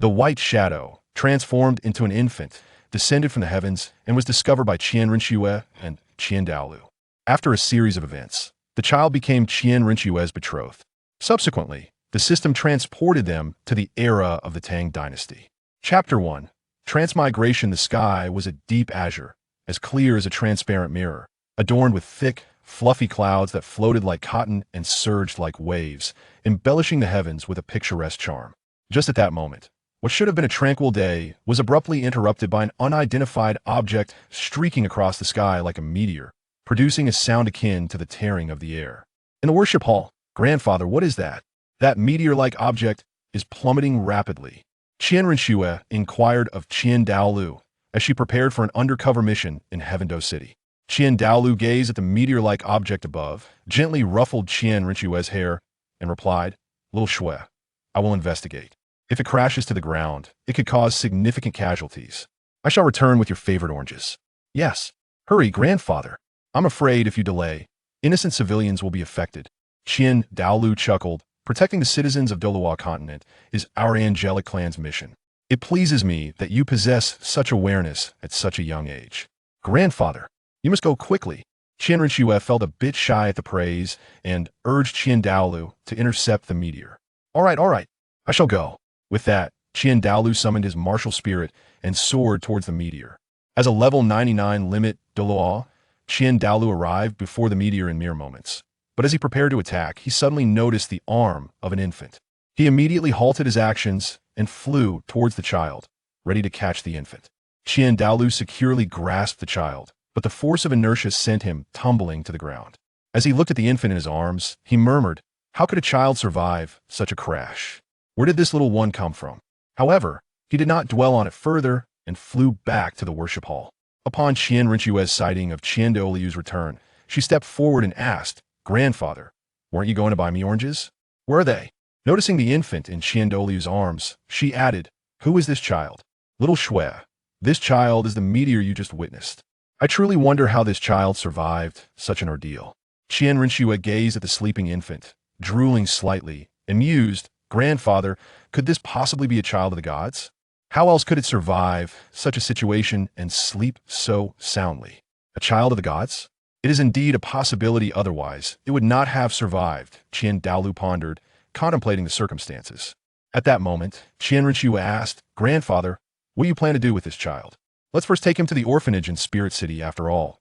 The white shadow, transformed into an infant, descended from the heavens and was discovered by Qian Renxue and Qian Daoliu. After a series of events, the child became Qian Renxue's betrothed. Subsequently, the system transported them to the era of the Tang dynasty. Chapter 1. Transmigration. The sky was a deep azure, as clear as a transparent mirror, adorned with thick, fluffy clouds that floated like cotton and surged like waves, embellishing the heavens with a picturesque charm. Just at that moment, what should have been a tranquil day was abruptly interrupted by an unidentified object streaking across the sky like a meteor, producing a sound akin to the tearing of the air. In the worship hall, "Grandfather, what is that?" "That meteor-like object is plummeting rapidly," Qian Renxue inquired of Qian Daoliu as she prepared for an undercover mission in Heavendo City. Qian Daoliu gazed at the meteor-like object above, gently ruffled Qian Renxue's hair, and replied, "Little Shui, I will investigate. If it crashes to the ground, it could cause significant casualties. I shall return with your favorite oranges." "Yes. Hurry, grandfather. I'm afraid if you delay, innocent civilians will be affected." Qian Daoliu chuckled. "Protecting the citizens of Douluo continent is our angelic clan's mission. It pleases me that you possess such awareness at such a young age." "Grandfather, you must go quickly." Qian Renxue felt a bit shy at the praise and urged Qian Daoliu to intercept the meteor. All right, I shall go." With that, Qian Daoliu summoned his martial spirit and soared towards the meteor. As a level 99 limit Douluo, Qian Daoliu arrived before the meteor in mere moments. But as he prepared to attack, he suddenly noticed the arm of an infant. He immediately halted his actions and flew towards the child, ready to catch the infant. Qian Daoliu securely grasped the child, but the force of inertia sent him tumbling to the ground. As he looked at the infant in his arms, he murmured, "How could a child survive such a crash? Where did this little one come from?" However, he did not dwell on it further and flew back to the worship hall. Upon Qian Renxue's sighting of Qian Daoliu's return, she stepped forward and asked, "Grandfather, weren't you going to buy me oranges? Where are they?" Noticing the infant in Qian Daoliu's arms, she added, "Who is this child?" "Little Shui, this child is the meteor you just witnessed. I truly wonder how this child survived such an ordeal." Qian Renxue gazed at the sleeping infant, drooling slightly, and mused, "Grandfather, could this possibly be a child of the gods? How else could it survive such a situation and sleep so soundly? A child of the gods? It is indeed a possibility, otherwise it would not have survived," Qian Daoliu pondered, contemplating the circumstances. At that moment, Qian Renxue asked, "Grandfather, what do you plan to do with this child?" "Let's first take him to the orphanage in Spirit City after all,"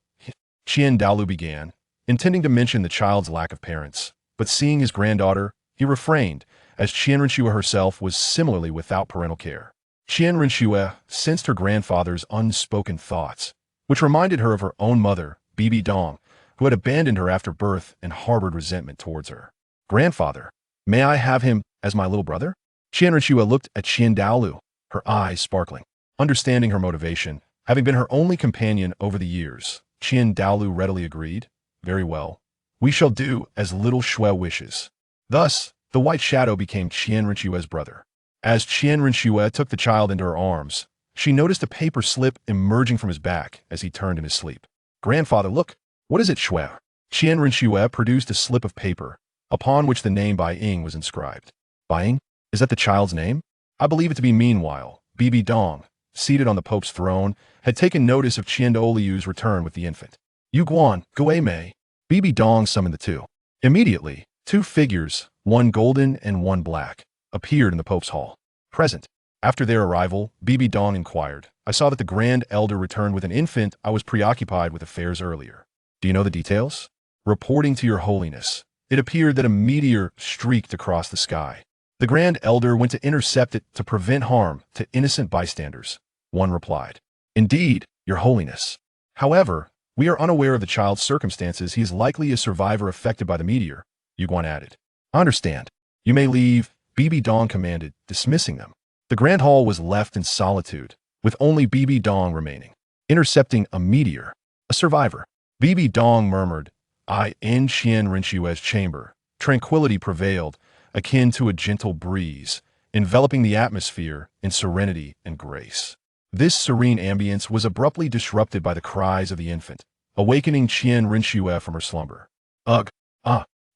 Qian Daoliu began, intending to mention the child's lack of parents. But seeing his granddaughter, he refrained, as Qian Renxue herself was similarly without parental care. Qian Renxue sensed her grandfather's unspoken thoughts, which reminded her of her own mother, Bibi Dong, who had abandoned her after birth and harbored resentment towards her. "Grandfather, may I have him as my little brother?" Qian Renxue looked at Qian Daoliu, her eyes sparkling. Understanding her motivation, having been her only companion over the years, Qian Daoliu readily agreed. "Very well. We shall do as little Shui wishes." Thus, the white shadow became Qian Renxue's brother. As Qian Renxue took the child into her arms, she noticed a paper slip emerging from his back as he turned in his sleep. "Grandfather, look. What is it, Shui?" Qian Renxue produced a slip of paper, upon which the name Bai Ying was inscribed. "Bai Ying? Is that the child's name?" "I believe it to be." Meanwhile, Bibi Dong, seated on the Pope's throne, had taken notice of Qian Daoliu's return with the infant. "Yu Guan, Gui Mei." Bibi Dong summoned the two. Immediately, two figures, one golden and one black, appeared in the Pope's hall. Present. After their arrival, Bibi Dong inquired, "I saw that the Grand Elder returned with an infant. I was preoccupied with affairs earlier. Do you know the details?" "Reporting to your holiness, it appeared that a meteor streaked across the sky. The Grand Elder went to intercept it to prevent harm to innocent bystanders," one replied. "Indeed, your holiness. However, we are unaware of the child's circumstances. He is likely a survivor affected by the meteor," Yu Guan added. "I understand. You may leave," Bibi Dong commanded, dismissing them. The Grand Hall was left in solitude, with only Bibi Dong remaining. Intercepting a meteor. A survivor. Bibi Dong murmured, In Qian Renxue's chamber, tranquility prevailed, akin to a gentle breeze, enveloping the atmosphere in serenity and grace. This serene ambience was abruptly disrupted by the cries of the infant, awakening Qian Renxue from her slumber. "Ugh,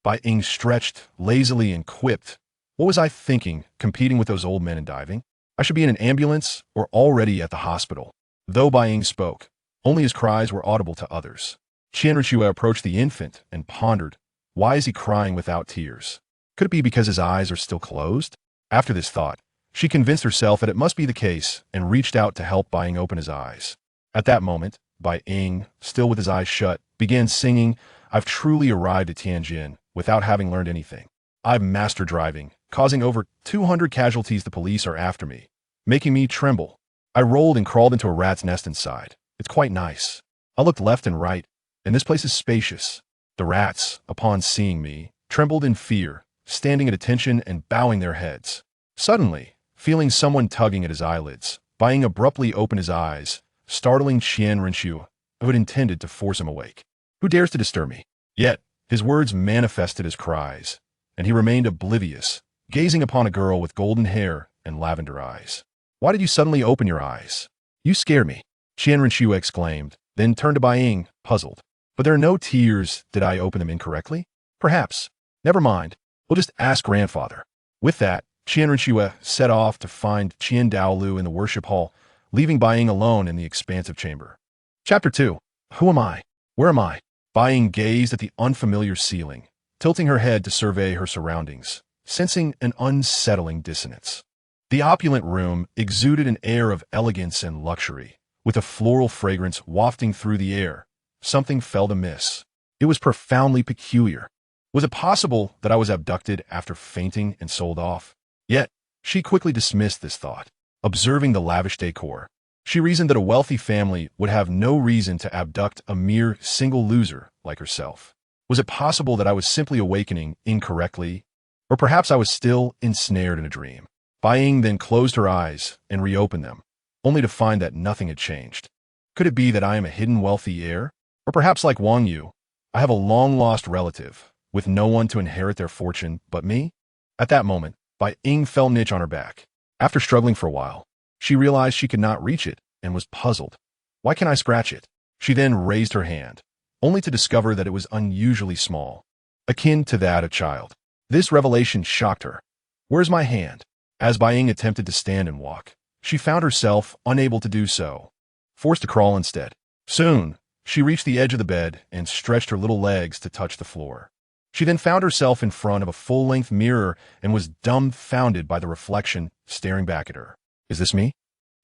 Bai Ying stretched lazily and quipped, 'What was I thinking, competing with those old men and diving?' I should be in an ambulance or already at the hospital. Though Bai Ying spoke, only his cries were audible to others. Qian Renxue approached the infant and pondered, why is he crying without tears? Could it be because his eyes are still closed? After this thought, she convinced herself that it must be the case and reached out to help Bai Ying open his eyes. At that moment, Bai Ying, still with his eyes shut, began singing, I've truly arrived at Tianjin without having learned anything. I've mastered driving, causing over 200 casualties. The police are after me, making me tremble. I rolled and crawled into a rat's nest inside. It's quite nice. I looked left and right, and this place is spacious. The rats, upon seeing me, trembled in fear, standing at attention and bowing their heads. Suddenly, feeling someone tugging at his eyelids, Bai Ying abruptly opened his eyes, startling Qian Renxue, who had intended to force him awake. Who dares to disturb me? Yet, his words manifested as cries, and he remained oblivious, gazing upon a girl with golden hair and lavender eyes. Why did you suddenly open your eyes? You scare me, Qian Renxue exclaimed, then turned to Bai Ying, puzzled. But there are no tears. Did I open them incorrectly? Perhaps. Never mind. We'll just ask grandfather. With that, Qian Renxue set off to find Qian Daoliu in the worship hall, leaving Bai Ying alone in the expansive chamber. Chapter 2. Who am I? Where am I? Bai Ying gazed at the unfamiliar ceiling, tilting her head to survey her surroundings, sensing an unsettling dissonance. The opulent room exuded an air of elegance and luxury, with a floral fragrance wafting through the air. Something felt amiss. It was profoundly peculiar. Was it possible that I was abducted after fainting and sold off? Yet, she quickly dismissed this thought. Observing the lavish decor, she reasoned that a wealthy family would have no reason to abduct a mere single loser like herself. Was it possible that I was simply awakening incorrectly? Or perhaps I was still ensnared in a dream? Bai Ying then closed her eyes and reopened them, only to find that nothing had changed. Could it be that I am a hidden wealthy heir? Or perhaps like Wang Yu, I have a long-lost relative, with no one to inherit their fortune but me? At that moment, Bai Ying fell niche on her back. After struggling for a while, she realized she could not reach it and was puzzled. Why can't I scratch it? She then raised her hand, only to discover that it was unusually small, akin to that of a child. This revelation shocked her. Where's my hand? As Bai Ying attempted to stand and walk, she found herself unable to do so, forced to crawl instead. Soon, she reached the edge of the bed and stretched her little legs to touch the floor. She then found herself in front of a full-length mirror and was dumbfounded by the reflection staring back at her. Is this me?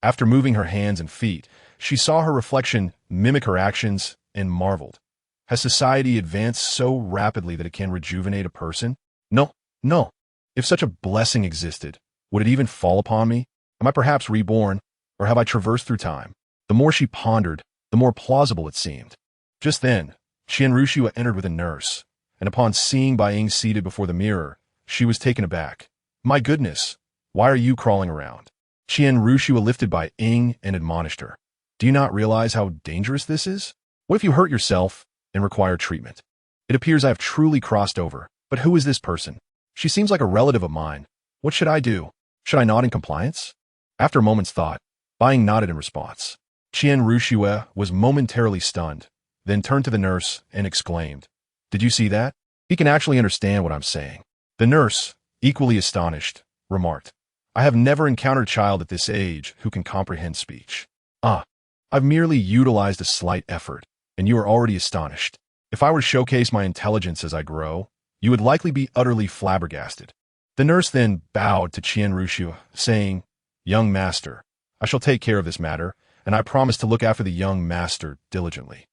After moving her hands and feet, she saw her reflection mimic her actions and marveled. Has society advanced so rapidly that it can rejuvenate a person? No, no. If such a blessing existed, would it even fall upon me? Am I perhaps reborn, or have I traversed through time? The more she pondered, the more plausible it seemed. Just then, Qian Renxue entered with a nurse, and upon seeing Bai Ying seated before the mirror, she was taken aback. My goodness, why are you crawling around? Qian Renxue lifted Bai Ying and admonished her. Do you not realize how dangerous this is? What if you hurt yourself and require treatment? It appears I have truly crossed over, but who is this person? She seems like a relative of mine. What should I do? Should I nod in compliance? After a moment's thought, Bai Ying nodded in response. Qian Renxue was momentarily stunned, then turned to the nurse and exclaimed, Did you see that? He can actually understand what I'm saying. The nurse, equally astonished, remarked, I have never encountered a child at this age who can comprehend speech. I've merely utilized a slight effort, and you are already astonished. If I were to showcase my intelligence as I grow, you would likely be utterly flabbergasted. The nurse then bowed to Qian Renxue, saying, Young master, I shall take care of this matter, and I promise to look after the young master diligently.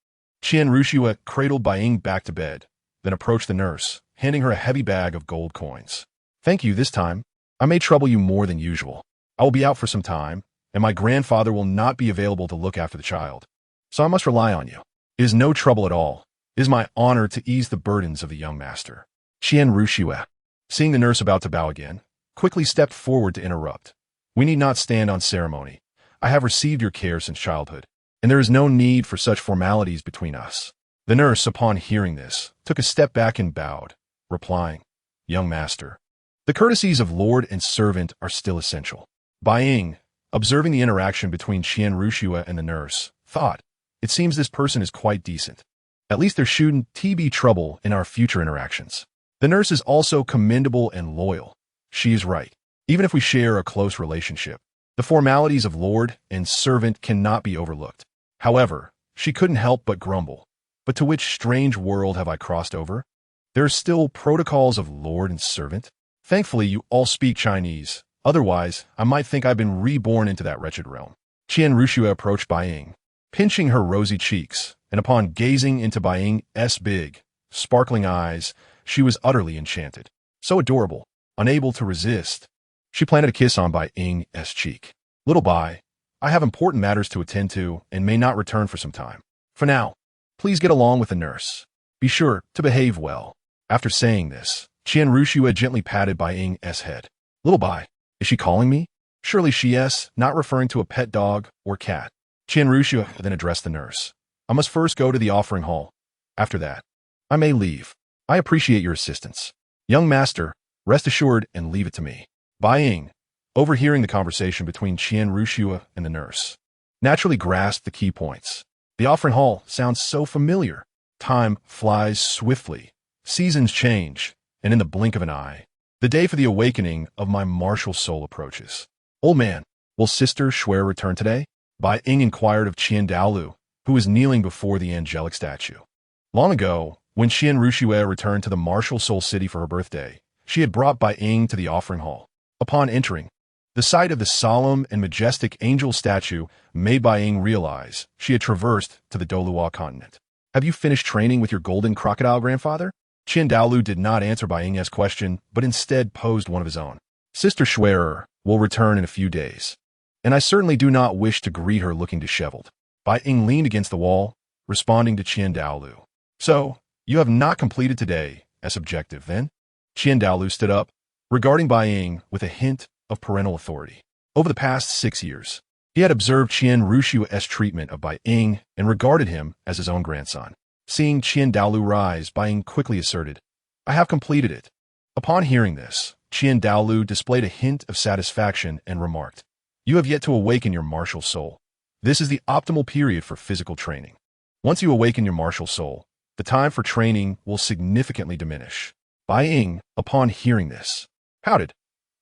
Qian Renxue cradled Bai Ying back to bed, then approached the nurse, handing her a heavy bag of gold coins. Thank you this time. I may trouble you more than usual. I will be out for some time, and my grandfather will not be available to look after the child. So I must rely on you. It is no trouble at all. It is my honor to ease the burdens of the young master. Qian Renxue, seeing the nurse about to bow again, quickly stepped forward to interrupt. We need not stand on ceremony. I have received your care since childhood, and there is no need for such formalities between us. The nurse, upon hearing this, took a step back and bowed, replying, Young master, the courtesies of lord and servant are still essential. Bai Ying, observing the interaction between Qian Renxue and the nurse, thought, It seems this person is quite decent. At least there shouldn't be trouble in our future interactions. The nurse is also commendable and loyal. She is right. Even if we share a close relationship, The formalities of lord and servant cannot be overlooked. However, she couldn't help but grumble. But to which strange world have I crossed over? There are still protocols of lord and servant? Thankfully, you all speak Chinese. Otherwise, I might think I've been reborn into that wretched realm. Qian Renxue approached Bai Ying, pinching her rosy cheeks, and upon gazing into Bai Ying's big, sparkling eyes, she was utterly enchanted. So adorable, unable to resist. She planted a kiss on Bai Ying's cheek. Little Bai, I have important matters to attend to and may not return for some time. For now, please get along with the nurse. Be sure to behave well. After saying this, Qian Renxue gently patted Bai Ying's head. Little Bai, is she calling me? Surely she is, not referring to a pet dog or cat. Qian Renxue then addressed the nurse. I must first go to the offering hall. After that, I may leave. I appreciate your assistance. Young master, rest assured and leave it to me. Bai Ying, overhearing the conversation between Qian Renxue and the nurse, naturally grasped the key points. The offering hall sounds so familiar. Time flies swiftly. Seasons change, and in the blink of an eye, the day for the awakening of my martial soul approaches. Old man, will Sister Shuer return today? Bai Ying inquired of Daoliu, who was kneeling before the angelic statue. Long ago, when Qian Renxue returned to the martial soul city for her birthday, she had brought Bai Ying to the offering hall. Upon entering, the sight of the solemn and majestic angel statue made Bai Ying realize she had traversed to the Douluo continent. Have you finished training with your golden crocodile grandfather? Daoliu did not answer Bai Ying's question, but instead posed one of his own. Sister Shuer will return in a few days, and I certainly do not wish to greet her looking disheveled. Bai Ying leaned against the wall, responding to Daoliu. So, you have not completed today as objective, then? Daoliu stood up, regarding Bai Ying with a hint of parental authority. Over the past 6 years, he had observed Qian Renxue's treatment of Bai Ying and regarded him as his own grandson. Seeing Daoliu rise, Bai Ying quickly asserted, I have completed it. Upon hearing this, Daoliu displayed a hint of satisfaction and remarked, You have yet to awaken your martial soul. This is the optimal period for physical training. Once you awaken your martial soul, the time for training will significantly diminish. Bai Ying, upon hearing this, pouted.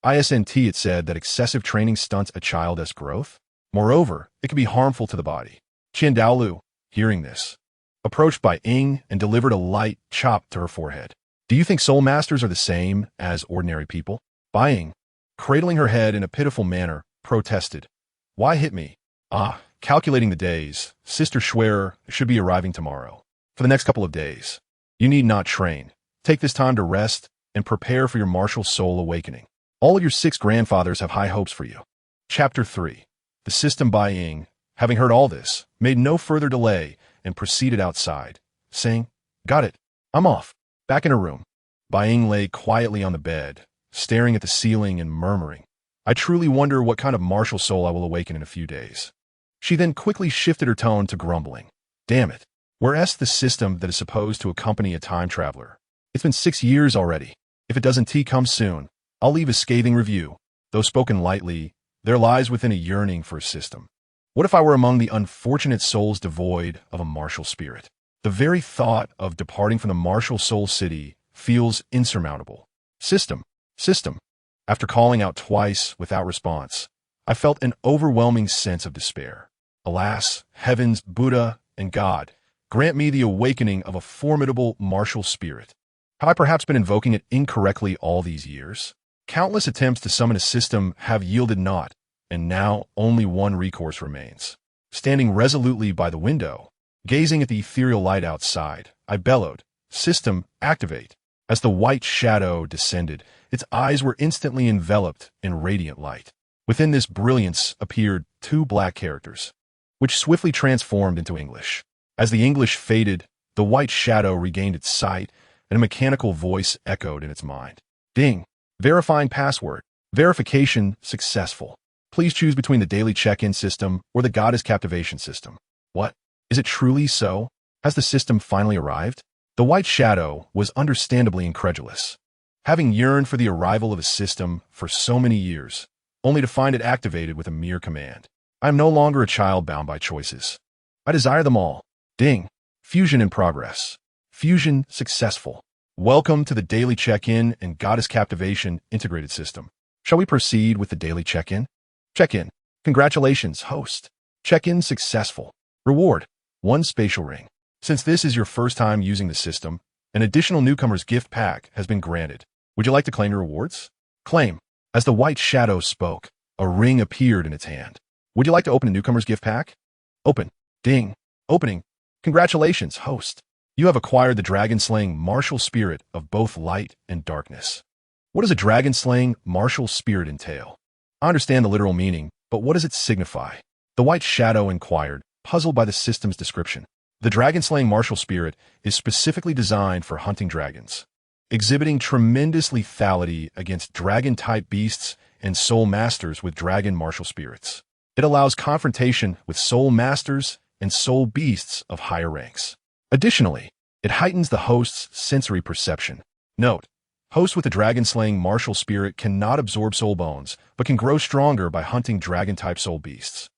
Isn't it said that excessive training stunts a child's growth? Moreover, it can be harmful to the body. Daoliu, hearing this, approached Bai Ying and delivered a light chop to her forehead. Do you think soul masters are the same as ordinary people? Bai Ying, cradling her head in a pitiful manner, protested. Why hit me? Calculating the days, Sister Shuer should be arriving tomorrow. For the next couple of days, you need not train. Take this time to rest and prepare for your martial soul awakening. All of your 6 grandfathers have high hopes for you. Chapter 3. The system. Bai Ying, having heard all this, made no further delay and proceeded outside, saying, Got it. I'm off. Back in her room, Bai Ying lay quietly on the bed, staring at the ceiling and murmuring, I truly wonder what kind of martial soul I will awaken in a few days. She then quickly shifted her tone to grumbling. Damn it. Where's the system that is supposed to accompany a time traveler? It's been 6 years already. If it doesn't come soon, I'll leave a scathing review. Though spoken lightly, there lies within a yearning for a system. What if I were among the unfortunate souls devoid of a martial spirit? The very thought of departing from the martial soul city feels insurmountable. System. After calling out twice without response, I felt an overwhelming sense of despair. Alas, heavens, Buddha, and God, grant me the awakening of a formidable martial spirit. Have I perhaps been invoking it incorrectly all these years? Countless attempts to summon a system have yielded naught, and now only one recourse remains. Standing resolutely by the window, gazing at the ethereal light outside, I bellowed, System, activate. As the white shadow descended, its eyes were instantly enveloped in radiant light. Within this brilliance appeared 2 black characters, which swiftly transformed into English. As the English faded, the white shadow regained its sight, and a mechanical voice echoed in its mind. Ding. Verifying password. Verification successful. Please choose between the daily check-in system or the goddess captivation system. What? Is it truly so? Has the system finally arrived? The white shadow was understandably incredulous. Having yearned for the arrival of a system for so many years, only to find it activated with a mere command. I am no longer a child bound by choices. I desire them all. Ding. Fusion in progress. Fusion successful. Welcome to the daily check-in and goddess captivation integrated system. Shall we proceed with the daily check-in? Check-in. Congratulations, host. Check-in successful. Reward: 1 spatial ring. Since this is your first time using the system, an additional newcomer's gift pack has been granted. Would you like to claim your rewards? Claim. As the white shadow spoke, a ring appeared in its hand. Would you like to open a newcomer's gift pack? Open. Ding. Opening. Congratulations, host. You have acquired the dragon-slaying martial spirit of both light and darkness. What does a dragon-slaying martial spirit entail? I understand the literal meaning, but what does it signify? The white shadow inquired, puzzled by the system's description. The dragon-slaying martial spirit is specifically designed for hunting dragons, exhibiting tremendous lethality against dragon-type beasts and soul masters with dragon martial spirits. It allows confrontation with soul masters and soul beasts of higher ranks. Additionally, it heightens the host's sensory perception. Note: hosts with a dragon-slaying martial spirit cannot absorb soul bones, but can grow stronger by hunting dragon-type soul beasts.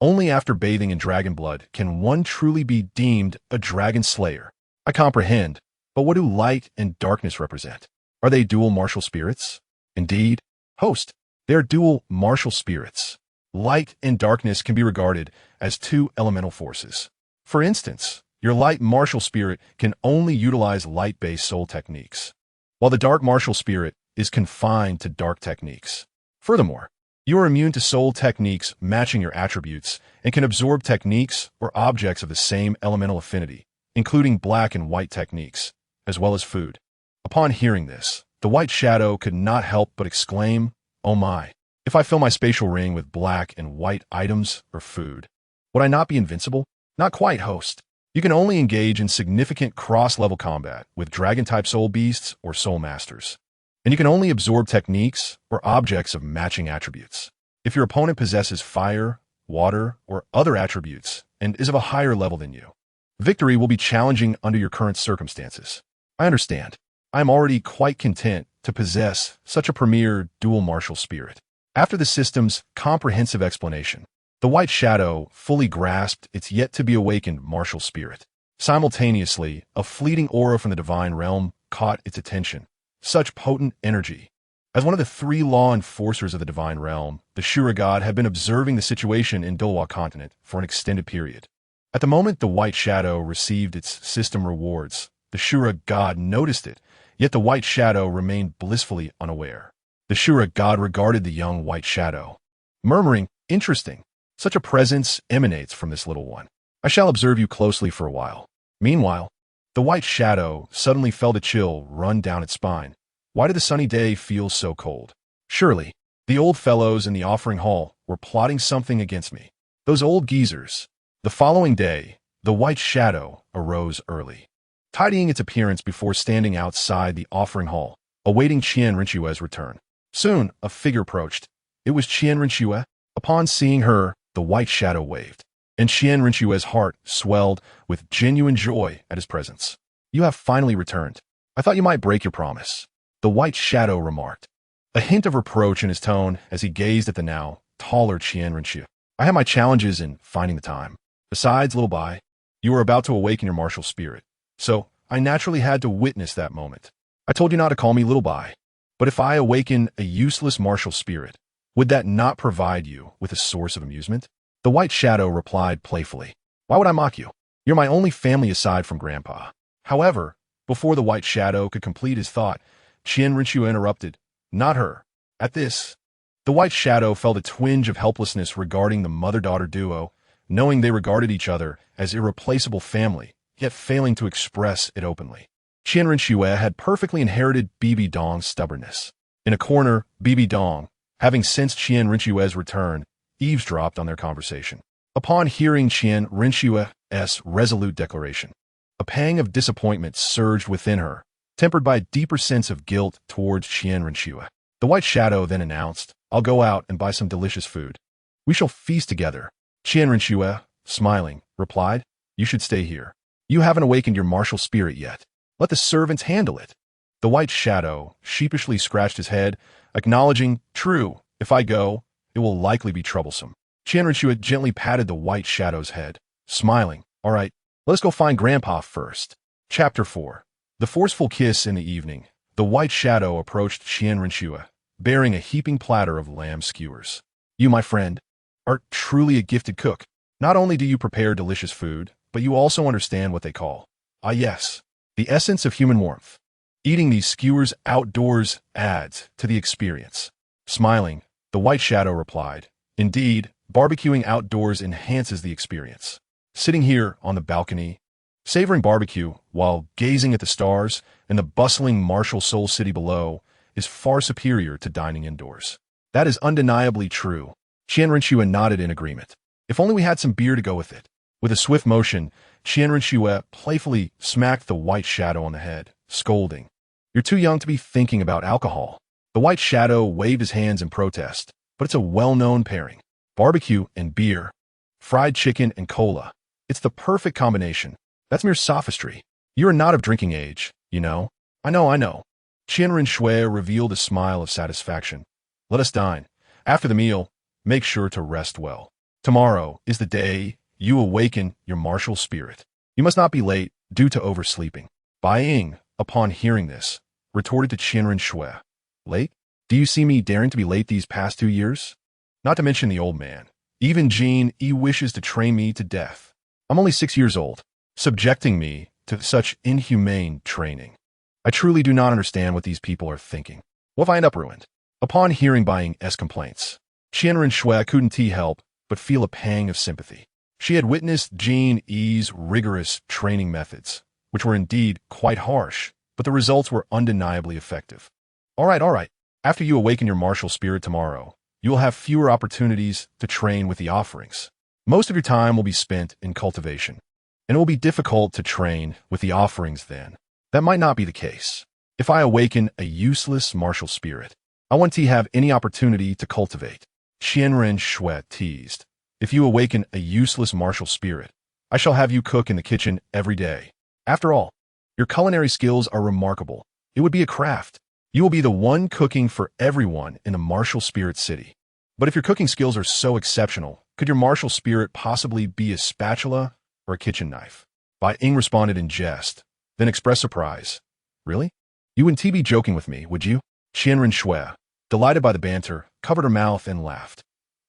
Only after bathing in dragon blood can one truly be deemed a dragon slayer. I comprehend, but what do light and darkness represent? Are they dual martial spirits? Indeed, host, they are dual martial spirits. Light and darkness can be regarded as 2 elemental forces. For instance, your light martial spirit can only utilize light-based soul techniques, while the dark martial spirit is confined to dark techniques. Furthermore, you are immune to soul techniques matching your attributes and can absorb techniques or objects of the same elemental affinity, including black and white techniques, as well as food. Upon hearing this, the white shadow could not help but exclaim, "Oh my! If I fill my spatial ring with black and white items or food, would I not be invincible?" Not quite, host. You can only engage in significant cross-level combat with dragon-type soul beasts or soul masters, and you can only absorb techniques or objects of matching attributes. If your opponent possesses fire, water, or other attributes and is of a higher level than you, victory will be challenging under your current circumstances. I understand. I am already quite content to possess such a premier dual martial spirit. After the system's comprehensive explanation, the white shadow fully grasped its yet-to-be-awakened martial spirit. Simultaneously, a fleeting aura from the divine realm caught its attention. Such potent energy. As one of the 3 law enforcers of the divine realm, the Shura god had been observing the situation in Douluo continent for an extended period. At the moment the white shadow received its system rewards, the Shura god noticed it, yet the white shadow remained blissfully unaware. The Shura god regarded the young white shadow, murmuring, "Interesting. Such a presence emanates from this little one. I shall observe you closely for a while." Meanwhile, the white shadow suddenly felt a chill run down its spine. Why did the sunny day feel so cold? Surely, the old fellows in the offering hall were plotting something against me. Those old geezers. The following day, the white shadow arose early, tidying its appearance before standing outside the offering hall, awaiting Qian Renxue's return. Soon, a figure approached. It was Qian Renxue. Upon seeing her, the white shadow waved, and Qian Renxue's heart swelled with genuine joy at his presence. "You have finally returned. I thought you might break your promise," the white shadow remarked, a hint of reproach in his tone as he gazed at the now taller Qian Renxue. "I have my challenges in finding the time. Besides, little Bai, you were about to awaken your martial spirit, so I naturally had to witness that moment. I told you not to call me little Bai, but if I awaken a useless martial spirit, would that not provide you with a source of amusement?" The white shadow replied playfully, "Why would I mock you? You're my only family aside from Grandpa." However, before the white shadow could complete his thought, Qian Renxue interrupted, "Not her." At this, the white shadow felt a twinge of helplessness regarding the mother-daughter duo, knowing they regarded each other as irreplaceable family, yet failing to express it openly. Qian Renxue had perfectly inherited Bibi Dong's stubbornness. In a corner, Bibi Dong, having sensed Qian Renxue's return, eavesdropped on their conversation. Upon hearing Qian Renxue's resolute declaration, a pang of disappointment surged within her, tempered by a deeper sense of guilt towards Qian Renxue. The white shadow then announced, "I'll go out and buy some delicious food. We shall feast together." Qian Renxue, smiling, replied, "You should stay here. You haven't awakened your martial spirit yet. Let the servants handle it." The white shadow sheepishly scratched his head, acknowledging, "True, if I go, it will likely be troublesome." Qian Renxue gently patted the white shadow's head, smiling, "All right, let us go find Grandpa first." Chapter 4. The forceful kiss in the evening. The white shadow approached Qian Renxue, bearing a heaping platter of lamb skewers. "You, my friend, are truly a gifted cook. Not only do you prepare delicious food, but you also understand what they call, ah yes, the essence of human warmth. Eating these skewers outdoors adds to the experience. Smiling, the white shadow replied, indeed, barbecuing outdoors enhances the experience. Sitting here on the balcony, savoring barbecue while gazing at the stars and the bustling martial Seoul city below is far superior to dining indoors. That is undeniably true. Qian Renxue nodded in agreement. If only we had some beer to go with it. With a swift motion, Qian Renxue playfully smacked the white shadow on the head, scolding, "You're too young to be thinking about alcohol." The white shadow waved his hands in protest, but it's a well-known pairing. Barbecue and beer, fried chicken and cola. It's the perfect combination. That's mere sophistry. You are not of drinking age, you know. I know. Qian Renxue revealed a smile of satisfaction. Let us dine. After the meal, make sure to rest well. Tomorrow is the day you awaken your martial spirit. You must not be late due to oversleeping. Bai Ying, upon hearing this, retorted to Qian Renxue. Late? Do you see me daring to be late these past 2 years? Not to mention the old man. Even Jean E wishes to train me to death. I'm only 6 years old, subjecting me to such inhumane training. I truly do not understand what these people are thinking. What if I end up ruined? Upon hearing Bai Ying's complaints, Qian Renxue couldn't help but feel a pang of sympathy. She had witnessed Jean E's rigorous training methods, which were indeed quite harsh, but the results were undeniably effective. All right. After you awaken your martial spirit tomorrow, you will have fewer opportunities to train with the offerings. Most of your time will be spent in cultivation, and it will be difficult to train with the offerings then. That might not be the case. If I awaken a useless martial spirit, I want to have any opportunity to cultivate. Qian Renxue teased. If you awaken a useless martial spirit, I shall have you cook in the kitchen every day. After all, your culinary skills are remarkable. It would be a craft. You will be the one cooking for everyone in the martial spirit city. But if your cooking skills are so exceptional, could your martial spirit possibly be a spatula or a kitchen knife? Bai Ying responded in jest, then expressed surprise. Really? You wouldn't be joking with me, would you? Qian Renxue, delighted by the banter, covered her mouth and laughed.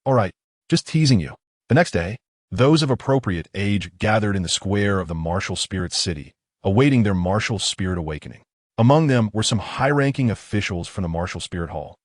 All right, just teasing you. The next day, those of appropriate age gathered in the square of the martial spirit city, awaiting their martial spirit awakening. Among them were some high-ranking officials from the martial spirit hall,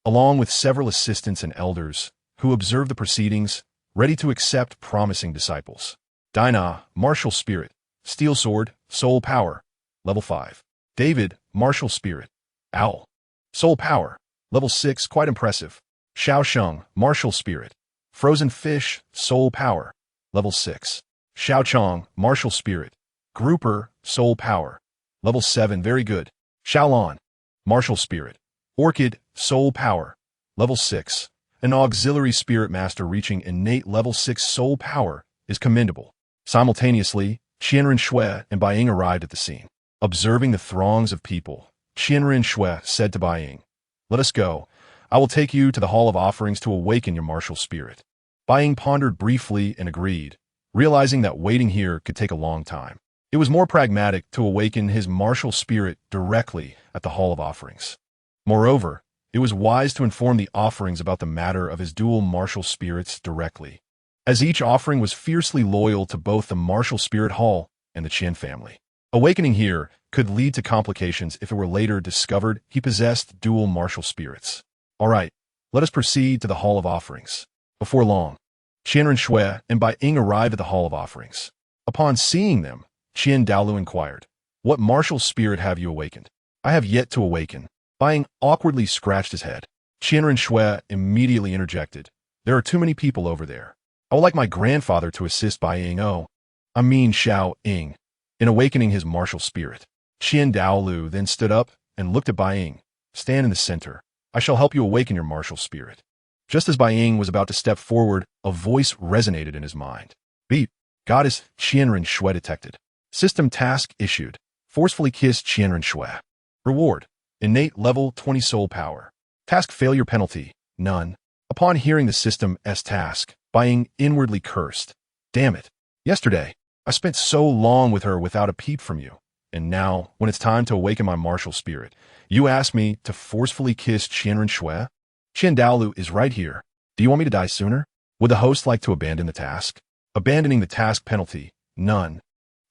along with several assistants and elders who observed the proceedings, ready to accept promising disciples. Dinah, martial spirit, steel sword, soul power, level 5. David, martial spirit, owl, soul power, level 6, quite impressive. Xiao Sheng, martial spirit, frozen fish, soul power, level 6. Xiao Chong, martial spirit, grouper, soul power, level 7, very good. Xiaolan, martial spirit, orchid, soul power, level 6. An auxiliary spirit master reaching innate level 6 soul power is commendable. Simultaneously, Qian Renxue and Bai Ying arrived at the scene. Observing the throngs of people, Qian Renxue said to Bai Ying, "Let us go. I will take you to the Hall of Offerings to awaken your martial spirit." Bai Ying pondered briefly and agreed, realizing that waiting here could take a long time. It was more pragmatic to awaken his martial spirit directly at the Hall of Offerings. Moreover, it was wise to inform the offerings about the matter of his dual martial spirits directly, as each offering was fiercely loyal to both the martial spirit hall and the Qian family. Awakening here could lead to complications if it were later discovered he possessed dual martial spirits. All right, let us proceed to the Hall of Offerings. Before long, Qian Renxue and Bai Ying arrived at the Hall of Offerings. Upon seeing them, Qian Daoliu inquired, "What martial spirit have you awakened?" "I have yet to awaken." Bai Ying awkwardly scratched his head. Qian Renxue immediately interjected, "There are too many people over there. I would like my grandfather to assist Bai Ying, Xiao Ying, in awakening his martial spirit." Qian Daoliu then stood up and looked at Bai Ying. "Stand in the center. I shall help you awaken your martial spirit." Just as Bai Ying was about to step forward, a voice resonated in his mind. "Beep." Goddess Qian Renxue detected. System task issued. Forcefully kiss Qian Renxue. Reward: innate level 20 soul power. Task failure penalty: none. Upon hearing the system's task, Bai Ying inwardly cursed. "Damn it. Yesterday, I spent so long with her without a peep from you. And now, when it's time to awaken my martial spirit, you ask me to forcefully kiss Qian Renxue? Qian Daoliu is right here. Do you want me to die sooner?" Would the host like to abandon the task? Abandoning the task penalty? None.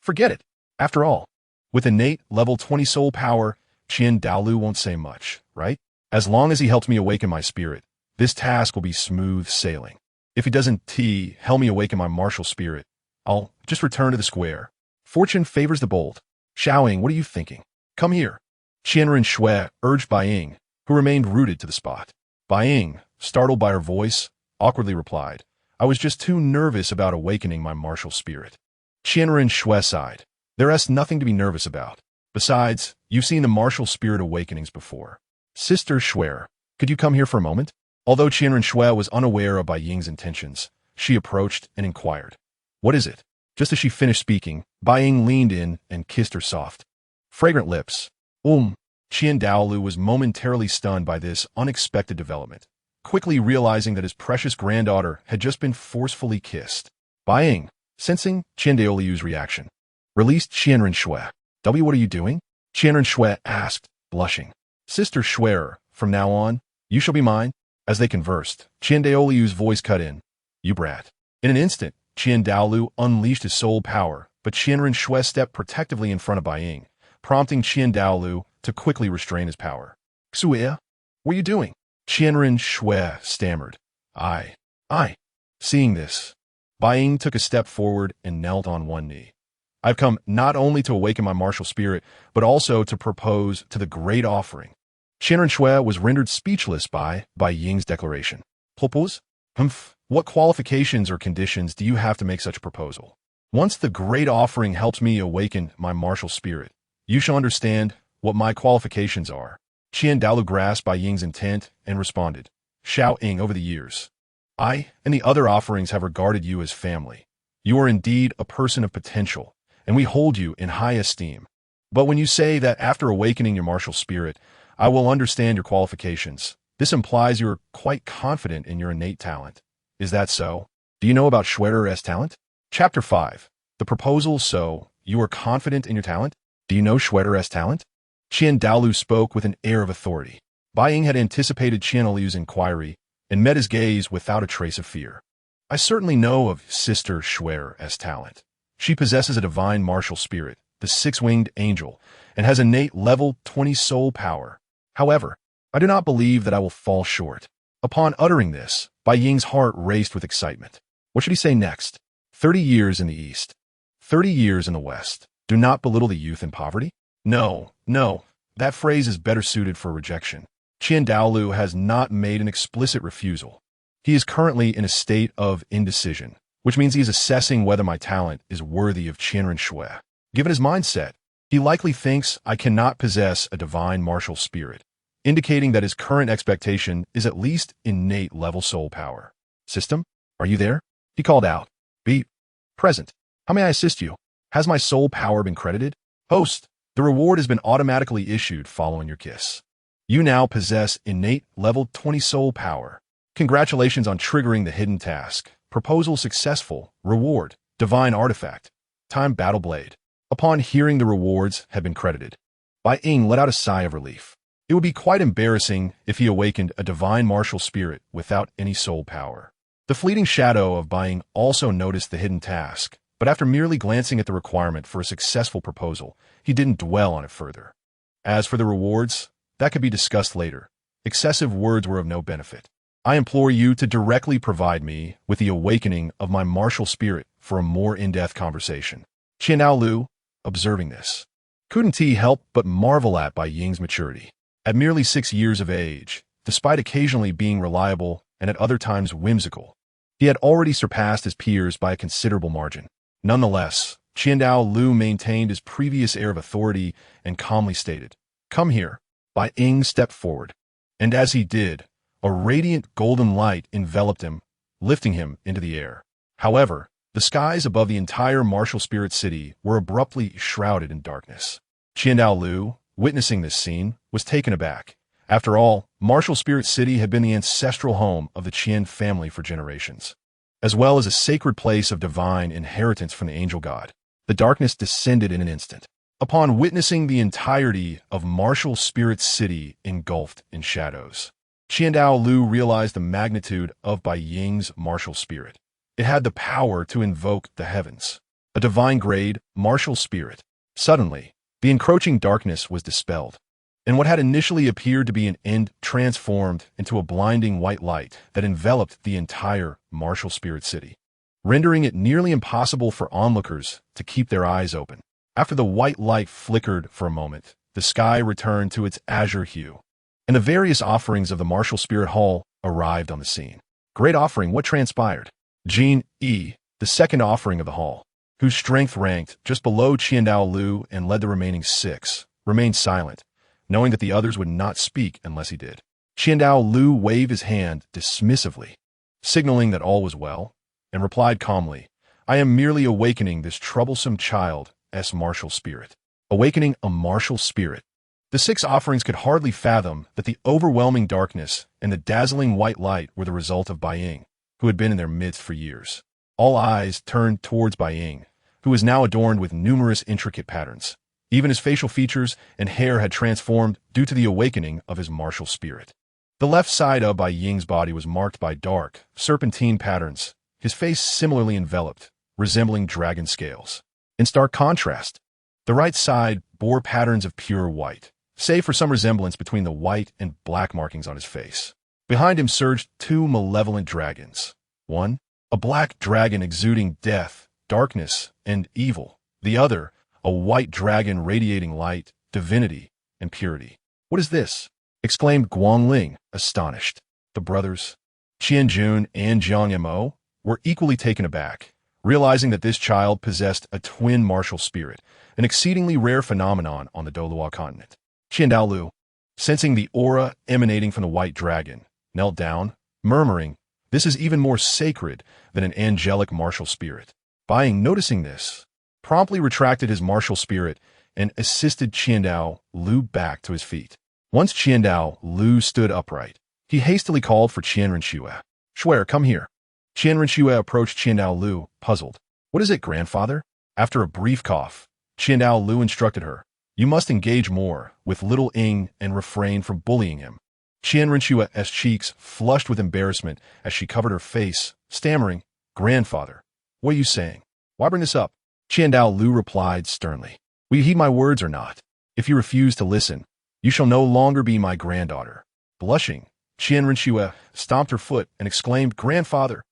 Forget it. After all, with innate level 20 soul power, Qian Daoliu won't say much, right? As long as he helps me awaken my spirit, this task will be smooth sailing. If he doesn't help me awaken my martial spirit, I'll just return to the square. Fortune favors the bold. Xiaoying, what are you thinking? Come here. Qian Renxue urged Bai Ying, who remained rooted to the spot. Bai Ying, startled by her voice, awkwardly replied, I was just too nervous about awakening my martial spirit. Qian Renxue sighed. There's nothing to be nervous about. Besides, you've seen the martial spirit awakenings before. Sister Xue, could you come here for a moment? Although Qian Renxue was unaware of Bai Ying's intentions, she approached and inquired. What is it? Just as she finished speaking, Bai Ying leaned in and kissed her soft, fragrant lips. Qian Daoliu was momentarily stunned by this unexpected development, quickly realizing that his precious granddaughter had just been forcefully kissed. Bai Ying, sensing Qian Daoliu's reaction, released Qian Renxue. What are you doing? Qian Renxue asked, blushing. Sister Xue, from now on, you shall be mine. As they conversed, Qian Daoliu's voice cut in. You brat. In an instant, Qian Daoliu unleashed his soul power, but Qian Renxue stepped protectively in front of Bai Ying, prompting Qian Daoliu to quickly restrain his power. Xue, what are you doing? Qian Renxue stammered. I. Seeing this, Bai Ying took a step forward and knelt on one knee. I've come not only to awaken my martial spirit, but also to propose to the great offering. Qian Renxue was rendered speechless by Bai Ying's declaration. Propose? What qualifications or conditions do you have to make such a proposal? Once the great offering helps me awaken my martial spirit, you shall understand what my qualifications are. Qian Daoliu grasped Bai Ying's intent and responded. Xiaoying, over the years, I and the other offerings have regarded you as family. You are indeed a person of potential, and we hold you in high esteem. But when you say that after awakening your martial spirit, I will understand your qualifications, this implies you are quite confident in your innate talent. Is that so? Do you know about Xue's talent? Chapter 5. The proposal. So, you are confident in your talent? Do you know Xue's talent? Qian Daoliu spoke with an air of authority. Bai Ying had anticipated Qian Daoliu's inquiry and met his gaze without a trace of fear. I certainly know of Sister Xue's talent. She possesses a divine martial spirit, the six-winged angel, and has innate level 20 soul power. However, I do not believe that I will fall short. Upon uttering this, Bai Ying's heart raced with excitement. What should he say next? 30 years in the East, 30 years in the West. Do not belittle the youth in poverty? No, that phrase is better suited for rejection. Qian Daoliu has not made an explicit refusal. He is currently in a state of indecision, which means he is assessing whether my talent is worthy of Qian Renxue. Given his mindset, he likely thinks I cannot possess a divine martial spirit, indicating that his current expectation is at least innate level soul power. System, are you there? He called out. Beep. Present. How may I assist you? Has my soul power been credited? Host, the reward has been automatically issued following your kiss. You now possess innate level 20 soul power. Congratulations on triggering the hidden task. Proposal successful. Reward, divine artifact. Time battle blade. Upon hearing the rewards had been credited, Bai Ying let out a sigh of relief. It would be quite embarrassing if he awakened a divine martial spirit without any soul power. The fleeting shadow of Bai Ying also noticed the hidden task, but after merely glancing at the requirement for a successful proposal, he didn't dwell on it further. As for the rewards, that could be discussed later. Excessive words were of no benefit. I implore you to directly provide me with the awakening of my martial spirit for a more in-depth conversation. Qian Daoliu, observing this, couldn't he help but marvel at Bai Ying's maturity. At merely 6 years of age, despite occasionally being reliable and at other times whimsical, he had already surpassed his peers by a considerable margin. Nonetheless, Qian Daoliu maintained his previous air of authority and calmly stated, Come here. Bai Ying stepped forward, and as he did, a radiant golden light enveloped him, lifting him into the air. However, the skies above the entire martial spirit city were abruptly shrouded in darkness. Qian Daoliu, witnessing this scene, was taken aback. After all, martial spirit city had been the ancestral home of the Qian family for generations, as well as a sacred place of divine inheritance from the angel god. The darkness descended in an instant. Upon witnessing the entirety of martial spirit city engulfed in shadows, Daoliu realized the magnitude of Bai Ying's martial spirit. It had the power to invoke the heavens. A divine-grade martial spirit. Suddenly, the encroaching darkness was dispelled, and what had initially appeared to be an end transformed into a blinding white light that enveloped the entire martial spirit city, rendering it nearly impossible for onlookers to keep their eyes open. After the white light flickered for a moment, the sky returned to its azure hue, and the various offerings of the martial spirit hall arrived on the scene. Great offering, what transpired? Jin E, the second offering of the hall, whose strength ranked just below Daoliu and led the remaining 6, remained silent, knowing that the others would not speak unless he did. Daoliu waved his hand dismissively, signaling that all was well, and replied calmly, "I am merely awakening this troublesome child's martial spirit." Awakening a martial spirit. The 6 offerings could hardly fathom that the overwhelming darkness and the dazzling white light were the result of Bai Ying, who had been in their midst for years. All eyes turned towards Bai Ying, who was now adorned with numerous intricate patterns. Even his facial features and hair had transformed due to the awakening of his martial spirit. The left side of Bai Ying's body was marked by dark, serpentine patterns, his face similarly enveloped, resembling dragon scales. In stark contrast, the right side bore patterns of pure white, save for some resemblance between the white and black markings on his face. Behind him surged 2 malevolent dragons. One, a black dragon exuding death, darkness, and evil. The other, a white dragon radiating light, divinity, and purity. "What is this?" exclaimed Guangling, astonished. The brothers, Qianjun and Jiang Mo, were equally taken aback, realizing that this child possessed a twin martial spirit, an exceedingly rare phenomenon on the Douluo continent. Daoliu, sensing the aura emanating from the white dragon, knelt down, murmuring, "This is even more sacred than an angelic martial spirit." Bai Ying, noticing this, promptly retracted his martial spirit and assisted Daoliu back to his feet. Once Daoliu stood upright, he hastily called for Qian Renxue. "Shuer, come here." Qian Renxue approached Daoliu, puzzled. "What is it, grandfather?" After a brief cough, Daoliu instructed her, "You must engage more with little Ying and refrain from bullying him." Qian Renshue's cheeks flushed with embarrassment as she covered her face, stammering, "Grandfather, what are you saying? Why bring this up?" Daoliu replied sternly, "Will you heed my words or not? If you refuse to listen, you shall no longer be my granddaughter." Blushing, Qian Renxue stomped her foot and exclaimed, "Grandfather!"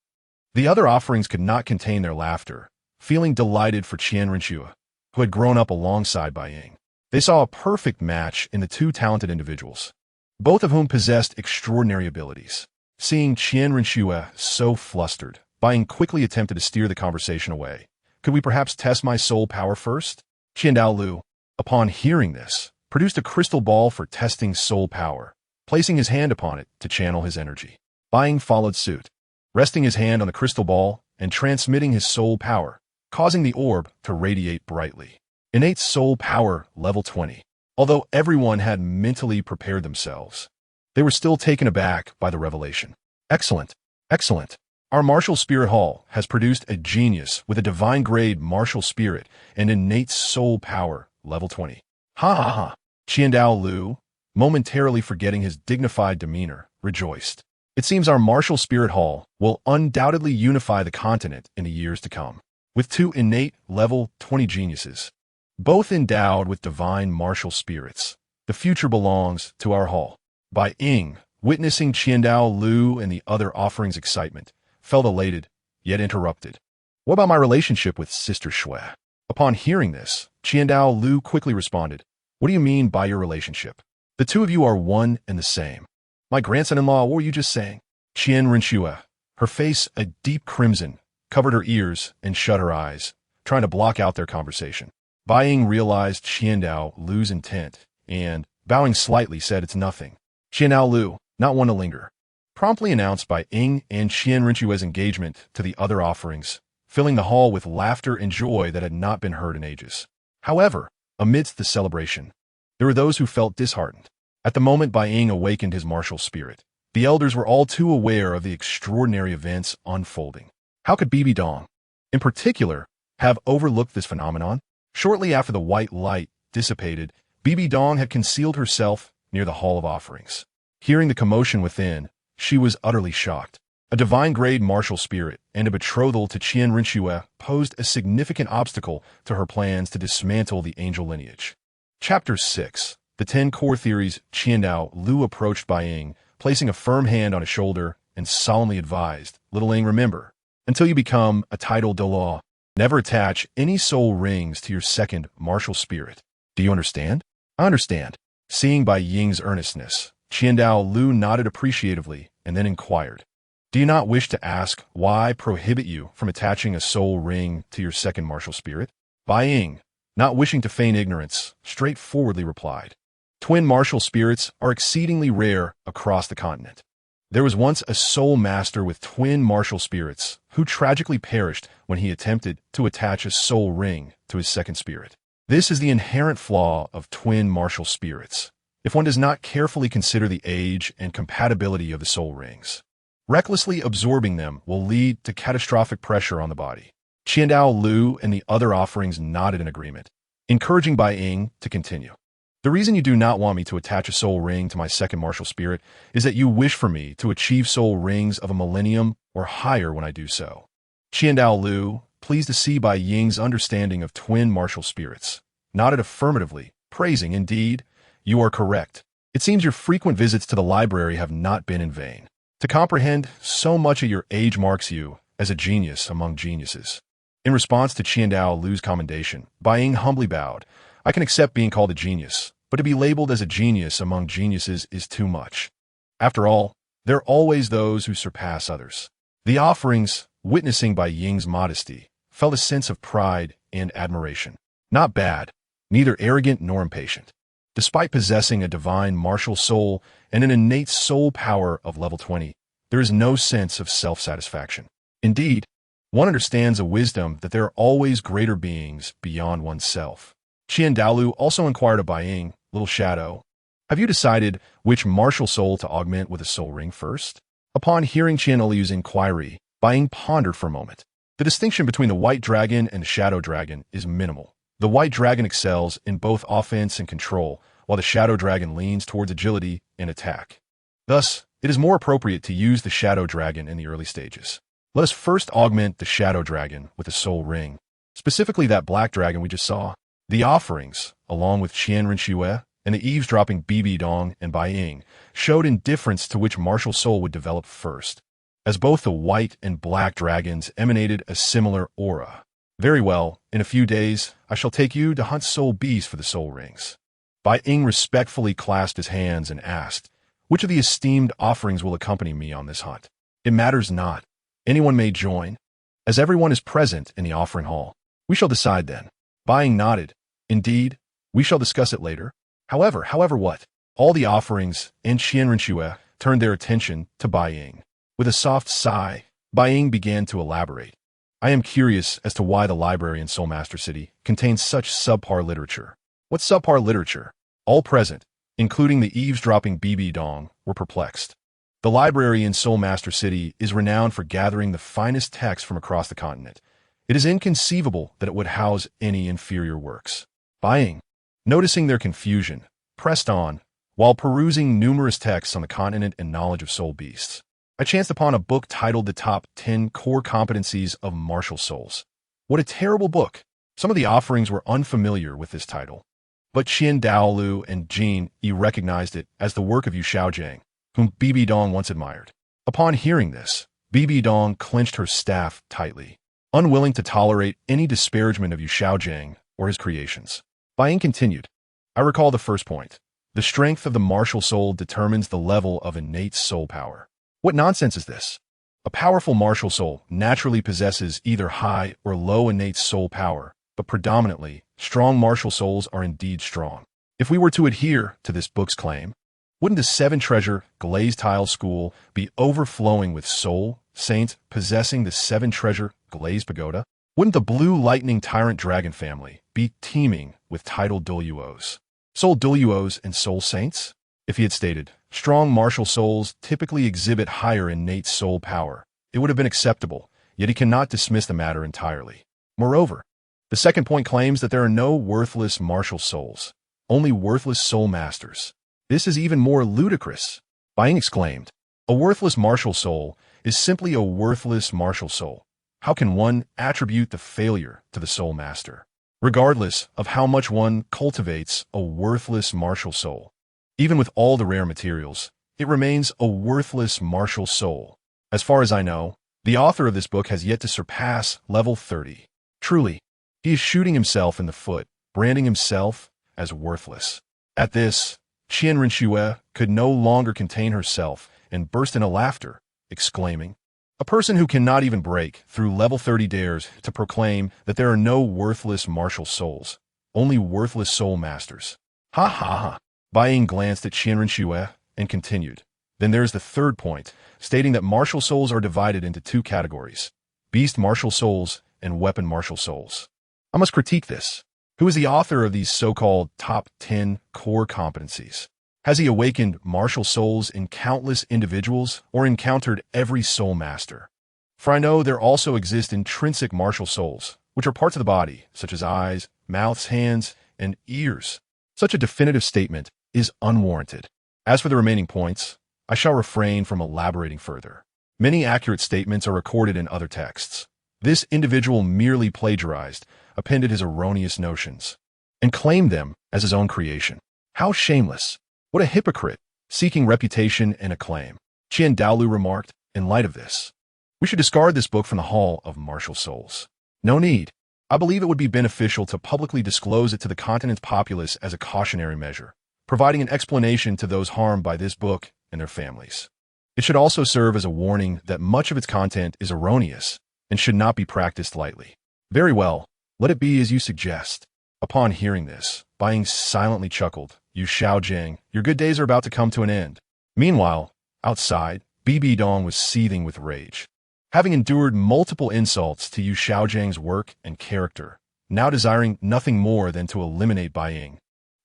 The other offerings could not contain their laughter, feeling delighted for Qian Renxue, who had grown up alongside Bai Ying. They saw a perfect match in the 2 talented individuals, both of whom possessed extraordinary abilities. Seeing Qian Renxue so flustered, Bai Ying quickly attempted to steer the conversation away. "Could we perhaps test my soul power first?" Daoliu, upon hearing this, produced a crystal ball for testing soul power, placing his hand upon it to channel his energy. Bai Ying followed suit, resting his hand on the crystal ball and transmitting his soul power, causing the orb to radiate brightly. Innate soul power level 20. Although everyone had mentally prepared themselves, they were still taken aback by the revelation. "Excellent, excellent. Our martial spirit hall has produced a genius with a divine grade martial spirit and innate soul power level 20. Ha ha ha." Daoliu, momentarily forgetting his dignified demeanor, rejoiced. "It seems our martial spirit hall will undoubtedly unify the continent in the years to come. With 2 innate level 20 geniuses, both endowed with divine martial spirits, the future belongs to our hall." Bai Ying, witnessing Daoliu and the other offerings' excitement, felt elated, yet interrupted. "What about my relationship with Sister Shui?" Upon hearing this, Daoliu quickly responded, "What do you mean by your relationship? The 2 of you are one and the same." "My grandson-in-law, what were you just saying?" Qian Renxue, her face a deep crimson, covered her ears and shut her eyes, trying to block out their conversation. Bai Ying realized Daoliu's intent and, bowing slightly, said, "It's nothing." Daoliu, not one to linger, promptly announced Bai Ying and Qian Renshue's engagement to the other offerings, filling the hall with laughter and joy that had not been heard in ages. However, amidst the celebration, there were those who felt disheartened. At the moment Bai Ying awakened his martial spirit, the elders were all too aware of the extraordinary events unfolding. How could Bibi Dong, in particular, have overlooked this phenomenon? Shortly after the white light dissipated, Bibi Dong had concealed herself near the Hall of Offerings. Hearing the commotion within, she was utterly shocked. A divine-grade martial spirit and a betrothal to Qian Renxue posed a significant obstacle to her plans to dismantle the angel lineage. Chapter 6. The 10 Core Theories. Daoliu approached Bai Ying, placing a firm hand on his shoulder, and solemnly advised, "Little Ying, remember, until you become a titled Douluo, never attach any soul rings to your second martial spirit. Do you understand?" "I understand." Seeing Bai Ying's earnestness, Daoliu nodded appreciatively and then inquired, "Do you not wish to ask why I prohibit you from attaching a soul ring to your second martial spirit?" Bai Ying, not wishing to feign ignorance, straightforwardly replied, "Twin martial spirits are exceedingly rare across the continent. There was once a soul master with twin martial spirits who tragically perished when he attempted to attach a soul ring to his second spirit. This is the inherent flaw of twin martial spirits, if one does not carefully consider the age and compatibility of the soul rings. Recklessly absorbing them will lead to catastrophic pressure on the body." Daoliu and the other offerings nodded in agreement, encouraging Bai Ying to continue. "The reason you do not want me to attach a soul ring to my second martial spirit is that you wish for me to achieve soul rings of a millennium or higher when I do so." Daoliu, pleased to see Bai Ying's understanding of twin martial spirits, nodded affirmatively, praising, "Indeed, you are correct. It seems your frequent visits to the library have not been in vain. To comprehend so much at your age marks you as a genius among geniuses." In response to Daoliu's commendation, Bai Ying humbly bowed. "I can accept being called a genius, but to be labeled as a genius among geniuses is too much. After all, there are always those who surpass others." The offerings, witnessing Bai Ying's modesty, felt a sense of pride and admiration. Not bad, neither arrogant nor impatient. Despite possessing a divine martial soul and an innate soul power of level 20, there is no sense of self-satisfaction. Indeed, one understands a wisdom that there are always greater beings beyond oneself. Daoliu also inquired of Bai Ying, "Little Shadow, have you decided which martial soul to augment with a soul ring first?" Upon hearing Daoliu's inquiry, Bai Ying pondered for a moment. The distinction between the white dragon and the shadow dragon is minimal. The white dragon excels in both offense and control, while the shadow dragon leans towards agility and attack. Thus, it is more appropriate to use the shadow dragon in the early stages. Let us first augment the shadow dragon with a soul ring, specifically that black dragon we just saw. The offerings, along with Qian Renxue and the eavesdropping betrothed and Bai Ying, showed indifference to which martial soul would develop first, as both the white and black dragons emanated a similar aura. "Very well, in a few days, I shall take you to hunt soul beasts for the soul rings." Bai Ying respectfully clasped his hands and asked, "Which of the esteemed offerings will accompany me on this hunt?" "It matters not. Anyone may join. As everyone is present in the offering hall, we shall decide then." Bai Ying nodded. "Indeed, we shall discuss it later. However what?" All the offerings and Qian Renxue turned their attention to Bai Ying. With a soft sigh, Bai Ying began to elaborate. "I am curious as to why the library in Soul Master City contains such subpar literature." "What subpar literature?" All present, including the eavesdropping betrothed, were perplexed. The library in Soul Master City is renowned for gathering the finest texts from across the continent. It is inconceivable that it would house any inferior works. Bai Ying, noticing their confusion, pressed on, while perusing numerous texts on the continent and knowledge of soul beasts. "I chanced upon a book titled The Top 10 Core Competencies of Martial Souls." What a terrible book! Some of the offerings were unfamiliar with this title, but Daoliu and Jin Yi recognized it as the work of Yu Shaojiang, whom Bibi Dong once admired. Upon hearing this, Bibi Dong clenched her staff tightly, unwilling to tolerate any disparagement of Yu Shaojiang or his creations. Bai Ying continued, "I recall the first point. The strength of the martial soul determines the level of innate soul power." What nonsense is this? A powerful martial soul naturally possesses either high or low innate soul power, but predominantly, strong martial souls are indeed strong. If we were to adhere to this book's claim, wouldn't the Seven Treasure Glazed Tile School be overflowing with soul saints possessing the Seven Treasure Glazed Pagoda? Wouldn't the Blue Lightning Tyrant Dragon family be teeming with titled Douluos, soul Douluos and soul saints? If he had stated, strong martial souls typically exhibit higher innate soul power, it would have been acceptable, yet he cannot dismiss the matter entirely. Moreover, the second point claims that there are no worthless martial souls, only worthless soul masters. This is even more ludicrous. Bai Ying exclaimed. A worthless martial soul is simply a worthless martial soul. How can one attribute the failure to the soul master? Regardless of how much one cultivates a worthless martial soul, even with all the rare materials, it remains a worthless martial soul. As far as I know, the author of this book has yet to surpass level 30. Truly, he is shooting himself in the foot, branding himself as worthless. At this, Qian Renxue could no longer contain herself and burst into laughter, exclaiming, "A person who cannot even break through level 30 dares to proclaim that there are no worthless martial souls, only worthless soul masters. Ha ha ha." Bai Ying glanced at Qian Renxue and continued. Then there's the third point, stating that martial souls are divided into two categories, beast martial souls and weapon martial souls. I must critique this. Who is the author of these so-called top 10 core competencies? Has he awakened martial souls in countless individuals or encountered every soul master? For I know there also exist intrinsic martial souls, which are parts of the body, such as eyes, mouths, hands, and ears. Such a definitive statement is unwarranted. As for the remaining points, I shall refrain from elaborating further. Many accurate statements are recorded in other texts. This individual merely plagiarized, appended his erroneous notions, and claimed them as his own creation. How shameless! What a hypocrite, seeking reputation and acclaim. Daoliu remarked, in light of this, we should discard this book from the Hall of Martial Souls. No need. I believe it would be beneficial to publicly disclose it to the continent's populace as a cautionary measure, providing an explanation to those harmed by this book and their families. It should also serve as a warning that much of its content is erroneous and should not be practiced lightly. Very well, let it be as you suggest. Upon hearing this, Bai Ying silently chuckled. You Xiaojiang, your good days are about to come to an end. Meanwhile, outside, Bibi Dong was seething with rage. Having endured multiple insults to Yu Xiaojiang's work and character, now desiring nothing more than to eliminate Bai Ying.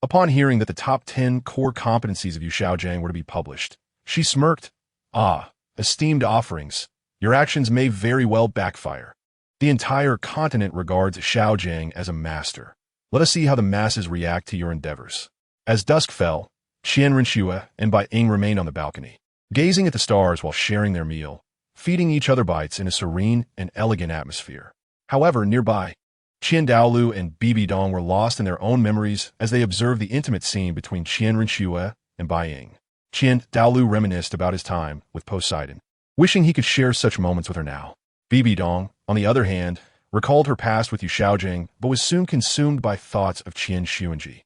Upon hearing that the top 10 core competencies of Yu Xiaojiang were to be published, she smirked. Ah, esteemed offerings, your actions may very well backfire. The entire continent regards Xiaojiang as a master. Let us see how the masses react to your endeavors. As dusk fell, Qian Renxue and Bai Ying remained on the balcony, gazing at the stars while sharing their meal, feeding each other bites in a serene and elegant atmosphere. However, nearby, Daoliu and Bibi Dong were lost in their own memories as they observed the intimate scene between Qian Renxue and Bai Ying. Daoliu reminisced about his time with Poseidon, wishing he could share such moments with her now. Bibi Dong, on the other hand, recalled her past with Yu Xiaojiang, but was soon consumed by thoughts of Qian Xuanji.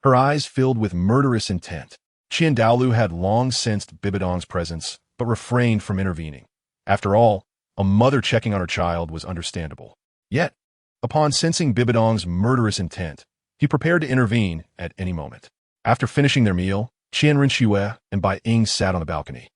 Her eyes filled with murderous intent. Daoliu had long sensed Bibi Dong's presence, but refrained from intervening. After all, a mother checking on her child was understandable. Yet, upon sensing Bibi Dong's murderous intent, he prepared to intervene at any moment. After finishing their meal, Qian Renxue and Bai Ying sat on the balcony,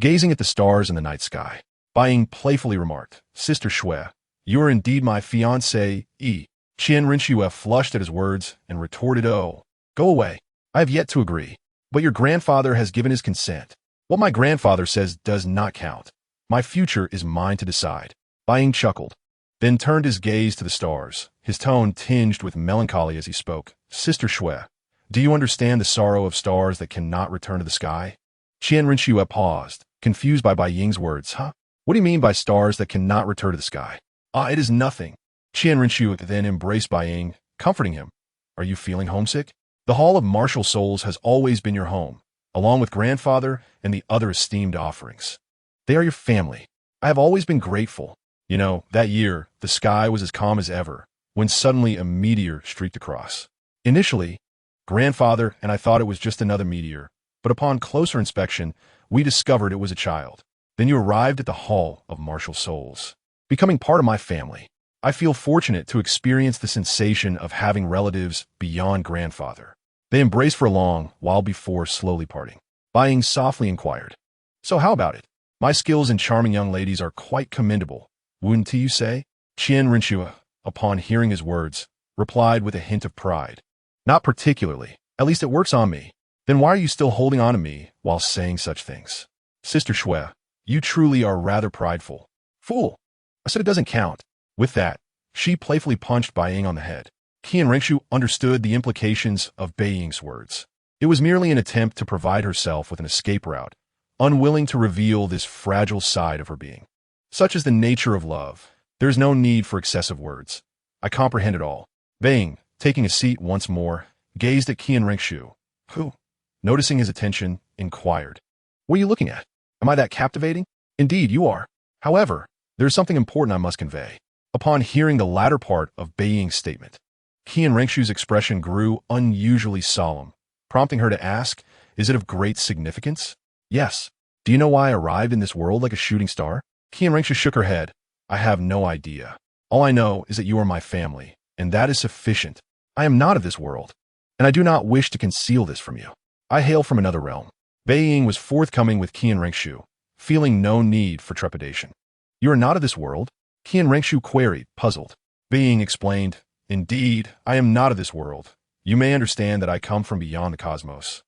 gazing at the stars in the night sky. Bai Ying playfully remarked, Sister Xue, you are indeed my fiancée. Qian Renxue flushed at his words and retorted, Oh, go away. I have yet to agree. But your grandfather has given his consent. What my grandfather says does not count. My future is mine to decide. Bai Ying chuckled, then turned his gaze to the stars, his tone tinged with melancholy as he spoke. Sister Xue, do you understand the sorrow of stars that cannot return to the sky? Qian Renxue paused, confused by Bai Ying's words. Huh? What do you mean by stars that cannot return to the sky? Ah, it is nothing. Qian Renxue then embraced Bai Ying, comforting him. Are you feeling homesick? The Hall of Martial Souls has always been your home, along with grandfather and the other esteemed offerings. They are your family. I have always been grateful. You know, that year, the sky was as calm as ever, when suddenly a meteor streaked across. Initially, grandfather and I thought it was just another meteor, but upon closer inspection, we discovered it was a child. Then you arrived at the Hall of Martial Souls, becoming part of my family. I feel fortunate to experience the sensation of having relatives beyond grandfather. They embraced for a long while before slowly parting. Bai Ying softly inquired, So how about it? My skills in charming young ladies are quite commendable, wouldn't you say? Qian Renxue, upon hearing his words, replied with a hint of pride. Not particularly. At least it works on me. Then why are you still holding on to me while saying such things? Sister Xue, you truly are rather prideful. Fool! I said it doesn't count. With that, she playfully punched Bai Ying on the head. Qian Renxue understood the implications of Bai Ying's words. It was merely an attempt to provide herself with an escape route, unwilling to reveal this fragile side of her being. Such is the nature of love. There is no need for excessive words. I comprehend it all. Bai Ying, taking a seat once more, gazed at Qian Renxue, who, noticing his attention, inquired, "What are you looking at? Am I that captivating?" "Indeed, you are. However, there is something important I must convey." Upon hearing the latter part of Bai Ying's statement, Qian Renxue's expression grew unusually solemn, prompting her to ask, "Is it of great significance?" "Yes. Do you know why I arrived in this world like a shooting star?" Qian Renxue shook her head. "I have no idea. All I know is that you are my family, and that is sufficient. I am not of this world, and I do not wish to conceal this from you. I hail from another realm." Bai Ying was forthcoming with Qian Renxue, feeling no need for trepidation. "You are not of this world?" Qian Renxue queried, puzzled. Bai Ying explained, "Indeed, I am not of this world. You may understand that I come from beyond the cosmos,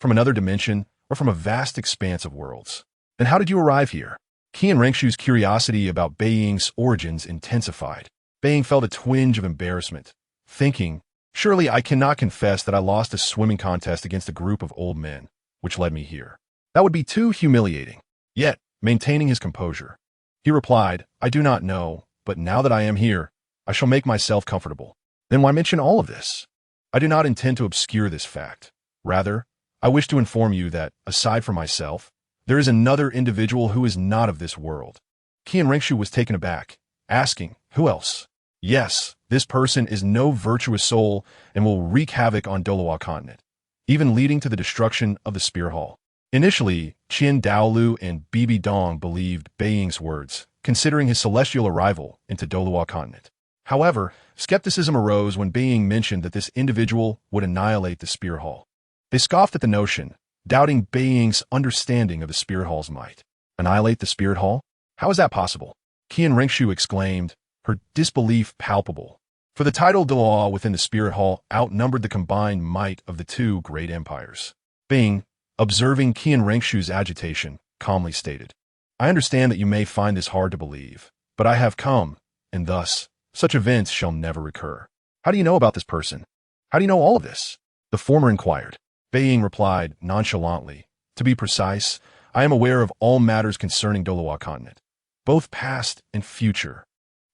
from another dimension, or from a vast expanse of worlds." "Then how did you arrive here?" Qian Renxue's curiosity about Bai Ying's origins intensified. Bai Ying felt a twinge of embarrassment, thinking, "Surely I cannot confess that I lost a swimming contest against a group of old men, which led me here. That would be too humiliating." Yet, maintaining his composure, he replied, "I do not know, but now that I am here, I shall make myself comfortable." "Then why mention all of this?" "I do not intend to obscure this fact. Rather, I wish to inform you that, aside from myself, there is another individual who is not of this world." Qian Renxue was taken aback, asking, "Who else?" "Yes, this person is no virtuous soul and will wreak havoc on Douluo continent, even leading to the destruction of the Spear Hall." Initially, Qin Daoliu and Bibi Dong believed Bai Ying's words, considering his celestial arrival into Douluo continent. However, skepticism arose when Bai Ying mentioned that this individual would annihilate the Spear Hall. They scoffed at the notion, doubting Bai Ying's understanding of the Spirit Hall's might. "Annihilate the Spirit Hall? How is that possible?" Qian Renxue exclaimed, her disbelief palpable. For the title Douluo within the Spirit Hall outnumbered the combined might of the two great empires. Bai Ying, observing Qian Renxue's agitation, calmly stated, "I understand that you may find this hard to believe, but I have come, and thus, such events shall never recur." "How do you know about this person? How do you know all of this?" the former inquired. Bai Ying replied nonchalantly, "To be precise, I am aware of all matters concerning Douluo continent, both past and future."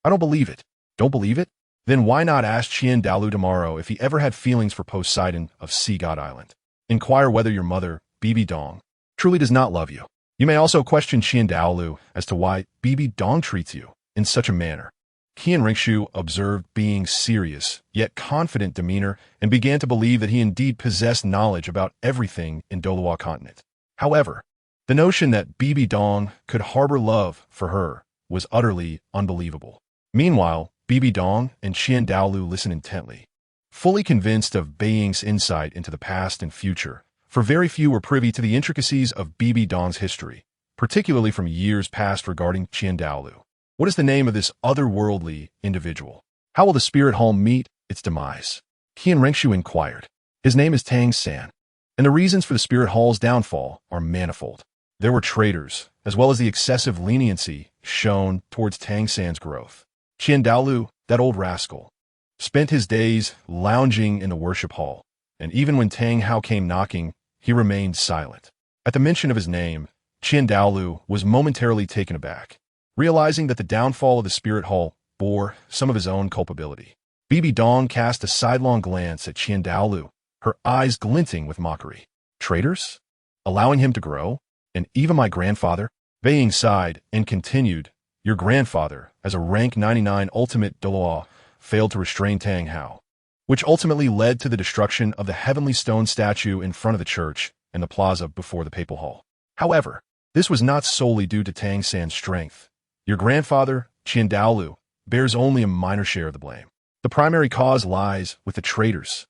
"I don't believe it." "Don't believe it? Then why not ask Qian Daoliu tomorrow if he ever had feelings for Poseidon of Sea God Island? Inquire whether your mother, Bibi Dong, truly does not love you. You may also question Qian Daoliu as to why Bibi Dong treats you in such a manner." Qian Renxue observed Bai Ying's serious, yet confident demeanor and began to believe that he indeed possessed knowledge about everything in Douluo continent. However, the notion that Bibi Dong could harbor love for her was utterly unbelievable. Meanwhile, Bibi Dong and Qian Daoliu listened intently, fully convinced of Bai Ying's insight into the past and future, for very few were privy to the intricacies of Bibi Dong's history, particularly from years past regarding Qian Daoliu. What is the name of this otherworldly individual? How will the Spirit Hall meet its demise? Qian Renxue inquired. "His name is Tang Sect, and the reasons for the Spirit Hall's downfall are manifold. There were traitors, as well as the excessive leniency shown towards Tang Sect's growth. Qian Daoliu, that old rascal, spent his days lounging in the worship hall, and even when Tang Hao came knocking, he remained silent. At the mention of his name, Qian Daoliu was momentarily taken aback, realizing that the downfall of the Spirit Hall bore some of his own culpability. Bibi Dong cast a sidelong glance at Qian Daoliu, her eyes glinting with mockery. "Traitors? Allowing him to grow? And even my grandfather?" Bai Ying sighed and continued, "Your grandfather, as a rank 99 ultimate Douluo, failed to restrain Tang Hao, which ultimately led to the destruction of the heavenly stone statue in front of the church and the plaza before the papal hall. However, this was not solely due to Tang Sect's strength. Your grandfather, Qian Daoliu, bears only a minor share of the blame. The primary cause lies with the traitors."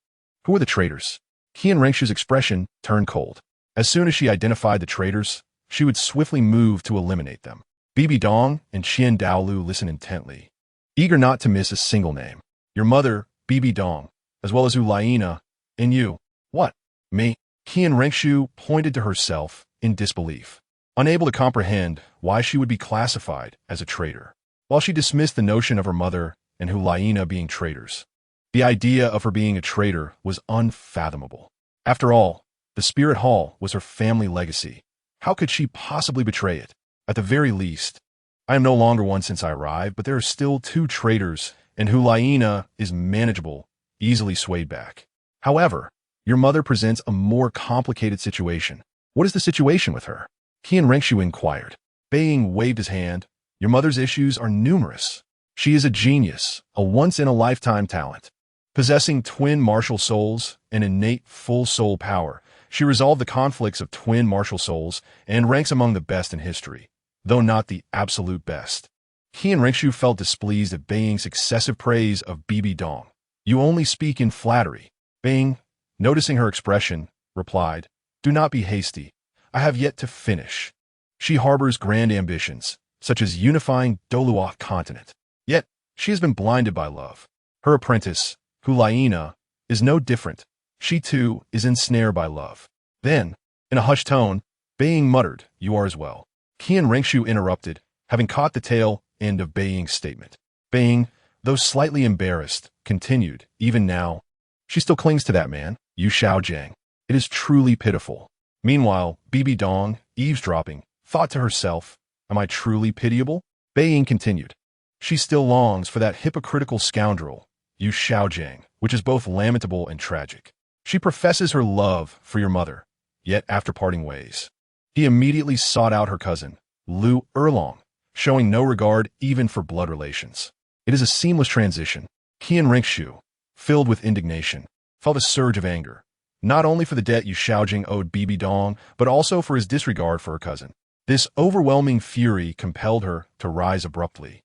"Who are the traitors?" Qian Renxue's expression turned cold. As soon as she identified the traitors, she would swiftly move to eliminate them. Bibi Dong and Qian Daoliu listened intently, eager not to miss a single name. "Your mother, Bibi Dong, as well as Ulaina, and you." "What? Me?" Qian Renxue pointed to herself in disbelief, unable to comprehend why she would be classified as a traitor. While she dismissed the notion of her mother and Ulaina being traitors, the idea of her being a traitor was unfathomable. After all, the Spirit Hall was her family legacy, How could she possibly betray it? At the very least, I am no longer one since I arrived, but there are still 2 traitors, and Hulaina is manageable, easily swayed back. However, your mother presents a more complicated situation. What is the situation with her? Qian Renxue inquired. Bai Ying waved his hand. Your mother's issues are numerous. She is a genius, a once-in-a-lifetime talent. Possessing twin martial souls and innate full soul power, she resolved the conflicts of twin martial souls and ranks among the best in history, though not the absolute best. Qian Renxue felt displeased at Bai Ying's excessive praise of Bibi Dong. You only speak in flattery. Bai Ying, noticing her expression, replied, Do not be hasty. I have yet to finish. She harbors grand ambitions, such as unifying Douluo continent. Yet, she has been blinded by love. Her apprentice, Hulaina, is no different. She too is ensnared by love. Then, in a hushed tone, Bai Ying muttered, You are as well. Qian Renxue interrupted, having caught the tail end of Bai Ying's statement. Bai Ying, though slightly embarrassed, continued, Even now, she still clings to that man, Yu Xiaojiang. It is truly pitiful. Meanwhile, Bibi Dong, eavesdropping, thought to herself, Am I truly pitiable? Bai Ying continued. She still longs for that hypocritical scoundrel, Yu Xiaojiang, which is both lamentable and tragic. She professes her love for your mother, yet after parting ways, he immediately sought out her cousin, Lu Erlong, showing no regard even for blood relations. It is a seamless transition. Qian Renxue, filled with indignation, felt a surge of anger, not only for the debt Yu Xiaojing owed Bibi Dong, but also for his disregard for her cousin. This overwhelming fury compelled her to rise abruptly.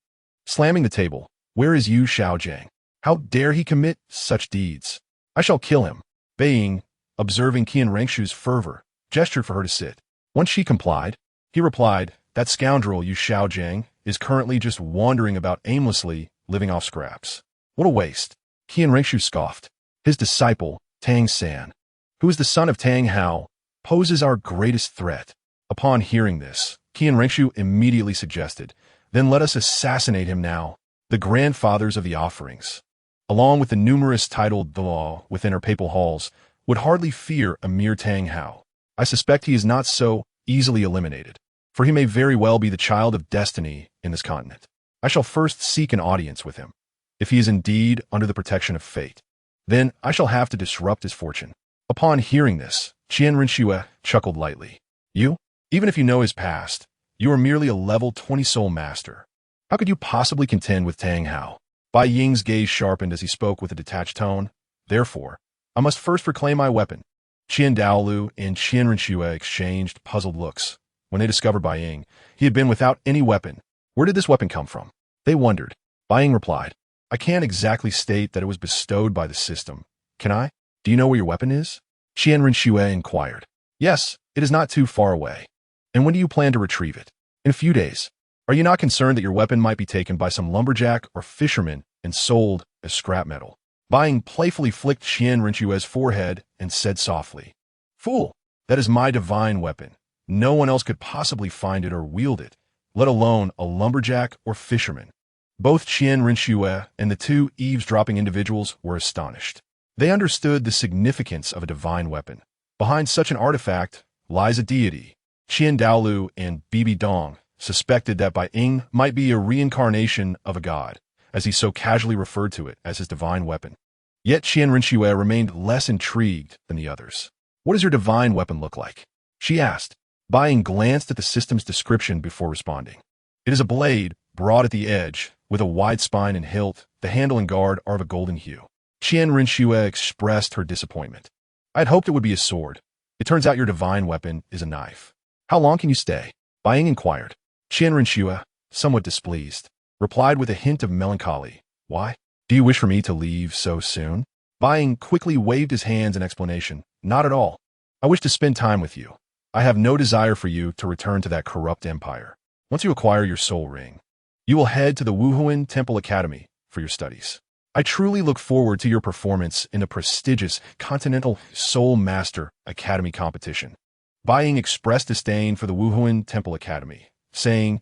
Slamming the table, Where is Yu Xiaojiang? How dare he commit such deeds? I shall kill him. Bai Ying, observing Qian Renxue's fervor, gestured for her to sit. Once she complied, he replied, That scoundrel Yu Xiaojiang is currently just wandering about aimlessly, living off scraps. What a waste. Qian Renxue scoffed. His disciple, Tang San, who is the son of Tang Hao, poses our greatest threat. Upon hearing this, Qian Renxue immediately suggested, Then let us assassinate him now. The grandfathers of the offerings, along with the numerous titled Douluo within her papal halls, would hardly fear a mere Tang Hao. I suspect he is not so easily eliminated, for he may very well be the child of destiny in this continent. I shall first seek an audience with him. If he is indeed under the protection of fate, then I shall have to disrupt his fortune. Upon hearing this, Qian Renxue chuckled lightly. You? Even if you know his past, you are merely a level 20 soul master. How could you possibly contend with Tang Hao? Bai Ying's gaze sharpened as he spoke with a detached tone. Therefore, I must first reclaim my weapon. Daoliu and Qian Renxue exchanged puzzled looks. When they discovered Bai Ying, he had been without any weapon. Where did this weapon come from? They wondered. Bai Ying replied, I can't exactly state that it was bestowed by the system. Can I? Do you know where your weapon is? Qian Renxue inquired. Yes, it is not too far away. And when do you plan to retrieve it? In a few days. Are you not concerned that your weapon might be taken by some lumberjack or fisherman and sold as scrap metal? Bai Ying playfully flicked Qian Renxue's forehead and said softly, Fool, that is my divine weapon. No one else could possibly find it or wield it, let alone a lumberjack or fisherman. Both Qian Renxue and the 2 eavesdropping individuals were astonished. They understood the significance of a divine weapon. Behind such an artifact lies a deity. Qian Daoliu and Bibi Dong suspected that Bai Ying might be a reincarnation of a god, as he so casually referred to it as his divine weapon. Yet Qian Renxue remained less intrigued than the others. What does your divine weapon look like? She asked. Bai Ying glanced at the system's description before responding. It is a blade, broad at the edge, with a wide spine and hilt. The handle and guard are of a golden hue. Qian Renxue expressed her disappointment. I had hoped it would be a sword. It turns out your divine weapon is a knife. How long can you stay? Bai Ying inquired. Qian Renxue, somewhat displeased, replied with a hint of melancholy. Why? Do you wish for me to leave so soon? Bai Ying quickly waved his hands in explanation. Not at all. I wish to spend time with you. I have no desire for you to return to that corrupt empire. Once you acquire your soul ring, you will head to the Wuhuan Temple Academy for your studies. I truly look forward to your performance in the prestigious Continental Soul Master Academy competition. Bai Ying expressed disdain for the Wuhuan Temple Academy, saying,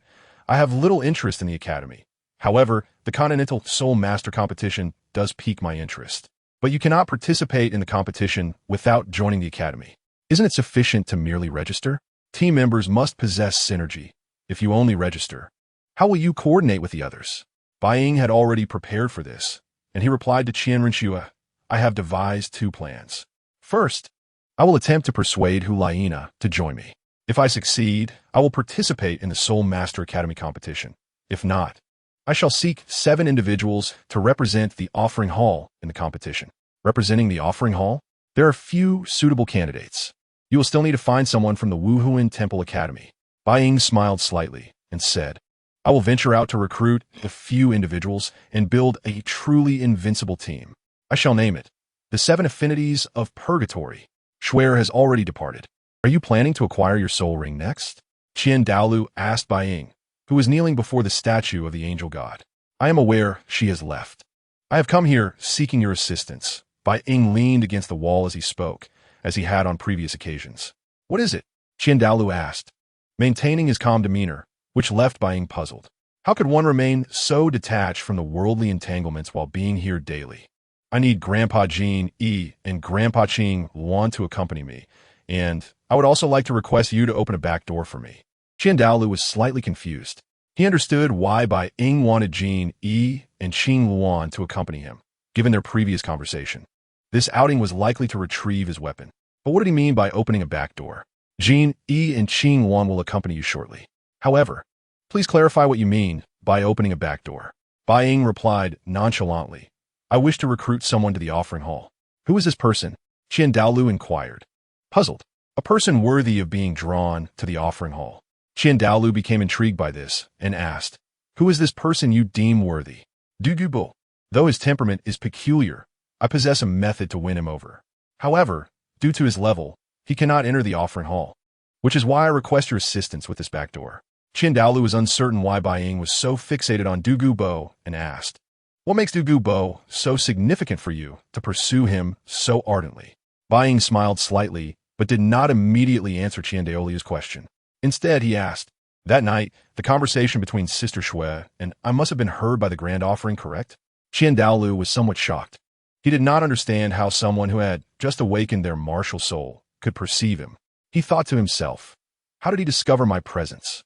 I have little interest in the academy. However, the Continental Soul Master competition does pique my interest. But you cannot participate in the competition without joining the academy. Isn't it sufficient to merely register? Team members must possess synergy. If you only register, how will you coordinate with the others? Bai Ying had already prepared for this, and he replied to Qian Renxue, I have devised 2 plans. First, I will attempt to persuade Huliana to join me. If I succeed, I will participate in the Soul Master Academy competition. If not, I shall seek 7 individuals to represent the offering hall in the competition. Representing the offering hall? There are few suitable candidates. You will still need to find someone from the Wuhuan Temple Academy. Bai Ying smiled slightly and said, I will venture out to recruit a few individuals and build a truly invincible team. I shall name it the 7 Affinities of Purgatory. Shuer has already departed. Are you planning to acquire your soul ring next? Qian Daoliu asked Bai Ying, who was kneeling before the statue of the angel god. I am aware she has left. I have come here seeking your assistance. Bai Ying leaned against the wall as he spoke, as he had on previous occasions. What is it? Qian Daoliu asked, maintaining his calm demeanor, which left Bai Ying puzzled. How could one remain so detached from the worldly entanglements while being here daily? I need Grandpa Jean E and Grandpa Qing Luan to accompany me, and I would also like to request you to open a back door for me. Qian Daoliu was slightly confused. He understood why Bai Ying wanted Jean E and Qing Luan to accompany him, given their previous conversation. This outing was likely to retrieve his weapon. But what did he mean by opening a back door? Jean E and Qing Luan will accompany you shortly. However, please clarify what you mean by opening a back door. Bai Ying replied nonchalantly, I wish to recruit someone to the offering hall. Who is this person? Qian Daoliu inquired. Puzzled. A person worthy of being drawn to the offering hall. Qian Daoliu became intrigued by this and asked, Who is this person you deem worthy? Douluo. Though his temperament is peculiar, I possess a method to win him over. However, due to his level, he cannot enter the offering hall, which is why I request your assistance with this back door. Qian Daoliu was uncertain why Bai Ying was so fixated on Douluo and asked, What makes Douluo so significant for you to pursue him so ardently? Bai Ying smiled slightly, but did not immediately answer Qian Daoliu's question. Instead, he asked, That night, the conversation between Sister Shuai and I must have been heard by the grand offering, correct? Qian Daoliu was somewhat shocked. He did not understand how someone who had just awakened their martial soul could perceive him. He thought to himself, How did he discover my presence?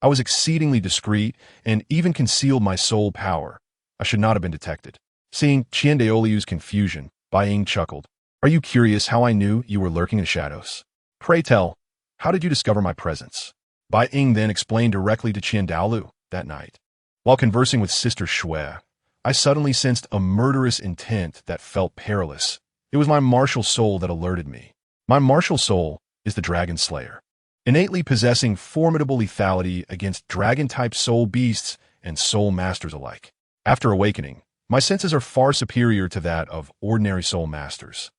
I was exceedingly discreet and even concealed my soul power. I should not have been detected. Seeing Qian Daoliu's confusion, Bai Ying chuckled. Are you curious how I knew you were lurking in the shadows? Pray tell, how did you discover my presence? Bai Ying then explained directly to Qian Daoliu that night. While conversing with Sister Shuai, I suddenly sensed a murderous intent that felt perilous. It was my martial soul that alerted me. My martial soul is the Dragon Slayer, innately possessing formidable lethality against dragon-type soul beasts and soul masters alike. After awakening, my senses are far superior to that of ordinary soul masters.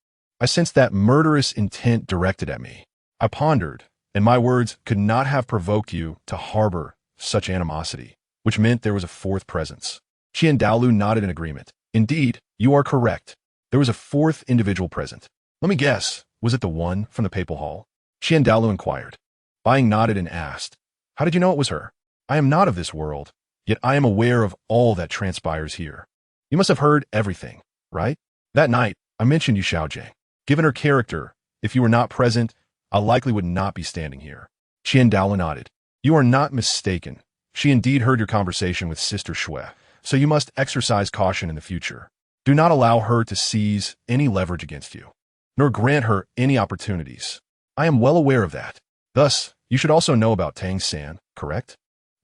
I sensed that murderous intent directed at me. I pondered, and my words could not have provoked you to harbor such animosity, which meant there was a 4th presence. Qian Daoliu nodded in agreement. Indeed, you are correct. There was a 4th individual present. Let me guess, was it the one from the papal hall? Qian Daoliu inquired. Bai Ying nodded and asked, How did you know it was her? I am not of this world, yet I am aware of all that transpires here. You must have heard everything, right? That night, I mentioned you Xiaojing. Given her character, if you were not present, I likely would not be standing here. Qian Daoliu nodded. You are not mistaken. She indeed heard your conversation with Sister Shuai, so you must exercise caution in the future. Do not allow her to seize any leverage against you, nor grant her any opportunities. I am well aware of that. Thus, you should also know about Tang Sect, correct?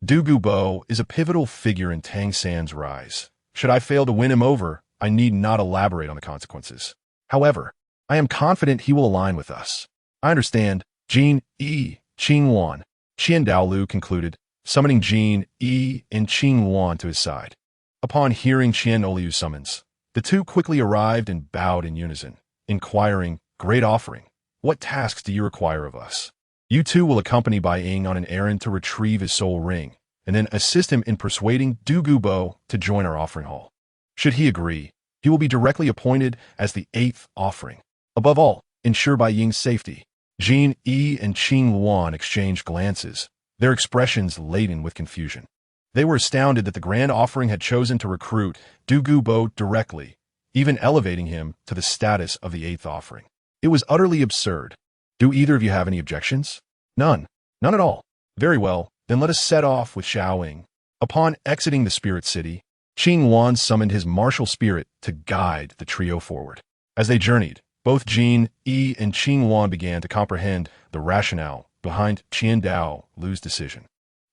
Douluo is a pivotal figure in Tang Sect's rise. Should I fail to win him over, I need not elaborate on the consequences. However, I am confident he will align with us. I understand. Jean E. Qing Luan. Qian Daoliu concluded, summoning Jean E. and Qing Luan to his side. Upon hearing Qian Daoliu's summons, the two quickly arrived and bowed in unison, inquiring, Great offering, what tasks do you require of us? You two will accompany Bai Ying on an errand to retrieve his soul ring, and then assist him in persuading Douluo to join our offering hall. Should he agree, he will be directly appointed as the 8th offering. Above all, ensure Bai Ying's safety. Jean E. and Qing Luan exchanged glances, their expressions laden with confusion. They were astounded that the grand offering had chosen to recruit Douluo directly, even elevating him to the status of the 8th offering. It was utterly absurd. Do either of you have any objections? None. None at all. Very well, then let us set off with Xiao Ying. Upon exiting the spirit city, Qing Wan summoned his martial spirit to guide the trio forward. As they journeyed, both Jin, Yi, and Qing Wan began to comprehend the rationale behind Qian Daoliu's decision.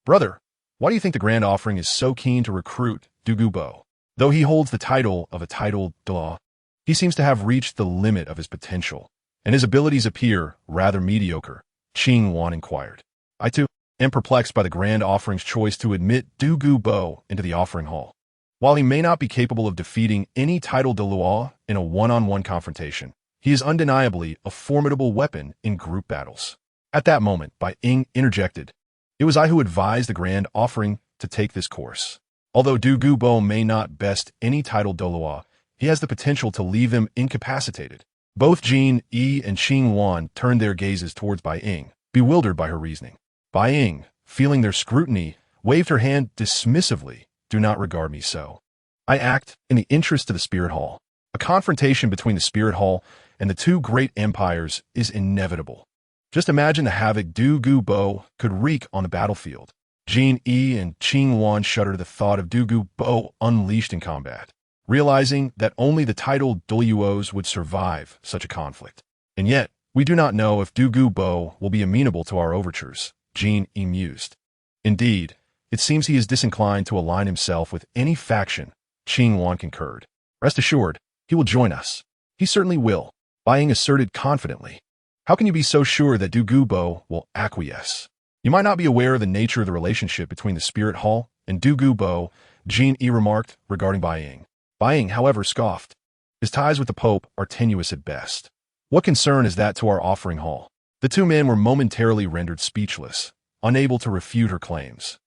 Brother, why do you think the Grand Offering is so keen to recruit Douluo Bo? Though he holds the title of a titled Daoliu, he seems to have reached the limit of his potential, and his abilities appear rather mediocre, Qing Wan inquired. I too am perplexed by the Grand Offering's choice to admit Douluo Bo into the offering hall. While he may not be capable of defeating any titled Daoliu in a one-on-one confrontation, he is undeniably a formidable weapon in group battles. At that moment, Bai Ying interjected. It was I who advised the Grand Offering to take this course. Although Douluo Bo may not best any titled Daoliu, he has the potential to leave them incapacitated. Both Jin, Yi, and Qing Wan turned their gazes towards Bai Ying, bewildered by her reasoning. Bai Ying, feeling their scrutiny, waved her hand dismissively. Do not regard me so. I act in the interest of the Spirit Hall. A confrontation between the Spirit Hall and the two great empires is inevitable. Just imagine the havoc Douluo Bo could wreak on the battlefield. Jin, Yi, and Qing Wan shuddered at the thought of Douluo Bo unleashed in combat, realizing that only the titled Daoliuos would survive such a conflict. And yet, we do not know if Douluo Bo will be amenable to our overtures, Jin Yi mused. Indeed, it seems he is disinclined to align himself with any faction, Qing Wan concurred. Rest assured, he will join us. He certainly will, Bai Ying asserted confidently. How can you be so sure that Douluo Bo will acquiesce? You might not be aware of the nature of the relationship between the Spirit Hall and Douluo Bo, Jin Yi remarked regarding Bai Ying. Bai Ying, however, scoffed. His ties with the Pope are tenuous at best. What concern is that to our offering hall? The two men were momentarily rendered speechless, unable to refute her claims.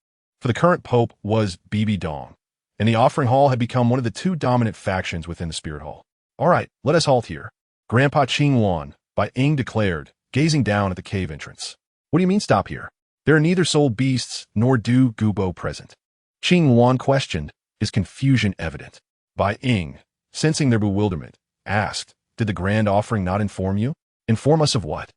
For the current Pope was Dong, and the offering hall had become one of the two dominant factions within the Spirit Hall. All right, let us halt here. Grandpa Qing Wan, Bai Ying declared, gazing down at the cave entrance. What do you mean stop here? There are neither soul beasts nor Douluo Bo present. Qing Wan questioned, his confusion evident. Bai Ying, sensing their bewilderment, asked, Did the Grand Offering not inform you? Inform us of what?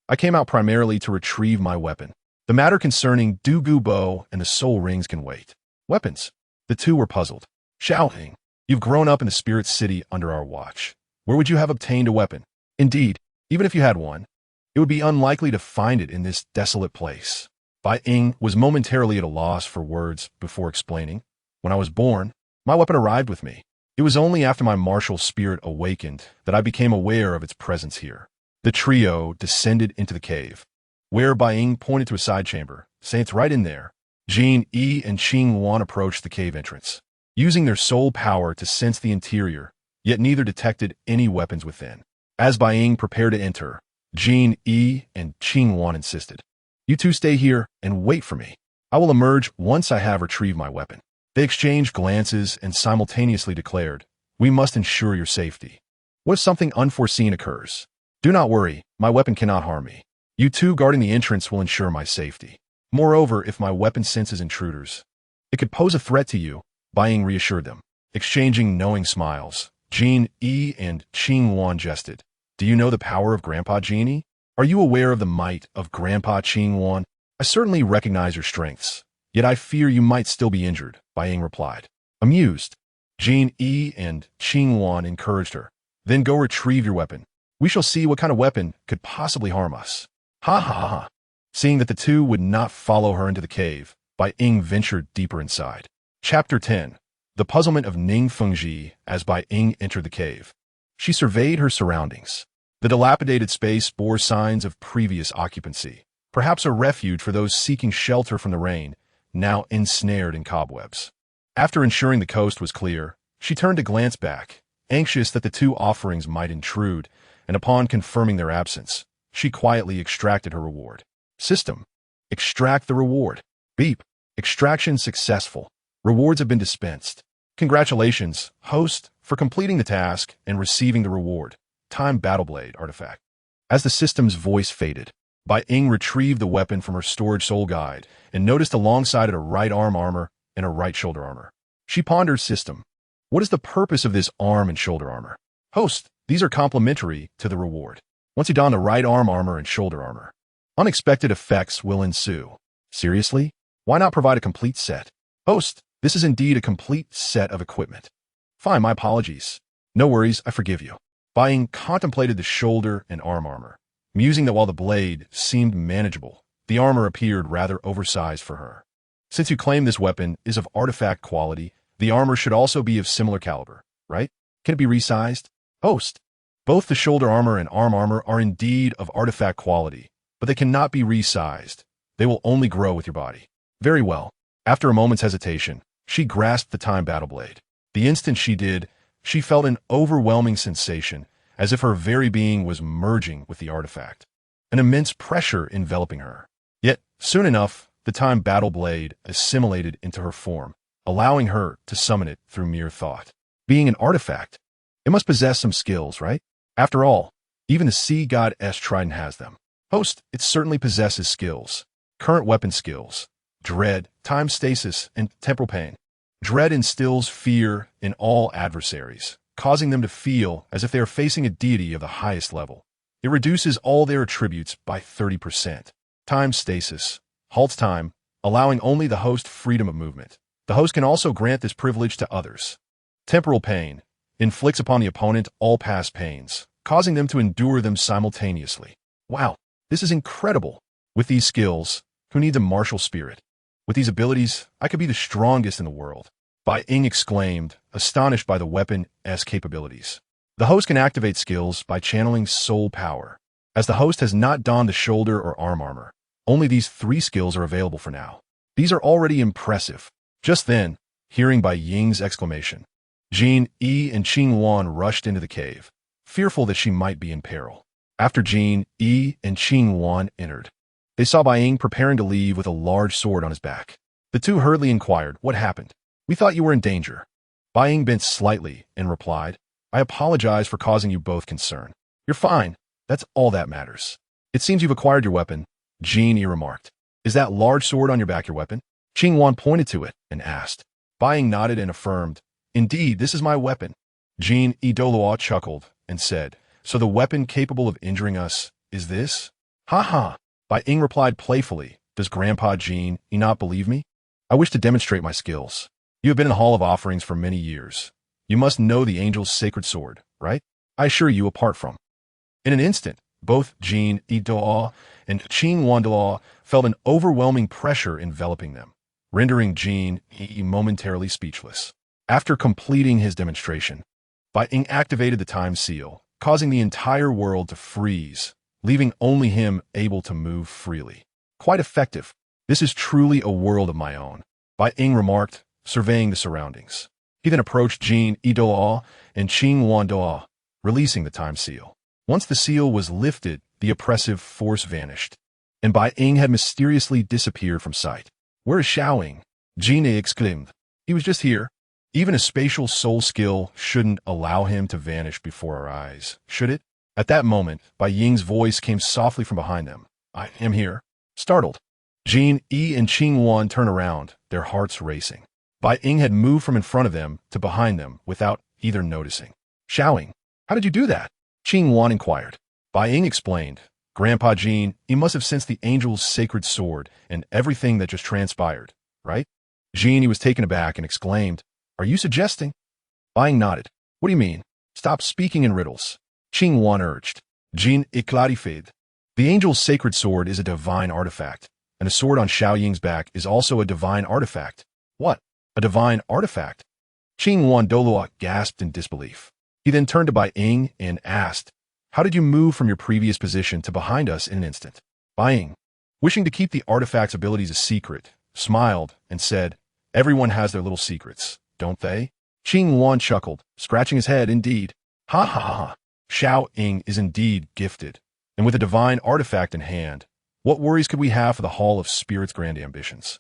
I came out primarily to retrieve my weapon. The matter concerning Douluo Bo and the soul rings can wait. Weapons. The two were puzzled. Xiao Ying, you've grown up in the spirit city under our watch. Where would you have obtained a weapon? Indeed, even if you had one, it would be unlikely to find it in this desolate place. Bai Ying was momentarily at a loss for words before explaining. When I was born, my weapon arrived with me. It was only after my martial spirit awakened that I became aware of its presence here. The trio descended into the cave, where Bai Ying pointed to a side chamber, saying it's right in there. Jin, Yi, and Qing Wan approached the cave entrance, using their soul power to sense the interior, yet neither detected any weapons within. As Bai Ying prepared to enter, Jin, Yi, and Qing Wan insisted. You two stay here and wait for me. I will emerge once I have retrieved my weapon. They exchanged glances and simultaneously declared, We must ensure your safety. What if something unforeseen occurs? Do not worry, my weapon cannot harm me. You two guarding the entrance will ensure my safety. Moreover, if my weapon senses intruders, it could pose a threat to you, Bai Ying reassured them. Exchanging knowing smiles, Jin, Yi, and Qing Wan jested. Do you know the power of Grandpa Genie? Are you aware of the might of Grandpa Qing Wan? I certainly recognize your strengths, yet I fear you might still be injured, Bai Ying replied. Amused, Jin, Yi, and Qing Wan encouraged her. Then go retrieve your weapon. We shall see what kind of weapon could possibly harm us. Ha ha ha ha. Seeing that the two would not follow her into the cave, Bai Ying ventured deeper inside. Chapter 10. The Puzzlement of Ning Fengji as Bai Ying entered the cave. She surveyed her surroundings. The dilapidated space bore signs of previous occupancy, perhaps a refuge for those seeking shelter from the rain, now ensnared in cobwebs. After ensuring the coast was clear, she turned to glance back, anxious that the two offerings might intrude, and upon confirming their absence, she quietly extracted her reward. System. Extract the reward. Beep. Extraction successful. Rewards have been dispensed. Congratulations, host, for completing the task and receiving the reward. Time Battleblade artifact. As the system's voice faded, Bai Ying retrieved the weapon from her storage soul guide and noticed alongside it a right arm armor and a right shoulder armor. She pondered system. What is the purpose of this arm and shoulder armor? Host, these are complementary to the reward. Once you don the right arm armor and shoulder armor, Unexpected effects will ensue. Seriously? Why not provide a complete set? Host, this is indeed a complete set of equipment. Fine, my apologies. No worries, I forgive you. Bai Ying contemplated the shoulder and arm armor, musing that while the blade seemed manageable, the armor appeared rather oversized for her. Since you claim this weapon is of artifact quality, the armor should also be of similar caliber, right? Can it be resized? Host, both the shoulder armor and arm armor are indeed of artifact quality, but they cannot be resized. They will only grow with your body. Very well. After a moment's hesitation, she grasped the time battle blade. The instant she did, she felt an overwhelming sensation, as if her very being was merging with the artifact. An immense pressure enveloping her. Yet, soon enough, the time battle blade assimilated into her form, allowing her to summon it through mere thought. Being an artifact, it must possess some skills, right? After all, even the sea god-S trident has them. Host, it certainly possesses skills. Current weapon skills: dread, time stasis, and temporal pain. Dread instills fear in all adversaries, causing them to feel as if they are facing a deity of the highest level. It reduces all their attributes by 30%. Time stasis halts time, allowing only the host freedom of movement. The host can also grant this privilege to others. Temporal pain inflicts upon the opponent all past pains, causing them to endure them simultaneously. Wow, this is incredible. With these skills, who needs a martial spirit? With these abilities, I could be the strongest in the world. Bai Ying exclaimed, astonished by the weapon's capabilities. The host can activate skills by channeling soul power. As the host has not donned the shoulder or arm armor, only these 3 skills are available for now. These are already impressive. Just then, hearing Bai Ying's exclamation, Jin Yi and Qing Wan rushed into the cave, fearful that she might be in peril. After Jin Yi and Qing Wan entered, they saw Bai Ying preparing to leave with a large sword on his back. The two hurriedly inquired, "What happened? We thought you were in danger." Bai Ying bent slightly and replied, "I apologize for causing you both concern. You're fine. That's all that matters." "It seems you've acquired your weapon," Jin Yi remarked. "Is that large sword on your back your weapon?" Qing Wan pointed to it and asked. Bai Ying nodded and affirmed, "Indeed, this is my weapon." Jin Yi Douluo chuckled and said, "So the weapon capable of injuring us is this?" "Ha ha." Bai Ying replied playfully, "Does Grandpa Jin Yi not believe me? I wish to demonstrate my skills. You have been in the Hall of Offerings for many years. You must know the angel's sacred sword, right? I assure you, apart from." In an instant, both Jin Yi Douluo and Qing Wan Douluo felt an overwhelming pressure enveloping them, rendering Jin Yi momentarily speechless. After completing his demonstration, Bai Ying activated the time seal, causing the entire world to freeze, leaving only him able to move freely. "Quite effective. This is truly a world of my own," Bai Ying remarked, surveying the surroundings. He then approached Jin Yi Douluo and Qing Wan Douluo, releasing the time seal. Once the seal was lifted, the oppressive force vanished, and Bai Ying had mysteriously disappeared from sight. "Where is Xiaoying?" Jin Yi exclaimed. "He was just here." Even a spatial soul skill shouldn't allow him to vanish before our eyes, should it? At that moment, Bai Ying's voice came softly from behind them. "I am here." Startled, Jin Yi and Qing Wan turned around, their hearts racing. Bai Ying had moved from in front of them to behind them without either noticing. "Xiaoying, how did you do that?" Qing Wan inquired. Bai Ying explained, "Grandpa Jin, he must have sensed the angel's sacred sword and everything that just transpired, right?" Jin Yi was taken aback and exclaimed, "Are you suggesting?" Bai Ying nodded. "What do you mean? Stop speaking in riddles," Qing Wan urged. Jin Yi clarified. "The angel's sacred sword is a divine artifact, and the sword on Xiaoying's back is also a divine artifact." "What? A divine artifact?" Qing Wan Douluo gasped in disbelief. He then turned to Bai Ying and asked, "How did you move from your previous position to behind us in an instant?" Bai Ying, wishing to keep the artifact's abilities a secret, smiled and said, "Everyone has their little secrets, don't they?" Qing Wan chuckled, scratching his head. "Indeed. Ha ha ha. Xiaoying is indeed gifted, and with a divine artifact in hand, what worries could we have for the Hall of Spirit's grand ambitions?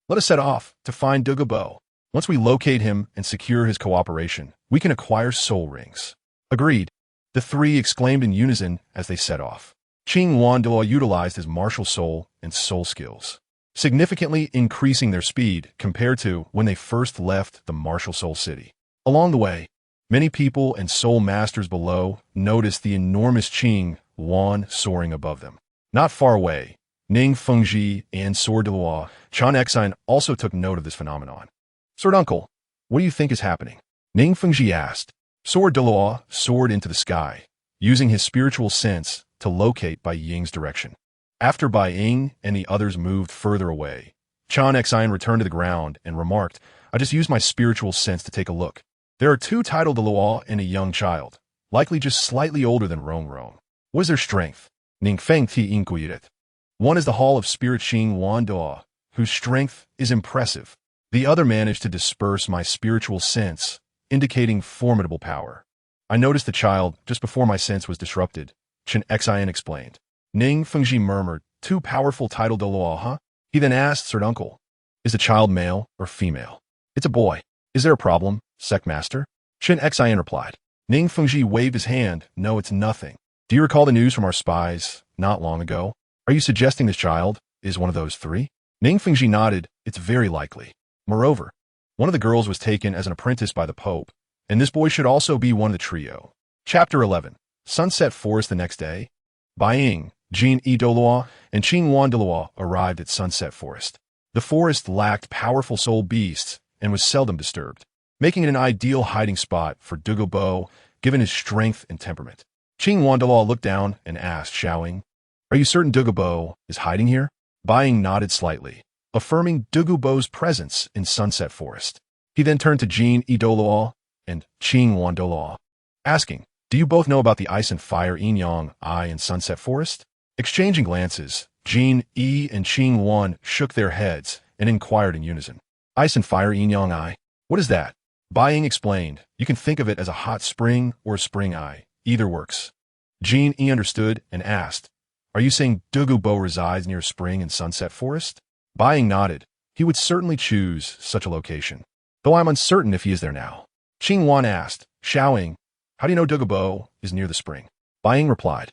Let us set off to find Douluo. Once we locate him and secure his cooperation, we can acquire soul rings." "Agreed," the three exclaimed in unison as they set off. Qing Wan Douluo utilized his martial soul and soul skills, significantly increasing their speed compared to when they first left the martial soul city. Along the way, many people and soul masters below noticed the enormous Qing Wan soaring above them. Not far away, Ning Fengji and Sword Douluo. Qian Renxue also took note of this phenomenon. Sword uncle, what do you think is happening? Ning Fengji asked. Sword Douluo soared into the sky, using his spiritual sense to locate Bai Ying's direction. After Bai Ying and the others moved further away, Qian Renxue returned to the ground and remarked, I just used my spiritual sense to take a look. There are two titled Douluo and a young child, likely just slightly older than Rong. What is their strength? Ning Feng Ti inquired. One is the Hall of Spirit Xing Wan Duo, whose strength is impressive. The other managed to disperse my spiritual sense, indicating formidable power. I noticed the child just before my sense was disrupted, Qian Renxue explained. Ning Fengji murmured, two powerful titled Douluo, huh? He then asked Sword uncle, is the child male or female? It's a boy. Is there a problem, Sect Master? Qian Renxue replied. Ning Fengji waved his hand. No, it's nothing. Do you recall the news from our spies not long ago? Are you suggesting this child is one of those three? Ning Fengji nodded. It's very likely. Moreover, one of the girls was taken as an apprentice by the Pope, and this boy should also be one of the trio. Chapter 11. Sunset Forest the next day. Bai Ying, Jin E. Douluo, and Qing Wan Douluo arrived at Sunset Forest. The forest lacked powerful soul beasts and was seldom disturbed, making it an ideal hiding spot for Douluo, given his strength and temperament. Qing Wan Douluo looked down and asked, shouting, are you certain Douluo is hiding here? Bai Ying nodded slightly, affirming Douluo's presence in Sunset Forest. He then turned to Jin E. Douluo and Qing Wan Douluo, asking, do you both know about the ice and fire yin yang eye in Sunset Forest? Exchanging glances, Jin E and Qing Wan shook their heads and inquired in unison. Ice and fire yin yang eye? What is that? Bai Ying explained, you can think of it as a hot spring or a spring eye. Either works. Jin E understood and asked, are you saying Douluo resides near a spring in Sunset Forest? Bai Ying nodded. He would certainly choose such a location, though I'm uncertain if he is there now. Qing Wan asked, shouting, how do you know Douluo is near the spring? Bai Ying replied,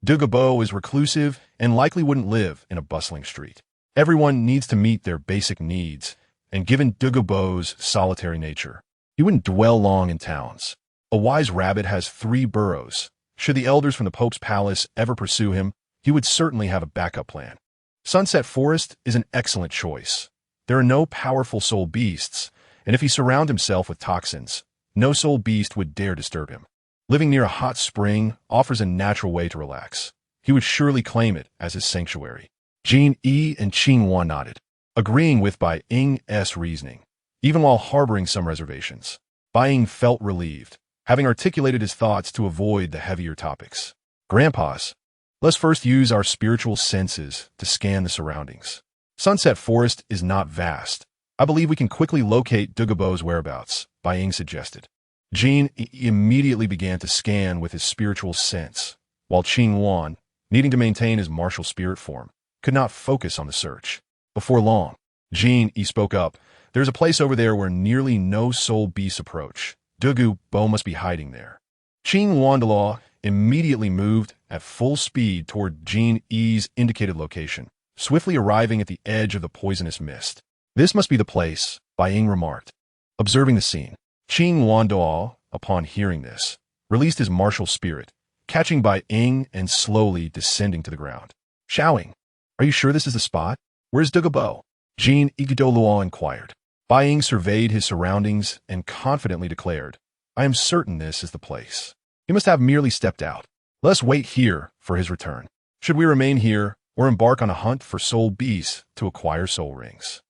Douluo is reclusive and likely wouldn't live in a bustling street. Everyone needs to meet their basic needs, and given Douluo's solitary nature, he wouldn't dwell long in towns. A wise rabbit has 3 burrows. Should the elders from the Pope's palace ever pursue him, he would certainly have a backup plan. Sunset Forest is an excellent choice. There are no powerful soul beasts, and if he surround himself with toxins, no soul beast would dare disturb him. Living near a hot spring offers a natural way to relax. He would surely claim it as his sanctuary. Jin E and Qing Wan nodded, agreeing with Bai Ying's reasoning, even while harboring some reservations. Bai Ying felt relieved, having articulated his thoughts to avoid the heavier topics. Grandpas, let's first use our spiritual senses to scan the surroundings. Sunset Forest is not vast. I believe we can quickly locate Douluo's whereabouts, Bai Ying suggested. Jin immediately began to scan with his spiritual sense, while Qing Wan, needing to maintain his martial spirit form, could not focus on the search. Before long, Jin spoke up. There's a place over there where nearly no soul beasts approach. Douluo must be hiding there. Qing Wan Douluo immediately moved at full speed toward Jin E's indicated location, swiftly arriving at the edge of the poisonous mist. This must be the place, Bai Ying remarked. Observing the scene, Qing Wan Douluo, upon hearing this, released his martial spirit, catching Bai Ying and slowly descending to the ground. Shouting, are you sure this is the spot? Where's Douluo? Jin E. Douluo inquired. Bai Ying surveyed his surroundings and confidently declared, I am certain this is the place. He must have merely stepped out. Let us wait here for his return. Should we remain here or embark on a hunt for soul beasts to acquire soul rings?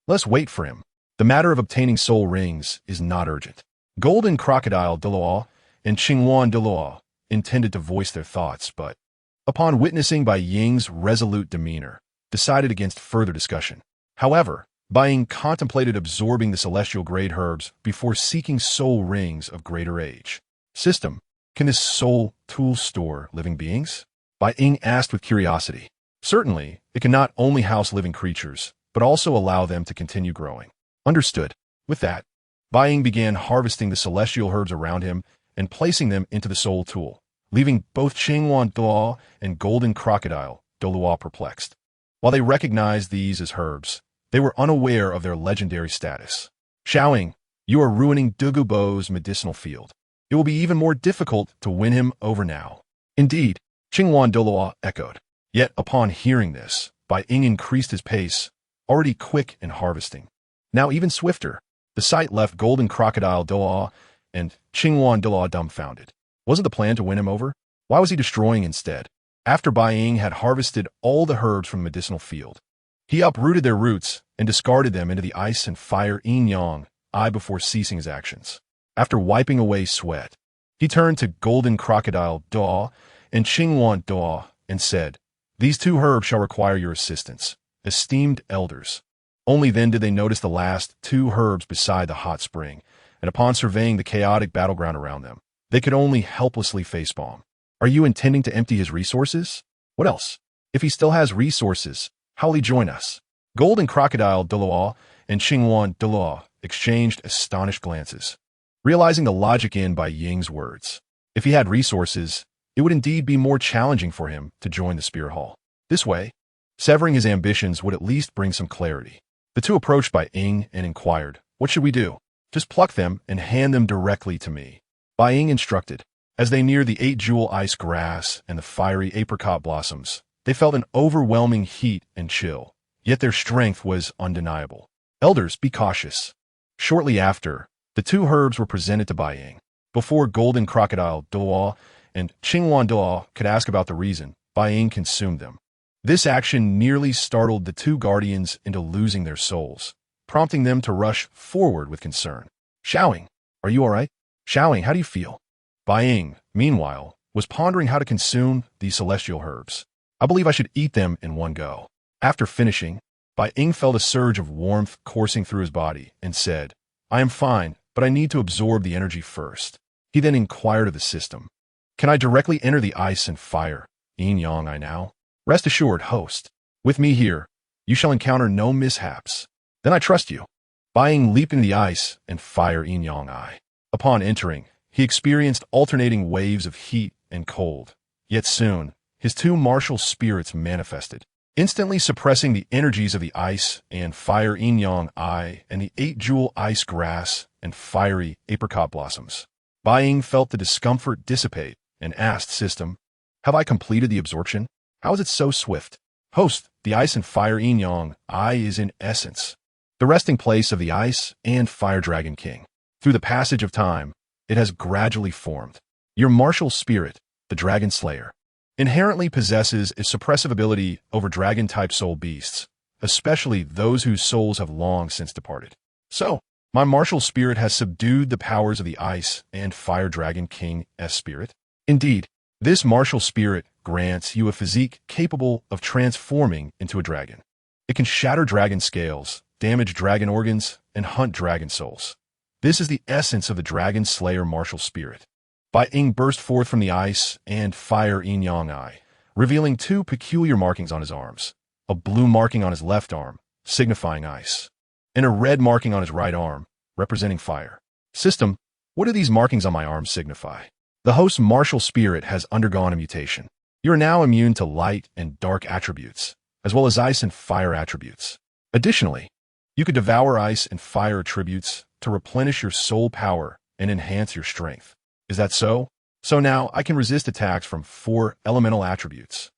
Let us wait for him. The matter of obtaining soul rings is not urgent. Golden Crocodile Douluo and Qingwan Douluo intended to voice their thoughts, but, upon witnessing Bai Ying's resolute demeanor, decided against further discussion. However, Bai Ying contemplated absorbing the celestial grade herbs before seeking soul rings of greater age. System, can this soul tool store living beings? Bai Ying asked with curiosity. Certainly, it can not only house living creatures, but also allow them to continue growing. Understood. With that, Bai Ying began harvesting the celestial herbs around him and placing them into the soul tool, leaving both Qingwan Douluo and Golden Crocodile Douluo perplexed. While they recognized these as herbs, they were unaware of their legendary status. Shouting, you are ruining Douluo's medicinal field. It will be even more difficult to win him over now. Indeed, Qingwan Douluo echoed. Yet, upon hearing this, Bai Ying increased his pace, already quick in harvesting. Now even swifter. The sight left Golden Crocodile Douluo and Qingwan Douluo dumbfounded. Wasn't the plan to win him over? Why was he destroying instead? After Bai Ying had harvested all the herbs from the medicinal field, he uprooted their roots and discarded them into the ice and fire yin yang before ceasing his actions. After wiping away sweat, he turned to Golden Crocodile Douluo and Qingwan Douluo and said, "These two herbs shall require your assistance, esteemed elders." Only then did they notice the last two herbs beside the hot spring, and upon surveying the chaotic battleground around them, they could only helplessly facepalm. Are you intending to empty his resources? What else? If he still has resources, how will he join us? Golden Crocodile Douluo and Qingwan Douluo exchanged astonished glances, realizing the logic in Bai Ying's words. If he had resources, it would indeed be more challenging for him to join the Spear Hall. This way, severing his ambitions would at least bring some clarity. The two approached Bai Ying and inquired, "What should we do?" "Just pluck them and hand them directly to me," Bai Ying instructed. As they neared the 8-jewel ice grass and the fiery apricot blossoms, they felt an overwhelming heat and chill, yet their strength was undeniable. "Elders, be cautious." Shortly after, the two herbs were presented to Bai Ying. Before Golden Crocodile Douluo and Qingwan Douluo could ask about the reason, Bai Ying consumed them. This action nearly startled the two guardians into losing their souls, prompting them to rush forward with concern. "Xiaoying, are you all right? Xiaoying, how do you feel?" Bai Ying, meanwhile, was pondering how to consume these celestial herbs. "I believe I should eat them in one go." After finishing, Bai Ying felt a surge of warmth coursing through his body and said, "I am fine, but I need to absorb the energy first." He then inquired of the system, "Can I directly enter the ice and fire, yin-yang I now?" "Rest assured, host. With me here, you shall encounter no mishaps." "Then I trust you." Bai Ying leaped into the ice and fire yin-yang I. Upon entering, he experienced alternating waves of heat and cold. Yet soon, his two martial spirits manifested, instantly suppressing the energies of the ice and fire yin-yang I and the 8-jewel ice grass and fiery apricot blossoms. Bai Ying felt the discomfort dissipate and asked system, "Have I completed the absorption? How is it so swift?" "Host, the ice and fire yin-yang I is in essence the resting place of the ice and fire dragon king. Through the passage of time, it has gradually formed. Your martial spirit, the dragon slayer, inherently possesses a suppressive ability over dragon-type soul beasts, especially those whose souls have long since departed. So, my martial spirit has subdued the powers of the ice and fire dragon king's spirit. Indeed, this martial spirit grants you a physique capable of transforming into a dragon. It can shatter dragon scales, damage dragon organs, and hunt dragon souls. This is the essence of the dragon slayer martial spirit." Bai Ying burst forth from the ice and fire yin-yang I, revealing two peculiar markings on his arms, a blue marking on his left arm, signifying ice, and a red marking on his right arm, representing fire. "System, what do these markings on my arm signify?" "The host's martial spirit has undergone a mutation. You are now immune to light and dark attributes, as well as ice and fire attributes. Additionally, you could devour ice and fire attributes to replenish your soul power and enhance your strength. Is that so? So now I can resist attacks from 4 elemental attributes."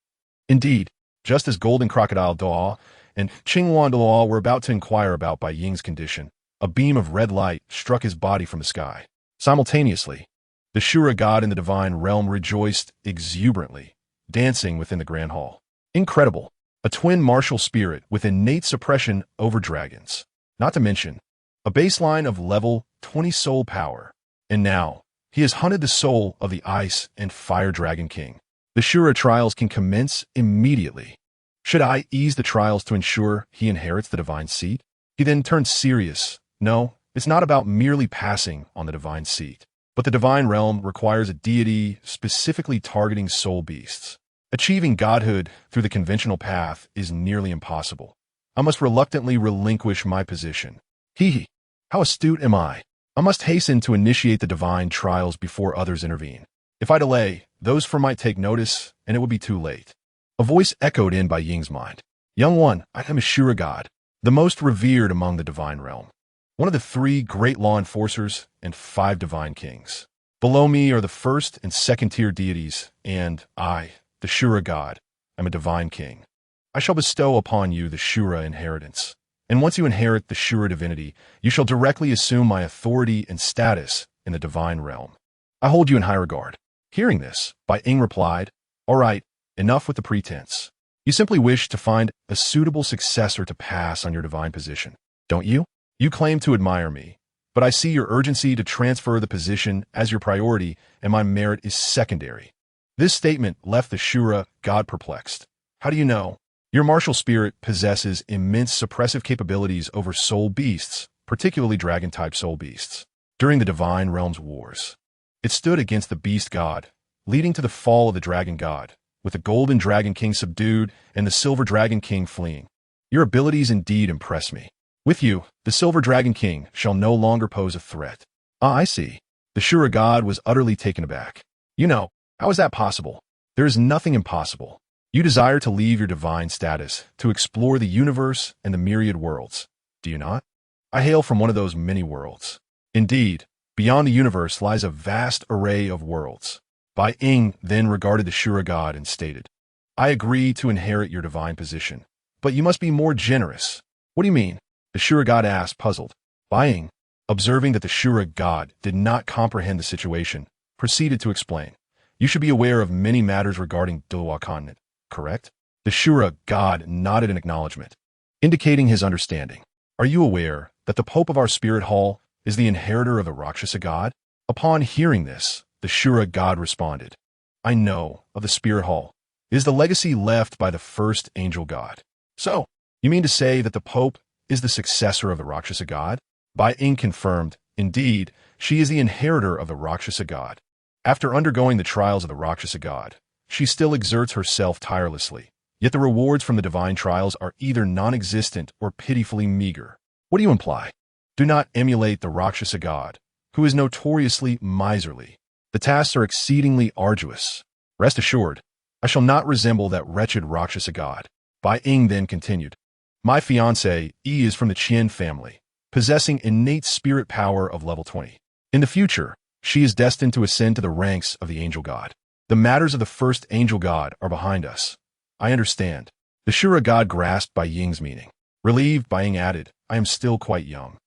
Indeed, just as Golden Crocodile Douluo and Qingwan Douluo were about to inquire about Bai Ying's condition, a beam of red light struck his body from the sky. Simultaneously, the Shura god in the divine realm rejoiced exuberantly, dancing within the grand hall. Incredible! A twin martial spirit with innate suppression over dragons. Not to mention, a baseline of level 20 soul power. And now, he has hunted the soul of the Ice and Fire Dragon King. The Shura trials can commence immediately. Should I ease the trials to ensure he inherits the divine seat? He then turned serious. No, it's not about merely passing on the divine seat, but the divine realm requires a deity specifically targeting soul beasts. Achieving godhood through the conventional path is nearly impossible. I must reluctantly relinquish my position. How astute am I? I must hasten to initiate the divine trials before others intervene. If I delay, those four might take notice, and it would be too late. A voice echoed in Bai Ying's mind. Young one, I am a Shura god, the most revered among the divine realm. One of the 3 great law enforcers and 5 divine kings. Below me are the first and second tier deities, and I, the Shura god, am a divine king. I shall bestow upon you the Shura inheritance. And once you inherit the Shura divinity, you shall directly assume my authority and status in the divine realm. I hold you in high regard." Hearing this, Bai Ying replied, "All right, enough with the pretense. You simply wish to find a suitable successor to pass on your divine position, don't you? You claim to admire me, but I see your urgency to transfer the position as your priority, and my merit is secondary." This statement left the Shura god perplexed. "How do you know? Your martial spirit possesses immense suppressive capabilities over soul beasts, particularly dragon-type soul beasts. During the Divine Realm's wars, it stood against the beast god, leading to the fall of the dragon god, with the golden dragon king subdued and the silver dragon king fleeing. Your abilities indeed impress me. With you, the silver dragon king shall no longer pose a threat." "Ah, I see." The Shura god was utterly taken aback. "You know, how is that possible? There is nothing impossible. You desire to leave your divine status to explore the universe and the myriad worlds, do you not? I hail from one of those many worlds. Indeed, beyond the universe lies a vast array of worlds." Bai Ying then regarded the Shura god and stated, "I agree to inherit your divine position, but you must be more generous." "What do you mean?" the Shura god asked, puzzled. Bai Ying, observing that the Shura god did not comprehend the situation, proceeded to explain. "You should be aware of many matters regarding Douluo continent, correct?" The Shura god nodded in acknowledgement, indicating his understanding. "Are you aware that the Pope of our spirit hall is the inheritor of the Rakshasa god?" Upon hearing this, the Shura god responded, "I know of the spirit hall. It is the legacy left by the first angel god." "So, you mean to say that the Pope is the successor of the Rakshasa god?" Bai Ying confirmed, "Indeed, she is the inheritor of the Rakshasa god. After undergoing the trials of the Rakshasa god, she still exerts herself tirelessly, yet the rewards from the divine trials are either non-existent or pitifully meager." "What do you imply?" "Do not emulate the Rakshasa god, who is notoriously miserly. The tasks are exceedingly arduous. Rest assured, I shall not resemble that wretched Rakshasa god." Bai Ying then continued, "My fiancée, E, is from the Qian family, possessing innate spirit power of level 20. In the future, she is destined to ascend to the ranks of the angel god. The matters of the first angel god are behind us." "I understand." The Shura god grasped Bai Ying's meaning. Relieved, Bai Ying added, "I am still quite young.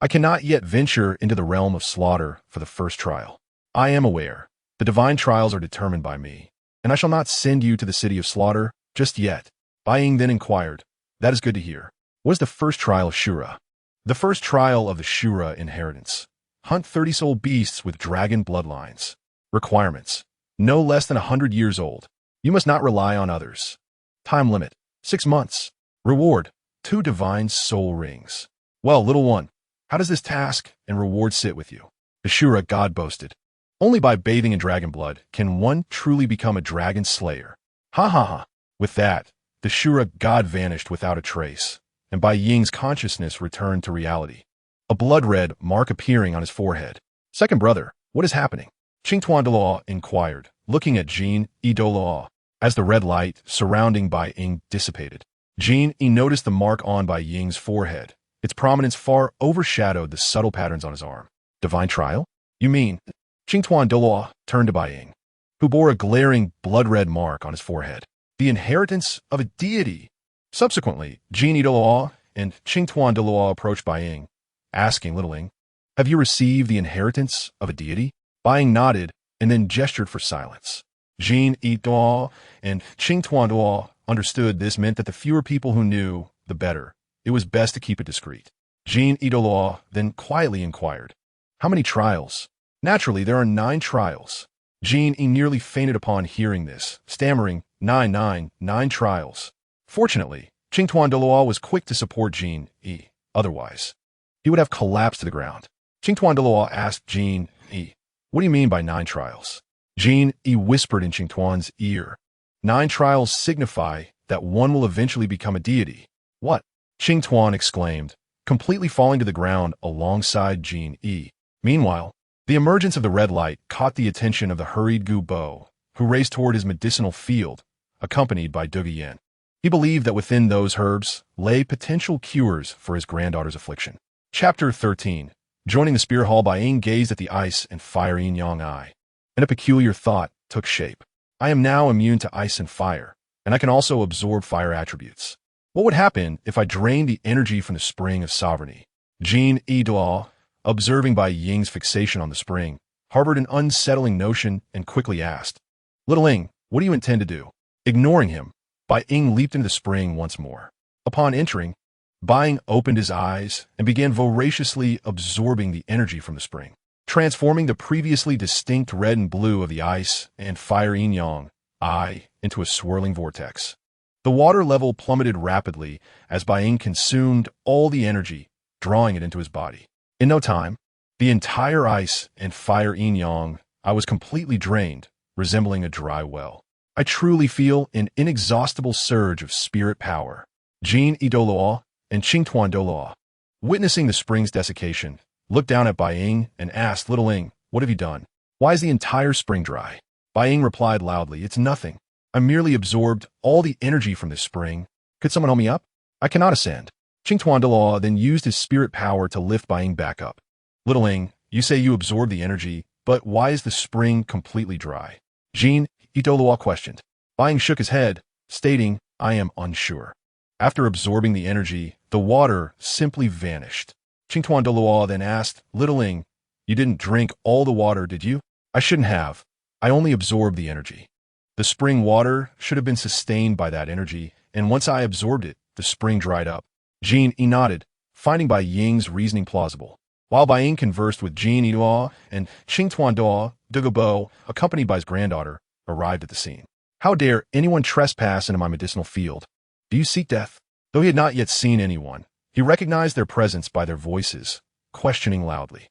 I cannot yet venture into the realm of slaughter for the first trial. I am aware. The divine trials are determined by me, and I shall not send you to the city of slaughter just yet." Bai Ying then inquired, "That is good to hear. What is the first trial of Shura?" "The first trial of the Shura inheritance. Hunt 30 soul beasts with dragon bloodlines. Requirements: no less than 100 years old. You must not rely on others. Time limit: 6 months. Reward: 2 divine soul rings." "Well, little one, how does this task and reward sit with you?" The Shura god boasted. "Only by bathing in dragon blood can one truly become a dragon slayer." "Ha ha ha." With that, the Shura god vanished without a trace, and Bai Ying's consciousness returned to reality, a blood-red mark appearing on his forehead. "Second brother, what is happening?" Douluo inquired, looking at Qian Douluo, as the red light surrounding Bai Ying dissipated. Qian noticed the mark on Bai Ying's forehead. Its prominence far overshadowed the subtle patterns on his arm. "Divine trial? You mean?" Douluo turned to Bai Ying, who bore a glaring blood-red mark on his forehead. "The inheritance of a deity." Subsequently, Qian Douluo and Douluo approached Bai Ying, asking Little Ying, "Have you received the inheritance of a deity?" Bai Ying nodded and then gestured for silence. Qian Douluo and Douluo understood this meant that the fewer people who knew, the better. It was best to keep it discreet. Qian Douluo then quietly inquired, "How many trials?" "Naturally, there are 9 trials." Qian nearly fainted upon hearing this, stammering, Nine trials." Fortunately, Douluo was quick to support Qian. Otherwise, he would have collapsed to the ground. Douluo asked Qian, "What do you mean by 9 trials?" Qian whispered in Tuan's ear, 9 trials signify that one will eventually become a deity." "What?" Tuan exclaimed, completely falling to the ground alongside Qian. Meanwhile, the emergence of the red light caught the attention of the hurried Gu Bo, who raced toward his medicinal field, accompanied by Yen. He believed that within those herbs lay potential cures for his granddaughter's affliction. Chapter 13. Joining the spear hall, Bai Ying gazed at the ice and fire yin-yang eye, and a peculiar thought took shape. "I am now immune to ice and fire. and I can also absorb fire attributes. What would happen if I drained the energy from the spring of sovereignty? Qian Renxue, observing Bai Ying's fixation on the spring, harbored an unsettling notion and quickly asked, "Little Ying, what do you intend to do?" Ignoring him, Bai Ying leaped into the spring once more. Upon entering, Bai Ying opened his eyes and began voraciously absorbing the energy from the spring, transforming the previously distinct red and blue of the ice and fire yin-yang into a swirling vortex. The water level plummeted rapidly as Bai Ying consumed all the energy, drawing it into his body. In no time, the entire ice and fire yin-yang was completely drained, resembling a dry well. I truly feel an inexhaustible surge of spirit power. Qian Douluo and Douluo, witnessing the spring's desiccation, looked down at Bai Ying and asked, "Little Ying, what have you done? Why is the entire spring dry?" Bai Ying replied loudly, "It's nothing. I merely absorbed all the energy from this spring. Could someone help me up? I cannot ascend." Douluo then used his spirit power to lift Bai Ying back up. "Little Ying, you say you absorbed the energy, but why is the spring completely dry?" Qian Douluo questioned. Bai Ying shook his head, stating, "I am unsure." After absorbing the energy, the water simply vanished. Douluo then asked, "Little Ying, you didn't drink all the water, did you?" "I shouldn't have. I only absorbed the energy. The spring water should have been sustained by that energy, and once I absorbed it, the spring dried up." Qian nodded, finding Bai Ying's reasoning plausible. While Bai Ying conversed with Qian Renxue and Douluo, accompanied by his granddaughter, arrived at the scene. "How dare anyone trespass into my medicinal field? Do you seek death?" Though he had not yet seen anyone, he recognized their presence by their voices, questioning loudly.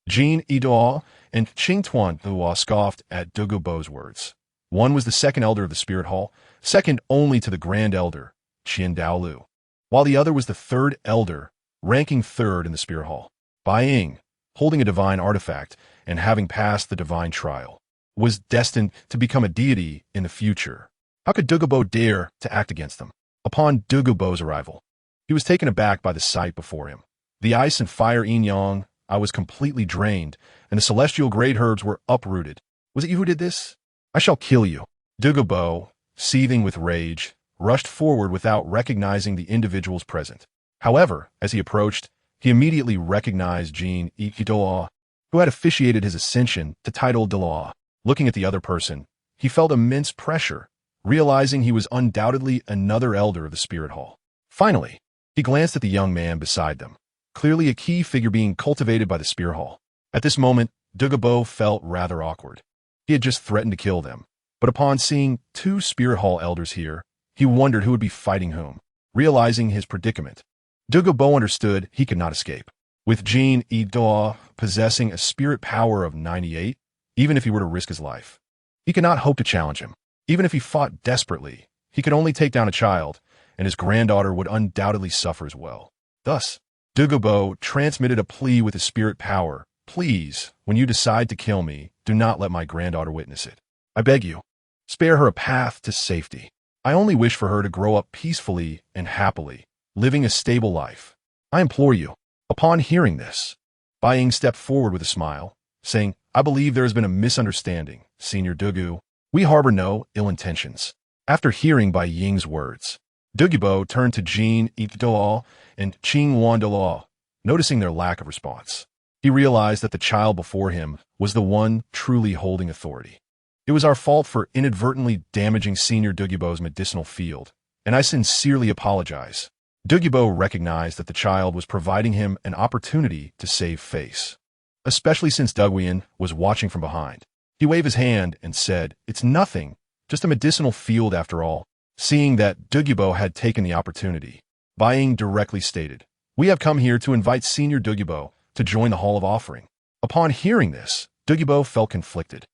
Qian Renxue and Douluo scoffed at Douluo's words. One was the second elder of the spirit hall, second only to the grand elder, Daoliu, while the other was the third elder, ranking third in the spirit hall. Bai Ying, holding a divine artifact and having passed the divine trial, was destined to become a deity in the future. How could Douluo dare to act against them? Upon Douluo's arrival, he was taken aback by the sight before him. The ice and fire yin-yang was completely drained, and the celestial great herbs were uprooted. "Was it you who did this? I shall kill you." Douluo, seething with rage, rushed forward without recognizing the individuals present. However, as he approached, he immediately recognized Qian Renxue, who had officiated his ascension to title Douluo. Looking at the other person, he felt immense pressure, realizing he was undoubtedly another elder of the spirit hall. Finally, he glanced at the young man beside them, clearly a key figure being cultivated by the spirit hall. At this moment, Douluo felt rather awkward. He had just threatened to kill them, but upon seeing two spirit hall elders here, he wondered who would be fighting whom. Realizing his predicament, Douluo understood he could not escape. With Qian Renxue possessing a spirit power of 98, even if he were to risk his life, he could not hope to challenge him. Even if he fought desperately, he could only take down a child, and his granddaughter would undoubtedly suffer as well. Thus, Douluo transmitted a plea with his spirit power. "Please, when you decide to kill me, do not let my granddaughter witness it. I beg you, spare her a path to safety. I only wish for her to grow up peacefully and happily, living a stable life. I implore you." Upon hearing this, Bai Ying stepped forward with a smile, saying, "I believe there has been a misunderstanding, Senior Douluo. We harbor no ill intentions." After hearing Bai Ying's words, Douluo turned to Qian Renxue and Douluo, noticing their lack of response. He realized that the child before him was the one truly holding authority. "It was our fault for inadvertently damaging Senior Douluo's medicinal field, and I sincerely apologize." Douluo recognized that the child was providing him an opportunity to save face, especially since Daoliu was watching from behind. He waved his hand and said, "It's nothing, just a medicinal field after all." Seeing that Douluo had taken the opportunity, Bai Ying directly stated, "We have come here to invite Senior Douluo to join the Hall of Offering." Upon hearing this, Douluo felt conflicted.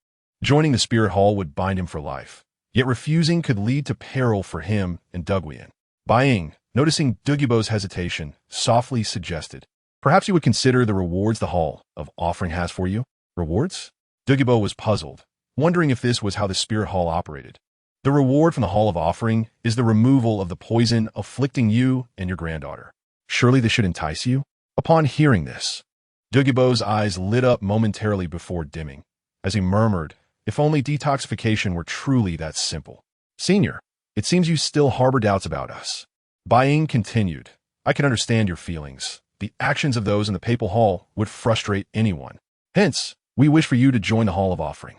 Joining the spirit hall would bind him for life, yet refusing could lead to peril for him and Daoliu. Bai Ying, noticing Douluo's hesitation, softly suggested, "Perhaps you would consider the rewards the Hall of Offering has for you." "Rewards?" Douluo was puzzled, wondering if this was how the spirit hall operated. "The reward from the Hall of Offering is the removal of the poison afflicting you and your granddaughter. Surely this should entice you?" Upon hearing this, Douluo's eyes lit up momentarily before dimming, as he murmured, "If only detoxification were truly that simple." "Senior, It seems you still harbor doubts about us. Bai Ying continued, I can understand your feelings. The actions of those in the papal hall would frustrate anyone. Hence, we wish for you to join the Hall of Offering.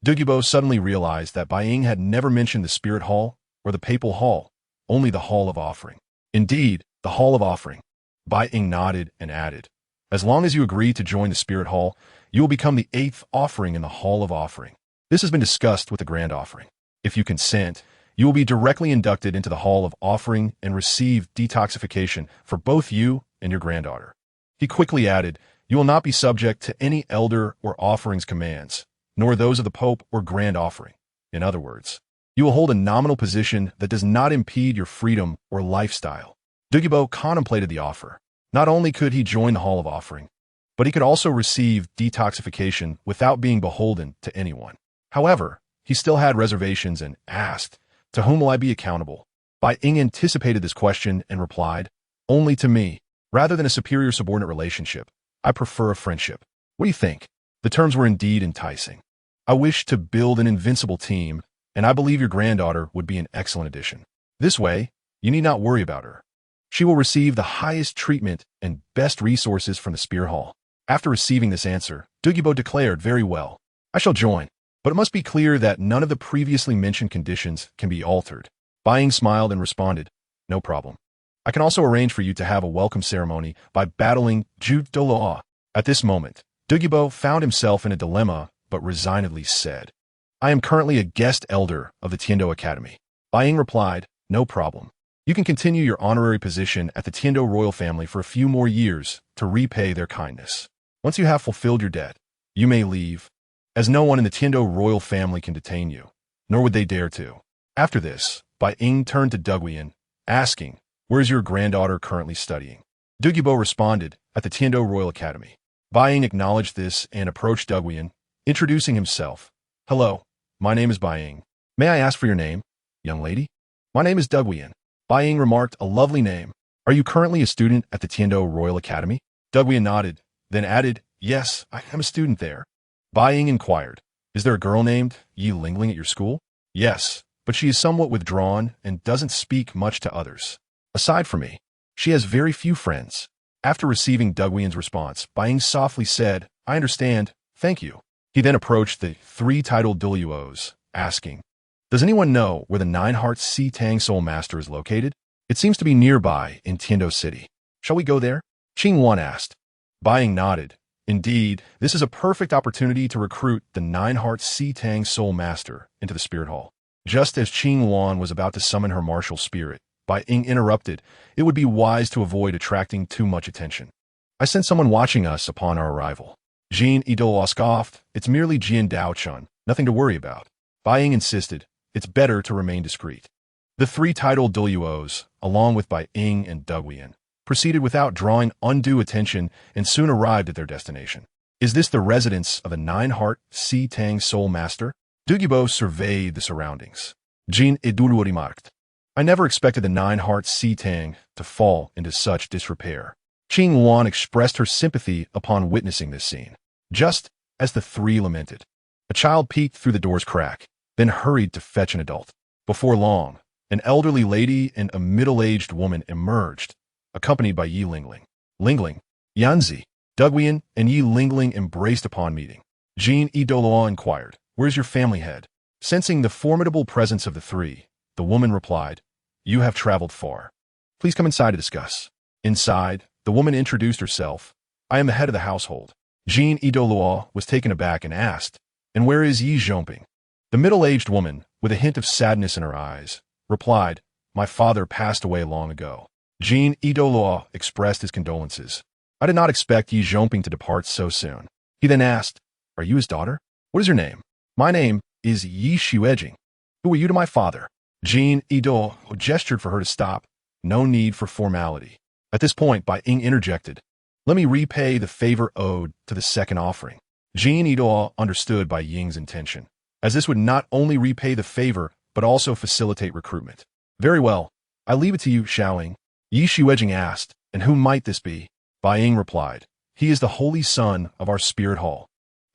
Douluo suddenly realized that Bai Ying had never mentioned the Spirit Hall or the Papal Hall, only the Hall of Offering. Indeed, the Hall of Offering. Bai Ying nodded and added, as long as you agree to join the Spirit Hall, you will become the 8th offering in the Hall of Offering. This has been discussed with the Grand Offering. If you consent, you will be directly inducted into the Hall of Offering and receive detoxification for both you and your granddaughter. He quickly added, you will not be subject to any elder or offering's commands, nor those of the Pope or Grand Offering. In other words, you will hold a nominal position that does not impede your freedom or lifestyle. Douluo contemplated the offer. Not only could he join the Hall of Offering, but he could also receive detoxification without being beholden to anyone. However, he still had reservations and asked, to whom will I be accountable? Bai Ying anticipated this question and replied, only to me. Rather than a superior-subordinate relationship, I prefer a friendship. What do you think? The terms were indeed enticing. I wish to build an invincible team, and I believe your granddaughter would be an excellent addition. This way, you need not worry about her. She will receive the highest treatment and best resources from the Spear Hall. After receiving this answer, Douluo declared, very well. I shall join, but it must be clear that none of the previously mentioned conditions can be altered. Bai Ying smiled and responded, no problem. I can also arrange for you to have a welcome ceremony by battling Douluo. At this moment, Douluo found himself in a dilemma, but resignedly said, I am currently a guest elder of the Tiando Academy. Bai Ying replied, no problem. You can continue your honorary position at the Tiando royal family for a few more years to repay their kindness. Once you have fulfilled your debt, you may leave, as no one in the Tiando royal family can detain you, nor would they dare to. After this, Bai Ying turned to Douluo, asking, where is your granddaughter currently studying? Douluo responded, at the Tiando Royal Academy. Bai Ying acknowledged this and approached Douluo, introducing himself. Hello, my name is Bai Ying. May I ask for your name, young lady? My name is Douluo. Bai Ying remarked, a lovely name. Are you currently a student at the Tiando Royal Academy? Douluo nodded, then added, yes, I am a student there. Bai Ying inquired, is there a girl named Yi Lingling at your school? Yes, but she is somewhat withdrawn and doesn't speak much to others. Aside from me, she has very few friends. After receiving Douluo's response, Bai Ying softly said, I understand, thank you. He then approached the 3 titled Douluos, asking, does anyone know where the 9-heart Si Tang Soul Master is located? It seems to be nearby in Tiando City. Shall we go there? Qing Wan asked. Bai Ying nodded. Indeed, this is a perfect opportunity to recruit the 9-heart Si Tang Soul Master into the Spirit Hall. Just as Qing Wan was about to summon her martial spirit, Bai Ying interrupted, it would be wise to avoid attracting too much attention. I sent someone watching us upon our arrival. Jin Douluo scoffed, it's merely Jian Daochun, nothing to worry about. Bai Ying insisted, it's better to remain discreet. The 3 titled Douluos, along with Bai Ying and Douluo, proceeded without drawing undue attention and soon arrived at their destination. Is this the residence of a 9-heart Si Tang Soul Master? Douluo surveyed the surroundings. Jin Douluo remarked, I never expected the 9-heart Si Tang to fall into such disrepair. Qing Wan expressed her sympathy upon witnessing this scene. Just as the 3 lamented, a child peeked through the door's crack, then hurried to fetch an adult. Before long, an elderly lady and a middle-aged woman emerged, accompanied by Yi Lingling. Lingling, Yanzi, Douluo, and Yi Lingling embraced upon meeting. Jin Douluo inquired, where's your family head? Sensing the formidable presence of the 3, the woman replied, you have traveled far. Please come inside to discuss. Inside, the woman introduced herself. I am the head of the household. Jin Douluo was taken aback and asked, and where is Yi Zhongping? The middle-aged woman, with a hint of sadness in her eyes, replied, my father passed away long ago. Jin Douluo expressed his condolences. I did not expect Yi Zhongping to depart so soon. He then asked, are you his daughter? What is your name? My name is Yi Xuejing. Who are you to my father? Jin Douluo gestured for her to stop. No need for formality. At this point, Bai Ying interjected, let me repay the favor owed to the second offering. Jin Douluo understood Bai Ying's intention, as this would not only repay the favor, but also facilitate recruitment. Very well, I leave it to you, Xiaoling. Yi Xuejing asked, and who might this be? Bai Ying replied, he is the holy son of our spirit hall.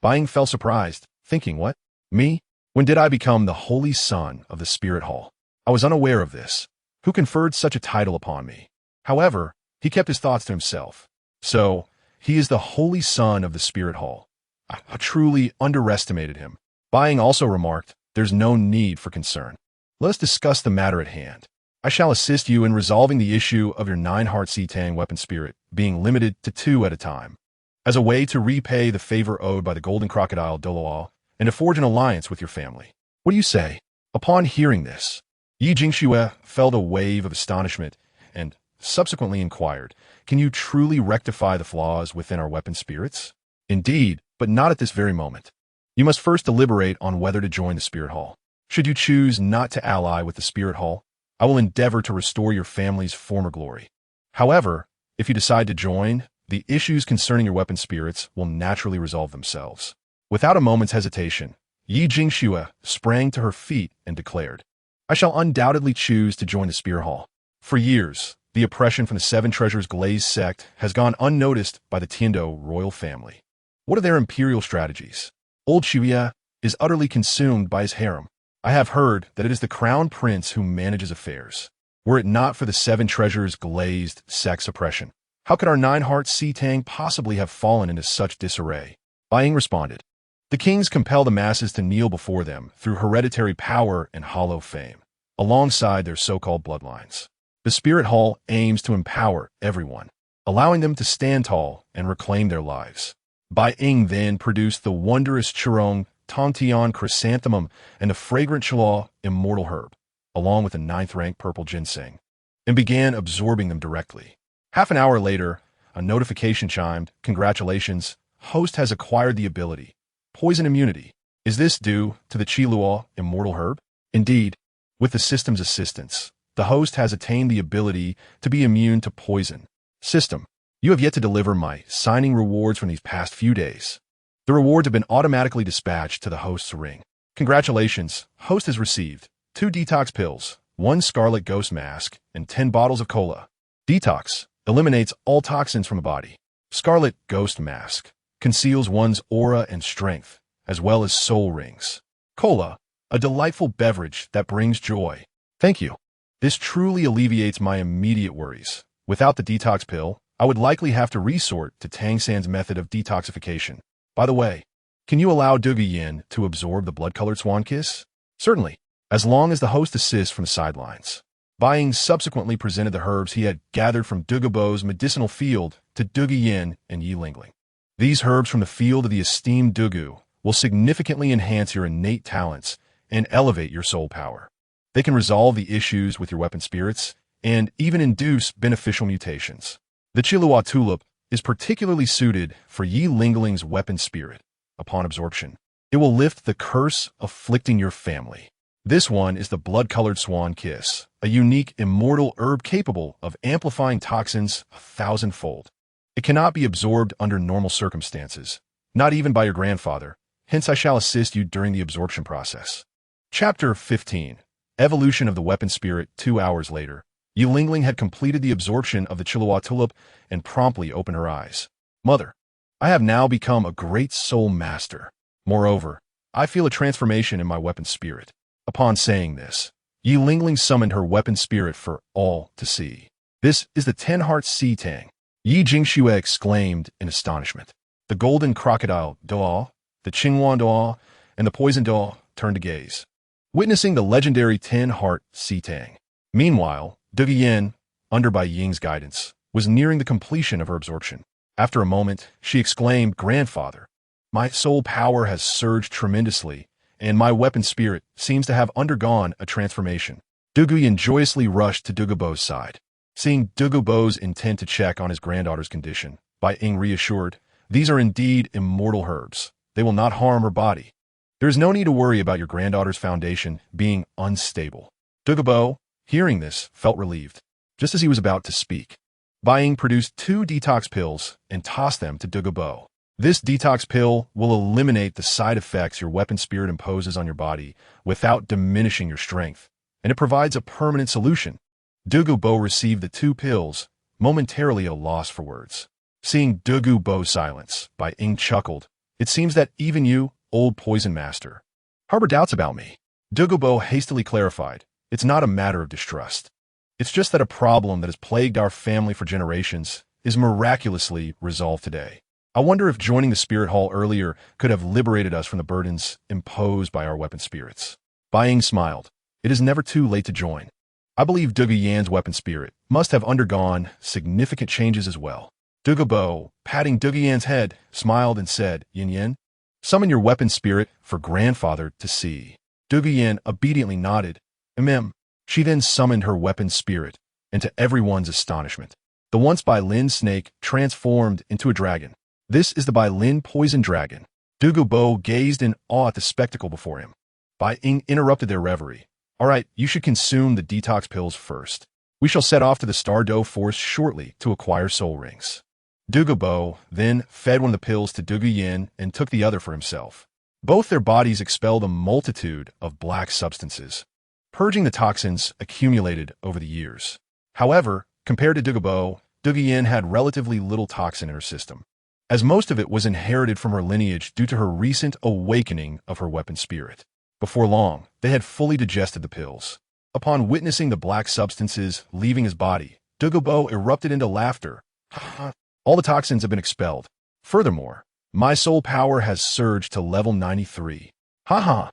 Bai Ying felt surprised, thinking, what? Me? When did I become the holy son of the spirit hall? I was unaware of this. Who conferred such a title upon me? However, he kept his thoughts to himself. So, he is the holy son of the spirit hall. I truly underestimated him. Bai Ying also remarked, there's no need for concern. Let us discuss the matter at hand. I shall assist you in resolving the issue of your 9-heart Sitang weapon spirit being limited to 2 at a time, as a way to repay the favor owed by the golden crocodile Douluo and to forge an alliance with your family. What do you say? Upon hearing this, Yi Jingxue felt a wave of astonishment and subsequently inquired, can you truly rectify the flaws within our weapon spirits? Indeed, but not at this very moment. You must first deliberate on whether to join the Spirit Hall. Should you choose not to ally with the Spirit Hall, I will endeavor to restore your family's former glory. However, if you decide to join, the issues concerning your weapon spirits will naturally resolve themselves. Without a moment's hesitation, Yi Jingxue sprang to her feet and declared, I shall undoubtedly choose to join the Spirit Hall. For years, the oppression from the 7 Treasures Glaze sect has gone unnoticed by the Tiando royal family. What are their imperial strategies? Old Qian is utterly consumed by his harem. I have heard that it is the crown prince who manages affairs. Were it not for the 7 Treasures Glazed sect's oppression, how could our 9-heart Sitang possibly have fallen into such disarray? Bai Ying responded, the kings compel the masses to kneel before them through hereditary power and hollow fame, alongside their so-called bloodlines. The Spirit Hall aims to empower everyone, allowing them to stand tall and reclaim their lives. Bai Ying then produced the wondrous Chirong Tongtian chrysanthemum and the fragrant Chala immortal herb, along with the 9th-rank purple ginseng, and began absorbing them directly. Half an hour later, a notification chimed, congratulations, host has acquired the ability, poison immunity. Is this due to the Chala immortal herb? Indeed, with the system's assistance, the host has attained the ability to be immune to poison. System, you have yet to deliver my signing rewards from these past few days. The rewards have been automatically dispatched to the host's ring. Congratulations, host has received 2 detox pills, 1 scarlet ghost mask, and 10 bottles of cola. Detox eliminates all toxins from the body. Scarlet ghost mask conceals one's aura and strength, as well as soul rings. Cola, a delightful beverage that brings joy. Thank you. This truly alleviates my immediate worries. Without the detox pill, I would likely have to resort to Tang Sect's method of detoxification. By the way, can you allow Yin to absorb the blood-colored swan kiss? Certainly, as long as the host assists from the sidelines. Bai Ying subsequently presented the herbs he had gathered from Bo's medicinal field to Yin and Yi Lingling. These herbs from the field of the esteemed Dugu will significantly enhance your innate talents and elevate your soul power. They can resolve the issues with your weapon spirits and even induce beneficial mutations. The Chilua tulip is particularly suited for Yi Lingling's weapon spirit. Upon absorption, it will lift the curse afflicting your family. This one is the blood-colored swan kiss, a unique immortal herb capable of amplifying toxins 1,000-fold. It cannot be absorbed under normal circumstances, not even by your grandfather, hence I shall assist you during the absorption process. Chapter 15. Evolution of the Weapon Spirit. 2 hours later, Yi Lingling had completed the absorption of the Chilua tulip and promptly opened her eyes. Mother, I have now become a great soul master. Moreover, I feel a transformation in my weapon spirit. Upon saying this, Yi Lingling summoned her weapon spirit for all to see. This is the 10-heart Sitang. Yi Jingxue exclaimed in astonishment. The golden crocodile Douluo, the Qingwan Douluo, and the poison Douluo turned to gaze, witnessing the legendary 10-heart Sitang. Meanwhile, Yin, under Bai Ying's guidance, was nearing the completion of her absorption. After a moment, she exclaimed, Grandfather, my soul power has surged tremendously, and my weapon spirit seems to have undergone a transformation. Yin joyously rushed to Bo's side. Seeing Bo's intent to check on his granddaughter's condition, Bai Ying reassured, these are indeed immortal herbs. They will not harm her body. There is no need to worry about your granddaughter's foundation being unstable. Bo, hearing this, felt relieved. Just as he was about to speak, Bai Ying produced 2 detox pills and tossed them to Bo. This detox pill will eliminate the side effects your weapon spirit imposes on your body without diminishing your strength, and it provides a permanent solution. Bo received the 2 pills, momentarily at a loss for words. Seeing Bo's silence, Bai Ying chuckled. It seems that even you, old poison master, harbor doubts about me. Bo hastily clarified. It's not a matter of distrust. It's just that a problem that has plagued our family for generations is miraculously resolved today. I wonder if joining the spirit hall earlier could have liberated us from the burdens imposed by our weapon spirits. Bai Ying smiled. It is never too late to join. I believe Dugu Yan's weapon spirit must have undergone significant changes as well. Dugu Bo, patting Dugu Yan's head, smiled and said, Yin Yin, summon your weapon spirit for grandfather to see. Dugu Yan obediently nodded. She then summoned her weapon spirit, and to everyone's astonishment, the once Bai Lin snake transformed into a dragon. This is the Bai Lin poison dragon. Dugu Bo gazed in awe at the spectacle before him. Bai Ying interrupted their reverie. All right, you should consume the detox pills first. We shall set off to the Stardow Forest shortly to acquire soul rings. Dugu Bo then fed one of the pills to Dugu Yin and took the other for himself. Both their bodies expelled a multitude of black substances, purging the toxins accumulated over the years. However, compared to Dugu Bo, Dugu Yin had relatively little toxin in her system, as most of it was inherited from her lineage due to her recent awakening of her weapon spirit. Before long, they had fully digested the pills. Upon witnessing the black substances leaving his body, Dugu Bo erupted into laughter. All the toxins have been expelled. Furthermore, my soul power has surged to level 93. Ha.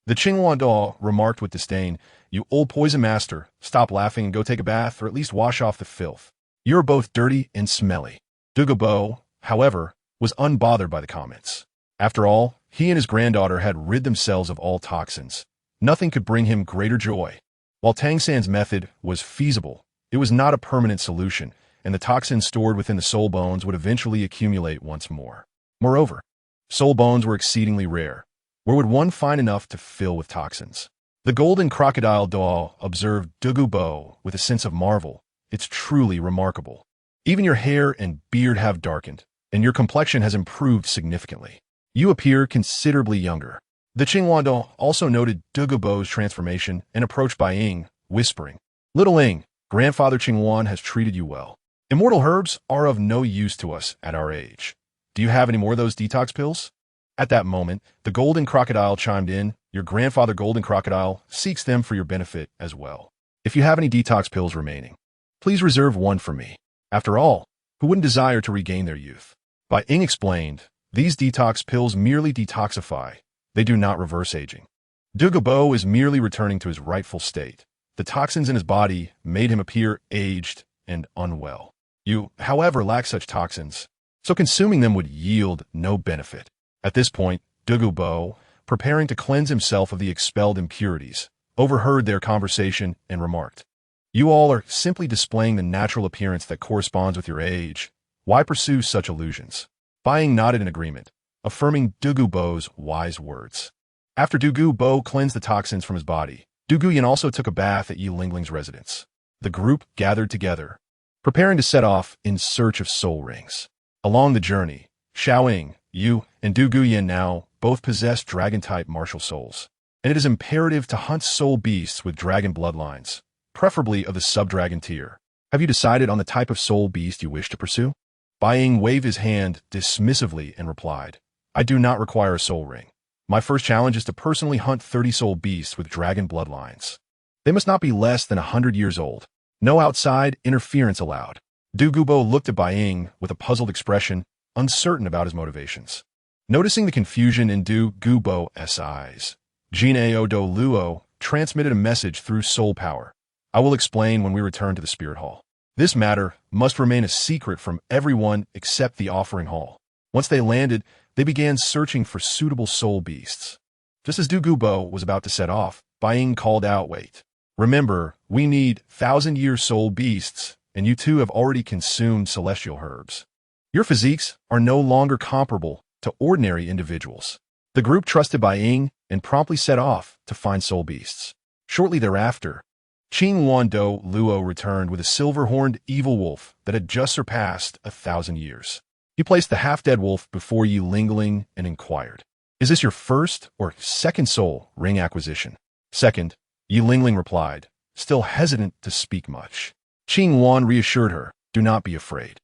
The Qinghuan Dao remarked with disdain, You old poison master, stop laughing and go take a bath or at least wash off the filth. You're both dirty and smelly. Dugu Bo, however, was unbothered by the comments. After all, he and his granddaughter had rid themselves of all toxins. Nothing could bring him greater joy. While Tang Sect's method was feasible, it was not a permanent solution, and the toxins stored within the soul bones would eventually accumulate once more. Moreover, soul bones were exceedingly rare. Where would one find enough to fill with toxins? The golden crocodile Douluo observed Dugu Bo with a sense of marvel. It's truly remarkable. Even your hair and beard have darkened, and your complexion has improved significantly. You appear considerably younger. The Qinghuan Dao also noted Dugu Bo's transformation and approached Bai Ying, whispering, Little Ying, Grandfather Qinghuan has treated you well. Immortal herbs are of no use to us at our age. Do you have any more of those detox pills? At that moment, the golden crocodile chimed in. Your grandfather golden crocodile seeks them for your benefit as well. If you have any detox pills remaining, please reserve one for me. After all, who wouldn't desire to regain their youth? Bai Ying explained, these detox pills merely detoxify. They do not reverse aging. Dugu Bo is merely returning to his rightful state. The toxins in his body made him appear aged and unwell. You, however, lack such toxins, so consuming them would yield no benefit. At this point, Dugu Bo, preparing to cleanse himself of the expelled impurities, overheard their conversation and remarked, You all are simply displaying the natural appearance that corresponds with your age. Why pursue such illusions? Bai Ying nodded in agreement, affirming Dugu Bo's wise words. After Dugu Bo cleansed the toxins from his body, Dugu Yin also took a bath at Yi Lingling's residence. The group gathered together, preparing to set off in search of soul rings. Along the journey, Xiaoying, Yu, and Dugu Yin now both possess dragon-type martial souls, and it is imperative to hunt soul beasts with dragon bloodlines, preferably of the sub-dragon tier. Have you decided on the type of soul beast you wish to pursue? Bai Ying waved his hand dismissively and replied, I do not require a soul ring. My first challenge is to personally hunt 30 soul beasts with dragon bloodlines. They must not be less than 100 years old. No outside interference allowed. Dugu Bo looked at Bai Ying with a puzzled expression, uncertain about his motivations. Noticing the confusion in Dugu Bo's eyes, Jinao Douluo transmitted a message through soul power. I will explain when we return to the spirit hall. This matter must remain a secret from everyone except the offering hall. Once they landed, they began searching for suitable soul beasts. Just as Dugu Bo was about to set off, Bai Ying called out, Wait. Remember, we need 1,000-year soul beasts, and you two have already consumed celestial herbs. Your physiques are no longer comparable to ordinary individuals. The group trusted Bai Ying and promptly set off to find soul beasts. Shortly thereafter, Qinghuan Douluo returned with a silver-horned evil wolf that had just surpassed 1,000 years. He placed the half-dead wolf before Yi Lingling and inquired, Is this your first or second soul ring acquisition? Second, Yi Lingling replied, still hesitant to speak much. Qinghuan reassured her, Do not be afraid.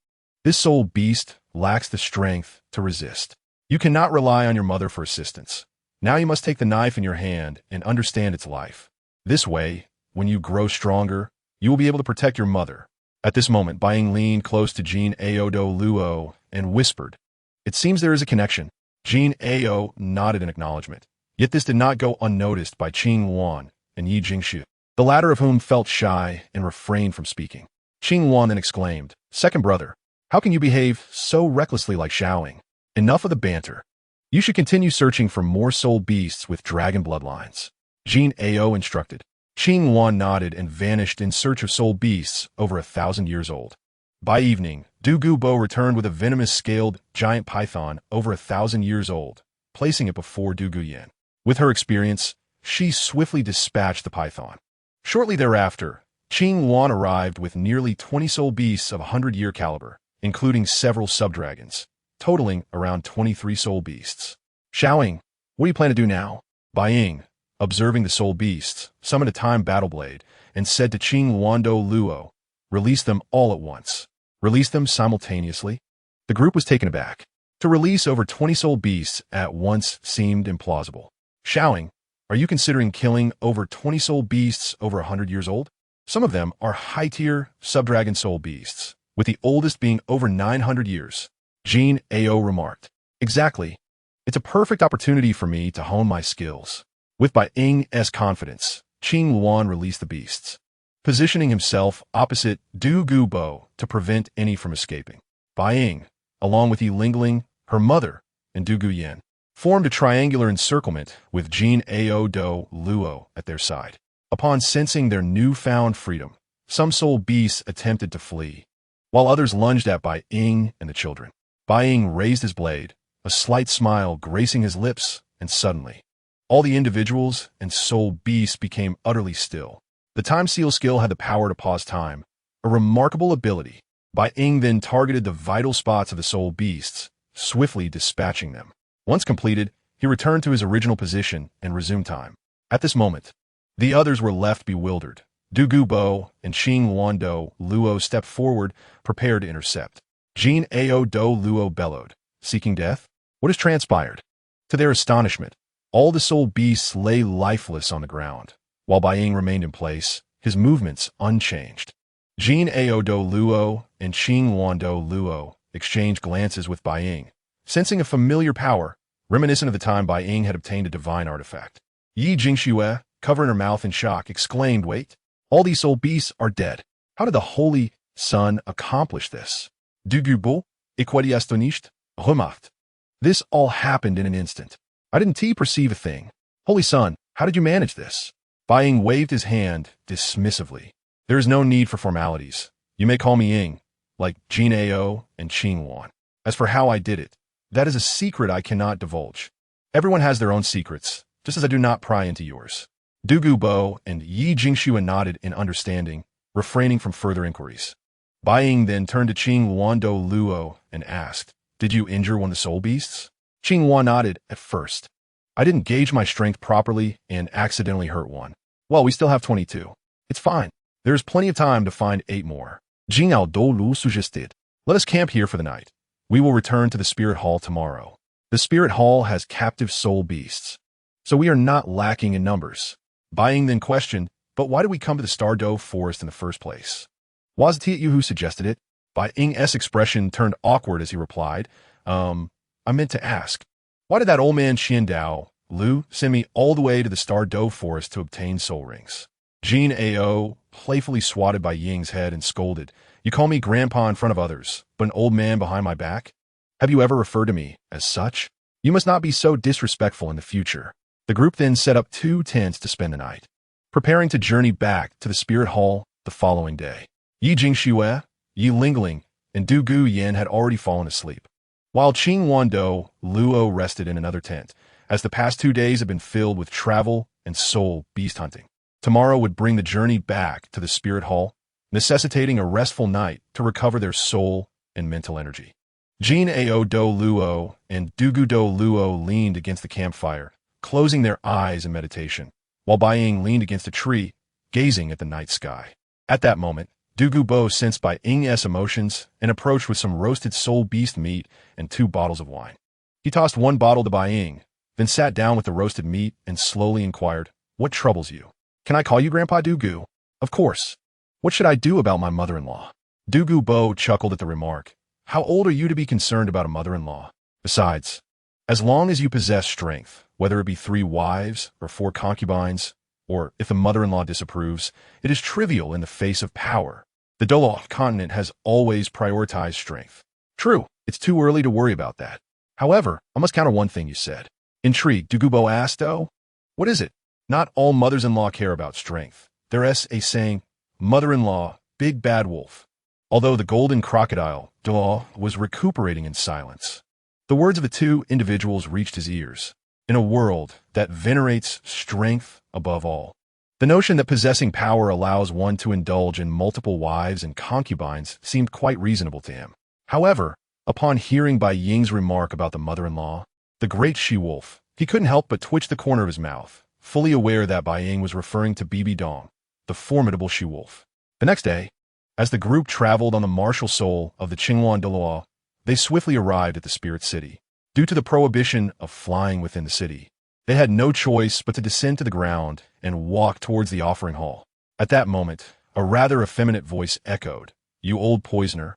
This soul beast lacks the strength to resist. You cannot rely on your mother for assistance. Now you must take the knife in your hand and understand its life. This way, when you grow stronger, you will be able to protect your mother. At this moment, Bai Ying leaned close to Jin Ao Douluo and whispered, "It seems there is a connection." Jin Ao nodded in acknowledgement. Yet this did not go unnoticed by Qing Wan and Yi Jingshu, the latter of whom felt shy and refrained from speaking. Qing Wan then exclaimed, "Second brother, how can you behave so recklessly like Xiaoing? Enough of the banter. You should continue searching for more soul beasts with dragon bloodlines." Jin Ao instructed. Qing Wan nodded and vanished in search of soul beasts over 1,000 years old. By evening, Du Gubo returned with a venomous scaled giant python over 1,000 years old, placing it before Du Guyan. With her experience, she swiftly dispatched the python. Shortly thereafter, Qing Wan arrived with nearly 20 soul beasts of 100-year caliber, including several subdragons, totaling around 23 soul beasts. "Xiaoing, what do you plan to do now?" Bai Ying, observing the soul beasts, summoned a time battle blade and said to Qing Wando Luo, "Release them all at once." Release them simultaneously? The group was taken aback. To release over 20 soul beasts at once seemed implausible. "Xiaoing, are you considering killing over 20 soul beasts over 100 years old? Some of them are high-tier subdragon soul beasts, with the oldest being over 900 years. Jin Ao remarked. "Exactly. It's a perfect opportunity for me to hone my skills." With Bai Ying's confidence, Qing Wan released the beasts, positioning himself opposite Du Gubo to prevent any from escaping. Bai Ying, along with Yi Lingling, her mother, and Du Guyan, formed a triangular encirclement with Jin Ao Do Luo at their side. Upon sensing their newfound freedom, some soul beasts attempted to flee, while others lunged at Bai Ying and the children. Bai Ying raised his blade, a slight smile gracing his lips, and suddenly, all the individuals and soul beasts became utterly still. The Time Seal skill had the power to pause time, a remarkable ability. Bai Ying then targeted the vital spots of the soul beasts, swiftly dispatching them. Once completed, he returned to his original position and resumed time. At this moment, the others were left bewildered. Du Gubo and Qing Wando Luo stepped forward, prepared to intercept. Jin Ao Do Luo bellowed, "Seeking death? What has transpired?" To their astonishment, all the soul beasts lay lifeless on the ground, while Bai Ying remained in place, his movements unchanged. Jin Ao Do Luo and Qing Wando Luo exchanged glances with Bai Ying, sensing a familiar power, reminiscent of the time Bai Ying had obtained a divine artifact. Yi Jingshu, covering her mouth in shock, exclaimed, "Wait, all these soul beasts are dead. How did the Holy Sun accomplish this?" Du Gubo, equity astonished, remarked. "This all happened in an instant. I didn't perceive a thing. Holy Sun, how did you manage this?" Bai Ying waved his hand dismissively. "There is no need for formalities. You may call me Ying, like Jin Ao and Qing Wan. As for how I did it, that is a secret I cannot divulge. Everyone has their own secrets, just as I do not pry into yours." Du Gubo and Yi Jingshu nodded in understanding, refraining from further inquiries. Bai Ying then turned to Qing Wando Luo and asked, "Did you injure one of the soul beasts?" Qing Wan nodded at first. "I didn't gauge my strength properly and accidentally hurt one. Well, we still have 22. It's fine. There is plenty of time to find 8 more. Jing Douluo suggested, "Let us camp here for the night. We will return to the Spirit Hall tomorrow. The Spirit Hall has captive soul beasts, so we are not lacking in numbers." Bai Ying then questioned, "But why did we come to the Star Dove Forest in the first place? Was it you who suggested it?" Bai Ying's expression turned awkward as he replied, I meant to ask, why did that old man Qian Lu send me all the way to the Star Dove Forest to obtain soul rings?" Jin Ao playfully swatted Bai Ying's head and scolded, "You call me grandpa in front of others, but an old man behind my back? Have you ever referred to me as such? You must not be so disrespectful in the future." The group then set up 2 tents to spend the night, preparing to journey back to the Spirit Hall the following day. Yi Jingshu, Yi Lingling, and Du Guyan had already fallen asleep, while Qing Wando Luo rested in another tent, as the past 2 days had been filled with travel and soul beast hunting. Tomorrow would bring the journey back to the Spirit Hall, necessitating a restful night to recover their soul and mental energy. Jin Ao Do Luo and Du Gudo Luo leaned against the campfire, closing their eyes in meditation, while Bai Ying leaned against a tree, gazing at the night sky. At that moment, Du Gubo sensed Bai Ying's emotions and approached with some roasted soul beast meat and 2 bottles of wine. He tossed 1 bottle to Bai Ying, then sat down with the roasted meat and slowly inquired, "What troubles you?" Can I call you Grandpa Douluo? Of course. What should I do about my mother-in-law? Douluo chuckled at the remark. How old are you to be concerned about a mother-in-law? Besides, as long as you possess strength, whether it be 3 wives or 4 concubines, or if the mother-in-law disapproves, it is trivial in the face of power. The Douluo continent has always prioritized strength. True, it's too early to worry about that. However, I must counter one thing you said. Intrigued, Douluo asked, "Oh, what is it?" Not all mothers-in-law care about strength. There's a saying, mother-in-law, big bad wolf. Although the golden crocodile, Douluo, was recuperating in silence. The words of the 2 individuals reached his ears. In a world that venerates strength above all, the notion that possessing power allows one to indulge in multiple wives and concubines seemed quite reasonable to him. However, upon hearing Bai Ying's remark about the mother-in-law, the great she-wolf, he couldn't help but twitch the corner of his mouth, fully aware that Bai Ying was referring to Bibi Dong, the formidable she-wolf. The next day, as the group traveled on the martial soul of the Qingwan Douluo, they swiftly arrived at the spirit city. Due to the prohibition of flying within the city, they had no choice but to descend to the ground and walk towards the offering hall. At that moment, a rather effeminate voice echoed, "You old poisoner,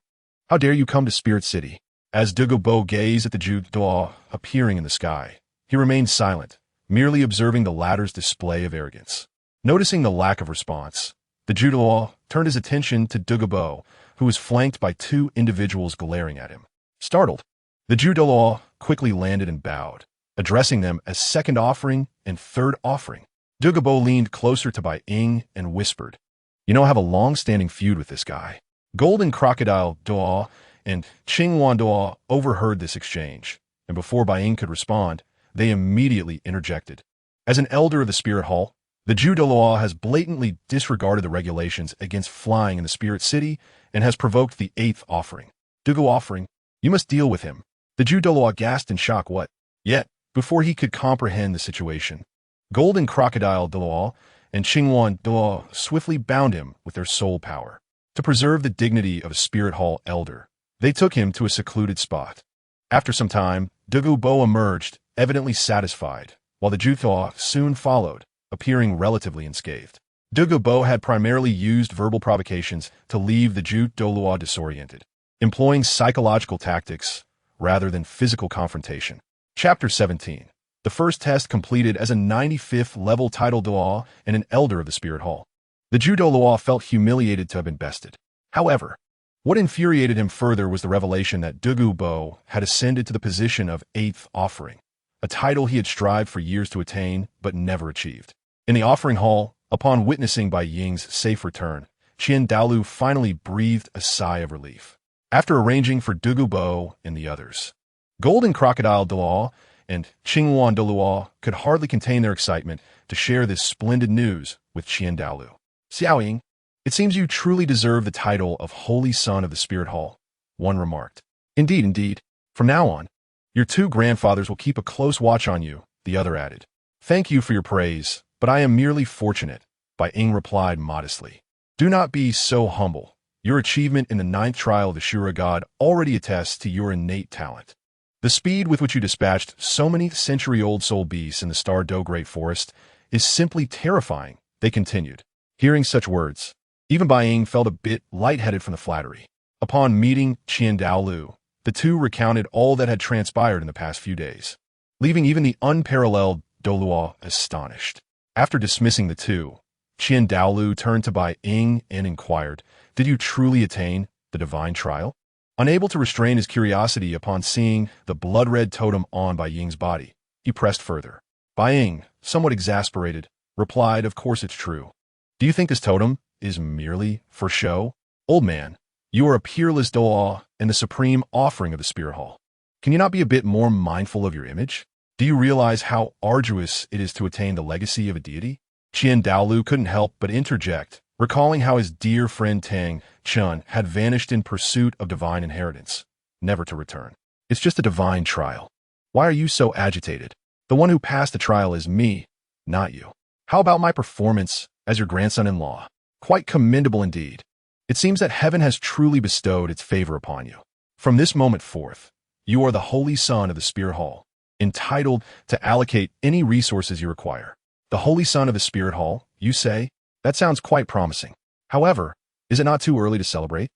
how dare you come to Spirit City?" As Douluo gazed at the Douluo appearing in the sky, he remained silent, merely observing the latter's display of arrogance. Noticing the lack of response, the Douluo turned his attention to Douluo, who was flanked by 2 individuals glaring at him. Startled, the Douluo quickly landed and bowed, addressing them as second offering and third offering. Douluo leaned closer to Bai Ying and whispered, "You know I have a long-standing feud with this guy." Golden Crocodile Douluo and Qingwan Douluo overheard this exchange, and before Bai Ying could respond, they immediately interjected. As an elder of the Spirit Hall, the Douluo has blatantly disregarded the regulations against flying in the Spirit City and has provoked the 8th offering. Douluo offering, you must deal with him. The Douluo gasped in shock. What? Yet, before he could comprehend the situation, Golden Crocodile Douluo and Qingwan Douluo swiftly bound him with their soul power. To preserve the dignity of a Spirit Hall elder, they took him to a secluded spot. After some time, Douluo emerged, evidently satisfied, while the Douluo soon followed, appearing relatively unscathed. Douluo had primarily used verbal provocations to leave the Douluo disoriented, employing psychological tactics rather than physical confrontation. Chapter 17. The first test completed as a 95th level title Douluo and an elder of the Spirit Hall. The Douluo felt humiliated to have been bested. However, what infuriated him further was the revelation that Douluo had ascended to the position of 8th offering, a title he had strived for years to attain but never achieved. In the offering hall, upon witnessing Bai Ying's safe return, Daoliu finally breathed a sigh of relief. After arranging for Douluo and the others, Golden Crocodile Douluo and Qingwan Douluo could hardly contain their excitement to share this splendid news with Daoliu. "Xiaoying, it seems you truly deserve the title of Holy Son of the Spirit Hall," one remarked. Indeed, indeed. From now on, your 2 grandfathers will keep a close watch on you," the other added. "Thank you for your praise, but I am merely fortunate," Bai Ying replied modestly. "Do not be so humble. Your achievement in the 9th trial of the Shura God already attests to your innate talent. The speed with which you dispatched so many century-old soul beasts in the Star Do Great Forest is simply terrifying," they continued. Hearing such words, even Bai Ying felt a bit lightheaded from the flattery. Upon meeting Daoliu, the 2 recounted all that had transpired in the past few days, leaving even the unparalleled Douluo astonished. After dismissing the 2, Daoliu turned to Bai Ying and inquired, "Did you truly attain the divine trial?" Unable to restrain his curiosity upon seeing the blood-red totem on Bai Ying's body, he pressed further. Bai Ying, somewhat exasperated, replied, "Of course it's true. Do you think this totem is merely for show? Old man, you are a peerless Douluo and the supreme offering of the Spirit Hall. Can you not be a bit more mindful of your image? Do you realize how arduous it is to attain the legacy of a deity?" Daoliu couldn't help but interject, recalling how his dear friend Tang Chun had vanished in pursuit of divine inheritance, never to return. "It's just a divine trial. Why are you so agitated? The one who passed the trial is me, not you. How about my performance as your grandson-in-law? Quite commendable indeed. It seems that heaven has truly bestowed its favor upon you. From this moment forth, you are the Holy Son of the Spirit Hall, entitled to allocate any resources you require. The Holy Son of the Spirit Hall, you say? That sounds quite promising. However, is it not too early to celebrate?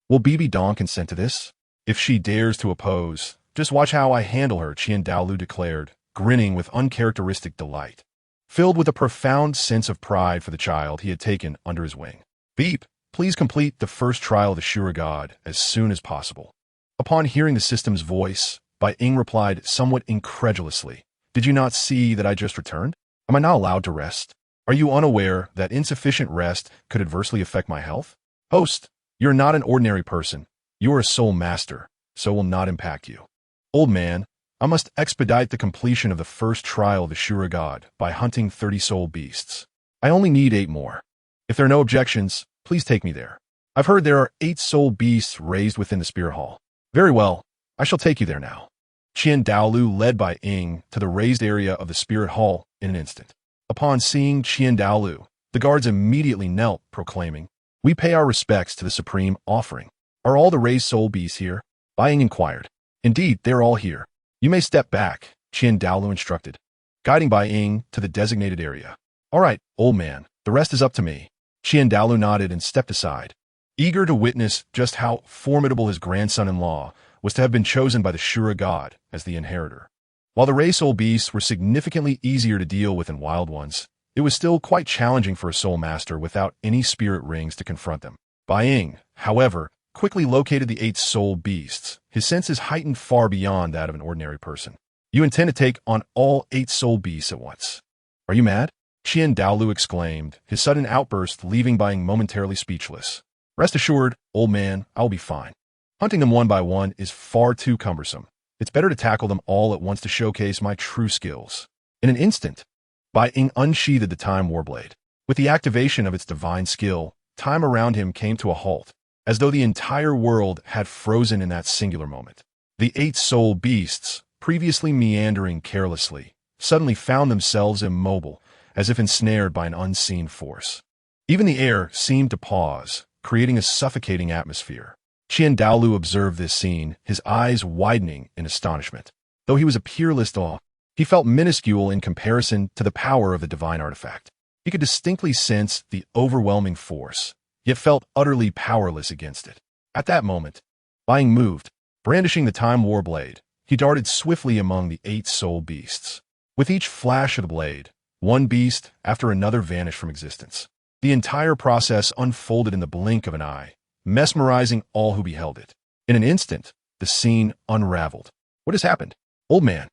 Will Bibi Dong consent to this? If she dares to oppose, just watch how I handle her, Qian Daoliu declared, grinning with uncharacteristic delight. Filled with a profound sense of pride for the child he had taken under his wing. Beep, please complete the first trial of the Shura God as soon as possible. Upon hearing the system's voice, Bai Ying replied somewhat incredulously, Did you not see that I just returned? Am I not allowed to rest? Are you unaware that insufficient rest could adversely affect my health? Host, you're not an ordinary person. You are a soul master, so will not impact you. Old man, I must expedite the completion of the first trial of the Shura God by hunting 30 soul beasts. I only need 8 more. If there are no objections, please take me there. I've heard there are 8 soul beasts raised within the Spirit Hall. Very well, I shall take you there now. Qian Daoliu led Bai Ying to the raised area of the Spirit Hall in an instant. Upon seeing Qian Daoliu, the guards immediately knelt, proclaiming, We pay our respects to the supreme offering. Are all the raised soul beasts here? Bai Ying inquired. Indeed, they're all here. You may step back, Qian Daoliu instructed, guiding Bai Ying to the designated area. All right, old man, the rest is up to me. Qian Daoliu nodded and stepped aside, eager to witness just how formidable his grandson-in-law was to have been chosen by the Shura God as the inheritor. While the raised soul beasts were significantly easier to deal with than wild ones, it was still quite challenging for a soul master without any spirit rings to confront them. Bai Ying, however, quickly located the 8 soul beasts, his senses heightened far beyond that of an ordinary person. You intend to take on all 8 soul beasts at once. Are you mad? Qian Daoliu exclaimed, his sudden outburst leaving Bai Ying momentarily speechless. Rest assured, old man, I'll be fine. Hunting them one by one is far too cumbersome. It's better to tackle them all at once to showcase my true skills. In an instant, Bai Ying unsheathed the time warblade. With the activation of its divine skill, time around him came to a halt, as though the entire world had frozen in that singular moment. The 8 soul beasts, previously meandering carelessly, suddenly found themselves immobile, as if ensnared by an unseen force. Even the air seemed to pause, creating a suffocating atmosphere. Qian Daoliu observed this scene, his eyes widening in astonishment. Though he was a peerless dog, he felt minuscule in comparison to the power of the divine artifact. He could distinctly sense the overwhelming force, yet felt utterly powerless against it. At that moment, Bai Ying moved. Brandishing the time war blade, he darted swiftly among the 8 soul beasts. With each flash of the blade, one beast after another vanished from existence. The entire process unfolded in the blink of an eye, mesmerizing all who beheld it. In an instant, the scene unraveled. What has happened? Old man,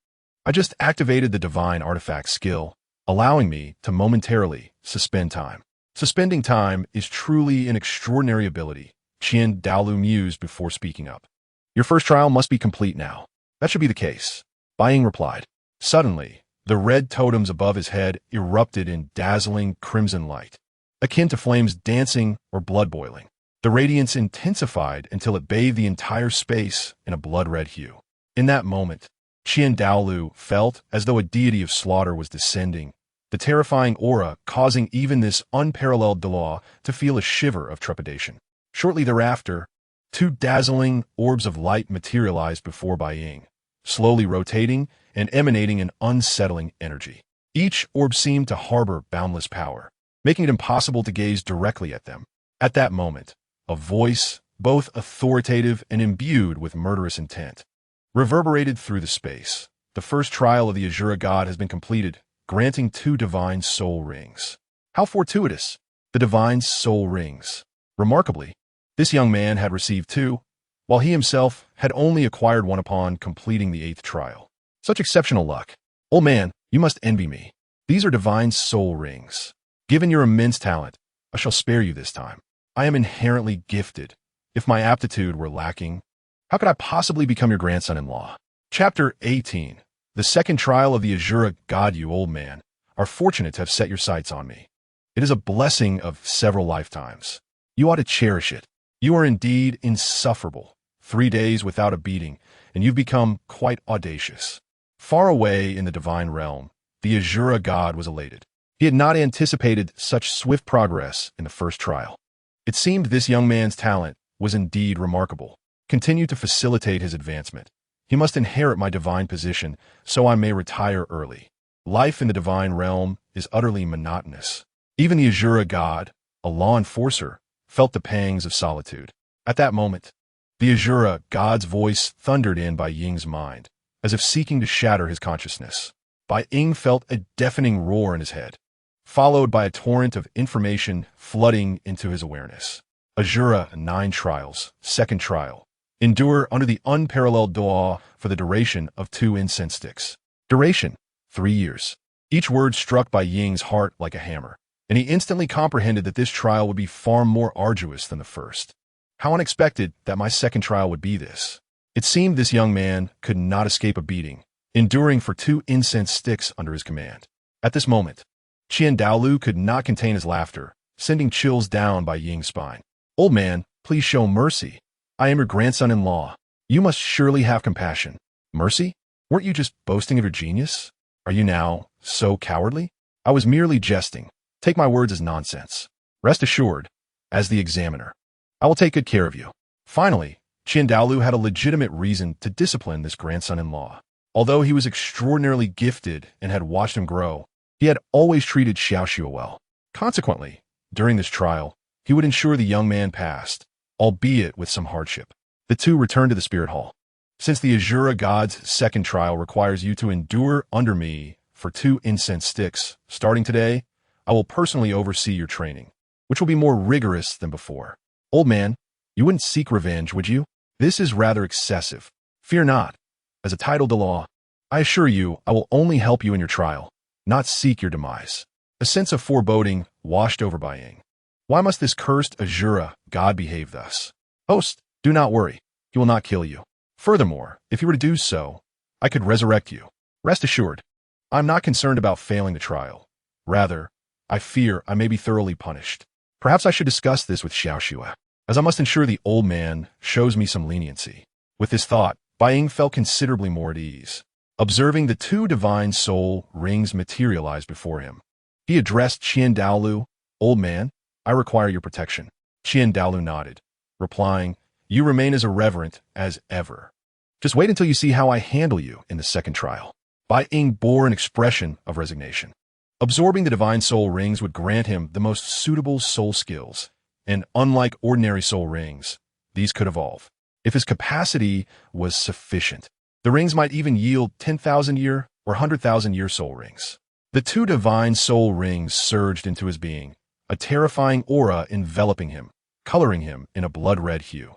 I just activated the divine artifact skill, allowing me to momentarily suspend time. Suspending time is truly an extraordinary ability, Qian Daoliu mused before speaking up. Your first trial must be complete now. That should be the case, Bai Ying replied. Suddenly, the red totems above his head erupted in dazzling crimson light, akin to flames dancing or blood boiling. The radiance intensified until it bathed the entire space in a blood-red hue. In that moment, Qian Daoliu felt as though a deity of slaughter was descending, the terrifying aura causing even this unparalleled Douluo to feel a shiver of trepidation. Shortly thereafter, 2 dazzling orbs of light materialized before Bai Ying, slowly rotating and emanating an unsettling energy. Each orb seemed to harbor boundless power, making it impossible to gaze directly at them. At that moment, a voice, both authoritative and imbued with murderous intent, reverberated through the space. The first trial of the Azura God has been completed, granting 2 divine soul rings. How fortuitous! The divine soul rings. Remarkably, this young man had received 2, while he himself had only acquired 1 upon completing the 8th trial. Such exceptional luck. Old man, you must envy me. These are divine soul rings. Given your immense talent, I shall spare you this time. I am inherently gifted. If my aptitude were lacking, how could I possibly become your grandson-in-law? Chapter 18. The second trial of the Azura God. You old man are fortunate to have set your sights on me. It is a blessing of several lifetimes. You ought to cherish it. You are indeed insufferable. 3 days without a beating, and you've become quite audacious. Far away in the divine realm, the Azura God was elated. He had not anticipated such swift progress in the first trial. It seemed this young man's talent was indeed remarkable. Continue to facilitate his advancement. He must inherit my divine position, so I may retire early. Life in the divine realm is utterly monotonous. Even the Azura god, a law enforcer, felt the pangs of solitude. At that moment, the Azura god's voice thundered in Bai Ying's mind, as if seeking to shatter his consciousness. Bai Ying felt a deafening roar in his head, followed by a torrent of information flooding into his awareness. Azura 9 trials, second trial. Endure under the unparalleled Douluo for the duration of 2 incense sticks. Duration, 3 years. Each word struck Bai Ying's heart like a hammer, and he instantly comprehended that this trial would be far more arduous than the first. How unexpected that my second trial would be this. It seemed this young man could not escape a beating, enduring for 2 incense sticks under his command. At this moment, Qian Daoliu could not contain his laughter, sending chills down Bai Ying's spine. "Old man, please show mercy. I am your grandson-in-law. You must surely have compassion." "Mercy? Weren't you just boasting of your genius? Are you now so cowardly?" "I was merely jesting. Take my words as nonsense. Rest assured, as the examiner, I will take good care of you." Finally, Qian Daoliu had a legitimate reason to discipline this grandson-in-law. Although he was extraordinarily gifted and had watched him grow, he had always treated Xiaoxue well. Consequently, during this trial, he would ensure the young man passed, albeit with some hardship. The two returned to the spirit hall. "Since the Azura god's second trial requires you to endure under me for 2 incense sticks, starting today, I will personally oversee your training, which will be more rigorous than before." "Old man, you wouldn't seek revenge, would you? This is rather excessive." "Fear not. As a title to law, I assure you I will only help you in your trial, not seek your demise." A sense of foreboding washed over Bai Ying. Why must this cursed Azura god behave thus? "Host, do not worry. He will not kill you. Furthermore, if he were to do so, I could resurrect you. Rest assured, I am not concerned about failing the trial. Rather, I fear I may be thoroughly punished. Perhaps I should discuss this with Xiaoxue, as I must ensure the old man shows me some leniency." With this thought, Bai Ying felt considerably more at ease. Observing the 2 divine soul rings materialize before him, he addressed Qian Daoliu, "Old man, I require your protection." Qian Daoliu nodded, replying, "You remain as irreverent as ever. Just wait until you see how I handle you in the second trial." Bai Ying bore an expression of resignation. Absorbing the divine soul rings would grant him the most suitable soul skills, and unlike ordinary soul rings, these could evolve. If his capacity was sufficient, the rings might even yield 10,000-year or 100,000-year soul rings. The 2 divine soul rings surged into his being, a terrifying aura enveloping him, coloring him in a blood-red hue.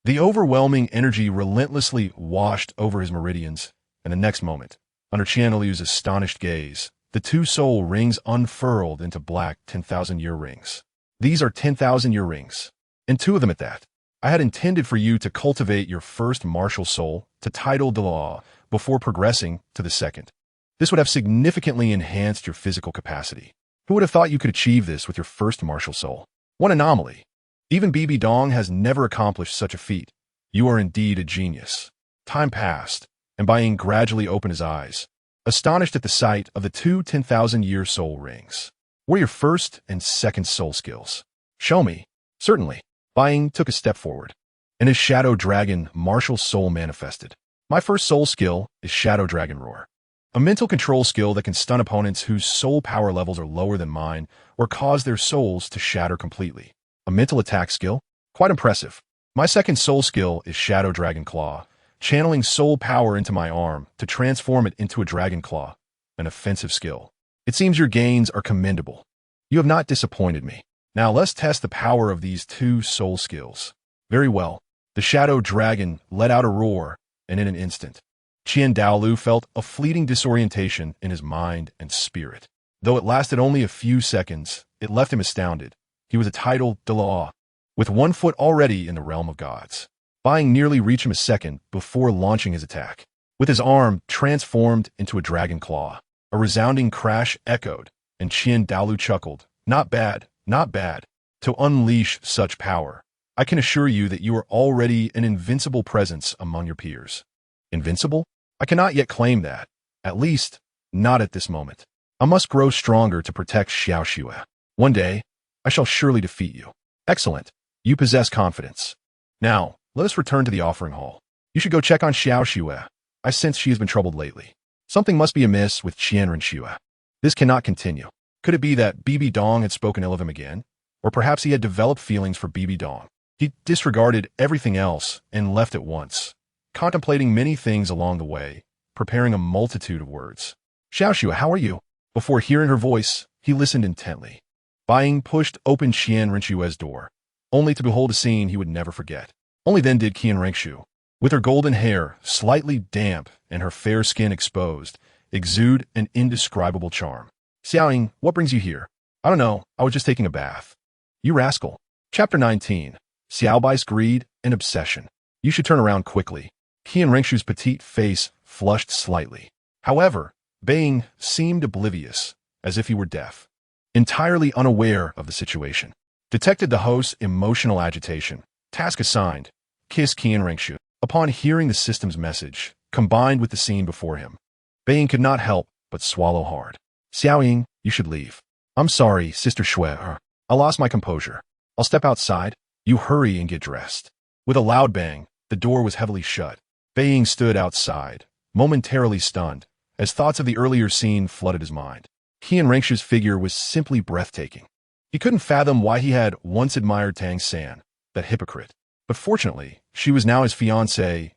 The overwhelming energy relentlessly washed over his meridians, and the next moment, under Qian Daoliu's astonished gaze, the 2 soul rings unfurled into black 10,000-year rings. "These are 10,000-year rings, and 2 of them at that. I had intended for you to cultivate your first martial soul to title Douluo before progressing to the second. This would have significantly enhanced your physical capacity. Who would have thought you could achieve this with your first martial soul? What anomaly! Even Bibi Dong has never accomplished such a feat. You are indeed a genius." Time passed, and Bai Ying gradually opened his eyes, astonished at the sight of the 2 10,000-year soul rings. "What are your first and second soul skills? Show me." "Certainly." Bai Ying took a step forward, and his Shadow Dragon martial soul manifested. "My first soul skill is Shadow Dragon Roar, a mental control skill that can stun opponents whose soul power levels are lower than mine or cause their souls to shatter completely. A mental attack skill? Quite impressive." "My second soul skill is Shadow Dragon Claw, channeling soul power into my arm to transform it into a dragon claw, an offensive skill. It seems your gains are commendable. You have not disappointed me. Now let's test the power of these 2 soul skills." "Very well." The Shadow Dragon let out a roar, and in an instant, Qian Daoliu felt a fleeting disorientation in his mind and spirit. Though it lasted only a few seconds, it left him astounded. He was a titled Douluo, with 1 foot already in the realm of gods. Bai Ying nearly reached him a second before launching his attack. With his arm transformed into a dragon claw, a resounding crash echoed, and Qian Daoliu chuckled. "Not bad, not bad. To unleash such power, I can assure you that you are already an invincible presence among your peers." "Invincible? I cannot yet claim that. At least, not at this moment. I must grow stronger to protect Xiaoxue. One day, I shall surely defeat you." "Excellent. You possess confidence. Now, let us return to the offering hall. You should go check on Xiaoxue. I sense she has been troubled lately. Something must be amiss with Qian Renxue. This cannot continue." Could it be that BB Dong had spoken ill of him again? Or perhaps he had developed feelings for BB Dong. He disregarded everything else and left at once, contemplating many things along the way, preparing a multitude of words. Xiaoxue, how are you? Before hearing her voice, he listened intently. Bai Ying pushed open Qian Renxue's door, only to behold a scene he would never forget. Only then did Qian Renxue, with her golden hair slightly damp and her fair skin exposed, exude an indescribable charm. Xiao Ying, what brings you here? I don't know, I was just taking a bath. You rascal. Chapter 19. Xiao Bai's Greed and Obsession. You should turn around quickly. Qian Renxue's petite face flushed slightly. However, Bai Ying seemed oblivious, as if he were deaf, entirely unaware of the situation. Detected the host's emotional agitation. Task assigned. Kiss Qian Renxue. Upon hearing the system's message, combined with the scene before him, Bai Ying could not help but swallow hard. Xiao Ying, you should leave. I'm sorry, Sister Xue. I lost my composure. I'll step outside. You hurry and get dressed. With a loud bang, the door was heavily shut. Bai Ying stood outside, momentarily stunned, as thoughts of the earlier scene flooded his mind. Qian Renxue's figure was simply breathtaking. He couldn't fathom why he had once admired Tang Sect, that hypocrite. But fortunately, she was now his fiancée.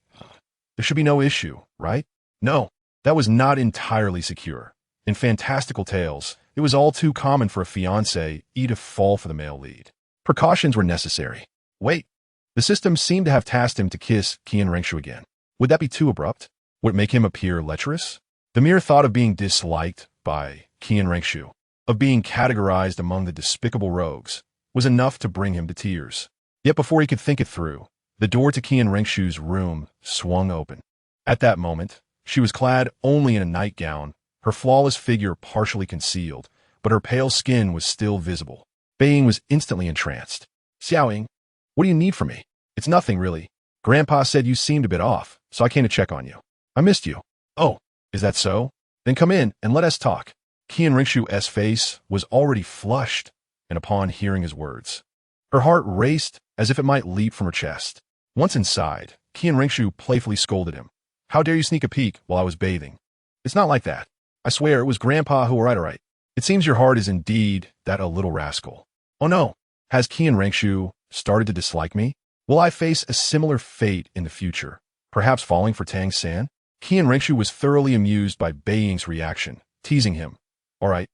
There should be no issue, right? No, that was not entirely secure. In fantastical tales, it was all too common for a fiancé to fall for the male lead. Precautions were necessary. Wait, the system seemed to have tasked him to kiss Qian Renxue again. Would that be too abrupt? Would it make him appear lecherous? The mere thought of being disliked by Qian Renxue, of being categorized among the despicable rogues, was enough to bring him to tears. Yet before he could think it through, the door to Qian Renxue's room swung open. At that moment, she was clad only in a nightgown, her flawless figure partially concealed, but her pale skin was still visible. Bai Ying was instantly entranced. Xiao Ying, what do you need from me? It's nothing, really. Grandpa said you seemed a bit off, so I came to check on you. I missed you. Oh, is that so? Then come in and let us talk. Qian Renxue's face was already flushed, and upon hearing his words, her heart raced as if it might leap from her chest. Once inside, Qian Renxue playfully scolded him. How dare you sneak a peek while I was bathing? It's not like that. I swear it was Grandpa who were right. It seems your heart is indeed that a little rascal. Oh no, has Qian Renxue started to dislike me? Will I face a similar fate in the future, perhaps falling for Tang Sect? Qian Renxue was thoroughly amused by Bai Ying's reaction, teasing him. All right,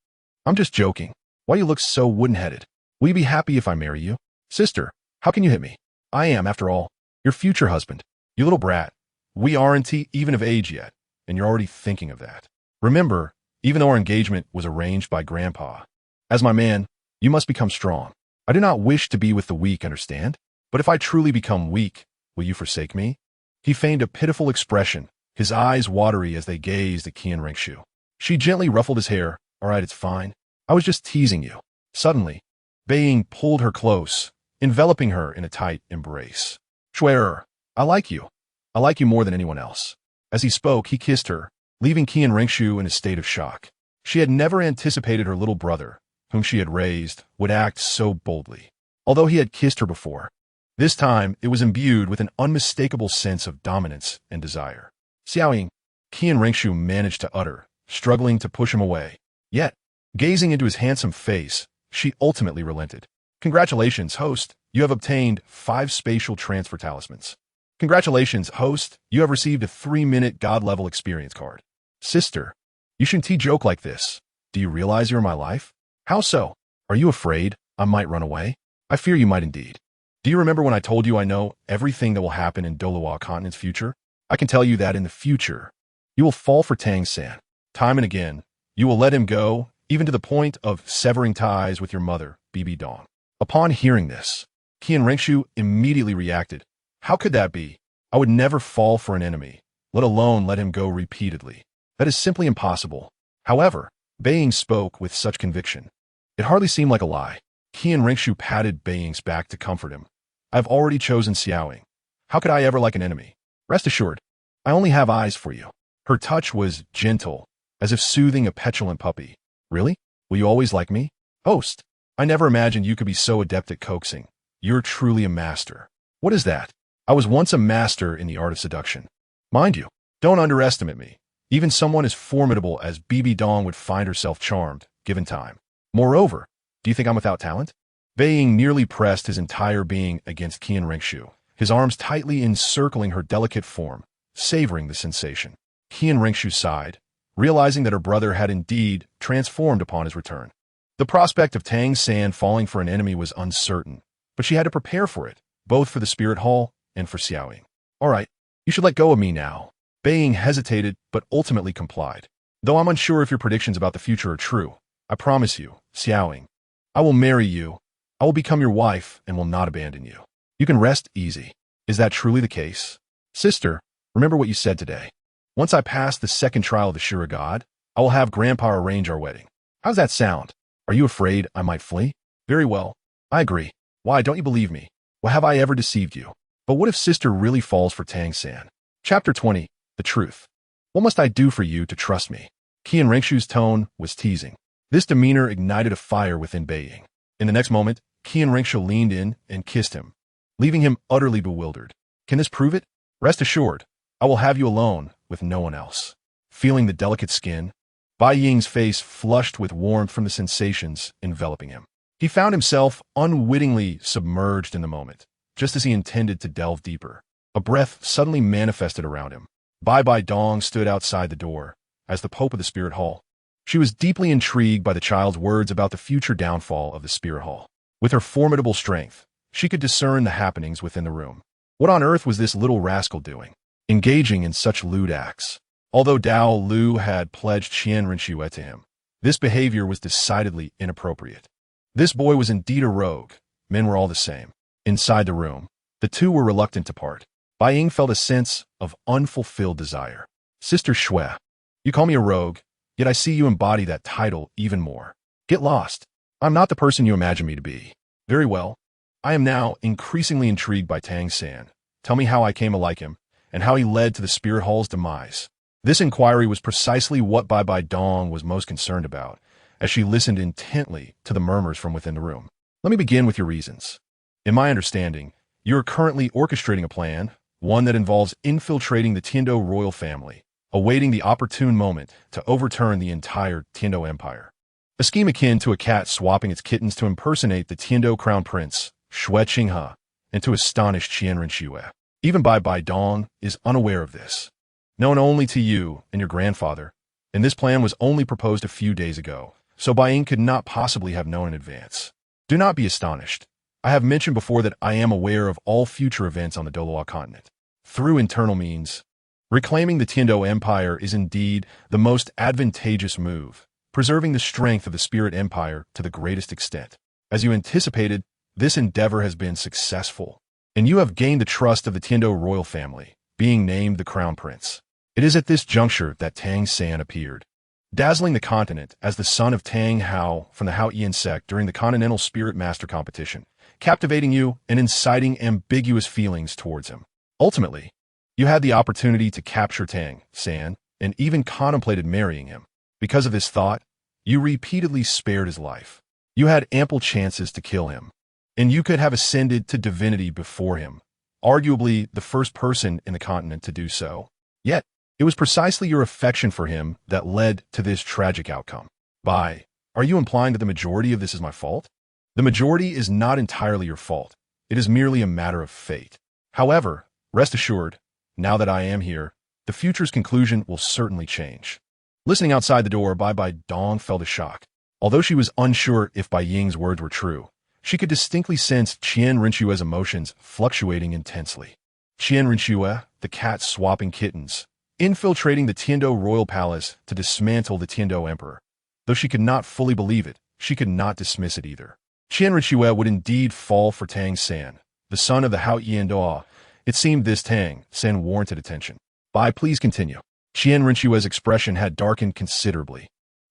I'm just joking. Why do you look so wooden-headed? Will you be happy if I marry you? Sister, how can you hit me? I am, after all, your future husband. You little brat. We aren't even of age yet, and you're already thinking of that. Remember, even though our engagement was arranged by Grandpa, as my man, you must become strong. I do not wish to be with the weak, understand? But if I truly become weak, will you forsake me? He feigned a pitiful expression, his eyes watery as they gazed at Qian Renxue. She gently ruffled his hair. All right, it's fine. I was just teasing you. Suddenly, Bai Ying pulled her close, enveloping her in a tight embrace. Xue, I like you. I like you more than anyone else. As he spoke, he kissed her, leaving Qian Renxue in a state of shock. She had never anticipated her little brother, whom she had raised, would act so boldly. Although he had kissed her before, this time it was imbued with an unmistakable sense of dominance and desire. Xiao Ying, Qian Renxue managed to utter, struggling to push him away. Yet, gazing into his handsome face, she ultimately relented. Congratulations, host. You have obtained 5 spatial transfer talismans. Congratulations, host. You have received a 3-minute god-level experience card. Sister, you shouldn't joke like this. Do you realize you're in my life? How so? Are you afraid I might run away? I fear you might indeed. Do you remember when I told you I know everything that will happen in Douluo continent's future? I can tell you that in the future, you will fall for Tang Sect. Time and again, you will let him go, even to the point of severing ties with your mother, BB Dong. Upon hearing this, Qian Renxue immediately reacted. How could that be? I would never fall for an enemy, let alone let him go repeatedly. That is simply impossible. However, Bai Ying spoke with such conviction. It hardly seemed like a lie. Qian Renxue patted Bai Ying's back to comfort him. I've already chosen Xiao Ying. How could I ever like an enemy? Rest assured, I only have eyes for you. Her touch was gentle, as if soothing a petulant puppy. Really? Will you always like me? Host, I never imagined you could be so adept at coaxing. You're truly a master. What is that? I was once a master in the art of seduction. Mind you, don't underestimate me. Even someone as formidable as BB Dong would find herself charmed, given time. Moreover, do you think I'm without talent? Bai Ying nearly pressed his entire being against Qian Renxue, his arms tightly encircling her delicate form, savoring the sensation. Qian Renxue sighed, realizing that her brother had indeed transformed upon his return. The prospect of Tang Sect falling for an enemy was uncertain, but she had to prepare for it, both for the spirit hall and for Xiaoying. All right, you should let go of me now. Bai Ying hesitated, but ultimately complied. Though I'm unsure if your predictions about the future are true, I promise you, Xiaoying, I will marry you. I will become your wife and will not abandon you. You can rest easy. Is that truly the case? Sister, remember what you said today. Once I pass the second trial of the Shira God, I will have Grandpa arrange our wedding. How's that sound? Are you afraid I might flee? Very well. I agree. Why don't you believe me? Well, have I ever deceived you? But what if sister really falls for Tang Sect? Chapter 20. The Truth. What must I do for you to trust me? Qian Renxue's tone was teasing. This demeanor ignited a fire within Bai Ying. In the next moment, Qian Renxue leaned in and kissed him, leaving him utterly bewildered. Can this prove it? Rest assured, I will have you alone with no one else. Feeling the delicate skin, Bai Ying's face flushed with warmth from the sensations enveloping him. He found himself unwittingly submerged in the moment, just as he intended to delve deeper. A breath suddenly manifested around him. Bai Dong stood outside the door, as the Pope of the Spirit Hall. She was deeply intrigued by the child's words about the future downfall of the Spirit Hall. With her formidable strength, she could discern the happenings within the room. What on earth was this little rascal doing, engaging in such lewd acts? Although Daoliu had pledged Qian Renxue to him, this behavior was decidedly inappropriate. This boy was indeed a rogue. Men were all the same. Inside the room, the two were reluctant to part. Bai Ying felt a sense of unfulfilled desire. Sister Xue, you call me a rogue, yet I see you embody that title even more. Get lost. I'm not the person you imagine me to be. Very well. I am now increasingly intrigued by Tang Sect. Tell me how I came to like him, and how he led to the Spirit Hall's demise. This inquiry was precisely what Bai Dong was most concerned about, as she listened intently to the murmurs from within the room. Let me begin with your reasons. In my understanding, you are currently orchestrating a plan, one that involves infiltrating the Tiando royal family, awaiting the opportune moment to overturn the entire Tiando empire. A scheme akin to a cat swapping its kittens to impersonate the Tiando crown prince, Xue Qinghe, and to astonish Qian Renxue. Even Bai Dong is unaware of this. Known only to you and your grandfather, and this plan was only proposed a few days ago, so Bai Ying could not possibly have known in advance. Do not be astonished. I have mentioned before that I am aware of all future events on the Douluo continent. Through internal means, reclaiming the Tiando Empire is indeed the most advantageous move, preserving the strength of the Spirit Empire to the greatest extent. As you anticipated, this endeavor has been successful, and you have gained the trust of the Tiando royal family, being named the Crown Prince. It is at this juncture that Tang Sect appeared, dazzling the continent as the son of Tang Hao from the Qian Sect during the Continental Spirit Master Competition, captivating you and inciting ambiguous feelings towards him. Ultimately, you had the opportunity to capture Tang Sect and even contemplated marrying him. Because of this thought, you repeatedly spared his life. You had ample chances to kill him, and you could have ascended to divinity before him, arguably the first person in the continent to do so. Yet, it was precisely your affection for him that led to this tragic outcome. Bai, are you implying that the majority of this is my fault? The majority is not entirely your fault. It is merely a matter of fate. However, rest assured, now that I am here, the future's conclusion will certainly change. Listening outside the door, Bai Dong felt a shock. Although she was unsure if Bai Ying's words were true, she could distinctly sense Qian Renxue's emotions fluctuating intensely. Qian Renxue, the cat swapping kittens, infiltrating the Tiando royal palace to dismantle the Tiando emperor. Though she could not fully believe it, she could not dismiss it either. Qian Renxue would indeed fall for Tang Sect, the son of the Qian. It seemed this Tang Sect warranted attention. Bai, please continue. Qian Renxue's expression had darkened considerably.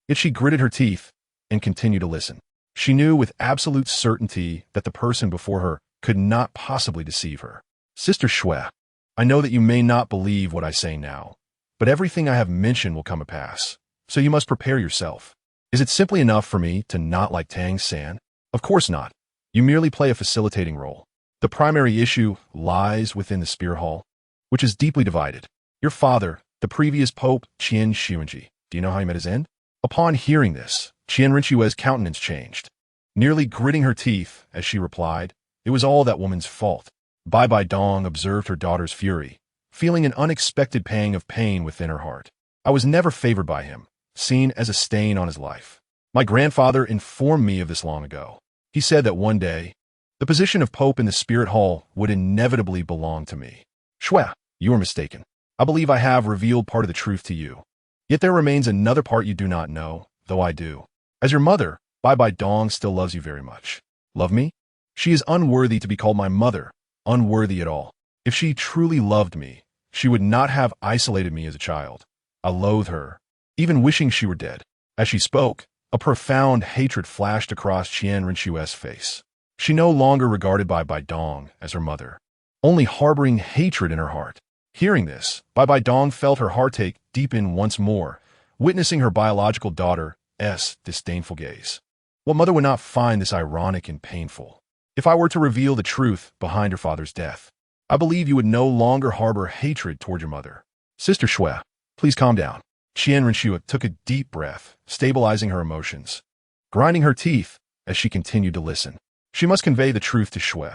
Yet she gritted her teeth and continued to listen. She knew with absolute certainty that the person before her could not possibly deceive her. Sister Xue, I know that you may not believe what I say now, but everything I have mentioned will come to pass, so you must prepare yourself. Is it simply enough for me to not like Tang Sect? Of course not. You merely play a facilitating role. The primary issue lies within the Spirit Hall, which is deeply divided. Your father, the previous Pope Qian Renxue, do you know how he met his end? Upon hearing this, Qian Renxue's countenance changed, nearly gritting her teeth as she replied, "It was all that woman's fault." Bai Dong observed her daughter's fury, feeling an unexpected pang of pain within her heart. "I was never favored by him, seen as a stain on his life. My grandfather informed me of this long ago. He said that one day, the position of Pope in the Spirit Hall would inevitably belong to me." "Shue, you are mistaken. I believe I have revealed part of the truth to you. Yet there remains another part you do not know, though I do. As your mother, Bai Dong still loves you very much." "Love me? She is unworthy to be called my mother, unworthy at all. If she truly loved me, she would not have isolated me as a child. I loathe her, even wishing she were dead." As she spoke, a profound hatred flashed across Qian Renxue's face. She no longer regarded Bai Dong as her mother, only harboring hatred in her heart. Hearing this, Bai Dong felt her heartache deepen once more, witnessing her biological daughter's disdainful gaze. What mother would not find this ironic and painful? "If I were to reveal the truth behind your father's death, I believe you would no longer harbor hatred toward your mother." "Sister Shue, please calm down." Qian Renxue took a deep breath, stabilizing her emotions, grinding her teeth as she continued to listen. She must convey the truth to Shue.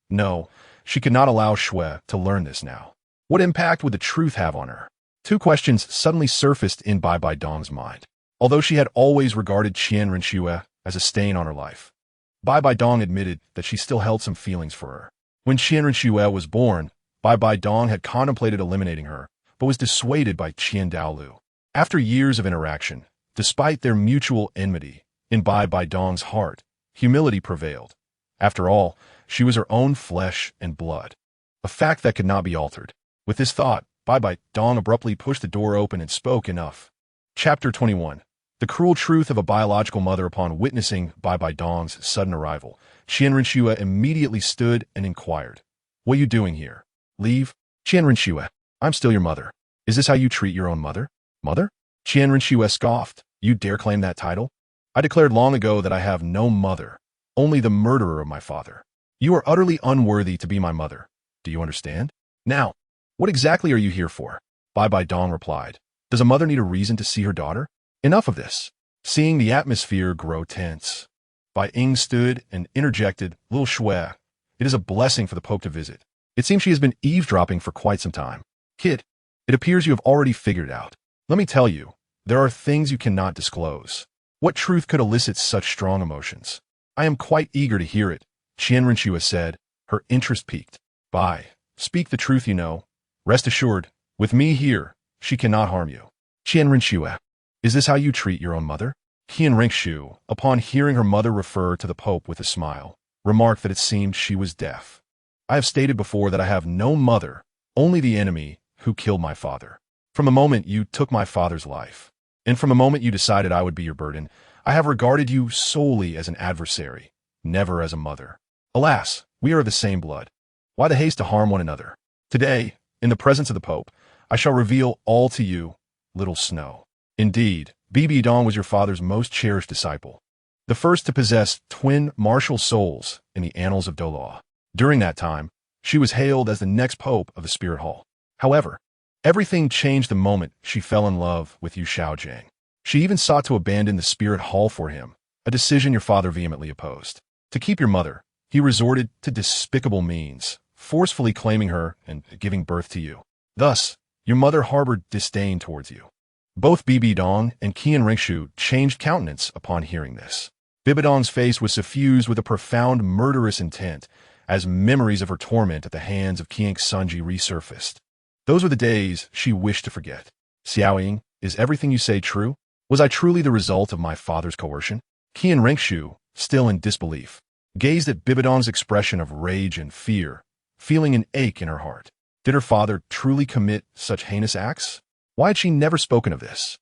No, she could not allow Shue to learn this now. What impact would the truth have on her? Two questions suddenly surfaced in Bai Dong's mind. Although she had always regarded Qian Renxue as a stain on her life, Bai Dong admitted that she still held some feelings for her. When Qian Renxue was born, Bai Dong had contemplated eliminating her, but was dissuaded by Daoliu. After years of interaction, despite their mutual enmity, in Bai Dong's heart, humility prevailed. After all, she was her own flesh and blood, a fact that could not be altered. With this thought, Bai Dong abruptly pushed the door open and spoke. "Enough." Chapter 21. The cruel truth of a biological mother. Upon witnessing Bai Dong's sudden arrival, Qian Renxue immediately stood and inquired, "What are you doing here? Leave?" "Qian Renxue, I'm still your mother. Is this how you treat your own mother?" "Mother?" Qian Renxue scoffed. "You dare claim that title? I declared long ago that I have no mother, only the murderer of my father. You are utterly unworthy to be my mother. Do you understand? Now, what exactly are you here for?" Bai Dong replied, "Does a mother need a reason to see her daughter? Enough of this." Seeing the atmosphere grow tense, Bai Ying stood and interjected, "Little Shue, it is a blessing for the Pope to visit. It seems she has been eavesdropping for quite some time. Kid, it appears you have already figured it out. Let me tell you, there are things you cannot disclose. What truth could elicit such strong emotions?" "I am quite eager to hear it," Qian Renxue said, her interest piqued. "Bai, speak the truth you know. Rest assured, with me here, she cannot harm you." "Qian Renxue, is this how you treat your own mother?" Qian Renxue, upon hearing her mother refer to the Pope with a smile, remarked that it seemed she was deaf. "I have stated before that I have no mother, only the enemy who killed my father. From the moment you took my father's life, and from the moment you decided I would be your burden, I have regarded you solely as an adversary, never as a mother. Alas, we are of the same blood. Why the haste to harm one another? Today, in the presence of the Pope, I shall reveal all to you, little Snow. Indeed, Bibi Dong was your father's most cherished disciple, the first to possess twin martial souls in the annals of Douluo. During that time, she was hailed as the next Pope of the Spirit Hall. However, everything changed the moment she fell in love with Yu Shaojiang. She even sought to abandon the Spirit Hall for him, a decision your father vehemently opposed. To keep your mother, he resorted to despicable means, forcefully claiming her and giving birth to you. Thus, your mother harbored disdain towards you. Both Bibi Dong and Qian Renxue changed countenance upon hearing this. Bibi Dong's face was suffused with a profound murderous intent as memories of her torment at the hands of Qian Sunji resurfaced. Those were the days she wished to forget. "Xiaoying, is everything you say true? Was I truly the result of my father's coercion?" Qian Renxue, still in disbelief, gazed at Bibi Dong's expression of rage and fear, feeling an ache in her heart. Did her father truly commit such heinous acts? Why had she never spoken of this?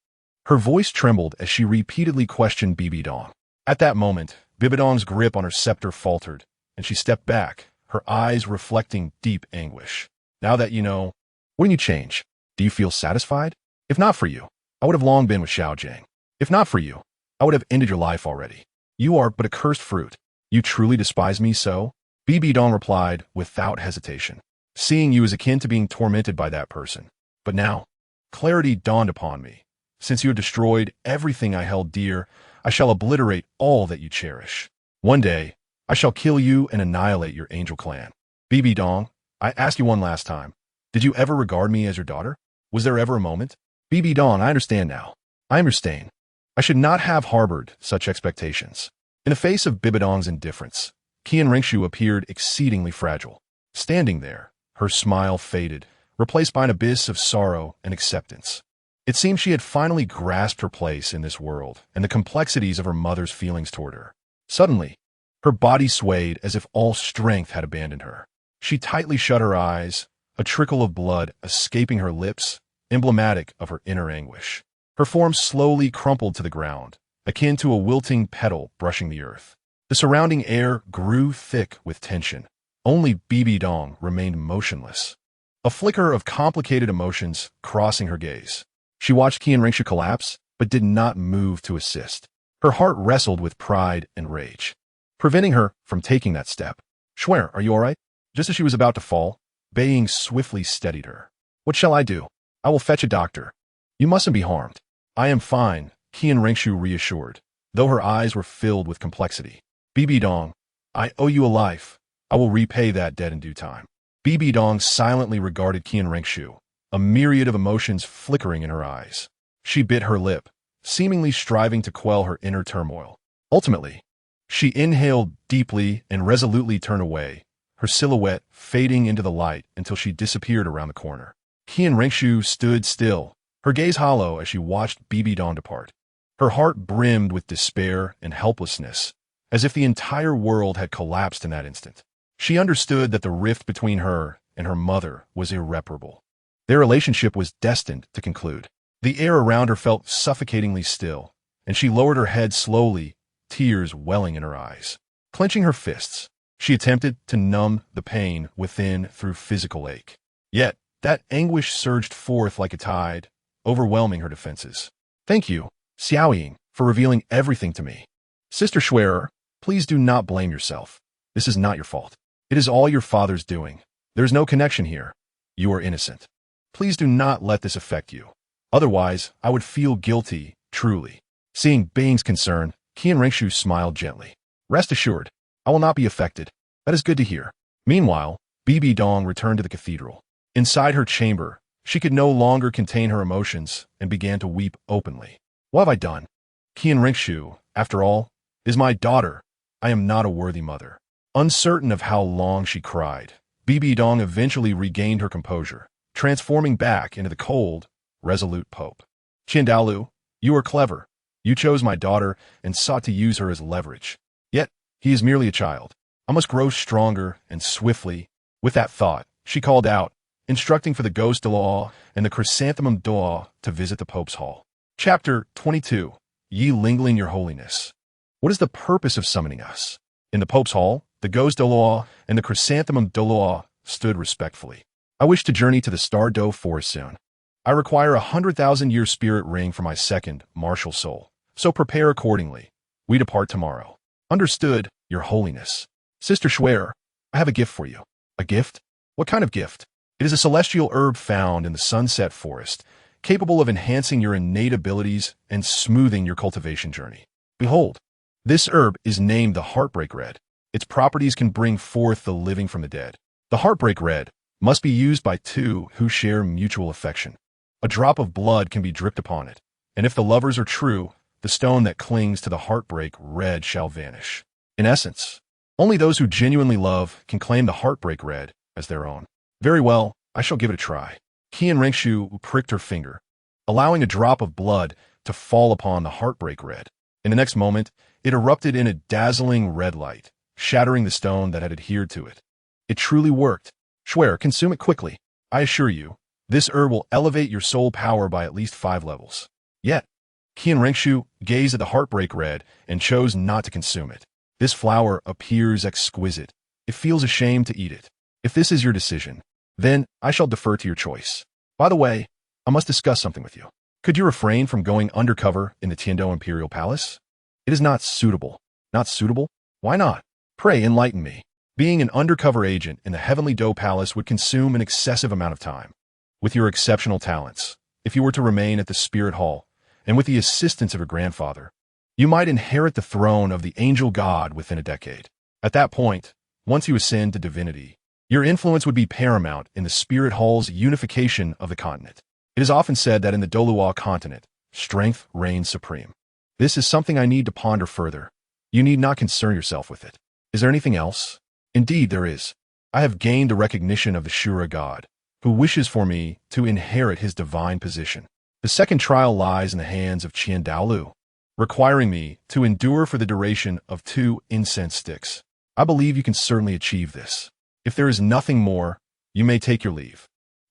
Her voice trembled as she repeatedly questioned Bibi Dong. At that moment, Bibi Dong's grip on her scepter faltered, and she stepped back, her eyes reflecting deep anguish. "Now that you know, wouldn't you change? Do you feel satisfied? If not for you, I would have long been with Xiaojiang. If not for you, I would have ended your life already. You are but a cursed fruit. You truly despise me so?" Bibi Dong replied without hesitation. "Seeing you is akin to being tormented by that person. But now, clarity dawned upon me. Since you have destroyed everything I held dear, I shall obliterate all that you cherish. One day, I shall kill you and annihilate your angel clan. Bibi Dong, I ask you one last time. Did you ever regard me as your daughter? Was there ever a moment? Bibi Dong, I understand now. I understand. I should not have harbored such expectations. In the face of Bibi Dong's indifference, Qian Renxue appeared exceedingly fragile. Standing there, her smile faded, replaced by an abyss of sorrow and acceptance. It seemed she had finally grasped her place in this world and the complexities of her mother's feelings toward her. Suddenly, her body swayed as if all strength had abandoned her. She tightly shut her eyes, a trickle of blood escaping her lips, emblematic of her inner anguish. Her form slowly crumpled to the ground, akin to a wilting petal brushing the earth. The surrounding air grew thick with tension. Only Bibi Dong remained motionless, a flicker of complicated emotions crossing her gaze. She watched Qian Renxue collapse, but did not move to assist. Her heart wrestled with pride and rage, preventing her from taking that step. Swear, are you all right? Just as she was about to fall, Bai Ying swiftly steadied her. What shall I do? I will fetch a doctor. You mustn't be harmed. I am fine, Qian Renxue reassured, though her eyes were filled with complexity. Bibi Dong, I owe you a life. I will repay that debt in due time. Bibi Dong silently regarded Qian Renxue, a myriad of emotions flickering in her eyes. She bit her lip, seemingly striving to quell her inner turmoil. Ultimately, she inhaled deeply and resolutely turned away, her silhouette fading into the light until she disappeared around the corner. Qian Renxue stood still, her gaze hollow as she watched Bibi Dong depart. Her heart brimmed with despair and helplessness, as if the entire world had collapsed in that instant. She understood that the rift between her and her mother was irreparable. Their relationship was destined to conclude. The air around her felt suffocatingly still, and she lowered her head slowly, tears welling in her eyes. Clenching her fists, she attempted to numb the pain within through physical ache. Yet, that anguish surged forth like a tide, overwhelming her defenses. Thank you, Xiao Ying, for revealing everything to me. Sister Schwerer, please do not blame yourself. This is not your fault. It is all your father's doing. There is no connection here. You are innocent. Please do not let this affect you. Otherwise, I would feel guilty, truly. Seeing Bai Ying's concern, Qian Renxue smiled gently. Rest assured, I will not be affected. That is good to hear. Meanwhile, Bibi Dong returned to the cathedral. Inside her chamber, she could no longer contain her emotions and began to weep openly. What have I done? Qian Renxue, after all, is my daughter. I am not a worthy mother. Uncertain of how long she cried, Bibi Dong eventually regained her composure, transforming back into the cold, resolute Pope. Daoliu, you are clever. You chose my daughter and sought to use her as leverage. Yet, he is merely a child. I must grow stronger and swiftly. With that thought, she called out, instructing for the ghost Douluo and the chrysanthemum Douluo to visit the Pope's hall. Chapter 22. Ye Lingling Your Holiness. What is the purpose of summoning us? In the Pope's hall, the ghost Douluo and the chrysanthemum Douluo stood respectfully. I wish to journey to the Star Do forest soon. I require 100,000-year spirit ring for my second, martial soul, so prepare accordingly. We depart tomorrow. Understood, Your Holiness. Sister Schwerer, I have a gift for you. A gift? What kind of gift? It is a celestial herb found in the sunset forest, capable of enhancing your innate abilities and smoothing your cultivation journey. Behold, this herb is named the Heartbreak Red. Its properties can bring forth the living from the dead. The Heartbreak Red must be used by two who share mutual affection. A drop of blood can be dripped upon it, and if the lovers are true, the stone that clings to the Heartbreak Red shall vanish. In essence, only those who genuinely love can claim the Heartbreak Red as their own. Very well, I shall give it a try. Qian Renxue pricked her finger, allowing a drop of blood to fall upon the Heartbreak Red. In the next moment, it erupted in a dazzling red light, shattering the stone that had adhered to it. It truly worked. Schwerer, consume it quickly. I assure you, this herb will elevate your soul power by at least 5 levels. Yet, Qian Renxue gazed at the Heartbreak Red and chose not to consume it. This flower appears exquisite. It feels ashamed to eat it. If this is your decision, then I shall defer to your choice. By the way, I must discuss something with you. Could you refrain from going undercover in the Tiando Imperial Palace? It is not suitable. Not suitable? Why not? Pray enlighten me. Being an undercover agent in the Heavenly Do Palace would consume an excessive amount of time. With your exceptional talents, if you were to remain at the Spirit Hall, and with the assistance of your grandfather, You might inherit the throne of the angel god within a decade. At that point, once you ascend to divinity, your influence would be paramount in the spirit hall's unification of the continent. It is often said that in the Douluo continent, strength reigns supreme. This is something I need to ponder further. You need not concern yourself with it. Is there anything else? Indeed, there is. I have gained the recognition of the Shura god, who wishes for me to inherit his divine position. The second trial lies in the hands of Qian Daoliu, requiring me to endure for the duration of 2 incense sticks. I believe you can certainly achieve this. If there is nothing more, you may take your leave.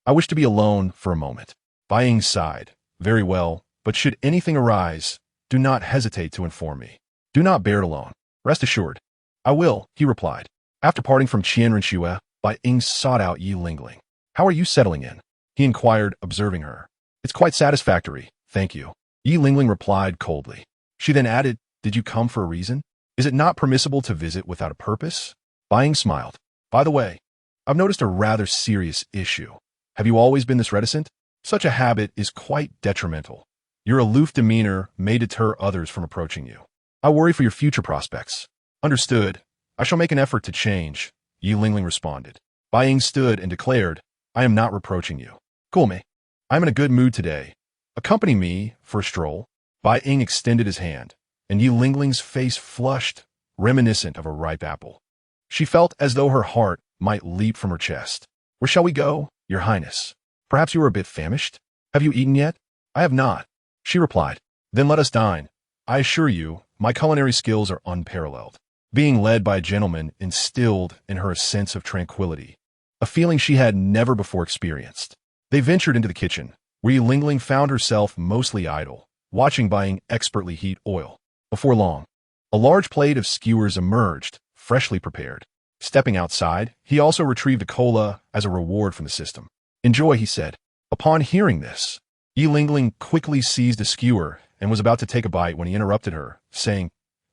I wish to be alone for a moment. Bai Ying sighed. Very well, but should anything arise, do not hesitate to inform me. Do not bear it alone. Rest assured. I will, he replied. After parting from Qian Renxue, Bai Ying sought out Yi Lingling. How are you settling in? He inquired, observing her. It's quite satisfactory, thank you. Yi Lingling replied coldly. She then added, did you come for a reason? Is it not permissible to visit without a purpose? Bai Ying smiled. By the way, I've noticed a rather serious issue. Have you always been this reticent? Such a habit is quite detrimental. Your aloof demeanor may deter others from approaching you. I worry for your future prospects. Understood. I shall make an effort to change, Yi Lingling responded. Bai Ying stood and declared, I am not reproaching you. Cool me. I'm in a good mood today. Accompany me for a stroll. Bai Ying extended his hand, and Yi Lingling's face flushed, reminiscent of a ripe apple. She felt as though her heart might leap from her chest. Where shall we go, Your Highness? Perhaps you are a bit famished? Have you eaten yet? I have not, she replied. Then let us dine. I assure you, my culinary skills are unparalleled. Being led by a gentleman instilled in her a sense of tranquility, a feeling she had never before experienced. They ventured into the kitchen, where Yi Lingling found herself mostly idle, watching Bai Ying expertly heat oil. Before long, a large plate of skewers emerged, freshly prepared. Stepping outside, he also retrieved a cola as a reward from the system. Enjoy, he said. Upon hearing this, Yi Lingling quickly seized a skewer and was about to take a bite when he interrupted her, saying,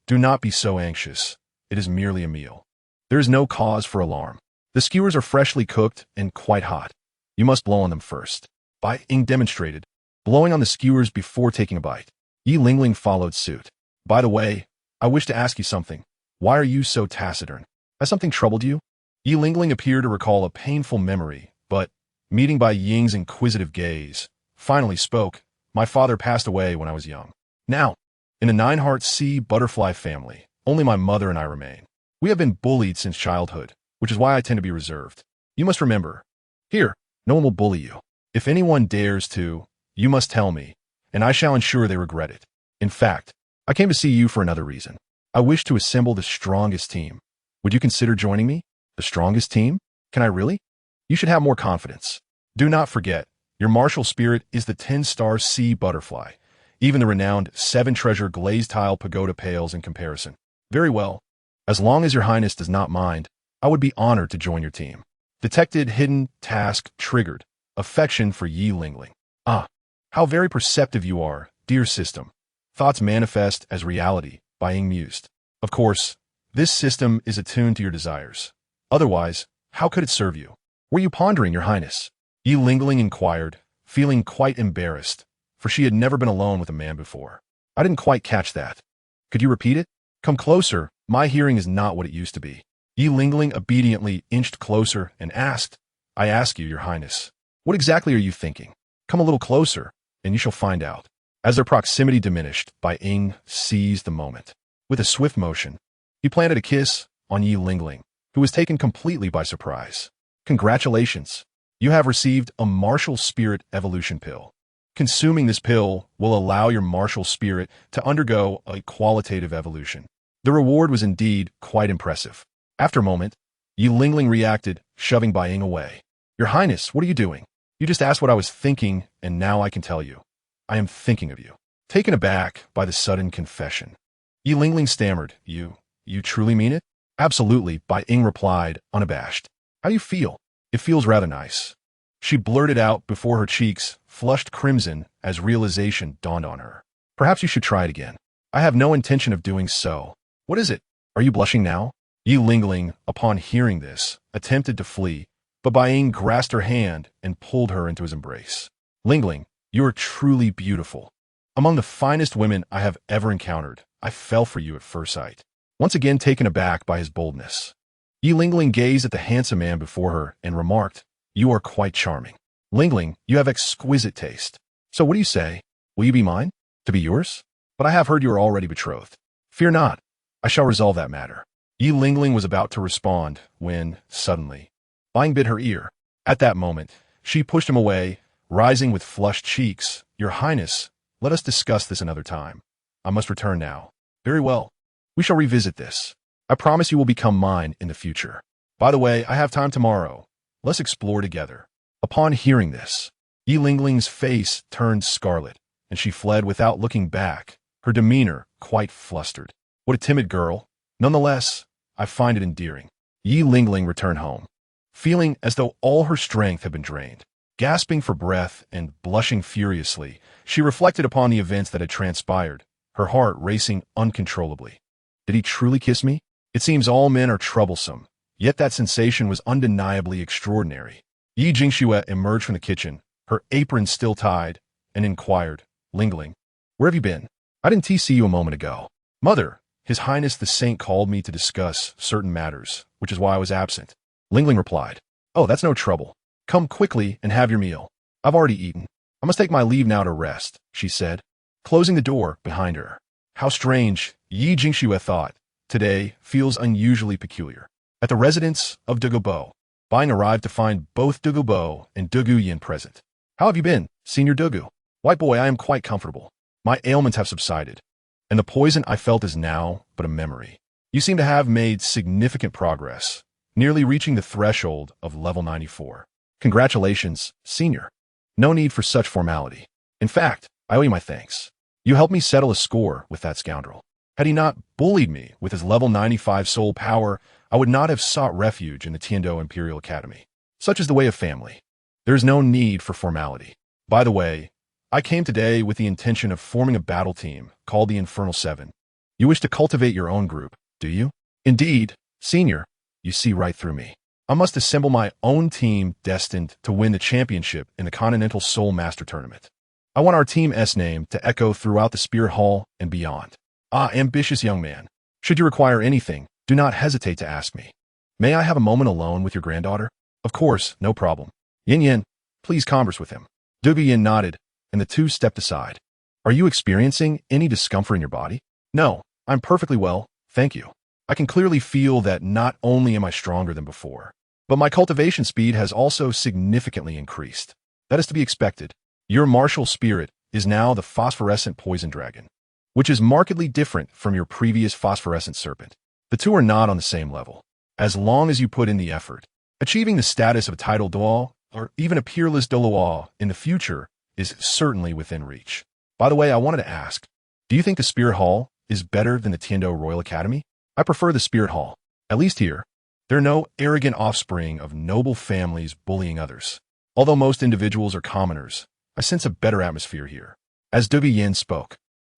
do not be so anxious. It is merely a meal. There is no cause for alarm. The skewers are freshly cooked and quite hot. You must blow on them first. Bai Ying demonstrated, blowing on the skewers before taking a bite. Yi Lingling followed suit. By the way, I wish to ask you something. Why are you so taciturn? Has something troubled you? Yi Lingling appeared to recall a painful memory, but, meeting Bai Ying's inquisitive gaze, finally spoke, my father passed away when I was young. Now, in the Nine-Heart Sea butterfly family, only my mother and I remain. We have been bullied since childhood, which is why I tend to be reserved. You must remember, here, no one will bully you. If anyone dares to, you must tell me, and I shall ensure they regret it. In fact, I came to see you for another reason. I wish to assemble the strongest team. Would you consider joining me? The strongest team? Can I really? You should have more confidence. Do not forget, your martial spirit is the 10-star sea butterfly. Even the renowned 7-treasure glazed tile pagoda pales in comparison. Very well. As long as your highness does not mind, I would be honored to join your team. Detected hidden task triggered. Affection for Yi Lingling. Ah, how very perceptive you are, dear system. Thoughts manifest as reality, Bai Ying mused. Of course, this system is attuned to your desires. Otherwise, how could it serve you? Were you pondering, your highness? Yi Lingling inquired, feeling quite embarrassed, for she had never been alone with a man before. I didn't quite catch that. Could you repeat it? Come closer, my hearing is not what it used to be. Yi Lingling obediently inched closer and asked, I ask you, your highness, what exactly are you thinking? Come a little closer, and you shall find out. As their proximity diminished, Bai Ying seized the moment. With a swift motion, he planted a kiss on Yi Lingling, who was taken completely by surprise. Congratulations. You have received a martial spirit evolution pill. Consuming this pill will allow your martial spirit to undergo a qualitative evolution. The reward was indeed quite impressive. After a moment, Yi Lingling reacted, shoving Bai Ying away. Your Highness, what are you doing? You just asked what I was thinking, and now I can tell you. I am thinking of you. Taken aback by the sudden confession, Yi Lingling stammered, You truly mean it? Absolutely, Bai Ying replied, unabashed. How do you feel? It feels rather nice. She blurted out before her cheeks flushed crimson as realization dawned on her. Perhaps you should try it again. I have no intention of doing so. What is it? Are you blushing now? Yi Lingling, upon hearing this, attempted to flee, but Bai Ying grasped her hand and pulled her into his embrace. Lingling, you are truly beautiful. Among the finest women I have ever encountered, I fell for you at first sight. Once again taken aback by his boldness, Yi Lingling gazed at the handsome man before her and remarked, "You are quite charming. Lingling, you have exquisite taste. So what do you say? Will you be mine? To be yours? But I have heard you are already betrothed. Fear not, I shall resolve that matter." Yi Lingling was about to respond when, suddenly, Bai Ying bit her ear. At that moment, she pushed him away, rising with flushed cheeks. "Your Highness, let us discuss this another time. I must return now." "Very well. We shall revisit this. I promise you will become mine in the future. By the way, I have time tomorrow. Let's explore together." Upon hearing this, Yi Lingling's face turned scarlet, and she fled without looking back, her demeanor quite flustered. What a timid girl. Nonetheless, I find it endearing. Yi Lingling returned home, feeling as though all her strength had been drained. Gasping for breath and blushing furiously, she reflected upon the events that had transpired, her heart racing uncontrollably. Did he truly kiss me? It seems all men are troublesome, yet that sensation was undeniably extraordinary. Yi Jingxue emerged from the kitchen, her apron still tied, and inquired, "Lingling, where have you been? I didn't see you a moment ago." "Mother, His Highness the Saint called me to discuss certain matters, which is why I was absent." Lingling replied, "Oh, that's no trouble. Come quickly and have your meal. I've already eaten. I must take my leave now to rest," she said, closing the door behind her. How strange, Yi Jingxue thought. Today feels unusually peculiar. At the residence of Douluo, Bai Ying arrived to find both Douluo and Yin present. "How have you been, Senior Dogu?" "White boy, I am quite comfortable. My ailments have subsided, and the poison I felt is now but a memory. You seem to have made significant progress, nearly reaching the threshold of level 94. Congratulations, Senior. No need for such formality. In fact, I owe you my thanks. You helped me settle a score with that scoundrel. Had he not bullied me with his level 95 soul power, I would not have sought refuge in the Tiando Imperial Academy. Such is the way of family. There is no need for formality. By the way, I came today with the intention of forming a battle team called the Infernal Seven. You wish to cultivate your own group, do you?" "Indeed, Senior, you see right through me. I must assemble my own team destined to win the championship in the Continental Soul Master Tournament. I want our team's name to echo throughout the Spirit Hall and beyond. Ah, ambitious young man. Should you require anything, do not hesitate to ask me. May I have a moment alone with your granddaughter?" "Of course, no problem. Yin, please converse with him." Yin nodded, and the two stepped aside. "Are you experiencing any discomfort in your body?" "No, I'm perfectly well, thank you. I can clearly feel that not only am I stronger than before, but my cultivation speed has also significantly increased. That is to be expected. Your martial spirit is now the phosphorescent poison dragon, which is markedly different from your previous phosphorescent serpent. The two are not on the same level. As long as you put in the effort, achieving the status of a title Douluo, or even a peerless Douluo in the future, is certainly within reach. By the way, I wanted to ask, do you think the Spirit Hall is better than the Tiando Royal Academy? I prefer the Spirit Hall. At least here, there are no arrogant offspring of noble families bullying others. Although most individuals are commoners, I sense a better atmosphere here." As Yin spoke,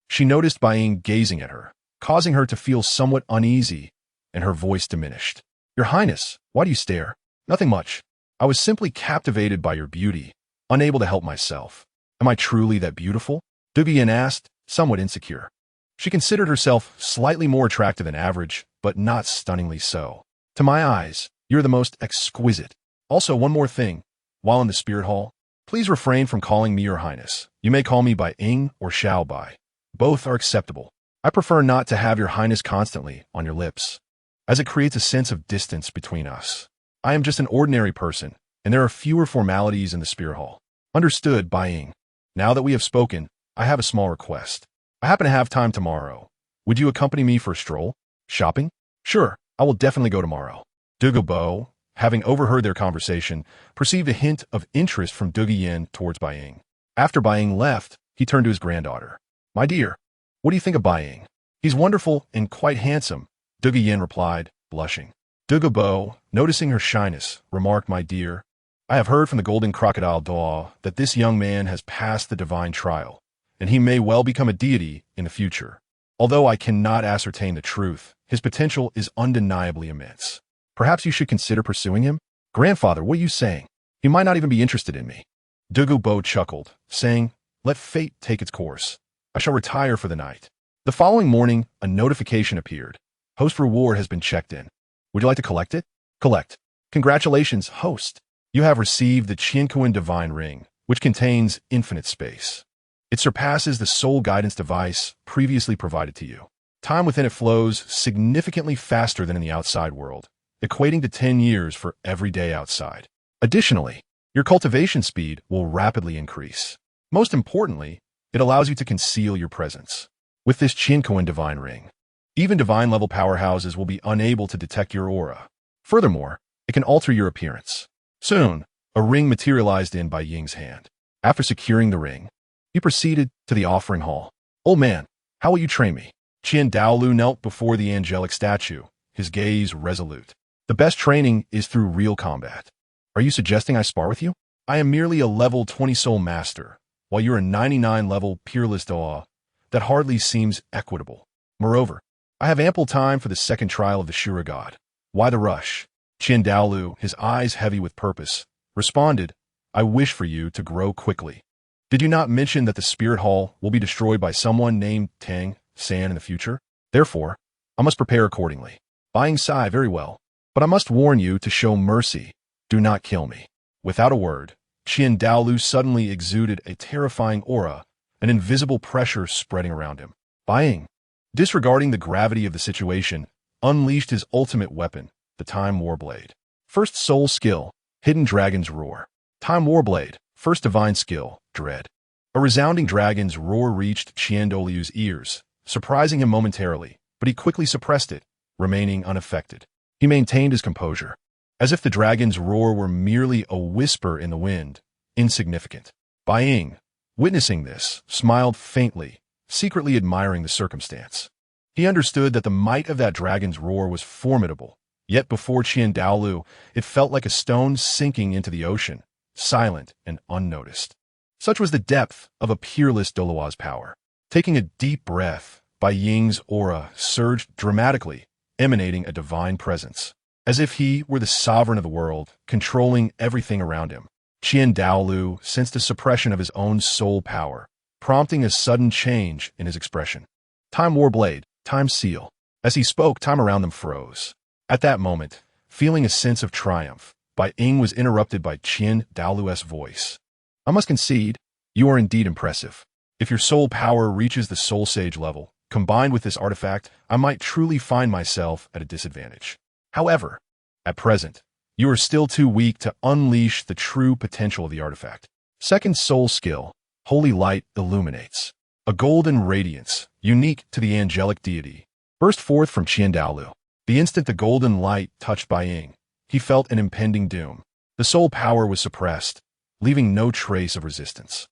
she noticed Bai Ying gazing at her, causing her to feel somewhat uneasy, and her voice diminished. "Your Highness, why do you stare?" "Nothing much. I was simply captivated by your beauty, unable to help myself." "Am I truly that beautiful?" Yin asked, somewhat insecure. She considered herself slightly more attractive than average, but not stunningly so. "To my eyes, you're the most exquisite. Also, one more thing. While in the Spirit Hall, please refrain from calling me Your Highness. You may call me Bai Ying or Xiao Bai. Both are acceptable. I prefer not to have Your Highness constantly on your lips, as it creates a sense of distance between us. I am just an ordinary person, and there are fewer formalities in the Spirit Hall." "Understood, Bai Ying. Now that we have spoken, I have a small request. I happen to have time tomorrow. Would you accompany me for a stroll? Shopping?" "Sure, I will definitely go tomorrow." Douluo, having overheard their conversation, perceived a hint of interest from Yin towards Bai Ying. After Bai Ying left, he turned to his granddaughter. "My dear, what do you think of Bai Ying?" "He's wonderful and quite handsome," Yin replied, blushing. Douluo, noticing her shyness, remarked, "My dear, I have heard from the Golden Crocodile Doa that this young man has passed the divine trial, and he may well become a deity in the future. Although I cannot ascertain the truth, his potential is undeniably immense. Perhaps you should consider pursuing him?" "Grandfather, what are you saying? He might not even be interested in me." Douluo chuckled, saying, "Let fate take its course. I shall retire for the night. The following morning, a notification appeared. Host reward has been checked in. Would you like to collect it? Collect. Congratulations, host. You have received the Qian Divine Ring, which contains infinite space. It surpasses the soul guidance device previously provided to you. Time within it flows significantly faster than in the outside world, equating to 10 years for every day outside. Additionally, your cultivation speed will rapidly increase. Most importantly, it allows you to conceal your presence. With this Qian Divine Ring, even divine-level powerhouses will be unable to detect your aura. Furthermore, it can alter your appearance. Soon, a ring materialized in Bai Ying's hand. After securing the ring, he proceeded to the offering hall. Old man, how will you train me? Daoliu knelt before the angelic statue, his gaze resolute. The best training is through real combat. Are you suggesting I spar with you? I am merely a level 20 soul master, while you're a 99 level peerless Douluo. That hardly seems equitable. Moreover, I have ample time for the second trial of the Shura God. Why the rush? Daoliu, his eyes heavy with purpose, responded, I wish for you to grow quickly. Did you not mention that the spirit hall will be destroyed by someone named Tang Sect in the future? Therefore, I must prepare accordingly. Bai Ying sighed, very well, but I must warn you to show mercy. Do not kill me. Without a word, Daoliu suddenly exuded a terrifying aura, an invisible pressure spreading around him. Bai Ying, disregarding the gravity of the situation, unleashed his ultimate weapon, the Time Warblade. First soul skill, Hidden Dragon's Roar. Time Warblade, first divine skill, Dread. A resounding dragon's roar reached Daoliu's ears, surprising him momentarily, but he quickly suppressed it, remaining unaffected. He maintained his composure, as if the dragon's roar were merely a whisper in the wind, insignificant. Bai Ying, witnessing this, smiled faintly, secretly admiring the circumstance. He understood that the might of that dragon's roar was formidable, yet before Daoliu, it felt like a stone sinking into the ocean, silent and unnoticed. Such was the depth of a peerless Douluo's power. Taking a deep breath, Bai Ying's aura surged dramatically, emanating a divine presence, as if he were the sovereign of the world, controlling everything around him. Daoliu sensed a suppression of his own soul power, prompting a sudden change in his expression. Time Warblade, Time Seal. As he spoke, time around them froze. At that moment, feeling a sense of triumph, Bai Ying was interrupted by Daoliu's voice. I must concede, you are indeed impressive. If your soul power reaches the soul sage level, combined with this artifact, I might truly find myself at a disadvantage. However, at present, you are still too weak to unleash the true potential of the artifact. Second soul skill, Holy Light Illuminates. A golden radiance, unique to the angelic deity, burst forth from Daoliu. The instant the golden light touched Bai Ying, he felt an impending doom. The soul power was suppressed, leaving no trace of resistance.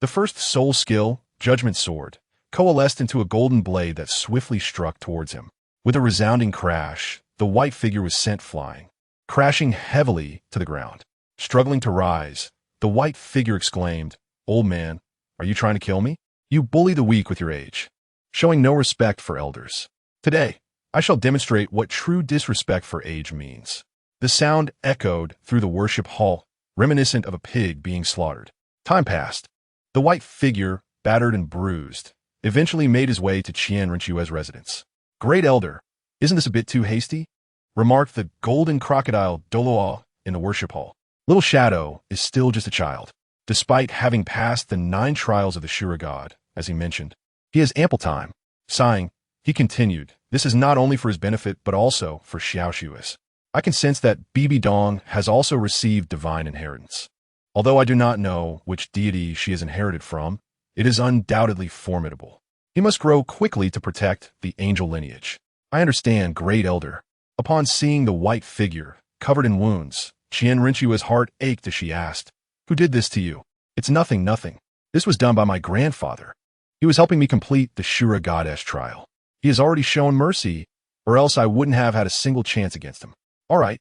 The first soul skill, Judgment Sword, coalesced into a golden blade that swiftly struck towards him. With a resounding crash, the white figure was sent flying, crashing heavily to the ground. Struggling to rise, the white figure exclaimed, Old man, are you trying to kill me? You bully the weak with your age, showing no respect for elders. Today, I shall demonstrate what true disrespect for age means. The sound echoed through the worship hall, reminiscent of a pig being slaughtered. Time passed. The white figure, battered and bruised, eventually made his way to Qian Renxue's residence. Great Elder, isn't this a bit too hasty? Remarked the golden crocodile Douluo in the worship hall. Little Shadow is still just a child. Despite having passed the 9 trials of the Shura God, as he mentioned, he has ample time. Sighing, he continued, this is not only for his benefit but also for Xiaoshua's. I can sense that Bibi Dong has also received divine inheritance. Although I do not know which deity she has inherited from, it is undoubtedly formidable. He must grow quickly to protect the angel lineage. I understand, Great Elder. Upon seeing the white figure, covered in wounds, Qian Renxue's heart ached as she asked, Who did this to you? It's nothing. This was done by my grandfather. He was helping me complete the Shura Goddess trial. He has already shown mercy, or else I wouldn't have had a single chance against him. All right.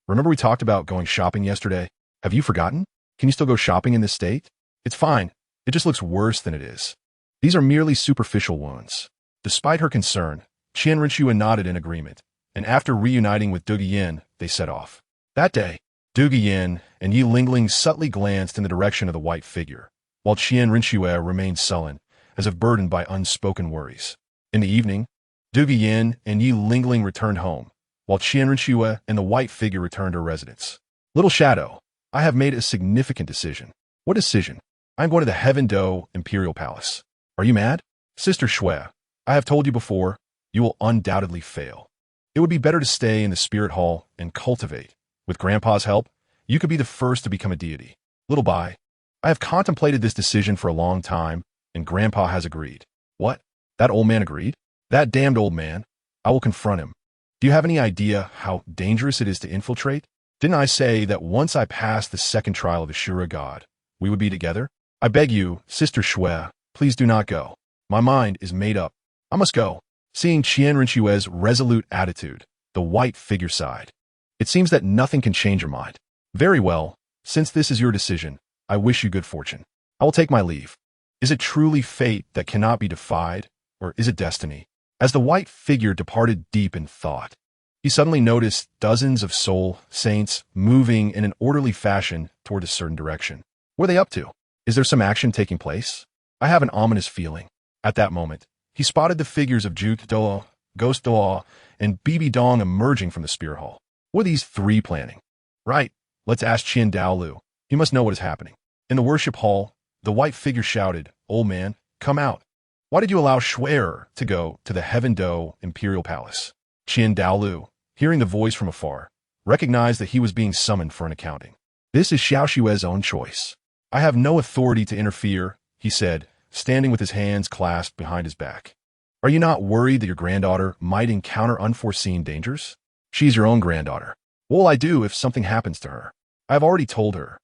Remember we talked about going shopping yesterday? Have you forgotten? Can you still go shopping in this state? It's fine. It just looks worse than it is. These are merely superficial wounds. Despite her concern, Qian Renxue nodded in agreement, and after reuniting with Duge Yin, they set off. That day, Duge Yin and Yi Lingling subtly glanced in the direction of the white figure, while Qian Renxue remained sullen, as if burdened by unspoken worries. In the evening, Du Yin and Yi Lingling returned home, while Qian Renxue and the white figure returned to her residence. Little Shadow, I have made a significant decision. What decision? I am going to the Heaven Do Imperial Palace. Are you mad? Sister Shui, I have told you before, you will undoubtedly fail. It would be better to stay in the spirit hall and cultivate. With Grandpa's help, you could be the first to become a deity. Little Bai, I have contemplated this decision for a long time, and Grandpa has agreed. What? That old man agreed? That damned old man. I will confront him. Do you have any idea how dangerous it is to infiltrate? Didn't I say that once I passed the second trial of Ashura God, we would be together? I beg you, Sister Shui, please do not go. My mind is made up. I must go. Seeing Qian Renxue's resolute attitude, the white figure sighed. It seems that nothing can change your mind. Very well, since this is your decision, I wish you good fortune. I will take my leave. Is it truly fate that cannot be defied, or is it destiny? As the white figure departed deep in thought, he suddenly noticed dozens of soul saints moving in an orderly fashion toward a certain direction. What are they up to? Is there some action taking place? I have an ominous feeling. At that moment, he spotted the figures of Douluo, Ghost Douluo, and Bibi Dong emerging from the spirit hall. What are these three planning? Right, let's ask Qian Daoliu. He must know what is happening. In the worship hall, the white figure shouted, "Old man, come out. Why did you allow Shui'er to go to the Heaven Do Imperial Palace?" Qian Daoliu, hearing the voice from afar, recognized that he was being summoned for an accounting. This is Xiao Xue's own choice. I have no authority to interfere, he said, standing with his hands clasped behind his back. Are you not worried that your granddaughter might encounter unforeseen dangers? She's your own granddaughter. What will I do if something happens to her? I have already told her,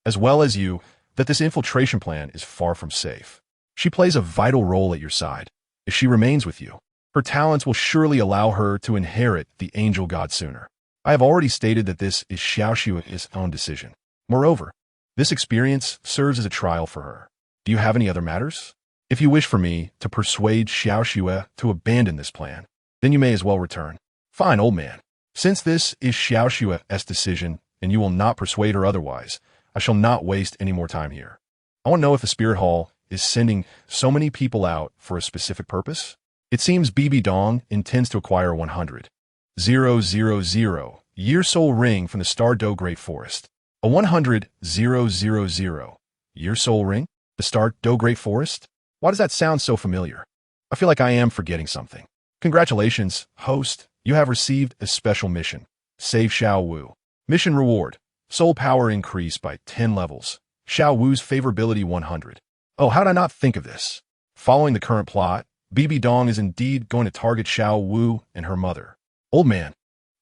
as well as you, that this infiltration plan is far from safe. She plays a vital role at your side. If she remains with you, her talents will surely allow her to inherit the angel god sooner. I have already stated that this is Xiao Xue's own decision. Moreover, this experience serves as a trial for her. Do you have any other matters? If you wish for me to persuade Xiao Xue to abandon this plan, then you may as well return. Fine, old man. Since this is Xiao Xue's decision, and you will not persuade her otherwise, I shall not waste any more time here. I want to know if the spirit hall is sending so many people out for a specific purpose. It seems Bibi Dong intends to acquire 100,000 year soul ring from the Star Do Great Forest. A 100,000 year soul ring? The Star Do Great Forest? Why does that sound so familiar? I feel like I am forgetting something. Congratulations, host. You have received a special mission. Save Xiao Wu. Mission reward. Soul power increase by 10 levels. Xiao Wu's favorability 100. Oh, how did I not think of this? Following the current plot, Bibi Dong is indeed going to target Xiao Wu and her mother. Old man,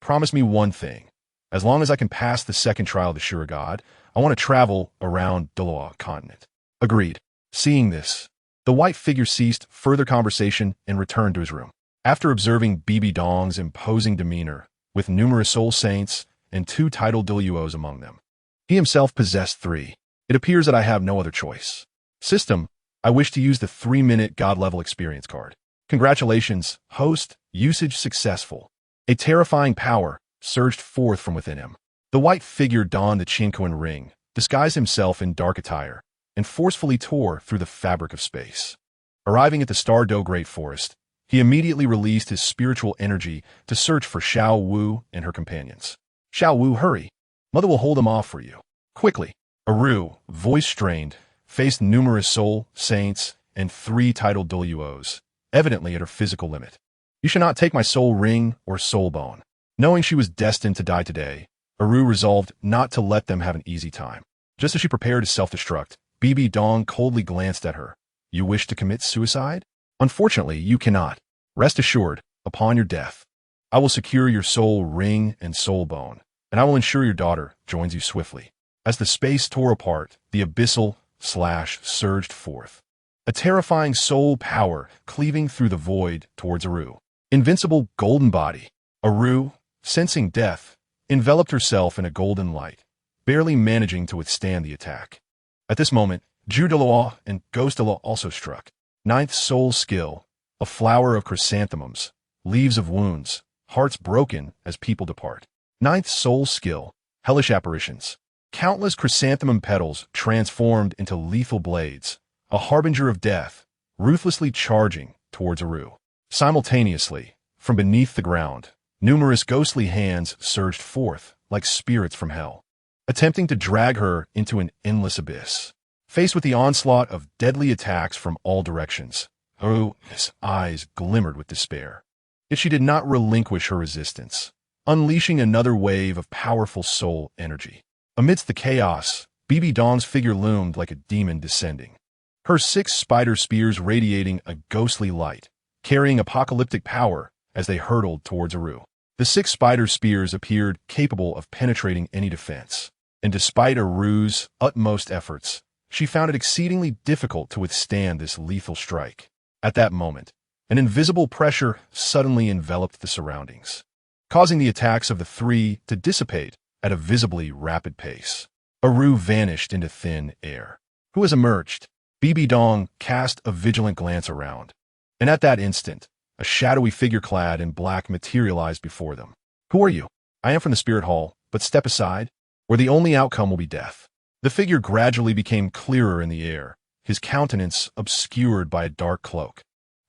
promise me one thing. As long as I can pass the second trial of the Ashura God, I want to travel around Douluo continent. Agreed. Seeing this, the white figure ceased further conversation and returned to his room. After observing Bibi Dong's imposing demeanor, with numerous soul saints and 2 titled Daoliuos among them, he himself possessed 3. It appears that I have no other choice. System, I wish to use the 3-minute God-level experience card. Congratulations, host, usage successful. A terrifying power surged forth from within him. The white figure donned the Qinquan ring, disguised himself in dark attire, and forcefully tore through the fabric of space. Arriving at the Star Do Great Forest, he immediately released his spiritual energy to search for Xiao Wu and her companions. Xiao Wu, hurry. Mother will hold them off for you. Quickly. Aru, voice strained, faced numerous soul saints and 3 titled Daoliuos, evidently at her physical limit. You shall not take my soul ring or soul bone. Knowing she was destined to die today, Aru resolved not to let them have an easy time. Just as she prepared to self-destruct, Bibi Dong coldly glanced at her. You wish to commit suicide? Unfortunately, you cannot. Rest assured, upon your death, I will secure your soul ring and soul bone, and I will ensure your daughter joins you swiftly. As the space tore apart, the abyssal slash surged forth. A terrifying soul power cleaving through the void towards Aru. Invincible golden body. Aru, sensing death, enveloped herself in a golden light, barely managing to withstand the attack. At this moment, Douluo and Ghost Douluo also struck. 9th soul skill, a flower of chrysanthemums, leaves of wounds, hearts broken as people depart. 9th soul skill, hellish apparitions. Countless chrysanthemum petals transformed into lethal blades, a harbinger of death, ruthlessly charging towards Aru. Simultaneously, from beneath the ground, numerous ghostly hands surged forth like spirits from hell, attempting to drag her into an endless abyss. Faced with the onslaught of deadly attacks from all directions, Aru's eyes glimmered with despair. Yet she did not relinquish her resistance, unleashing another wave of powerful soul energy. Amidst the chaos, Bibi Dong's figure loomed like a demon descending, her 6 spider spears radiating a ghostly light, carrying apocalyptic power as they hurtled towards Aru. The 6 spider spears appeared capable of penetrating any defense, and despite Aru's utmost efforts, she found it exceedingly difficult to withstand this lethal strike. At that moment, an invisible pressure suddenly enveloped the surroundings, causing the attacks of the 3 to dissipate at a visibly rapid pace. Aru vanished into thin air. Who has emerged? Bibi Dong cast a vigilant glance around, and at that instant, a shadowy figure clad in black materialized before them. Who are you? I am from the spirit hall, but step aside, or the only outcome will be death. The figure gradually became clearer in the air, his countenance obscured by a dark cloak,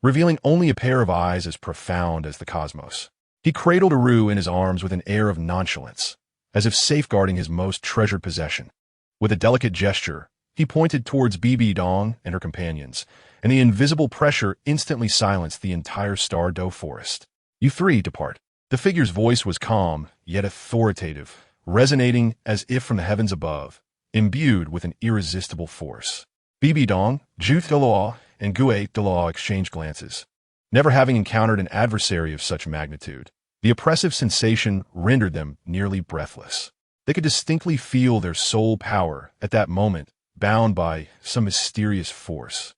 revealing only a pair of eyes as profound as the cosmos. He cradled Aru in his arms with an air of nonchalance, as if safeguarding his most treasured possession. With a delicate gesture, he pointed towards Bibi Dong and her companions, and the invisible pressure instantly silenced the entire Douluo forest. You 3 depart. The figure's voice was calm, yet authoritative, resonating as if from the heavens above, imbued with an irresistible force. Bibi Dong, Jute Douluo, and Gue Douluo exchanged glances. Never having encountered an adversary of such magnitude, the oppressive sensation rendered them nearly breathless. They could distinctly feel their soul power at that moment, bound by some mysterious force,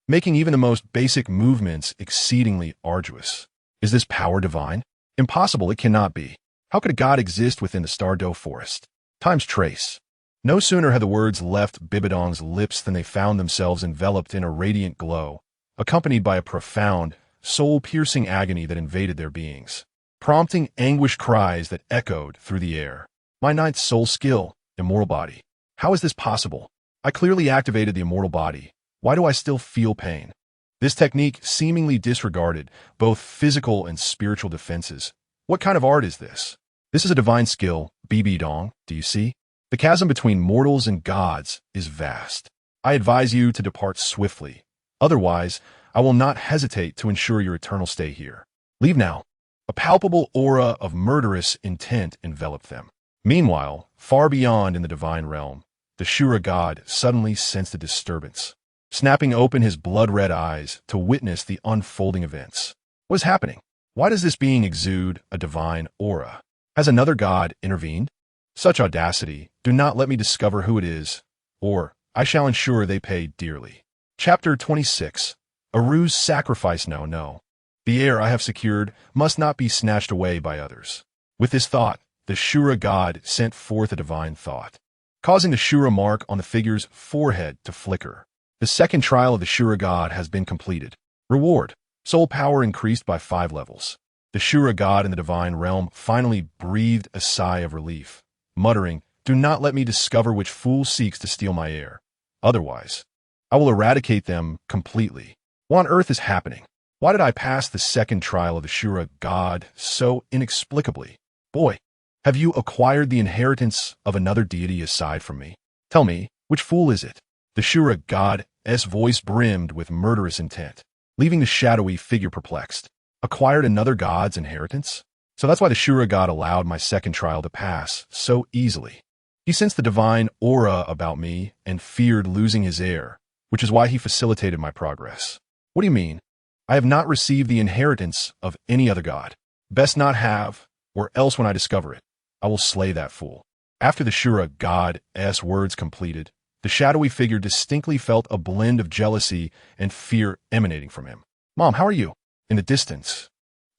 making even the most basic movements exceedingly arduous. Is this power divine? Impossible, it cannot be. How could a god exist within the Douluo forest? Time's trace. No sooner had the words left Bibi Dong's lips than they found themselves enveloped in a radiant glow, accompanied by a profound, soul-piercing agony that invaded their beings, prompting anguished cries that echoed through the air. My 9th soul skill, immortal body. How is this possible? I clearly activated the immortal body. Why do I still feel pain? This technique seemingly disregarded both physical and spiritual defenses. What kind of art is this? This is a divine skill, Bibi Dong, do you see? The chasm between mortals and gods is vast. I advise you to depart swiftly. Otherwise, I will not hesitate to ensure your eternal stay here. Leave now. A palpable aura of murderous intent enveloped them. Meanwhile, far beyond in the divine realm, the Shura god suddenly sensed a disturbance, snapping open his blood-red eyes to witness the unfolding events. What is happening? Why does this being exude a divine aura? Has another god intervened? Such audacity, do not let me discover who it is, or I shall ensure they pay dearly. Chapter 26. Aru's sacrifice. No. The heir I have secured must not be snatched away by others. With this thought, the Shura god sent forth a divine thought, causing the Shura mark on the figure's forehead to flicker. The second trial of the Shura god has been completed. Reward. Soul power increased by 5 levels. The Shura god in the divine realm finally breathed a sigh of relief, muttering, "Do not let me discover which fool seeks to steal my heir. Otherwise, I will eradicate them completely. What on earth is happening? Why did I pass the second trial of the Shura god so inexplicably? Boy, have you acquired the inheritance of another deity aside from me? Tell me, which fool is it?" The Shura god's voice brimmed with murderous intent, leaving the shadowy figure perplexed. Acquired another god's inheritance? So that's why the Shura god allowed my second trial to pass so easily. He sensed the divine aura about me and feared losing his heir, which is why he facilitated my progress. What do you mean? I have not received the inheritance of any other god. Best not have, or else when I discover it, I will slay that fool. After the Shura god's words completed, the shadowy figure distinctly felt a blend of jealousy and fear emanating from him. "Mom, how are you?" In the distance,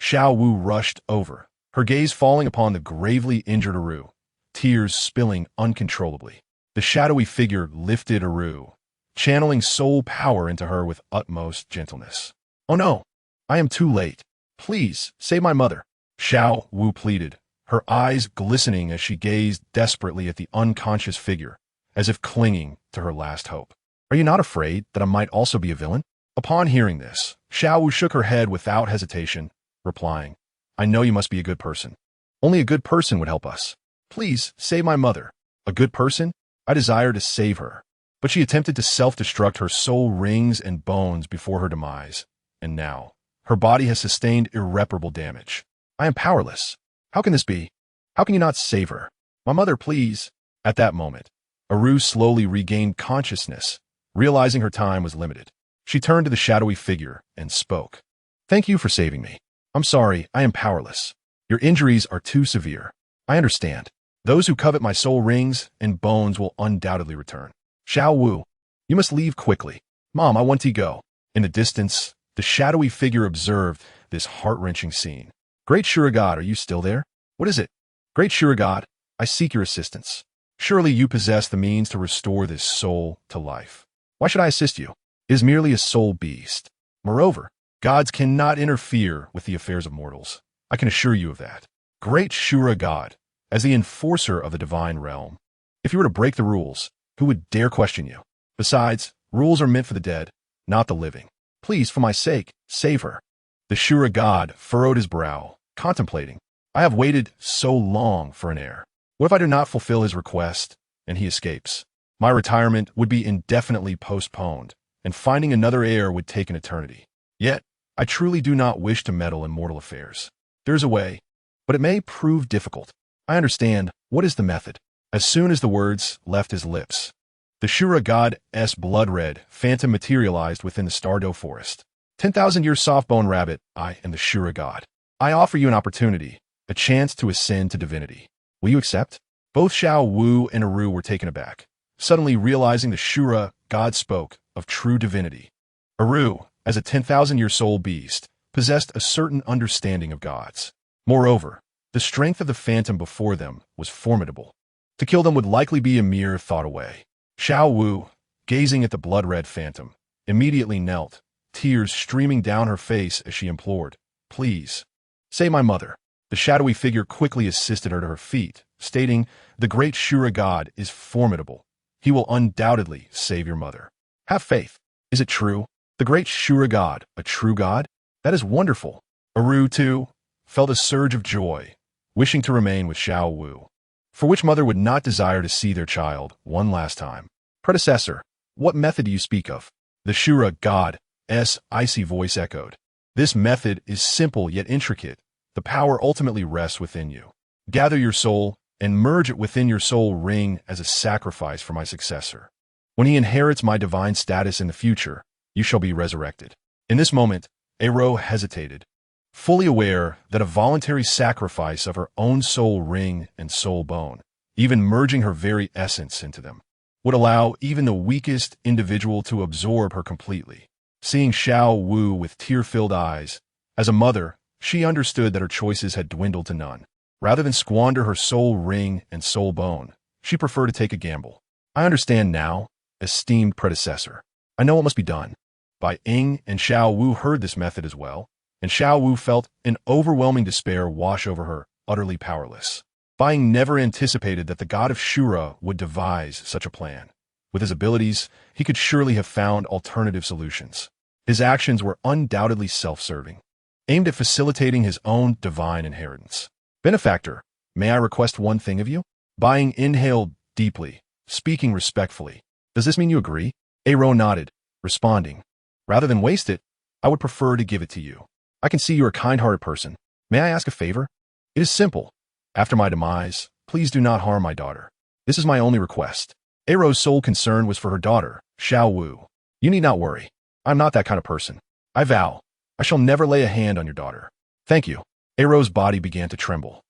Xiao Wu rushed over, her gaze falling upon the gravely injured Aru, tears spilling uncontrollably. The shadowy figure lifted Aru, channeling soul power into her with utmost gentleness. "Oh no, I am too late. Please, save my mother," Xiao Wu pleaded, her eyes glistening as she gazed desperately at the unconscious figure, as if clinging to her last hope. "Are you not afraid that I might also be a villain?" Upon hearing this, Xiao Wu shook her head without hesitation, replying, I know you must be a good person. Only a good person would help us. Please, save my mother. A good person? I desire to save her. But she attempted to self-destruct her soul rings and bones before her demise, and now, her body has sustained irreparable damage. I am powerless. How can this be? How can you not save her? My mother, please. At that moment, Aru slowly regained consciousness, realizing her time was limited. She turned to the shadowy figure and spoke. Thank you for saving me. I'm sorry, I am powerless. Your injuries are too severe. I understand. Those who covet my soul rings and bones will undoubtedly return. Xiao Wu, you must leave quickly. Mom, I want to go. In the distance, the shadowy figure observed this heart-wrenching scene. Great Shurigod, are you still there? What is it? Great Shurigod, I seek your assistance. Surely you possess the means to restore this soul to life. Why should I assist you? It is merely a soul beast. Moreover, gods cannot interfere with the affairs of mortals. I can assure you of that. Great Shurigod, as the enforcer of the divine realm. If you were to break the rules, who would dare question you? Besides, rules are meant for the dead, not the living. Please, for my sake, save her. The Shurigod furrowed his brow, contemplating. I have waited so long for an heir. What if I do not fulfill his request, and he escapes? My retirement would be indefinitely postponed, and finding another heir would take an eternity. Yet, I truly do not wish to meddle in mortal affairs. There is a way, but it may prove difficult. I understand. What is the method? As soon as the words left his lips, the Shurigod's blood-red phantom materialized within the Stardow forest. 10,000-year soft-bone rabbit, I am the Shurigod. I offer you an opportunity, a chance to ascend to divinity. Will you accept? Both Xiao Wu and Aru were taken aback, suddenly realizing the Shurigod spoke of true divinity. Aru, as a 10,000-year soul beast, possessed a certain understanding of gods. Moreover, the strength of the phantom before them was formidable. To kill them would likely be a mere thought away. Xiao Wu, gazing at the blood-red phantom, immediately knelt, tears streaming down her face as she implored, Please, save my mother. The shadowy figure quickly assisted her to her feet, stating, The great Shurigod is formidable. He will undoubtedly save your mother. Have faith. Is it true? The great Shurigod, a true god? That is wonderful. Aru, too, felt a surge of joy, wishing to remain with Xiao Wu. For which mother would not desire to see their child one last time? Predecessor, what method do you speak of? The Shurigod's icy voice echoed. This method is simple yet intricate. The power ultimately rests within you. Gather your soul and merge it within your soul ring as a sacrifice for my successor. When he inherits my divine status in the future, you shall be resurrected. In this moment, Ero hesitated, fully aware that a voluntary sacrifice of her own soul ring and soul bone, even merging her very essence into them, would allow even the weakest individual to absorb her completely. Seeing Xiao Wu with tear-filled eyes, as a mother, she understood that her choices had dwindled to none. Rather than squander her soul ring and soul bone, she preferred to take a gamble. I understand now, esteemed predecessor. I know what must be done. Bai Ying and Xiao Wu heard this method as well, and Xiao Wu felt an overwhelming despair wash over her, utterly powerless. Bai Ying never anticipated that the god of Shura would devise such a plan. With his abilities, he could surely have found alternative solutions. His actions were undoubtedly self-serving, aimed at facilitating his own divine inheritance. Benefactor, may I request one thing of you? Bai Ying inhaled deeply, speaking respectfully. Does this mean you agree? Ero nodded, responding, Rather than waste it, I would prefer to give it to you. I can see you're a kind-hearted person. May I ask a favor? It is simple. After my demise, please do not harm my daughter. This is my only request. Ero's sole concern was for her daughter, Xiao Wu. You need not worry. I'm not that kind of person. I vow, I shall never lay a hand on your daughter. Thank you. Ero's body began to tremble.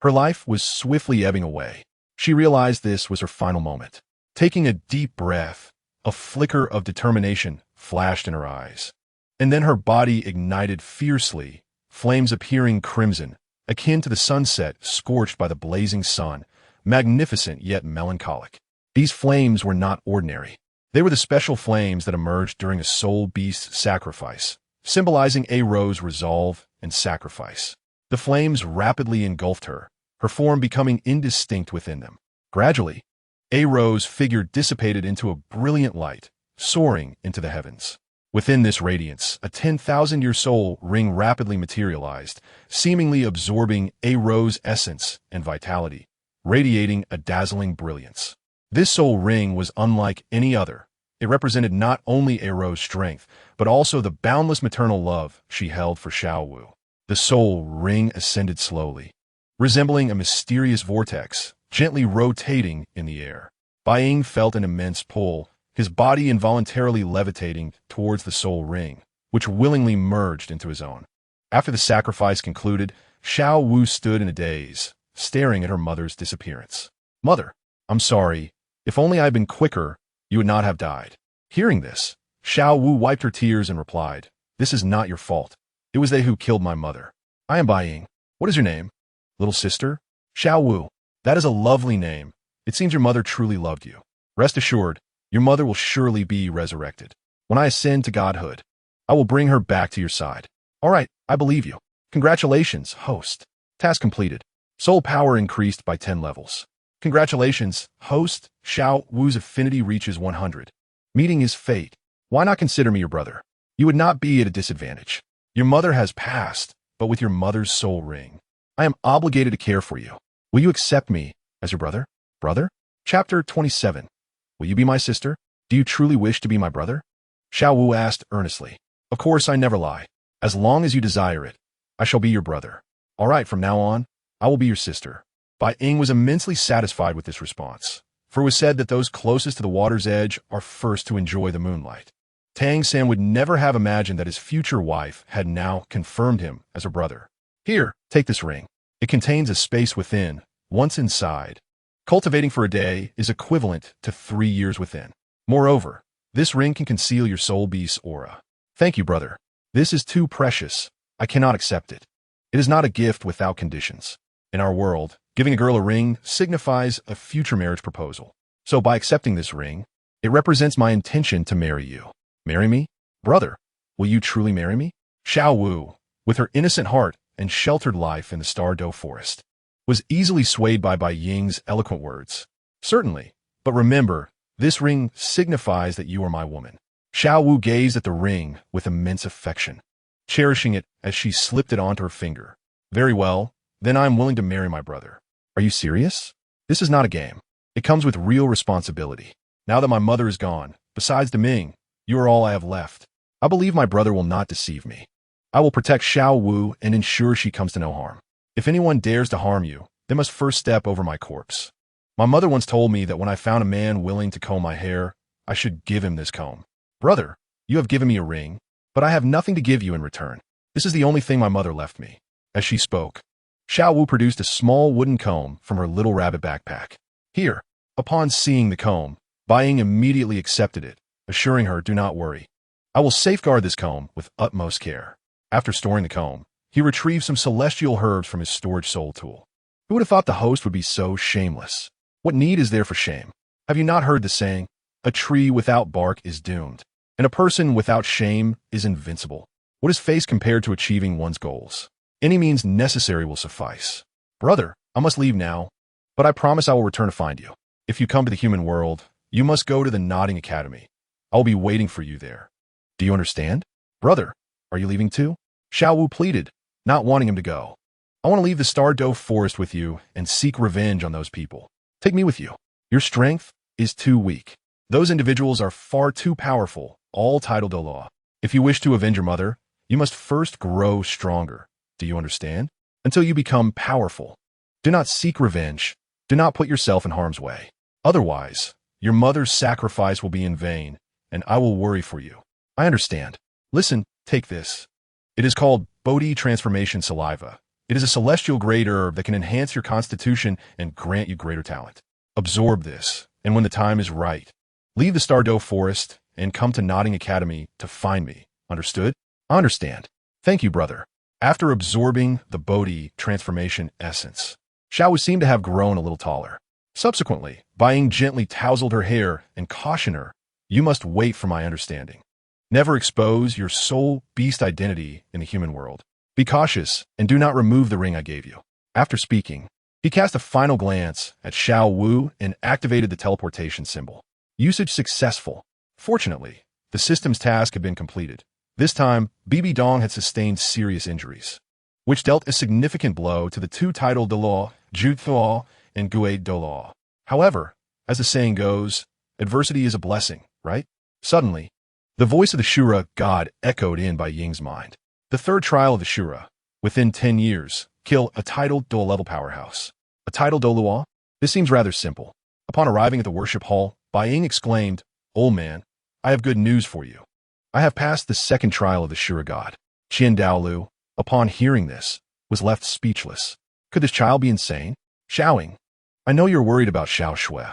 Her life was swiftly ebbing away. She realized this was her final moment. Taking a deep breath, a flicker of determination flashed in her eyes. And then her body ignited fiercely, flames appearing crimson, akin to the sunset scorched by the blazing sun, magnificent yet melancholic. These flames were not ordinary. They were the special flames that emerged during a soul beast sacrifice, symbolizing Ero's resolve and sacrifice. The flames rapidly engulfed her, her form becoming indistinct within them. Gradually, Ero's figure dissipated into a brilliant light, soaring into the heavens. Within this radiance, a 10,000-year soul ring rapidly materialized, seemingly absorbing a rose essence and vitality, radiating a dazzling brilliance. This soul ring was unlike any other. It represented not only a rose's strength, but also the boundless maternal love she held for Xiao Wu. The soul ring ascended slowly, resembling a mysterious vortex, gently rotating in the air. Bai Ying felt an immense pull, his body involuntarily levitating towards the soul ring, which willingly merged into his own. After the sacrifice concluded, Xiao Wu stood in a daze, staring at her mother's disappearance. "Mother, I'm sorry. If only I had been quicker, you would not have died." Hearing this, Xiao Wu wiped her tears and replied, "This is not your fault. It was they who killed my mother. I am Bai Ying. What is your name?" "Little sister?" "Xiao Wu. That is a lovely name. It seems your mother truly loved you. Rest assured, your mother will surely be resurrected. When I ascend to godhood, I will bring her back to your side." "All right, I believe you. Congratulations, host. Task completed. Soul power increased by 10 levels. Congratulations, host. Xiao Wu's affinity reaches 100. Meeting his fate. Why not consider me your brother? You would not be at a disadvantage. Your mother has passed, but with your mother's soul ring, I am obligated to care for you. Will you accept me as your brother?" Brother? Chapter 27. Will you be my sister? Do you truly wish to be my brother? Xiao Wu asked earnestly. "Of course, I never lie. As long as you desire it, I shall be your brother. All right, from now on, I will be your sister." Bai Ying was immensely satisfied with this response, for it was said that those closest to the water's edge are first to enjoy the moonlight. Tang Sect would never have imagined that his future wife had now confirmed him as her brother. "Here, take this ring. It contains a space within. Once inside, cultivating for a day is equivalent to 3 years within. Moreover, this ring can conceal your soul beast's aura." "Thank you, brother. This is too precious. I cannot accept it. It is not a gift without conditions. In our world, giving a girl a ring signifies a future marriage proposal. So by accepting this ring, it represents my intention to marry you." "Marry me? Brother, will you truly marry me?" Xiao Wu, with her innocent heart and sheltered life in the Douluo forest, was easily swayed by Bai Ying's eloquent words. "Certainly, but remember, this ring signifies that you are my woman." Xiao Wu gazed at the ring with immense affection, cherishing it as she slipped it onto her finger. "Very well, then I am willing to marry my brother." "Are you serious? This is not a game. It comes with real responsibility. Now that my mother is gone, besides the Ming, you are all I have left. I believe my brother will not deceive me. I will protect Xiao Wu and ensure she comes to no harm. If anyone dares to harm you, they must first step over my corpse. My mother once told me that when I found a man willing to comb my hair, I should give him this comb. Brother, you have given me a ring, but I have nothing to give you in return. This is the only thing my mother left me." As she spoke, Xiao Wu produced a small wooden comb from her little rabbit backpack. "Here." Upon seeing the comb, Bai Ying immediately accepted it, assuring her, "Do not worry. I will safeguard this comb with utmost care." After storing the comb, he retrieved some celestial herbs from his storage soul tool. Who would have thought the host would be so shameless? What need is there for shame? Have you not heard the saying, "A tree without bark is doomed, and a person without shame is invincible"? What is face compared to achieving one's goals? Any means necessary will suffice. "Brother, I must leave now, but I promise I will return to find you. If you come to the human world, you must go to the Nodding Academy. I will be waiting for you there. Do you understand?" "Brother, are you leaving too?" Xiao Wu pleaded, not wanting him to go. "I want to leave the Douluo forest with you and seek revenge on those people. Take me with you. Your strength is too weak. Those individuals are far too powerful, all titled Douluo. If you wish to avenge your mother, you must first grow stronger. Do you understand? Until you become powerful. Do not seek revenge. Do not put yourself in harm's way. Otherwise, your mother's sacrifice will be in vain, and I will worry for you." "I understand. Listen, take this. It is called Bodhi Transformation Saliva. It is a celestial grade herb that can enhance your constitution and grant you greater talent. Absorb this, and when the time is right, leave the Douluo forest and come to Nodding Academy to find me. Understood?" "I understand. Thank you, brother." After absorbing the Bodhi transformation essence, Xiao Wu seemed to have grown a little taller. Subsequently, Bai Ying gently tousled her hair and cautioned her, "You must wait for my understanding. Never expose your soul beast identity in the human world. Be cautious and do not remove the ring I gave you." After speaking, he cast a final glance at Xiao Wu and activated the teleportation symbol. Usage successful. Fortunately, The system's task had been completed. This time, Bibi Dong had sustained serious injuries, which dealt a significant blow to the two titled Douluo, Betrothal, and Douluo. However, as the saying goes, adversity is a blessing, right? Suddenly, the voice of the Shura god echoed in Bai Ying's mind. The third trial of the Shura, within 10 years, kill a titled Douluo powerhouse. A titled Douluo? This seems rather simple. Upon arriving at the worship hall, Bai Ying exclaimed, "Old man, I have good news for you. I have passed the second trial of the Shura god." Daoliu, upon hearing this, was left speechless. Could this child be insane? Xiaoying, I know you're worried about Xiao Shui,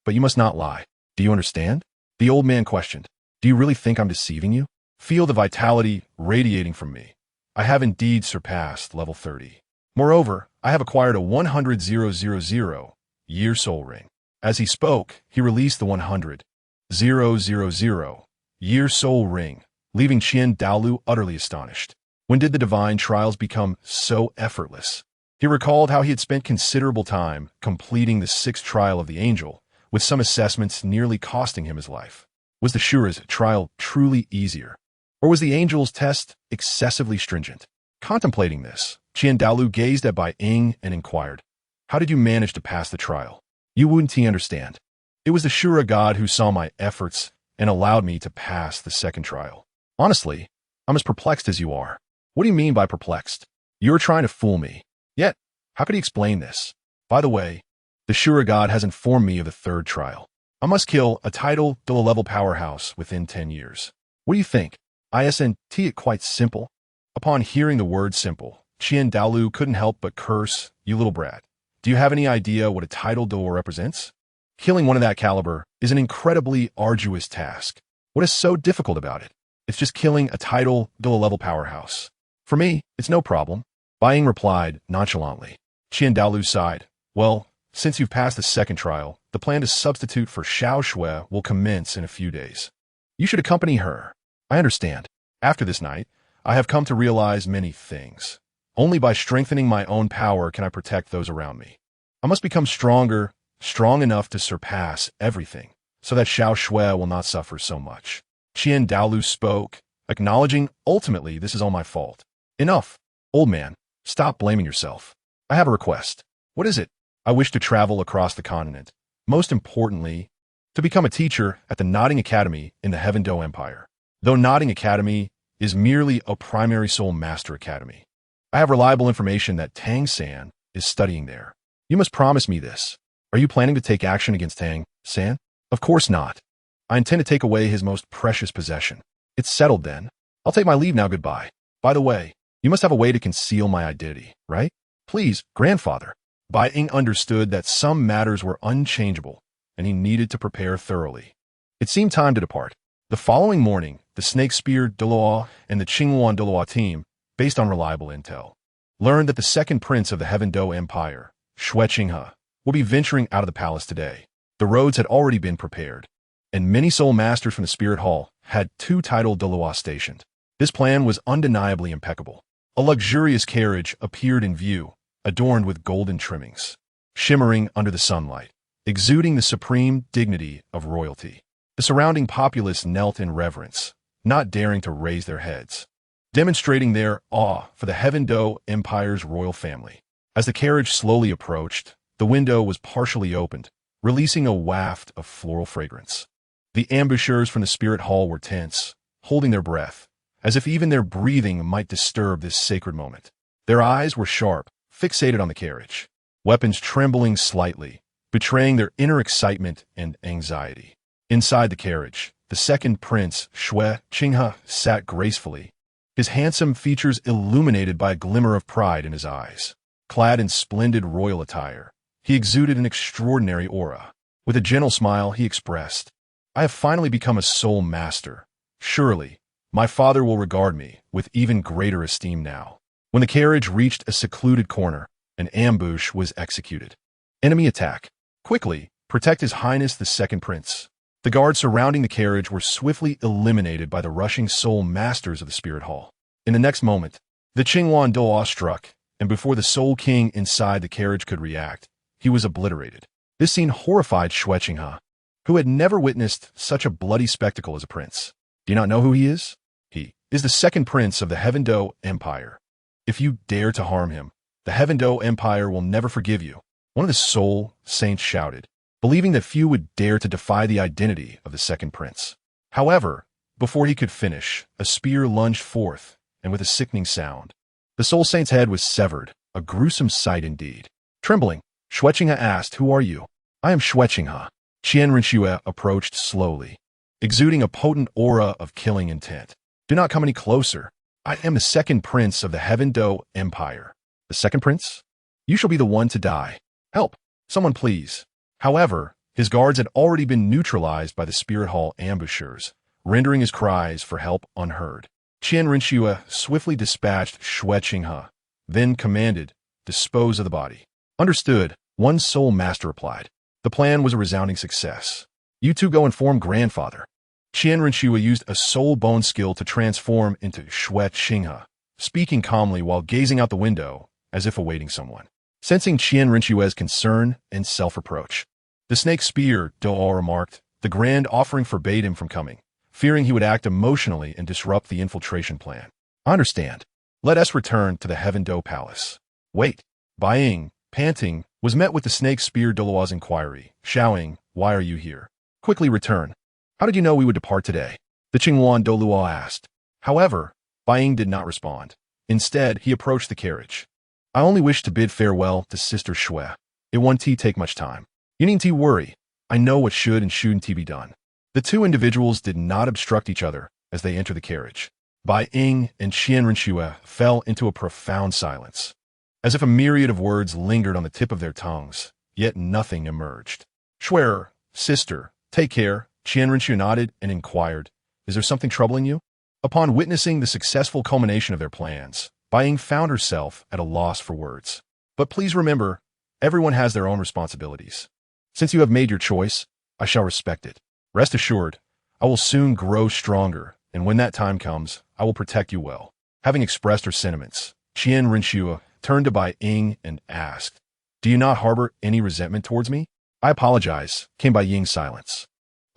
but you must not lie. Do you understand? The old man questioned. Do you really think I'm deceiving you? Feel the vitality radiating from me. I have indeed surpassed level 30. Moreover, I have acquired a 100,000-year soul ring. As he spoke, he released the 100,000-year soul ring, leaving Daoliu utterly astonished. When did the divine trials become so effortless? He recalled how he had spent considerable time completing the sixth trial of the angel, with some assessments nearly costing him his life. Was the Shura's trial truly easier? Or was the angel's test excessively stringent? Contemplating this, Daoliu gazed at Bai Ying and inquired, "How did you manage to pass the trial?" "You wouldn't understand. It was the Shura god who saw my efforts and allowed me to pass the second trial. Honestly, I'm as perplexed as you are." "What do you mean by perplexed?" "You're trying to fool me. Yet, how could he explain this? By the way, the Shura god has informed me of the third trial. I must kill a title Douluo powerhouse within 10 years. What do you think? Isn't it quite simple?" Upon hearing the word simple, Daoliu couldn't help but curse, "You little brat. Do you have any idea what a title Douluo represents? Killing one of that caliber is an incredibly arduous task. What is so difficult about it? It's just killing a title Douluo powerhouse. For me, it's no problem." Bai Ying replied nonchalantly. Daoliu sighed. "Well, since you've passed the second trial, the plan to substitute for Xiao Shui will commence in a few days. You should accompany her." "I understand. After this night, I have come to realize many things. Only by strengthening my own power can I protect those around me. I must become stronger, strong enough to surpass everything, so that Xiao Shui will not suffer so much." Daoliu spoke, acknowledging, "Ultimately, this is all my fault." "Enough, old man. Stop blaming yourself. I have a request." "What is it?" "I wish to travel across the continent. Most importantly, to become a teacher at the Nodding Academy in the Heaven Do Empire. Though Nodding Academy is merely a primary soul master academy. I have reliable information that Tang San is studying there. You must promise me this. Are you planning to take action against Tang San?" "Of course not. I intend to take away his most precious possession." "It's settled then. I'll take my leave now. Goodbye. By the way, you must have a way to conceal my identity, right?" "Please, grandfather." Bai Ying understood that some matters were unchangeable, and he needed to prepare thoroughly. It seemed time to depart. The following morning, the Snake-Speared Douluo and the Qingwan Douluo team, based on reliable intel, learned that the second prince of the Heaven Do Empire, Shui Qinghe, will be venturing out of the palace today. The roads had already been prepared, and many soul masters from the Spirit Hall had two titled Douluo stationed. This plan was undeniably impeccable. A luxurious carriage appeared in view, adorned with golden trimmings, shimmering under the sunlight, exuding the supreme dignity of royalty. The surrounding populace knelt in reverence, not daring to raise their heads, demonstrating their awe for the Heaven Do Empire's royal family. As the carriage slowly approached, the window was partially opened, releasing a waft of floral fragrance. The ambushers from the Spirit Hall were tense, holding their breath, as if even their breathing might disturb this sacred moment. Their eyes were sharp, fixated on the carriage, weapons trembling slightly, betraying their inner excitement and anxiety. Inside the carriage, the second prince, Shui Qinghe, sat gracefully, his handsome features illuminated by a glimmer of pride in his eyes. Clad in splendid royal attire, he exuded an extraordinary aura. With a gentle smile, he expressed, "I have finally become a soul master. Surely, my father will regard me with even greater esteem now." When the carriage reached a secluded corner, an ambush was executed. "Enemy attack. Quickly, protect His Highness the Second Prince." The guards surrounding the carriage were swiftly eliminated by the rushing soul masters of the Spirit Hall. In the next moment, the Qingwan Douluo struck, and before the Soul King inside the carriage could react, he was obliterated. This scene horrified Shui Qinghe, who had never witnessed such a bloody spectacle as a prince. Do you not know who he is? He is the second prince of the Heaven Do Empire. If you dare to harm him, the Heaven Do Empire will never forgive you. One of the Soul Saints shouted, believing that few would dare to defy the identity of the second prince. However, before he could finish, a spear lunged forth, and with a sickening sound, the Soul Saint's head was severed, a gruesome sight indeed. Trembling, Xueqinghe asked, "Who are you?" "I am Xueqinghe." Qian Renxue approached slowly, exuding a potent aura of killing intent. "Do not come any closer. I am the second prince of the Heaven Do Empire." "The second prince? You shall be the one to die. Help! Someone please." However, his guards had already been neutralized by the Spirit Hall ambushers, rendering his cries for help unheard. Qian Renxue swiftly dispatched Xueqinghe, then commanded, "Dispose of the body." "Understood," one soul master replied. The plan was a resounding success. "You two go inform grandfather." Qian Renxue used a soul bone skill to transform into Xueqinghe, speaking calmly while gazing out the window as if awaiting someone. Sensing Qian Renxue's concern and self-reproach, the snake spear, Douluo remarked, "The grand offering forbade him from coming, fearing he would act emotionally and disrupt the infiltration plan." "I understand. Let us return to the Heaven Do Palace." "Wait." Bai Ying, panting, was met with the snake spear Douluo's inquiry, shouting, "Why are you here? Quickly return." "How did you know we would depart today?" the Qingwan Douluo asked. However, Bai Ying did not respond. Instead, he approached the carriage. "I only wish to bid farewell to Sister Xue. It won't take much time. You needn't worry. I know what should and shouldn't be done." The two individuals did not obstruct each other as they entered the carriage. Bai Ying and Qian Renxue fell into a profound silence, as if a myriad of words lingered on the tip of their tongues, yet nothing emerged. "Xue, sister, take care." Qian Renxue nodded and inquired, "Is there something troubling you?" Upon witnessing the successful culmination of their plans, Bai Ying found herself at a loss for words. "But please remember, everyone has their own responsibilities. Since you have made your choice, I shall respect it. Rest assured, I will soon grow stronger, and when that time comes, I will protect you well." Having expressed her sentiments, Qian Renxue turned to Bai Ying and asked, "Do you not harbor any resentment towards me?" "I apologize," came Bai Ying's silence.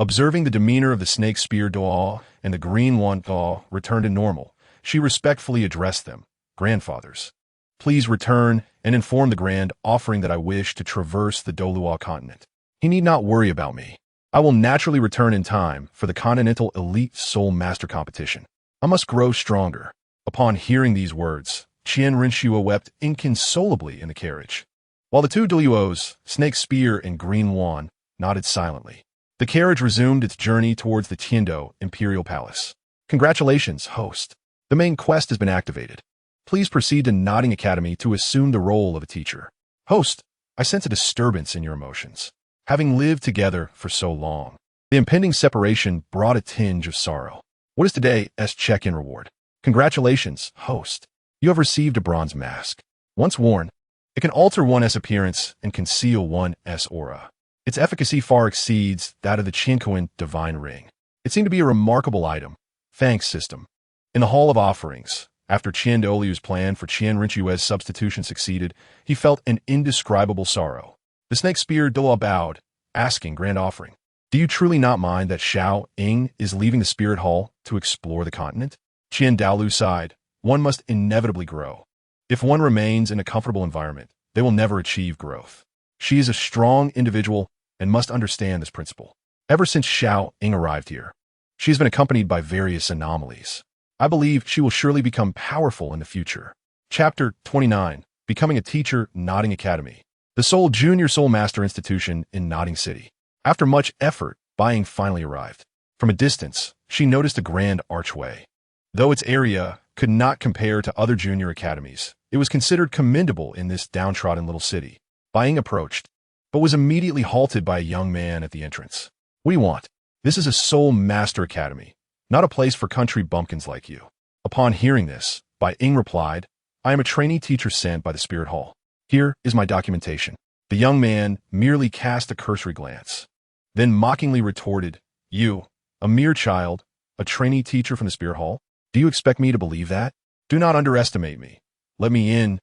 Observing the demeanor of the snake spear Douluo and the green one Douluo return to normal, she respectfully addressed them, "Grandfathers, please return and inform the grand offering that I wish to traverse the Douluo continent. He need not worry about me. I will naturally return in time for the Continental Elite Soul Master Competition. I must grow stronger." Upon hearing these words, Qian Renxue wept inconsolably in the carriage, while the two Douluos, Snake Spear and Green Wan, nodded silently. The carriage resumed its journey towards the Tiando Imperial Palace. "Congratulations, host. The main quest has been activated. Please proceed to Nodding Academy to assume the role of a teacher." "Host, I sense a disturbance in your emotions. Having lived together for so long, the impending separation brought a tinge of sorrow. What is today's check-in reward?" "Congratulations, host. You have received a bronze mask. Once worn, it can alter one's appearance and conceal one's aura. Its efficacy far exceeds that of the Qinkuan Divine Ring. It seemed to be a remarkable item. Thanks, system." In the Hall of Offerings, after Qian Daoliu's plan for Qian Renxue's substitution succeeded, he felt an indescribable sorrow. The snake spear Douluo bowed, asking Grand Offering, "Do you truly not mind that Xiao Ying is leaving the Spirit Hall to explore the continent?" Qian Daoliu sighed, "One must inevitably grow. If one remains in a comfortable environment, they will never achieve growth. She is a strong individual and must understand this principle. Ever since Xiao Ying arrived here, she has been accompanied by various anomalies. I believe she will surely become powerful in the future." Chapter 29, Becoming a Teacher, Nodding Academy. The Seoul Junior Soul Master Institution in Nodding City. After much effort, Bai Ying finally arrived. From a distance, she noticed a grand archway. Though its area could not compare to other junior academies, it was considered commendable in this downtrodden little city. Bai Ying approached, but was immediately halted by a young man at the entrance. "What do you want?" "This is a Soul Master Academy, not a place for country bumpkins like you." Upon hearing this, Bai Ying replied, "I am a trainee teacher sent by the Spirit Hall. Here is my documentation." The young man merely cast a cursory glance, then mockingly retorted, "You, a mere child, a trainee teacher from the Spirit Hall? Do you expect me to believe that? Do not underestimate me. Let me in,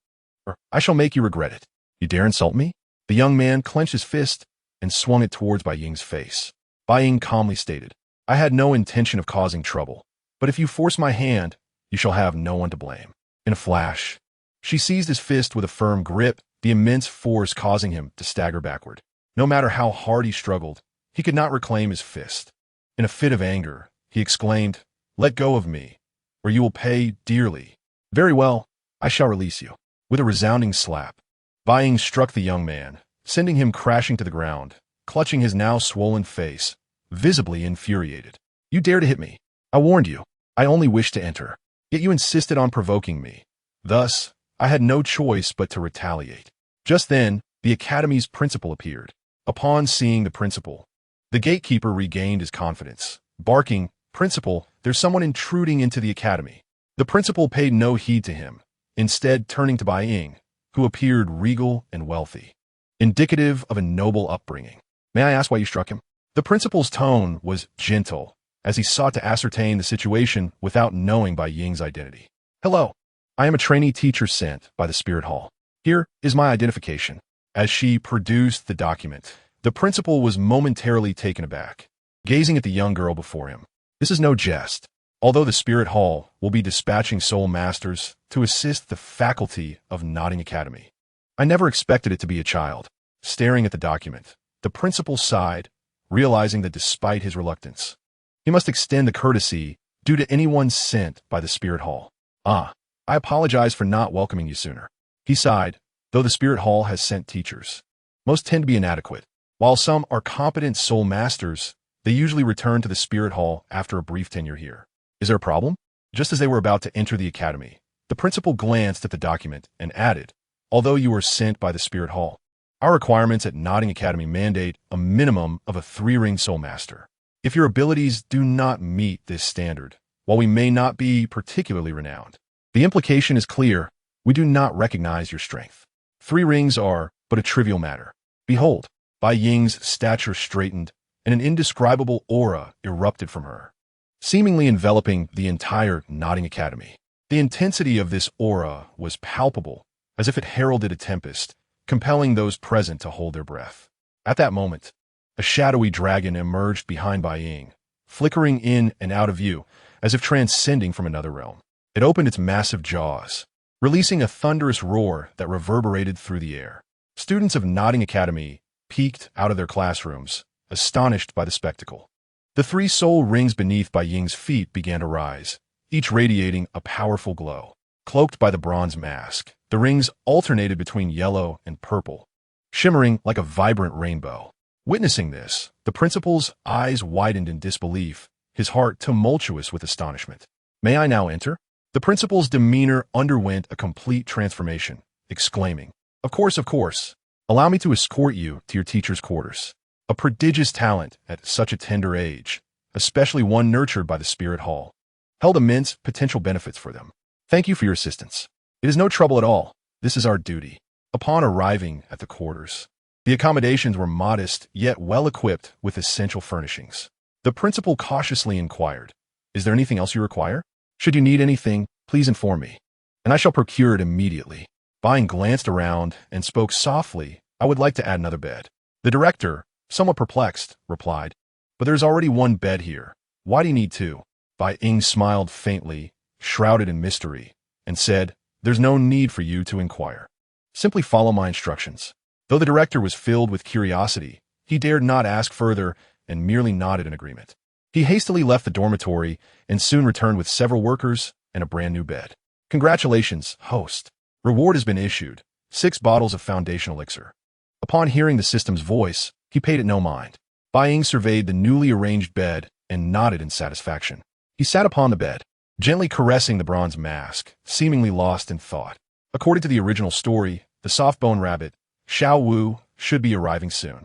or I shall make you regret it. You dare insult me?" The young man clenched his fist and swung it towards Bai Ying's face. Bai Ying calmly stated, I had no intention of causing trouble, but if you force my hand, you shall have no one to blame. In a flash, she seized his fist with a firm grip, the immense force causing him to stagger backward. No matter how hard he struggled, he could not reclaim his fist. In a fit of anger, he exclaimed, "Let go of me, or you will pay dearly." "Very well, I shall release you." With a resounding slap, Bai Ying struck the young man, sending him crashing to the ground, clutching his now swollen face, visibly infuriated. "You dare to hit me. I warned you. I only wished to enter. Yet you insisted on provoking me. Thus, I had no choice but to retaliate." Just then, the academy's principal appeared. Upon seeing the principal, the gatekeeper regained his confidence, barking, "Principal, there's someone intruding into the academy." The principal paid no heed to him, instead turning to Bai Ying, who appeared regal and wealthy, indicative of a noble upbringing. "May I ask why you struck him?" The principal's tone was gentle, as he sought to ascertain the situation without knowing Bai Ying's identity. "Hello, I am a trainee teacher sent by the Spirit Hall. Here is my identification." As she produced the document, the principal was momentarily taken aback, gazing at the young girl before him. This is no jest. Although the Spirit Hall will be dispatching soul masters to assist the faculty of Notting Academy, I never expected it to be a child. Staring at the document, the principal sighed, realizing that despite his reluctance, he must extend the courtesy due to anyone sent by the Spirit Hall. "I apologize for not welcoming you sooner." He sighed, though the Spirit Hall has sent teachers. Most tend to be inadequate. While some are competent soul masters, they usually return to the Spirit Hall after a brief tenure here. "Is there a problem?" Just as they were about to enter the academy, the principal glanced at the document and added, "Although you were sent by the Spirit Hall, our requirements at Notting Academy mandate a minimum of a 3-ring soul master. If your abilities do not meet this standard, while we may not be particularly renowned, the implication is clear: we do not recognize your strength. 3 rings are but a trivial matter." Behold, Bai Ying's stature straightened, and an indescribable aura erupted from her, seemingly enveloping the entire Notting Academy. The intensity of this aura was palpable, as if it heralded a tempest, compelling those present to hold their breath. At that moment, a shadowy dragon emerged behind Bai Ying, flickering in and out of view, as if transcending from another realm. It opened its massive jaws, releasing a thunderous roar that reverberated through the air. Students of Notting Academy peeked out of their classrooms, astonished by the spectacle. The 3 soul rings beneath Bai Ying's feet began to rise, each radiating a powerful glow. Cloaked by the bronze mask, the rings alternated between yellow and purple, shimmering like a vibrant rainbow. Witnessing this, the principal's eyes widened in disbelief, his heart tumultuous with astonishment. "May I now enter?" The principal's demeanor underwent a complete transformation, exclaiming, Of course. Allow me to escort you to your teacher's quarters." A prodigious talent at such a tender age, especially one nurtured by the Spirit Hall, held immense potential benefits for them. "Thank you for your assistance. It is no trouble at all. This is our duty." Upon arriving at the quarters, the accommodations were modest yet well-equipped with essential furnishings. The principal cautiously inquired, "Is there anything else you require? Should you need anything, please inform me, and I shall procure it immediately." Bai Ying glanced around and spoke softly, "I would like to add another bed." The director, somewhat perplexed, replied, "But there's already 1 bed here. Why do you need 2? Bai Ying smiled faintly, shrouded in mystery, and said, "There's no need for you to inquire. Simply follow my instructions." Though the director was filled with curiosity, he dared not ask further and merely nodded in agreement. He hastily left the dormitory and soon returned with several workers and a brand new bed. "Congratulations, host. Reward has been issued, 6 bottles of foundation elixir." Upon hearing the system's voice, he paid it no mind. Bai Ying surveyed the newly arranged bed and nodded in satisfaction. He sat upon the bed, gently caressing the bronze mask, seemingly lost in thought. According to the original story, the soft-bone rabbit, Xiao Wu, should be arriving soon.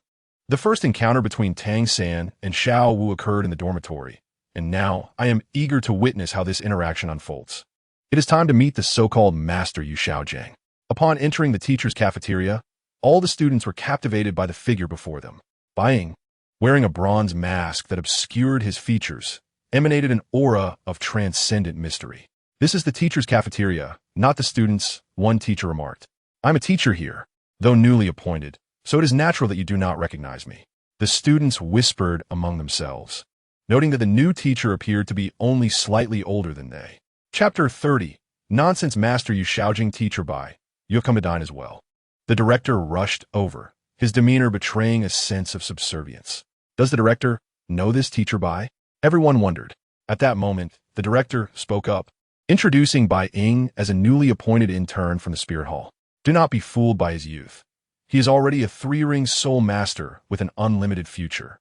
The first encounter between Tang San and Xiao Wu occurred in the dormitory, and now I am eager to witness how this interaction unfolds. It is time to meet the so-called Master Yu Xiaojiang. Upon entering the teacher's cafeteria, all the students were captivated by the figure before them. Bai Ying, wearing a bronze mask that obscured his features, emanated an aura of transcendent mystery. "This is the teacher's cafeteria, not the students'," one teacher remarked. "I'm a teacher here, though newly appointed, so it is natural that you do not recognize me." The students whispered among themselves. noting that the new teacher appeared to be only slightly older than they. Chapter 30. Nonsense Master Yu Xiaojing Teacher Bai. You have come to dine as well. The director rushed over, his demeanor betraying a sense of subservience. Does the director know this teacher Bai? Everyone wondered. At that moment, the director spoke up, introducing Bai Ying as a newly appointed intern from the Spirit Hall. Do not be fooled by his youth. He is already a three-ring soul master with an unlimited future.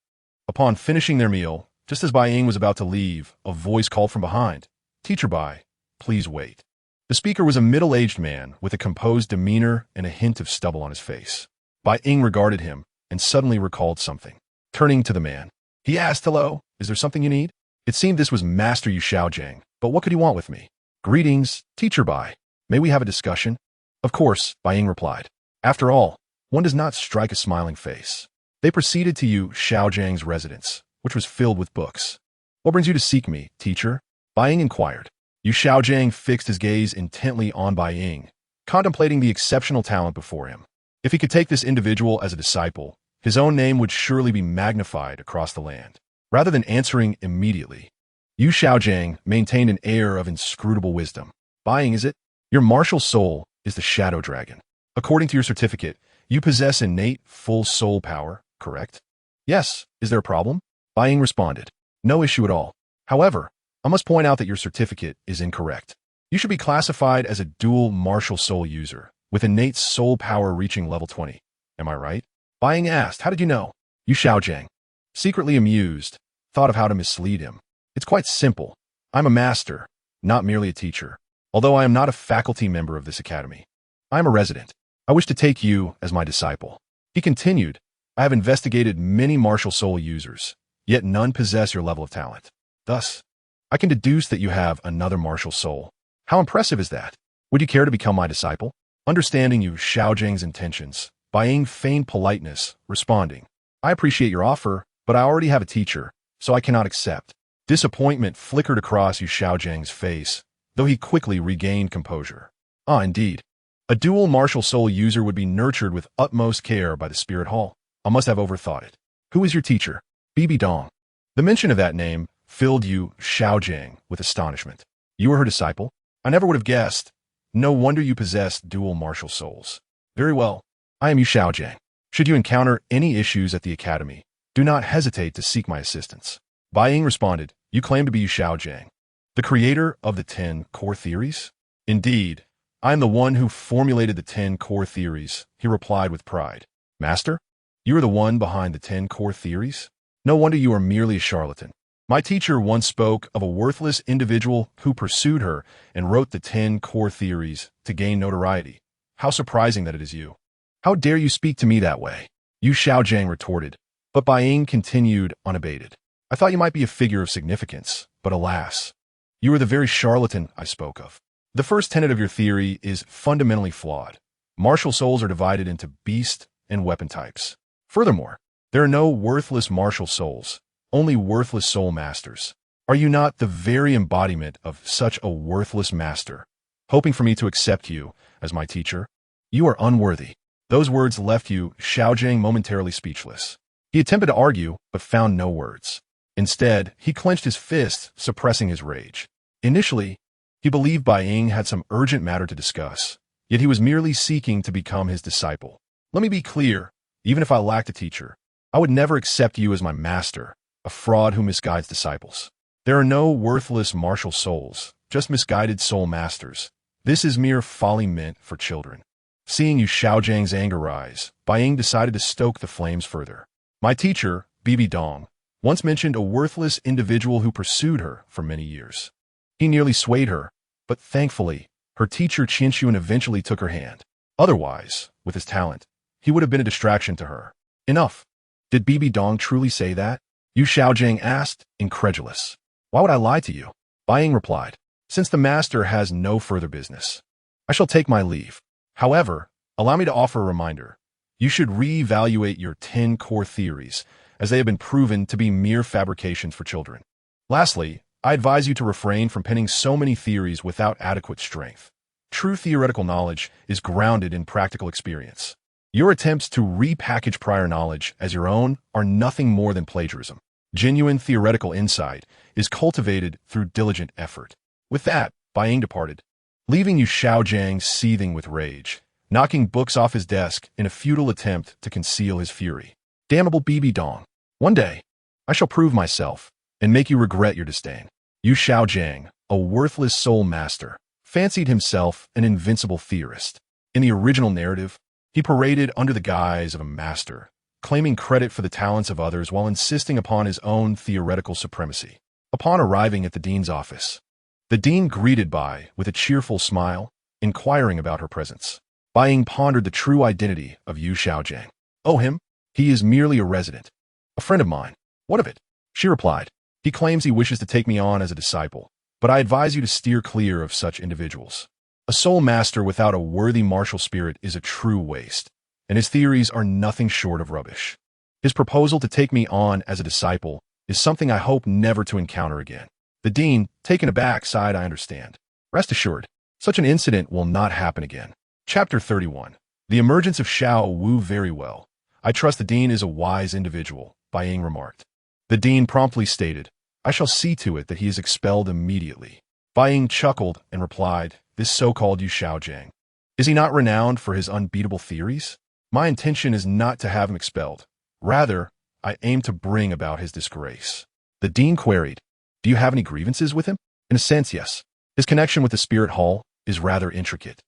Upon finishing their meal, just as Bai Ying was about to leave, a voice called from behind, Teacher Bai, please wait. The speaker was a middle-aged man with a composed demeanor and a hint of stubble on his face. Bai Ying regarded him and suddenly recalled something. Turning to the man, he asked, hello, is there something you need? It seemed this was Master Yu Xiaojing, but what could he want with me? Greetings, Teacher Bai. May we have a discussion? Of course, Bai Ying replied. After all, one does not strike a smiling face. They proceeded to Yu Xiaojing's residence, which was filled with books. What brings you to seek me, teacher? Bai Ying inquired. Yu Xiaojing fixed his gaze intently on Bai Ying, contemplating the exceptional talent before him. If he could take this individual as a disciple, his own name would surely be magnified across the land. Rather than answering immediately, Yu Xiaojing maintained an air of inscrutable wisdom. Bai Ying, is it? Your martial soul is the shadow dragon. According to your certificate, you possess innate full soul power, correct? Yes. Is there a problem? Bai Ying responded. No issue at all. However, I must point out that your certificate is incorrect. You should be classified as a dual martial soul user, with innate soul power reaching level 20. Am I right? Bai Ying asked, how did you know? Yu Xiaojing, secretly amused, thought of how to mislead him. It's quite simple. I'm a master, not merely a teacher, although I am not a faculty member of this academy. I am a resident. I wish to take you as my disciple. He continued, I have investigated many martial soul users, yet none possess your level of talent. Thus, I can deduce that you have another martial soul. How impressive is that? Would you care to become my disciple? Understanding Yu Xiaojing's intentions, Bai Ying feigned politeness, responding, I appreciate your offer, but I already have a teacher, so I cannot accept. Disappointment flickered across Yu Xiaojing's face, though he quickly regained composure. Ah, indeed. A dual martial soul user would be nurtured with utmost care by the Spirit Hall. I must have overthought it. Who is your teacher? Bibi Dong. The mention of that name filled Yu Xiaojing with astonishment. You were her disciple? I never would have guessed. No wonder you possess dual martial souls. Very well. I am Yu Xiaojing. Should you encounter any issues at the academy, do not hesitate to seek my assistance. Bai Ying responded, you claim to be Yu Xiaojing, the creator of the 10 core theories? Indeed, I am the one who formulated the 10 core theories, he replied with pride. Master, you are the one behind the 10 core theories? No wonder you are merely a charlatan. My teacher once spoke of a worthless individual who pursued her and wrote the 10 core theories to gain notoriety. How surprising that it is you. How dare you speak to me that way? Yu Xiaojing retorted, but Bai Ying continued unabated. I thought you might be a figure of significance, but alas, you are the very charlatan I spoke of. The first tenet of your theory is fundamentally flawed. Martial souls are divided into beast and weapon types. Furthermore, there are no worthless martial souls, only worthless soul masters. Are you not the very embodiment of such a worthless master, hoping for me to accept you as my teacher? You are unworthy. Those words left Yu Xiaojing momentarily speechless. He attempted to argue, but found no words. Instead, he clenched his fist, suppressing his rage. Initially, he believed Bai Ying had some urgent matter to discuss, yet he was merely seeking to become his disciple. Let me be clear, even if I lacked a teacher, I would never accept you as my master, a fraud who misguides disciples. There are no worthless martial souls, just misguided soul masters. This is mere folly meant for children. Seeing Yu Xiaojing's anger rise, Bai Ying decided to stoke the flames further. My teacher, Bibi Dong, once mentioned a worthless individual who pursued her for many years. He nearly swayed her, but thankfully, her teacher Qian Renxue eventually took her hand. Otherwise, with his talent, he would have been a distraction to her. Enough. Did Bibi Dong truly say that? Yu Xiaojing asked, incredulous. Why would I lie to you? Bai Ying replied, since the master has no further business, I shall take my leave. However, allow me to offer a reminder. You should re-evaluate your 10 core theories, as they have been proven to be mere fabrications for children. Lastly, I advise you to refrain from penning so many theories without adequate strength. True theoretical knowledge is grounded in practical experience. Your attempts to repackage prior knowledge as your own are nothing more than plagiarism. Genuine theoretical insight is cultivated through diligent effort. With that, Bai Ying departed, leaving Yu Xiaojiang seething with rage, knocking books off his desk in a futile attempt to conceal his fury. Damnable BB Dong. One day, I shall prove myself and make you regret your disdain. Yu Xiaojiang, a worthless soul master, fancied himself an invincible theorist. In the original narrative, he paraded under the guise of a master, claiming credit for the talents of others while insisting upon his own theoretical supremacy. Upon arriving at the dean's office, the dean greeted Bai with a cheerful smile, inquiring about her presence. Bai Ying pondered the true identity of Yu Xiaojiang. Oh, him? He is merely a resident. A friend of mine. What of it? She replied. He claims he wishes to take me on as a disciple, but I advise you to steer clear of such individuals. A soul master without a worthy martial spirit is a true waste, and his theories are nothing short of rubbish. His proposal to take me on as a disciple is something I hope never to encounter again. The dean, taken aback, sighed, I understand. Rest assured, such an incident will not happen again. Chapter 31. The emergence of Xiao Wu. Very well. I trust the dean is a wise individual, Bai Ying remarked. The dean promptly stated, I shall see to it that he is expelled immediately. Bai Ying chuckled and replied, this so-called Yu Xiaojiang. Is he not renowned for his unbeatable theories? My intention is not to have him expelled. Rather, I aim to bring about his disgrace. The dean queried, do you have any grievances with him? In a sense, yes. His connection with the spirit hall is rather intricate.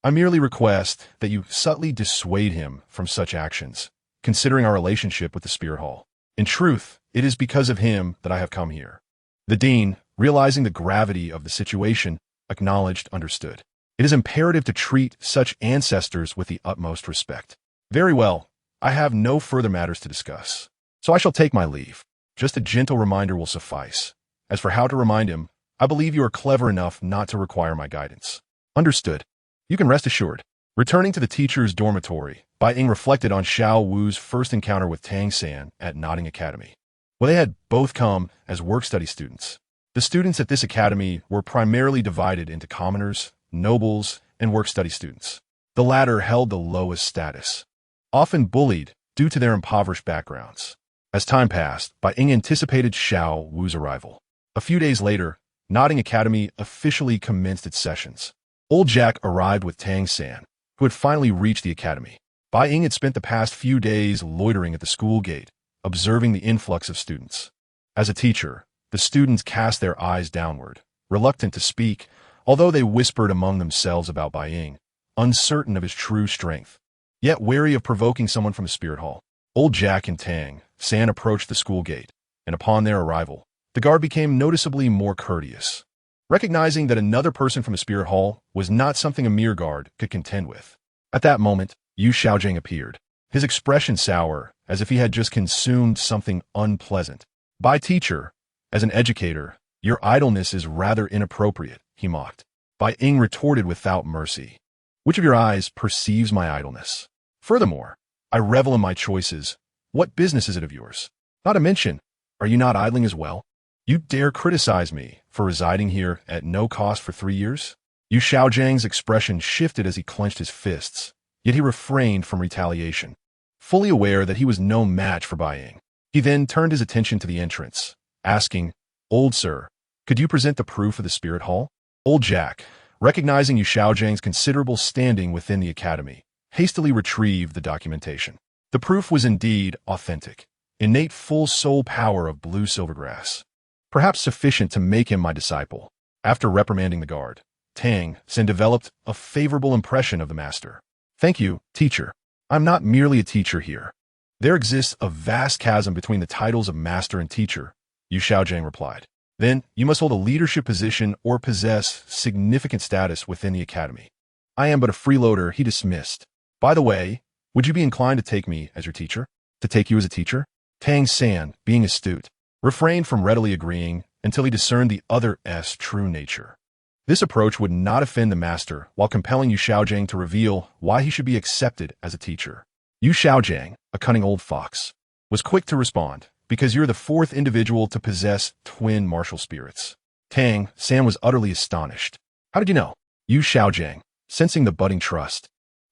I merely request that you subtly dissuade him from such actions, considering our relationship with the spirit hall. In truth, it is because of him that I have come here. The dean, realizing the gravity of the situation, acknowledged, understood. It is imperative to treat such ancestors with the utmost respect. Very well, I have no further matters to discuss, so I shall take my leave. Just a gentle reminder will suffice. As for how to remind him, I believe you are clever enough not to require my guidance. Understood. You can rest assured. Returning to the teacher's dormitory, Bai Ying reflected on Xiao Wu's first encounter with Tang Sect at Notting Academy. Well, they had both come as work-study students. The students at this academy were primarily divided into commoners, nobles, and work-study students. The latter held the lowest status, often bullied due to their impoverished backgrounds. As time passed, Bai Ying anticipated Xiao Wu's arrival. A few days later, Notting Academy officially commenced its sessions. Old Jack arrived with Tang Sect, who had finally reached the academy. Bai Ying had spent the past few days loitering at the school gate, observing the influx of students. As a teacher, the students cast their eyes downward, reluctant to speak, although they whispered among themselves about Bai Ying, uncertain of his true strength, yet wary of provoking someone from the spirit hall. Old Jack and Tang Sect approached the school gate, and upon their arrival, the guard became noticeably more courteous. Recognizing that another person from the spirit hall was not something a mere guard could contend with. At that moment, Yu Xiaojiang appeared, his expression sour, as if he had just consumed something unpleasant. By teacher, as an educator, your idleness is rather inappropriate, he mocked. Bai Ying retorted without mercy. Which of your eyes perceives my idleness? Furthermore, I revel in my choices. What business is it of yours? Not to mention, are you not idling as well? You dare criticize me for residing here at no cost for 3 years? Yu Xiaojiang's expression shifted as he clenched his fists, yet he refrained from retaliation. Fully aware that he was no match for Bai Ying, he then turned his attention to the entrance, asking, Old sir, could you present the proof of the spirit hall? Old Jack, recognizing Yu Xiaojiang's considerable standing within the academy, hastily retrieved the documentation. The proof was indeed authentic, innate full soul power of blue silvergrass, perhaps sufficient to make him my disciple. After reprimanding the guard, Tang Sect developed a favorable impression of the master. Thank you, teacher. I'm not merely a teacher here. There exists a vast chasm between the titles of master and teacher, Yu Xiaojiang replied. Then, you must hold a leadership position or possess significant status within the academy. I am but a freeloader, he dismissed. By the way, would you be inclined to take me as your teacher? To take you as a teacher? Tang Sect, being astute, refrained from readily agreeing until he discerned the other's true nature. This approach would not offend the master while compelling Yu Xiaojiang to reveal why he should be accepted as a teacher. Yu Xiaojiang, a cunning old fox, was quick to respond, because you're the fourth individual to possess twin martial spirits. Tang Sect was utterly astonished. How did you know? Yu Xiaojiang, sensing the budding trust,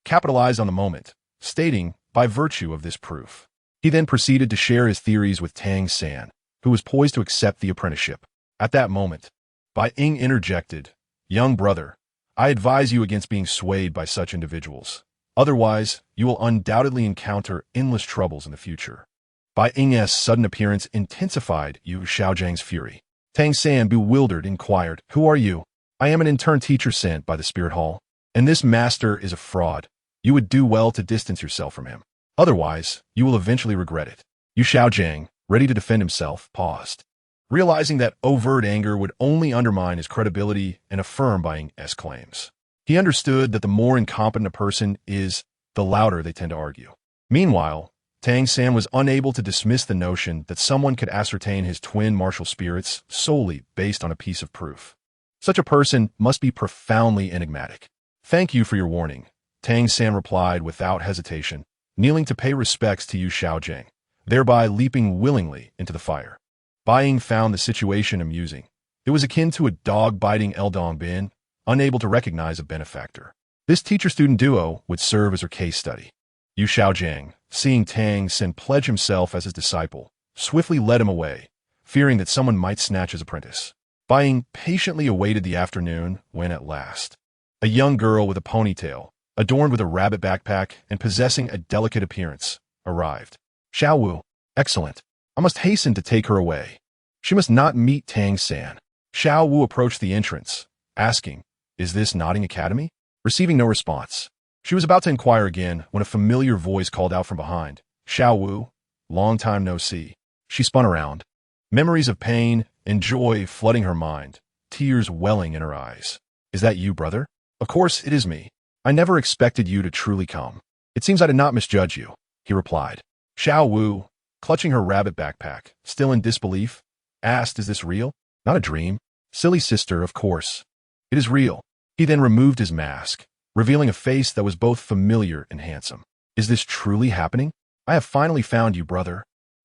capitalized on the moment, stating, by virtue of this proof. He then proceeded to share his theories with Tang Sect, who was poised to accept the apprenticeship. At that moment, Bai Ying interjected, "Young brother, I advise you against being swayed by such individuals. Otherwise, you will undoubtedly encounter endless troubles in the future." Bai Ying's sudden appearance intensified Yu Xiaojiang's fury. Tang San, bewildered, inquired, "Who are you?" "I am an intern teacher sent by the Spirit Hall, and this master is a fraud. You would do well to distance yourself from him. Otherwise, you will eventually regret it." Yu Xiaojiang, ready to defend himself, paused, realizing that overt anger would only undermine his credibility and affirm Bai Ying's claims. He understood that the more incompetent a person is, the louder they tend to argue. Meanwhile, Tang San was unable to dismiss the notion that someone could ascertain his twin martial spirits solely based on a piece of proof. Such a person must be profoundly enigmatic. "Thank you for your warning," Tang San replied without hesitation, kneeling to pay respects to Yu Xiaojiang, thereby leaping willingly into the fire. Bai Ying found the situation amusing. It was akin to a dog biting Eldong Bin, unable to recognize a benefactor. This teacher-student duo would serve as her case study. Yu Xiaojiang, seeing Tang San pledge himself as his disciple, swiftly led him away, fearing that someone might snatch his apprentice. Bai Ying patiently awaited the afternoon when, at last, a young girl with a ponytail, adorned with a rabbit backpack and possessing a delicate appearance, arrived. "Xiao Wu, excellent. I must hasten to take her away. She must not meet Tang San." Xiao Wu approached the entrance, asking, "Is this Nodding Academy?" Receiving no response, she was about to inquire again when a familiar voice called out from behind, "Xiao Wu, long time no see." She spun around, memories of pain and joy flooding her mind, tears welling in her eyes. "Is that you, brother?" "Of course it is me. I never expected you to truly come. It seems I did not misjudge you," he replied. Xiao Wu, clutching her rabbit backpack, still in disbelief, asked, "Is this real? Not a dream?" "Silly sister, of course. It is real." He then removed his mask, revealing a face that was both familiar and handsome. "Is this truly happening? I have finally found you, brother."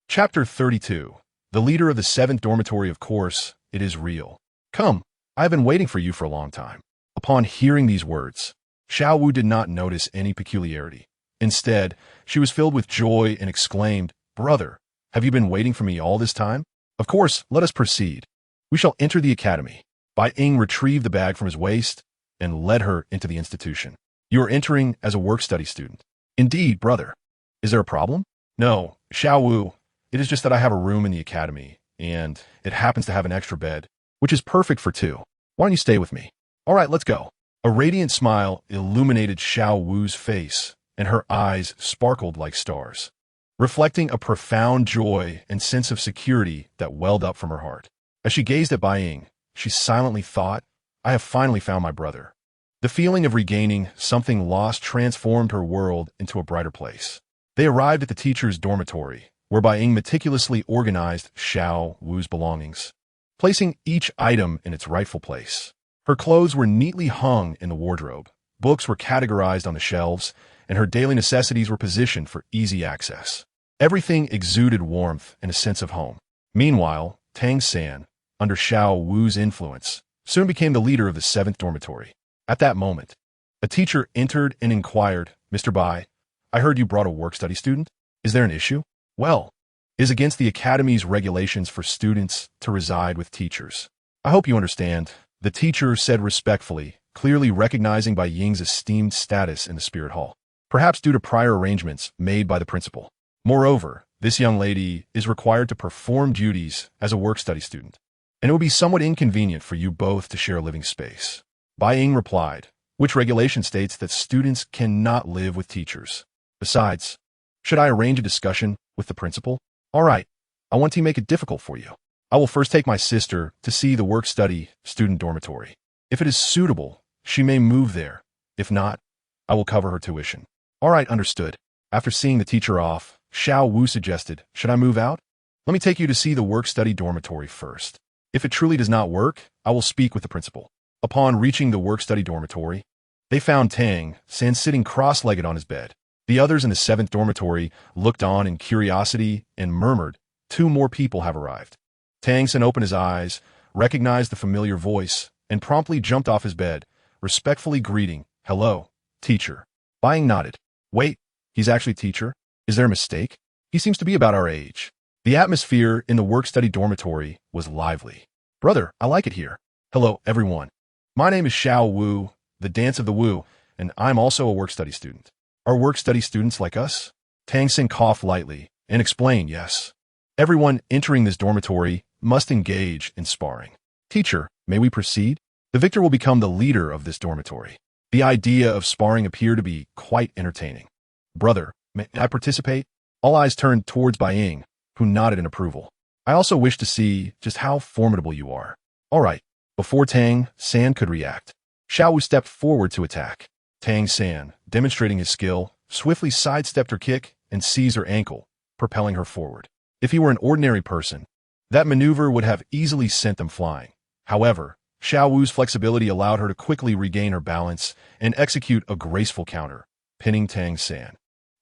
Chapter 32. The leader of the 7th dormitory, of course, it is real. "Come, I have been waiting for you for a long time." Upon hearing these words, Xiao Wu did not notice any peculiarity. Instead, she was filled with joy and exclaimed, "Brother, have you been waiting for me all this time? Of course, let us proceed. We shall enter the academy." Bai Ying retrieved the bag from his waist and led her into the institution. "You are entering as a work-study student." "Indeed, brother. Is there a problem?" "No, Xiao Wu. It is just that I have a room in the academy, and it happens to have an extra bed, which is perfect for two. Why don't you stay with me?" "All right, let's go." A radiant smile illuminated Xiao Wu's face, and her eyes sparkled like stars, reflecting a profound joy and sense of security that welled up from her heart. As she gazed at Bai Ying, she silently thought, "I have finally found my brother." The feeling of regaining something lost transformed her world into a brighter place. They arrived at the teacher's dormitory, where Bai Ying meticulously organized Xiao Wu's belongings, placing each item in its rightful place. Her clothes were neatly hung in the wardrobe, books were categorized on the shelves, and her daily necessities were positioned for easy access. Everything exuded warmth and a sense of home. Meanwhile, Tang San, under Xiao Wu's influence, soon became the leader of the 7th dormitory. At that moment, a teacher entered and inquired, "Mr. Bai, I heard you brought a work-study student. Is there an issue?" "Well, it is against the academy's regulations for students to reside with teachers. I hope you understand," the teacher said respectfully, clearly recognizing Bai Ying's esteemed status in the Spirit Hall, perhaps due to prior arrangements made by the principal. "Moreover, this young lady is required to perform duties as a work-study student, and it will be somewhat inconvenient for you both to share a living space." Bai Ying replied, "Which regulation states that students cannot live with teachers? Besides, should I arrange a discussion with the principal?" "All right, I want to make it difficult for you. I will first take my sister to see the work-study student dormitory. If it is suitable, she may move there. If not, I will cover her tuition." "All right, understood." After seeing the teacher off, Xiao Wu suggested, "Should I move out? Let me take you to see the work-study dormitory first. If it truly does not work, I will speak with the principal." Upon reaching the work-study dormitory, they found Tang San sitting cross-legged on his bed. The others in the 7th dormitory looked on in curiosity and murmured, "2 more people have arrived." Tang San opened his eyes, recognized the familiar voice, and promptly jumped off his bed, respectfully greeting, "Hello, teacher." Bai Ying nodded. "Wait, he's actually teacher? Is there a mistake? He seems to be about our age." The atmosphere in the work-study dormitory was lively. Brother, I like it here. Hello, everyone. My name is Xiao Wu, the Dance of the Wu, and I'm also a work-study student. Are work-study students like us? Tang Sect coughed lightly and explained, yes. Everyone entering this dormitory must engage in sparring. Teacher, may we proceed? The victor will become the leader of this dormitory. The idea of sparring appeared to be quite entertaining. Brother, may I participate? All eyes turned towards Bai Ying, who nodded in approval. I also wish to see just how formidable you are. All right. Before Tang Sect could react, Xiao Wu stepped forward to attack. Tang Sect, demonstrating his skill, swiftly sidestepped her kick and seized her ankle, propelling her forward. If he were an ordinary person, that maneuver would have easily sent them flying. However, Xiao Wu's flexibility allowed her to quickly regain her balance and execute a graceful counter, pinning Tang Sect.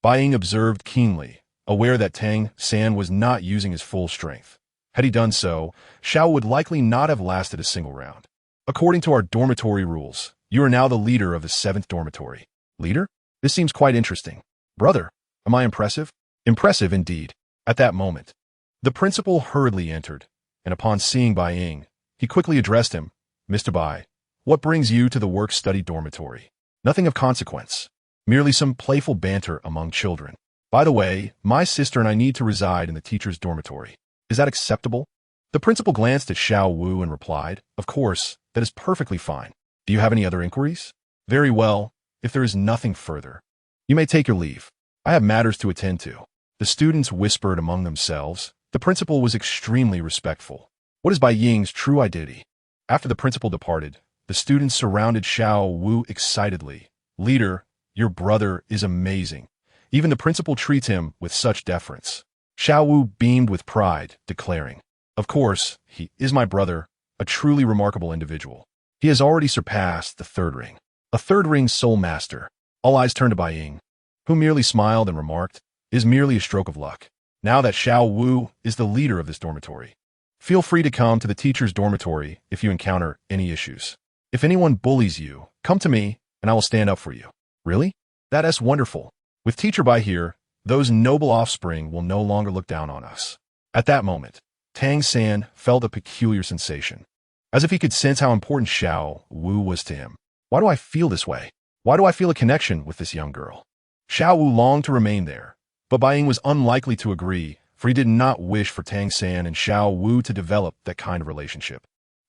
Bai Ying observed keenly, aware that Tang Sect was not using his full strength. Had he done so, Xiao would likely not have lasted a single round. According to our dormitory rules, you are now the leader of the 7th dormitory. Leader? This seems quite interesting. Brother, am I impressive? Impressive indeed. At that moment, the principal hurriedly entered, and upon seeing Bai Ying, he quickly addressed him. Mr. Bai, what brings you to the work-study dormitory? Nothing of consequence. Merely some playful banter among children. By the way, my sister and I need to reside in the teacher's dormitory. Is that acceptable? The principal glanced at Xiao Wu and replied, of course, that is perfectly fine. Do you have any other inquiries? Very well, if there is nothing further. You may take your leave. I have matters to attend to. The students whispered among themselves. The principal was extremely respectful. What is Bai Ying's true identity? After the principal departed, the students surrounded Xiao Wu excitedly. Leader, your brother is amazing. Even the principal treats him with such deference. Xiao Wu beamed with pride, declaring, of course, he is my brother, a truly remarkable individual. He has already surpassed the 3rd ring. A 3rd ring soul master. All eyes turned to Bai Ying, who merely smiled and remarked, it is merely a stroke of luck. Now that Xiao Wu is the leader of this dormitory, feel free to come to the teacher's dormitory if you encounter any issues. If anyone bullies you, come to me and I will stand up for you. Really? That's wonderful. With Teacher Bai here, those noble offspring will no longer look down on us. At that moment, Tang Sect felt a peculiar sensation, as if he could sense how important Xiao Wu was to him. Why do I feel this way? Why do I feel a connection with this young girl? Xiao Wu longed to remain there, but Bai Ying was unlikely to agree, for he did not wish for Tang Sect and Xiao Wu to develop that kind of relationship.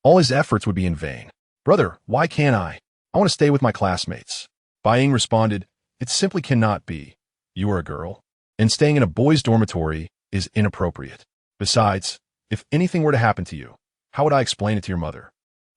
All his efforts would be in vain. Brother, why can't I? I want to stay with my classmates. Bai Ying responded, it simply cannot be. You are a girl, and staying in a boys' dormitory is inappropriate. Besides, if anything were to happen to you, how would I explain it to your mother?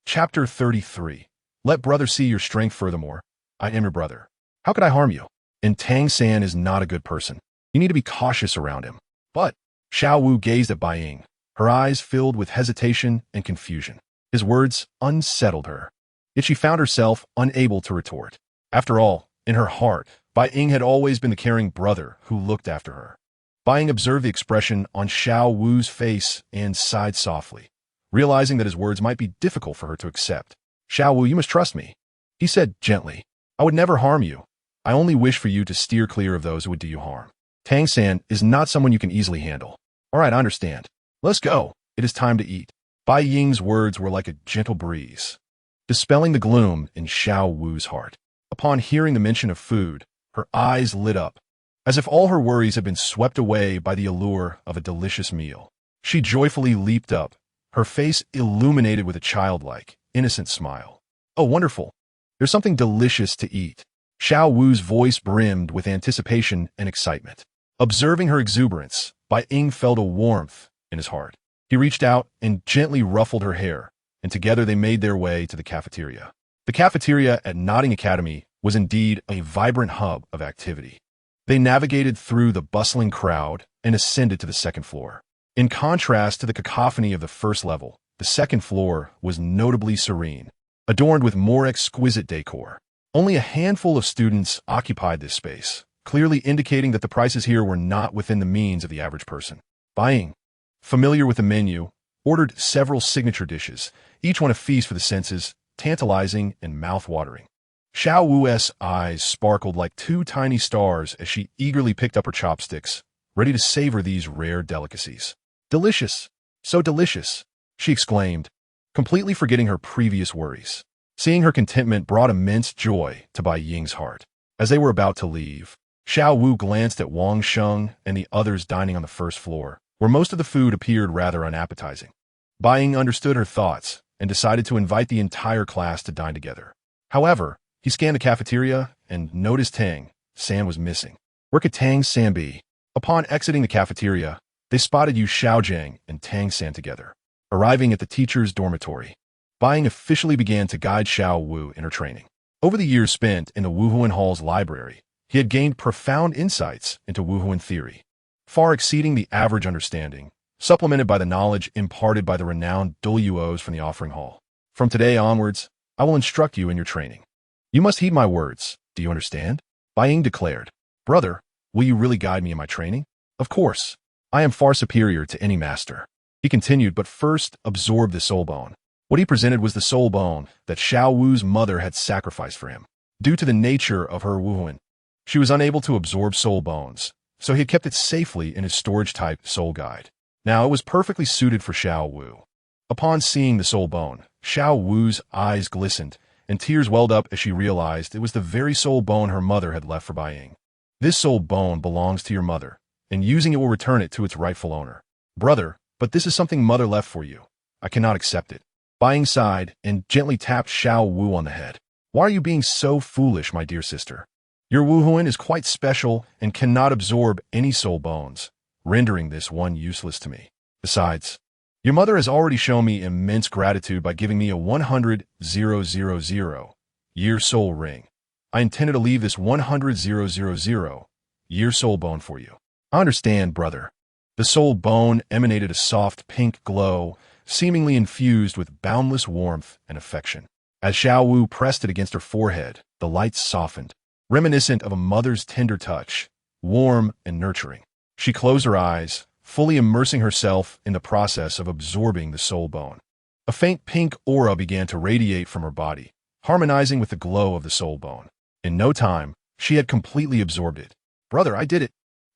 Chapter 33. Let brother see your strength furthermore. I am your brother. How could I harm you? And Tang Sect is not a good person. You need to be cautious around him. But Xiao Wu gazed at Bai Ying, her eyes filled with hesitation and confusion. His words unsettled her. Yet she found herself unable to retort. After all, in her heart, Bai Ying had always been the caring brother who looked after her. Bai Ying observed the expression on Xiao Wu's face and sighed softly, realizing that his words might be difficult for her to accept. Xiao Wu, you must trust me, he said gently. I would never harm you. I only wish for you to steer clear of those who would do you harm. Tang Sect is not someone you can easily handle. All right, I understand. Let's go. It is time to eat. Bai Ying's words were like a gentle breeze, dispelling the gloom in Xiao Wu's heart. Upon hearing the mention of food, her eyes lit up, as if all her worries had been swept away by the allure of a delicious meal. She joyfully leaped up, her face illuminated with a childlike, innocent smile. Oh, wonderful. There's something delicious to eat. Xiao Wu's voice brimmed with anticipation and excitement. Observing her exuberance, Bai Ying felt a warmth in his heart. He reached out and gently ruffled her hair, and together they made their way to the cafeteria. The cafeteria at Nodding Academy was indeed a vibrant hub of activity. They navigated through the bustling crowd and ascended to the 2nd floor. In contrast to the cacophony of the 1st level, the 2nd floor was notably serene, adorned with more exquisite decor. Only a handful of students occupied this space, clearly indicating that the prices here were not within the means of the average person. Bai Ying, familiar with the menu, ordered several signature dishes, each one a feast for the senses, tantalizing and mouth-watering. Xiao Wu's eyes sparkled like 2 tiny stars as she eagerly picked up her chopsticks, ready to savor these rare delicacies. Delicious! So delicious! She exclaimed, completely forgetting her previous worries. Seeing her contentment brought immense joy to Bai Ying's heart. As they were about to leave, Xiao Wu glanced at Wang Sheng and the others dining on the first floor, where most of the food appeared rather unappetizing. Bai Ying understood her thoughts and decided to invite the entire class to dine together. However, he scanned the cafeteria and noticed Tang San was missing. Where could Tang San be? Upon exiting the cafeteria, they spotted Yu Xiaojiang and Tang San together. Arriving at the teacher's dormitory, Bai Ying officially began to guide Xiao Wu in her training. Over the years spent in the Wuhuan Hall's library, he had gained profound insights into Wuhuan theory, far exceeding the average understanding, supplemented by the knowledge imparted by the renowned Douluos from the offering hall. From today onwards, I will instruct you in your training. You must heed my words. Do you understand? Bai Ying declared. Brother, will you really guide me in my training? Of course. I am far superior to any master. He continued, but first absorb the soul bone. What he presented was the soul bone that Xiao Wu's mother had sacrificed for him. Due to the nature of her Wuhuan, she was unable to absorb soul bones, so he had kept it safely in his storage-type soul guide. Now it was perfectly suited for Xiao Wu. Upon seeing the soul bone, Xiao Wu's eyes glistened, and tears welled up as she realized it was the very soul bone her mother had left for Bai Ying. This soul bone belongs to your mother, and using it will return it to its rightful owner. Brother, but this is something mother left for you. I cannot accept it. Bai Ying sighed and gently tapped Xiao Wu on the head. Why are you being so foolish, my dear sister? Your Wuhuan is quite special and cannot absorb any soul bones, rendering this one useless to me. Besides, your mother has already shown me immense gratitude by giving me a 100,000-year soul ring. I intended to leave this 100,000-year soul bone for you. I understand, brother. The soul bone emanated a soft pink glow, seemingly infused with boundless warmth and affection. As Xiao Wu pressed it against her forehead, the light softened, reminiscent of a mother's tender touch, warm and nurturing. She closed her eyes, fully immersing herself in the process of absorbing the soul bone. A faint pink aura began to radiate from her body, harmonizing with the glow of the soul bone. In no time, she had completely absorbed it. Brother, I did it!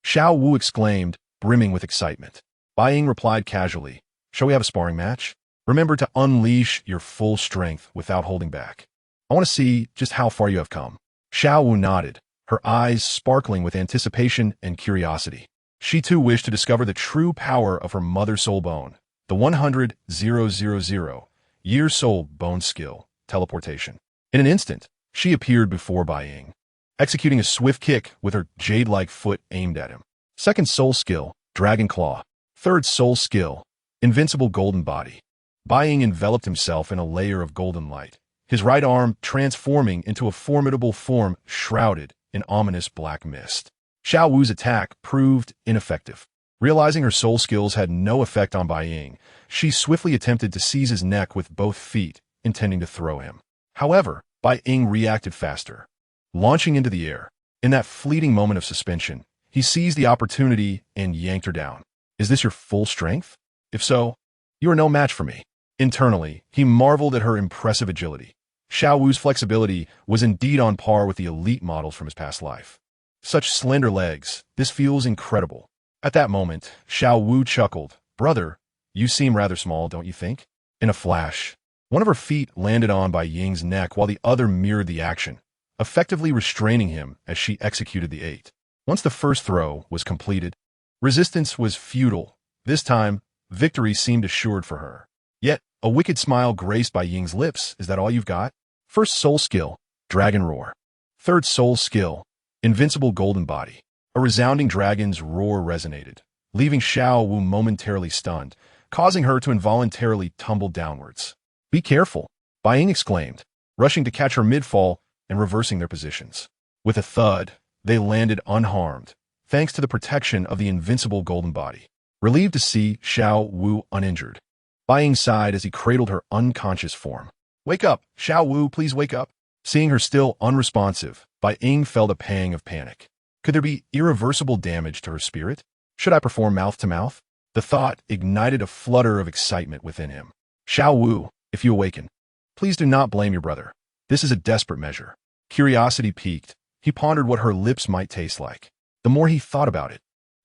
Xiao Wu exclaimed, brimming with excitement. Bai Ying replied casually, shall we have a sparring match? Remember to unleash your full strength without holding back. I want to see just how far you have come. Xiao Wu nodded, her eyes sparkling with anticipation and curiosity. She too wished to discover the true power of her mother's soul bone, the 100,000-year soul bone skill, teleportation. In an instant, she appeared before Bai Ying, executing a swift kick with her jade-like foot aimed at him. Second soul skill, Dragon Claw. Third soul skill, Invincible Golden Body. Bai Ying enveloped himself in a layer of golden light, his right arm transforming into a formidable form shrouded in ominous black mist. Xiao Wu's attack proved ineffective. Realizing her soul skills had no effect on Bai Ying, she swiftly attempted to seize his neck with both feet, intending to throw him. However, Bai Ying reacted faster. Launching into the air, in that fleeting moment of suspension, he seized the opportunity and yanked her down. Is this your full strength? If so, you are no match for me. Internally, he marveled at her impressive agility. Xiao Wu's flexibility was indeed on par with the elite models from his past life. Such slender legs, this feels incredible. At that moment, Xiao Wu chuckled. Brother, you seem rather small, don't you think? In a flash, one of her feet landed on Bai Ying's neck while the other mirrored the action, effectively restraining him as she executed the 8. Once the first throw was completed, resistance was futile. This time, victory seemed assured for her. Yet, a wicked smile graced Bai Ying's lips. Is that all you've got? First soul skill, Dragon Roar. Third soul skill, Invincible Golden Body. A resounding dragon's roar resonated, leaving Xiao Wu momentarily stunned, causing her to involuntarily tumble downwards. Be careful, Bai Ying exclaimed, rushing to catch her mid-fall and reversing their positions. With a thud, they landed unharmed, thanks to the protection of the invincible golden body. Relieved to see Xiao Wu uninjured, Bai Ying sighed as he cradled her unconscious form. Wake up, Xiao Wu, please wake up. Seeing her still unresponsive, Bai Ying felt a pang of panic. Could there be irreversible damage to her spirit? Should I perform mouth-to-mouth? The thought ignited a flutter of excitement within him. Xiao Wu, if you awaken, please do not blame your brother. This is a desperate measure. Curiosity piqued. He pondered what her lips might taste like. The more he thought about it,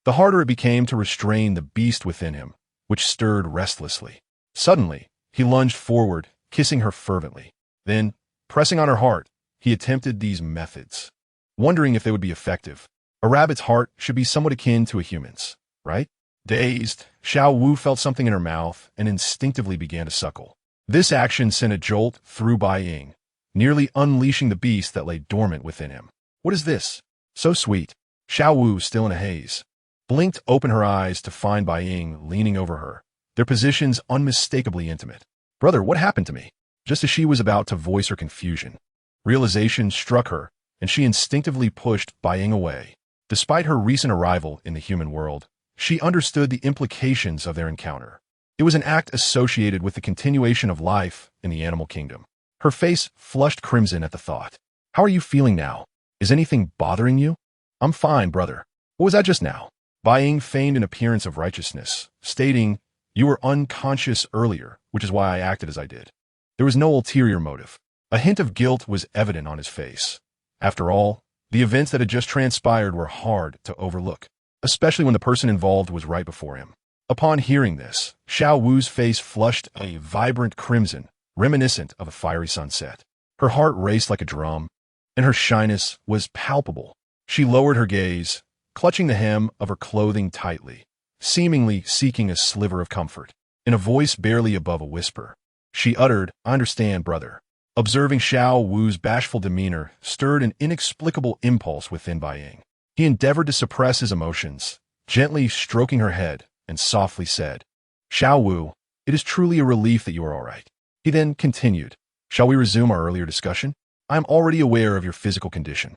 the harder it became to restrain the beast within him, which stirred restlessly. Suddenly, he lunged forward, kissing her fervently. Then, pressing on her heart, he attempted these methods, wondering if they would be effective. A rabbit's heart should be somewhat akin to a human's, right? Dazed, Xiao Wu felt something in her mouth and instinctively began to suckle. This action sent a jolt through Bai Ying, nearly unleashing the beast that lay dormant within him. What is this? So sweet. Xiao Wu, still in a haze, blinked open her eyes to find Bai Ying leaning over her, their positions unmistakably intimate. Brother, what happened to me? Just as she was about to voice her confusion, realization struck her, and she instinctively pushed Bai Ying away. Despite her recent arrival in the human world, she understood the implications of their encounter. It was an act associated with the continuation of life in the animal kingdom. Her face flushed crimson at the thought. How are you feeling now? Is anything bothering you? I'm fine, brother. What was that just now? Bai Ying feigned an appearance of righteousness, stating, You were unconscious earlier, which is why I acted as I did. There was no ulterior motive. A hint of guilt was evident on his face. After all, the events that had just transpired were hard to overlook, especially when the person involved was right before him. Upon hearing this, Xiao Wu's face flushed a vibrant crimson, reminiscent of a fiery sunset. Her heart raced like a drum, and her shyness was palpable. She lowered her gaze, clutching the hem of her clothing tightly, seemingly seeking a sliver of comfort. In a voice barely above a whisper, she uttered, I understand, brother. Observing Xiao Wu's bashful demeanor stirred an inexplicable impulse within Bai Ying. He endeavored to suppress his emotions, gently stroking her head, and softly said, Xiao Wu, it is truly a relief that you are all right. He then continued, Shall we resume our earlier discussion? I am already aware of your physical condition.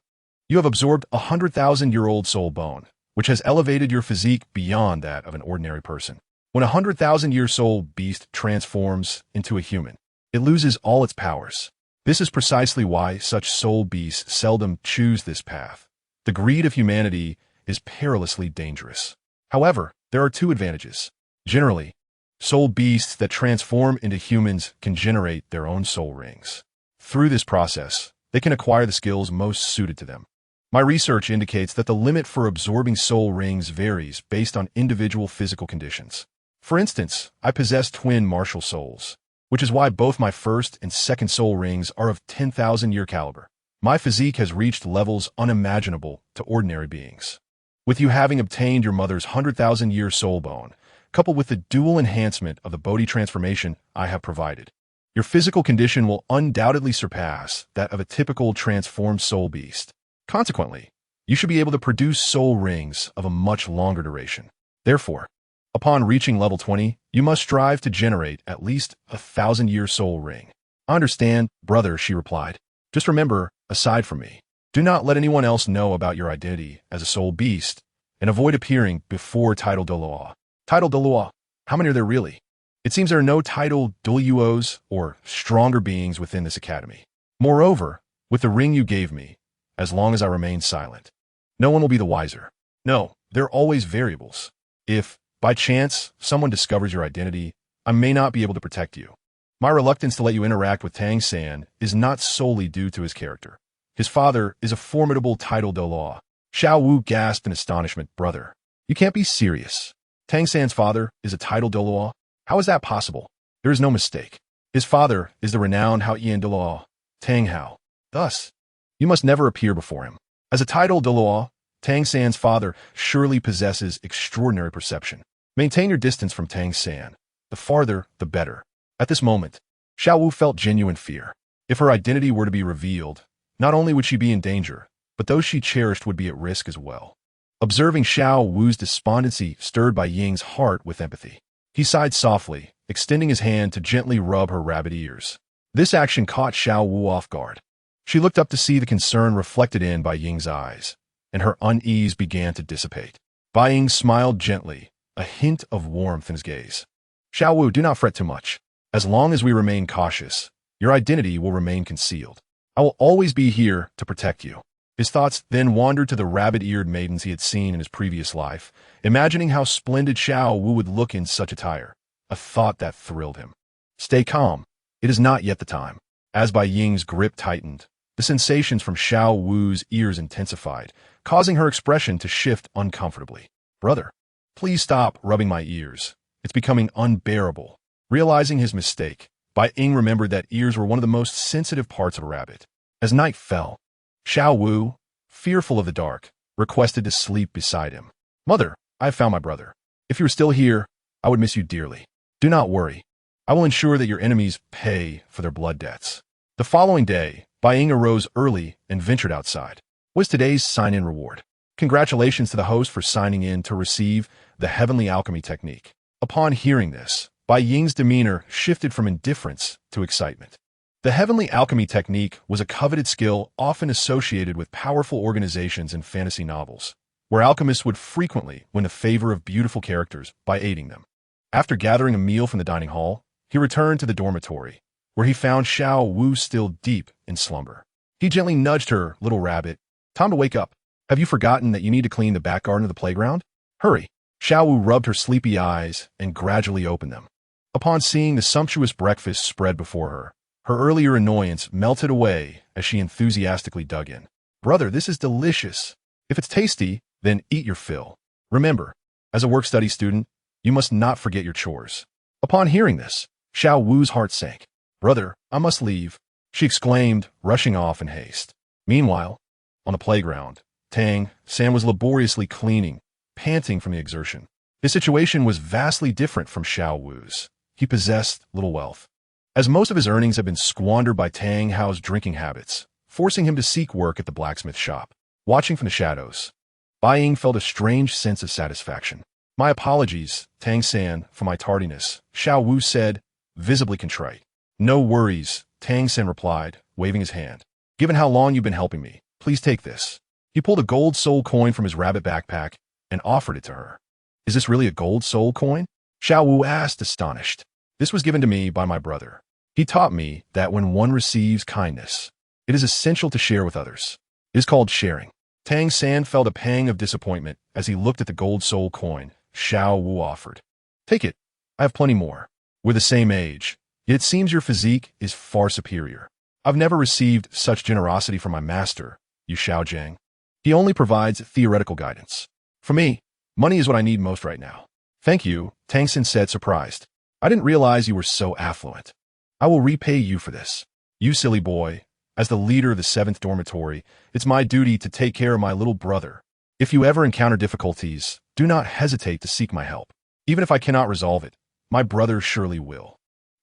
You have absorbed 100,000-year-old soul bone, which has elevated your physique beyond that of an ordinary person. When a 100,000-year soul beast transforms into a human, it loses all its powers. This is precisely why such soul beasts seldom choose this path. The greed of humanity is perilously dangerous. However, there are two advantages. Generally, soul beasts that transform into humans can generate their own soul rings. Through this process, they can acquire the skills most suited to them. My research indicates that the limit for absorbing soul rings varies based on individual physical conditions. For instance, I possess twin martial souls, which is why both my first and second soul rings are of 10,000-year caliber. My physique has reached levels unimaginable to ordinary beings. With you having obtained your mother's 100,000-year soul bone, coupled with the dual enhancement of the Bodhi transformation I have provided, your physical condition will undoubtedly surpass that of a typical transformed soul beast. Consequently, you should be able to produce soul rings of a much longer duration. Therefore, upon reaching level 20, you must strive to generate at least a 1,000-year soul ring. I understand, brother, she replied. Just remember, aside from me, do not let anyone else know about your identity as a soul beast, and avoid appearing before title Douluo. Title Douluo, how many are there really? It seems there are no title Douluos or stronger beings within this academy. Moreover, with the ring you gave me, as long as I remain silent, no one will be the wiser. No, there are always variables. If, by chance, someone discovers your identity, I may not be able to protect you. My reluctance to let you interact with Tang Sect is not solely due to his character. His father is a formidable title Douluo. Xiao Wu gasped in astonishment. Brother, you can't be serious. Tang Sect's father is a title Douluo? How is that possible? There is no mistake. His father is the renowned Hao Yan Douluo, Tang Hao. Thus, you must never appear before him. As a title Douluo, Tang Sect's father surely possesses extraordinary perception. Maintain your distance from Tang Sect. The farther, the better. At this moment, Xiao Wu felt genuine fear. If her identity were to be revealed, not only would she be in danger, but those she cherished would be at risk as well. Observing Xiao Wu's despondency stirred Bai Ying's heart with empathy. He sighed softly, extending his hand to gently rub her rabbit ears. This action caught Xiao Wu off guard. She looked up to see the concern reflected in Bai Ying's eyes, and her unease began to dissipate. Bai Ying smiled gently, a hint of warmth in his gaze. Xiao Wu, do not fret too much. As long as we remain cautious, your identity will remain concealed. I will always be here to protect you. His thoughts then wandered to the rabbit-eared maidens he had seen in his previous life, imagining how splendid Xiao Wu would look in such attire, a thought that thrilled him. Stay calm. It is not yet the time. As Bai Ying's grip tightened, the sensations from Xiao Wu's ears intensified, causing her expression to shift uncomfortably. Brother, please stop rubbing my ears. It's becoming unbearable. Realizing his mistake, Bai Ying remembered that ears were one of the most sensitive parts of a rabbit. As night fell, Xiao Wu, fearful of the dark, requested to sleep beside him. "Mother, I have found my brother. If you were still here, I would miss you dearly. Do not worry. I will ensure that your enemies pay for their blood debts." The following day, Bai Ying arose early and ventured outside. Was today's sign-in reward. Congratulations to the host for signing in to receive the heavenly alchemy technique. Upon hearing this, Bai Ying's demeanor shifted from indifference to excitement. The heavenly alchemy technique was a coveted skill often associated with powerful organizations in fantasy novels, where alchemists would frequently win the favor of beautiful characters by aiding them. After gathering a meal from the dining hall, he returned to the dormitory, where he found Xiao Wu still deep in slumber. He gently nudged her, "Little rabbit, time to wake up. Have you forgotten that you need to clean the back garden of the playground? Hurry." Xiao Wu rubbed her sleepy eyes and gradually opened them. Upon seeing the sumptuous breakfast spread before her, her earlier annoyance melted away as she enthusiastically dug in. "Brother, this is delicious. If it's tasty, then eat your fill. Remember, as a work-study student, you must not forget your chores." Upon hearing this, Xiao Wu's heart sank. "Brother, I must leave," she exclaimed, rushing off in haste. Meanwhile, on the playground, Tang Sect was laboriously cleaning, panting from the exertion. His situation was vastly different from Xiao Wu's. He possessed little wealth, as most of his earnings had been squandered by Tang Hao's drinking habits, forcing him to seek work at the blacksmith shop. Watching from the shadows, Bai Ying felt a strange sense of satisfaction. "My apologies, Tang Sect, for my tardiness," Xiao Wu said, visibly contrite. "No worries," Tang Sect replied, waving his hand. "Given how long you've been helping me, please take this." He pulled a gold soul coin from his rabbit backpack and offered it to her. "Is this really a gold soul coin?" Xiao Wu asked, astonished. "This was given to me by my brother. He taught me that when one receives kindness, it is essential to share with others. It is called sharing." Tang Sect felt a pang of disappointment as he looked at the gold soul coin Xiao Wu offered. "Take it. I have plenty more. We're the same age, yet it seems your physique is far superior. I've never received such generosity from my master, Yu Xiaojiang. He only provides theoretical guidance. For me, money is what I need most right now." "Thank you," Tang Sect said, surprised. "I didn't realize you were so affluent. I will repay you for this. You silly boy. As the leader of the 7th dormitory, it's my duty to take care of my little brother. If you ever encounter difficulties, do not hesitate to seek my help. Even if I cannot resolve it, my brother surely will."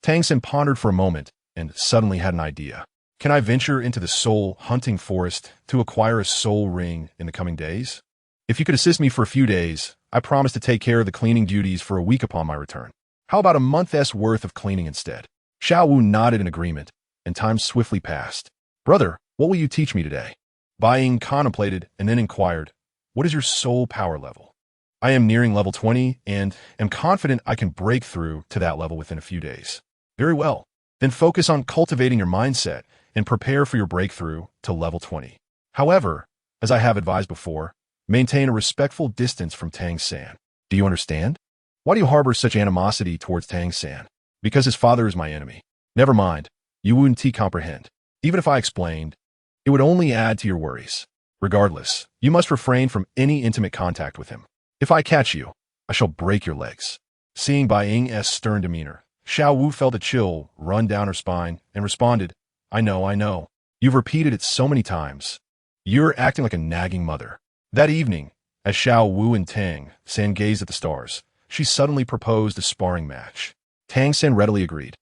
Tang Sect pondered for a moment and suddenly had an idea. "Can I venture into the soul hunting forest to acquire a soul ring in the coming days? If you could assist me for a few days, I promise to take care of the cleaning duties for a week upon my return. How about a month's worth of cleaning instead?" Xiao Wu nodded in agreement, and time swiftly passed. "Brother, what will you teach me today?" Bai Ying contemplated and then inquired, "What is your soul power level?" "I am nearing level 20 and am confident I can break through to that level within a few days." "Very well. Then focus on cultivating your mindset and prepare for your breakthrough to level 20. However, as I have advised before, maintain a respectful distance from Tang Sect. Do you understand?" "Why do you harbor such animosity towards Tang Sect?" "Because his father is my enemy." "Never mind. You wouldn't comprehend. Even if I explained, it would only add to your worries. Regardless, you must refrain from any intimate contact with him. If I catch you, I shall break your legs." Seeing Bai Ying's stern demeanor, Xiao Wu felt a chill run down her spine and responded, I know. You've repeated it so many times. You're acting like a nagging mother." That evening, as Xiao Wu and Tang Sect gazed at the stars, she suddenly proposed a sparring match. Tang Sect readily agreed.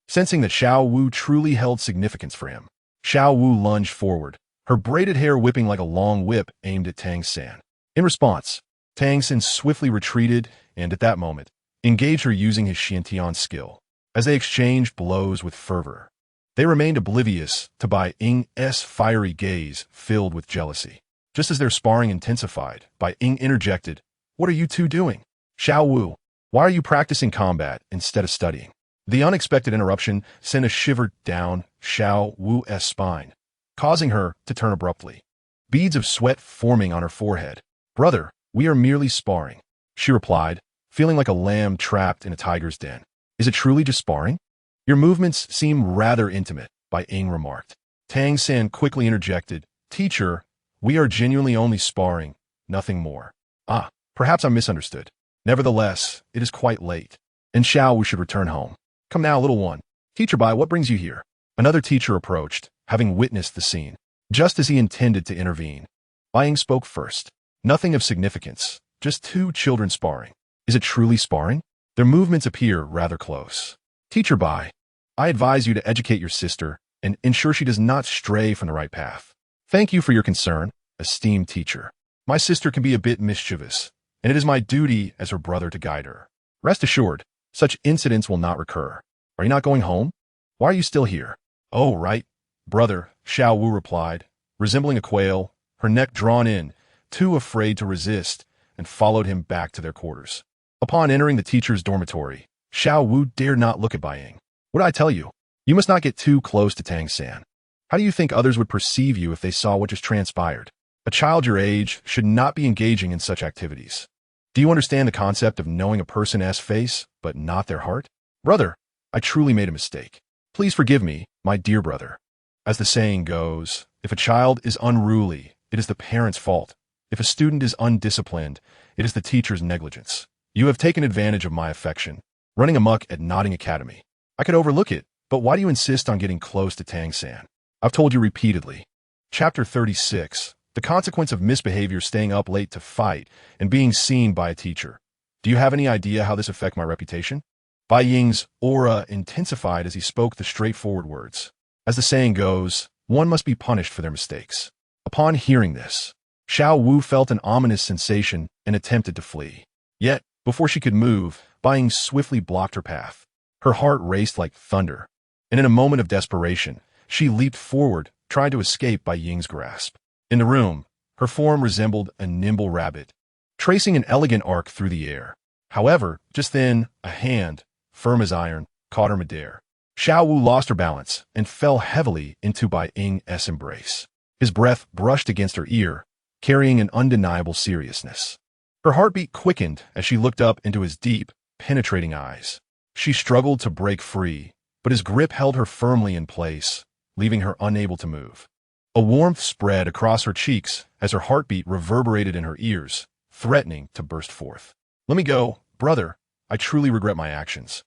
Sensing that Xiao Wu truly held significance for him, Xiao Wu lunged forward, her braided hair whipping like a long whip aimed at Tang Sect. In response, Tang Sect swiftly retreated and, at that moment, engaged her using his Xiantian skill. As they exchanged blows with fervor, they remained oblivious to Bai Ying's fiery gaze filled with jealousy. Just as their sparring intensified, Bai Ying interjected, "What are you two doing? Xiao Wu, why are you practicing combat instead of studying?" The unexpected interruption sent a shiver down Xiao Wu's spine, causing her to turn abruptly, beads of sweat forming on her forehead. "Brother, we are merely sparring," she replied, feeling like a lamb trapped in a tiger's den. "Is it truly just sparring? Your movements seem rather intimate," Bai Ying remarked. Tang Sect quickly interjected, "Teacher, we are genuinely only sparring, nothing more." "Ah, perhaps I misunderstood. Nevertheless, it is quite late. and Xiao Wu should return home. Come now, little one. Teacher Bai, what brings you here? Another teacher approached, having witnessed the scene. Just as he intended to intervene, Bai Ying spoke first. Nothing of significance, just two children sparring. Is it truly sparring? Their movements appear rather close. Teacher Bai, I advise you to educate your sister and ensure she does not stray from the right path. Thank you for your concern, esteemed teacher. My sister can be a bit mischievous, and it is my duty as her brother to guide her. Rest assured, such incidents will not recur. Are you not going home? Why are you still here? Oh, right, brother, Xiao Wu replied, resembling a quail, her neck drawn in, too afraid to resist, and followed him back to their quarters. Upon entering the teacher's dormitory, Xiao Wu dared not look at Bai Ying. What did I tell you? You must not get too close to Tang San. How do you think others would perceive you if they saw what just transpired? A child your age should not be engaging in such activities. Do you understand the concept of knowing a person's face, but not their heart? Brother, I truly made a mistake. Please forgive me, my dear brother. As the saying goes, if a child is unruly, it is the parent's fault. If a student is undisciplined, it is the teacher's negligence. You have taken advantage of my affection, running amok at Nodding Academy. I could overlook it, but why do you insist on getting close to Tang San? I've told you repeatedly. Chapter 36. The consequence of misbehavior, staying up late to fight and being seen by a teacher. Do you have any idea how this affects my reputation? Bai Ying's aura intensified as he spoke the straightforward words. As the saying goes, one must be punished for their mistakes. Upon hearing this, Xiao Wu felt an ominous sensation and attempted to flee. Yet, before she could move, Bai Ying swiftly blocked her path. Her heart raced like thunder, and in a moment of desperation, she leaped forward, trying to escape Bai Ying's grasp. In the room, her form resembled a nimble rabbit, tracing an elegant arc through the air. However, just then, a hand, firm as iron, caught her midair. Xiao Wu lost her balance and fell heavily into Bai Ying's embrace. His breath brushed against her ear, carrying an undeniable seriousness. Her heartbeat quickened as she looked up into his deep, penetrating eyes. She struggled to break free, but his grip held her firmly in place, leaving her unable to move. A warmth spread across her cheeks as her heartbeat reverberated in her ears, threatening to burst forth. Let me go, brother. I truly regret my actions.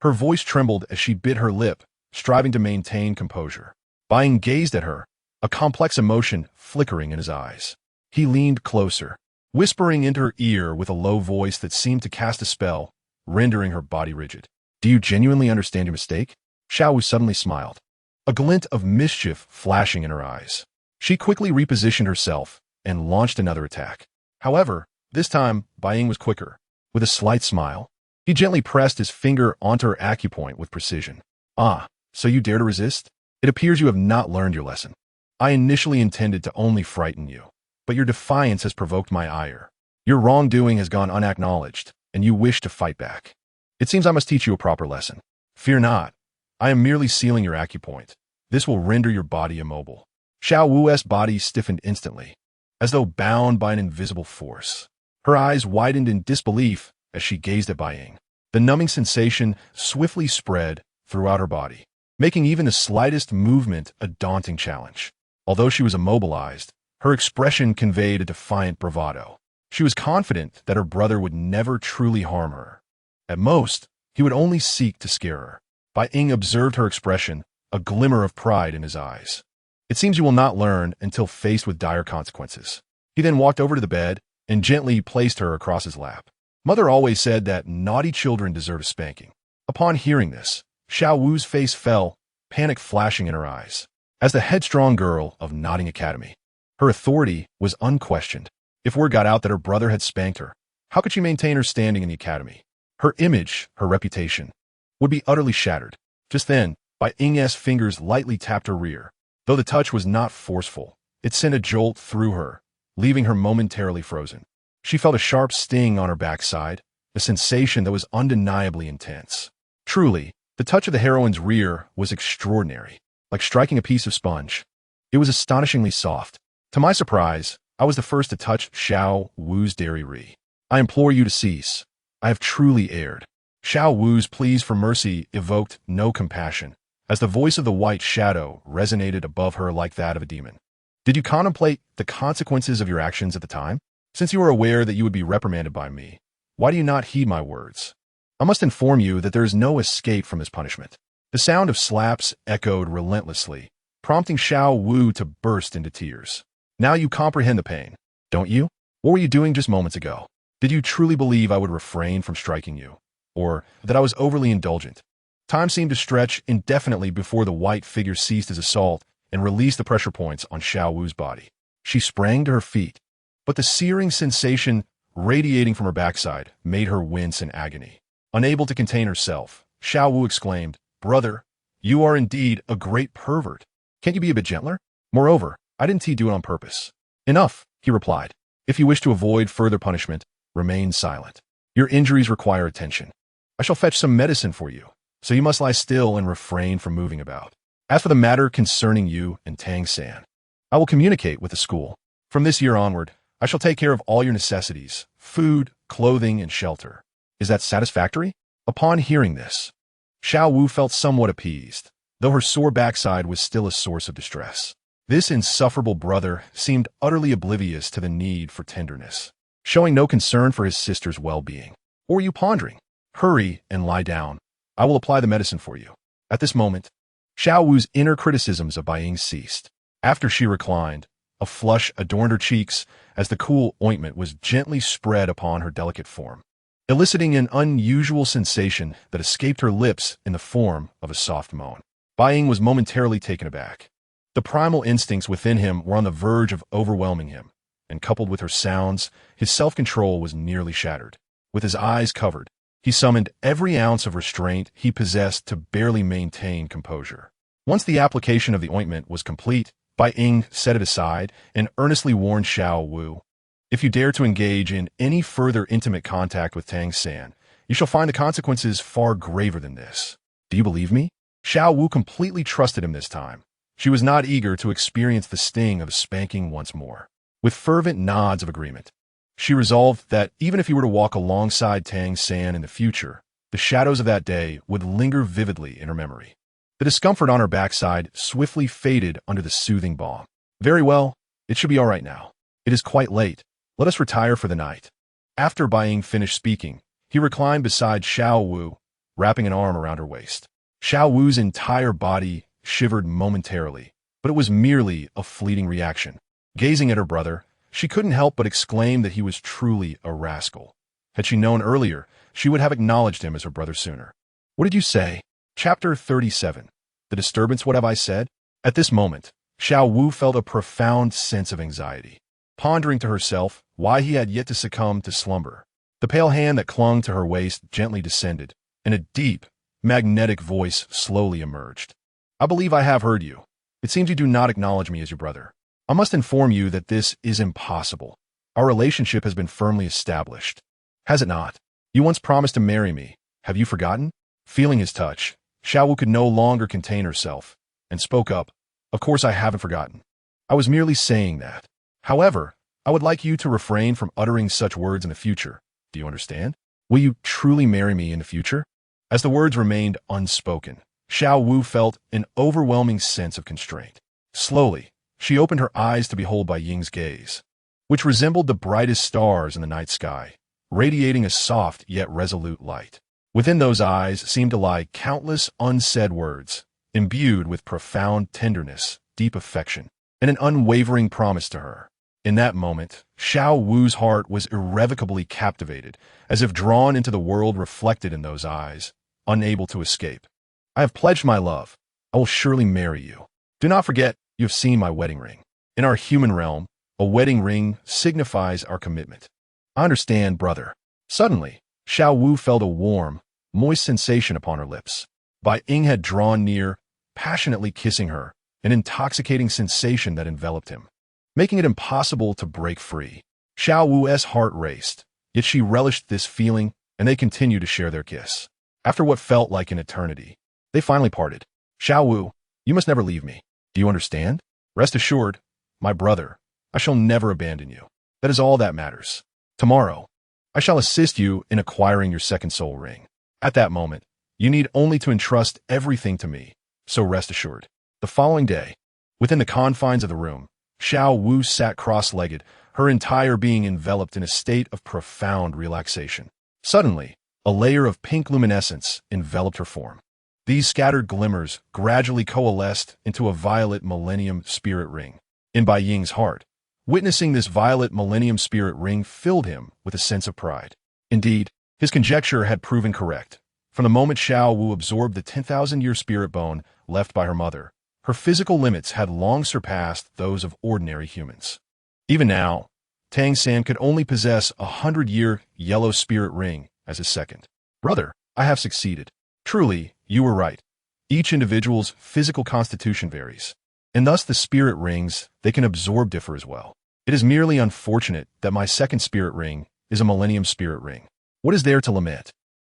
Her voice trembled as she bit her lip, striving to maintain composure. Bai Ying gazed at her, a complex emotion flickering in his eyes. He leaned closer, whispering into her ear with a low voice that seemed to cast a spell, rendering her body rigid. Do you genuinely understand your mistake? Xiao Wu suddenly smiled, a glint of mischief flashing in her eyes. She quickly repositioned herself and launched another attack. However, this time, Bai Ying was quicker. With a slight smile, he gently pressed his finger onto her acupoint with precision. Ah, so you dare to resist? It appears you have not learned your lesson. I initially intended to only frighten you, but your defiance has provoked my ire. Your wrongdoing has gone unacknowledged, and you wish to fight back. It seems I must teach you a proper lesson. Fear not. I am merely sealing your acupoint. This will render your body immobile. Xiao Wu's body stiffened instantly, as though bound by an invisible force. Her eyes widened in disbelief as she gazed at Bai Ying. The numbing sensation swiftly spread throughout her body, making even the slightest movement a daunting challenge. Although she was immobilized, her expression conveyed a defiant bravado. She was confident that her brother would never truly harm her. At most, he would only seek to scare her. Bai Ying observed her expression, a glimmer of pride in his eyes. It seems you will not learn until faced with dire consequences. He then walked over to the bed and gently placed her across his lap. Mother always said that naughty children deserve a spanking. Upon hearing this, Xiao Wu's face fell, panic flashing in her eyes. As the headstrong girl of Nodding Academy, her authority was unquestioned. If word got out that her brother had spanked her, how could she maintain her standing in the academy? Her image, her reputation, would be utterly shattered. Just then, Bai Ying's fingers lightly tapped her rear. Though the touch was not forceful, it sent a jolt through her, leaving her momentarily frozen. She felt a sharp sting on her backside, a sensation that was undeniably intense. Truly, the touch of the heroine's rear was extraordinary, like striking a piece of sponge. It was astonishingly soft. To my surprise, I was the first to touch Xiao Wu's dairy. I implore you to cease. I have truly erred. Xiao Wu's pleas for mercy evoked no compassion, as the voice of the white shadow resonated above her like that of a demon. Did you contemplate the consequences of your actions at the time? Since you were aware that you would be reprimanded by me, why do you not heed my words? I must inform you that there is no escape from this punishment. The sound of slaps echoed relentlessly, prompting Xiao Wu to burst into tears. Now you comprehend the pain, don't you? What were you doing just moments ago? Did you truly believe I would refrain from striking you? Or that I was overly indulgent? Time seemed to stretch indefinitely before the white figure ceased his assault and released the pressure points on Xiao Wu's body. She sprang to her feet, but the searing sensation radiating from her backside made her wince in agony. Unable to contain herself, Xiao Wu exclaimed, "Brother, you are indeed a great pervert. Can't you be a bit gentler? Moreover, I didn't do it on purpose." "Enough," he replied. "If you wish to avoid further punishment, remain silent. Your injuries require attention. I shall fetch some medicine for you, so you must lie still and refrain from moving about. As for the matter concerning you and Tang Sect, I will communicate with the school. From this year onward, I shall take care of all your necessities, food, clothing, and shelter. Is that satisfactory?" Upon hearing this, Xiao Wu felt somewhat appeased, though her sore backside was still a source of distress. This insufferable brother seemed utterly oblivious to the need for tenderness, showing no concern for his sister's well-being. "Or were you pondering? Hurry and lie down. I will apply the medicine for you." At this moment, Xiao Wu's inner criticisms of Bai Ying ceased. After she reclined, a flush adorned her cheeks as the cool ointment was gently spread upon her delicate form, eliciting an unusual sensation that escaped her lips in the form of a soft moan. Bai Ying was momentarily taken aback. The primal instincts within him were on the verge of overwhelming him, and coupled with her sounds, his self-control was nearly shattered. With his eyes covered, he summoned every ounce of restraint he possessed to barely maintain composure. Once the application of the ointment was complete, Bai Ying set it aside and earnestly warned Xiao Wu, "If you dare to engage in any further intimate contact with Tang Sect, you shall find the consequences far graver than this. Do you believe me?" Xiao Wu completely trusted him this time. She was not eager to experience the sting of a spanking once more. With fervent nods of agreement, she resolved that even if he were to walk alongside Tang Sect in the future, the shadows of that day would linger vividly in her memory. The discomfort on her backside swiftly faded under the soothing balm. "Very well, it should be all right now. It is quite late. Let us retire for the night." After Bai Ying finished speaking, he reclined beside Xiao Wu, wrapping an arm around her waist. Xiao Wu's entire body shivered momentarily, but it was merely a fleeting reaction. Gazing at her brother, she couldn't help but exclaim that he was truly a rascal. Had she known earlier, she would have acknowledged him as her brother sooner. "What did you say?" Chapter 37. The disturbance. What have I said? At this moment, Xiao Wu felt a profound sense of anxiety, pondering to herself why he had yet to succumb to slumber. The pale hand that clung to her waist gently descended, and a deep, magnetic voice slowly emerged. "I believe I have heard you. It seems you do not acknowledge me as your brother. I must inform you that this is impossible. Our relationship has been firmly established. Has it not? You once promised to marry me. Have you forgotten?" Feeling his touch, Xiao Wu could no longer contain herself, and spoke up. "Of course I haven't forgotten. I was merely saying that. However, I would like you to refrain from uttering such words in the future. Do you understand? Will you truly marry me in the future?" As the words remained unspoken, Xiao Wu felt an overwhelming sense of constraint. Slowly, she opened her eyes to behold Bai Ying's gaze, which resembled the brightest stars in the night sky, radiating a soft yet resolute light. Within those eyes seemed to lie countless unsaid words, imbued with profound tenderness, deep affection, and an unwavering promise to her. In that moment, Xiao Wu's heart was irrevocably captivated, as if drawn into the world reflected in those eyes, unable to escape. "I have pledged my love. I will surely marry you. Do not forget you have seen my wedding ring. In our human realm, a wedding ring signifies our commitment." "I understand, brother." Suddenly, Xiao Wu felt a warm, moist sensation upon her lips. Bai Ying had drawn near, passionately kissing her, an intoxicating sensation that enveloped him, making it impossible to break free. Xiao Wu's heart raced, yet she relished this feeling, and they continued to share their kiss. After what felt like an eternity, they finally parted. "Xiao Wu, you must never leave me. Do you understand? Rest assured, my brother, I shall never abandon you. That is all that matters. Tomorrow, I shall assist you in acquiring your second soul ring. At that moment, you need only to entrust everything to me, so rest assured." The following day, within the confines of the room, Xiao Wu sat cross-legged, her entire being enveloped in a state of profound relaxation. Suddenly, A layer of pink luminescence enveloped her form. These scattered glimmers gradually coalesced into a violet millennium spirit ring. In Bai Ying's heart, witnessing this violet millennium spirit ring filled him with a sense of pride. Indeed, his conjecture had proven correct. From the moment Xiao Wu absorbed the 10,000-year spirit bone left by her mother, her physical limits had long surpassed those of ordinary humans. Even now, Tang Sect could only possess a 100-year yellow spirit ring as his second. Brother, I have succeeded. Truly, you were right. Each individual's physical constitution varies, and thus the spirit rings they can absorb differ as well. It is merely unfortunate that my second spirit ring is a millennium spirit ring. What is there to lament?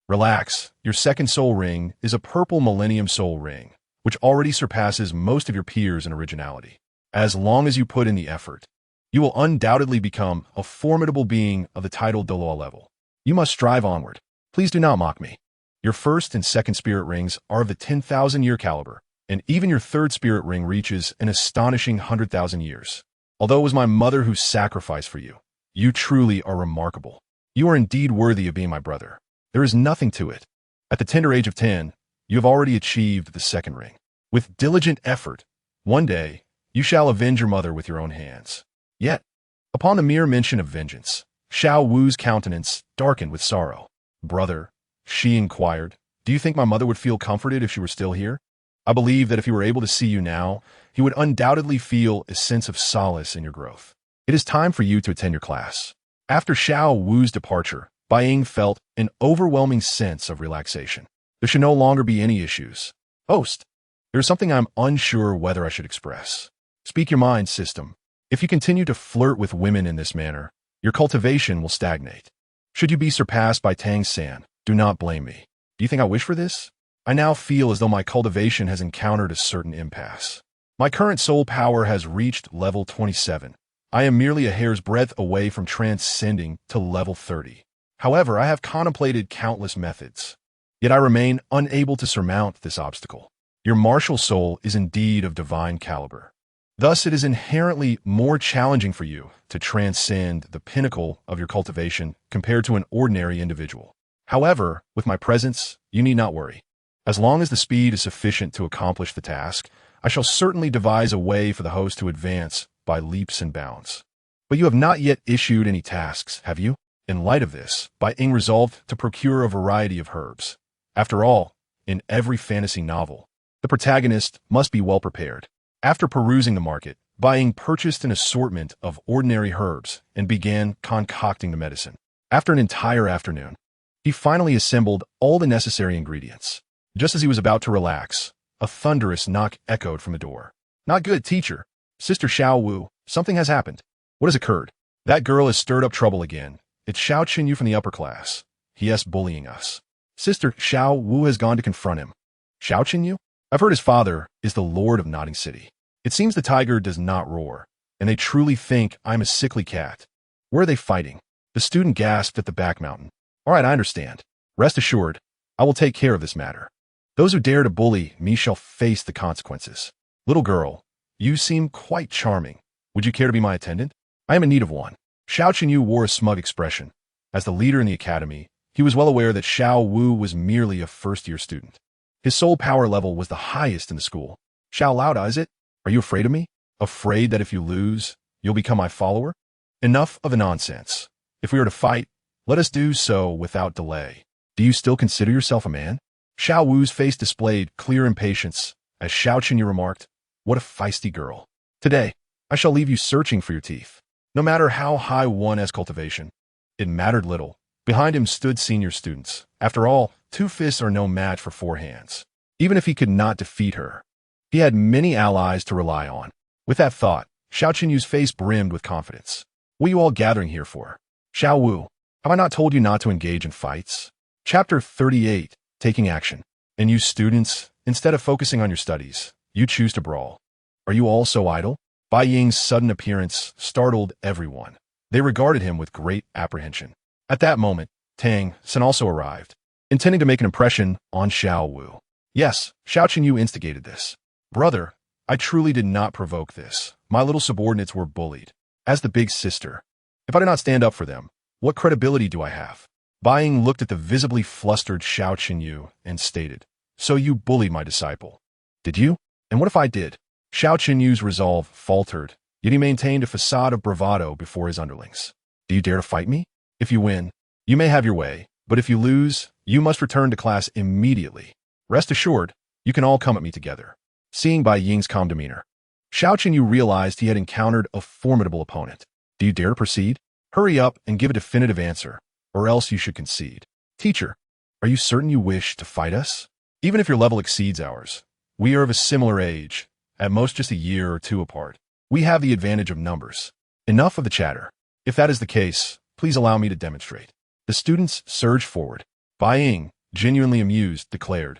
Relax, your second soul ring is a purple millennium soul ring, which already surpasses most of your peers in originality. As long as you put in the effort, you will undoubtedly become a formidable being of the titled Douluo level. You must strive onward. Please do not mock me. Your first and second spirit rings are of the 10,000-year caliber, and even your third spirit ring reaches an astonishing 100,000 years. Although it was my mother who sacrificed for you, you truly are remarkable. You are indeed worthy of being my brother. There is nothing to it. At the tender age of 10, you have already achieved the second ring. With diligent effort, one day, you shall avenge your mother with your own hands. Yet, upon the mere mention of vengeance, Xiao Wu's countenance darkened with sorrow. Brother, she inquired, do you think my mother would feel comforted if she were still here? I believe that if he were able to see you now, he would undoubtedly feel a sense of solace in your growth. It is time for you to attend your class. After Xiao Wu's departure, Bai Ying felt an overwhelming sense of relaxation. There should no longer be any issues. Host, there is something I'm unsure whether I should express. Speak your mind, system. If you continue to flirt with women in this manner, your cultivation will stagnate. Should you be surpassed by Tang Sect, do not blame me. Do you think I wish for this? I now feel as though my cultivation has encountered a certain impasse. My current soul power has reached level 27. I am merely a hair's breadth away from transcending to level 30. However, I have contemplated countless methods, yet I remain unable to surmount this obstacle. Your martial soul is indeed of divine caliber. Thus, it is inherently more challenging for you to transcend the pinnacle of your cultivation compared to an ordinary individual. However, with my presence, you need not worry. As long as the speed is sufficient to accomplish the task, I shall certainly devise a way for the host to advance by leaps and bounds. But you have not yet issued any tasks, have you? In light of this, Bai Ying resolved to procure a variety of herbs. After all, in every fantasy novel, the protagonist must be well prepared. After perusing the market, Bai Ying purchased an assortment of ordinary herbs and began concocting the medicine. After an entire afternoon, he finally assembled all the necessary ingredients. Just as he was about to relax, a thunderous knock echoed from the door. Not good, teacher. Sister Xiao Wu, something has happened. What has occurred? That girl has stirred up trouble again. It's Xiao Qinyu from the upper class. He is bullying us. Sister Xiao Wu has gone to confront him. Xiao Qinyu? I've heard his father is the lord of Nodding City. It seems the tiger does not roar, and they truly think I'm a sickly cat. Where are they fighting? The student gasped at the back mountain. All right, I understand. Rest assured, I will take care of this matter. Those who dare to bully me shall face the consequences. Little girl, you seem quite charming. Would you care to be my attendant? I am in need of one. Xiao Qinyu wore a smug expression. As the leader in the academy, he was well aware that Xiao Wu was merely a first-year student. His soul power level was the highest in the school. Xiao Lauda, is it? Are you afraid of me? Afraid that if you lose, you'll become my follower? Enough of the nonsense. If we are to fight, let us do so without delay. Do you still consider yourself a man? Xiao Wu's face displayed clear impatience as Xiao Qinyu remarked, what a feisty girl. Today, I shall leave you searching for your teeth. No matter how high one has cultivation, it mattered little. Behind him stood senior students. After all, 2 fists are no match for 4 hands. Even if he could not defeat her, he had many allies to rely on. With that thought, Xiao Qinyu's face brimmed with confidence. What are you all gathering here for? Xiao Wu, have I not told you not to engage in fights? Chapter 38, Taking Action. And you students, instead of focusing on your studies, you choose to brawl. Are you all so idle? Bai Ying's sudden appearance startled everyone. They regarded him with great apprehension. At that moment, Tang Sect also arrived, intending to make an impression on Xiao Wu. Yes, Xiao Qinyu instigated this. Brother, I truly did not provoke this. My little subordinates were bullied. As the big sister, if I do not stand up for them, what credibility do I have? Bai Ying looked at the visibly flustered Xiao Qinyu and stated, "So you bullied my disciple. Did you? And what if I did?" Xiao Qinyu's resolve faltered, yet he maintained a facade of bravado before his underlings. "Do you dare to fight me? If you win, you may have your way, but if you lose, you must return to class immediately. Rest assured, you can all come at me together." Seeing Bai Ying's calm demeanor, Xiao Qinyu realized he had encountered a formidable opponent. "Do you dare to proceed? Hurry up and give a definitive answer, or else you should concede." "Teacher, are you certain you wish to fight us? Even if your level exceeds ours, we are of a similar age, at most just a year or two apart. We have the advantage of numbers. Enough of the chatter. If that is the case, please allow me to demonstrate." The students surged forward. Bai Ying, genuinely amused, declared,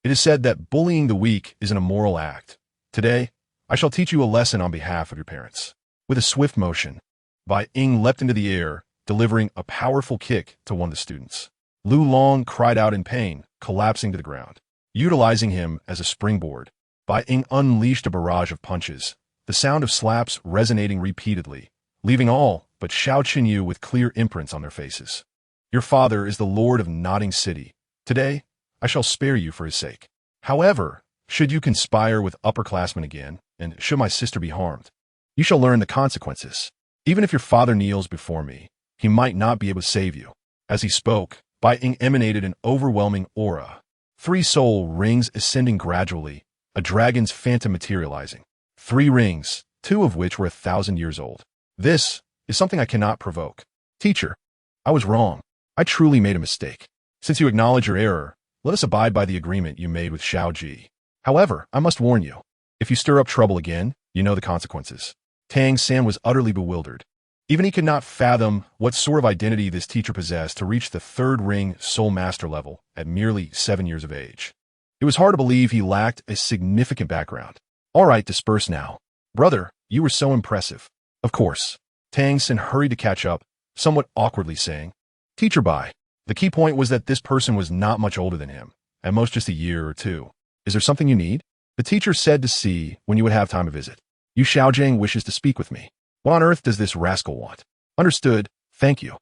"It is said that bullying the weak is an immoral act. Today, I shall teach you a lesson on behalf of your parents." With a swift motion, Bai Ying leapt into the air, delivering a powerful kick to one of the students. Lu Long cried out in pain, collapsing to the ground. Utilizing him as a springboard, Bai Ying unleashed a barrage of punches, the sound of slaps resonating repeatedly, leaving all but Xiao Qinyu with clear imprints on their faces. "Your father is the lord of Nodding City. Today, I shall spare you for his sake. However, should you conspire with upperclassmen again, and should my sister be harmed, you shall learn the consequences. Even if your father kneels before me, he might not be able to save you." As he spoke, Bai Ying emanated an overwhelming aura. 3 soul rings ascending gradually, a dragon's phantom materializing. 3 rings, 2 of which were 1,000 years old. "This is something I cannot provoke. Teacher, I was wrong. I truly made a mistake. Since you acknowledge your error, let us abide by the agreement you made with Xiao Ji. However, I must warn you, if you stir up trouble again, you know the consequences." Tang San was utterly bewildered. Even he could not fathom what sort of identity this teacher possessed to reach the 3rd ring soul master level at merely 7 years of age. It was hard to believe he lacked a significant background. "All right, disperse now. Brother, you were so impressive." "Of course." Tang San hurried to catch up, somewhat awkwardly saying, "Teacher Bai." The key point was that this person was not much older than him, at most just a year or two. "Is there something you need?" The teacher said to see when you would have time to visit. "Yu Xiaojiang wishes to speak with me." "What on earth does this rascal want?" "Understood, thank you."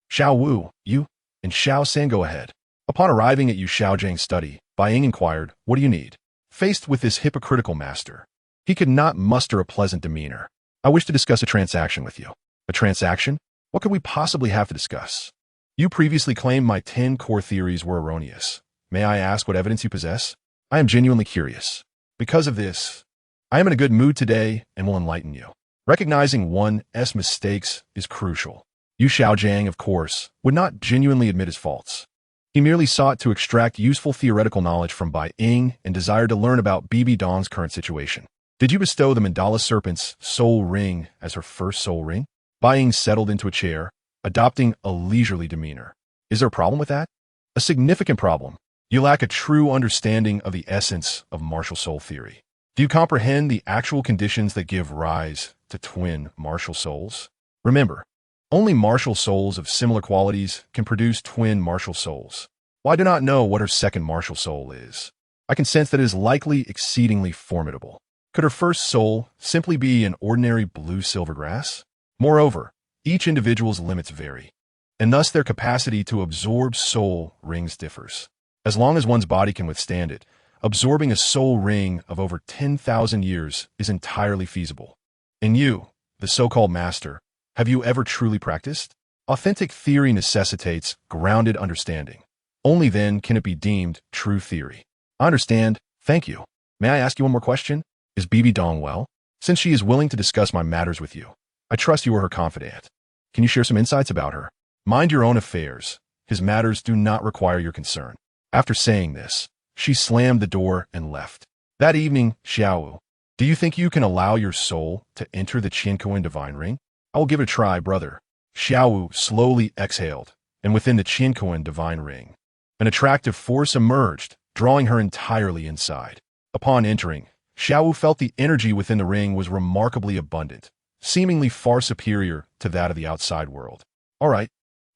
"Xiao Wu, you, and Xiao San go ahead." Upon arriving at Yu Xiaojiang's study, Bai Ying inquired, "What do you need?" Faced with this hypocritical master, he could not muster a pleasant demeanor. "I wish to discuss a transaction with you." "A transaction? What could we possibly have to discuss?" "You previously claimed my 10 core theories were erroneous. May I ask what evidence you possess?" "I am genuinely curious. Because of this, I am in a good mood today and will enlighten you." Recognizing one's mistakes is crucial. Yu Xiaojiang, of course, would not genuinely admit his faults. He merely sought to extract useful theoretical knowledge from Bai Ying and desired to learn about Bibi Dong's current situation. "Did you bestow the Mandala Serpent's soul ring as her first soul ring?" Bai Ying settled into a chair, adopting a leisurely demeanor. "Is there a problem with that?" "A significant problem. You lack a true understanding of the essence of martial soul theory. Do you comprehend the actual conditions that give rise to twin martial souls? Remember, only martial souls of similar qualities can produce twin martial souls. Well, I do not know what her second martial soul is. I can sense that it is likely exceedingly formidable. Could her first soul simply be an ordinary blue silver grass? Moreover, each individual's limits vary, and thus their capacity to absorb soul rings differs. As long as one's body can withstand it, absorbing a soul ring of over 10,000 years is entirely feasible. And you, the so-called master, have you ever truly practiced? Authentic theory necessitates grounded understanding. Only then can it be deemed true theory. I understand, thank you. May I ask you one more question? Is Bibi Dong well? Since she is willing to discuss my matters with you, I trust you are her confidant. Can you share some insights about her? Mind your own affairs. His matters do not require your concern. After saying this, she slammed the door and left. That evening, Xiao, do you think you can allow your soul to enter the Qian divine ring? I will give it a try, brother. Xiao slowly exhaled, and within the Qian divine ring, an attractive force emerged, drawing her entirely inside. Upon entering, Xiao felt the energy within the ring was remarkably abundant, seemingly far superior to that of the outside world. All right,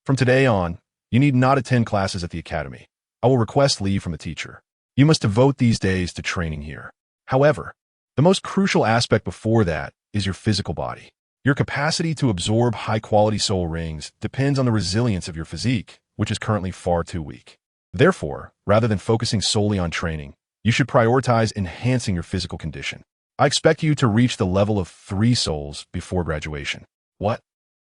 from today on, you need not attend classes at the academy. I will request leave from the teacher. You must devote these days to training here. However, the most crucial aspect before that is your physical body. Your capacity to absorb high-quality soul rings depends on the resilience of your physique, which is currently far too weak. Therefore, rather than focusing solely on training, you should prioritize enhancing your physical condition. I expect you to reach the level of 3 souls before graduation. What?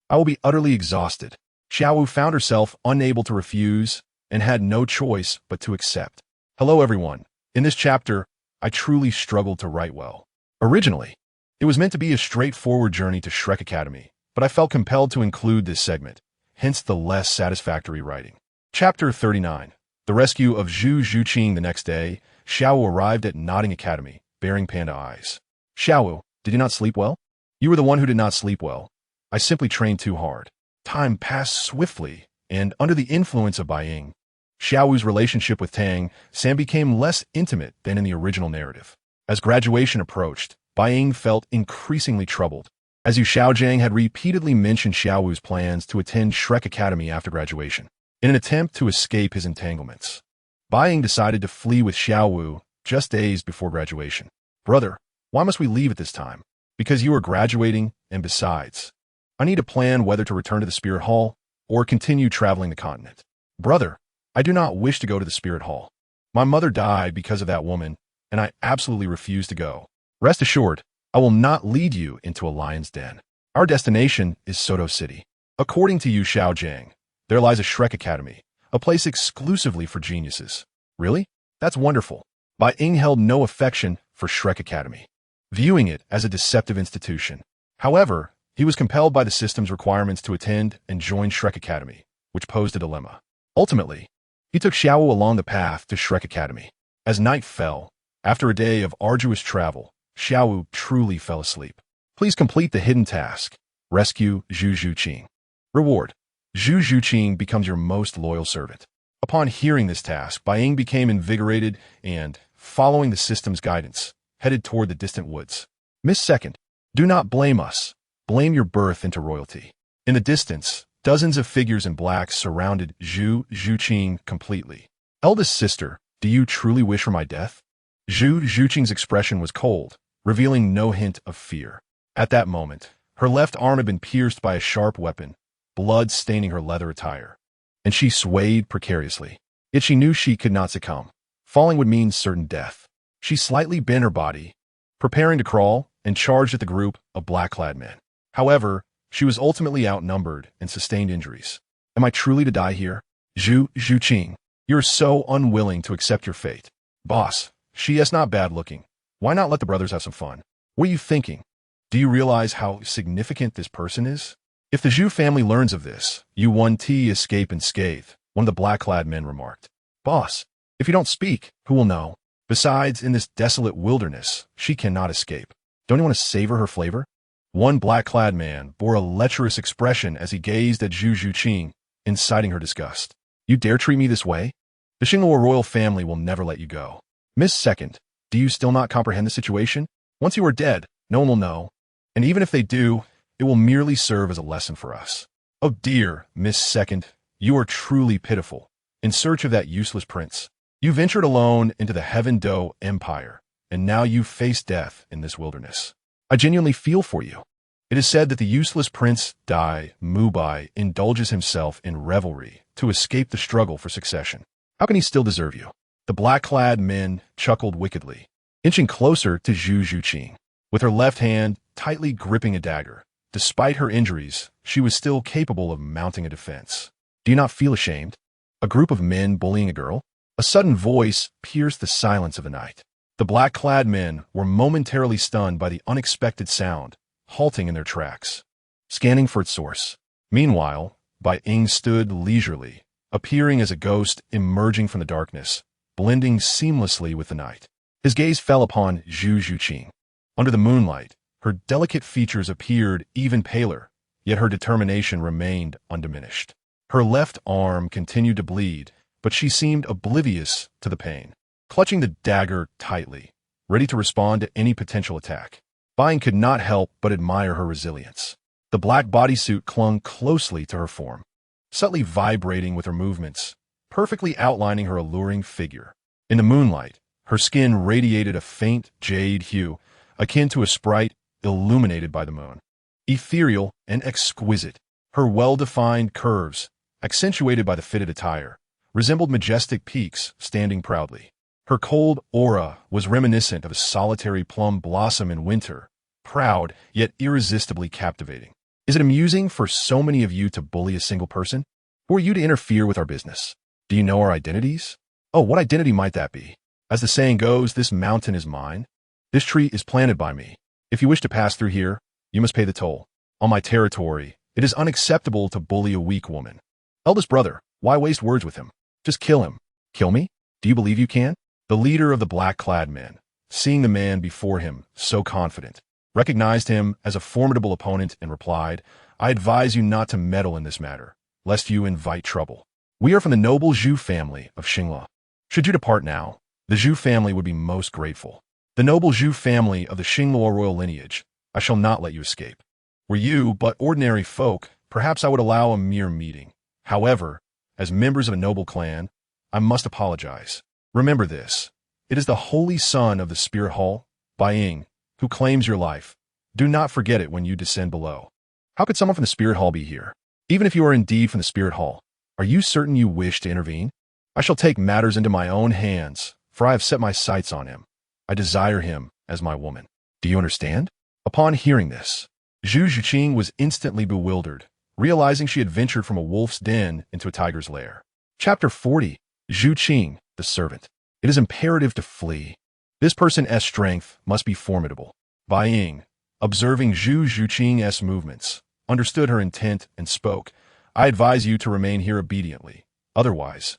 I will be utterly exhausted. Xiaowu found herself unable to refuse and had no choice but to accept. Hello everyone. In this chapter, I truly struggled to write well. Originally, it was meant to be a straightforward journey to Shrek Academy, but I felt compelled to include this segment, hence the less satisfactory writing. Chapter 39. The rescue of Zhu Zhuqing. The next day, Xiaowu arrived at Nodding Academy, bearing panda eyes. Xiaowu, did you not sleep well? You were the one who did not sleep well. I simply trained too hard. Time passed swiftly, and under the influence of Bai Ying, Xiaowu's relationship with Tang Sect became less intimate than in the original narrative. As graduation approached, Bai Ying felt increasingly troubled. As Yu Xiaojiang had repeatedly mentioned Xiaowu's plans to attend Shrek Academy after graduation, in an attempt to escape his entanglements. Bai Ying decided to flee with Xiaowu just days before graduation. Brother, why must we leave at this time? Because you are graduating, and besides, I need to plan whether to return to the Spirit Hall or continue traveling the continent. Brother, I do not wish to go to the Spirit Hall. My mother died because of that woman, and I absolutely refuse to go. Rest assured, I will not lead you into a lion's den. Our destination is Soto City. According to Yu Xiaojiang, there lies a Shrek Academy, a place exclusively for geniuses. Really? That's wonderful. Bai Ying held no affection for Shrek Academy, viewing it as a deceptive institution. However, he was compelled by the system's requirements to attend and join Shrek Academy, which posed a dilemma. Ultimately, he took Xiaowu along the path to Shrek Academy. As night fell, after a day of arduous travel, Xiaowu truly fell asleep. Please complete the hidden task. Rescue Zhu Zhuqing. Reward. Zhu Zhuqing becomes your most loyal servant. Upon hearing this task, Bai Ying became invigorated and, following the system's guidance, headed toward the distant woods. Miss Second, do not blame us. Blame your birth into royalty. In the distance, dozens of figures in black surrounded Zhu Zhuqing completely. Eldest sister, do you truly wish for my death? Zhu Zhuqing's expression was cold, revealing no hint of fear. At that moment, her left arm had been pierced by a sharp weapon, blood staining her leather attire, and she swayed precariously. Yet she knew she could not succumb. Falling would mean certain death. She slightly bent her body, preparing to crawl, and charged at the group of black-clad men. However, she was ultimately outnumbered and sustained injuries. Am I truly to die here? Zhu Zhuqing, you're so unwilling to accept your fate. Boss, she is not bad-looking. Why not let the brothers have some fun? What are you thinking? Do you realize how significant this person is? If the Zhu family learns of this, you won't escape unscathed, one of the black-clad men remarked. Boss, if you don't speak, who will know? Besides, in this desolate wilderness, she cannot escape. Don't you want to savor her flavor? One black-clad man bore a lecherous expression as he gazed at Zhu Zhuqing, inciting her disgust. You dare treat me this way? The Xinghua royal family will never let you go. Miss Second, do you still not comprehend the situation? Once you are dead, no one will know. And even if they do, it will merely serve as a lesson for us. Oh dear, Miss Second, you are truly pitiful. In search of that useless prince, you ventured alone into the Heaven Do Empire, and now you face death in this wilderness. I genuinely feel for you. It is said that the useless prince Dai Mubai indulges himself in revelry to escape the struggle for succession. How can he still deserve you? The black-clad men chuckled wickedly, inching closer to Zhu Zhuqing. With her left hand tightly gripping a dagger, despite her injuries, she was still capable of mounting a defense. Do you not feel ashamed? A group of men bullying a girl? A sudden voice pierced the silence of the night. The black-clad men were momentarily stunned by the unexpected sound, halting in their tracks, scanning for its source. Meanwhile, Bai Ying stood leisurely, appearing as a ghost emerging from the darkness, blending seamlessly with the night. His gaze fell upon Zhu Zhuqing. Under the moonlight, her delicate features appeared even paler, yet her determination remained undiminished. Her left arm continued to bleed, but she seemed oblivious to the pain, clutching the dagger tightly, ready to respond to any potential attack. Bai Ying could not help but admire her resilience. The black bodysuit clung closely to her form, subtly vibrating with her movements, perfectly outlining her alluring figure. In the moonlight, her skin radiated a faint jade hue, akin to a sprite illuminated by the moon. Ethereal and exquisite, her well-defined curves, accentuated by the fitted attire, resembled majestic peaks standing proudly. Her cold aura was reminiscent of a solitary plum blossom in winter, proud yet irresistibly captivating. Is it amusing for so many of you to bully a single person? Who are you to interfere with our business? Do you know our identities? Oh, what identity might that be? As the saying goes, this mountain is mine. This tree is planted by me. If you wish to pass through here, you must pay the toll. On my territory, it is unacceptable to bully a weak woman. Eldest brother, why waste words with him? Just kill him. Kill me? Do you believe you can? The leader of the black-clad men, seeing the man before him, so confident, recognized him as a formidable opponent and replied, I advise you not to meddle in this matter, lest you invite trouble. We are from the noble Zhu family of Xingla. Should you depart now, the Zhu family would be most grateful. The noble Zhu family of the Xingla royal lineage, I shall not let you escape. Were you but ordinary folk, perhaps I would allow a mere meeting. However, as members of a noble clan, I must apologize. Remember this. It is the holy son of the spirit hall, Bai Ying, who claims your life. Do not forget it when you descend below. How could someone from the spirit hall be here? Even if you are indeed from the spirit hall, are you certain you wish to intervene? I shall take matters into my own hands, for I have set my sights on him. I desire him as my woman. Do you understand? Upon hearing this, Zhu Zhuqing was instantly bewildered, realizing she had ventured from a wolf's den into a tiger's lair. Chapter 40. Zhu Qing, the servant. It is imperative to flee. This person's strength must be formidable. Bai Ying, observing Zhu Zhuqing's movements, understood her intent and spoke, I advise you to remain here obediently. Otherwise,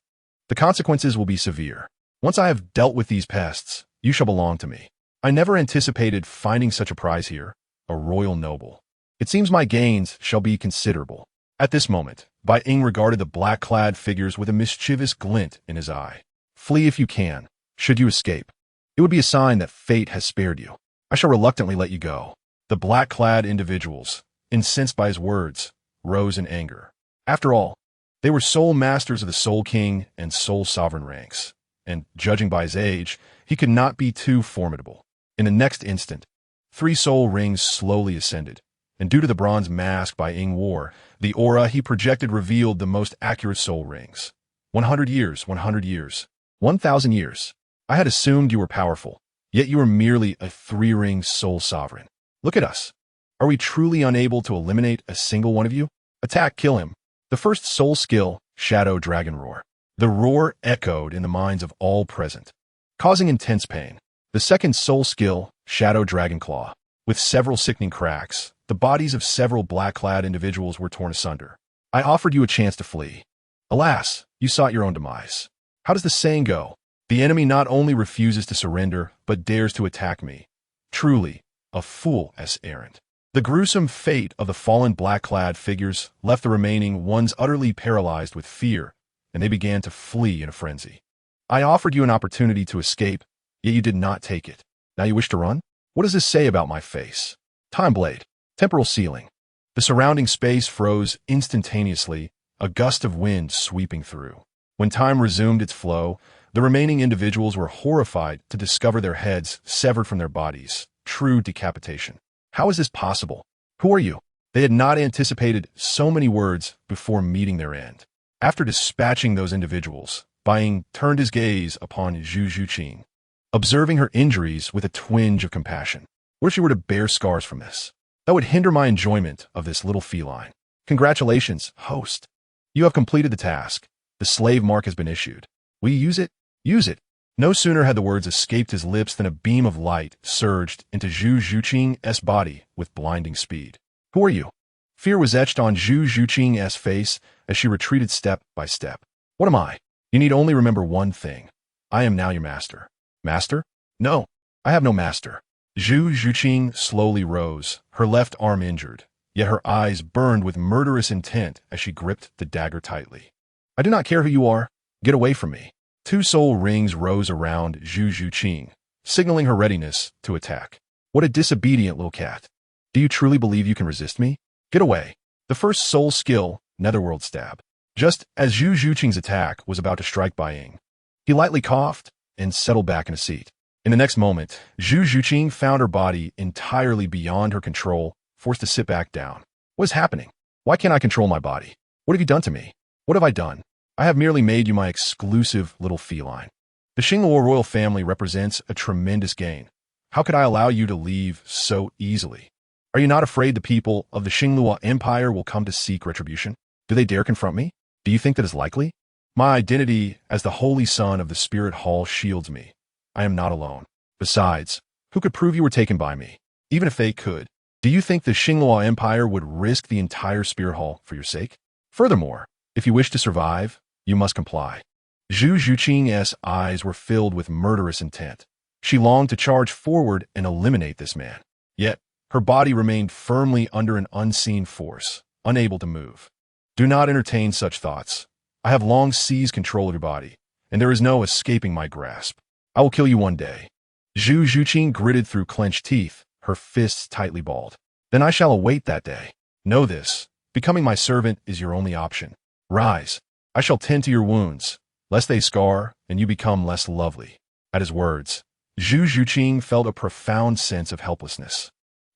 the consequences will be severe. Once I have dealt with these pests, you shall belong to me. I never anticipated finding such a prize here, a royal noble. It seems my gains shall be considerable. At this moment, Bai Ying regarded the black-clad figures with a mischievous glint in his eye. Flee if you can. Should you escape, it would be a sign that fate has spared you. I shall reluctantly let you go. The black-clad individuals, incensed by his words, rose in anger. After all, they were sole masters of the Soul King and Soul Sovereign ranks, and, judging by his age, he could not be too formidable. In the next instant, 3 soul rings slowly ascended, and due to the bronze mask Bai Ying wore, the aura he projected revealed the most accurate soul rings. 100 years, 100 years, 1,000 years. I had assumed you were powerful, yet you are merely a 3-ring soul sovereign. Look at us. Are we truly unable to eliminate a single one of you? Attack, kill him. The first soul skill, Shadow Dragon Roar. The roar echoed in the minds of all present, causing intense pain. The second soul skill, Shadow Dragon Claw. With several sickening cracks, the bodies of several black-clad individuals were torn asunder. I offered you a chance to flee. Alas, you sought your own demise. How does the saying go? The enemy not only refuses to surrender, but dares to attack me. Truly, a fool's errand. The gruesome fate of the fallen black-clad figures left the remaining ones utterly paralyzed with fear, and they began to flee in a frenzy. I offered you an opportunity to escape, yet you did not take it. Now you wish to run? What does this say about my face? Time blade. Temporal ceiling. The surrounding space froze instantaneously, a gust of wind sweeping through. When time resumed its flow, the remaining individuals were horrified to discover their heads severed from their bodies. True decapitation. How is this possible? Who are you? They had not anticipated so many words before meeting their end. After dispatching those individuals, Bai Ying turned his gaze upon Zhu Zhuqing, observing her injuries with a twinge of compassion. What if she were to bear scars from this? That would hinder my enjoyment of this little feline. Congratulations, host. You have completed the task. The slave mark has been issued. Will you use it? Use it. No sooner had the words escaped his lips than a beam of light surged into Zhu Zhuqing's body with blinding speed. Who are you? Fear was etched on Zhu Zhuqing's face as she retreated step by step. What am I? You need only remember one thing. I am now your master. Master? No, I have no master. Zhu Zhuqing slowly rose, her left arm injured, yet her eyes burned with murderous intent as she gripped the dagger tightly. I do not care who you are. Get away from me. 2 soul rings rose around Zhu Zhuqing, signaling her readiness to attack. What a disobedient little cat. Do you truly believe you can resist me? Get away. The first soul skill, Netherworld Stab. Just as Zhu Zhuqing's attack was about to strike Bai Ying, he lightly coughed and settled back in a seat. In the next moment, Zhu Zhuqing found her body entirely beyond her control, forced to sit back down. What is happening? Why can't I control my body? What have you done to me? What have I done? I have merely made you my exclusive little feline. The Xingluo royal family represents a tremendous gain. How could I allow you to leave so easily? Are you not afraid the people of the Xingluo Empire will come to seek retribution? Do they dare confront me? Do you think that is likely? My identity as the holy son of the Spirit Hall shields me. I am not alone. Besides, who could prove you were taken by me? Even if they could, do you think the Xingluo Empire would risk the entire Spirit Hall for your sake? Furthermore, if you wish to survive, you must comply. Zhu Zhuqing's eyes were filled with murderous intent. She longed to charge forward and eliminate this man. Yet, her body remained firmly under an unseen force, unable to move. Do not entertain such thoughts. I have long seized control of your body, and there is no escaping my grasp. I will kill you one day. Zhu Zhuqing gritted through clenched teeth, her fists tightly balled. Then I shall await that day. Know this, becoming my servant is your only option. Rise. I shall tend to your wounds, lest they scar and you become less lovely. At his words, Zhu Zhuqing felt a profound sense of helplessness.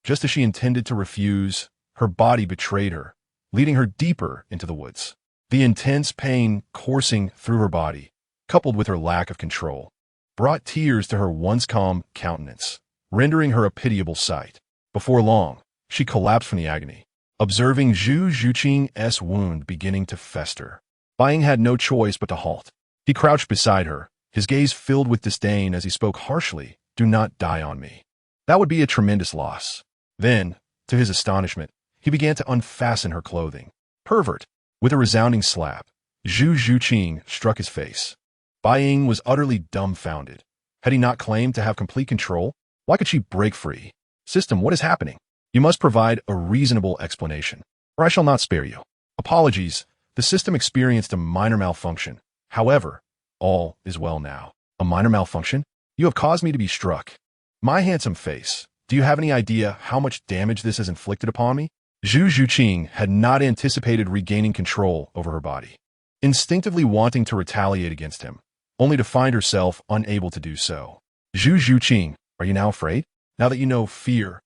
Just as she intended to refuse, her body betrayed her, leading her deeper into the woods. The intense pain coursing through her body, coupled with her lack of control, brought tears to her once calm countenance, rendering her a pitiable sight. Before long, she collapsed from the agony, observing Zhu Zhuqing's wound beginning to fester. Bai Ying had no choice but to halt. He crouched beside her, his gaze filled with disdain as he spoke harshly, "Do not die on me. That would be a tremendous loss." Then, to his astonishment, he began to unfasten her clothing. Pervert! With a resounding slap, Zhu Zhuqing struck his face. Bai Ying was utterly dumbfounded. Had he not claimed to have complete control? Why could she break free? System, what is happening? You must provide a reasonable explanation, or I shall not spare you. Apologies, the system experienced a minor malfunction. However, all is well now. A minor malfunction? You have caused me to be struck. My handsome face, do you have any idea how much damage this has inflicted upon me? Zhu Zhuqing had not anticipated regaining control over her body, instinctively wanting to retaliate against him, only to find herself unable to do so. Zhu Zhuqing, are you now afraid? Now that you know fear,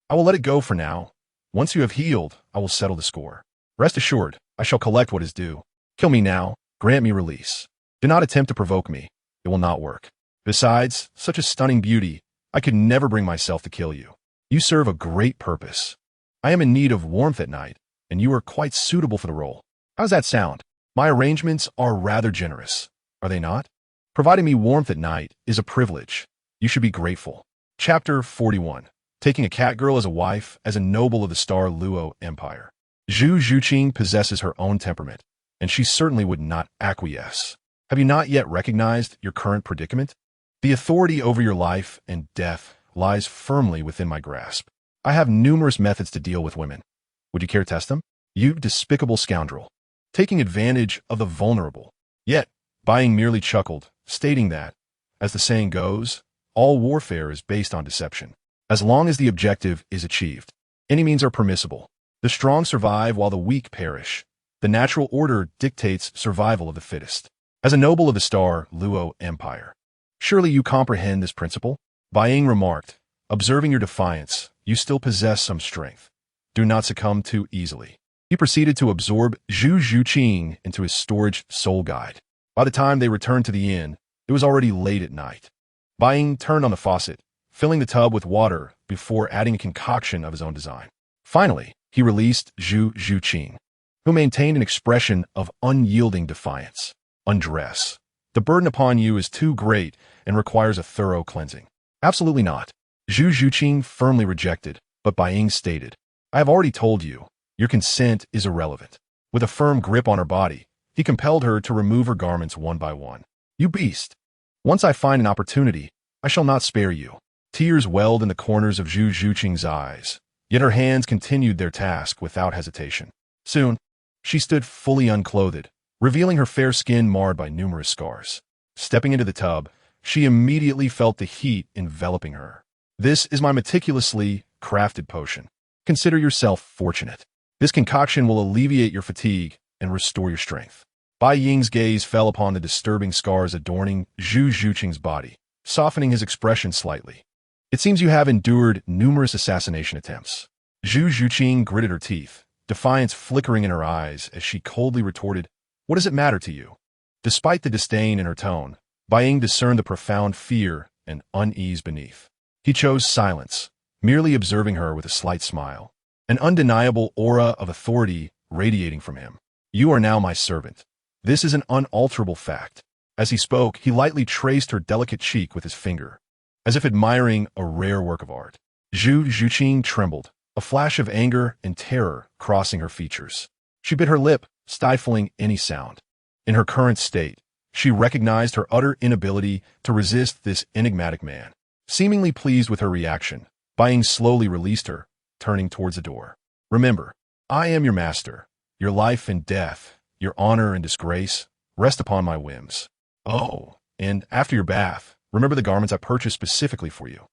I will let it go for now. Once you have healed, I will settle the score. Rest assured, I shall collect what is due. Kill me now, grant me release. Do not attempt to provoke me. It will not work. Besides, such a stunning beauty, I could never bring myself to kill you. You serve a great purpose. I am in need of warmth at night, and you are quite suitable for the role. How does that sound? My arrangements are rather generous, are they not? Providing me warmth at night is a privilege. You should be grateful. Chapter 41. Taking a cat girl as a wife as a noble of the Daoliu Empire. Zhu Zhuqing possesses her own temperament, and she certainly would not acquiesce. Have you not yet recognized your current predicament? The authority over your life and death lies firmly within my grasp. I have numerous methods to deal with women. Would you care to test them? You despicable scoundrel. Taking advantage of the vulnerable. Yet, Bai Ying merely chuckled, stating that, as the saying goes, all warfare is based on deception. As long as the objective is achieved, any means are permissible. The strong survive while the weak perish. The natural order dictates survival of the fittest. As a noble of the Daoliu Empire, surely you comprehend this principle? Bai Ying remarked, observing your defiance, you still possess some strength. Do not succumb too easily. He proceeded to absorb Zhu Zhuqing into his storage soul guide. By the time they returned to the inn, it was already late at night. Bai Ying turned on the faucet, filling the tub with water before adding a concoction of his own design. Finally, he released Zhu Zhuqing, who maintained an expression of unyielding defiance. Undress. The burden upon you is too great and requires a thorough cleansing. Absolutely not. Zhu Zhuqing firmly rejected, but Bai Ying stated, I have already told you, your consent is irrelevant. With a firm grip on her body, he compelled her to remove her garments one by one. You beast! Once I find an opportunity, I shall not spare you. Tears welled in the corners of Zhu Zhuqing's eyes, yet her hands continued their task without hesitation. Soon, she stood fully unclothed, revealing her fair skin marred by numerous scars. Stepping into the tub, she immediately felt the heat enveloping her. This is my meticulously crafted potion. Consider yourself fortunate. This concoction will alleviate your fatigue and restore your strength. Bai Ying's gaze fell upon the disturbing scars adorning Zhu Zhuqing's body, softening his expression slightly. It seems you have endured numerous assassination attempts. Zhu Zhuqing gritted her teeth, defiance flickering in her eyes as she coldly retorted, What does it matter to you? Despite the disdain in her tone, Bai Ying discerned the profound fear and unease beneath. He chose silence, merely observing her with a slight smile, an undeniable aura of authority radiating from him. You are now my servant. This is an unalterable fact. As he spoke, he lightly traced her delicate cheek with his finger, as if admiring a rare work of art. Zhu Zhuqing trembled, a flash of anger and terror crossing her features. She bit her lip, stifling any sound. In her current state, she recognized her utter inability to resist this enigmatic man. Seemingly pleased with her reaction, Bai Ying slowly released her, turning towards the door. Remember, I am your master. Your life and death, your honor and disgrace, rest upon my whims. Oh, and after your bath, remember the garments I purchased specifically for you.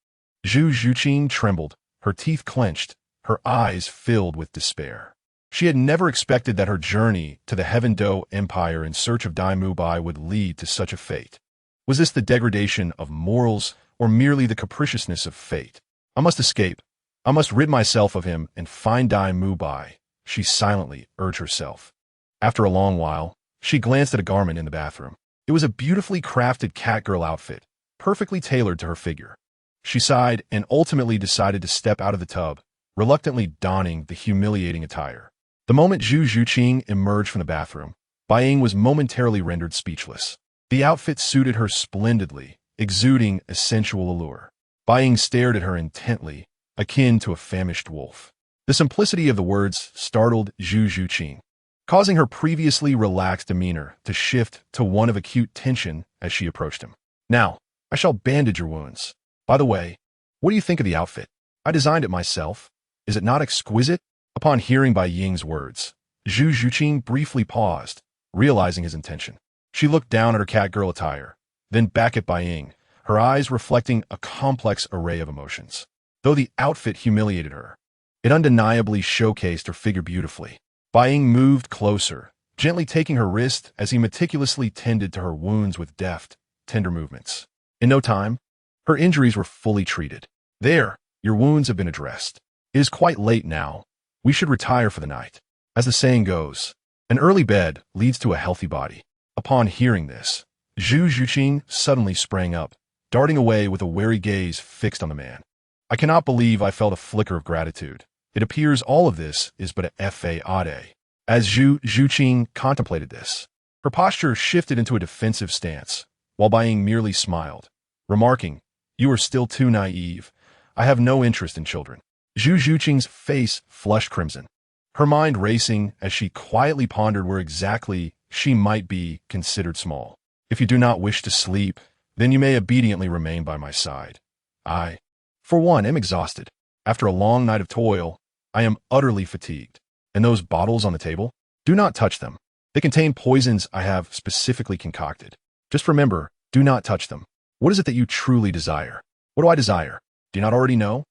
Zhu Zhuqing trembled, her teeth clenched, her eyes filled with despair. She had never expected that her journey to the Heaven Do Empire in search of Dai Mu Bai would lead to such a fate. Was this the degradation of morals or merely the capriciousness of fate? I must escape. I must rid myself of him and find Dai Mu Bai, she silently urged herself. After a long while, she glanced at a garment in the bathroom. It was a beautifully crafted catgirl outfit, perfectly tailored to her figure. She sighed and ultimately decided to step out of the tub, reluctantly donning the humiliating attire. The moment Zhu Zhuqing emerged from the bathroom, Bai Ying was momentarily rendered speechless. The outfit suited her splendidly, exuding a sensual allure. Bai Ying stared at her intently, akin to a famished wolf. The simplicity of the words startled Zhu Zhuqing, causing her previously relaxed demeanor to shift to one of acute tension as she approached him. Now, I shall bandage your wounds. By the way, what do you think of the outfit? I designed it myself. Is it not exquisite? Upon hearing Bai Ying's words, Zhu Zhuqing briefly paused, realizing his intention. She looked down at her catgirl attire, then back at Bai Ying, her eyes reflecting a complex array of emotions. Though the outfit humiliated her, it undeniably showcased her figure beautifully. Bai Ying moved closer, gently taking her wrist as he meticulously tended to her wounds with deft, tender movements. In no time, her injuries were fully treated. There, your wounds have been addressed. It is quite late now. We should retire for the night. As the saying goes, an early bed leads to a healthy body. Upon hearing this, Zhu Zhuqing suddenly sprang up, darting away with a wary gaze fixed on the man. I cannot believe I felt a flicker of gratitude. It appears all of this is but a fade. As Zhu Zhuqing contemplated this, her posture shifted into a defensive stance, while Bai Ying merely smiled, remarking, "You are still too naive. I have no interest in children." Zhu Zhuqing's face flushed crimson, her mind racing as she quietly pondered where exactly she might be considered small. If you do not wish to sleep, then you may obediently remain by my side. I, for one, am exhausted. After a long night of toil, I am utterly fatigued. And those bottles on the table? Do not touch them. They contain poisons I have specifically concocted. Just remember, do not touch them. What is it that you truly desire? What do I desire? Do you not already know?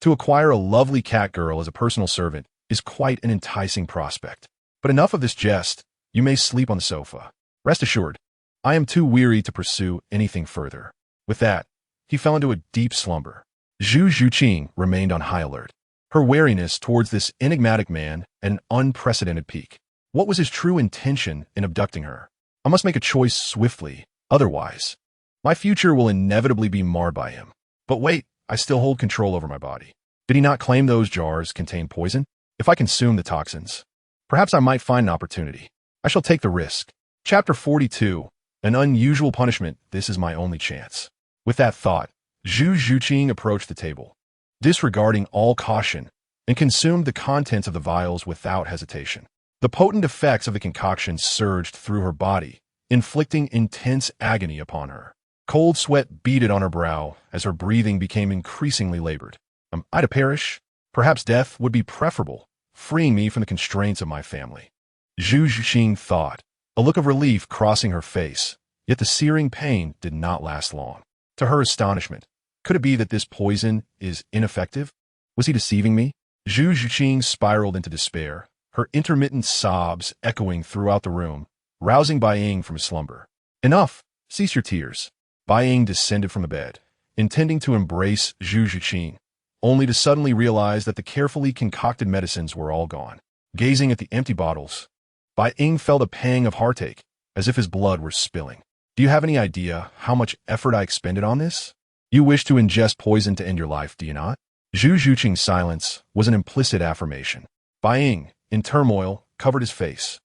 To acquire a lovely catgirl as a personal servant is quite an enticing prospect. But enough of this jest. You may sleep on the sofa. Rest assured, I am too weary to pursue anything further. With that, he fell into a deep slumber. Zhu Zhuqing remained on high alert, her wariness towards this enigmatic man at an unprecedented peak. What was his true intention in abducting her? I must make a choice swiftly, otherwise, my future will inevitably be marred by him. But wait, I still hold control over my body. Did he not claim those jars contain poison? If I consume the toxins, perhaps I might find an opportunity. I shall take the risk. Chapter 42. An unusual punishment. This is my only chance. With that thought, Zhu Zhuqing approached the table, disregarding all caution, and consumed the contents of the vials without hesitation. The potent effects of the concoction surged through her body, inflicting intense agony upon her. Cold sweat beaded on her brow as her breathing became increasingly labored. Am I to perish? Perhaps death would be preferable, freeing me from the constraints of my family. Zhu Zhuqing thought, a look of relief crossing her face, yet the searing pain did not last long. To her astonishment, could it be that this poison is ineffective? Was he deceiving me? Zhu Zhuqing spiraled into despair, her intermittent sobs echoing throughout the room, rousing Bai Ying from slumber. Enough! Cease your tears. Bai Ying descended from the bed, intending to embrace Zhu Zhuqing, only to suddenly realize that the carefully concocted medicines were all gone. Gazing at the empty bottles, Bai Ying felt a pang of heartache, as if his blood were spilling. Do you have any idea how much effort I expended on this? You wish to ingest poison to end your life, do you not? Zhu Zhuqing's silence was an implicit affirmation. Bai Ying, in turmoil, covered his face,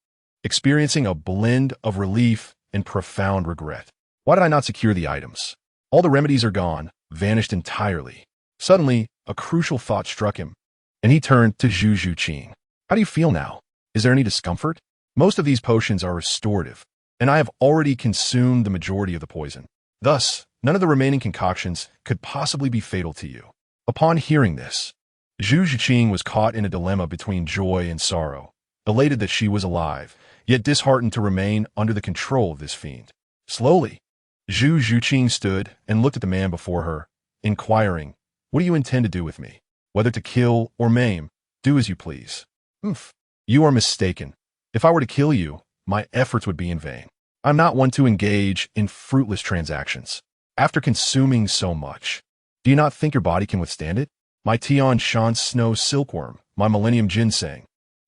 experiencing a blend of relief and profound regret. Why did I not secure the items? All the remedies are gone, vanished entirely. Suddenly, a crucial thought struck him, and he turned to Zhu Zhuqing. How do you feel now? Is there any discomfort? Most of these potions are restorative, and I have already consumed the majority of the poison. Thus, none of the remaining concoctions could possibly be fatal to you. Upon hearing this, Zhu Zhuqing was caught in a dilemma between joy and sorrow, elated that she was alive, yet disheartened to remain under the control of this fiend. Slowly, Zhu Zhuqing stood and looked at the man before her, inquiring, "What do you intend to do with me? Whether to kill or maim, do as you please." You are mistaken. If I were to kill you, my efforts would be in vain. I'm not one to engage in fruitless transactions. After consuming so much, do you not think your body can withstand it? My Tian Shan Snow Silkworm, my Millennium Ginseng,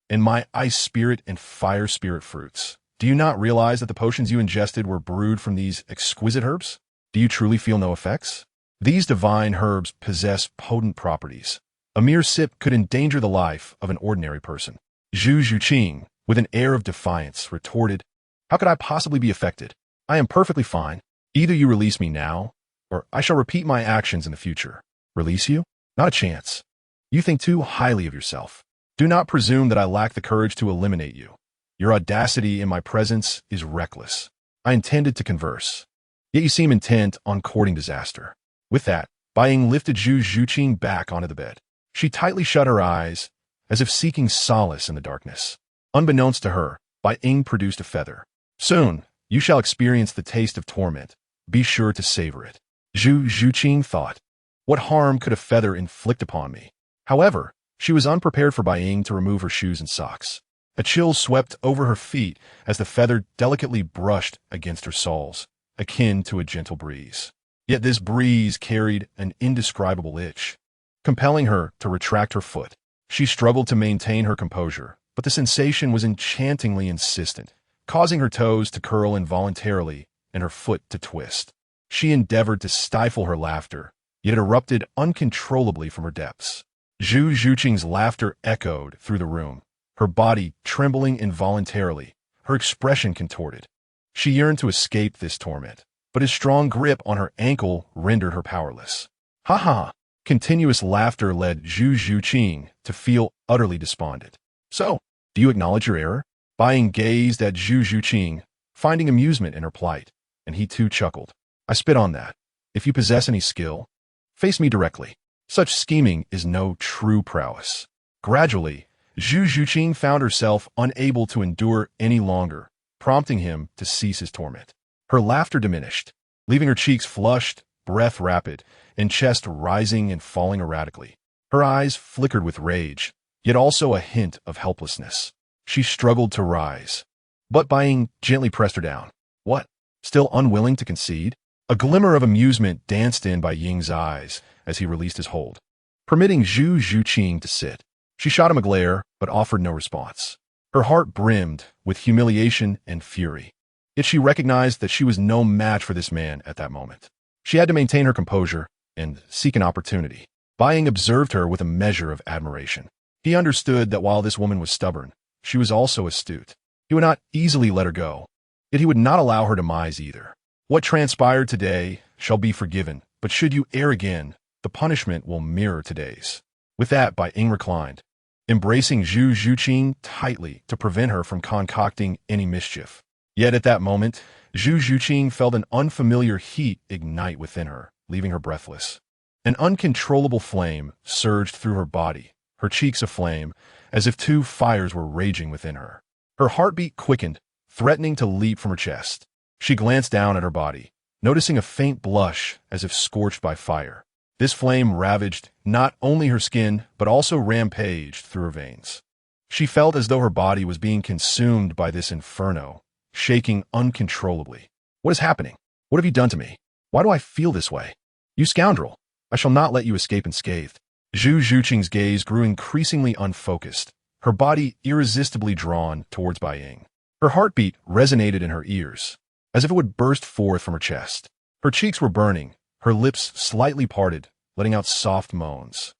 and my Ice Spirit and Fire Spirit fruits. Do you not realize that the potions you ingested were brewed from these exquisite herbs? Do you truly feel no effects? These divine herbs possess potent properties. A mere sip could endanger the life of an ordinary person. Zhu Zhuqing, with an air of defiance, retorted, "How could I possibly be affected? I am perfectly fine. Either you release me now, or I shall repeat my actions in the future." Release you? Not a chance. You think too highly of yourself. Do not presume that I lack the courage to eliminate you. Your audacity in my presence is reckless. I intended to converse, yet you seem intent on courting disaster. With that, Bai Ying lifted Zhu Zhuqing back onto the bed. She tightly shut her eyes, as if seeking solace in the darkness. Unbeknownst to her, Bai Ying produced a feather. "Soon, you shall experience the taste of torment. Be sure to savor it." Zhu Zhuqing thought, "What harm could a feather inflict upon me?" However, she was unprepared for Bai Ying to remove her shoes and socks. A chill swept over her feet as the feather delicately brushed against her soles, akin to a gentle breeze. Yet this breeze carried an indescribable itch, compelling her to retract her foot. She struggled to maintain her composure, but the sensation was enchantingly insistent, causing her toes to curl involuntarily and her foot to twist. She endeavored to stifle her laughter, yet it erupted uncontrollably from her depths. Zhu Zhuqing's laughter echoed through the room, her body trembling involuntarily, her expression contorted. She yearned to escape this torment, but his strong grip on her ankle rendered her powerless. "Ha ha!" Continuous laughter led Zhu Zhuqing to feel utterly despondent. "So, do you acknowledge your error?" Bai Ying gazed at Zhu Zhuqing, finding amusement in her plight, and he too chuckled. "I spit on that. If you possess any skill, face me directly. Such scheming is no true prowess." Gradually, Zhu Zhuqing found herself unable to endure any longer, prompting him to cease his torment. Her laughter diminished, leaving her cheeks flushed, breath rapid, and chest rising and falling erratically. Her eyes flickered with rage, yet also a hint of helplessness. She struggled to rise, but Bai Ying gently pressed her down. "What? Still unwilling to concede?" A glimmer of amusement danced in Bai Ying's eyes as he released his hold, permitting Zhu Zhuqing to sit. She shot him a glare, but offered no response. Her heart brimmed with humiliation and fury, yet she recognized that she was no match for this man at that moment. She had to maintain her composure and seek an opportunity. Bai Ying observed her with a measure of admiration. He understood that while this woman was stubborn, she was also astute. He would not easily let her go, yet he would not allow her demise either. What transpired today shall be forgiven, but should you err again, the punishment will mirror today's. With that, Bai Ying reclined, embracing Zhu Zhuqing tightly to prevent her from concocting any mischief. Yet at that moment, Zhu Zhuqing felt an unfamiliar heat ignite within her, leaving her breathless. An uncontrollable flame surged through her body, her cheeks aflame, as if two fires were raging within her. Her heartbeat quickened, threatening to leap from her chest. She glanced down at her body, noticing a faint blush as if scorched by fire. This flame ravaged not only her skin, but also rampaged through her veins. She felt as though her body was being consumed by this inferno, shaking uncontrollably. "What is happening? What have you done to me? Why do I feel this way? You scoundrel! I shall not let you escape unscathed." Zhu Zhuqing's gaze grew increasingly unfocused, her body irresistibly drawn towards Bai Ying. Her heartbeat resonated in her ears, as if it would burst forth from her chest. Her cheeks were burning, her lips slightly parted, letting out soft moans.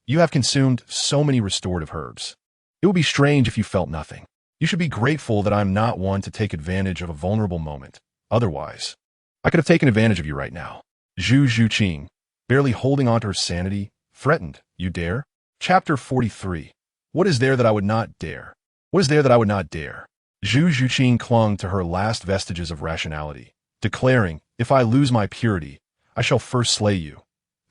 You have consumed so many restorative herbs. It would be strange if you felt nothing. You should be grateful that I'm not one to take advantage of a vulnerable moment. Otherwise, I could have taken advantage of you right now. Zhu Zhuqing, barely holding on to her sanity, threatened. You dare? Chapter 43. What is there that I would not dare? What is there that I would not dare? Zhu Zhuqing clung to her last vestiges of rationality, declaring, if I lose my purity, I shall first slay you,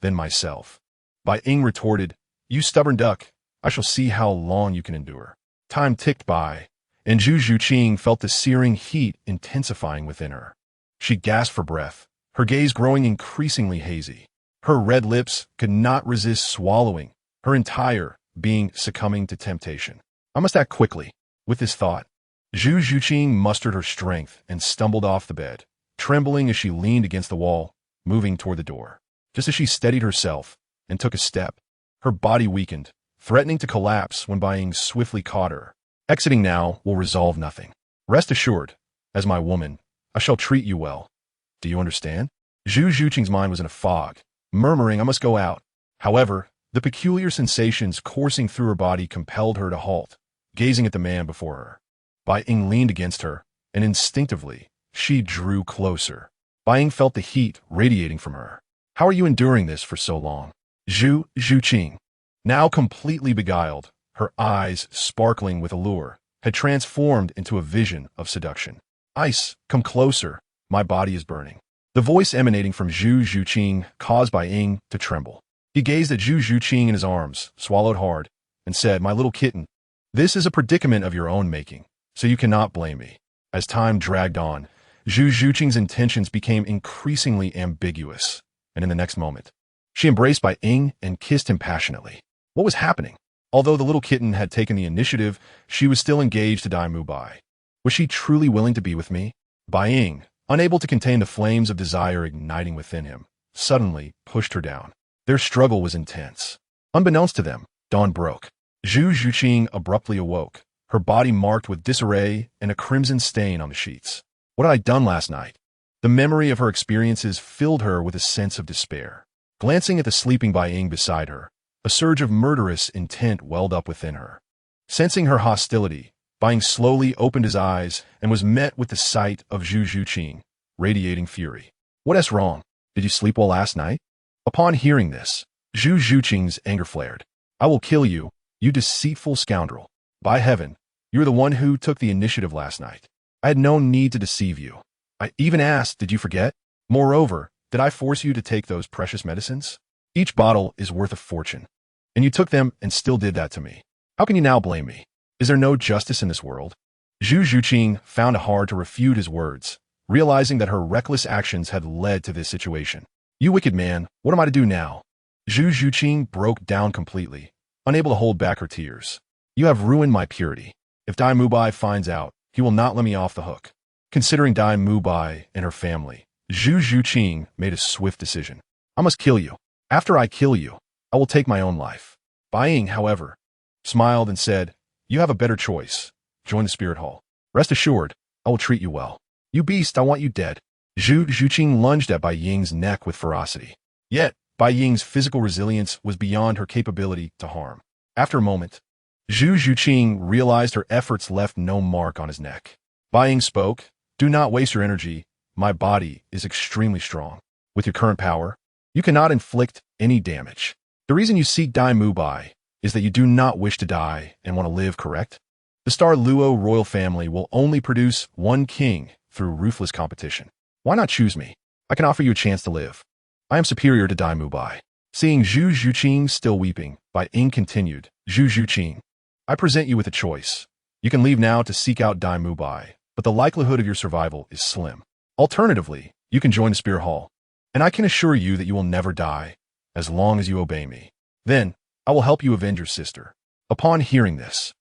then myself. Bai Ying retorted, you stubborn duck, I shall see how long you can endure. Time ticked by, and Zhu Zhuqing felt the searing heat intensifying within her. She gasped for breath, her gaze growing increasingly hazy. Her red lips could not resist swallowing, her entire being succumbing to temptation. I must act quickly. With this thought, Zhu Zhuqing mustered her strength and stumbled off the bed, trembling as she leaned against the wall, moving toward the door. Just as she steadied herself and took a step, her body weakened, threatening to collapse when Bai Ying swiftly caught her. Exiting now will resolve nothing. Rest assured, as my woman, I shall treat you well. Do you understand? Zhu Zhuqing's mind was in a fog, murmuring, I must go out. However, the peculiar sensations coursing through her body compelled her to halt, gazing at the man before her. Bai Ying leaned against her, and instinctively, she drew closer. Bai Ying felt the heat radiating from her. How are you enduring this for so long? Zhu Zhuqing, now completely beguiled, her eyes sparkling with allure, had transformed into a vision of seduction. Ice, come closer, my body is burning. The voice emanating from Zhu Zhuqing caused Bai Ying to tremble. He gazed at Zhu Zhuqing in his arms, swallowed hard, and said, my little kitten, this is a predicament of your own making, so you cannot blame me. As time dragged on, Zhu Zhuqing's intentions became increasingly ambiguous, and in the next moment, she embraced Bai Ying and kissed him passionately. What was happening? Although the little kitten had taken the initiative, she was still engaged to Dai Bai. Was she truly willing to be with me? Bai Ying, unable to contain the flames of desire igniting within him, suddenly pushed her down. Their struggle was intense. Unbeknownst to them, dawn broke. Zhu Zhuqing abruptly awoke, her body marked with disarray and a crimson stain on the sheets. What had I done last night? The memory of her experiences filled her with a sense of despair. Glancing at the sleeping Bai Ying beside her, a surge of murderous intent welled up within her. Sensing her hostility, Bai Ying slowly opened his eyes and was met with the sight of Zhu Zhuqing, radiating fury. What is wrong? Did you sleep well last night? Upon hearing this, Zhu Zhuqing's anger flared. I will kill you, you deceitful scoundrel. By heaven, you are the one who took the initiative last night. I had no need to deceive you. I even asked, did you forget? Moreover, did I force you to take those precious medicines? Each bottle is worth a fortune, and you took them and still did that to me. How can you now blame me? Is there no justice in this world? Zhu Zhuqing found it hard to refute his words, realizing that her reckless actions had led to this situation. You wicked man, what am I to do now? Zhu Zhuqing broke down completely, unable to hold back her tears. You have ruined my purity. If Dai Bai finds out, he will not let me off the hook. Considering Dai Bai and her family, Zhu Zhuqing made a swift decision. I must kill you. After I kill you, I will take my own life. Bai Ying, however, smiled and said, you have a better choice. Join the spirit hall. Rest assured, I will treat you well. You beast, I want you dead. Zhu Zhuqing lunged at Bai Ying's neck with ferocity. Yet, Bai Ying's physical resilience was beyond her capability to harm. After a moment, Zhu Zhuqing realized her efforts left no mark on his neck. Bai Ying spoke, do not waste your energy. My body is extremely strong. With your current power, you cannot inflict any damage. The reason you seek Dai Bai is that you do not wish to die and want to live, correct? The Douluo royal family will only produce one king through ruthless competition. Why not choose me? I can offer you a chance to live. I am superior to Dai Bai. Seeing Zhu Zhuqing still weeping, Bai Ying continued, Zhu Zhuqing, I present you with a choice. You can leave now to seek out Dai Bai, but the likelihood of your survival is slim. Alternatively, you can join the spirit hall, and I can assure you that you will never die, as long as you obey me. Then, I will help you avenge your sister. Upon hearing this,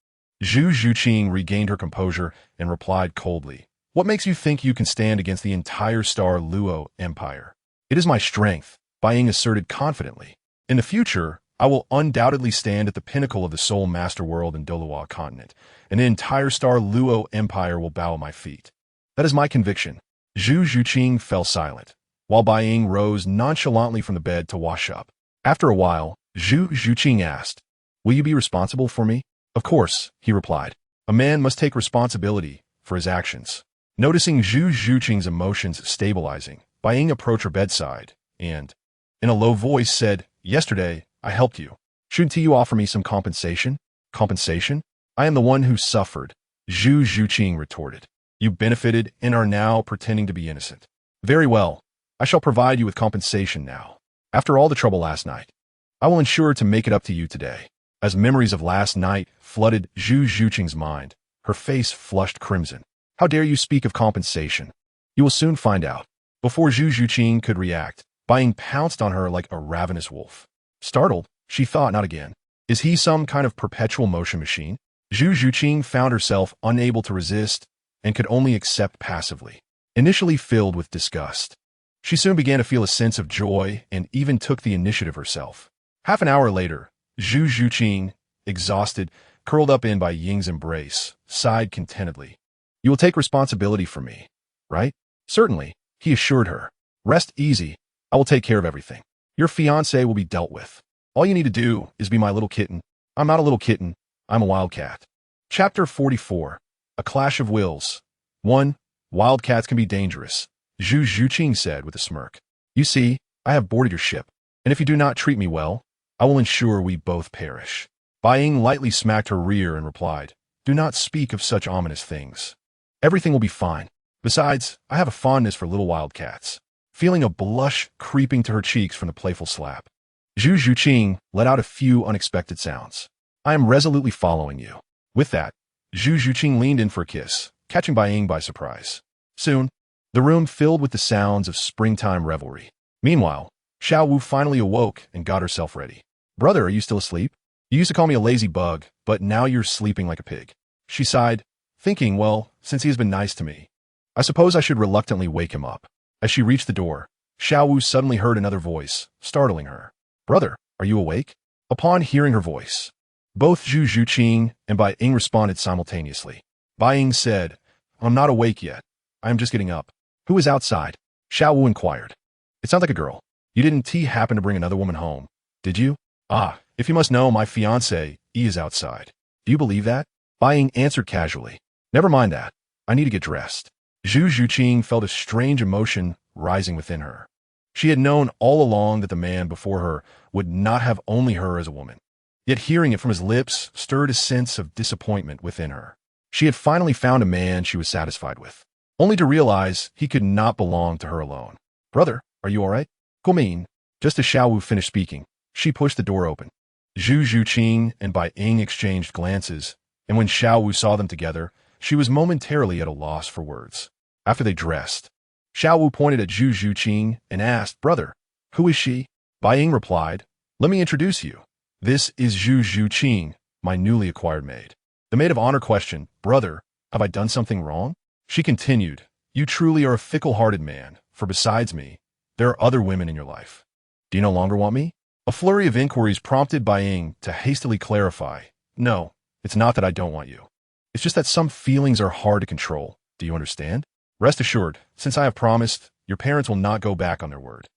Zhu Zhuqing regained her composure and replied coldly, what makes you think you can stand against the entire Douluo Empire? It is my strength, Bai Ying asserted confidently. In the future, I will undoubtedly stand at the pinnacle of the sole master world in Douluo continent, and an entire Star Luo empire will bow at my feet. That is my conviction. Zhu Zhuqing fell silent, while Bai Ying rose nonchalantly from the bed to wash up. After a while, Zhu Zhuqing asked, "Will you be responsible for me?" "Of course," he replied. "A man must take responsibility for his actions." Noticing Zhu Zhuqing's emotions stabilizing, Bai Ying approached her bedside and, in a low voice, said, "Yesterday, I helped you. Shouldn't you offer me some compensation?" "Compensation? I am the one who suffered," Zhu Zhuqing retorted. "You benefited and are now pretending to be innocent. Very well. I shall provide you with compensation now. After all the trouble last night, I will ensure to make it up to you today." As memories of last night flooded Zhu Zhuqing's mind, her face flushed crimson. "How dare you speak of compensation? You will soon find out." Before Zhu Zhuqing could react, Bai Ying pounced on her like a ravenous wolf. Startled, she thought, not again. Is he some kind of perpetual motion machine? Zhu Zhuqing found herself unable to resist and could only accept passively. Initially filled with disgust, she soon began to feel a sense of joy and even took the initiative herself. Half an hour later, Zhu Zhuqing, exhausted, curled up in Bai Ying's embrace, sighed contentedly. "You will take responsibility for me, right?" "Certainly," he assured her. "Rest easy. I will take care of everything. Your fiancé will be dealt with. All you need to do is be my little kitten." "I'm not a little kitten. I'm a wildcat." Chapter 44. A Clash of Wills. 1. Wildcats can be dangerous, Zhu Zhuqing said with a smirk. "You see, I have boarded your ship, and if you do not treat me well, I will ensure we both perish." Bai Ying lightly smacked her rear and replied, "Do not speak of such ominous things. Everything will be fine. Besides, I have a fondness for little wildcats." Feeling a blush creeping to her cheeks from the playful slap, Zhu Zhuqing let out a few unexpected sounds. "I am resolutely following you." With that, Zhu Zhuqing leaned in for a kiss, catching Bai Ying by surprise. Soon, the room filled with the sounds of springtime revelry. Meanwhile, Xiao Wu finally awoke and got herself ready. "Brother, are you still asleep? You used to call me a lazy bug, but now you're sleeping like a pig." She sighed, thinking, well, since he has been nice to me, I suppose I should reluctantly wake him up. As she reached the door, Xiao Wu suddenly heard another voice, startling her. "Brother, are you awake?" Upon hearing her voice, both Zhu Zhuqing and Bai Ying responded simultaneously. Bai Ying said, "I'm not awake yet. I am just getting up." "Who is outside?" Xiao Wu inquired. "It sounds like a girl. You didn't happen to bring another woman home, did you?" "Ah, if you must know, my fiancé, E, is outside." "Do you believe that?" Bai Ying answered casually. "Never mind that. I need to get dressed." Zhu Zhuqing felt a strange emotion rising within her. She had known all along that the man before her would not have only her as a woman. Yet hearing it from his lips stirred a sense of disappointment within her. She had finally found a man she was satisfied with, only to realize he could not belong to her alone. "Brother, are you all right?" "Guomin." Just as Xiao Wu finished speaking, she pushed the door open. Zhu Zhuqing and Bai Ying exchanged glances, and when Xiao Wu saw them together, she was momentarily at a loss for words. After they dressed, Xiao Wu pointed at Zhu Zhuqing and asked, "Brother, who is she?" Bai Ying replied, "Let me introduce you. This is Zhu Zhuqing, my newly acquired maid." The maid of honor questioned, "Brother, have I done something wrong?" She continued, "You truly are a fickle-hearted man, for besides me, there are other women in your life. Do you no longer want me?" A flurry of inquiries prompted Bai Ying to hastily clarify, "No, it's not that I don't want you. It's just that some feelings are hard to control. Do you understand? Rest assured, since I have promised, your parents will not go back on their word."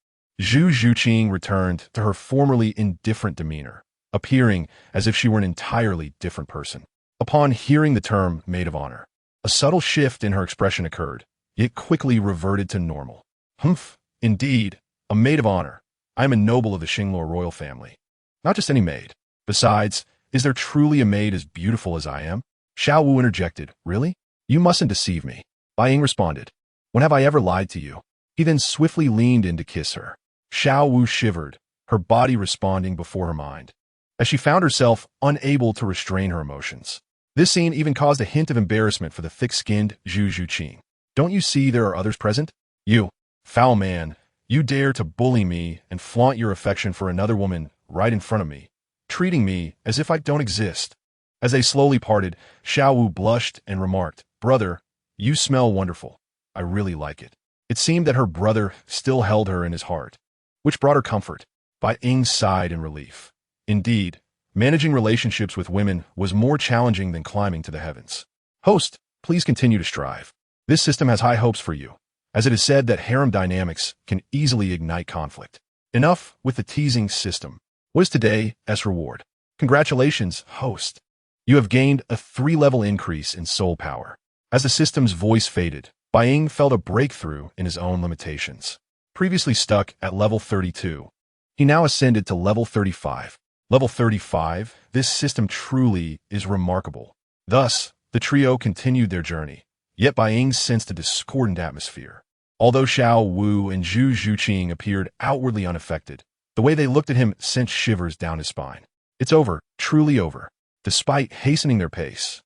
Zhu Zhuqing returned to her formerly indifferent demeanor, appearing as if she were an entirely different person. Upon hearing the term maid of honor, a subtle shift in her expression occurred, yet quickly reverted to normal. "Humph, indeed, a maid of honor. I am a noble of the Xinglor royal family. Not just any maid. Besides, is there truly a maid as beautiful as I am?" Xiao Wu interjected, "Really? You mustn't deceive me." Bai Ying responded, "When have I ever lied to you?" He then swiftly leaned in to kiss her. Xiao Wu shivered, her body responding before her mind, as she found herself unable to restrain her emotions. This scene even caused a hint of embarrassment for the thick-skinned Zhu Zhuqing. "Don't you see there are others present? You, foul man, you dare to bully me and flaunt your affection for another woman right in front of me, treating me as if I don't exist." As they slowly parted, Xiao Wu blushed and remarked, "Brother, you smell wonderful. I really like it." It seemed that her brother still held her in his heart, which brought her comfort. Bai Ying sighed in relief. Indeed, managing relationships with women was more challenging than climbing to the heavens. Host, please continue to strive. This system has high hopes for you, as it is said that harem dynamics can easily ignite conflict. Enough with the teasing system. What is today as reward? Congratulations, host. You have gained a 3-level increase in soul power. As the system's voice faded, Bai Ying felt a breakthrough in his own limitations. Previously stuck at level 32, he now ascended to level 35. Level 35, this system truly is remarkable. Thus, the trio continued their journey, yet Bai Ying sensed a discordant atmosphere. Although Xiao Wu and Zhu Zhuqing appeared outwardly unaffected, the way they looked at him sent shivers down his spine. It's over, truly over, despite hastening their pace.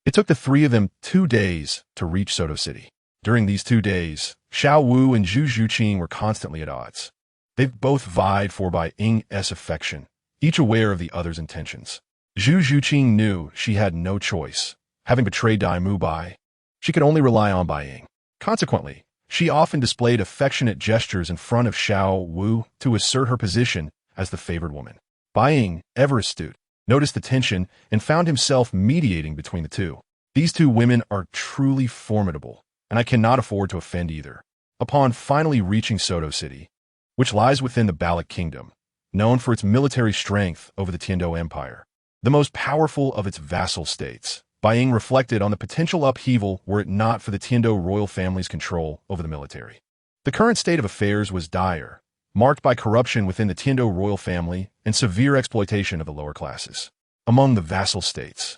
It took the three of them 2 days to reach Soto City. During these 2 days, Xiao Wu and Zhu Zhuqing were constantly at odds. They both vied for Bai Ying's affection, each aware of the other's intentions. Zhu Zhuqing knew she had no choice. Having betrayed Dai Mubai, she could only rely on Bai Ying. Consequently, she often displayed affectionate gestures in front of Xiao Wu to assert her position as the favored woman. Bai Ying, ever astute, noticed the tension and found himself mediating between the two. These two women are truly formidable, and I cannot afford to offend either. Upon finally reaching Soto City, which lies within the Baloch Kingdom, known for its military strength over the Tiando Empire, the most powerful of its vassal states, Bai Ying reflected on the potential upheaval were it not for the Tiando royal family's control over the military. The current state of affairs was dire, marked by corruption within the Tiando royal family and severe exploitation of the lower classes. Among the vassal states,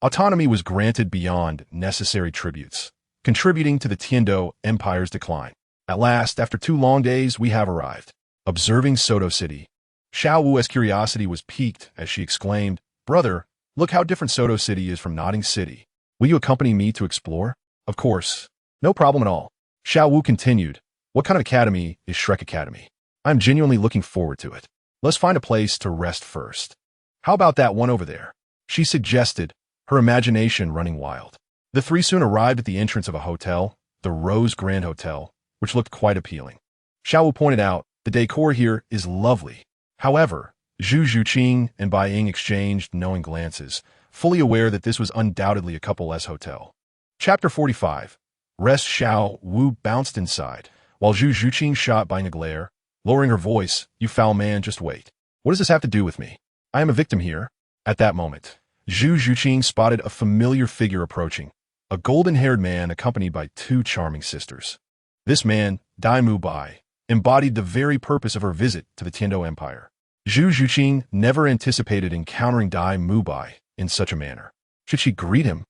autonomy was granted beyond necessary tributes, contributing to the Tiando Empire's decline. At last, after 2 long days, we have arrived. Observing Soto City, Xiao Wu's curiosity was piqued as she exclaimed, "Brother, look how different Soto City is from Nodding City. Will you accompany me to explore?" "Of course. No problem at all." Xiao Wu continued, "What kind of academy is Shrek Academy? I'm genuinely looking forward to it. Let's find a place to rest first. How about that one over there?" she suggested, her imagination running wild. The three soon arrived at the entrance of a hotel, the Rose Grand Hotel, which looked quite appealing. Xiao Wu pointed out, "The decor here is lovely." However, Zhu Zhuqing and Bai Ying exchanged knowing glances, fully aware that this was undoubtedly a couple-less hotel. Chapter 45. Rest. Xiao Wu bounced inside, while Zhu Zhuqing shot Bai Ying a glare, lowering her voice, "You foul man, just wait. What does this have to do with me? I am a victim here." At that moment, Zhu Zhuqing spotted a familiar figure approaching, a golden-haired man accompanied by 2 charming sisters. This man, Dai Mubai, embodied the very purpose of her visit to the Tiando Empire. Zhu Zhuqing never anticipated encountering Dai Mubai in such a manner. Should she greet him?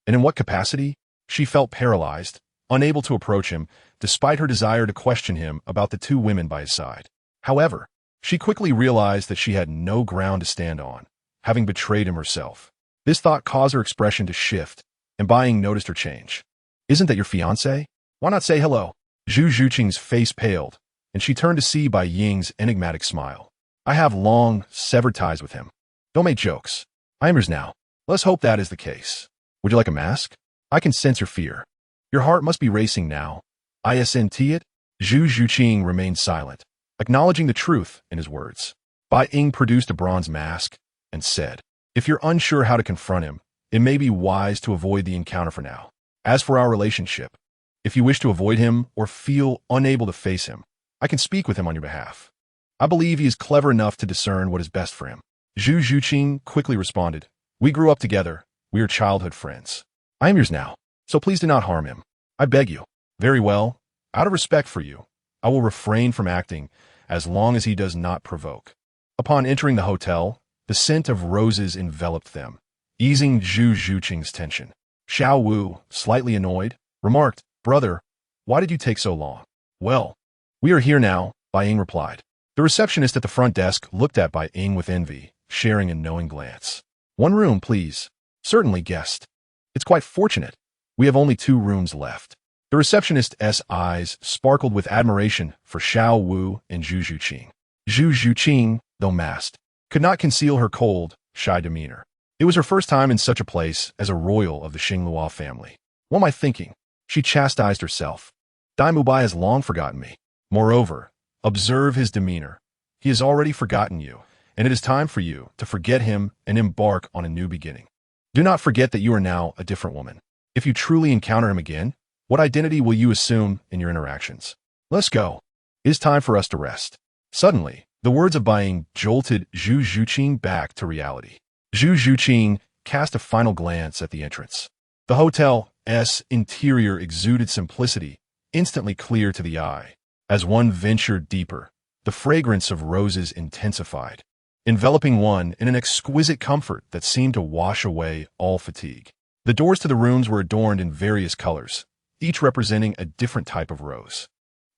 And in what capacity? She felt paralyzed, unable to approach him, despite her desire to question him about the 2 women by his side. However, she quickly realized that she had no ground to stand on, having betrayed him herself. This thought caused her expression to shift, and Bai Ying noticed her change. "Isn't that your fiancé? Why not say hello?" Zhu Zhuqing's face paled, and she turned to see Bai Ying's enigmatic smile. "I have long severed ties with him. Don't make jokes. I am yours now. Let's hope that is the case. Would you like a mask? I can sense your fear. Your heart must be racing now. Isn't it?" Zhu Zhuqing remained silent, acknowledging the truth in his words. Bai Ying produced a bronze mask and said, "If you're unsure how to confront him, it may be wise to avoid the encounter for now. As for our relationship, if you wish to avoid him or feel unable to face him, I can speak with him on your behalf. I believe he is clever enough to discern what is best for him." Zhu Zhuqing quickly responded, "We grew up together. We are childhood friends. I am yours now, so please do not harm him. I beg you." "Very well. Out of respect for you, I will refrain from acting as long as he does not provoke." Upon entering the hotel, the scent of roses enveloped them, easing Zhu Zhuqing's tension. Xiao Wu, slightly annoyed, remarked, "Brother, why did you take so long?" "Well, we are here now," Bai Ying replied. The receptionist at the front desk looked at Bai Ying with envy, sharing a knowing glance. "1 room, please." "Certainly, guest. It's quite fortunate. We have only 2 rooms left." The receptionist's eyes sparkled with admiration for Xiao Wu and Zhu Zhuqing. Zhu Zhuqing, though masked, could not conceal her cold, shy demeanor. It was her first time in such a place as a royal of the Xingluo family. "What am I thinking?" She chastised herself. "Dai Mubai has long forgotten me. Moreover, observe his demeanor. He has already forgotten you, and it is time for you to forget him and embark on a new beginning. Do not forget that you are now a different woman. If you truly encounter him again, what identity will you assume in your interactions? Let's go. It is time for us to rest. Suddenly, the words of Bai Ying jolted Zhu Zhuqing back to reality. Zhu Zhuqing cast a final glance at the entrance. The hotel's interior exuded simplicity, instantly clear to the eye. As one ventured deeper, the fragrance of roses intensified, enveloping one in an exquisite comfort that seemed to wash away all fatigue. The doors to the rooms were adorned in various colors, each representing a different type of rose.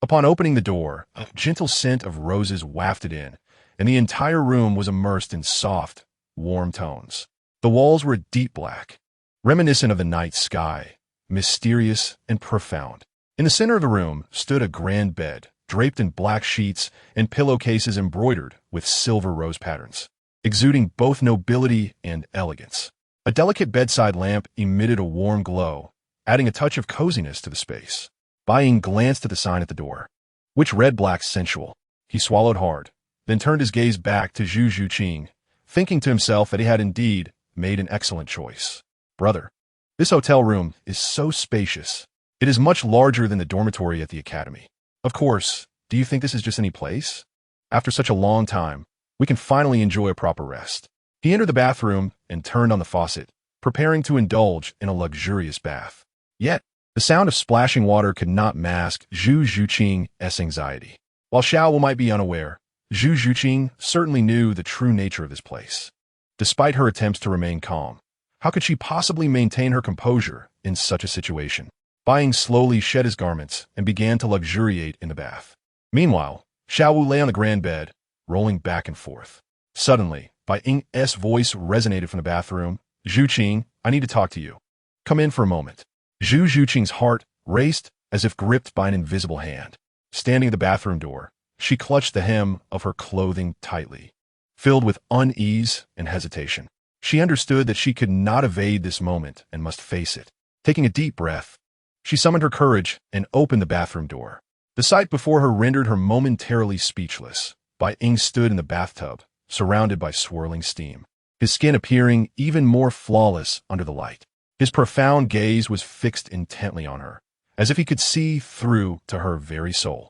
Upon opening the door, a gentle scent of roses wafted in, and the entire room was immersed in soft, warm tones. The walls were a deep black, reminiscent of the night sky, mysterious and profound. In the center of the room stood a grand bed, draped in black sheets and pillowcases embroidered with silver rose patterns, exuding both nobility and elegance. A delicate bedside lamp emitted a warm glow, adding a touch of coziness to the space. Bai Ying glanced at the sign at the door, which read black sensual. He swallowed hard, then turned his gaze back to Zhu Zhuqing, thinking to himself that he had indeed made an excellent choice. Brother, this hotel room is so spacious. It is much larger than the dormitory at the academy. Of course, do you think this is just any place? After such a long time, we can finally enjoy a proper rest. He entered the bathroom and turned on the faucet, preparing to indulge in a luxurious bath. Yet, the sound of splashing water could not mask Zhu Zhuqing's anxiety. While Xiao Wu might be unaware, Zhu Zhuqing certainly knew the true nature of this place. Despite her attempts to remain calm, how could she possibly maintain her composure in such a situation? Bai Ying slowly shed his garments and began to luxuriate in the bath. Meanwhile, Xiao Wu lay on the grand bed, rolling back and forth. Suddenly, Bai Ying's voice resonated from the bathroom. Zhuqing, I need to talk to you. Come in for a moment. Zhu Zhuqing's heart raced as if gripped by an invisible hand. Standing at the bathroom door, she clutched the hem of her clothing tightly, filled with unease and hesitation. She understood that she could not evade this moment and must face it. Taking a deep breath, she summoned her courage and opened the bathroom door. The sight before her rendered her momentarily speechless. Bai Ying stood in the bathtub, surrounded by swirling steam, his skin appearing even more flawless under the light. His profound gaze was fixed intently on her, as if he could see through to her very soul.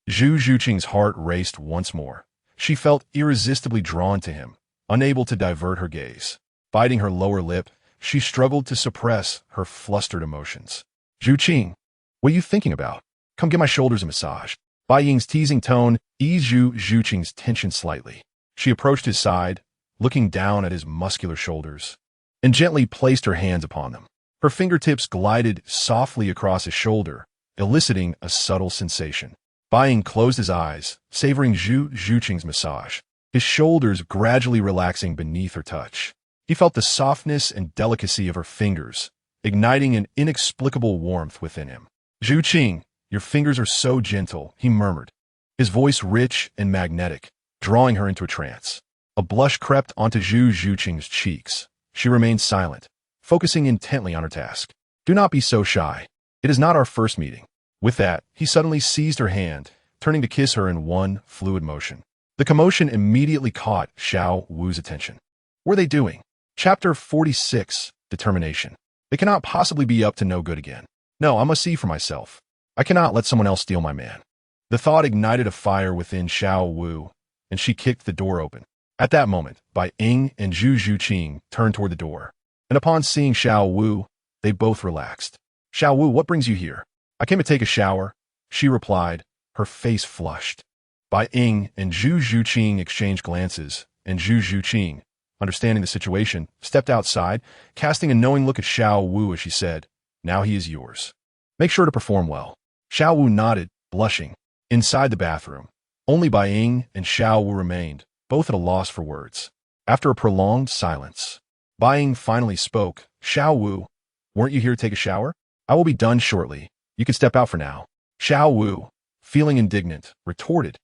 Zhu Zhuqing's heart raced once more. She felt irresistibly drawn to him, unable to divert her gaze. Biting her lower lip, she struggled to suppress her flustered emotions. Zhuqing, what are you thinking about? Come give my shoulders a massage. Bai Ying's teasing tone eased Zhu Zhuqing's tension slightly. She approached his side, looking down at his muscular shoulders, and gently placed her hands upon them. Her fingertips glided softly across his shoulder, eliciting a subtle sensation. Bai Ying closed his eyes, savoring Zhu Zhuqing's massage, his shoulders gradually relaxing beneath her touch. He felt the softness and delicacy of her fingers, igniting an inexplicable warmth within him. Zhuqing, your fingers are so gentle, he murmured, his voice rich and magnetic, drawing her into a trance. A blush crept onto Zhu Zhuqing's cheeks. She remained silent, focusing intently on her task. Do not be so shy. It is not our first meeting. With that, he suddenly seized her hand, turning to kiss her in one fluid motion. The commotion immediately caught Xiao Wu's attention. What are they doing? Chapter 46, Determination. They cannot possibly be up to no good again. No, I must see for myself. I cannot let someone else steal my man. The thought ignited a fire within Xiao Wu, and she kicked the door open. At that moment, Bai Ying and Zhu Zhuqing turned toward the door, and upon seeing Xiao Wu, they both relaxed. Xiao Wu, what brings you here? I came to take a shower, she replied, her face flushed. Bai Ying and Zhu Zhuqing exchanged glances, and Zhu Zhuqing, understanding the situation, stepped outside, casting a knowing look at Xiao Wu as she said, now he is yours. Make sure to perform well. Xiao Wu nodded, blushing. Inside the bathroom, only Bai Ying and Xiao Wu remained, both at a loss for words. After a prolonged silence, Bai Ying finally spoke. Xiao Wu, weren't you here to take a shower? I will be done shortly. You can step out for now. Xiao Wu, feeling indignant, retorted,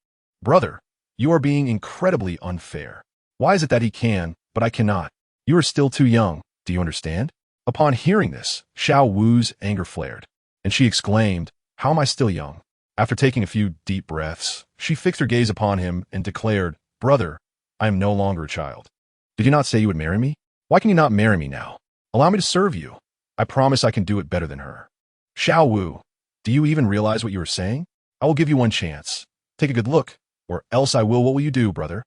Brother, you are being incredibly unfair. Why is it that he can, but I cannot? You are still too young, do you understand? Upon hearing this, Xiao Wu's anger flared, and she exclaimed, How am I still young? After taking a few deep breaths, she fixed her gaze upon him and declared, Brother, I am no longer a child. Did you not say you would marry me? Why can you not marry me now? Allow me to serve you. I promise I can do it better than her. Xiao Wu, do you even realize what you are saying? I will give you one chance. Take a good look, or else I will. What will you do, brother?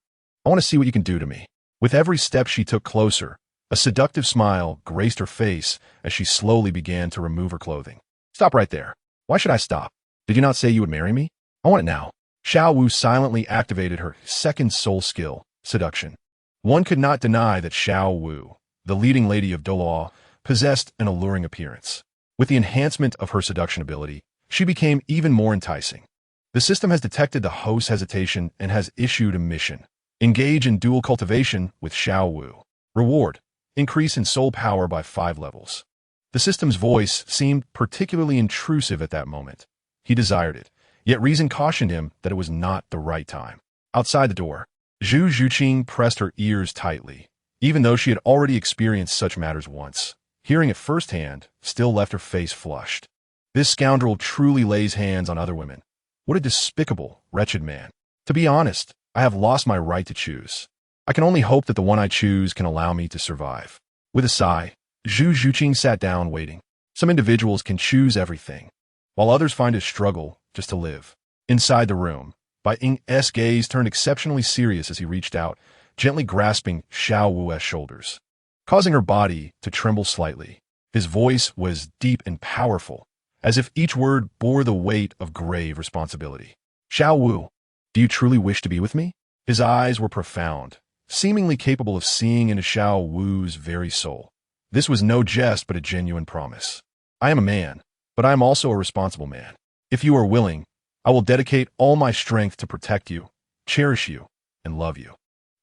I want to see what you can do to me. With every step she took closer, a seductive smile graced her face as she slowly began to remove her clothing. Stop right there. Why should I stop? Did you not say you would marry me? I want it now. Xiao Wu silently activated her second soul skill, seduction. One could not deny that Xiao Wu, the leading lady of Douluo, possessed an alluring appearance. With the enhancement of her seduction ability, she became even more enticing. The system has detected the host's hesitation and has issued a mission. Engage in dual cultivation with Xiao Wu. Reward: increase in soul power by 5 levels. The system's voice seemed particularly intrusive at that moment. He desired it, yet reason cautioned him that it was not the right time. Outside the door, Zhu Zhuqing pressed her ears tightly. Even though she had already experienced such matters once, hearing it firsthand still left her face flushed. This scoundrel truly lays hands on other women. What a despicable, wretched man. To be honest, I have lost my right to choose. I can only hope that the one I choose can allow me to survive. With a sigh, Zhu Zhuqing sat down waiting. Some individuals can choose everything, while others find it a struggle just to live. Inside the room, Bai Ying's gaze turned exceptionally serious as he reached out, gently grasping Xiao Wu's shoulders, causing her body to tremble slightly. His voice was deep and powerful, as if each word bore the weight of grave responsibility. Xiao Wu, do you truly wish to be with me? His eyes were profound, seemingly capable of seeing into Xiao Wu's very soul. This was no jest but a genuine promise. I am a man, but I am also a responsible man. If you are willing, I will dedicate all my strength to protect you, cherish you, and love you.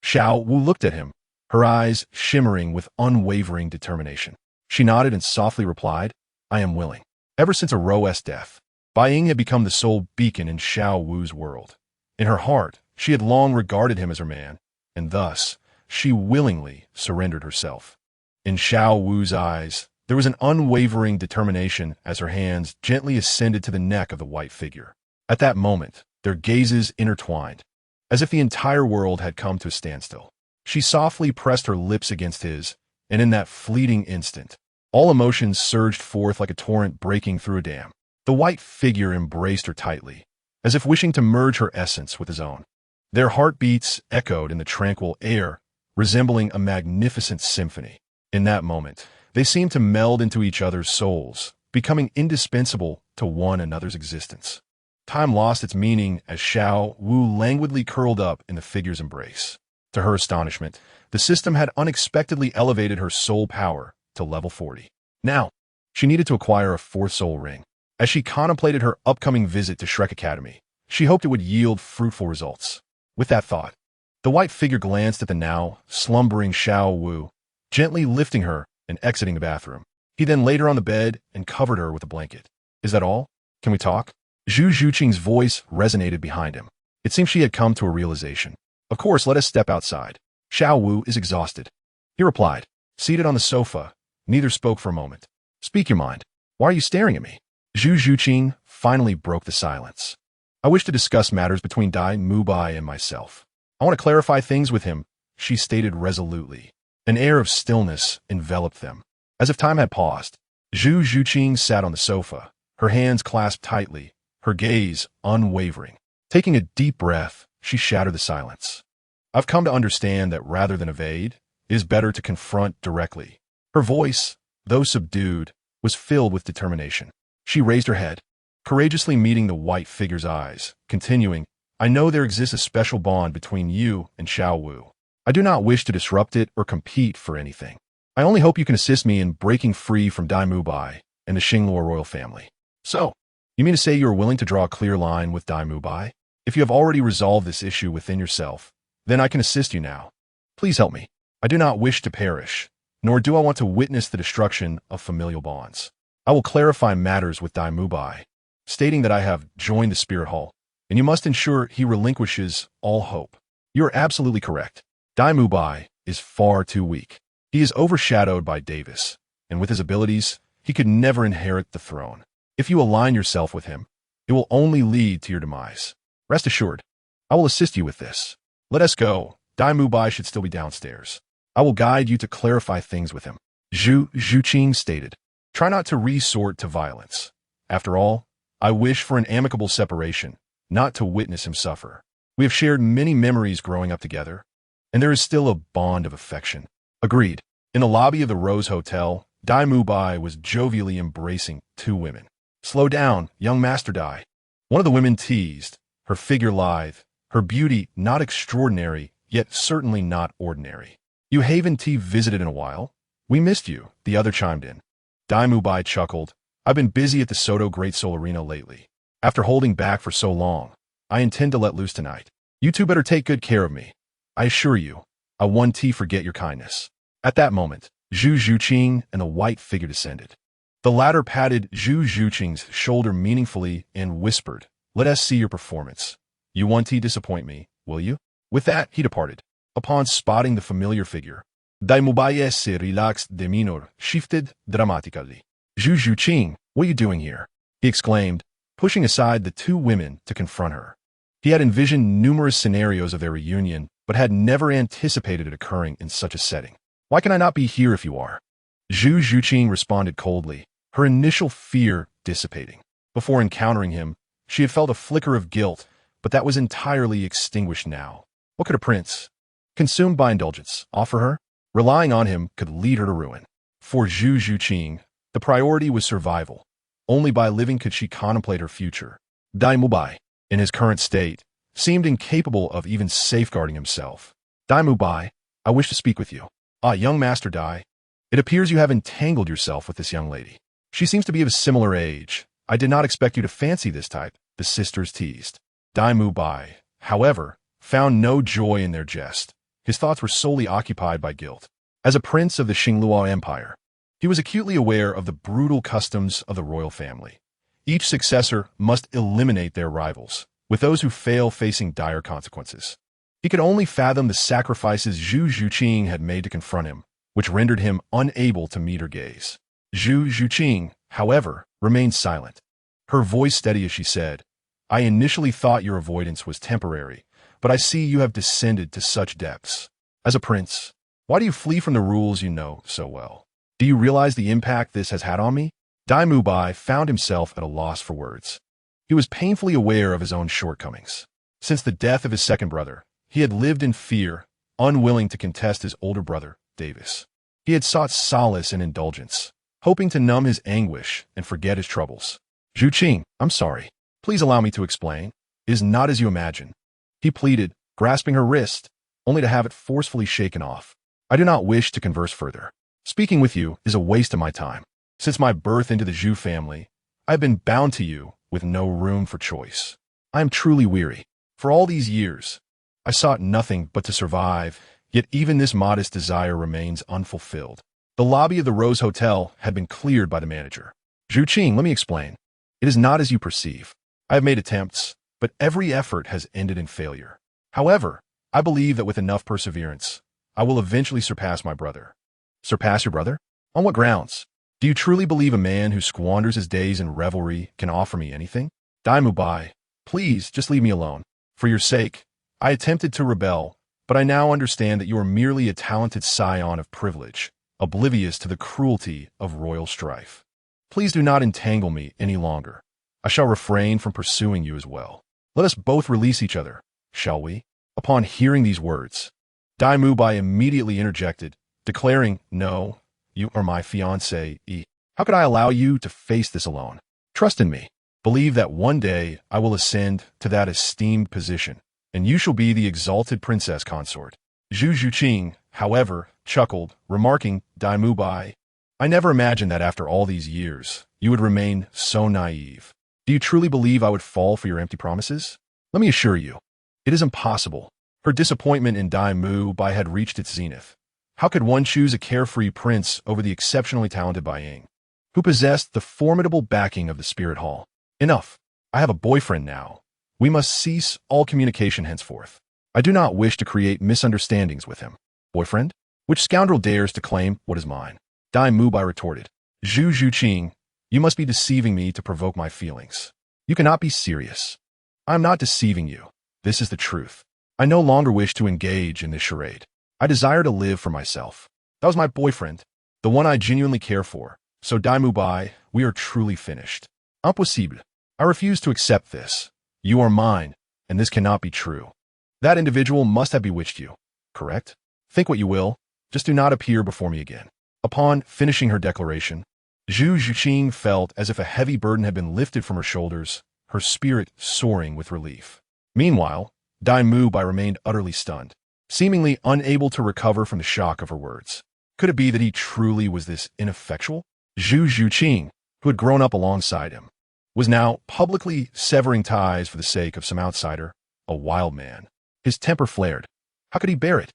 Xiao Wu looked at him, her eyes shimmering with unwavering determination. She nodded and softly replied, I am willing. Ever since Aro's death, Bai Ying had become the sole beacon in Xiao Wu's world. In her heart, she had long regarded him as her man, and thus, she willingly surrendered herself. In Xiao Wu's eyes, there was an unwavering determination as her hands gently ascended to the neck of the white figure. At that moment, their gazes intertwined, as if the entire world had come to a standstill. She softly pressed her lips against his, and in that fleeting instant, all emotions surged forth like a torrent breaking through a dam. The white figure embraced her tightly, as if wishing to merge her essence with his own. Their heartbeats echoed in the tranquil air, resembling a magnificent symphony. In that moment, they seemed to meld into each other's souls, becoming indispensable to one another's existence. Time lost its meaning as Xiao Wu languidly curled up in the figure's embrace. To her astonishment, the system had unexpectedly elevated her soul power to level 40. Now, she needed to acquire a 4th soul ring. As she contemplated her upcoming visit to Shrek Academy, she hoped it would yield fruitful results. With that thought, the white figure glanced at the now slumbering Xiao Wu, gently lifting her and exiting the bathroom. He then laid her on the bed and covered her with a blanket. Is that all? Can we talk? Zhu Zhuqing's voice resonated behind him. It seemed she had come to a realization. Of course, let us step outside. Xiao Wu is exhausted. He replied. Seated on the sofa, neither spoke for a moment. Speak your mind. Why are you staring at me? Zhu Zhuqing finally broke the silence. I wish to discuss matters between Dai Mubai and myself. I want to clarify things with him, she stated resolutely. An air of stillness enveloped them. As if time had paused, Zhu Zhuqing sat on the sofa, her hands clasped tightly, her gaze unwavering. Taking a deep breath, she shattered the silence. I've come to understand that rather than evade, it is better to confront directly. Her voice, though subdued, was filled with determination. She raised her head, courageously meeting the white figure's eyes, continuing, I know there exists a special bond between you and Xiao Wu. I do not wish to disrupt it or compete for anything. I only hope you can assist me in breaking free from Dai Mubai and the Xingluo royal family. So, you mean to say you are willing to draw a clear line with Dai Mubai? If you have already resolved this issue within yourself, then I can assist you now. Please help me. I do not wish to perish, nor do I want to witness the destruction of familial bonds. I will clarify matters with Dai Mubai, stating that I have joined the Spirit Hall, and you must ensure he relinquishes all hope. You are absolutely correct. Dai Mubai is far too weak. He is overshadowed by Davis, and with his abilities, he could never inherit the throne. If you align yourself with him, it will only lead to your demise. Rest assured, I will assist you with this. Let us go, Dai Mubai should still be downstairs. I will guide you to clarify things with him. Zhu Qing stated. Try not to resort to violence. After all, I wish for an amicable separation, not to witness him suffer. We have shared many memories growing up together, and there is still a bond of affection. Agreed. In the lobby of the Rose Hotel, Dai Mubai was jovially embracing two women. Slow down, young Master Dai. One of the women teased, her figure lithe, her beauty not extraordinary, yet certainly not ordinary. You haven't visited in a while? We missed you, the other chimed in. Dai Mubai chuckled. I've been busy at the Soto Great Soul Arena lately. After holding back for so long, I intend to let loose tonight. You two better take good care of me. I assure you, I won't forget your kindness. At that moment, Zhu Qing and the white figure descended. The latter patted Zhu Qing's shoulder meaningfully and whispered, let us see your performance. You won't disappoint me, will you? With that, he departed. Upon spotting the familiar figure, Dai Mubai's relaxed demeanor shifted dramatically. Zhu Qing, what are you doing here? He exclaimed, pushing aside the two women to confront her. He had envisioned numerous scenarios of their reunion, but had never anticipated it occurring in such a setting. Why can I not be here if you are? Zhu Qing responded coldly, her initial fear dissipating. Before encountering him, she had felt a flicker of guilt, but that was entirely extinguished now. What could a prince, consumed by indulgence, offer her? Relying on him could lead her to ruin. For Zhu Qing, the priority was survival. Only by living could she contemplate her future. Dai Mubai, in his current state, seemed incapable of even safeguarding himself. Dai Mubai, I wish to speak with you. Ah, young Master Dai, it appears you have entangled yourself with this young lady. She seems to be of a similar age. I did not expect you to fancy this type, the sisters teased. Dai Mubai, however, found no joy in their jest. His thoughts were solely occupied by guilt. As a prince of the Xingluo Empire, he was acutely aware of the brutal customs of the royal family. Each successor must eliminate their rivals, with those who fail facing dire consequences. He could only fathom the sacrifices Zhu Qing had made to confront him, which rendered him unable to meet her gaze. Zhu Qing, however, remained silent. Her voice steady as she said, I initially thought your avoidance was temporary, but I see you have descended to such depths. As a prince, why do you flee from the rules you know so well? Do you realize the impact this has had on me? Dai Mubai found himself at a loss for words. He was painfully aware of his own shortcomings. Since the death of his second brother, he had lived in fear, unwilling to contest his older brother, Davis. He had sought solace in indulgence, hoping to numb his anguish and forget his troubles. Zhu Qing, I'm sorry. Please allow me to explain. It is not as you imagine. He pleaded, grasping her wrist, only to have it forcefully shaken off. I do not wish to converse further. Speaking with you is a waste of my time. Since my birth into the Zhu family, I have been bound to you with no room for choice. I am truly weary. For all these years, I sought nothing but to survive, yet even this modest desire remains unfulfilled. The lobby of the Rose Hotel had been cleared by the manager. Zhu Qing, let me explain. It is not as you perceive. I have made attempts, but every effort has ended in failure. However, I believe that with enough perseverance, I will eventually surpass my brother. Surpass your brother? On what grounds? Do you truly believe a man who squanders his days in revelry can offer me anything? Dai Mubai, please just leave me alone. For your sake, I attempted to rebel, but I now understand that you are merely a talented scion of privilege, oblivious to the cruelty of royal strife. Please do not entangle me any longer. I shall refrain from pursuing you as well. Let us both release each other, shall we? Upon hearing these words, Dai Mubai immediately interjected, declaring, no, you are my fiancé. How could I allow you to face this alone? Trust in me. Believe that one day I will ascend to that esteemed position, and you shall be the exalted princess consort. Zhu Qing, however, chuckled, remarking, Dai Mubai, I never imagined that after all these years, you would remain so naive. Do you truly believe I would fall for your empty promises? Let me assure you, it is impossible. Her disappointment in Dai Mubai had reached its zenith. How could one choose a carefree prince over the exceptionally talented Bai Ying, who possessed the formidable backing of the Spirit Hall? Enough. I have a boyfriend now. We must cease all communication henceforth. I do not wish to create misunderstandings with him. Boyfriend? Which scoundrel dares to claim what is mine? Dai Mubai retorted. Zhu Qing, you must be deceiving me to provoke my feelings. You cannot be serious. I am not deceiving you. This is the truth. I no longer wish to engage in this charade. I desire to live for myself. That was my boyfriend, the one I genuinely care for. So Daimú Bai, we are truly finished. Impossible. I refuse to accept this. You are mine, and this cannot be true. That individual must have bewitched you, correct? Think what you will, just do not appear before me again. Upon finishing her declaration, Zhu Yuqing felt as if a heavy burden had been lifted from her shoulders, her spirit soaring with relief. Meanwhile, Daimú Bai remained utterly stunned, seemingly unable to recover from the shock of her words. Could it be that he truly was this ineffectual? Zhu Yuqing, who had grown up alongside him, was now publicly severing ties for the sake of some outsider, a wild man. His temper flared. How could he bear it?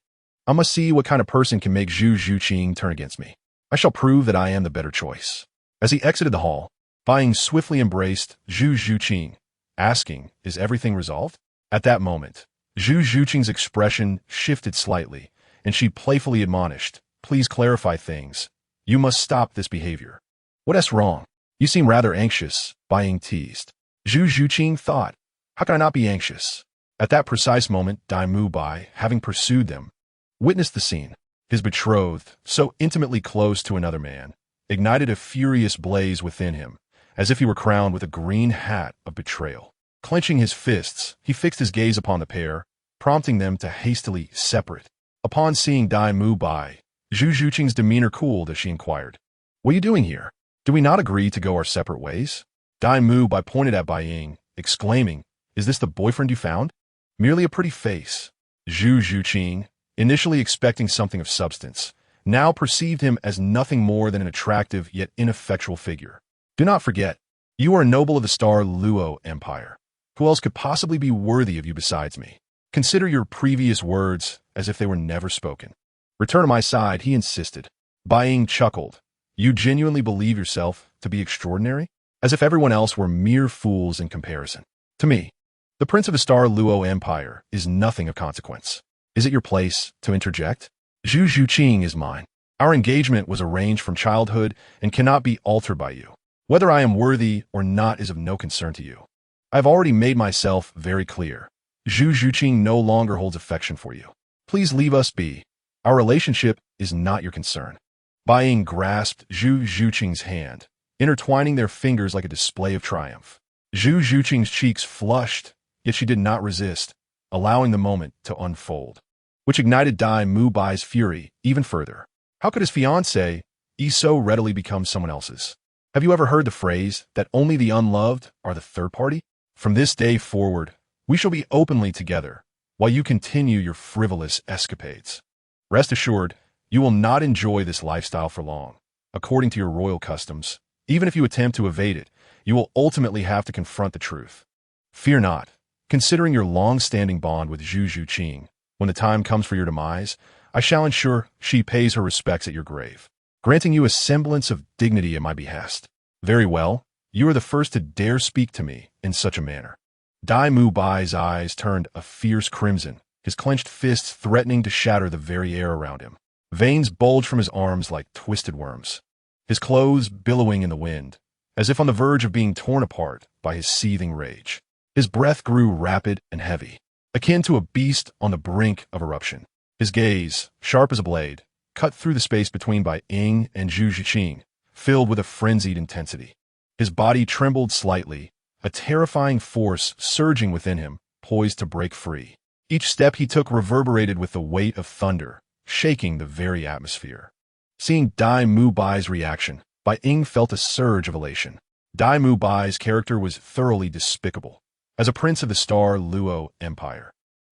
I must see what kind of person can make Zhu Yuqing turn against me. I shall prove that I am the better choice. As he exited the hall, Bai Ying swiftly embraced Zhu Yuqing, asking, "Is everything resolved?" At that moment, Zhu Yuqing's expression shifted slightly, and she playfully admonished, "Please clarify things. You must stop this behavior." "What's wrong? You seem rather anxious," Bai Ying teased. Zhu Yuqing thought, "How can I not be anxious?" At that precise moment, Daimú Bai, having pursued them, witnessed the scene. His betrothed, so intimately close to another man, ignited a furious blaze within him, as if he were crowned with a green hat of betrayal. Clenching his fists, he fixed his gaze upon the pair, prompting them to hastily separate. Upon seeing Daimú Bai, Zhu Yuqing's demeanor cooled as she inquired, "What are you doing here? Do we not agree to go our separate ways?" Daimú Bai pointed at Bai Ying, exclaiming, "Is this the boyfriend you found? Merely a pretty face." Zhu Yuqing, initially expecting something of substance, now perceived him as nothing more than an attractive yet ineffectual figure. "Do not forget, you are a noble of the Douluo Empire. Who else could possibly be worthy of you besides me? Consider your previous words as if they were never spoken." "Return to my side," he insisted. Bai Ying chuckled. "You genuinely believe yourself to be extraordinary? As if everyone else were mere fools in comparison. To me, the Prince of the Douluo Empire is nothing of consequence. Is it your place to interject? Zhu Yuqing is mine. Our engagement was arranged from childhood and cannot be altered by you. Whether I am worthy or not is of no concern to you. I have already made myself very clear. Zhu Yuqing no longer holds affection for you. Please leave us be. Our relationship is not your concern." Bai Ying grasped Zhu Yuqing's hand, intertwining their fingers like a display of triumph. Zhu Yuqing's cheeks flushed, yet she did not resist, allowing the moment to unfold, which ignited Daimú Bai's fury even further. How could his fiancée so readily become someone else's? Have you ever heard the phrase that only the unloved are the third party? From this day forward, we shall be openly together, while you continue your frivolous escapades. Rest assured, you will not enjoy this lifestyle for long. According to your royal customs, even if you attempt to evade it, you will ultimately have to confront the truth. Fear not, considering your long-standing bond with Zhu Yuqing. When the time comes for your demise, I shall ensure she pays her respects at your grave, granting you a semblance of dignity at my behest. Very well, you are the first to dare speak to me in such a manner." Daimú Bai's eyes turned a fierce crimson, his clenched fists threatening to shatter the very air around him. Veins bulged from his arms like twisted worms, his clothes billowing in the wind, as if on the verge of being torn apart by his seething rage. His breath grew rapid and heavy, akin to a beast on the brink of eruption. His gaze, sharp as a blade, cut through the space between Bai Ying and Zhu Yuqing, filled with a frenzied intensity. His body trembled slightly, a terrifying force surging within him, poised to break free. Each step he took reverberated with the weight of thunder, shaking the very atmosphere. Seeing Daimú Bai's reaction, Bai Ying felt a surge of elation. Daimú Bai's character was thoroughly despicable. As a prince of the Douluo Empire,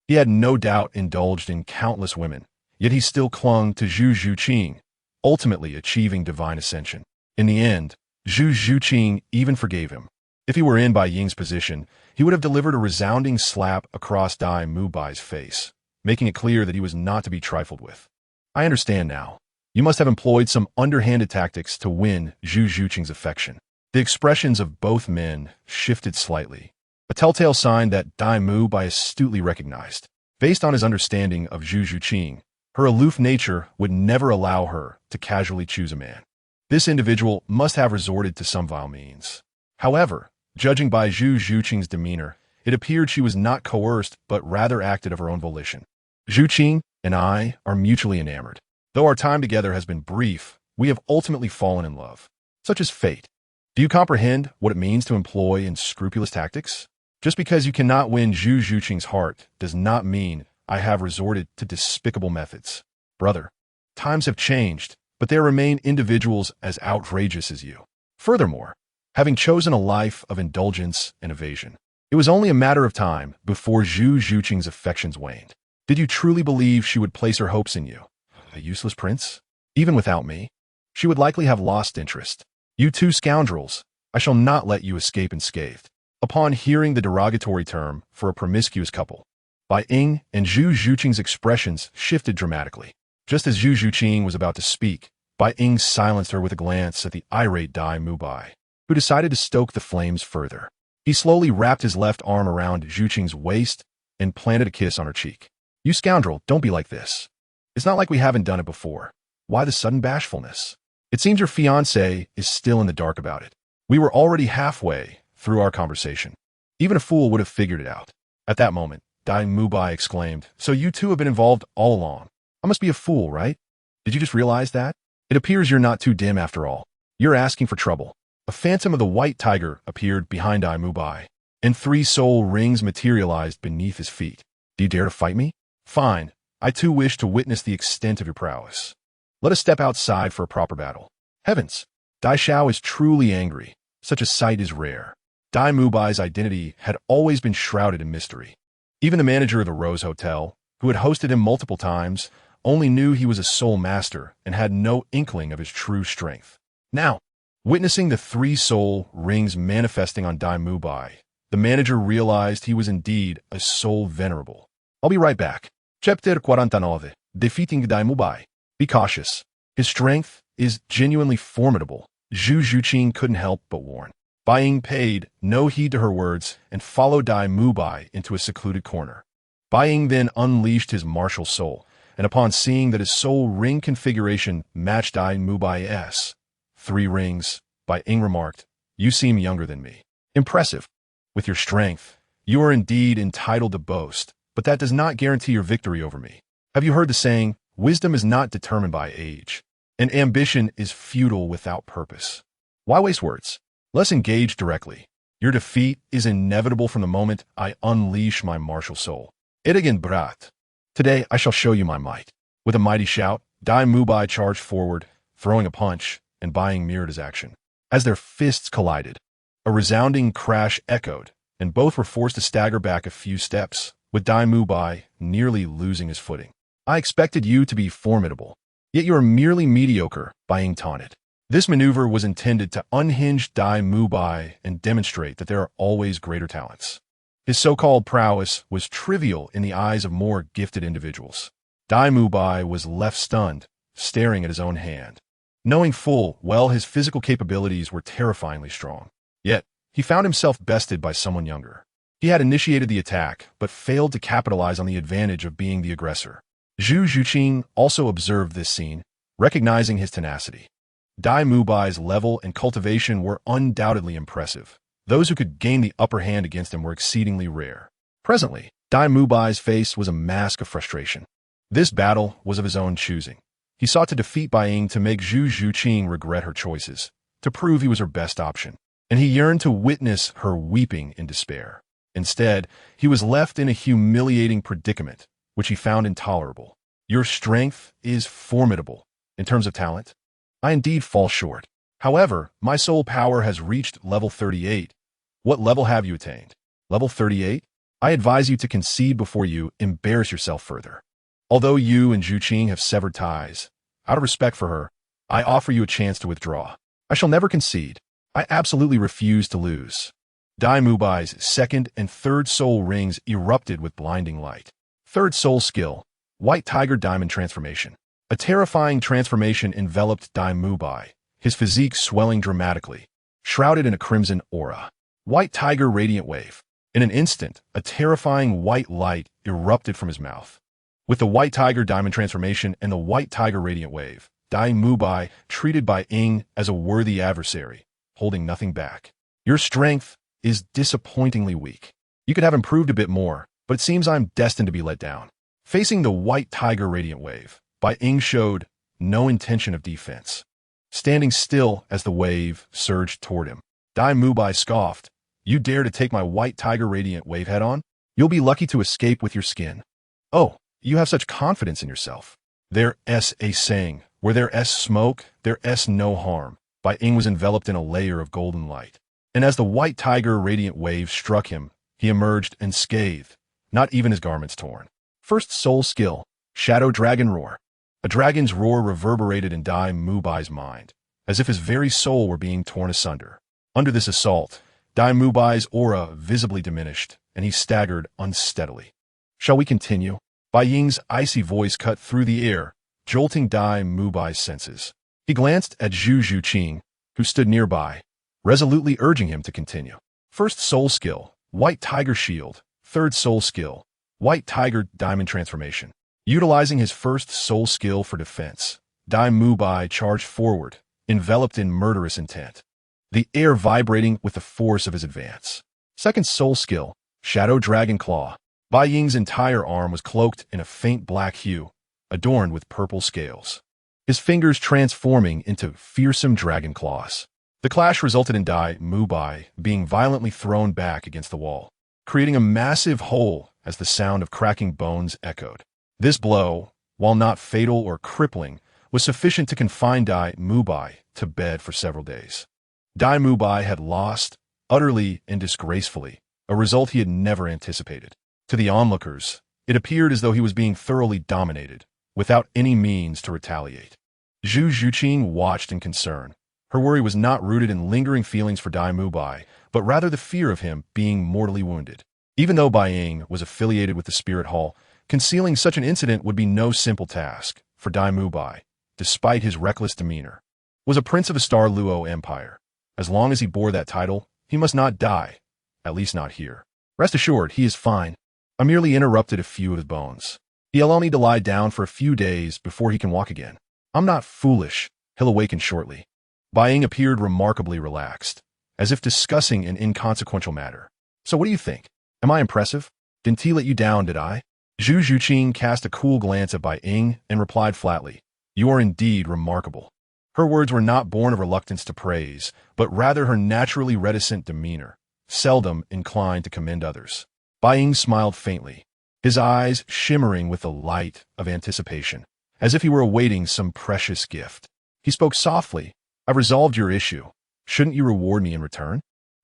he had no doubt indulged in countless women, yet he still clung to Zhu Yuqing, ultimately achieving divine ascension. In the end, Zhu Yuqing even forgave him. If he were in Bai Ying's position, he would have delivered a resounding slap across Daimú Bai's face, making it clear that he was not to be trifled with. "I understand now. You must have employed some underhanded tactics to win Zhu Yuqing's affection." The expressions of both men shifted slightly, a telltale sign that Daimú Bai astutely recognized. Based on his understanding of Zhu Yuqing, her aloof nature would never allow her to casually choose a man. This individual must have resorted to some vile means. However, judging by Zhu Yuqing's demeanor, It appeared she was not coerced, but rather acted of her own volition. Zhu Qing and I are mutually enamored. Though our time together has been brief, we have ultimately fallen in love. Such is fate. Do you comprehend what it means to employ unscrupulous tactics? Just because you cannot win Zhu Zhuqing's heart does not mean I have resorted to despicable methods. Brother, times have changed, but there remain individuals as outrageous as you. Furthermore, having chosen a life of indulgence and evasion, it was only a matter of time before Zhu Zhuqing's affections waned. Did you truly believe she would place her hopes in you? A useless prince? Even without me, she would likely have lost interest. You two scoundrels, I shall not let you escape unscathed. Upon hearing the derogatory term for a promiscuous couple, Bai Ying and Zhu Zhuqing's expressions shifted dramatically. Just as Zhu Zhuqing was about to speak, Bai Ying silenced her with a glance at the irate Dai Mubai, who decided to stoke the flames further. He slowly wrapped his left arm around Zhuqing's waist and planted a kiss on her cheek. You scoundrel, don't be like this. It's not like we haven't done it before. Why the sudden bashfulness? It seems your fiancé is still in the dark about it. We were already halfway through our conversation. Even a fool would have figured it out. At that moment, Dai Mubai exclaimed, so you two have been involved all along. I must be a fool, right? Did you just realize that? It appears you're not too dim after all. You're asking for trouble. A phantom of the white tiger appeared behind Dai Mubai, and 3 soul rings materialized beneath his feet. Do you dare to fight me? Fine. I too wish to witness the extent of your prowess. Let us step outside for a proper battle. Heavens! Dai Xiao is truly angry. Such a sight is rare. Dai Mubai's identity had always been shrouded in mystery. Even the manager of the Rose Hotel, who had hosted him multiple times, only knew he was a soul master and had no inkling of his true strength. Now, witnessing the 3 soul rings manifesting on Dai Mubai, the manager realized he was indeed a soul venerable. I'll be right back. Chapter 49. Defeating Dai Mubai. Be cautious. His strength is genuinely formidable. Zhu Zhuqing couldn't help but warn. Bai Ying paid no heed to her words and followed Dai Mubai into a secluded corner. Bai Ying then unleashed his martial soul, and upon seeing that his soul ring configuration matched Dai Mubai's 3 rings, Bai Ying remarked, you seem younger than me. Impressive. With your strength, you are indeed entitled to boast, but that does not guarantee your victory over me. Have you heard the saying, wisdom is not determined by age, and ambition is futile without purpose? Why waste words? Let's engage directly. Your defeat is inevitable from the moment I unleash my martial soul. Itigan Brat. Today I shall show you my might. With a mighty shout, Dai Mubai charged forward, throwing a punch, and Bai Ying mirrored his action. As their fists collided, a resounding crash echoed, and both were forced to stagger back a few steps, with Dai Mubai nearly losing his footing. I expected you to be formidable, yet you are merely mediocre, Bai Ying taunted. This maneuver was intended to unhinge Dai Mubai and demonstrate that there are always greater talents. His so-called prowess was trivial in the eyes of more gifted individuals. Dai Mubai was left stunned, staring at his own hand, knowing full well his physical capabilities were terrifyingly strong. Yet, he found himself bested by someone younger. He had initiated the attack, but failed to capitalize on the advantage of being the aggressor. Zhu Zhuqing also observed this scene, recognizing his tenacity. Dai Mubai's level and cultivation were undoubtedly impressive. Those who could gain the upper hand against him were exceedingly rare. Presently, Dai Mubai's face was a mask of frustration. This battle was of his own choosing. He sought to defeat Bai Ying to make Zhu Zhuqing regret her choices, to prove he was her best option, and he yearned to witness her weeping in despair. Instead, he was left in a humiliating predicament, which he found intolerable. Your strength is formidable. In terms of talent, I indeed fall short. However, my soul power has reached level 38. What level have you attained? Level 38? I advise you to concede before you embarrass yourself further. Although you and Zhuqing have severed ties, out of respect for her, I offer you a chance to withdraw. I shall never concede. I absolutely refuse to lose. Dai Mubai's 2nd and 3rd soul rings erupted with blinding light. 3rd soul skill, White Tiger Diamond Transformation. A terrifying transformation enveloped Dai Mubai, his physique swelling dramatically, shrouded in a crimson aura. White Tiger Radiant Wave. In an instant, a terrifying white light erupted from his mouth. With the White Tiger Diamond Transformation and the White Tiger Radiant Wave, Dai Mubai treated Bai Ying as a worthy adversary, holding nothing back. Your strength is disappointingly weak. You could have improved a bit more, but it seems I'm destined to be let down. Facing the white tiger radiant wave, Bai Ying showed no intention of defense. Standing still as the wave surged toward him, Dai Mubai scoffed, "You dare to take my white tiger radiant wave head on? You'll be lucky to escape with your skin." "Oh, you have such confidence in yourself." "There's a saying, where there's smoke, there's no harm." Bai Ying was enveloped in a layer of golden light. And as the white tiger radiant wave struck him, he emerged unscathed, not even his garments torn. First soul skill, Shadow Dragon Roar. A dragon's roar reverberated in Dai Mubai's mind, as if his very soul were being torn asunder. Under this assault, Dai Mubai's aura visibly diminished, and he staggered unsteadily. "Shall we continue?" Bai Ying's icy voice cut through the air, jolting Dai Mubai's senses. He glanced at Zhu Zhuqing, who stood nearby, resolutely urging him to continue. First soul skill, White Tiger Shield. Third soul skill, White Tiger Diamond Transformation. Utilizing his first soul skill for defense, Dai Mubai charged forward, enveloped in murderous intent, the air vibrating with the force of his advance. Second soul skill, Shadow Dragon Claw. Bai Ying's entire arm was cloaked in a faint black hue, adorned with purple scales, his fingers transforming into fearsome dragon claws. The clash resulted in Dai Mubai being violently thrown back against the wall, creating a massive hole as the sound of cracking bones echoed. This blow, while not fatal or crippling, was sufficient to confine Dai Mubai to bed for several days. Dai Mubai had lost, utterly and disgracefully, a result he had never anticipated. To the onlookers, it appeared as though he was being thoroughly dominated, without any means to retaliate. Zhu Zhuqing watched in concern. Her worry was not rooted in lingering feelings for Dai Mubai, but rather the fear of him being mortally wounded. Even though Bai Ying was affiliated with the Spirit Hall, concealing such an incident would be no simple task for Dai Mubai, despite his reckless demeanor. Was a prince of a Star Luo empire. As long as he bore that title, he must not die, at least not here. Rest assured, he is fine. I merely interrupted a few of his bones. He'll all need to lie down for a few days before he can walk again. I'm not foolish. He'll awaken shortly. Bai Ying appeared remarkably relaxed, as if discussing an inconsequential matter. So what do you think? Am I impressive? Didn't he let you down, did I? Zhu Zhuqing cast a cool glance at Bai Ying and replied flatly, "You are indeed remarkable." Her words were not born of reluctance to praise, but rather her naturally reticent demeanor, seldom inclined to commend others. Bai Ying smiled faintly, his eyes shimmering with the light of anticipation, as if he were awaiting some precious gift. He spoke softly, "I've resolved your issue. Shouldn't you reward me in return?"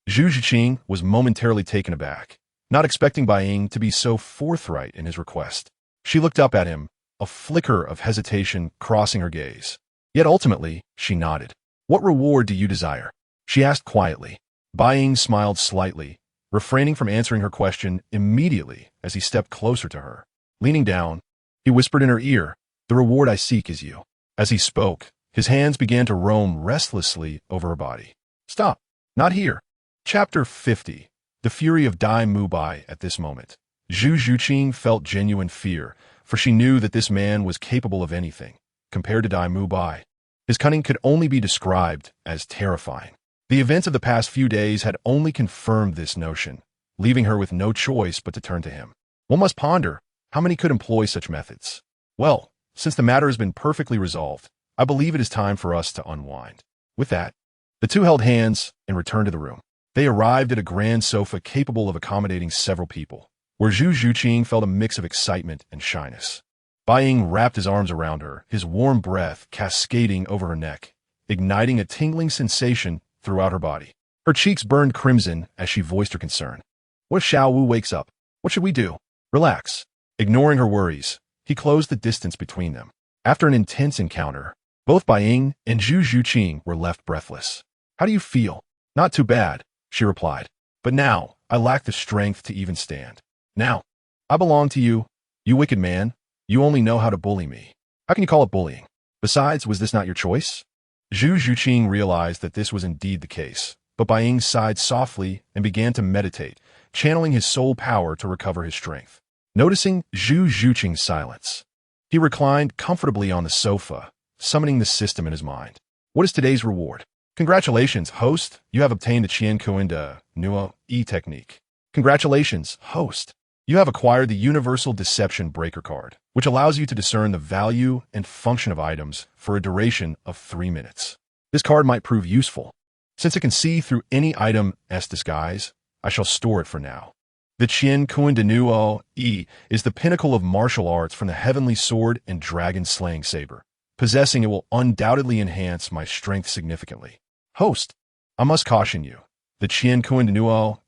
Zhu Zhuqing was momentarily taken aback, not expecting Bai Ying to be so forthright in his request. She looked up at him, a flicker of hesitation crossing her gaze. Yet ultimately, she nodded. "What reward do you desire?" she asked quietly. Bai Ying smiled slightly, refraining from answering her question immediately as he stepped closer to her. Leaning down, he whispered in her ear, "The reward I seek is you." As he spoke, his hands began to roam restlessly over her body. "Stop. Not here." Chapter 50. The Fury of Dai Mubai at this moment. Zhu Zhuqing felt genuine fear, for she knew that this man was capable of anything. Compared to Dai Mubai, his cunning could only be described as terrifying. The events of the past few days had only confirmed this notion, leaving her with no choice but to turn to him. One must ponder, how many could employ such methods? Well, since the matter has been perfectly resolved, I believe it is time for us to unwind. With that, the two held hands and returned to the room. They arrived at a grand sofa capable of accommodating several people, where Zhu Zhuqing felt a mix of excitement and shyness. Bai Ying wrapped his arms around her, his warm breath cascading over her neck, igniting a tingling sensation throughout her body. Her cheeks burned crimson as she voiced her concern. "What if Xiao Wu wakes up? What should we do?" "Relax." Ignoring her worries, he closed the distance between them. After an intense encounter, both Bai Ying and Zhu Zhuqing were left breathless. "How do you feel?" "Not too bad," she replied. "But now, I lack the strength to even stand. Now, I belong to you, you wicked man. You only know how to bully me. How can you call it bullying? Besides, was this not your choice?" Zhu Zhuqing realized that this was indeed the case, but Bai Ying sighed softly and began to meditate, channeling his soul power to recover his strength. Noticing Zhu Zhuqing's silence, he reclined comfortably on the sofa, summoning the system in his mind. "What is today's reward?" "Congratulations, host. You have obtained the Qian Renxue technique. Congratulations, host. You have acquired the Universal Deception Breaker card, which allows you to discern the value and function of items for a duration of 3 minutes. This card might prove useful. Since it can see through any item's disguise, I shall store it for now. The Qian Renxue is the pinnacle of martial arts from the heavenly sword and dragon-slaying saber. Possessing it will undoubtedly enhance my strength significantly. Host, I must caution you. The Qian Renxue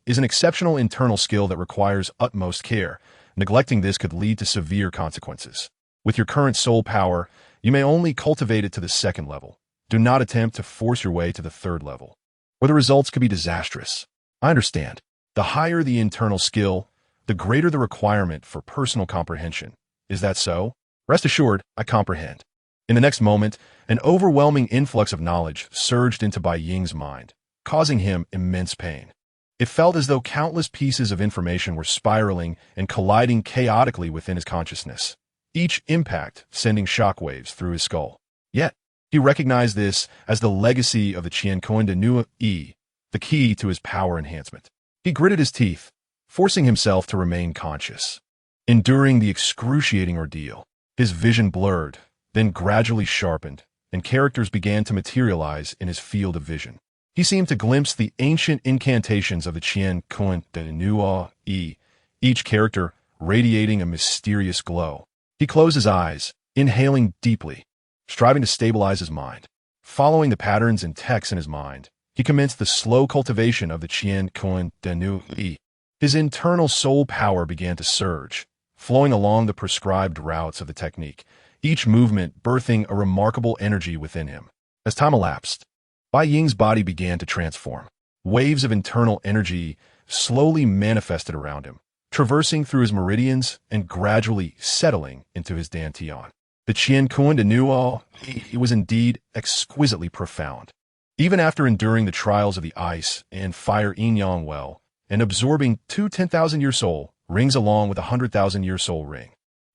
is an exceptional internal skill that requires utmost care. Neglecting this could lead to severe consequences. With your current soul power, you may only cultivate it to the 2nd level. Do not attempt to force your way to the 3rd level, or the results could be disastrous. I understand. The higher the internal skill, the greater the requirement for personal comprehension. Is that so? Rest assured, I comprehend. In the next moment, an overwhelming influx of knowledge surged into Bai Ying's mind, causing him immense pain. It felt as though countless pieces of information were spiraling and colliding chaotically within his consciousness, each impact sending shockwaves through his skull. Yet, he recognized this as the legacy of the Qian Renxue, the key to his power enhancement. He gritted his teeth, forcing himself to remain conscious. Enduring the excruciating ordeal, his vision blurred, then gradually sharpened, and characters began to materialize in his field of vision. He seemed to glimpse the ancient incantations of the Qian Renxue, each character radiating a mysterious glow. He closed his eyes, inhaling deeply, striving to stabilize his mind. Following the patterns and texts in his mind, he commenced the slow cultivation of the Qian Renxue. His internal soul power began to surge, flowing along the prescribed routes of the technique, each movement birthing a remarkable energy within him. As time elapsed, Bai Ying's body began to transform. Waves of internal energy slowly manifested around him, traversing through his meridians and gradually settling into his dantian. The Qian Renxue was indeed exquisitely profound. Even after enduring the trials of the ice and fire yin-yang well, and absorbing 2 10,000-year soul rings along with a 100,000-year soul ring,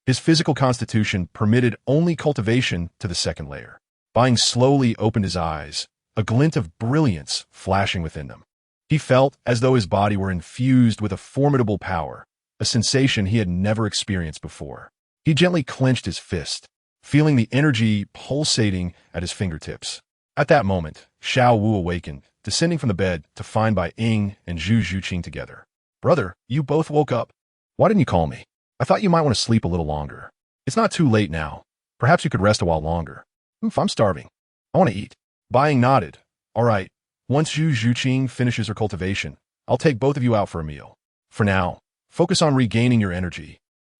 his physical constitution permitted only cultivation to the 2nd layer. Bai Ying slowly opened his eyes, a glint of brilliance flashing within them. He felt as though his body were infused with a formidable power, a sensation he had never experienced before. He gently clenched his fist, feeling the energy pulsating at his fingertips. At that moment, Xiao Wu awakened, descending from the bed to find Bai Ying and Zhu Zhuqing together. Brother, you both woke up. Why didn't you call me? I thought you might want to sleep a little longer. It's not too late now. Perhaps you could rest a while longer. Oof, I'm starving. I want to eat. Bai Ying nodded. All right, once Zhu Zhuqing finishes her cultivation, I'll take both of you out for a meal. For now, focus on regaining your energy.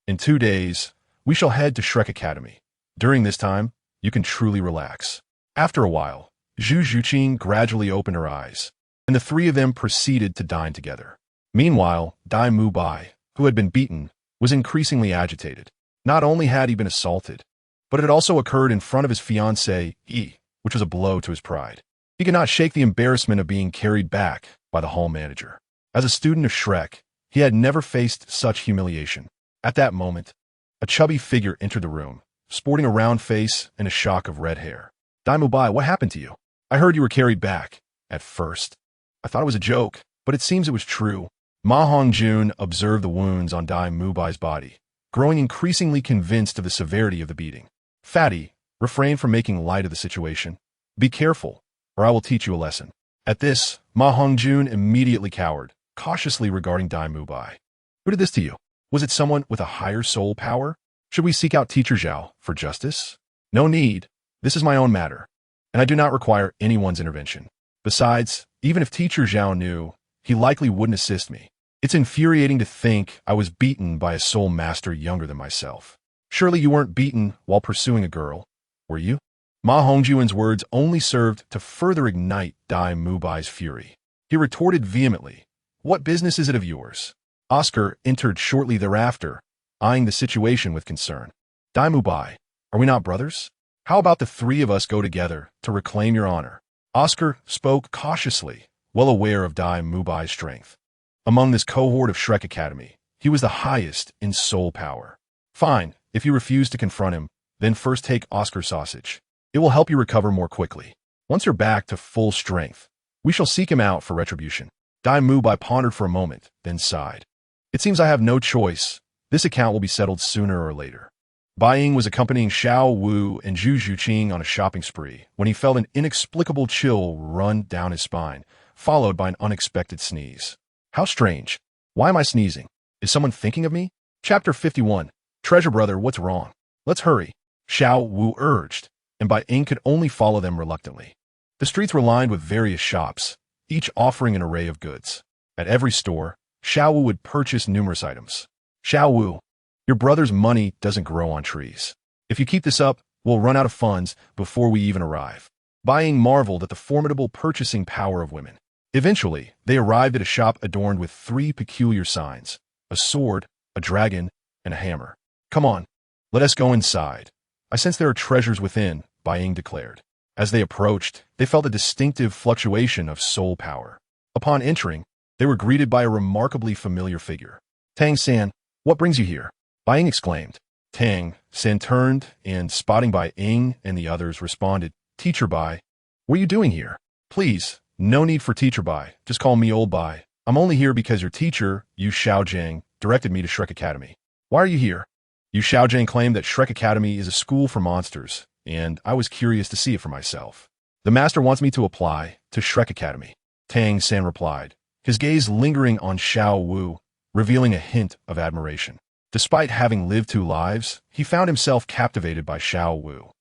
In 2 days, we shall head to Shrek Academy. During this time, you can truly relax. After a while, Zhu Zhuqing gradually opened her eyes, and the 3 of them proceeded to dine together. Meanwhile, Dai Mu Bai, who had been beaten, was increasingly agitated. Not only had he been assaulted, but it had also occurred in front of his fiancée, which was a blow to his pride. He could not shake the embarrassment of being carried back by the hall manager. As a student of Shrek, he had never faced such humiliation. At that moment, a chubby figure entered the room, sporting a round face and a shock of red hair. Dai Mu Bai, what happened to you? I heard you were carried back. At first, I thought it was a joke, but it seems it was true. Ma Hongjun observed the wounds on Dai Mu Bai's body, growing increasingly convinced of the severity of the beating. Fatty, refrain from making light of the situation. Be careful, or I will teach you a lesson. At this, Ma Hongjun immediately cowered, cautiously regarding Dai Mu Bai. Who did this to you? Was it someone with a higher soul power? Should we seek out Teacher Zhao for justice? No need. This is my own matter, and I do not require anyone's intervention. Besides, even if Teacher Zhao knew, he likely wouldn't assist me. It's infuriating to think I was beaten by a soul master younger than myself. Surely you weren't beaten while pursuing a girl, were you? Ma Hongjun's words only served to further ignite Dai Mu Bai's fury. He retorted vehemently, "What business is it of yours?" Oscar entered shortly thereafter, eyeing the situation with concern. "Dai Mu Bai, are we not brothers? How about the 3 of us go together to reclaim your honor?" Oscar spoke cautiously, well aware of Dai Mu Bai's strength. Among this cohort of Shrek Academy, he was the highest in soul power. Fine, if you refuse to confront him, then first take Oscar's sausage. It will help you recover more quickly. Once you're back to full strength, we shall seek him out for retribution. Bai pondered for a moment, then sighed. It seems I have no choice. This account will be settled sooner or later. Bai Ying was accompanying Xiao Wu and Zhu Zhuqing on a shopping spree when he felt an inexplicable chill run down his spine, followed by an unexpected sneeze. How strange. Why am I sneezing? Is someone thinking of me? Chapter 51. Treasure brother, what's wrong? Let's hurry, Xiao Wu urged, and Bai Ying could only follow them reluctantly. The streets were lined with various shops, each offering an array of goods. At every store, Xiao Wu would purchase numerous items. Xiao Wu, your brother's money doesn't grow on trees. If you keep this up, we'll run out of funds before we even arrive. Bai Ying marveled at the formidable purchasing power of women. Eventually, they arrived at a shop adorned with 3 peculiar signs: a sword, a dragon, and a hammer. Come on, let us go inside. I sense there are treasures within, Bai Ying declared. As they approached, they felt a distinctive fluctuation of soul power. Upon entering, they were greeted by a remarkably familiar figure. Tang San, what brings you here? Bai Ying exclaimed. Tang San turned and, spotting Bai Ying and the others, responded, Teacher Bai, what are you doing here? Please, no need for Teacher Bai, just call me Old Bai. I'm only here because your teacher, Yu Xiaojiang, directed me to Shrek Academy. Why are you here? Yu Xiaojiang claimed that Shrek Academy is a school for monsters, and I was curious to see it for myself. The master wants me to apply to Shrek Academy, Tang San replied, his gaze lingering on Xiao Wu, revealing a hint of admiration. Despite having lived 2 lives, he found himself captivated by Xiao Wu,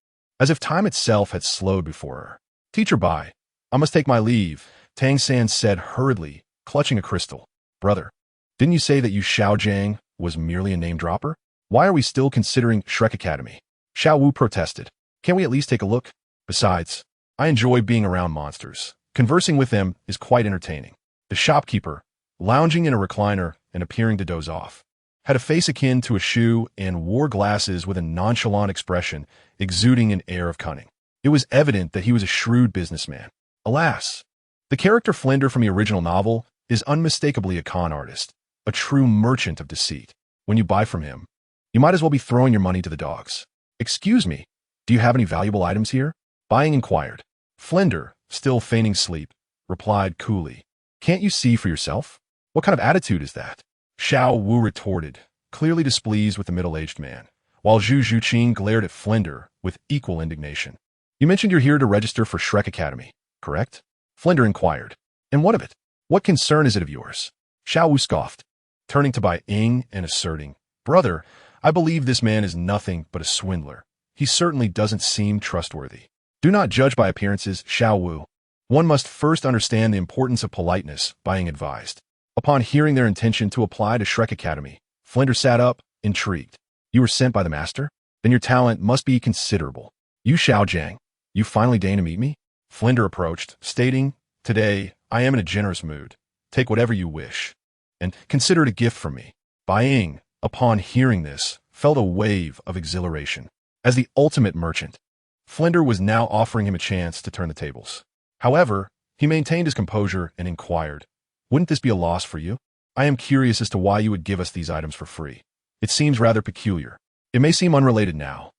as if time itself had slowed before her. Teacher Bai, I must take my leave, Tang San said hurriedly, clutching a crystal. Brother, didn't you say that Yu Xiaojiang was merely a name-dropper? Why are we still considering Shrek Academy? Xiao Wu protested. Can't we at least take a look? Besides, I enjoy being around monsters. Conversing with them is quite entertaining. The shopkeeper, lounging in a recliner and appearing to doze off, had a face akin to a shoe and wore glasses with a nonchalant expression, exuding an air of cunning. It was evident that he was a shrewd businessman. Alas, the character Flinder from the original novel is unmistakably a con artist, a true merchant of deceit. When you buy from him, you might as well be throwing your money to the dogs. Excuse me, do you have any valuable items here? Bai Ying inquired. Flinder, still feigning sleep, replied coolly. Can't you see for yourself? What kind of attitude is that? Xiao Wu retorted, clearly displeased with the middle-aged man, while Zhu Zhuqing glared at Flinder with equal indignation. You mentioned you're here to register for Shrek Academy, correct? Flinder inquired. And what of it? What concern is it of yours? Xiao Wu scoffed, turning to Bai Ying and asserting, Brother, I believe this man is nothing but a swindler. He certainly doesn't seem trustworthy. Do not judge by appearances, Xiao Wu. One must first understand the importance of politeness, Bai Ying advised. Upon hearing their intention to apply to Shrek Academy, Flinder sat up, intrigued. You were sent by the master? Then your talent must be considerable. Yu Xiaojiang, you finally deign to meet me? Flinder approached, stating, Today, I am in a generous mood. Take whatever you wish, and consider it a gift from me. Bai Ying, upon hearing this, felt a wave of exhilaration. As the ultimate merchant, Flinder was now offering him a chance to turn the tables. However, he maintained his composure and inquired, Wouldn't this be a loss for you? I am curious as to why you would give us these items for free. It seems rather peculiar. It may seem unrelated now,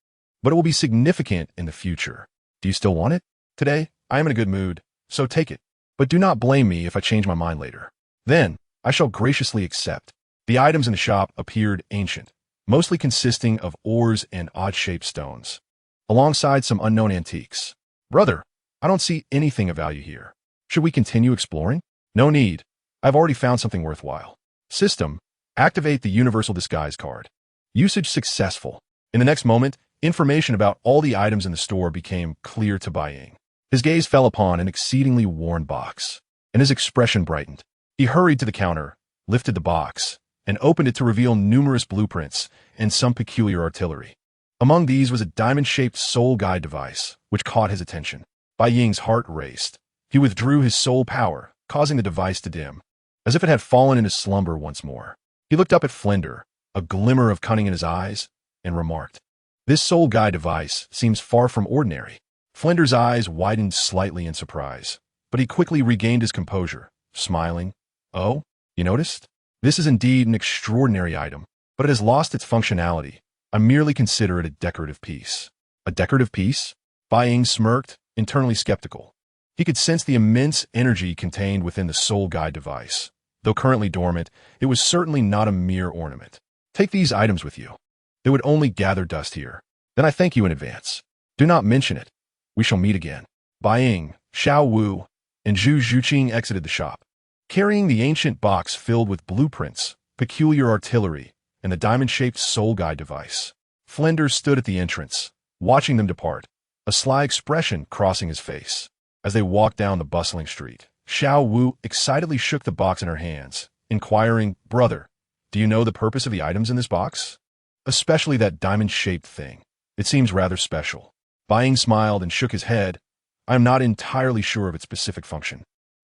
but it will be significant in the future. Do you still want it? Today, I am in a good mood, so take it. But do not blame me if I change my mind later. Then, I shall graciously accept. The items in the shop appeared ancient, mostly consisting of ores and odd-shaped stones, alongside some unknown antiques. Brother, I don't see anything of value here. Should we continue exploring? No need. I've already found something worthwhile. System, activate the Universal Disguise card. Usage successful. In the next moment, information about all the items in the store became clear to Bai Ying. His gaze fell upon an exceedingly worn box, and his expression brightened. He hurried to the counter, lifted the box, and opened it to reveal numerous blueprints and some peculiar artillery. Among these was a diamond-shaped soul guide device, which caught his attention. Bai Ying's heart raced. He withdrew his soul power, causing the device to dim, as if it had fallen into slumber once more. He looked up at Flinder, a glimmer of cunning in his eyes, and remarked, This soul guide device seems far from ordinary. Flinder's eyes widened slightly in surprise, but he quickly regained his composure, smiling. Oh, you noticed? This is indeed an extraordinary item, but it has lost its functionality. I merely consider it a decorative piece. A decorative piece? Bai Ying smirked, internally skeptical. He could sense the immense energy contained within the soul guide device. Though currently dormant, it was certainly not a mere ornament. Take these items with you. They would only gather dust here. Then I thank you in advance. Do not mention it. We shall meet again. Bai Ying, Xiao Wu, and Zhu Zhuqing exited the shop, carrying the ancient box filled with blueprints, peculiar artillery, and the diamond-shaped soul guide device. Flender stood at the entrance, watching them depart, a sly expression crossing his face. As they walked down the bustling street, Xiao Wu excitedly shook the box in her hands, inquiring, "Brother, do you know the purpose of the items in this box? Especially that diamond-shaped thing. It seems rather special." Bai Ying smiled and shook his head. "I am not entirely sure of its specific function,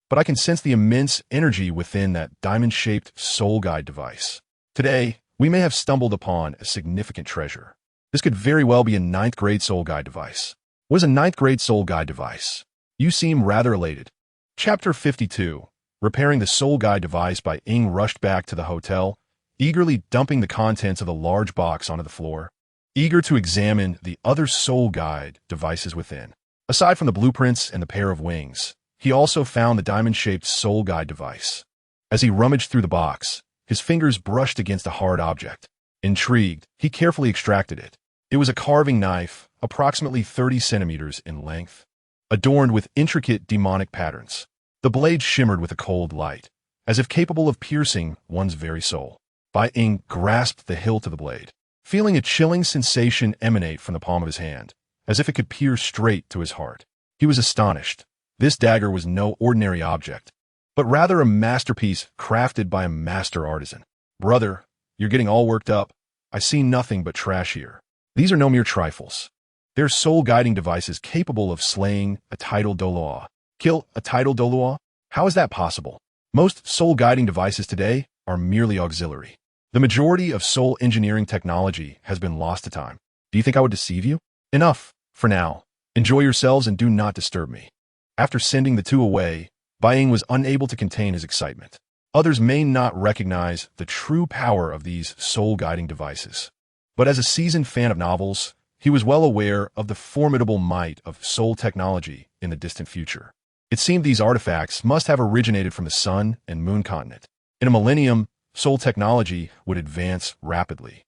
but I can sense the immense energy within that diamond-shaped soul guide device. Today, we may have stumbled upon a significant treasure. This could very well be a 9th-grade soul guide device." "What is a 9th-grade soul guide device? You seem rather elated." Chapter 52. Repairing the soul guide device. Bai Ying rushed back to the hotel, eagerly dumping the contents of the large box onto the floor, eager to examine the other soul guide devices within. Aside from the blueprints and the pair of wings, he also found the diamond-shaped soul guide device. As he rummaged through the box, his fingers brushed against a hard object. Intrigued, he carefully extracted it. It was a carving knife, approximately 30 centimeters in length, adorned with intricate demonic patterns. The blade shimmered with a cold light, as if capable of piercing one's very soul. Bai Ying grasped the hilt of the blade, feeling a chilling sensation emanate from the palm of his hand, as if it could pierce straight to his heart. He was astonished. This dagger was no ordinary object, but rather a masterpiece crafted by a master artisan. "Brother, you're getting all worked up. I see nothing but trash here. These are no mere trifles. They're soul-guiding devices capable of slaying a titled Douluo." "Kill a titled Douluo? How is that possible? Most soul-guiding devices today are merely auxiliary. The majority of soul engineering technology has been lost to time. Do you think I would deceive you? Enough, for now. Enjoy yourselves and do not disturb me." After sending the two away, Bai Ying was unable to contain his excitement. Others may not recognize the true power of these soul-guiding devices, but as a seasoned fan of novels, he was well aware of the formidable might of soul technology in the distant future. It seemed these artifacts must have originated from the Sun and Moon continent. In a millennium, soul technology would advance rapidly,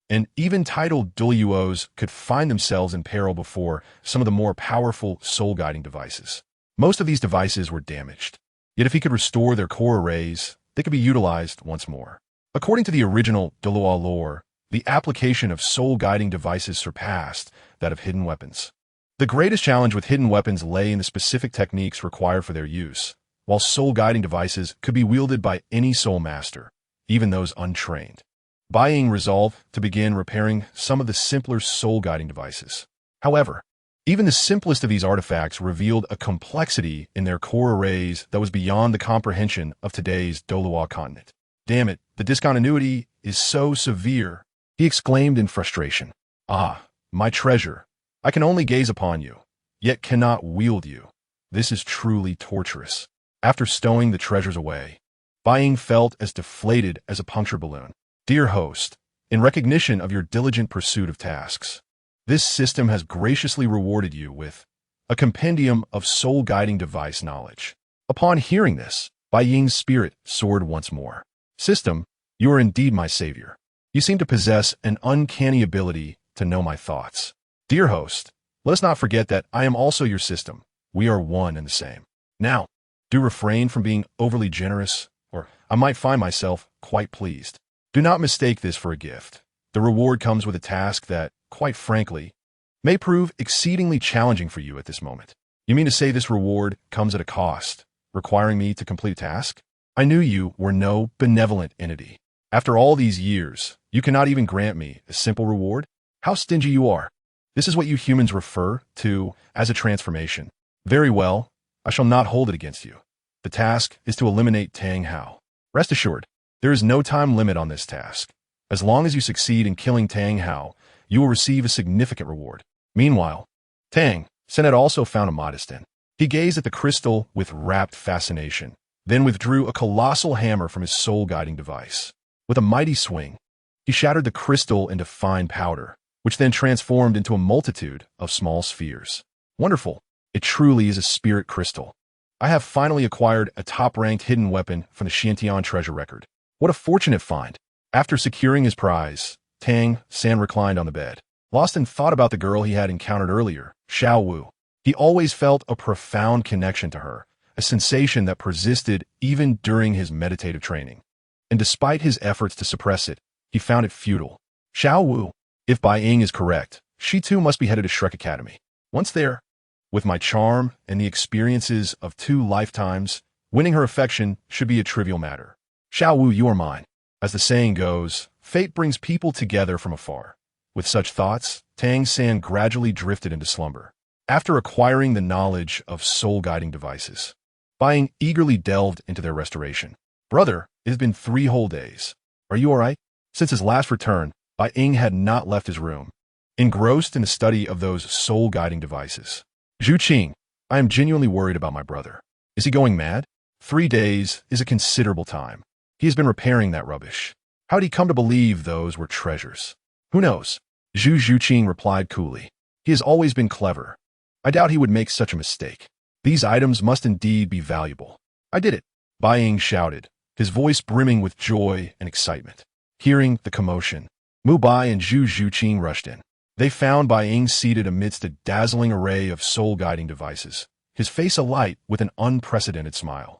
and even titled Douluos could find themselves in peril before some of the more powerful soul-guiding devices. Most of these devices were damaged, yet if he could restore their core arrays, they could be utilized once more. According to the original Douluo lore, the application of soul-guiding devices surpassed that of hidden weapons. The greatest challenge with hidden weapons lay in the specific techniques required for their use, while soul-guiding devices could be wielded by any soul master, even those untrained. Bai Ying resolved to begin repairing some of the simpler soul-guiding devices. However, even the simplest of these artifacts revealed a complexity in their core arrays that was beyond the comprehension of today's Douluo continent. "Damn it, the discontinuity is so severe," he exclaimed in frustration. "Ah, my treasure, I can only gaze upon you, yet cannot wield you. This is truly torturous." After stowing the treasures away, Bai Ying felt as deflated as a punctured balloon. "Dear host, in recognition of your diligent pursuit of tasks, this system has graciously rewarded you with a compendium of soul-guiding device knowledge." Upon hearing this, Bai Ying's spirit soared once more. "System, you are indeed my savior. You seem to possess an uncanny ability to know my thoughts. Dear host, let us not forget that I am also your system. We are one and the same. Now, do refrain from being overly generous, or I might find myself quite pleased. Do not mistake this for a gift. The reward comes with a task that, quite frankly, may prove exceedingly challenging for you at this moment." "You mean to say this reward comes at a cost, requiring me to complete a task? I knew you were no benevolent entity. After all these years, you cannot even grant me a simple reward? How stingy you are. This is what you humans refer to as a transformation. Very well, I shall not hold it against you. The task is to eliminate Tang Hao. Rest assured, there is no time limit on this task. As long as you succeed in killing Tang Hao, you will receive a significant reward. Meanwhile, Tang Sect had also found a modest end. He gazed at the crystal with rapt fascination, then withdrew a colossal hammer from his soul-guiding device. With a mighty swing, he shattered the crystal into fine powder, which then transformed into a multitude of small spheres. Wonderful! It truly is a spirit crystal. I have finally acquired a top-ranked hidden weapon from the Xiantian treasure record. What a fortunate find. After securing his prize, Tang Sect reclined on the bed, lost in thought about the girl he had encountered earlier, Xiao Wu. He always felt a profound connection to her, a sensation that persisted even during his meditative training. And despite his efforts to suppress it, he found it futile. Xiao Wu, if Bai Ying is correct, she too must be headed to Shrek Academy. Once there, with my charm and the experiences of 2 lifetimes, winning her affection should be a trivial matter. Xiao Wu, you are mine. As the saying goes, fate brings people together from afar. With such thoughts, Tang Sect gradually drifted into slumber. After acquiring the knowledge of soul-guiding devices, Bai Ying eagerly delved into their restoration. Brother, it has been 3 whole days. Are you all right? Since his last return, Bai Ying had not left his room, engrossed in the study of those soul-guiding devices. Zhu Qing, I am genuinely worried about my brother. Is he going mad? 3 days is a considerable time. He has been repairing that rubbish. How did he come to believe those were treasures? Who knows? Zhu Qing replied coolly. He has always been clever. I doubt he would make such a mistake. These items must indeed be valuable. I did it, Bai Ying shouted, his voice brimming with joy and excitement. Hearing the commotion, Mu Bai and Zhu Qing rushed in. They found Bai Ying seated amidst a dazzling array of soul-guiding devices, his face alight with an unprecedented smile.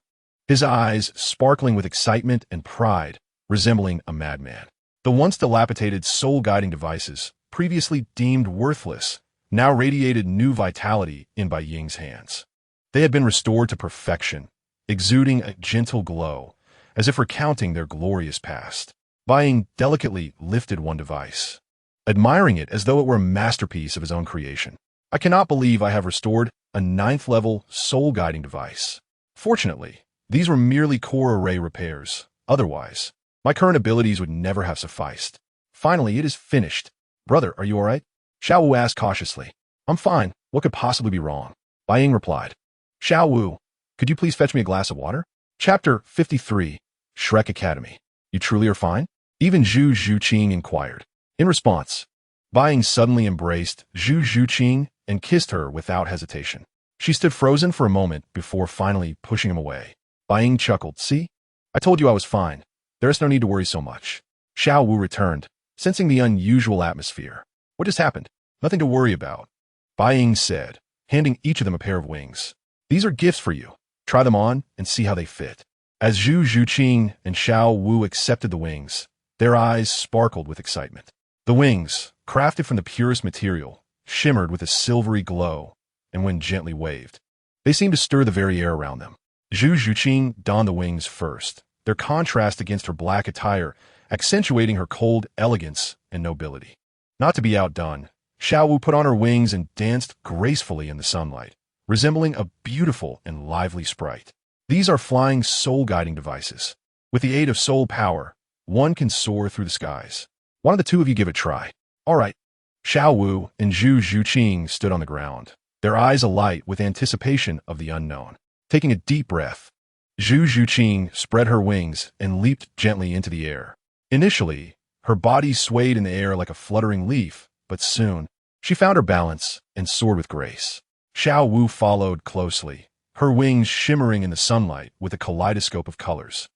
His eyes sparkling with excitement and pride, resembling a madman. The once dilapidated soul-guiding devices, previously deemed worthless, now radiated new vitality in Bai Ying's hands. They had been restored to perfection, exuding a gentle glow, as if recounting their glorious past. Bai Ying delicately lifted one device, admiring it as though it were a masterpiece of his own creation. I cannot believe I have restored a 9th-level soul-guiding device. Fortunately, these were merely core array repairs. Otherwise, my current abilities would never have sufficed. Finally, it is finished. Brother, are you all right? Xiao Wu asked cautiously. I'm fine. What could possibly be wrong? Bai Ying replied. Xiao Wu, could you please fetch me a glass of water? Chapter 53, Shrek Academy. You truly are fine? Even Zhu Qing inquired. In response, Bai Ying suddenly embraced Zhu Qing and kissed her without hesitation. She stood frozen for a moment before finally pushing him away. Bai Ying chuckled. See? I told you I was fine. There is no need to worry so much. Xiao Wu returned, sensing the unusual atmosphere. What just happened? Nothing to worry about, Bai Ying said, handing each of them a pair of wings. These are gifts for you. Try them on and see how they fit. As Zhu Qing and Xiao Wu accepted the wings, their eyes sparkled with excitement. The wings, crafted from the purest material, shimmered with a silvery glow, and when gently waved, they seemed to stir the very air around them. Zhu Qing donned the wings first, their contrast against her black attire accentuating her cold elegance and nobility. Not to be outdone, Xiao Wu put on her wings and danced gracefully in the sunlight, resembling a beautiful and lively sprite. These are flying soul-guiding devices. With the aid of soul power, one can soar through the skies. Why don't the 2 of you give it a try? All right. Xiao Wu and Zhu Qing stood on the ground, their eyes alight with anticipation of the unknown. Taking a deep breath, Zhu Qing spread her wings and leaped gently into the air. Initially, her body swayed in the air like a fluttering leaf, but soon, she found her balance and soared with grace. Xiao Wu followed closely, her wings shimmering in the sunlight with a kaleidoscope of colors,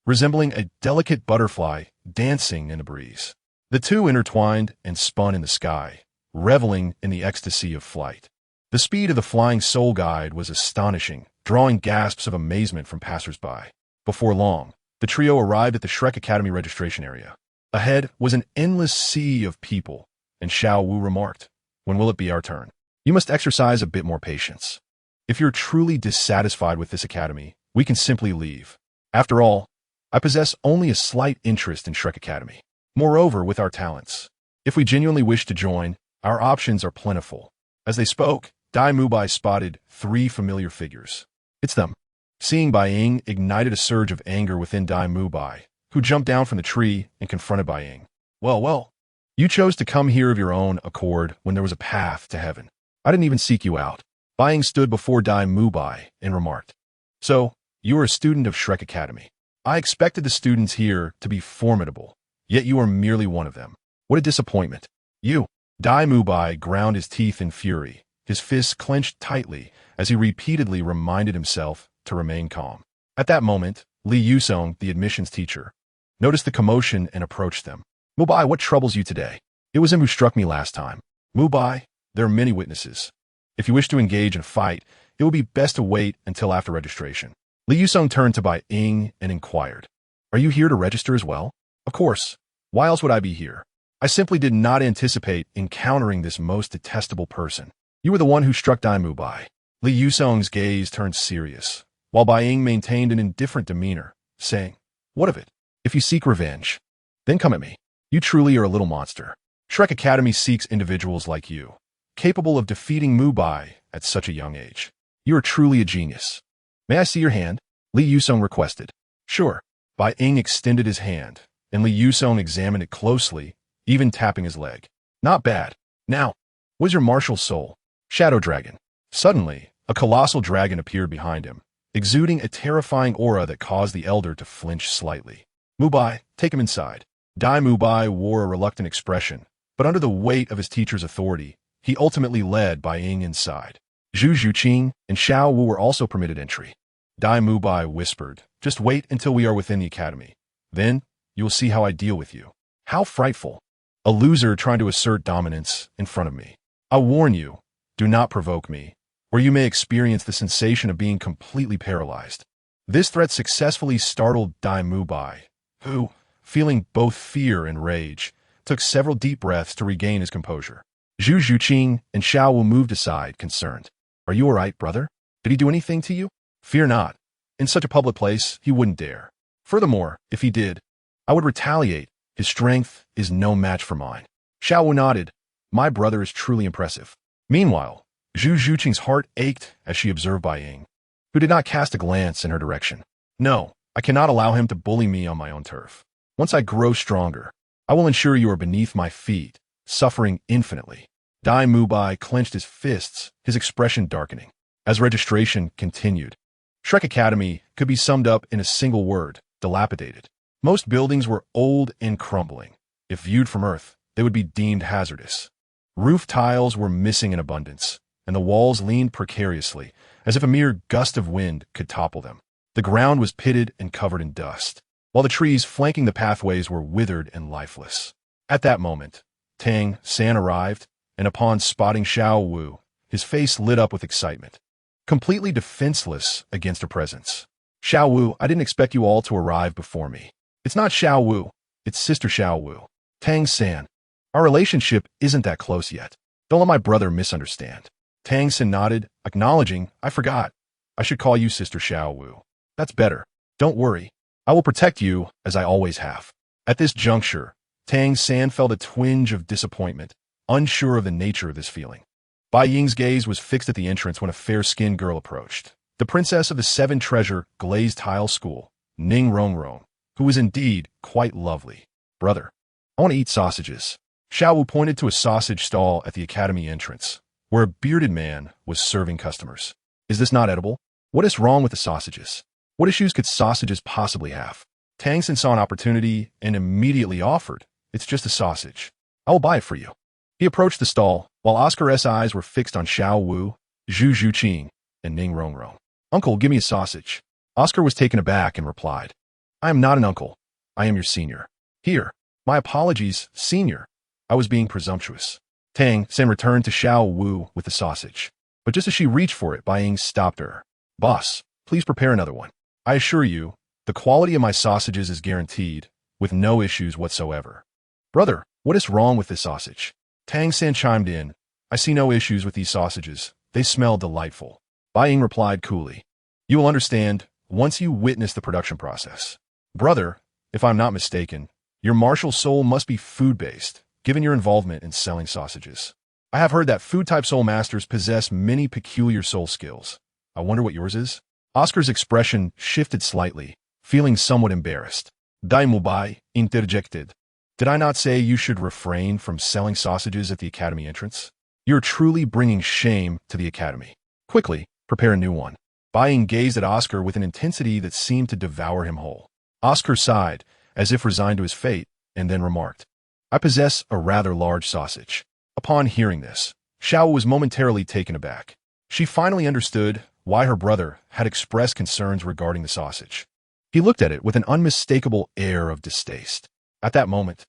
resembling a delicate butterfly dancing in a breeze. The 2 intertwined and spun in the sky, reveling in the ecstasy of flight. The speed of the flying soul guide was astonishing, drawing gasps of amazement from passers-by. Before long, the trio arrived at the Shrek Academy registration area. Ahead was an endless sea of people, and Xiao Wu remarked, "When will it be our turn? You must exercise a bit more patience. If you're truly dissatisfied with this academy, we can simply leave. After all, I possess only a slight interest in Shrek Academy. Moreover, with our talents, if we genuinely wish to join, our options are plentiful." As they spoke, Dai Mubai spotted 3 familiar figures. It's them. Seeing Bai Ying ignited a surge of anger within Dai Mubai, who jumped down from the tree and confronted Bai Ying. Well, you chose to come here of your own accord when there was a path to heaven. I didn't even seek you out. Bai Ying stood before Dai Mubai and remarked, "So, you are a student of Shrek Academy. I expected the students here to be formidable, yet you are merely one of them. What a disappointment. You." Dai Mubai ground his teeth in fury, his fists clenched tightly as he repeatedly reminded himself to remain calm. At that moment, Li Yusong, the admissions teacher, noticed the commotion and approached them. Mubai, what troubles you today? It was him who struck me last time. Mubai, there are many witnesses. If you wish to engage in a fight, it will be best to wait until after registration. Li Yusong turned to Bai Ying and inquired, are you here to register as well? Of course. Why else would I be here? I simply did not anticipate encountering this most detestable person. You were the one who struck Dai Mubai. Li Yusong's gaze turned serious, while Bai Ying maintained an indifferent demeanor, saying, what of it? If you seek revenge, then come at me. You truly are a little monster. Shrek Academy seeks individuals like you, capable of defeating Mubai at such a young age. You are truly a genius. May I see your hand? Li Yusong requested. Sure. Bai Ying extended his hand, and Li Yusong examined it closely, even tapping his leg. Not bad. Now, what is your martial soul? Shadow Dragon. Suddenly, a colossal dragon appeared behind him, exuding a terrifying aura that caused the elder to flinch slightly. Mubai, take him inside. Dai Mubai wore a reluctant expression, but under the weight of his teacher's authority, he ultimately led Bai Ying inside. Zhu Zhuqing and Xiao Wu were also permitted entry. Dai Mubai whispered, just wait until we are within the academy. Then, you will see how I deal with you. How frightful. A loser trying to assert dominance in front of me. I warn you, do not provoke me, or you may experience the sensation of being completely paralyzed. This threat successfully startled Dai Mubai, who, feeling both fear and rage, took several deep breaths to regain his composure. Zhu Zhuqing and Xiao Wu moved aside, concerned. Are you all right, brother? Did he do anything to you? Fear not. In such a public place, he wouldn't dare. Furthermore, if he did, I would retaliate. His strength is no match for mine. Xiao Wu nodded. My brother is truly impressive. Meanwhile, Zhu Zhuqing's heart ached as she observed Bai Ying, who did not cast a glance in her direction. No, I cannot allow him to bully me on my own turf. Once I grow stronger, I will ensure you are beneath my feet, suffering infinitely. Dai Mubai clenched his fists, his expression darkening. As registration continued, Shrek Academy could be summed up in a single word, dilapidated. Most buildings were old and crumbling. If viewed from Earth, they would be deemed hazardous. Roof tiles were missing in abundance, and the walls leaned precariously, as if a mere gust of wind could topple them. The ground was pitted and covered in dust, while the trees flanking the pathways were withered and lifeless. At that moment, Tang Sect arrived, and upon spotting Xiao Wu, his face lit up with excitement. Completely defenseless against her presence. Xiao Wu, I didn't expect you all to arrive before me. It's not Xiao Wu, it's Sister Xiao Wu. Tang Sect, our relationship isn't that close yet. Don't let my brother misunderstand. Tang Sect nodded, acknowledging, I forgot. I should call you Sister Xiao Wu. That's better. Don't worry. I will protect you, as I always have. At this juncture, Tang Sect felt a twinge of disappointment, unsure of the nature of this feeling. Bai Ying's gaze was fixed at the entrance when a fair-skinned girl approached. The princess of the Seven Treasure Glazed Tile School, Ning Rongrong, who was indeed quite lovely. Brother, I want to eat sausages. Xiao Wu pointed to a sausage stall at the academy entrance, where a bearded man was serving customers. Is this not edible? What is wrong with the sausages? What issues could sausages possibly have? Tang Sect saw an opportunity and immediately offered. It's just a sausage. I will buy it for you. He approached the stall, while Oscar's eyes were fixed on Xiao Wu, Zhu Zhuqing, and Ning Rongrong. Uncle, give me a sausage. Oscar was taken aback and replied, I am not an uncle. I am your senior. Here. My apologies, senior. I was being presumptuous. Tang Sect returned to Xiao Wu with the sausage. But just as she reached for it, Bai Ying stopped her. Boss, please prepare another one. I assure you, the quality of my sausages is guaranteed, with no issues whatsoever. Brother, what is wrong with this sausage? Tang Sect chimed in. I see no issues with these sausages. They smell delightful. Bai Ying replied coolly. You will understand once you witness the production process. Brother, if I'm not mistaken, your martial soul must be food-based, given your involvement in selling sausages. I have heard that food-type soul masters possess many peculiar soul skills. I wonder what yours is? Oscar's expression shifted slightly, feeling somewhat embarrassed. Dai Mubai interjected. Did I not say you should refrain from selling sausages at the academy entrance? You're truly bringing shame to the academy. Quickly, prepare a new one. Bai Ying gazed at Oscar with an intensity that seemed to devour him whole. Oscar sighed, as if resigned to his fate, and then remarked, I possess a rather large sausage. Upon hearing this, Xiao was momentarily taken aback. She finally understood why her brother had expressed concerns regarding the sausage. He looked at it with an unmistakable air of distaste. At that moment,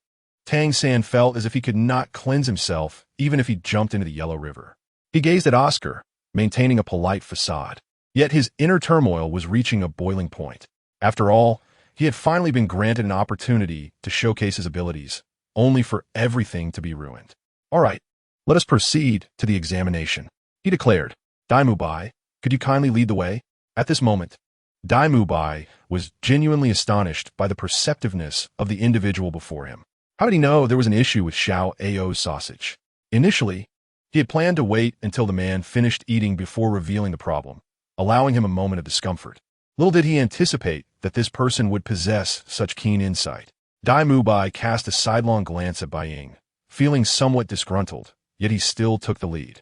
Tang Sect felt as if he could not cleanse himself even if he jumped into the Yellow River. He gazed at Oscar, maintaining a polite facade. Yet his inner turmoil was reaching a boiling point. After all, he had finally been granted an opportunity to showcase his abilities, only for everything to be ruined. All right, let us proceed to the examination, he declared. Daoliu Bai, could you kindly lead the way? At this moment, Daoliu Bai was genuinely astonished by the perceptiveness of the individual before him. How did he know there was an issue with Xiao Ao's sausage? Initially, he had planned to wait until the man finished eating before revealing the problem, allowing him a moment of discomfort. Little did he anticipate that this person would possess such keen insight. Daoliu Bai cast a sidelong glance at Bai Ying, feeling somewhat disgruntled, yet he still took the lead.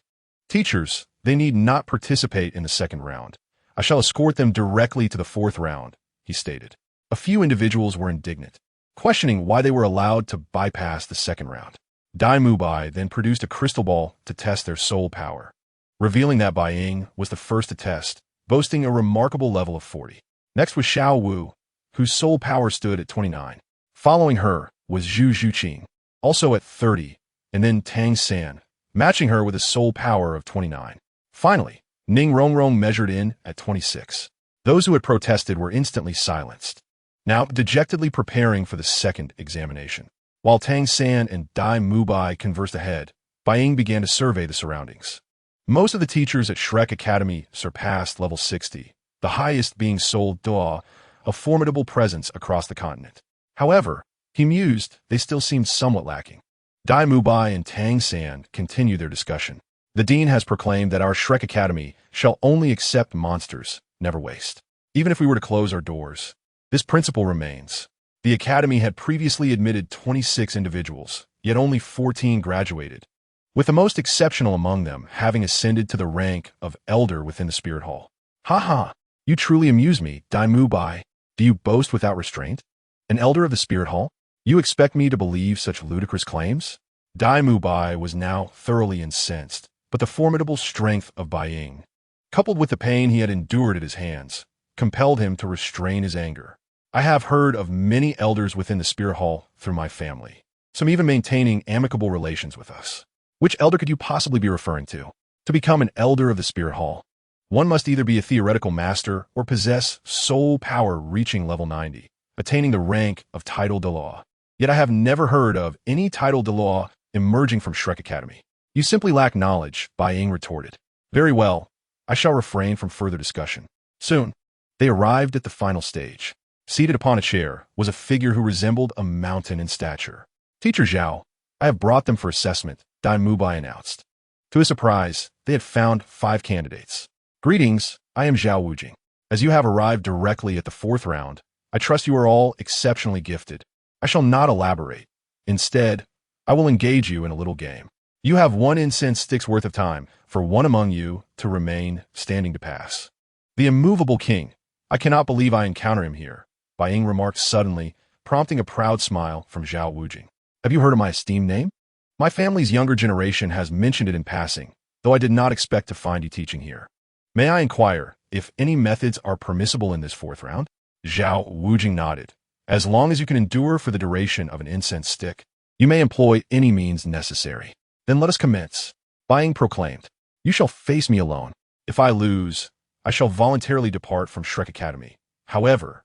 Teachers, they need not participate in the second round. I shall escort them directly to the fourth round, he stated. A few individuals were indignant, questioning why they were allowed to bypass the second round. Daoliu Bai then produced a crystal ball to test their soul power, revealing that Bai Ying was the first to test, boasting a remarkable level of 40. Next was Xiao Wu, whose soul power stood at 29. Following her was Zhu Zhuqing, also at 30, and then Tang Sect, matching her with a soul power of 29. Finally, Ning Rongrong measured in at 26. Those who had protested were instantly silenced, now dejectedly preparing for the second examination. While Tang Sect and Daoliu Bai conversed ahead, Bai Ying began to survey the surroundings. Most of the teachers at Shrek Academy surpassed level 60, the highest being Sol Duo, a formidable presence across the continent. However, he mused, they still seemed somewhat lacking. Daoliu Bai and Tang Sect continued their discussion. The dean has proclaimed that our Shrek Academy shall only accept monsters, never waste. Even if we were to close our doors, this principle remains. The academy had previously admitted 26 individuals, yet only 14 graduated, with the most exceptional among them having ascended to the rank of elder within the Spirit Hall. Ha, you truly amuse me, Daoliu Bai. Do you boast without restraint? An elder of the Spirit Hall? You expect me to believe such ludicrous claims? Daoliu Bai was now thoroughly incensed, but the formidable strength of Bai Ying, coupled with the pain he had endured at his hands, compelled him to restrain his anger. I have heard of many elders within the Spirit Hall through my family, some even maintaining amicable relations with us. Which elder could you possibly be referring to? To become an elder of the Spirit Hall, one must either be a theoretical master or possess soul power reaching level 90, attaining the rank of title de law. Yet I have never heard of any title de law emerging from Shrek Academy. You simply lack knowledge, Bai Ying retorted. Very well, I shall refrain from further discussion. Soon, they arrived at the final stage. Seated upon a chair was a figure who resembled a mountain in stature. Teacher Zhao, I have brought them for assessment, Daoliu Bai announced. To his surprise, they had found 5 candidates. Greetings, I am Zhao Wujing. As you have arrived directly at the 4th round, I trust you are all exceptionally gifted. I shall not elaborate. Instead, I will engage you in a little game. You have 1 incense stick's worth of time for one among you to remain standing to pass. The immovable king. I cannot believe I encounter him here, Bai Ying remarked suddenly, prompting a proud smile from Zhao Wujing. Have you heard of my esteemed name? My family's younger generation has mentioned it in passing, though I did not expect to find you teaching here. May I inquire if any methods are permissible in this 4th round? Zhao Wujing nodded. As long as you can endure for the duration of an incense stick, you may employ any means necessary. Then let us commence. Bai Ying proclaimed. You shall face me alone. If I lose, I shall voluntarily depart from Shrek Academy. However,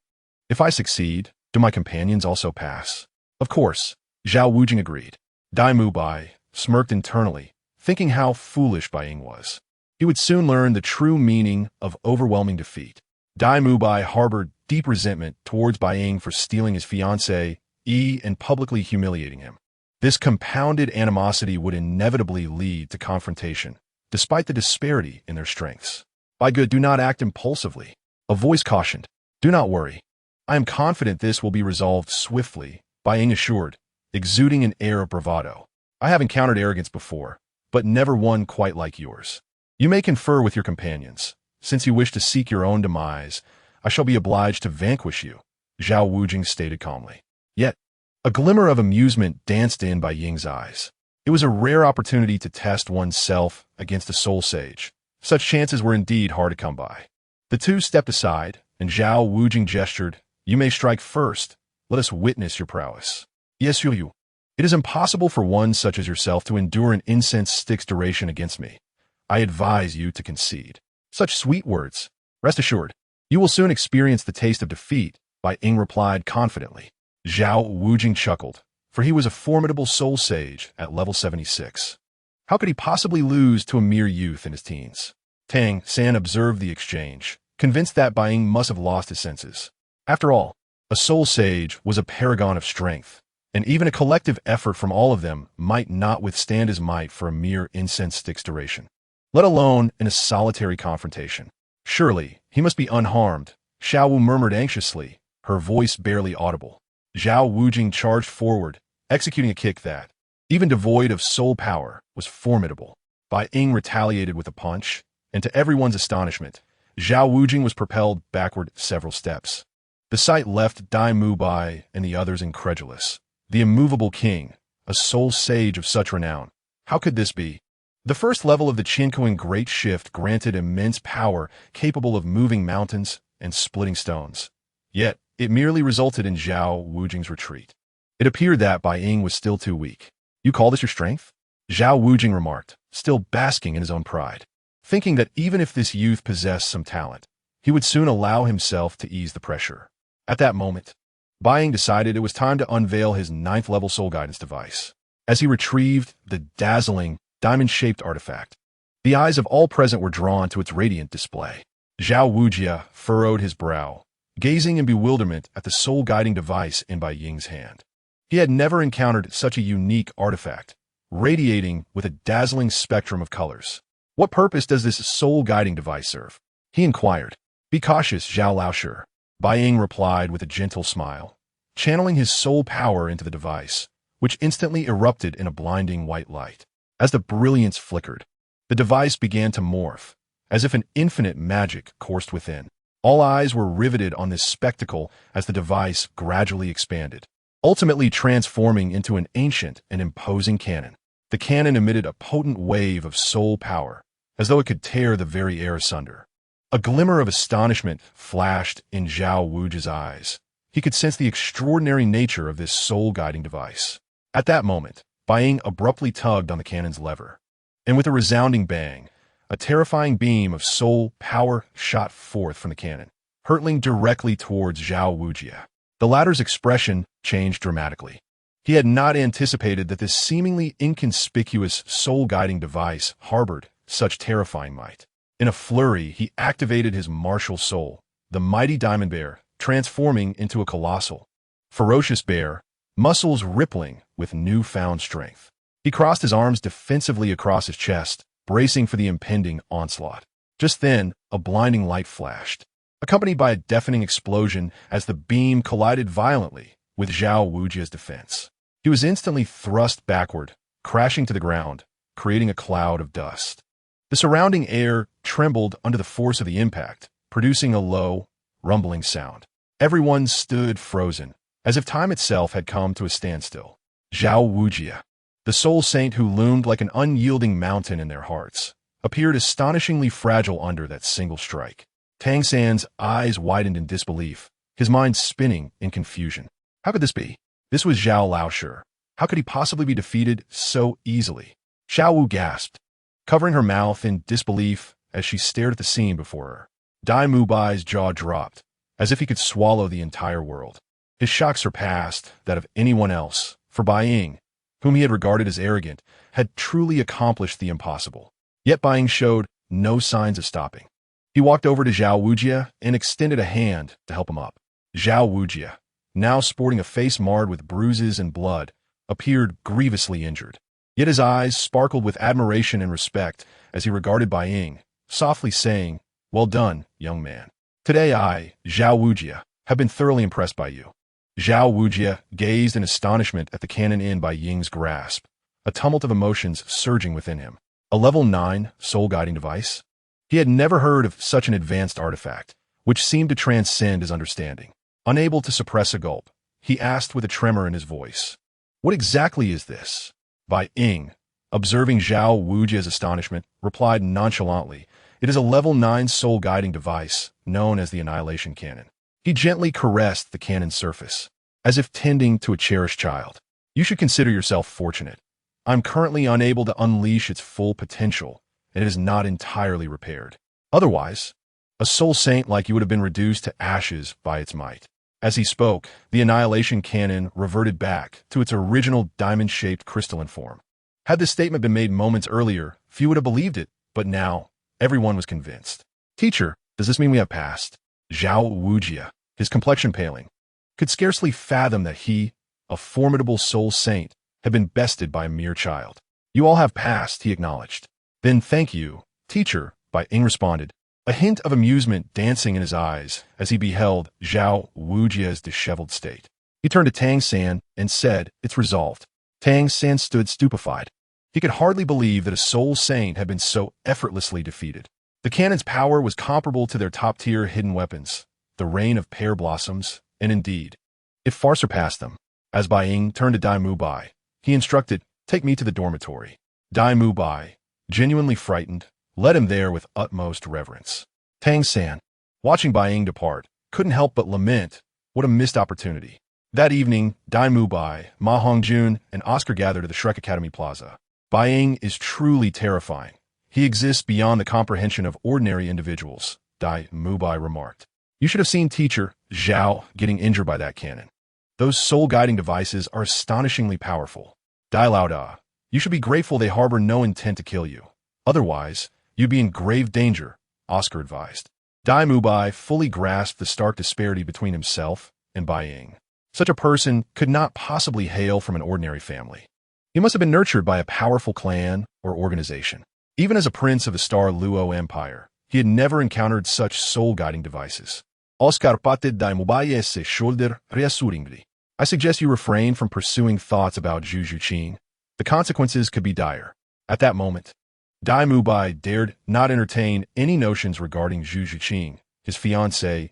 if I succeed, do my companions also pass? Of course, Zhao Wujing agreed. Daoliu Bai smirked internally, thinking how foolish Bai Ying was. He would soon learn the true meaning of overwhelming defeat. Daoliu Bai harbored deep resentment towards Bai Ying for stealing his fiancée, and publicly humiliating him. This compounded animosity would inevitably lead to confrontation, despite the disparity in their strengths. By good, do not act impulsively. A voice cautioned. Do not worry. I am confident this will be resolved swiftly, Bai Ying assured, exuding an air of bravado. I have encountered arrogance before, but never one quite like yours. You may confer with your companions. Since you wish to seek your own demise, I shall be obliged to vanquish you, Zhao Wujing stated calmly. Yet, a glimmer of amusement danced in Bai Ying's eyes. It was a rare opportunity to test one's self against a soul sage, Such chances were indeed hard to come by. The two stepped aside, and Zhao Wujing gestured, "You may strike first. Let us witness your prowess." "Yes, you. It is impossible for one such as yourself to endure an incense stick's duration against me. I advise you to concede." "Such sweet words. Rest assured, you will soon experience the taste of defeat," Bai Ying replied confidently. Zhao Wujing chuckled, for he was a formidable soul sage at level 76. How could he possibly lose to a mere youth in his teens? Tang Sect observed the exchange, convinced that Bai Ying must have lost his senses. After all, a soul sage was a paragon of strength, and even a collective effort from all of them might not withstand his might for a mere incense stick's duration, let alone in a solitary confrontation. Surely, he must be unharmed, Xiao Wu murmured anxiously, her voice barely audible. Zhao Wujing charged forward, executing a kick that, even devoid of soul power, was formidable. Bai Ying retaliated with a punch, and to everyone's astonishment, Zhao Wujing was propelled backward several steps. The sight left Dai Mubai and the others incredulous. The immovable king, a soul sage of such renown. How could this be? The first level of the Qinkuan Great Shift granted immense power capable of moving mountains and splitting stones. Yet, it merely resulted in Zhao Wujing's retreat. It appeared that Bai Ying was still too weak. "You call this your strength?" Zhao Wujing remarked, still basking in his own pride, thinking that even if this youth possessed some talent, he would soon allow himself to ease the pressure. At that moment, Bai Ying decided it was time to unveil his 9th-level soul guidance device. As he retrieved the dazzling, diamond-shaped artifact, the eyes of all present were drawn to its radiant display. Zhao Wujia furrowed his brow, gazing in bewilderment at the soul-guiding device in Bai Ying's hand. He had never encountered such a unique artifact, radiating with a dazzling spectrum of colors. "What purpose does this soul-guiding device serve?" he inquired. "Be cautious, Zhao Laoshe," Bai Ying replied with a gentle smile, channeling his soul power into the device, which instantly erupted in a blinding white light. As the brilliance flickered, the device began to morph, as if an infinite magic coursed within. All eyes were riveted on this spectacle as the device gradually expanded, ultimately transforming into an ancient and imposing cannon. The cannon emitted a potent wave of soul power, as though it could tear the very air asunder. A glimmer of astonishment flashed in Zhao Wuji's eyes. He could sense the extraordinary nature of this soul-guiding device. At that moment, Bai Ying abruptly tugged on the cannon's lever, and with a resounding bang, a terrifying beam of soul power shot forth from the cannon, hurtling directly towards Zhao Wujia. The latter's expression changed dramatically. He had not anticipated that this seemingly inconspicuous soul-guiding device harbored such terrifying might. In a flurry, he activated his martial soul, the mighty diamond bear, transforming into a colossal, ferocious bear, muscles rippling with newfound strength. He crossed his arms defensively across his chest, bracing for the impending onslaught. Just then, a blinding light flashed, accompanied by a deafening explosion as the beam collided violently with Zhao Wujia's defense. He was instantly thrust backward, crashing to the ground, creating a cloud of dust. The surrounding air trembled under the force of the impact, producing a low, rumbling sound. Everyone stood frozen, as if time itself had come to a standstill. Zhao Wujia, the soul saint who loomed like an unyielding mountain in their hearts, appeared astonishingly fragile under that single strike. Tang Sect's eyes widened in disbelief, his mind spinning in confusion. How could this be? This was Zhao Laoshe. How could he possibly be defeated so easily? Xiao Wu gasped, covering her mouth in disbelief as she stared at the scene before her. Dai Mubai's jaw dropped, as if he could swallow the entire world. His shock surpassed that of anyone else, for Bai Ying, whom he had regarded as arrogant, had truly accomplished the impossible. Yet Bai Ying showed no signs of stopping. He walked over to Zhao Wujia and extended a hand to help him up. Zhao Wujia, now sporting a face marred with bruises and blood, appeared grievously injured. Yet his eyes sparkled with admiration and respect as he regarded Bai Ying, softly saying, "Well done, young man. Today I, Zhao Wujia, have been thoroughly impressed by you." Zhao Wujia gazed in astonishment at the cannon in Bai Ying's grasp, a tumult of emotions surging within him. A level 9 soul-guiding device? He had never heard of such an advanced artifact, which seemed to transcend his understanding. Unable to suppress a gulp, he asked with a tremor in his voice, "What exactly is this?" Bai Ying, observing Zhao Wujia's astonishment, replied nonchalantly, It is a level 9 soul-guiding device known as the Annihilation Cannon. He gently caressed the cannon's surface, as if tending to a cherished child. You should consider yourself fortunate. I'm currently unable to unleash its full potential, and it is not entirely repaired. Otherwise, a soul saint like you would have been reduced to ashes by its might. As he spoke, the Annihilation Cannon reverted back to its original diamond-shaped crystalline form. Had this statement been made moments earlier, few would have believed it, but now, everyone was convinced. Teacher, does this mean we have passed? Zhao Wujia, his complexion paling, could scarcely fathom that he, a formidable soul saint, had been bested by a mere child. You all have passed, he acknowledged. Then thank you, teacher, Bai Ying responded, a hint of amusement dancing in his eyes as he beheld Zhao Wujia's disheveled state. He turned to Tang San and said, "It's resolved." Tang San stood stupefied. He could hardly believe that a soul saint had been so effortlessly defeated. The cannon's power was comparable to their top-tier hidden weapons, the rain of pear blossoms, and indeed, it far surpassed them. As Bai Ying turned to Dai Mu Bai, he instructed, "Take me to the dormitory." Dai Mu Bai, genuinely frightened, led him there with utmost reverence. Tang San, watching Bai Ying depart, couldn't help but lament what a missed opportunity. That evening, Dai Mu Bai, Ma Hongjun, and Oscar gathered at the Shrek Academy Plaza. Bai Ying is truly terrifying. He exists beyond the comprehension of ordinary individuals, Dai Mu Bai remarked. You should have seen teacher Zhao getting injured by that cannon. Those soul-guiding devices are astonishingly powerful. Dai Lao Da, you should be grateful they harbor no intent to kill you. Otherwise, you'd be in grave danger, Oscar advised. Dai Mu Bai fully grasped the stark disparity between himself and Bai Ying. Such a person could not possibly hail from an ordinary family. He must have been nurtured by a powerful clan or organization. Even as a prince of the Star Luo Empire, he had never encountered such soul-guiding devices. Oscar patted Dai Mu Bai se shoulder reassuringly. I suggest you refrain from pursuing thoughts about Zhu Zhuqing. The consequences could be dire. At that moment, Dai Mu Bai dared not entertain any notions regarding Zhu Zhuqing, his fiancée.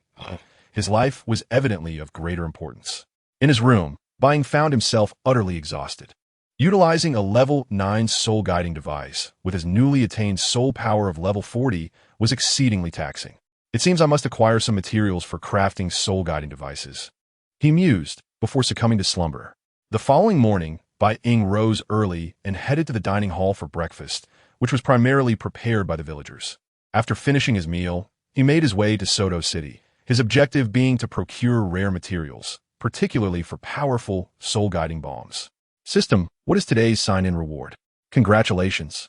His life was evidently of greater importance. In his room, Bai Ying found himself utterly exhausted. Utilizing a level 9 soul-guiding device with his newly attained soul power of level 40 was exceedingly taxing. It seems I must acquire some materials for crafting soul-guiding devices. He mused before succumbing to slumber. The following morning, Bai Ying rose early and headed to the dining hall for breakfast, which was primarily prepared by the villagers. After finishing his meal, he made his way to Soto City, his objective being to procure rare materials, particularly for powerful soul-guiding bombs. System, what is today's sign-in reward? Congratulations.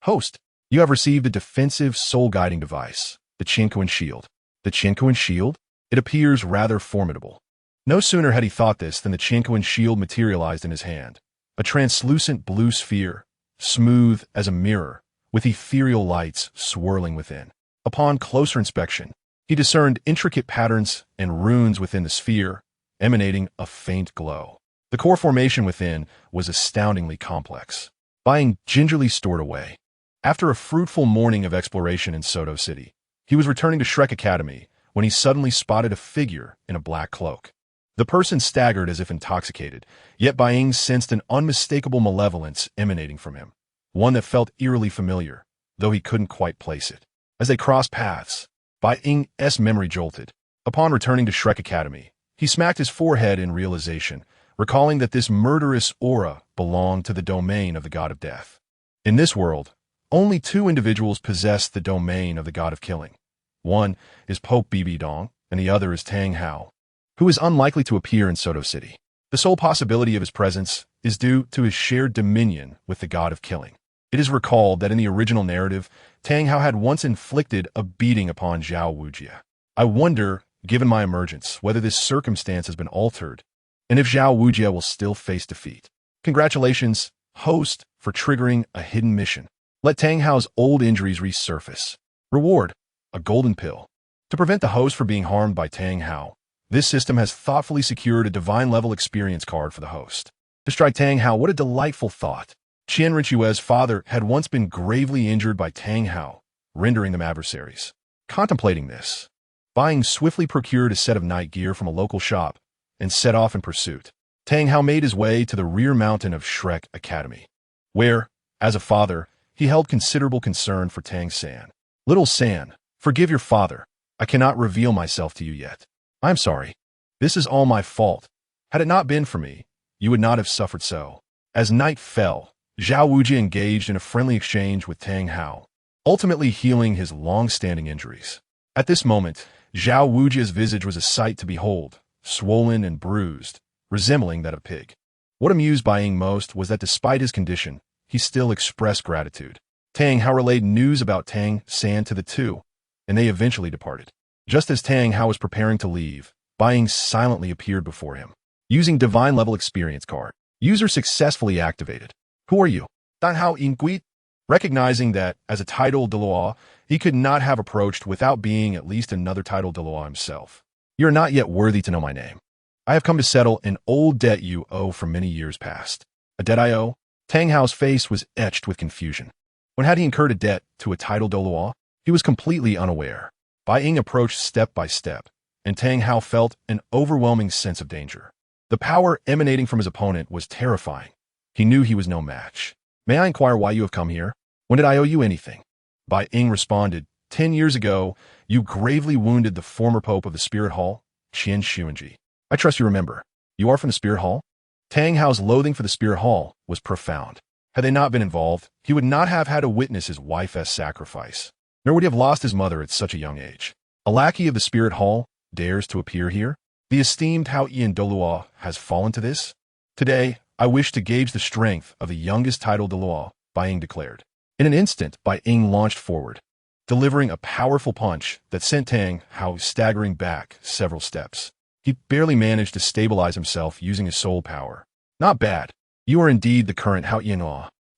Host, you have received a defensive soul-guiding device, the Qian Shield. The Qian Shield? It appears rather formidable. No sooner had he thought this than the Qian Shield materialized in his hand, a translucent blue sphere, smooth as a mirror, with ethereal lights swirling within. Upon closer inspection, he discerned intricate patterns and runes within the sphere, emanating a faint glow. The core formation within was astoundingly complex. Bai Ying gingerly stored away. After a fruitful morning of exploration in Soto City, he was returning to Shrek Academy when he suddenly spotted a figure in a black cloak. The person staggered as if intoxicated, yet Bai Ying sensed an unmistakable malevolence emanating from him, one that felt eerily familiar, though he couldn't quite place it. As they crossed paths, Bai Ying's memory jolted. Upon returning to Shrek Academy, he smacked his forehead in realization, recalling that this murderous aura belonged to the domain of the god of death. In this world, only 2 individuals possess the domain of the god of killing. One is Pope Bibi Dong, and the other is Tang Hao, who is unlikely to appear in Soto City. The sole possibility of his presence is due to his shared dominion with the god of killing. It is recalled that in the original narrative, Tang Hao had once inflicted a beating upon Zhao Wujia. I wonder, given my emergence, whether this circumstance has been altered, and if Zhao Wujia will still face defeat. Congratulations, host, for triggering a hidden mission. Let Tang Hao's old injuries resurface. Reward, a golden pill. To prevent the host from being harmed by Tang Hao, this system has thoughtfully secured a divine-level experience card for the host. To strike Tang Hao, what a delightful thought. Qian Renxue's father had once been gravely injured by Tang Hao, rendering them adversaries. Contemplating this, Bai Ying swiftly procured a set of night gear from a local shop and set off in pursuit. Tang Hao made his way to the rear mountain of Shrek Academy, where, as a father, he held considerable concern for Tang San. Little San, forgive your father. I cannot reveal myself to you yet. I'm sorry. This is all my fault. Had it not been for me, you would not have suffered so. As night fell, Zhao Wuji engaged in a friendly exchange with Tang Hao, ultimately healing his long-standing injuries. At this moment, Zhao Wuji's visage was a sight to behold, swollen and bruised, resembling that of a pig. What amused Bai Ying most was that despite his condition, he still expressed gratitude. Tang Hao relayed news about Tang San to the two, and they eventually departed. Just as Tang Hao was preparing to leave, Bai Ying silently appeared before him. Using Divine Level Experience card, user successfully activated. Who are you? Tang Hao Ingui? Recognizing that, as a title Douluo, he could not have approached without being at least another title Douluo himself. You are not yet worthy to know my name. I have come to settle an old debt you owe from many years past. A debt I owe? Tang Hao's face was etched with confusion. When had he incurred a debt to a title Douluo? He was completely unaware. Bai Ying approached step by step, and Tang Hao felt an overwhelming sense of danger. The power emanating from his opponent was terrifying. He knew he was no match. May I inquire why you have come here? When did I owe you anything? Bai Ying responded, 10 years ago, you gravely wounded the former pope of the Spirit Hall, Qian Renxue. I trust you remember. You are from the Spirit Hall? Tang Hao's loathing for the Spirit Hall was profound. Had they not been involved, he would not have had to witness his wife's sacrifice, nor would he have lost his mother at such a young age. A lackey of the Spirit Hall dares to appear here? The esteemed Hao Ian Douluo has fallen to this? Today, I wish to gauge the strength of the youngest title Douluo, Bai Ying declared. In an instant, Bai Ying launched forward, delivering a powerful punch that sent Tang Hao staggering back several steps. He barely managed to stabilize himself using his soul power. Not bad. You are indeed the current Hao Ian.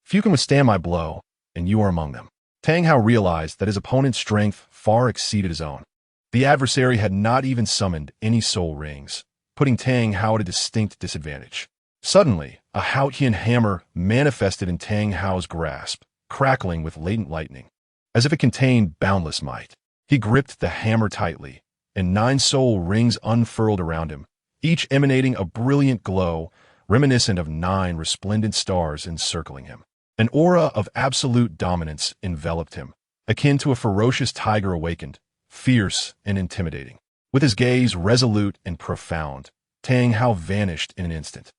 Few can withstand my blow, and you are among them. Tang Hao realized that his opponent's strength far exceeded his own. The adversary had not even summoned any soul rings, putting Tang Hao at a distinct disadvantage. Suddenly, a Hao Ian hammer manifested in Tang Hao's grasp, crackling with latent lightning. As if it contained boundless might, he gripped the hammer tightly, and 9 soul rings unfurled around him, each emanating a brilliant glow reminiscent of 9 resplendent stars encircling him. An aura of absolute dominance enveloped him, akin to a ferocious tiger awakened, fierce and intimidating. With his gaze resolute and profound, Tang Hao vanished in an instant,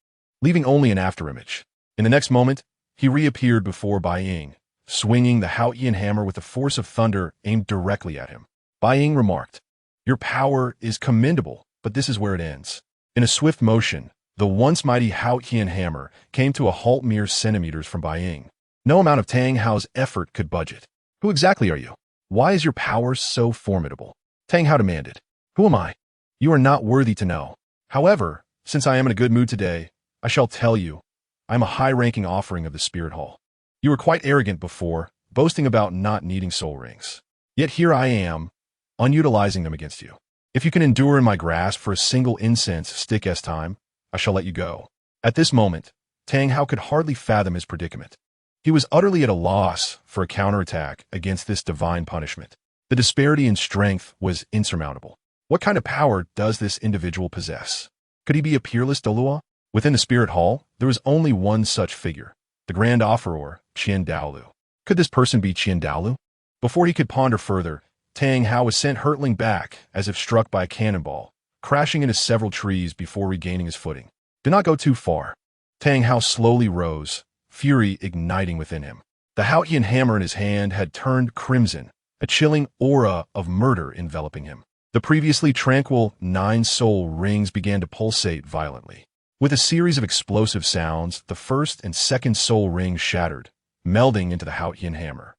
leaving only an afterimage. In the next moment, he reappeared before Bai Ying, swinging the Hao Ian hammer with the force of thunder aimed directly at him. Bai Ying remarked, "Your power is commendable, but this is where it ends." In a swift motion, the once mighty Hao Ian hammer came to a halt mere centimeters from Bai Ying. No amount of Tang Hao's effort could budge it. Who exactly are you? Why is your power so formidable? Tang Hao demanded. Who am I? You are not worthy to know. However, since I am in a good mood today, I shall tell you, I am a high-ranking offering of the Spirit Hall. You were quite arrogant before, boasting about not needing soul rings. Yet here I am, unutilizing them against you. If you can endure in my grasp for a single incense stick-s time, I shall let you go. At this moment, Tang Hao could hardly fathom his predicament. He was utterly at a loss for a counterattack against this divine punishment. The disparity in strength was insurmountable. What kind of power does this individual possess? Could he be a peerless Douluo? Within the Spirit Hall, there was only one such figure, the Grand Offeror, Qian Daoliu. Could this person be Qian Daoliu? Before he could ponder further, Tang Hao was sent hurtling back as if struck by a cannonball, crashing into several trees before regaining his footing. Do not go too far. Tang Hao slowly rose, fury igniting within him. The Hao Ian hammer in his hand had turned crimson, a chilling aura of murder enveloping him. The previously tranquil 9 soul rings began to pulsate violently. With a series of explosive sounds, the first and second soul rings shattered, melding into the Hao Ian hammer.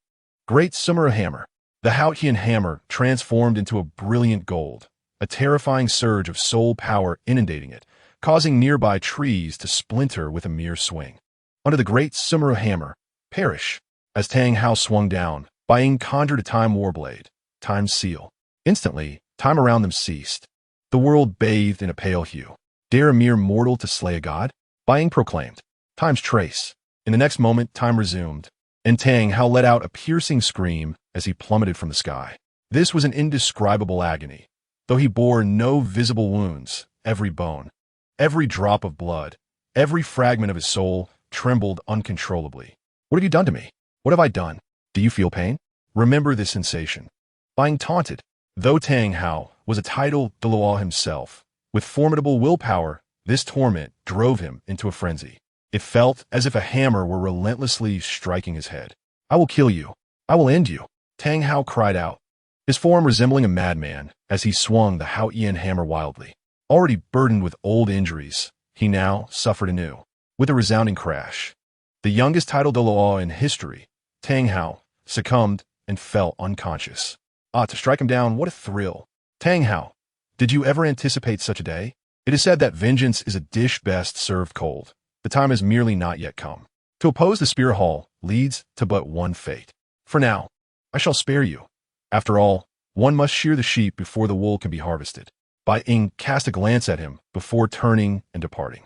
Great Sumera hammer. The Hao Ian hammer transformed into a brilliant gold, a terrifying surge of soul power inundating it, causing nearby trees to splinter with a mere swing. Under the great Sumera hammer, perish. As Tang Hao swung down, Bai Ying conjured a time warblade, Time's seal. Instantly, time around them ceased. The world bathed in a pale hue. Dare a mere mortal to slay a god? Bai Ying proclaimed. Time's trace. In the next moment, time resumed, and Tang Hao let out a piercing scream as he plummeted from the sky. This was an indescribable agony. Though he bore no visible wounds, every bone, every drop of blood, every fragment of his soul trembled uncontrollably. What have you done to me? What have I done? Do you feel pain? Remember this sensation. Bai Ying taunted. Though Tang Hao was a titled Douluo himself, with formidable willpower, this torment drove him into a frenzy. It felt as if a hammer were relentlessly striking his head. I will kill you. I will end you. Tang Hao cried out, his form resembling a madman as he swung the Haoyan hammer wildly. Already burdened with old injuries, he now suffered anew. With a resounding crash, the youngest titled Douluo in history, Tang Hao, succumbed and fell unconscious. To strike him down, what a thrill. Tang Hao, did you ever anticipate such a day? It is said that vengeance is a dish best served cold. The time has merely not yet come. To oppose the spear hall leads to but one fate. For now, I shall spare you. After all, one must shear the sheep before the wool can be harvested. Bai Ying cast a glance at him before turning and departing.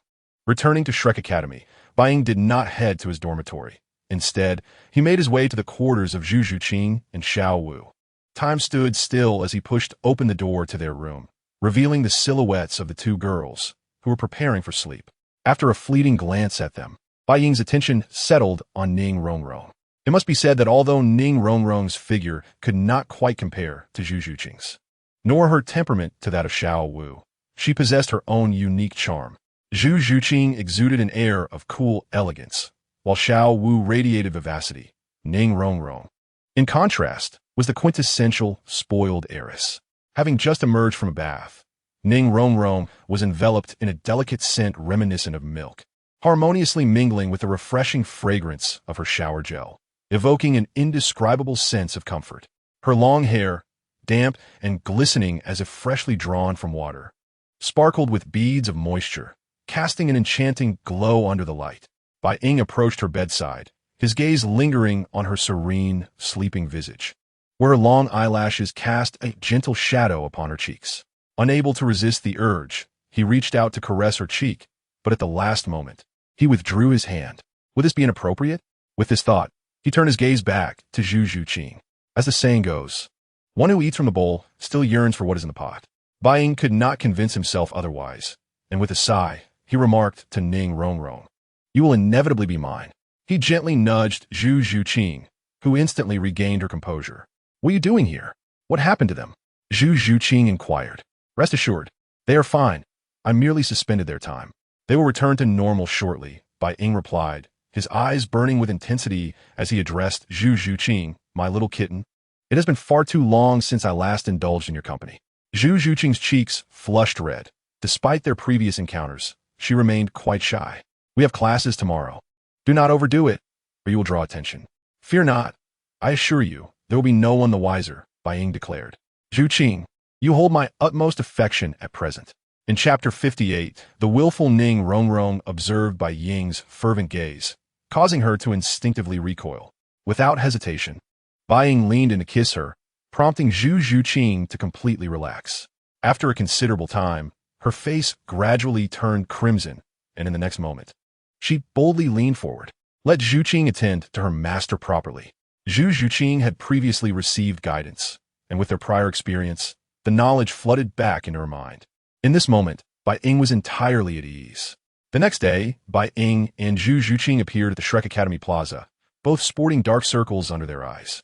Returning to Shrek Academy, Bai Ying did not head to his dormitory. Instead, he made his way to the quarters of Zhu Zhuqing and Xiao Wu. Time stood still as he pushed open the door to their room, revealing the silhouettes of the two girls, who were preparing for sleep. After a fleeting glance at them, Bai Ying's attention settled on Ning Rongrong. It must be said that although Ning Rongrong's figure could not quite compare to Zhu Zhuqing's, nor her temperament to that of Xiao Wu, she possessed her own unique charm. Zhu Zhuqing exuded an air of cool elegance, while Xiao Wu radiated vivacity. Ning Rongrong, in contrast, was the quintessential spoiled heiress. Having just emerged from a bath, Ning Rongrong was enveloped in a delicate scent reminiscent of milk, harmoniously mingling with the refreshing fragrance of her shower gel, evoking an indescribable sense of comfort. Her long hair, damp and glistening as if freshly drawn from water, sparkled with beads of moisture, casting an enchanting glow under the light. Bai Ying approached her bedside, his gaze lingering on her serene, sleeping visage, where her long eyelashes cast a gentle shadow upon her cheeks. Unable to resist the urge, he reached out to caress her cheek, but at the last moment, he withdrew his hand. Would this be inappropriate? With this thought, he turned his gaze back to Zhu Zhuqing. As the saying goes, one who eats from the bowl still yearns for what is in the pot. Bai Ying could not convince himself otherwise, and with a sigh, he remarked to Ning Rongrong, "You will inevitably be mine." He gently nudged Zhu Zhuqing, who instantly regained her composure. "What are you doing here? What happened to them?" Zhu Zhuqing inquired. "Rest assured, they are fine. I merely suspended their time. They will return to normal shortly," Bai Ying replied, his eyes burning with intensity as he addressed Zhu Zhuqing, "My little kitten. It has been far too long since I last indulged in your company." Zhu Zhuqing's cheeks flushed red. Despite their previous encounters, she remained quite shy. "We have classes tomorrow. Do not overdo it, or you will draw attention." "Fear not. I assure you, there will be no one the wiser," Bai Ying declared. "Zhuqing, you hold my utmost affection at present." In Chapter 58, the willful Ning Rongrong observed Bai Ying's fervent gaze, causing her to instinctively recoil. Without hesitation, Bai Ying leaned in to kiss her, prompting Zhu Zhuqing to completely relax. After a considerable time, her face gradually turned crimson, and in the next moment, she boldly leaned forward. Let Zhuqing attend to her master properly. Zhu Zhuqing had previously received guidance, and with their prior experience, the knowledge flooded back into her mind. In this moment, Bai Ying was entirely at ease. The next day, Bai Ying and Zhu Zhuqing appeared at the Shrek Academy Plaza, both sporting dark circles under their eyes.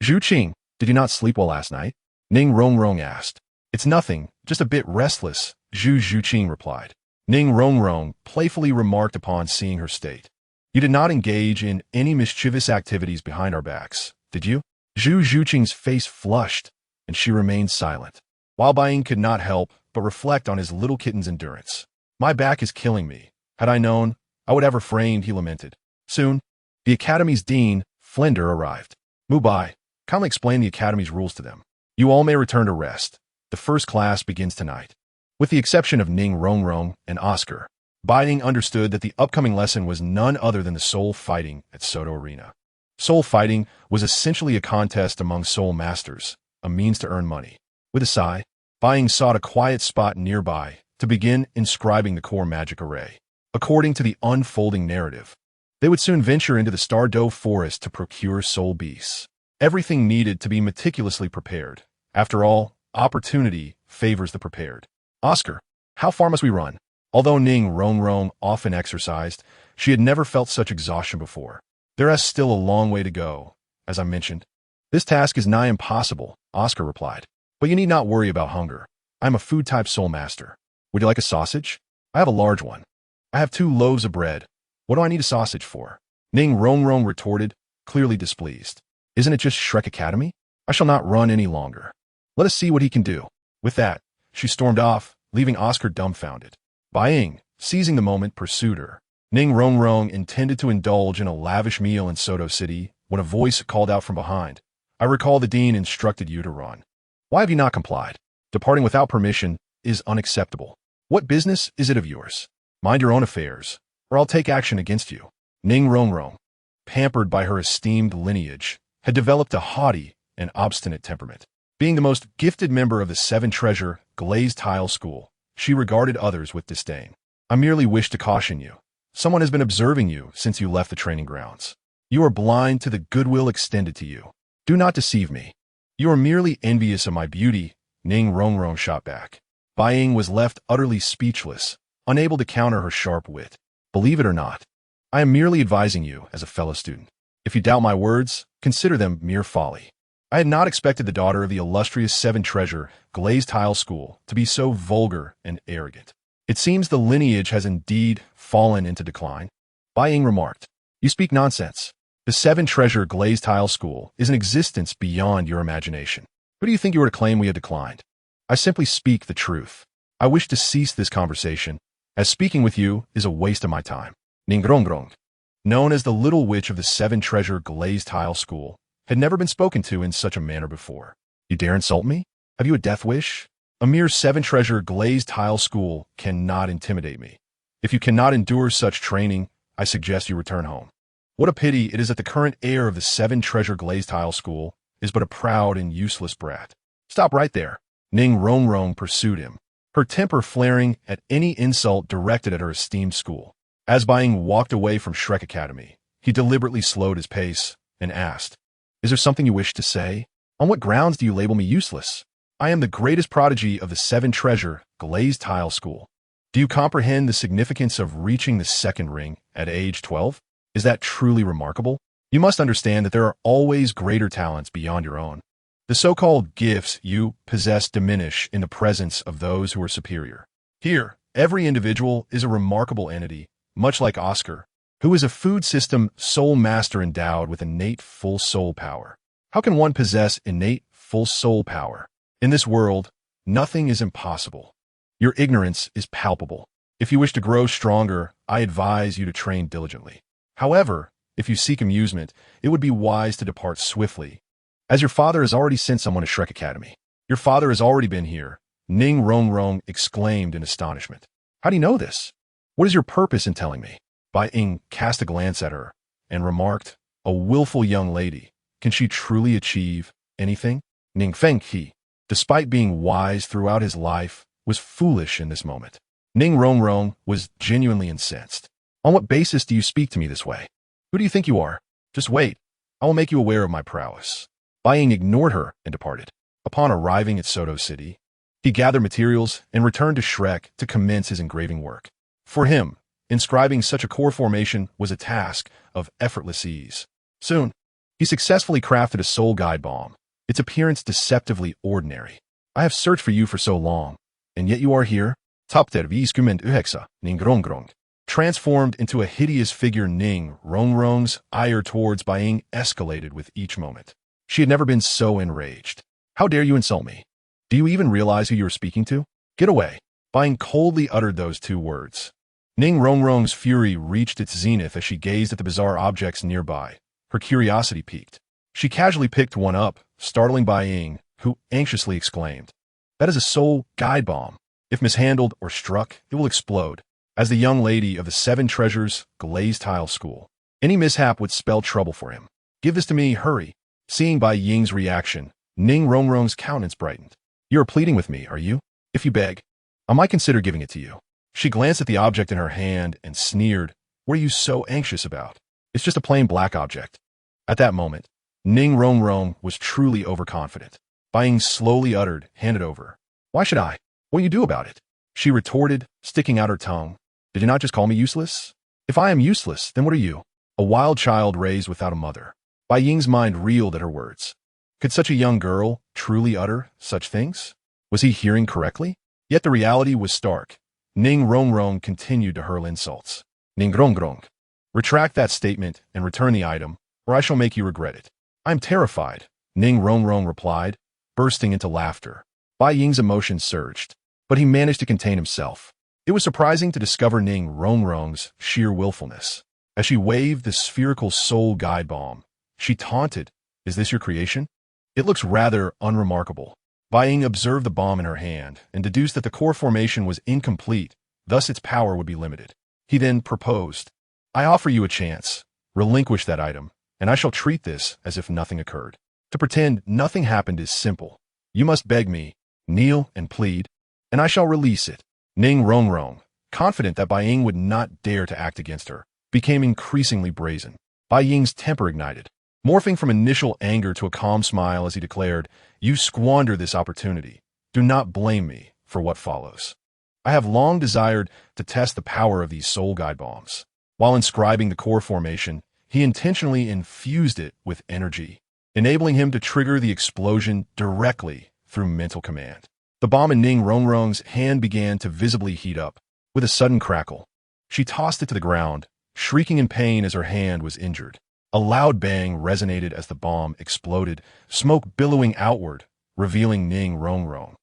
"Zhuqing, did you not sleep well last night?" Ning Rongrong asked. "It's nothing, just a bit restless," Zhu Zhuqing replied. Ning Rongrong playfully remarked upon seeing her state. "You did not engage in any mischievous activities behind our backs, did you?" Zhu Zhuqing's face flushed, and she remained silent, while Bai Ying could not help but reflect on his little kitten's endurance. "My back is killing me. Had I known, I would have refrained," he lamented. Soon, the Academy's dean, Flender, arrived. "Mubai, kindly explain the Academy's rules to them. You all may return to rest. The first class begins tonight." With the exception of Ning Rongrong and Oscar, Bai Ying understood that the upcoming lesson was none other than the soul fighting at Soto Arena. Soul fighting was essentially a contest among soul masters, a means to earn money. With a sigh, Bai Ying sought a quiet spot nearby to begin inscribing the core magic array. According to the unfolding narrative, they would soon venture into the Stardow Forest to procure soul beasts. Everything needed to be meticulously prepared. After all, opportunity favors the prepared. "Oscar, how far must we run?" Although Ning Rongrong often exercised, she had never felt such exhaustion before. "There is still a long way to go, as I mentioned." This task is nigh impossible, Oscar replied. But you need not worry about hunger. I am a food-type soul master. Would you like a sausage? I have a large one. I have 2 loaves of bread. What do I need a sausage for? Ning Rongrong retorted, clearly displeased. Isn't it just Shrek Academy? I shall not run any longer. Let us see what he can do. With that, she stormed off, leaving Oscar dumbfounded. Bai Ying, seizing the moment, pursued her. Ning Rongrong intended to indulge in a lavish meal in Soto City when a voice called out from behind. I recall the dean instructed you to run. Why have you not complied? Departing without permission is unacceptable. What business is it of yours? Mind your own affairs, or I'll take action against you. Ning Rongrong, pampered by her esteemed lineage, had developed a haughty and obstinate temperament. Being the most gifted member of the 7-treasure glazed tile school, she regarded others with disdain. I merely wish to caution you. Someone has been observing you since you left the training grounds. You are blind to the goodwill extended to you. Do not deceive me. You are merely envious of my beauty, Ning Rongrong shot back. Bai Ying was left utterly speechless, unable to counter her sharp wit. Believe it or not, I am merely advising you as a fellow student. If you doubt my words, consider them mere folly. I had not expected the daughter of the illustrious 7-treasure glazed tile school to be so vulgar and arrogant. It seems the lineage has indeed fallen into decline. Bai Ying remarked. You speak nonsense. The 7-treasure glazed tile school is an existence beyond your imagination. Who do you think you are to claim we have declined? I simply speak the truth. I wish to cease this conversation, as speaking with you is a waste of my time. Ning Rongrong, known as the Little Witch of the 7-treasure glazed tile school, had never been spoken to in such a manner before. You dare insult me? Have you a death wish? A mere 7-treasure glazed tile school cannot intimidate me. If you cannot endure such training, I suggest you return home. What a pity it is that the current heir of the 7-treasure glazed tile school is but a proud and useless brat. Stop right there. Ning Rongrong pursued him, her temper flaring at any insult directed at her esteemed school. As Bai Ying walked away from Shrek Academy, he deliberately slowed his pace and asked, Is there something you wish to say? On what grounds do you label me useless? I am the greatest prodigy of the 7-treasure glazed tile school. Do you comprehend the significance of reaching the 2nd ring at age 12? Is that truly remarkable? You must understand that there are always greater talents beyond your own. The so-called gifts you possess diminish in the presence of those who are superior. Here, every individual is a remarkable entity, much like Oscar, who is a food system soul master endowed with innate full soul power. How can one possess innate full soul power? In this world, nothing is impossible. Your ignorance is palpable. If you wish to grow stronger, I advise you to train diligently. However, if you seek amusement, it would be wise to depart swiftly, as your father has already sent someone to Shrek Academy. Your father has already been here, Ning Rongrong exclaimed in astonishment. How do you know this? What is your purpose in telling me? Bai Ying cast a glance at her and remarked, A willful young lady. Can she truly achieve anything? Ning Fenghe, despite being wise throughout his life, was foolish in this moment. Ning Rongrong was genuinely incensed. On what basis do you speak to me this way? Who do you think you are? Just wait. I will make you aware of my prowess. Bai Ying ignored her and departed. Upon arriving at Soto City, he gathered materials and returned to Shrek to commence his engraving work. For him, inscribing such a core formation was a task of effortless ease. Soon, he successfully crafted a soul guide bomb, its appearance deceptively ordinary. I have searched for you for so long, and yet you are here. Tapter viskument uhexa, Ning Rongrong. Transformed into a hideous figure, Ning Rongrong's ire towards Bai Ying escalated with each moment. She had never been so enraged. How dare you insult me? Do you even realize who you are speaking to? Get away. Bai Ying coldly uttered those 2 words. Ning Rongrong's fury reached its zenith as she gazed at the bizarre objects nearby. Her curiosity piqued. She casually picked one up, startling Bai Ying, who anxiously exclaimed, That is a soul guide bomb. If mishandled or struck, it will explode. As the young lady of the 7-treasures glazed tile school, any mishap would spell trouble for him. Give this to me, hurry. Seeing Bai Ying's reaction, Ning Rongrong's countenance brightened. You are pleading with me, are you? If you beg, I might consider giving it to you. She glanced at the object in her hand and sneered. What are you so anxious about? It's just a plain black object. At that moment, Ning Rongrong was truly overconfident. Bai Ying slowly uttered, Hand it over. Why should I? What do you do about it? She retorted, sticking out her tongue. Did you not just call me useless? If I am useless, then what are you? A wild child raised without a mother. Bai Ying's mind reeled at her words. Could such a young girl truly utter such things? Was he hearing correctly? Yet the reality was stark. Ning Rongrong continued to hurl insults. Ning Rongrong. Retract that statement and return the item, or I shall make you regret it. I am terrified, Ning Rongrong replied, bursting into laughter. Bai Ying's emotions surged, but he managed to contain himself. It was surprising to discover Ning Rongrong's sheer willfulness. As she waved the spherical soul guide bomb, she taunted, "Is this your creation?" It looks rather unremarkable. Bai Ying observed the bomb in her hand and deduced that the core formation was incomplete, thus its power would be limited. He then proposed, "I offer you a chance. Relinquish that item, and I shall treat this as if nothing occurred. To pretend nothing happened is simple. You must beg me, kneel and plead, and I shall release it." Ning Rongrong, confident that Bai Ying would not dare to act against her, became increasingly brazen. Bai Ying's temper ignited, morphing from initial anger to a calm smile as he declared, "You squander this opportunity. Do not blame me for what follows. I have long desired to test the power of these soul guide bombs." While inscribing the core formation, he intentionally infused it with energy, enabling him to trigger the explosion directly through mental command. The bomb in Ning Rongrong's hand began to visibly heat up. With a sudden crackle, she tossed it to the ground, shrieking in pain as her hand was injured. A loud bang resonated as the bomb exploded, smoke billowing outward, revealing Ning Rongrong.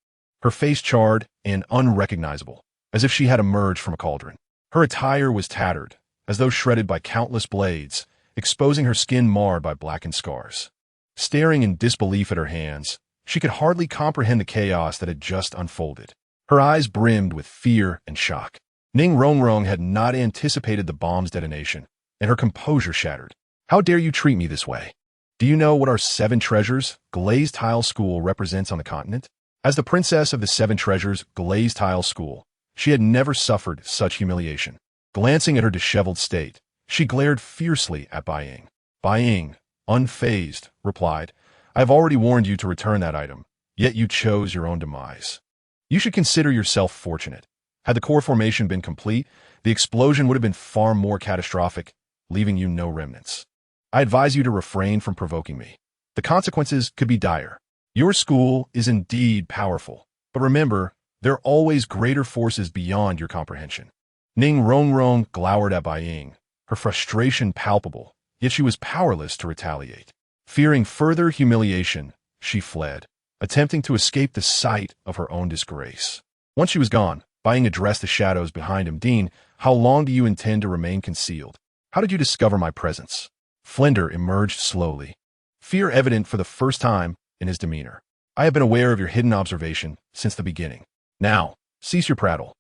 Her face charred and unrecognizable, as if she had emerged from a cauldron. Her attire was tattered, as though shredded by countless blades, exposing her skin marred by blackened scars. Staring in disbelief at her hands, she could hardly comprehend the chaos that had just unfolded. Her eyes brimmed with fear and shock. Ning Rongrong had not anticipated the bomb's detonation, and her composure shattered. "How dare you treat me this way? Do you know what our 7 treasures, glazed tile school, represents on the continent?" As the princess of the 7 treasures, glazed tile school, she had never suffered such humiliation. Glancing at her disheveled state, she glared fiercely at Bai Ying. Bai Ying, unfazed, replied, "I have already warned you to return that item, yet you chose your own demise. You should consider yourself fortunate. Had the core formation been complete, the explosion would have been far more catastrophic, leaving you no remnants. I advise you to refrain from provoking me. The consequences could be dire. Your school is indeed powerful, but remember, there are always greater forces beyond your comprehension." Ning Rongrong glowered at Bai Ying, her frustration palpable, yet she was powerless to retaliate. Fearing further humiliation, she fled, attempting to escape the sight of her own disgrace. Once she was gone, Bai Ying addressed the shadows behind him. "Dean, how long do you intend to remain concealed? How did you discover my presence?" Flender emerged slowly, fear evident for the first time in his demeanor. "I have been aware of your hidden observation since the beginning. Now, cease your prattle.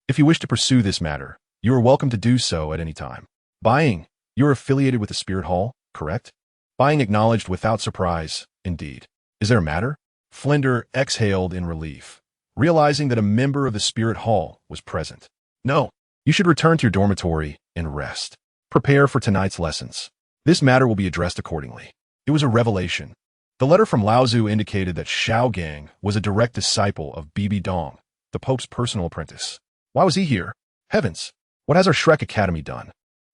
If you wish to pursue this matter, you are welcome to do so at any time." "Bai Ying, you are affiliated with the Spirit Hall, correct?" Bai Ying acknowledged without surprise, "Indeed. Is there a matter?" Flender exhaled in relief, realizing that a member of the Spirit Hall was present. "No, you should return to your dormitory and rest. Prepare for tonight's lessons. This matter will be addressed accordingly." It was a revelation. The letter from Lao Tzu indicated that Xiao Gang was a direct disciple of Bibi Dong, the Pope's personal apprentice. Why was he here? Heavens, what has our Shrek Academy done?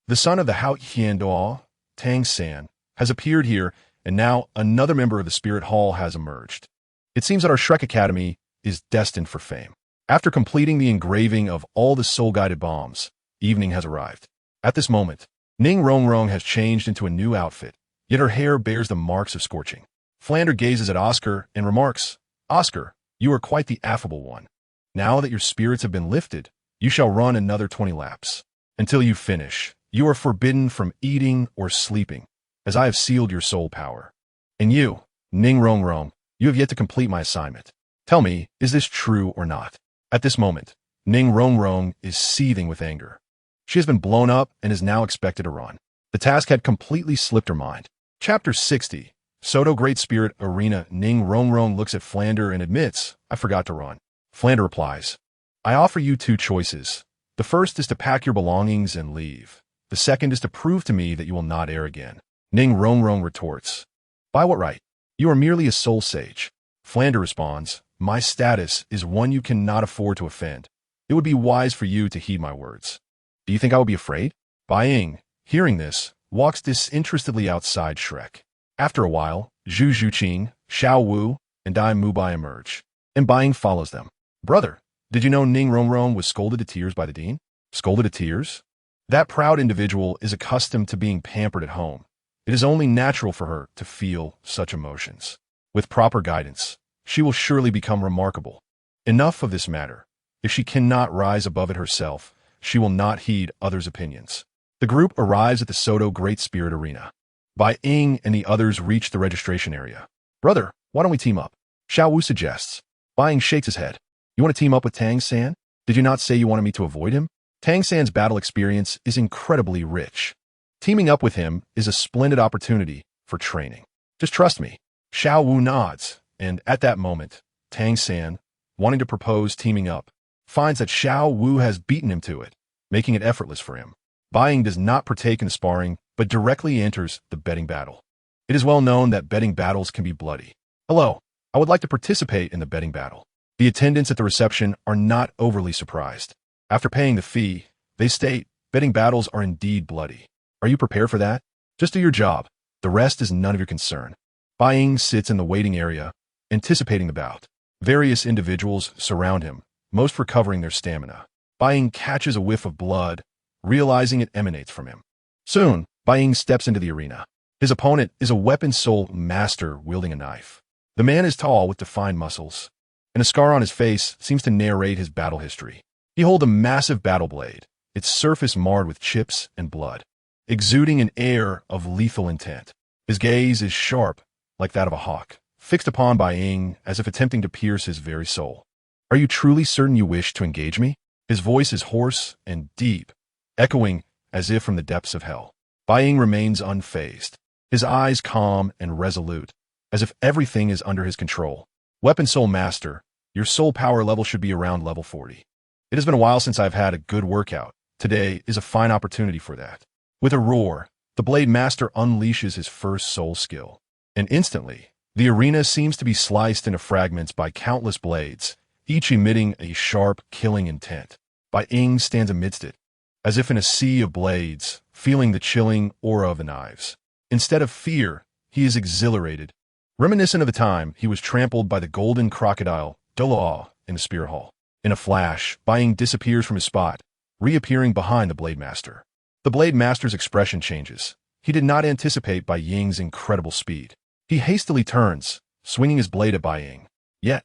The son of the Hao Qian Duo, Tang Sect, has appeared here, and now another member of the Spirit Hall has emerged. It seems that our Shrek Academy is destined for fame. After completing the engraving of all the soul-guided bombs, evening has arrived. At this moment, Ning Rongrong has changed into a new outfit, yet her hair bears the marks of scorching. Flander gazes at Oscar and remarks, "Oscar, you are quite the affable one. Now that your spirits have been lifted, you shall run another 20 laps. Until you finish, you are forbidden from eating or sleeping, as I have sealed your soul power. And you, Ning Rongrong, you have yet to complete my assignment. Tell me, is this true or not?" At this moment, Ning Rongrong is seething with anger. She has been blown up and is now expected to run. The task had completely slipped her mind. Chapter 60, Soto Great Spirit Arena. Ning Rongrong looks at Flander and admits, "I forgot to run." Flander replies, "I offer you 2 choices. The first is to pack your belongings and leave. The second is to prove to me that you will not err again." Ning Rongrong retorts, "By what right? You are merely a soul sage." Flander responds, "My status is one you cannot afford to offend. It would be wise for you to heed my words." "Do you think I will be afraid?" Bai Ying, hearing this, walks disinterestedly outside Shrek. After a while, Zhu Zhuqing, Xiao Wu, and Dai Mubai emerge, and Bai Ying follows them. Brother, did you know Ning Rong was scolded to tears by the dean? Scolded to tears? That proud individual is accustomed to being pampered at home. It is only natural for her to feel such emotions. With proper guidance, she will surely become remarkable. Enough of this matter. If she cannot rise above it herself, she will not heed others' opinions. The group arrives at the Soto Great Spirit Arena. Bai Ying and the others reach the registration area. Brother, why don't we team up? Xiao Wu suggests. Bai Ying shakes his head. You want to team up with Tang San? Did you not say you wanted me to avoid him? Tang San's battle experience is incredibly rich. Teaming up with him is a splendid opportunity for training. Just trust me. Xiao Wu nods, and at that moment, Tang San, wanting to propose teaming up, finds that Xiao Wu has beaten him to it, making it effortless for him. Bai Ying does not partake in the sparring, but directly enters the betting battle. It is well known that betting battles can be bloody. Hello, I would like to participate in the betting battle. The attendants at the reception are not overly surprised. After paying the fee, they state, betting battles are indeed bloody. Are you prepared for that? Just do your job. The rest is none of your concern. Bai Ying sits in the waiting area, anticipating the bout. Various individuals surround him, most recovering their stamina. Bai Ying catches a whiff of blood, realizing it emanates from him. Soon, Bai Ying steps into the arena. His opponent is a weapon soul master wielding a knife. The man is tall with defined muscles, and a scar on his face seems to narrate his battle history. He holds a massive battle blade, its surface marred with chips and blood, exuding an air of lethal intent. His gaze is sharp, like that of a hawk, fixed upon Bai Ying as if attempting to pierce his very soul. Are you truly certain you wish to engage me? His voice is hoarse and deep, echoing as if from the depths of hell. Bai Ying remains unfazed, his eyes calm and resolute, as if everything is under his control. Weapon Soul Master, your soul power level should be around level 40. It has been a while since I've had a good workout. Today is a fine opportunity for that. With a roar, the Blade Master unleashes his first soul skill, and instantly, the arena seems to be sliced into fragments by countless blades, each emitting a sharp, killing intent. Bai Ying stands amidst it, as if in a sea of blades, feeling the chilling aura of the knives. Instead of fear, he is exhilarated, reminiscent of the time he was trampled by the golden crocodile, Douluo, in the Spear Hall. In a flash, Bai Ying disappears from his spot, reappearing behind the Blade Master. The Blade Master's expression changes. He did not anticipate Bai Ying's incredible speed. He hastily turns, swinging his blade at Bai Ying. Yet,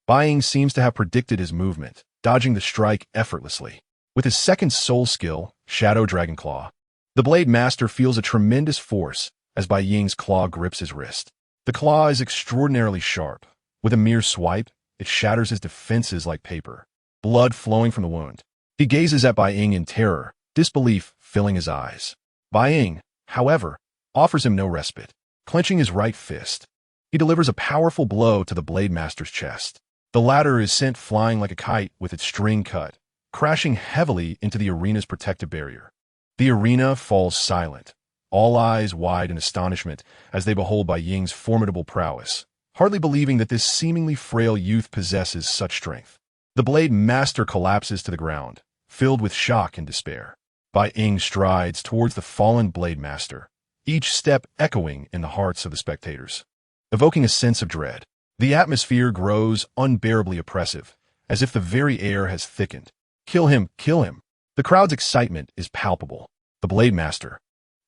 Bai Ying seems to have predicted his movement, dodging the strike effortlessly. With his second soul skill, Shadow Dragon Claw, the Blade Master feels a tremendous force as Bai Ying's claw grips his wrist. The claw is extraordinarily sharp. With a mere swipe, it shatters his defenses like paper, blood flowing from the wound. He gazes at Bai Ying in terror, disbelief filling his eyes. Bai Ying, however, offers him no respite. Clenching his right fist, he delivers a powerful blow to the Blade Master's chest. The latter is sent flying like a kite with its string cut, crashing heavily into the arena's protective barrier. The arena falls silent, all eyes wide in astonishment as they behold Bai Ying's formidable prowess, hardly believing that this seemingly frail youth possesses such strength. The Blade Master collapses to the ground, filled with shock and despair. Bai Ying strides towards the fallen Blade Master, each step echoing in the hearts of the spectators, evoking a sense of dread. The atmosphere grows unbearably oppressive, as if the very air has thickened. Kill him, kill him. The crowd's excitement is palpable. The Blade Master,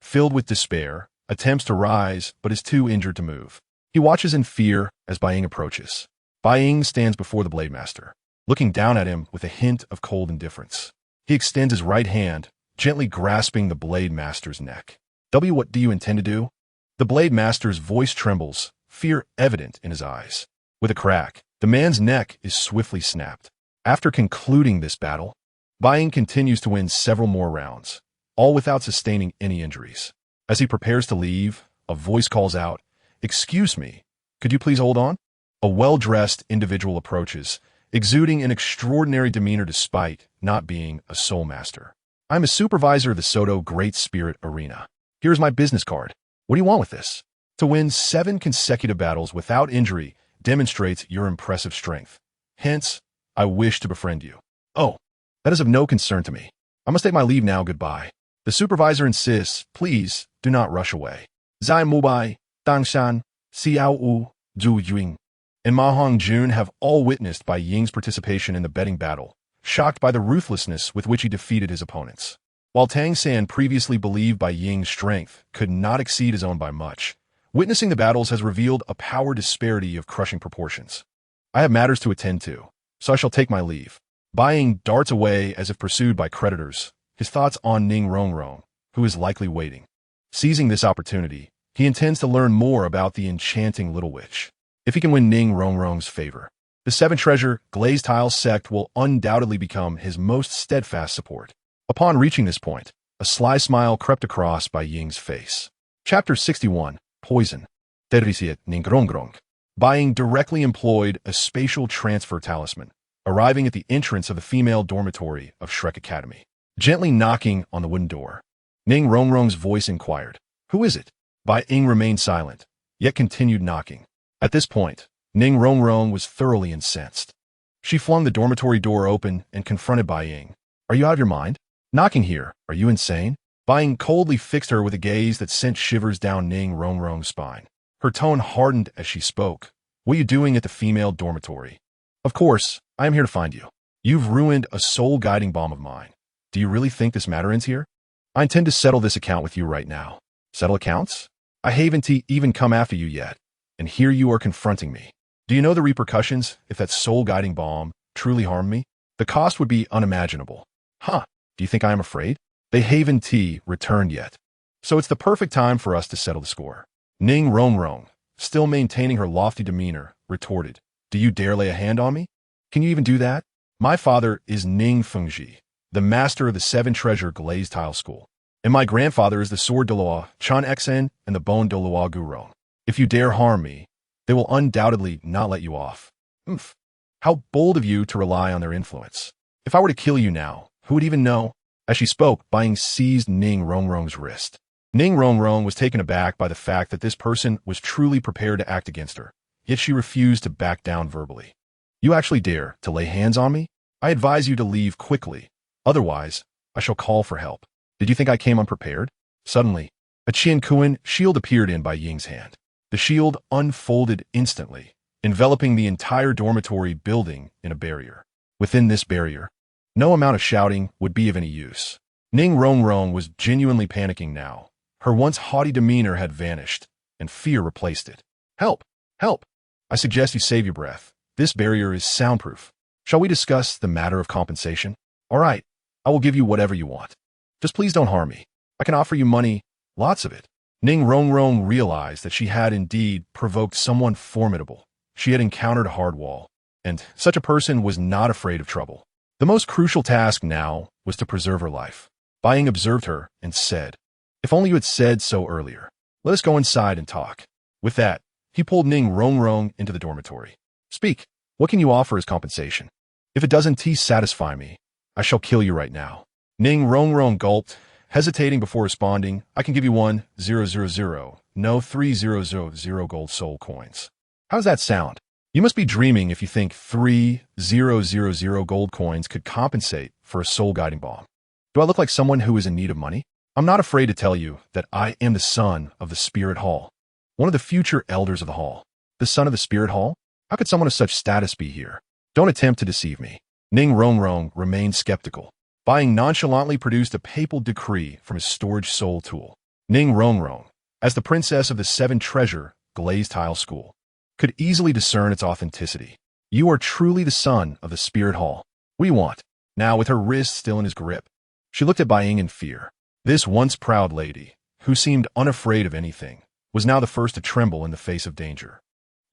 filled with despair, attempts to rise but is too injured to move. He watches in fear as Bai Ying approaches. Bai Ying stands before the Blade Master, looking down at him with a hint of cold indifference. He extends his right hand, gently grasping the Blade Master's neck. What do you intend to do? The Blade Master's voice trembles, fear evident in his eyes. With a crack, the man's neck is swiftly snapped. After concluding this battle, Bai Ying continues to win several more rounds, all without sustaining any injuries. As he prepares to leave, a voice calls out, "Excuse me, could you please hold on?" A well-dressed individual approaches, exuding an extraordinary demeanor despite not being a soul master. "I'm a supervisor of the Soto Great Spirit Arena. Here's my business card. What do you want with this?" To win 7 consecutive battles without injury demonstrates your impressive strength. Hence, I wish to befriend you. Oh, that is of no concern to me. I must take my leave now. Goodbye. The supervisor insists, please do not rush away. Zai Mubai, Dangshan, Xiao Wu, Zhu Ying, and Ma Hongjun have all witnessed Bai Ying's participation in the betting battle, shocked by the ruthlessness with which he defeated his opponents. While Tang Sect previously believed Bai Ying's strength could not exceed his own by much, witnessing the battles has revealed a power disparity of crushing proportions. I have matters to attend to, so I shall take my leave. Bai Ying darts away as if pursued by creditors, his thoughts on Ning Rongrong, who is likely waiting. Seizing this opportunity, he intends to learn more about the enchanting little witch. If he can win Ning Rongrong's favor, the Seven Treasure Glazed Tile Sect will undoubtedly become his most steadfast support. Upon reaching this point, a sly smile crept across Bai Ying's face. Chapter 61, Poison. Terisiet Ning Rongrong. Bai Ying directly employed a spatial transfer talisman, arriving at the entrance of the female dormitory of Shrek Academy. Gently knocking on the wooden door, Ning Rongrong's voice inquired, "Who is it?" Bai Ying remained silent, yet continued knocking. At this point, Ning Rongrong was thoroughly incensed. She flung the dormitory door open and confronted Bai Ying. "Are you out of your mind? Knocking here, are you insane?" Bai Ying coldly fixed her with a gaze that sent shivers down Ning Rongrong's spine. Her tone hardened as she spoke. "What are you doing at the female dormitory?" "Of course, I am here to find you. You've ruined a soul-guiding bomb of mine. Do you really think this matter ends here? I intend to settle this account with you right now." "Settle accounts? I haven't even come after you yet, and here you are confronting me. Do you know the repercussions if that soul-guiding bomb truly harmed me? The cost would be unimaginable." "Huh, do you think I am afraid?" They haven't returned yet, so it's the perfect time for us to settle the score. Ning Rongrong, still maintaining her lofty demeanor, retorted, "Do you dare lay a hand on me? Can you even do that? My father is Ning Fengji, the master of the Seven Treasure Glazed Tile School, and my grandfather is the Sword Douluo, Chan Xen, and the Bone Douluo Gurong. If you dare harm me, they will undoubtedly not let you off." "Oomph. How bold of you to rely on their influence. If I were to kill you now, who would even know?" As she spoke, Bai Ying seized Ning Rongrong's wrist. Ning Rongrong was taken aback by the fact that this person was truly prepared to act against her, yet she refused to back down verbally. "You actually dare to lay hands on me? I advise you to leave quickly. Otherwise, I shall call for help. Did you think I came unprepared?" Suddenly, a Qian Renxue shield appeared in Bai Ying's hand. The shield unfolded instantly, enveloping the entire dormitory building in a barrier. Within this barrier, no amount of shouting would be of any use. Ning Rongrong was genuinely panicking now. Her once haughty demeanor had vanished, and fear replaced it. "Help! Help! I suggest you save your breath. This barrier is soundproof. Shall we discuss the matter of compensation?" "All right, I will give you whatever you want. Just please don't harm me. I can offer you money, lots of it." Ning Rongrong realized that she had indeed provoked someone formidable. She had encountered a hard wall, and such a person was not afraid of trouble. The most crucial task now was to preserve her life. Bai Ying observed her and said, "If only you had said so earlier. Let us go inside and talk." With that, he pulled Ning Rongrong into the dormitory. "Speak. What can you offer as compensation? If it doesn't satisfy me, I shall kill you right now." Ning Rongrong gulped, hesitating before responding. "I can give you 3,000 gold soul coins." "How does that sound? You must be dreaming if you think 3,000 gold coins could compensate for a soul-guiding bomb. Do I look like someone who is in need of money? I'm not afraid to tell you that I am the son of the Spirit Hall, one of the future elders of the Hall." "The son of the Spirit Hall? How could someone of such status be here? Don't attempt to deceive me." Ning Rongrong remained skeptical. Bai Ying nonchalantly produced a papal decree from his storage soul tool. Ning Rongrong, as the princess of the Seven Treasure Glazed Tile School, could easily discern its authenticity. "You are truly the son of the Spirit Hall. What do you want?" Now, with her wrist still in his grip, she looked at Bai Ying in fear. This once proud lady, who seemed unafraid of anything, was now the first to tremble in the face of danger.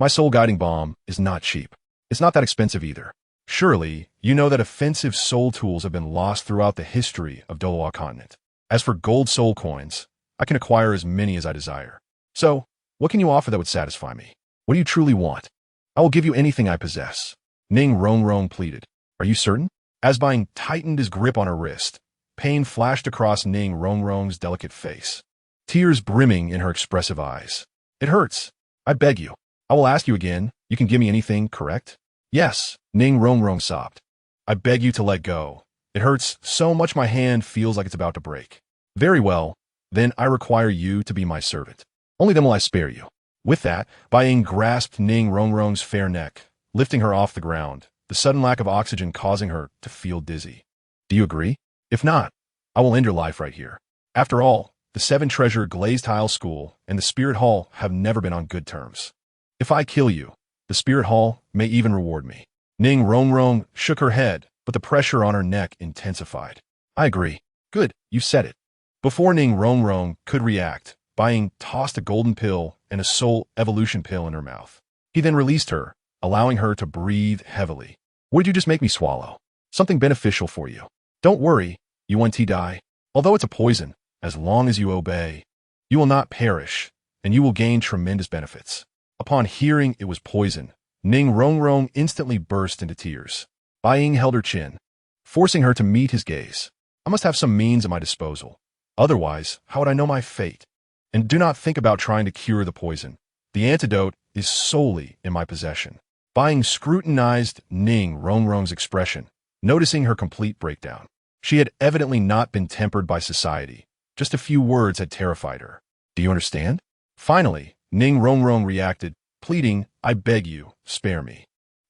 "My soul-guiding bomb is not cheap. It's not that expensive either. Surely, you know that offensive soul tools have been lost throughout the history of Douluo continent. As for gold soul coins, I can acquire as many as I desire. So, what can you offer that would satisfy me? What do you truly want?" "I will give you anything I possess," Ning Rongrong pleaded. "Are you certain?" As Bai Ying tightened his grip on her wrist, pain flashed across Ning Rongrong's delicate face, tears brimming in her expressive eyes. "It hurts. I beg you. I will ask you again. You can give me anything, correct?" "Yes," Ning Rongrong sobbed. "I beg you to let go. It hurts so much my hand feels like it's about to break." "Very well. Then I require you to be my servant. Only then will I spare you." With that, Bai Ying grasped Ning Rongrong's fair neck, lifting her off the ground, the sudden lack of oxygen causing her to feel dizzy. Do you agree? If not, I will end your life right here. After all, the Seven Treasure Glazed Tile School and the Spirit Hall have never been on good terms. If I kill you, the Spirit Hall may even reward me. Ning Rongrong shook her head, but the pressure on her neck intensified. I agree. Good, you said it. Before Ning Rongrong could react, Bai Ying tossed a golden pill and a soul evolution pill in her mouth. He then released her, allowing her to breathe heavily. What did you just make me swallow? Something beneficial for you. Don't worry, Yuan Dai. Although it's a poison, as long as you obey, you will not perish, and you will gain tremendous benefits. Upon hearing it was poison, Ning Rongrong instantly burst into tears. Bai Ying held her chin, forcing her to meet his gaze. I must have some means at my disposal. Otherwise, how would I know my fate? And do not think about trying to cure the poison. The antidote is solely in my possession. Bai Ying scrutinized Ning Rongrong's expression, noticing her complete breakdown. She had evidently not been tempered by society. Just a few words had terrified her. Do you understand? Finally, Ning Rongrong reacted, pleading, I beg you, spare me.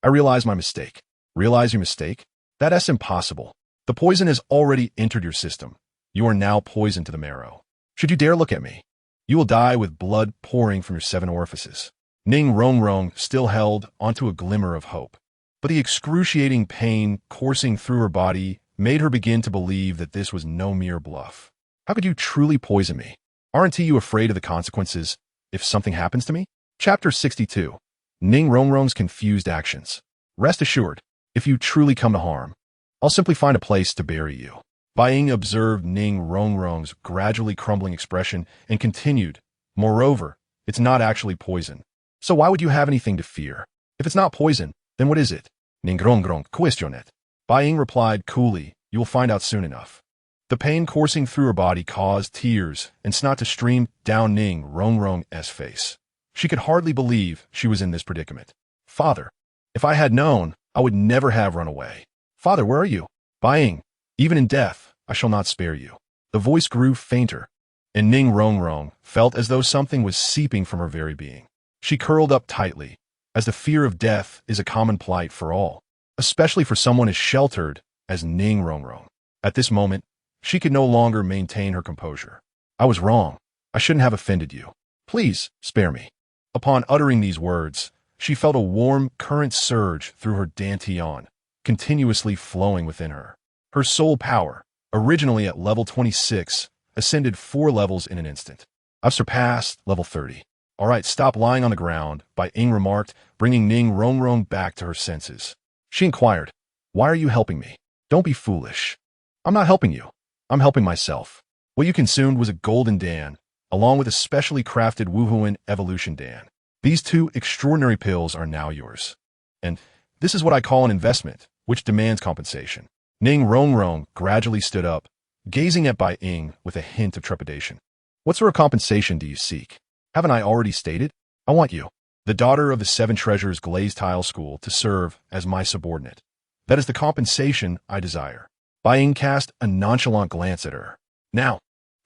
I realize my mistake. Realize your mistake? That's impossible. The poison has already entered your system. You are now poisoned to the marrow. Should you dare look at me, you will die with blood pouring from your 7 orifices. Ning Rongrong still held onto a glimmer of hope. But the excruciating pain coursing through her body made her begin to believe that this was no mere bluff. How could you truly poison me? Aren't you afraid of the consequences if something happens to me? Chapter 62. Ning Rongrong's confused actions. Rest assured, if you truly come to harm, I'll simply find a place to bury you. Bai Ying observed Ning Rongrong's gradually crumbling expression and continued, moreover, it's not actually poison. So why would you have anything to fear? If it's not poison, then what is it? Ning Rongrong questioned. Bai Ying replied coolly, you will find out soon enough. The pain coursing through her body caused tears and snot to stream down Ning Rongrong's face. She could hardly believe she was in this predicament. Father, if I had known, I would never have run away. Father, where are you? Bai Ying, even in death, I shall not spare you. The voice grew fainter, and Ning Rongrong felt as though something was seeping from her very being. She curled up tightly, as the fear of death is a common plight for all, especially for someone as sheltered as Ning Rongrong. At this moment, she could no longer maintain her composure. I was wrong. I shouldn't have offended you. Please, spare me. Upon uttering these words, she felt a warm current surge through her dantian, continuously flowing within her. Her soul power, originally at level 26, ascended 4 levels in an instant. I've surpassed level 30. All right, stop lying on the ground, Bai Ying remarked, bringing Ning Rongrong back to her senses. She inquired, why are you helping me? Don't be foolish. I'm not helping you. I'm helping myself. What you consumed was a golden dan, along with a specially crafted Wuhuan evolution dan. These 2 extraordinary pills are now yours. And this is what I call an investment, which demands compensation. Ning Rongrong gradually stood up, gazing at Bai Ying with a hint of trepidation. What sort of compensation do you seek? Haven't I already stated? I want you, the daughter of the 7 Treasures Glazed Tile School, to serve as my subordinate. That is the compensation I desire. Bai Ying cast a nonchalant glance at her. Now,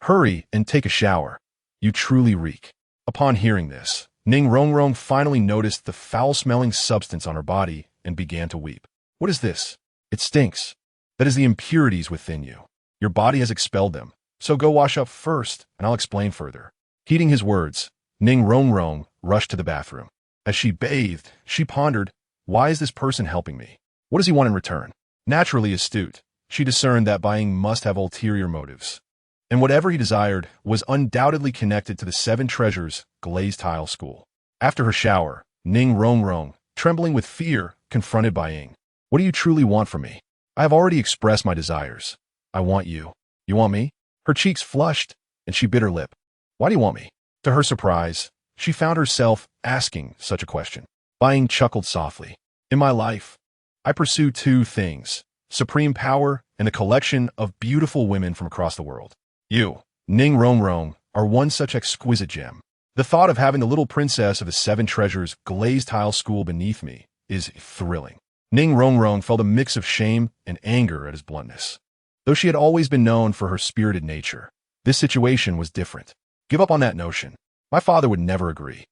hurry and take a shower. You truly reek. Upon hearing this, Ning Rongrong finally noticed the foul-smelling substance on her body and began to weep. What is this? It stinks. That is the impurities within you. Your body has expelled them, so go wash up first, and I'll explain further. Heeding his words, Ning Rongrong rushed to the bathroom. As she bathed, she pondered, why is this person helping me? What does he want in return? Naturally astute, she discerned that Bai Ying must have ulterior motives. And whatever he desired was undoubtedly connected to the 7 Treasures Glazed Tile School. After her shower, Ning Rongrong, trembling with fear, confronted Bai Ying. What do you truly want from me? I have already expressed my desires. I want you. You want me? Her cheeks flushed, and she bit her lip. Why do you want me? To her surprise, she found herself asking such a question. Bai Ying chuckled softly. In my life, I pursue 2 things: supreme power and a collection of beautiful women from across the world. You, Ning Rongrong, are one such exquisite gem. The thought of having the little princess of the 7 Treasures Glazed Tile School beneath me is thrilling. Ning Rongrong felt a mix of shame and anger at his bluntness. Though she had always been known for her spirited nature, this situation was different. Give up on that notion. My father would never agree.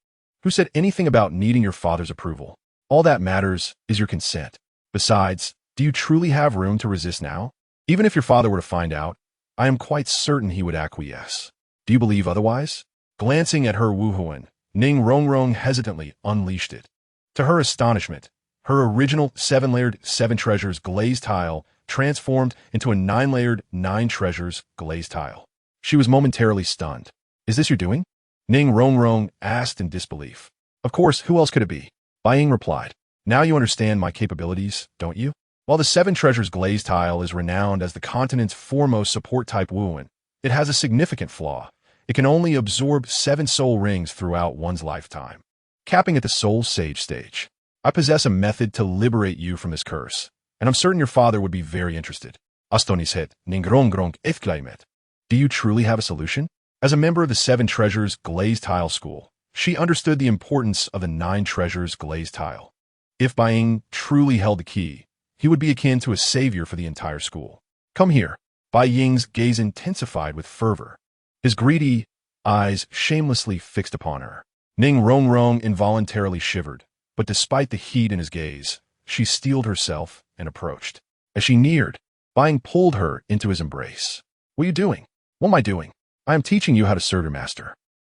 Who said anything about needing your father's approval? All that matters is your consent. Besides, do you truly have room to resist now? Even if your father were to find out, I am quite certain he would acquiesce. Do you believe otherwise? Glancing at her wuhuan, Ning Rongrong hesitantly unleashed it. To her astonishment, her original 7-layered 7 treasures glazed tile transformed into a 9-layered 9 treasures glazed tile. She was momentarily stunned. Is this your doing? Ning Rongrong asked in disbelief. Of course, who else could it be? Bai Ying replied. Now you understand my capabilities, don't you? While the 7 treasures glazed tile is renowned as the continent's foremost support-type wuan, it has a significant flaw. It can only absorb 7 soul rings throughout one's lifetime, capping at the soul sage stage. I possess a method to liberate you from this curse, and I'm certain your father would be very interested. Astonis het, Ning Rongrong exclaimed. Do you truly have a solution? As a member of the 7 treasures glazed tile school, she understood the importance of the 9 treasures glazed tile. If Bai Ying truly held the key, he would be akin to a savior for the entire school. Come here. Bai Ying's gaze intensified with fervor, his greedy eyes shamelessly fixed upon her. Ning Rongrong involuntarily shivered, but despite the heat in his gaze, she steeled herself and approached. As she neared, Bai Ying pulled her into his embrace. What are you doing? What am I doing? I am teaching you how to serve your master.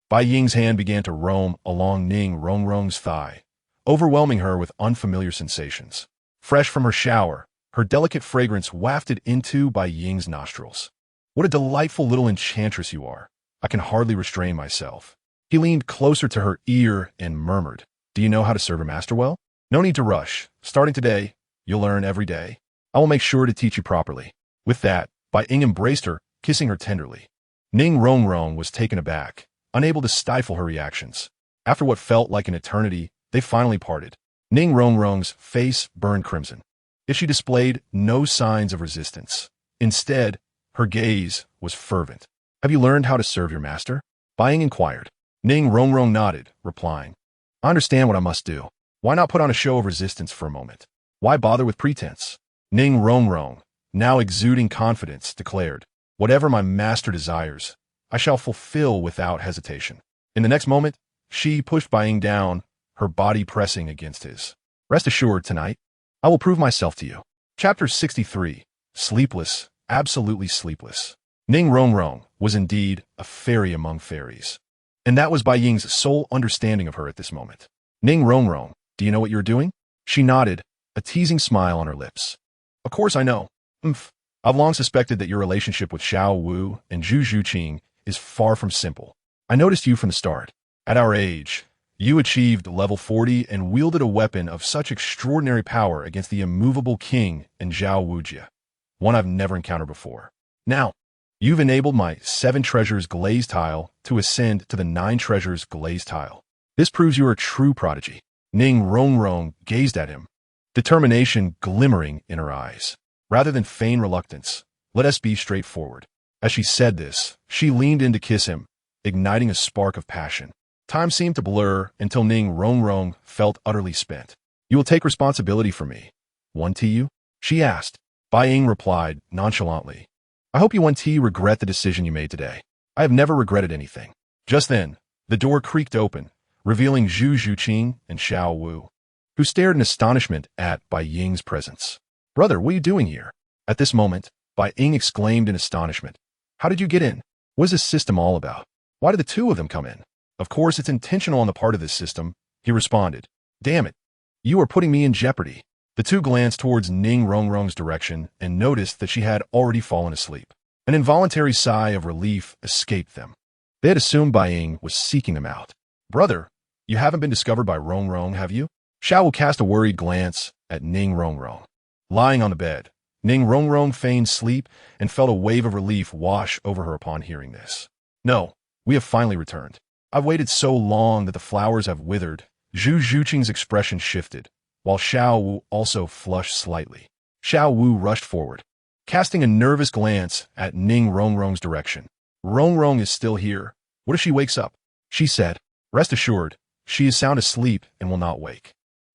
Bai Ying's hand began to roam along Ning Rongrong's thigh, overwhelming her with unfamiliar sensations. Fresh from her shower, her delicate fragrance wafted into Bai Ying's nostrils. What a delightful little enchantress you are. I can hardly restrain myself. He leaned closer to her ear and murmured, Do you know how to serve your master well? No need to rush. Starting today, you'll learn every day. I will make sure to teach you properly. With that, Bai Ying embraced her, kissing her tenderly. Ning Rongrong was taken aback, unable to stifle her reactions. After what felt like an eternity, they finally parted. Ning Rongrong's face burned crimson. Yet she displayed no signs of resistance. Instead, her gaze was fervent. Have you learned how to serve your master? Bai Ying inquired. Ning Rongrong nodded, replying, I understand what I must do. Why not put on a show of resistance for a moment? Why bother with pretense? Ning Rongrong, now exuding confidence, declared, Whatever my master desires, I shall fulfill without hesitation. In the next moment, she pushed Bai Ying down, her body pressing against his. Rest assured, tonight, I will prove myself to you. Chapter 63. Sleepless, absolutely sleepless. Ning Rongrong was indeed a fairy among fairies. And that was Bai Ying's sole understanding of her at this moment. Ning Rongrong, do you know what you're doing? She nodded, a teasing smile on her lips. Of course I know. I've long suspected that your relationship with Xiao Wu and Zhu Zhuqing is far from simple. I noticed you from the start. At our age, you achieved level 40 and wielded a weapon of such extraordinary power against the immovable king and Zhao Wujia, one I've never encountered before. Now, you've enabled my 7 treasures glazed tile to ascend to the 9 treasures glazed tile. This proves you are a true prodigy. Ning Rongrong gazed at him, determination glimmering in her eyes. Rather than feign reluctance, let us be straightforward. As she said this, she leaned in to kiss him, igniting a spark of passion. Time seemed to blur until Ning Rongrong felt utterly spent. You will take responsibility for me. 1T? She asked. Bai Ying replied nonchalantly. I hope you 1T regret the decision you made today. I have never regretted anything. Just then, the door creaked open, revealing Zhu Zhuqing and Xiao Wu, who stared in astonishment at Bai Ying's presence. Brother, what are you doing here? At this moment, Bai Ying exclaimed in astonishment. How did you get in? What is this system all about? Why did the 2 of them come in? Of course, it's intentional on the part of this system, he responded. Damn it. You are putting me in jeopardy. The 2 glanced towards Ning Rongrong's direction and noticed that she had already fallen asleep. An involuntary sigh of relief escaped them. They had assumed Bai Ying was seeking them out. Brother, you haven't been discovered by Rongrong, have you? Xiao Wu cast a worried glance at Ning Rongrong. Lying on the bed, Ning Rongrong feigned sleep and felt a wave of relief wash over her upon hearing this. No, we have finally returned. I've waited so long that the flowers have withered. Zhu Zhuqing's expression shifted, while Xiao Wu also flushed slightly. Xiao Wu rushed forward, casting a nervous glance at Ning Rongrong's direction. Rongrong is still here. What if she wakes up? She said. Rest assured, she is sound asleep and will not wake.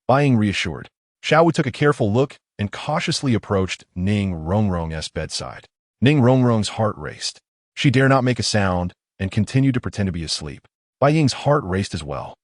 Bai Ying reassured. Xiao Wu took a careful look and cautiously approached Ning Rongrong's bedside. Ning Rongrong's heart raced. She dare not make a sound and continued to pretend to be asleep. Bai Ying's heart raced as well.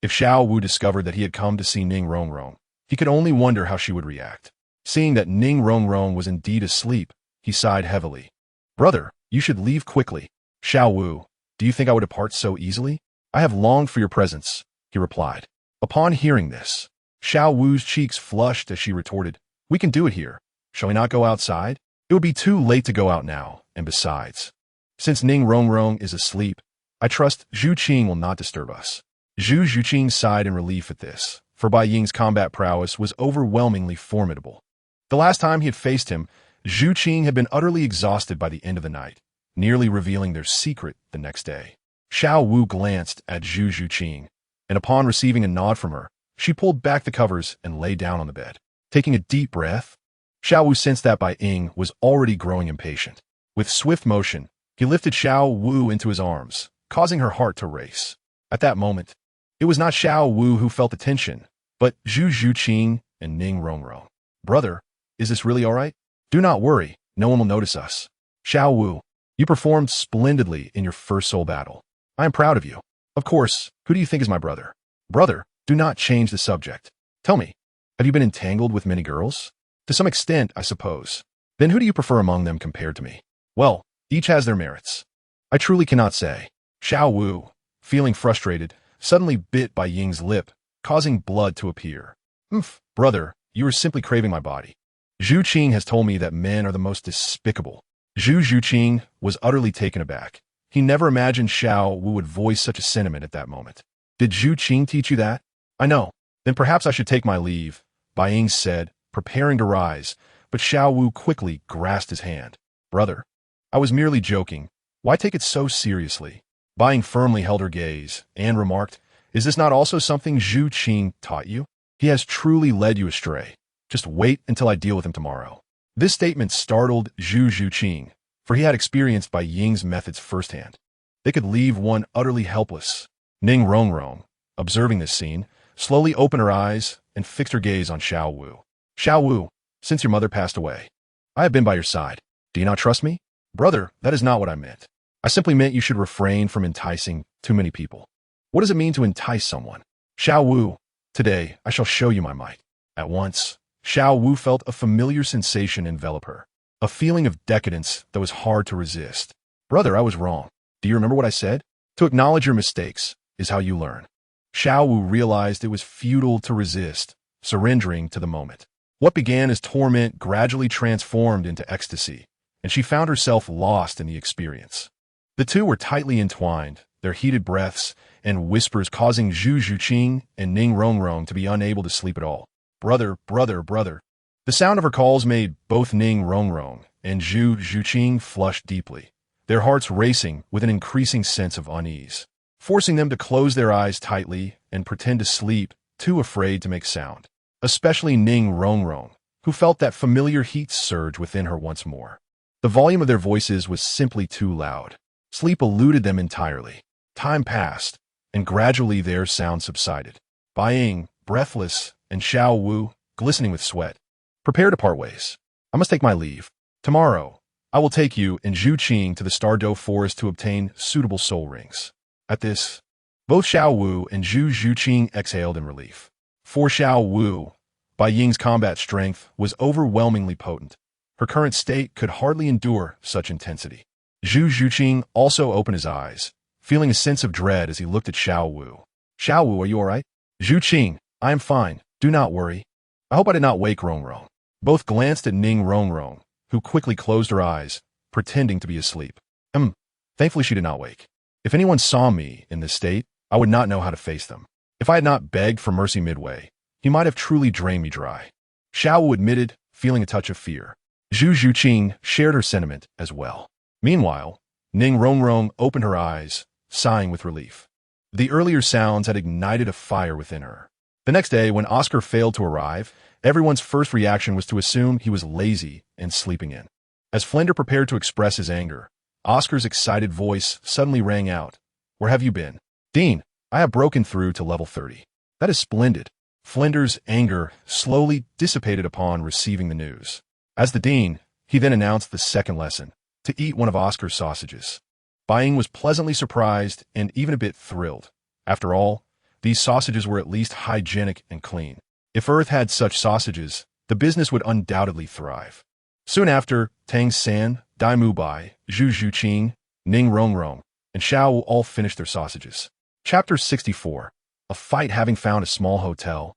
If Xiao Wu discovered that he had come to see Ning Rongrong, he could only wonder how she would react. Seeing that Ning Rongrong was indeed asleep, he sighed heavily. Brother, you should leave quickly. Xiao Wu, do you think I would depart so easily? I have longed for your presence, he replied. Upon hearing this, Xiao Wu's cheeks flushed as she retorted, We can do it here. Shall we not go outside? It would be too late to go out now, and besides, since Ning Rongrong is asleep, I trust Zhu Qing will not disturb us. Zhu Zhuqing sighed in relief at this, for Bai Ying's combat prowess was overwhelmingly formidable. The last time he had faced him, Zhu Qing had been utterly exhausted by the end of the night, nearly revealing their secret the next day. Xiao Wu glanced at Zhu Zhuqing, and upon receiving a nod from her, she pulled back the covers and lay down on the bed. Taking a deep breath, Xiao Wu sensed that Bai Ying was already growing impatient. With swift motion, he lifted Xiao Wu into his arms, causing her heart to race. At that moment, it was not Xiao Wu who felt the tension, but Zhu Zhuqing and Ning Rongrong. Brother, is this really all right? Do not worry, no one will notice us. Xiao Wu, you performed splendidly in your first soul battle. I am proud of you. Of course, who do you think is my brother? Brother, do not change the subject. Tell me, have you been entangled with many girls? To some extent, I suppose. Then who do you prefer among them compared to me? Well, each has their merits. I truly cannot say. Xiao Wu, feeling frustrated, suddenly bit Bai Ying's lip, causing blood to appear. Brother, you are simply craving my body. Zhu Qing has told me that men are the most despicable. Zhu Zhuqing was utterly taken aback. He never imagined Xiao Wu would voice such a sentiment at that moment. Did Zhu Qing teach you that? I know. Then perhaps I should take my leave, Bai Ying said, preparing to rise, but Xiao Wu quickly grasped his hand. Brother, I was merely joking. Why take it so seriously? Bai Ying firmly held her gaze and remarked, Is this not also something Zhu Qing taught you? He has truly led you astray. Just wait until I deal with him tomorrow. This statement startled Zhu Zhuqing, for he had experienced Bai Ying's methods firsthand. They could leave one utterly helpless. Ning Rongrong, observing this scene, slowly opened her eyes and fixed her gaze on Xiao Wu. Xiao Wu, since your mother passed away, I have been by your side. Do you not trust me? Brother, that is not what I meant. I simply meant you should refrain from enticing too many people. What does it mean to entice someone? Xiao Wu, today I shall show you my might. At once, Xiao Wu felt a familiar sensation envelop her, a feeling of decadence that was hard to resist. Brother, I was wrong. Do you remember what I said? To acknowledge your mistakes is how you learn. Xiao Wu realized it was futile to resist, surrendering to the moment. What began as torment gradually transformed into ecstasy, and she found herself lost in the experience. The two were tightly entwined, their heated breaths and whispers causing Zhu Zhuqing and Ning Rongrong to be unable to sleep at all. Brother, brother, brother. The sound of her calls made both Ning Rongrong and Zhu Zhuqing flush deeply, their hearts racing with an increasing sense of unease, forcing them to close their eyes tightly and pretend to sleep, too afraid to make sound. Especially Ning Rongrong, who felt that familiar heat surge within her once more. The volume of their voices was simply too loud. Sleep eluded them entirely. Time passed, and gradually their sound subsided. Bai Ying, breathless, and Xiao Wu, glistening with sweat, prepare to part ways. I must take my leave. Tomorrow, I will take you and Zhu Qing to the Stardow Forest to obtain suitable soul rings. At this, both Xiao Wu and Zhu Zhuqing exhaled in relief. For Xiao Wu, Bai Ying's combat strength was overwhelmingly potent. Her current state could hardly endure such intensity. Zhu Zhuqing also opened his eyes, feeling a sense of dread as he looked at Xiao Wu. Xiao Wu, are you all right? Zhu Qing, I am fine. Do not worry. I hope I did not wake Rongrong. Both glanced at Ning Rongrong, who quickly closed her eyes, pretending to be asleep. Thankfully she did not wake. If anyone saw me in this state, I would not know how to face them. If I had not begged for mercy midway, he might have truly drained me dry. Xiao Wu admitted, feeling a touch of fear. Zhu Zhuqing shared her sentiment as well. Meanwhile, Ning Rongrong opened her eyes, sighing with relief. The earlier sounds had ignited a fire within her. The next day, when Oscar failed to arrive, everyone's first reaction was to assume he was lazy and sleeping in. As Flender prepared to express his anger, Oscar's excited voice suddenly rang out. Where have you been? Dean, I have broken through to level 30. That is splendid. Flender's anger slowly dissipated upon receiving the news. As the dean, he then announced the second lesson, to eat one of Oscar's sausages. Bai Ying was pleasantly surprised and even a bit thrilled. After all, these sausages were at least hygienic and clean. If Earth had such sausages, the business would undoubtedly thrive. Soon after, Tang San, Dai Mubai, Zhu Zhuqing, Ning Rongrong, and Xiao Wu all finished their sausages. Chapter 64. A fight having found a small hotel.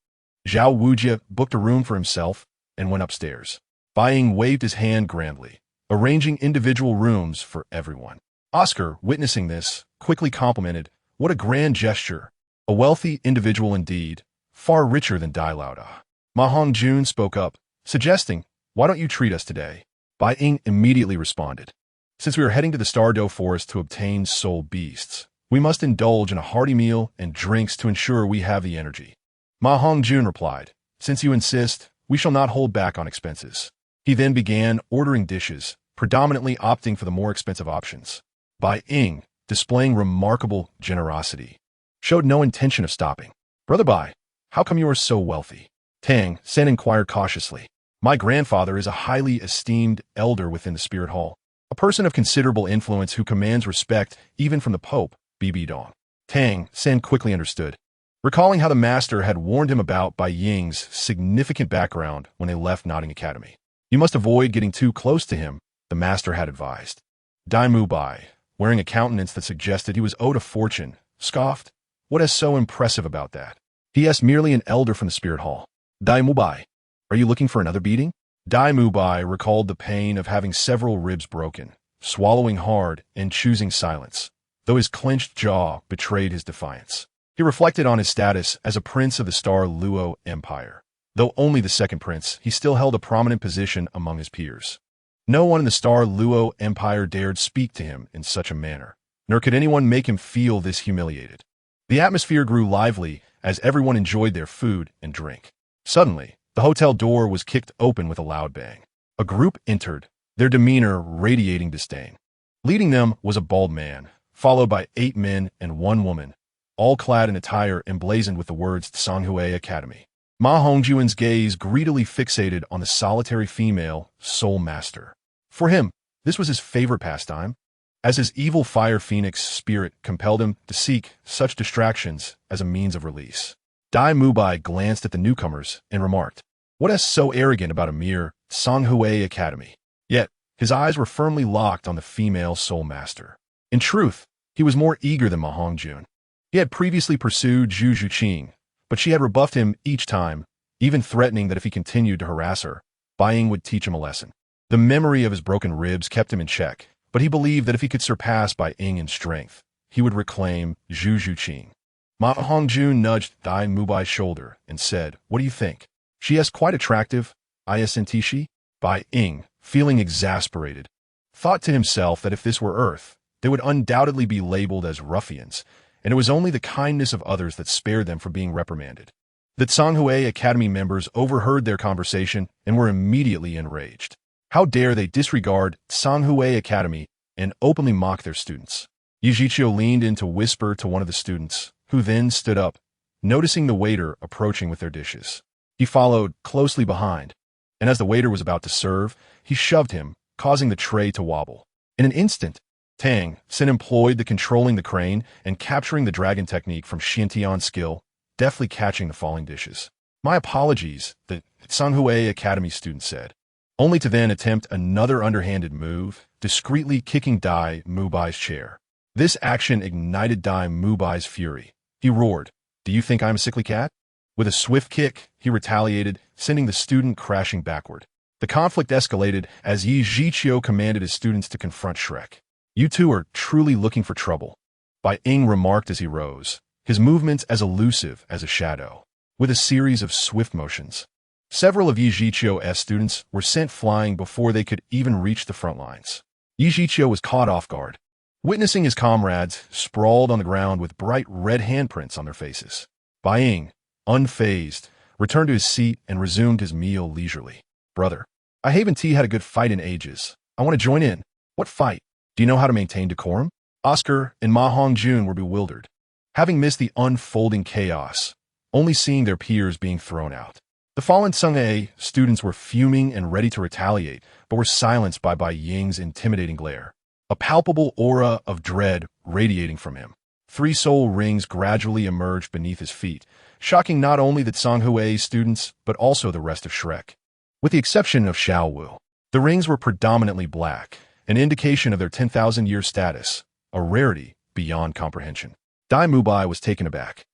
Zhao Wujia booked a room for himself and went upstairs. Bai Ying waved his hand grandly, arranging individual rooms for everyone. Oscar, witnessing this, quickly complimented, "What a grand gesture! A wealthy individual indeed, far richer than Daoliu." Ma Hongjun spoke up, suggesting, "Why don't you treat us today?" Bai Ying immediately responded, "Since we are heading to the Stardow Forest to obtain soul beasts, we must indulge in a hearty meal and drinks to ensure we have the energy." Ma Hongjun replied, "Since you insist, we shall not hold back on expenses." He then began ordering dishes, predominantly opting for the more expensive options. Bai Ying, displaying remarkable generosity, showed no intention of stopping. "Brother Bai, how come you are so wealthy?" Tang Sect inquired cautiously. "My grandfather is a highly esteemed elder within the Spirit Hall, a person of considerable influence who commands respect even from the Pope, Bibi Dong." Tang Sect quickly understood, recalling how the master had warned him about Bai Ying's significant background when they left Notting Academy. "You must avoid getting too close to him," the master had advised. Dai Mubai, wearing a countenance that suggested he was owed a fortune, scoffed, "What is so impressive about that? He is merely an elder from the Spirit Hall." Dai Mubai, "Are you looking for another beating?" Dai Mubai recalled the pain of having several ribs broken, swallowing hard and choosing silence, though his clenched jaw betrayed his defiance. He reflected on his status as a prince of the Luo Empire. Though only the second prince, he still held a prominent position among his peers. No one in the Luo Empire dared speak to him in such a manner, nor could anyone make him feel this humiliated. The atmosphere grew lively as everyone enjoyed their food and drink. Suddenly, the hotel door was kicked open with a loud bang. A group entered, their demeanor radiating disdain. Leading them was a bald man, followed by 8 men and 1 woman, all clad in attire emblazoned with the words Tsanghue Academy. Ma Hongjuan's gaze greedily fixated on the solitary female soul master. For him, this was his favorite pastime, as his evil fire phoenix spirit compelled him to seek such distractions as a means of release. Dai Mubai glanced at the newcomers and remarked, "What is so arrogant about a mere Tsanghue Academy?" Yet, his eyes were firmly locked on the female soul master. In truth, he was more eager than Ma Hongjun. He had previously pursued Zhu Zhuqing, but she had rebuffed him each time, even threatening that if he continued to harass her, Bai Ying would teach him a lesson. The memory of his broken ribs kept him in check, but he believed that if he could surpass Bai Ying in strength, he would reclaim Zhu Zhuqing. Ma Hongjun nudged Dai Mubai's shoulder and said, "What do you think? She is quite attractive, isn't she?" Bai Ying, feeling exasperated, thought to himself that if this were Earth, they would undoubtedly be labeled as ruffians, and it was only the kindness of others that spared them from being reprimanded. The Tsanghue Academy members overheard their conversation and were immediately enraged. How dare they disregard Tsanghue Academy and openly mock their students? Yijiqiu leaned in to whisper to one of the students, who then stood up, noticing the waiter approaching with their dishes. He followed closely behind, and as the waiter was about to serve, he shoved him, causing the tray to wobble. In an instant, Tang Sect employed the controlling the crane and capturing the dragon technique from Xiantian's skill, deftly catching the falling dishes. "My apologies," the Tsanghue Academy student said, only to then attempt another underhanded move, discreetly kicking Dai Mubai's chair. This action ignited Dai Mubai's fury. He roared, "Do you think I'm a sickly cat?" With a swift kick, he retaliated, sending the student crashing backward. The conflict escalated as Yi Zhiqiu commanded his students to confront Shrek. "You two are truly looking for trouble," Bai Ying remarked as he rose, his movements as elusive as a shadow, with a series of swift motions. Several of Yi Zhiqiu's students were sent flying before they could even reach the front lines. Yi Zhiqiu was caught off guard, witnessing his comrades sprawled on the ground with bright red handprints on their faces. Bai Ying, unfazed, returned to his seat and resumed his meal leisurely. "Brother, I haven't had a good fight in ages. I want to join in." "What fight? Do you know how to maintain decorum?" Oscar and Ma Hongjun were bewildered, having missed the unfolding chaos, only seeing their peers being thrown out. The fallen Tsanghue students were fuming and ready to retaliate, but were silenced by Bai Ying's intimidating glare, a palpable aura of dread radiating from him. 3 soul rings gradually emerged beneath his feet, shocking not only the Tsanghui's students, but also the rest of Shrek. With the exception of Xiao Wu, the rings were predominantly black, an indication of their 10,000-year status, a rarity beyond comprehension. Dai Mubai was taken aback.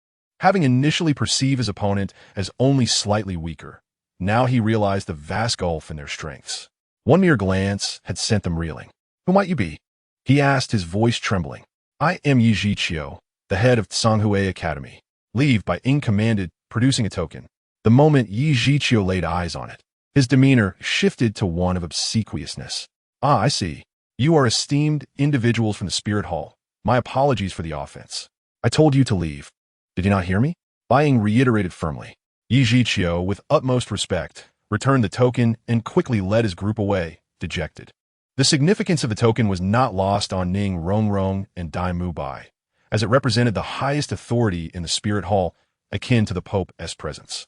Having initially perceived his opponent as only slightly weaker, now he realized the vast gulf in their strengths. One mere glance had sent them reeling. "Who might you be?" he asked, his voice trembling. "I am Yi Zhiqiu, the head of Tsanghui Academy." "Leave," Bai Ying commanded, producing a token. The moment Yi Zhiqiu laid eyes on it, his demeanor shifted to one of obsequiousness. "Ah, I see. You are esteemed individuals from the Spirit Hall. My apologies for the offense. I told you to leave. Did you not hear me?" Bai Ying reiterated firmly. Yi Zhiqiu, with utmost respect, returned the token and quickly led his group away, dejected. The significance of the token was not lost on Ning Rongrong and Dai Mubai, as it represented the highest authority in the Spirit Hall, akin to the Pope's presence.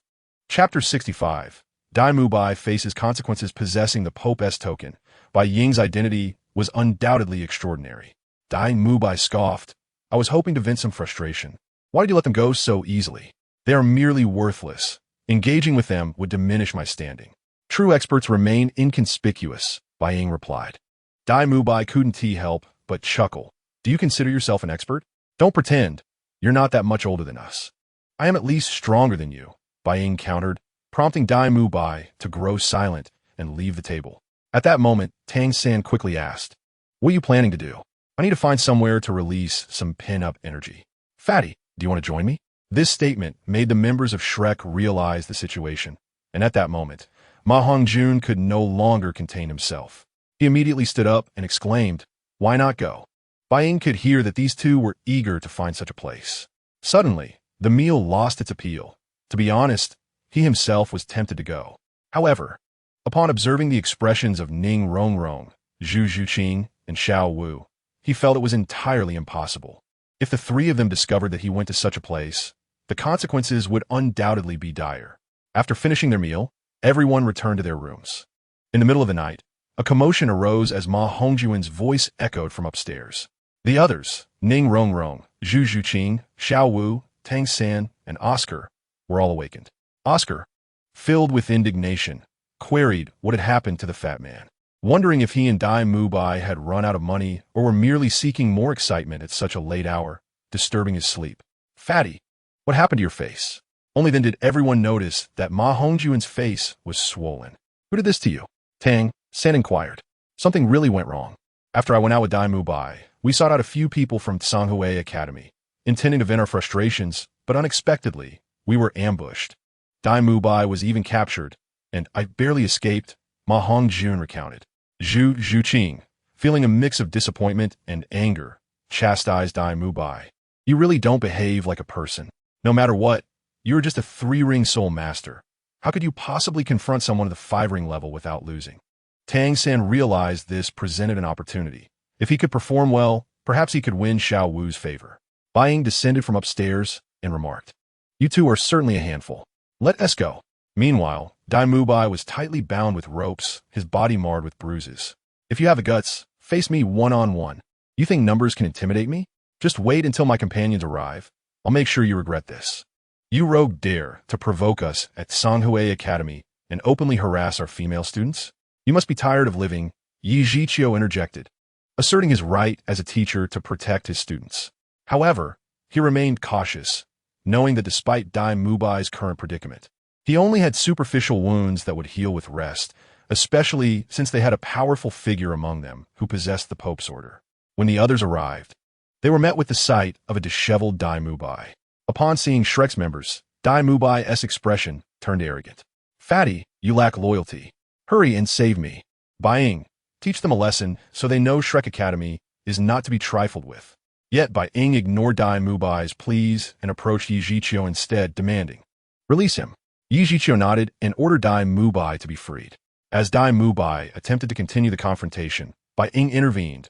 Chapter 65. Dai Mubai faces consequences. Possessing the Pope's token, Bai Ying's identity was undoubtedly extraordinary. Dai Mubai scoffed. "I was hoping to vent some frustration. Why did you let them go so easily? They are merely worthless. Engaging with them would diminish my standing." "True experts remain inconspicuous," Bai Ying replied. Dai Mubai couldn't help but chuckle. "Do you consider yourself an expert? Don't pretend. You're not that much older than us." "I am at least stronger than you," Bai Ying countered, prompting Dai Mubai to grow silent and leave the table. At that moment, Tang Sect quickly asked, "What are you planning to do?" "I need to find somewhere to release some pin-up energy." "Fatty, do you want to join me?" This statement made the members of Shrek realize the situation, and at that moment, Ma Hongjun could no longer contain himself. He immediately stood up and exclaimed, "Why not go?" Bai Ying could hear that these two were eager to find such a place. Suddenly, the meal lost its appeal. To be honest, he himself was tempted to go. However, upon observing the expressions of Ning Rongrong, Zhu Zhuqing, and Xiao Wu, he felt it was entirely impossible. If the three of them discovered that he went to such a place, the consequences would undoubtedly be dire. After finishing their meal, everyone returned to their rooms. In the middle of the night, a commotion arose as Ma Hongjuan's voice echoed from upstairs. The others, Ning Rongrong, Zhu Zhuqing, Xiao Wu, Tang Sect, and Oscar, were all awakened. Oscar, filled with indignation, queried what had happened to the fat man, wondering if he and Dai Mubai had run out of money or were merely seeking more excitement at such a late hour, disturbing his sleep. "Fatty, what happened to your face?" Only then did everyone notice that Ma Hongjuan's face was swollen. "Who did this to you?" Tang Sect inquired. "Something really went wrong. After I went out with Dai Mubai, we sought out a few people from Tsanghui Academy, intending to vent our frustrations, but unexpectedly, we were ambushed. Dai Mubai was even captured, and I barely escaped," Ma Hongjun recounted. Zhu Zhuqing, feeling a mix of disappointment and anger, chastised Dai Mubai. "You really don't behave like a person. No matter what, you're just a 3-ring soul master. How could you possibly confront someone at the 5-ring level without losing?" Tang Sect realized this presented an opportunity. If he could perform well, perhaps he could win Xiao Wu's favor. Bai Ying descended from upstairs and remarked, "You two are certainly a handful. Let us go." Meanwhile, Dai Mubai was tightly bound with ropes, his body marred with bruises. "If you have the guts, face me one-on-one. You think numbers can intimidate me? Just wait until my companions arrive. I'll make sure you regret this. You rogue dare to provoke us at Tsanghui Academy and openly harass our female students? You must be tired of living," Yi Zhiqiu interjected, asserting his right as a teacher to protect his students. However, he remained cautious, knowing that despite Dai Mubai's current predicament, he only had superficial wounds that would heal with rest, especially since they had a powerful figure among them who possessed the Pope's order. When the others arrived, they were met with the sight of a disheveled Dai Mubai. Upon seeing Shrek's members, Dai Mubai's expression turned arrogant. "Fatty, you lack loyalty. Hurry and save me. Bai Ying, teach them a lesson so they know Shrek Academy is not to be trifled with." Yet Bai Ying ignored Dai Mubai's pleas and approached Yi Zhiqiu instead, demanding, "Release him." Yi Zhiqiu nodded and ordered Dai Mubai to be freed. As Dai Mubai attempted to continue the confrontation, Bai Ying intervened.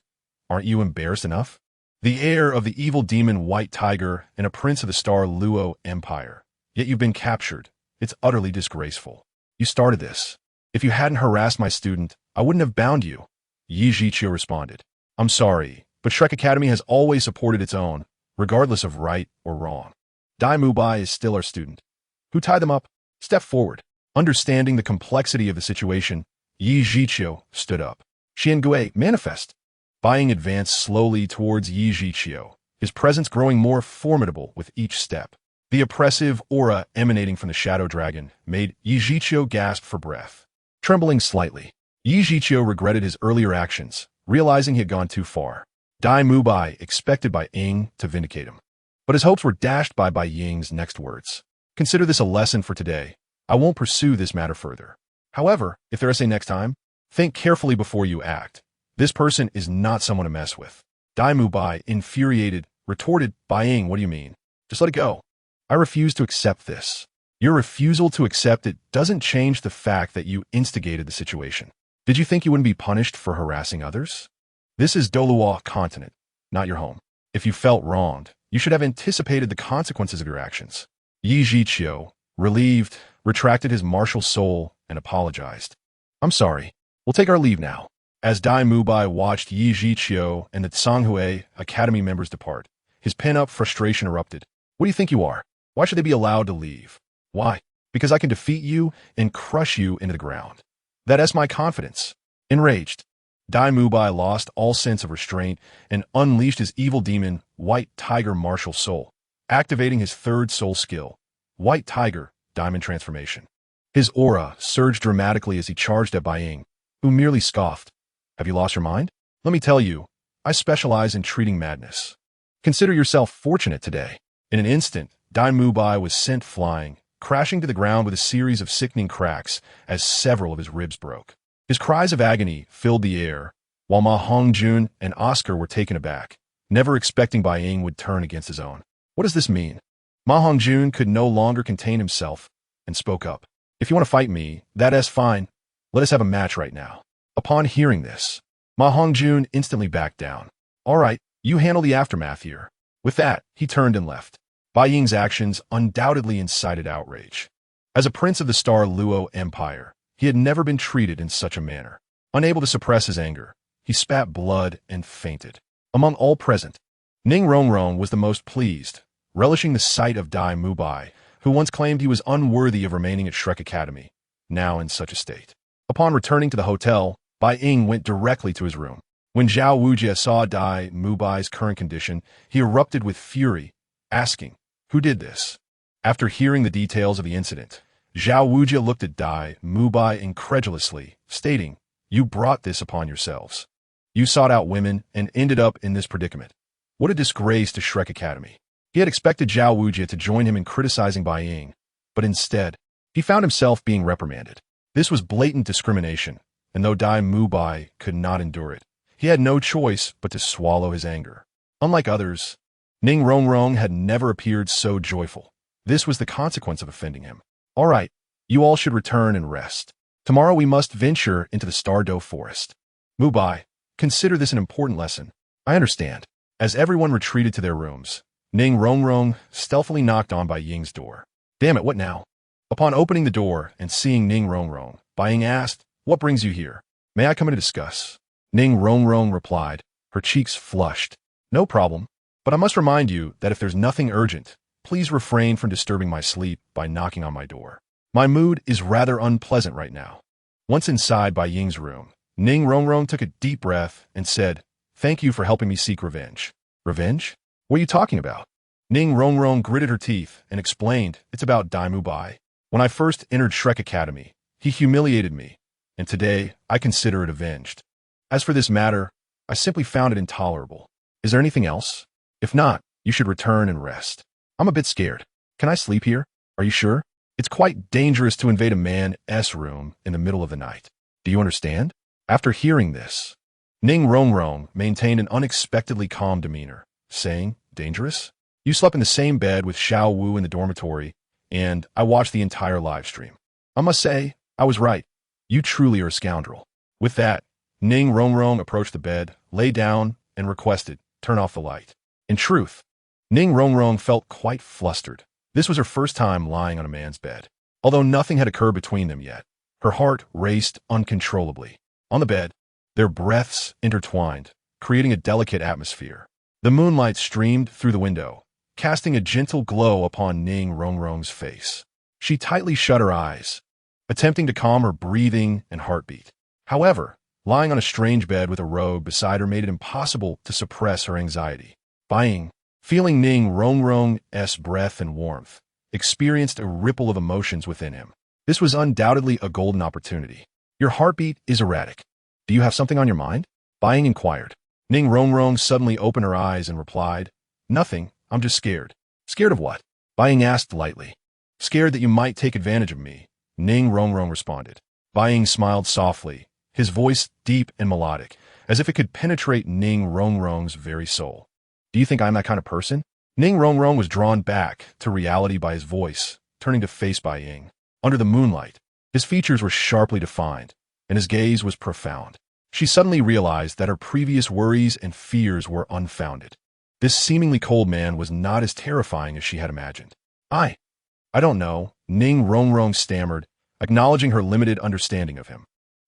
"Aren't you embarrassed enough? The heir of the evil demon White Tiger and a prince of the Star Luo Empire. Yet you've been captured. It's utterly disgraceful. You started this. If you hadn't harassed my student, I wouldn't have bound you." Yi Zhiqiu responded. "I'm sorry, but Shrek Academy has always supported its own, regardless of right or wrong. Dai Mubai is still our student. Who tied them up? Step forward. Understanding the complexity of the situation, Yi Zhiqiu stood up. Qian Renxue, manifest. Bai Ying advanced slowly towards Yi Zhiqiu, his presence growing more formidable with each step. The oppressive aura emanating from the shadow dragon made Yi Zhiqiu gasp for breath. Trembling slightly, Yi Zhiqiu regretted his earlier actions, realizing he had gone too far. Dai Mubai expected Bai Ying to vindicate him. But his hopes were dashed by Bai Ying's next words. Consider this a lesson for today. I won't pursue this matter further. However, if there is a next time, think carefully before you act. This person is not someone to mess with. Dai Mubai, infuriated, retorted, Bai Ying, what do you mean? Just let it go. I refuse to accept this. Your refusal to accept it doesn't change the fact that you instigated the situation. Did you think you wouldn't be punished for harassing others? This is Douluo continent, not your home. If you felt wronged, you should have anticipated the consequences of your actions. Yi Zhiqiu, relieved, retracted his martial soul and apologized. I'm sorry. We'll take our leave now. As Dai Mubai watched Yi Zhiqiu and the Tsanghue Academy members depart, his pent-up frustration erupted. What do you think you are? Why should they be allowed to leave? Why? Because I can defeat you and crush you into the ground. That is my confidence. Enraged, Dai Mubai lost all sense of restraint and unleashed his evil demon, White Tiger martial soul, activating his third soul skill, White Tiger Diamond Transformation. His aura surged dramatically as he charged at Bai Ying, who merely scoffed. Have you lost your mind? Let me tell you, I specialize in treating madness. Consider yourself fortunate today. In an instant, Dai Mubai was sent flying, crashing to the ground with a series of sickening cracks as several of his ribs broke. His cries of agony filled the air, while Ma Hongjun and Oscar were taken aback, never expecting Bai Ying would turn against his own. What does this mean? Ma Hongjun could no longer contain himself and spoke up. If you want to fight me, that is fine. Let us have a match right now. Upon hearing this, Ma Hongjun instantly backed down. All right, you handle the aftermath here. With that, he turned and left. Bai Ying's actions undoubtedly incited outrage. As a prince of the Star Luo Empire, he had never been treated in such a manner. Unable to suppress his anger, he spat blood and fainted. Among all present, Ning Rongrong was the most pleased, relishing the sight of Dai Mubai, who once claimed he was unworthy of remaining at Shrek Academy, now in such a state. Upon returning to the hotel, Bai Ying went directly to his room. When Zhao Wujie saw Dai Mubai's current condition, he erupted with fury, asking, "Who did this?" After hearing the details of the incident, Zhao Wujie looked at Dai Mubai incredulously, stating, "You brought this upon yourselves. You sought out women and ended up in this predicament. What a disgrace to Shrek Academy." He had expected Zhao Wujie to join him in criticizing Bai Ying, but instead, he found himself being reprimanded. This was blatant discrimination, and though Dai Mubai could not endure it, he had no choice but to swallow his anger. Unlike others, Ning Rongrong had never appeared so joyful. This was the consequence of offending him. All right, you all should return and rest. Tomorrow we must venture into the Stardow Forest. Mubai, consider this an important lesson. I understand. As everyone retreated to their rooms, Ning Rongrong stealthily knocked on Bai Ying's door. Damn it, what now? Upon opening the door and seeing Ning Rongrong, Bai Ying asked, "What brings you here? May I come in to discuss?" Ning Rongrong replied, her cheeks flushed. "No problem, but I must remind you that if there's nothing urgent, please refrain from disturbing my sleep by knocking on my door. My mood is rather unpleasant right now." Once inside Bai Ying's room, Ning Rongrong took a deep breath and said, "Thank you for helping me seek revenge." "Revenge? What are you talking about?" Ning Rongrong gritted her teeth and explained, "It's about Dai Mubai. When I first entered Shrek Academy, he humiliated me, and today I consider it avenged. As for this matter, I simply found it intolerable. Is there anything else? If not, you should return and rest. I'm a bit scared. Can I sleep here? Are you sure? It's quite dangerous to invade a man's room in the middle of the night. Do you understand?" After hearing this, Ning Rongrong maintained an unexpectedly calm demeanor, saying, "Dangerous? You slept in the same bed with Xiao Wu in the dormitory, and I watched the entire live stream. I must say, I was right. You truly are a scoundrel." With that, Ning Rongrong approached the bed, lay down, and requested, "Turn off the light." In truth, Ning Rongrong felt quite flustered. This was her first time lying on a man's bed. Although nothing had occurred between them yet, her heart raced uncontrollably. On the bed, their breaths intertwined, creating a delicate atmosphere. The moonlight streamed through the window, casting a gentle glow upon Ning Rongrong's face. She tightly shut her eyes, attempting to calm her breathing and heartbeat. However, lying on a strange bed with a robe beside her made it impossible to suppress her anxiety. Bai Ying, feeling Ning Rongrong's breath and warmth, experienced a ripple of emotions within him. This was undoubtedly a golden opportunity. Your heartbeat is erratic. Do you have something on your mind? Bai Ying inquired. Ning Rongrong suddenly opened her eyes and replied, Nothing, I'm just scared. Scared of what? Bai Ying asked lightly. Scared that you might take advantage of me, Ning Rongrong responded. Bai Ying smiled softly, his voice deep and melodic, as if it could penetrate Ning Rongrong's very soul. Do you think I'm that kind of person? Ning Rongrong was drawn back to reality by his voice, turning to face Bai Ying. Under the moonlight, his features were sharply defined, and his gaze was profound. She suddenly realized that her previous worries and fears were unfounded. This seemingly cold man was not as terrifying as she had imagined. I don't know, Ning Rongrong stammered, acknowledging her limited understanding of him.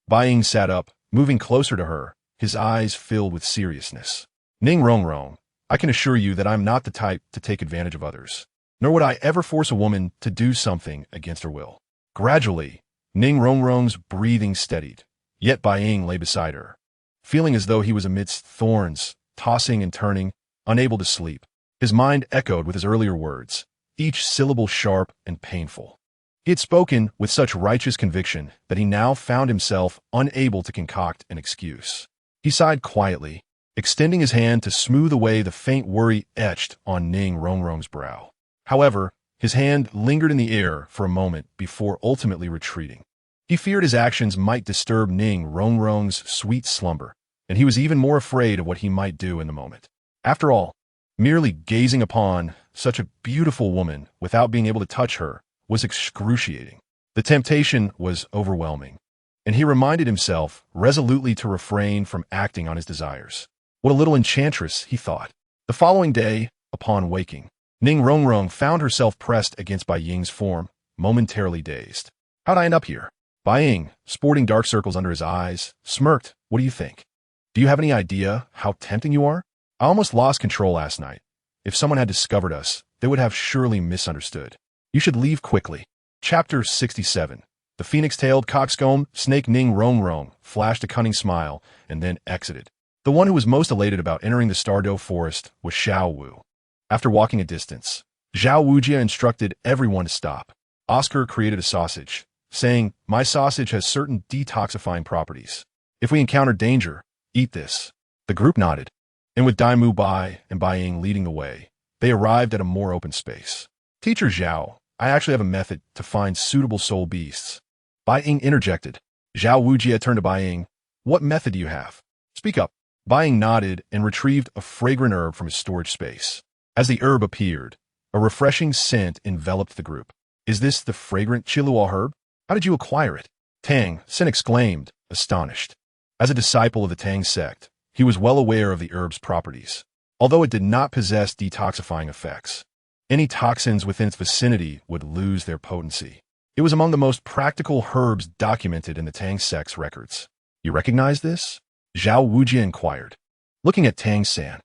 Bai Ying sat up, moving closer to her, his eyes filled with seriousness. Ning Rongrong, I can assure you that I'm not the type to take advantage of others, nor would I ever force a woman to do something against her will. Gradually, Ning Rongrong's breathing steadied, yet Bai Ying lay beside her, feeling as though he was amidst thorns, tossing and turning, unable to sleep. His mind echoed with his earlier words, each syllable sharp and painful. He had spoken with such righteous conviction that he now found himself unable to concoct an excuse. He sighed quietly, extending his hand to smooth away the faint worry etched on Ning Rongrong's brow. However, his hand lingered in the air for a moment before ultimately retreating. He feared his actions might disturb Ning Rongrong's sweet slumber, and he was even more afraid of what he might do in the moment. After all, merely gazing upon such a beautiful woman without being able to touch her was excruciating. The temptation was overwhelming, and he reminded himself resolutely to refrain from acting on his desires. What a little enchantress, he thought. The following day, upon waking, Ning Rongrong found herself pressed against Bai Ying's form, momentarily dazed. How'd I end up here? Bai Ying, sporting dark circles under his eyes, smirked. What do you think? Do you have any idea how tempting you are? I almost lost control last night. If someone had discovered us, they would have surely misunderstood. You should leave quickly. Chapter 67. The phoenix-tailed coxcomb snake Ning Rongrong flashed a cunning smile and then exited. The one who was most elated about entering the Stardow forest was Xiao Wu. After walking a distance, Zhao Wujia instructed everyone to stop. Oscar created a sausage, saying, My sausage has certain detoxifying properties. If we encounter danger, eat this. The group nodded, and with Daimu Bai and Bai Ying leading the way, they arrived at a more open space. Teacher Zhao, I actually have a method to find suitable soul beasts. Bai Ying interjected. Zhao Wujia turned to Bai Ying. What method do you have? Speak up. Bai Ying nodded and retrieved a fragrant herb from his storage space. As the herb appeared, a refreshing scent enveloped the group. Is this the fragrant Chilua herb? How did you acquire it? Tang Sect exclaimed, astonished. As a disciple of the Tang Sect, he was well aware of the herb's properties. Although it did not possess detoxifying effects, any toxins within its vicinity would lose their potency. It was among the most practical herbs documented in the Tang Sect's records. You recognize this? Zhao Wujia inquired. Looking at Tang Sect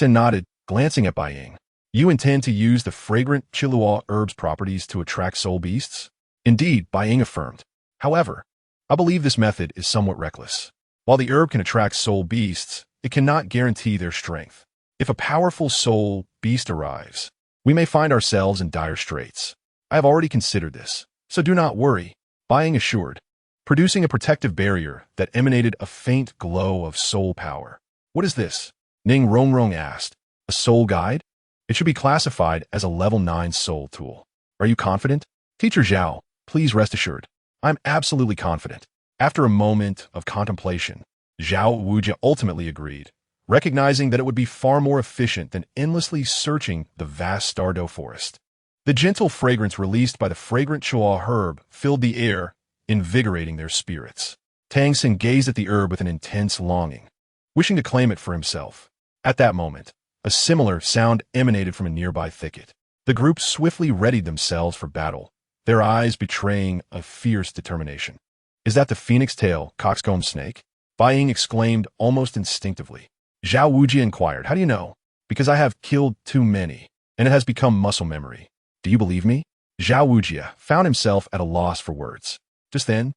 nodded, glancing at Bai Ying. You intend to use the fragrant Chilua herb's properties to attract soul beasts? Indeed, Bai Ying affirmed. However, I believe this method is somewhat reckless. While the herb can attract soul beasts, it cannot guarantee their strength. If a powerful soul beast arrives, we may find ourselves in dire straits. I have already considered this, so do not worry, Bai Ying assured, producing a protective barrier that emanated a faint glow of soul power. What is this? Ning Rongrong asked. A soul guide? It should be classified as a level 9 soul tool. Are you confident? Teacher Zhao, please rest assured. I'm absolutely confident. After a moment of contemplation, Zhao Wujia ultimately agreed, recognizing that it would be far more efficient than endlessly searching the vast Stardow forest. The gentle fragrance released by the fragrant Chua herb filled the air, invigorating their spirits. Tang Sect gazed at the herb with an intense longing, wishing to claim it for himself. At that moment, a similar sound emanated from a nearby thicket. The group swiftly readied themselves for battle, their eyes betraying a fierce determination. Is that the phoenix-tail coxcomb snake? Bai Ying exclaimed almost instinctively. Zhao Wujia inquired, How do you know? Because I have killed too many, and it has become muscle memory. Do you believe me? Zhao Wujie found himself at a loss for words. Just then,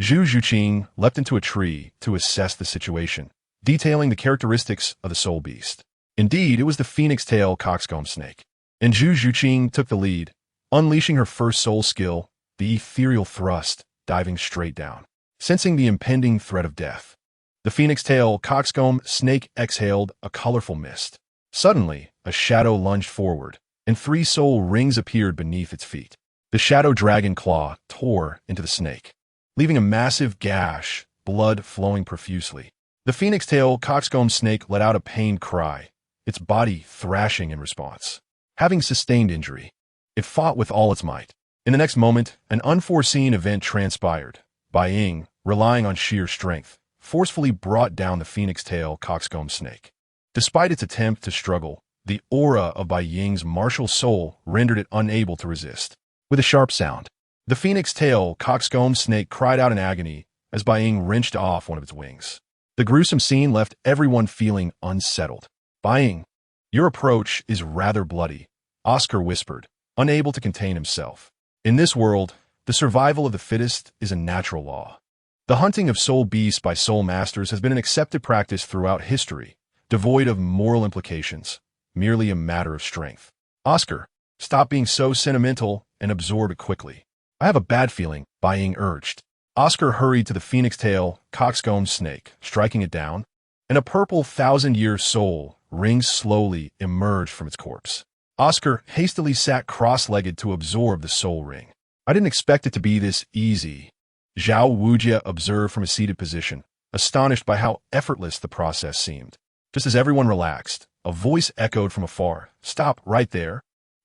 Zhu Zhuqing leapt into a tree to assess the situation, detailing the characteristics of the soul beast. Indeed, it was the phoenix-tail coxcomb snake. And Zhu Zhuqing took the lead, unleashing her first soul skill, the ethereal thrust, diving straight down. Sensing the impending threat of death, the phoenix-tail coxcomb snake exhaled a colorful mist. Suddenly, a shadow lunged forward, and 3 soul rings appeared beneath its feet. The shadow dragon claw tore into the snake, leaving a massive gash, blood flowing profusely. The phoenix-tail coxcomb snake let out a pained cry, its body thrashing in response. Having sustained injury, it fought with all its might. In the next moment, an unforeseen event transpired. Bai Ying, relying on sheer strength, forcefully brought down the phoenix-tail coxcomb snake. Despite its attempt to struggle, the aura of Bai Ying's martial soul rendered it unable to resist. With a sharp sound, the phoenix-tail coxcomb snake cried out in agony as Bai Ying wrenched off one of its wings. The gruesome scene left everyone feeling unsettled. Bai Ying, your approach is rather bloody, Oscar whispered, unable to contain himself. In this world, the survival of the fittest is a natural law. The hunting of soul beasts by soul masters has been an accepted practice throughout history, devoid of moral implications, merely a matter of strength. Oscar, stop being so sentimental and absorb it quickly. I have a bad feeling, Bai Ying urged. Oscar hurried to the phoenix-tail coxcomb snake, striking it down, and a purple 1,000-year soul ring slowly emerged from its corpse. Oscar hastily sat cross-legged to absorb the soul ring. I didn't expect it to be this easy, Zhao Wujie observed from a seated position, astonished by how effortless the process seemed. Just as everyone relaxed, a voice echoed from afar, "Stop right there."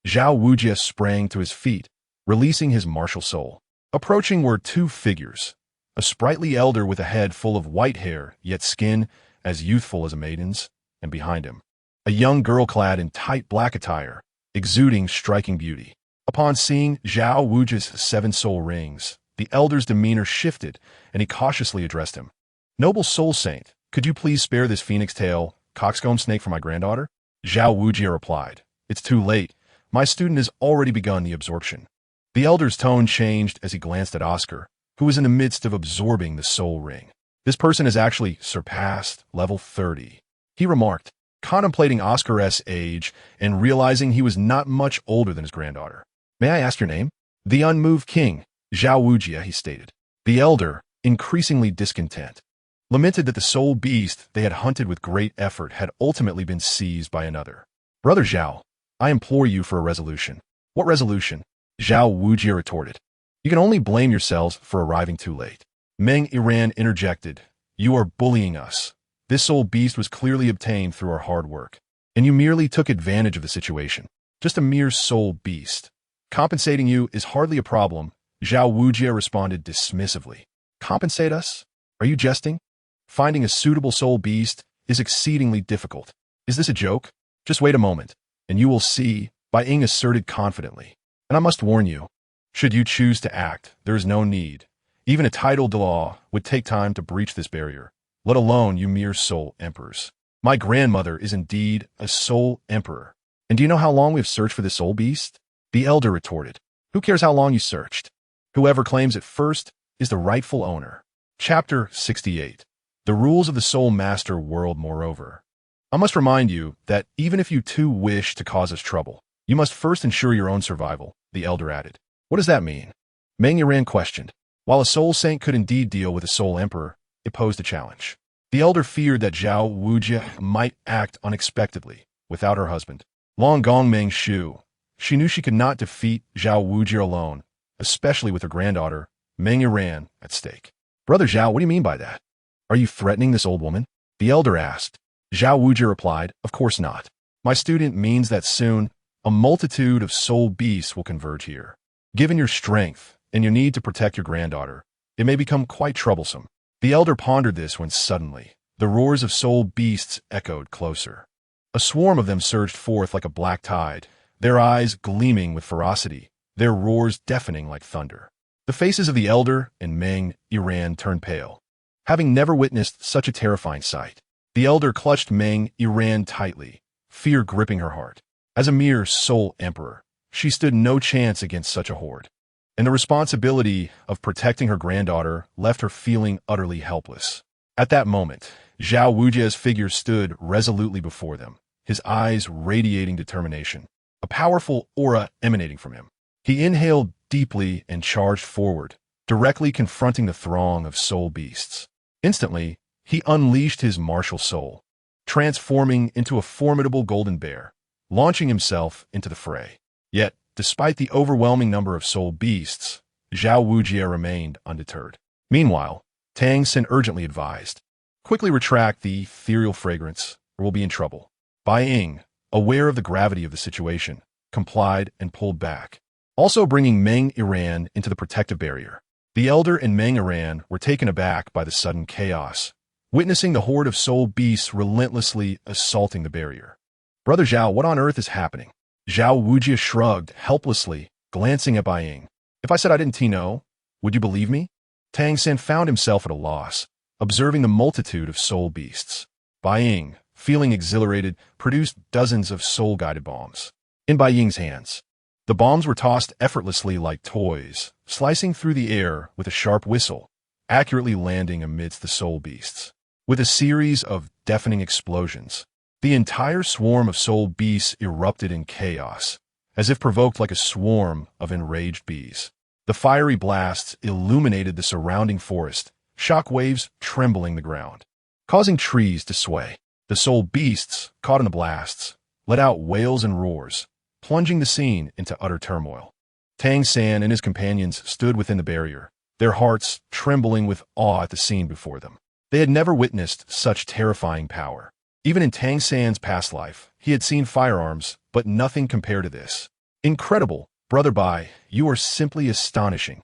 Zhao Wujie sprang to his feet, releasing his martial soul. Approaching were 2 figures, a sprightly elder with a head full of white hair, yet skin as youthful as a maiden's, and behind him, a young girl clad in tight black attire, exuding striking beauty. Upon seeing Zhao Wujie's 7 soul rings, the elder's demeanor shifted, and he cautiously addressed him. "Noble soul saint, could you please spare this phoenix-tail coxcomb snake for my granddaughter?" Zhao Wujie replied, "It's too late. My student has already begun the absorption." The elder's tone changed as he glanced at Oscar, who was in the midst of absorbing the soul ring. "This person has actually surpassed level 30, he remarked, contemplating Oscar's age and realizing he was not much older than his granddaughter. "May I ask your name?" "The unmoved king, Zhao Wujie," he stated. The elder, increasingly discontent, lamented that the soul beast they had hunted with great effort had ultimately been seized by another. "Brother Zhao, I implore you for a resolution." "What resolution?" Zhao Wujie retorted. "You can only blame yourselves for arriving too late." Meng Yiran interjected, "You are bullying us. This soul beast was clearly obtained through our hard work, and you merely took advantage of the situation. Just a mere soul beast. Compensating you is hardly a problem," Zhao Wujie responded dismissively. "Compensate us? Are you jesting? Finding a suitable soul beast is exceedingly difficult. Is this a joke? Just wait a moment, and you will see," Bai Ying asserted confidently. "And I must warn you, should you choose to act, there is no need. Even a titled law would take time to breach this barrier, let alone you mere soul emperors. My grandmother is indeed a soul emperor. And do you know how long we've searched for this soul beast?" The elder retorted. "Who cares how long you searched? Whoever claims it first is the rightful owner." Chapter 68. The Rules of the Soul Master World. Moreover, I must remind you that even if you too wish to cause us trouble, you must first ensure your own survival, the elder added. "What does that mean?" Meng Yiran questioned. While a soul saint could indeed deal with a soul emperor, it posed a challenge. The elder feared that Zhao Wujie might act unexpectedly without her husband, Long Gong Meng Shu. She knew she could not defeat Zhao Wujie alone, especially with her granddaughter, Meng Yiran, at stake. "Brother Zhao, what do you mean by that? Are you threatening this old woman?" the elder asked. Zhao Wujie replied, "Of course not. My student means that soon a multitude of soul beasts will converge here. Given your strength and your need to protect your granddaughter, it may become quite troublesome." The elder pondered this when suddenly the roars of soul beasts echoed closer. A swarm of them surged forth like a black tide, their eyes gleaming with ferocity, their roars deafening like thunder. The faces of the elder and Meng Yiran turned pale. Having never witnessed such a terrifying sight, the elder clutched Meng Yiran tightly, fear gripping her heart. As a mere soul emperor, she stood no chance against such a horde, and the responsibility of protecting her granddaughter left her feeling utterly helpless. At that moment, Zhao Wujie's figure stood resolutely before them, his eyes radiating determination, a powerful aura emanating from him. He inhaled deeply and charged forward, directly confronting the throng of soul beasts. Instantly, he unleashed his martial soul, transforming into a formidable golden bear, launching himself into the fray. Yet, despite the overwhelming number of soul beasts, Zhao Wujie remained undeterred. Meanwhile, Tang Sect urgently advised, "Quickly retract the ethereal fragrance, or we'll be in trouble." Bai Ying, aware of the gravity of the situation, complied and pulled back, also bringing Meng Iran into the protective barrier. The elder and Meng Iran were taken aback by the sudden chaos, witnessing the horde of soul beasts relentlessly assaulting the barrier. "Brother Zhao, what on earth is happening?" Zhao Wujie shrugged helplessly, glancing at Bai Ying. "If I said I didn't know, would you believe me?" Tang Sect found himself at a loss, observing the multitude of soul beasts. Bai Ying, feeling exhilarated, produced dozens of soul-guided bombs. In Bai Ying's hands, the bombs were tossed effortlessly like toys, slicing through the air with a sharp whistle, accurately landing amidst the soul beasts. With a series of deafening explosions, the entire swarm of soul beasts erupted in chaos, as if provoked like a swarm of enraged bees. The fiery blasts illuminated the surrounding forest, shock waves trembling the ground, causing trees to sway. The soul beasts, caught in the blasts, let out wails and roars, plunging the scene into utter turmoil. Tang Sect and his companions stood within the barrier, their hearts trembling with awe at the scene before them. They had never witnessed such terrifying power. Even in Tang Sec's past life, he had seen firearms, but nothing compared to this. "Incredible, Brother Bai, you are simply astonishing.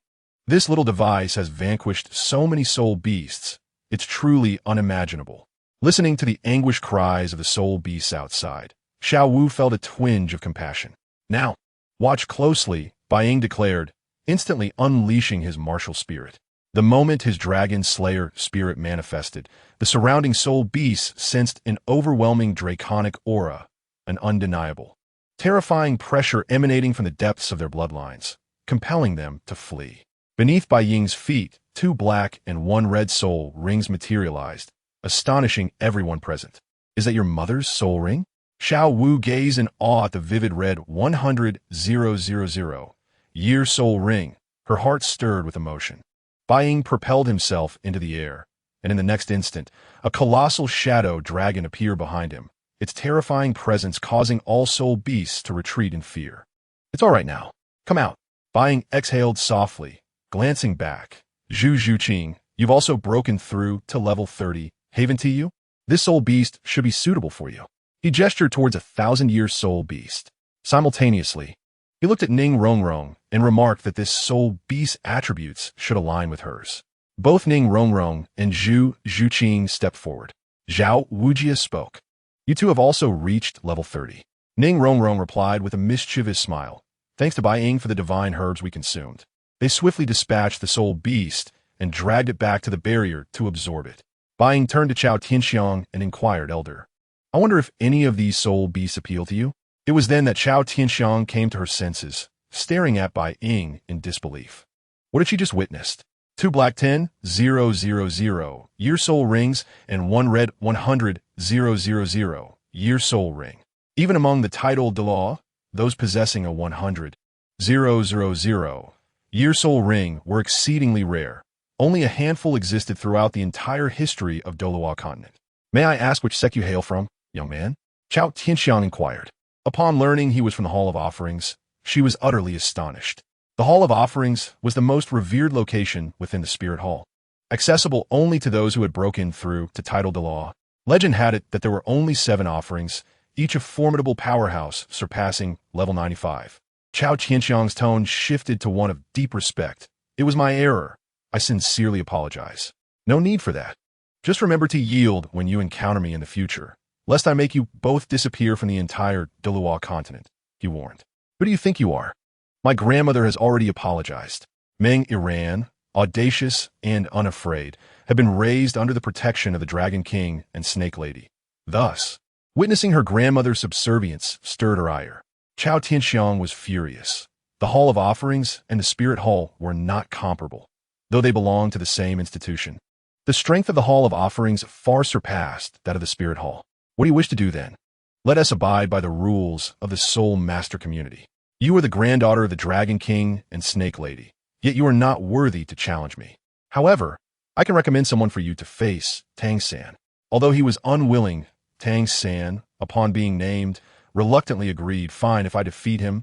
This little device has vanquished so many soul beasts. It's truly unimaginable." Listening to the anguished cries of the soul beasts outside, Xiao Wu felt a twinge of compassion. "Now, watch closely," Bai Ying declared, instantly unleashing his martial spirit. The moment his dragon slayer spirit manifested, the surrounding soul beasts sensed an overwhelming draconic aura, an undeniable, terrifying pressure emanating from the depths of their bloodlines, compelling them to flee. Beneath Bai Ying's feet, 2 black and 1 red soul rings materialized, astonishing everyone present. "Is that your mother's soul ring?" Xiao Wu gazed in awe at the vivid red 100,000 year soul ring, her heart stirred with emotion. Bai Ying propelled himself into the air, and in the next instant, a colossal shadow dragon appeared behind him, its terrifying presence causing all soul beasts to retreat in fear. "It's all right now. Come out." Bai Ying exhaled softly, glancing back. "Zhu Zhuqing, you've also broken through to level 30. Haven to you? This soul beast should be suitable for you." He gestured towards a 1,000-year soul beast. Simultaneously, he looked at Ning Rongrong and remarked that this soul beast's attributes should align with hers. Both Ning Rongrong and Zhu Zhuqing stepped forward. Zhao Wujie spoke. "You two have also reached level 30. Ning Rongrong replied with a mischievous smile. "Thanks to Bai Ying for the divine herbs we consumed." They swiftly dispatched the soul beast and dragged it back to the barrier to absorb it. Bai Ying turned to Chao Tianxiang and inquired, "Elder, I wonder if any of these soul beasts appeal to you?" It was then that Chao Tianxiang came to her senses, staring at Bai Ying in disbelief. What had she just witnessed? 2 black 10,000 year soul rings and 1 red 100,000 year soul ring. Even among the titled Douluo, those possessing a 100,000 year soul ring were exceedingly rare. Only a handful existed throughout the entire history of Douluo continent. "May I ask which sect you hail from, young man?" Chao Tianxiang inquired. Upon learning he was from the Hall of Offerings, she was utterly astonished. The Hall of Offerings was the most revered location within the Spirit Hall, accessible only to those who had broken through to Title Douluo. Legend had it that there were only 7 offerings, each a formidable powerhouse surpassing level 95. Chao Tianxiang's tone shifted to one of deep respect. "It was my error. I sincerely apologize." "No need for that. Just remember to yield when you encounter me in the future, lest I make you both disappear from the entire Douluo continent," he warned. "Who do you think you are? My grandmother has already apologized." Meng Iran, audacious and unafraid, had been raised under the protection of the Dragon King and Snake Lady. Thus, Witnessing her grandmother's subservience stirred her ire. Chao Tianxiang was furious. The Hall of Offerings and the Spirit Hall were not comparable, though they belonged to the same institution. The strength of the Hall of Offerings far surpassed that of the Spirit Hall. What do you wish to do then? Let us abide by the rules of the Soul Master community. You are the granddaughter of the Dragon King and Snake Lady, yet you are not worthy to challenge me. However, I can recommend someone for you to face, Tang San. Although he was unwilling, Tang San, upon being named, reluctantly agreed, fine, if I defeat him,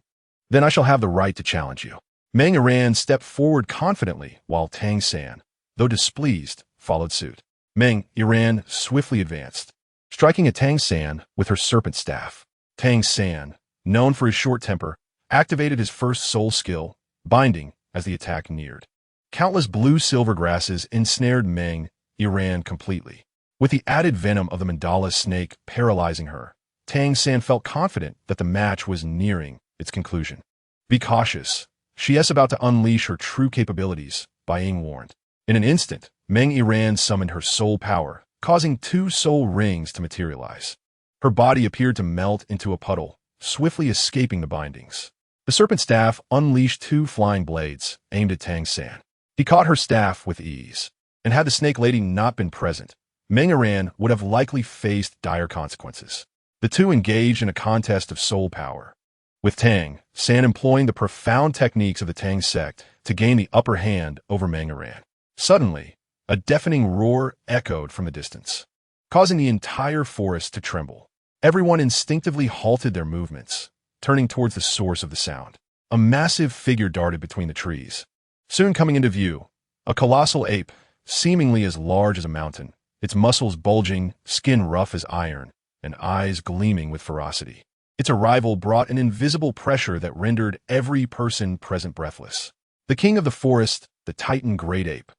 then I shall have the right to challenge you. Meng Yiran stepped forward confidently, while Tang San, though displeased, followed suit. Meng Yiran swiftly advanced, striking at Tang San with her serpent staff. Tang San, known for his short temper, activated his first soul skill, binding, as the attack neared. Countless blue-silver grasses ensnared Meng Yiran completely. With the added venom of the mandala snake paralyzing her, Tang San felt confident that the match was nearing its conclusion. Be cautious. She is about to unleash her true capabilities, Bai Ying warned. In an instant, Meng Yiran summoned her soul power, causing 2 soul rings to materialize. Her body appeared to melt into a puddle, swiftly escaping the bindings. The serpent staff unleashed 2 flying blades, aimed at Tang San. He caught her staff with ease, and had the snake lady not been present, Meng Yiran would have likely faced dire consequences. The two engaged in a contest of soul power, with Tang San employing the profound techniques of the Tang Sect to gain the upper hand over Meng Yiran. Suddenly, a deafening roar echoed from the distance, causing the entire forest to tremble. Everyone instinctively halted their movements, turning towards the source of the sound. A massive figure darted between the trees. Soon coming into view, a colossal ape, seemingly as large as a mountain, its muscles bulging, skin rough as iron, and eyes gleaming with ferocity. Its arrival brought an invisible pressure that rendered every person present breathless. The king of the forest, the Titan Great Ape.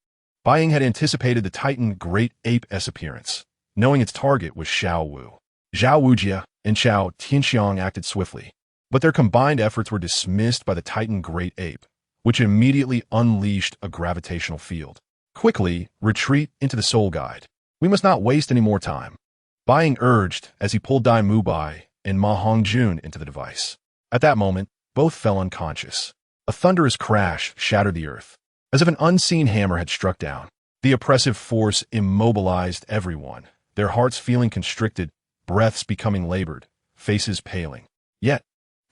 Bai Ying had anticipated the Titan Great Ape's appearance, knowing its target was Xiao Wu. Zhao Wujia and Chao Tianxiang acted swiftly, but their combined efforts were dismissed by the Titan Great Ape, which immediately unleashed a gravitational field. Quickly, retreat into the Soul Guide. We must not waste any more time, Bai Ying urged as he pulled Dai Mubai and Ma Hongjun into the device. At that moment, both fell unconscious. A thunderous crash shattered the earth, as if an unseen hammer had struck down. The oppressive force immobilized everyone, their hearts feeling constricted, breaths becoming labored, faces paling. Yet,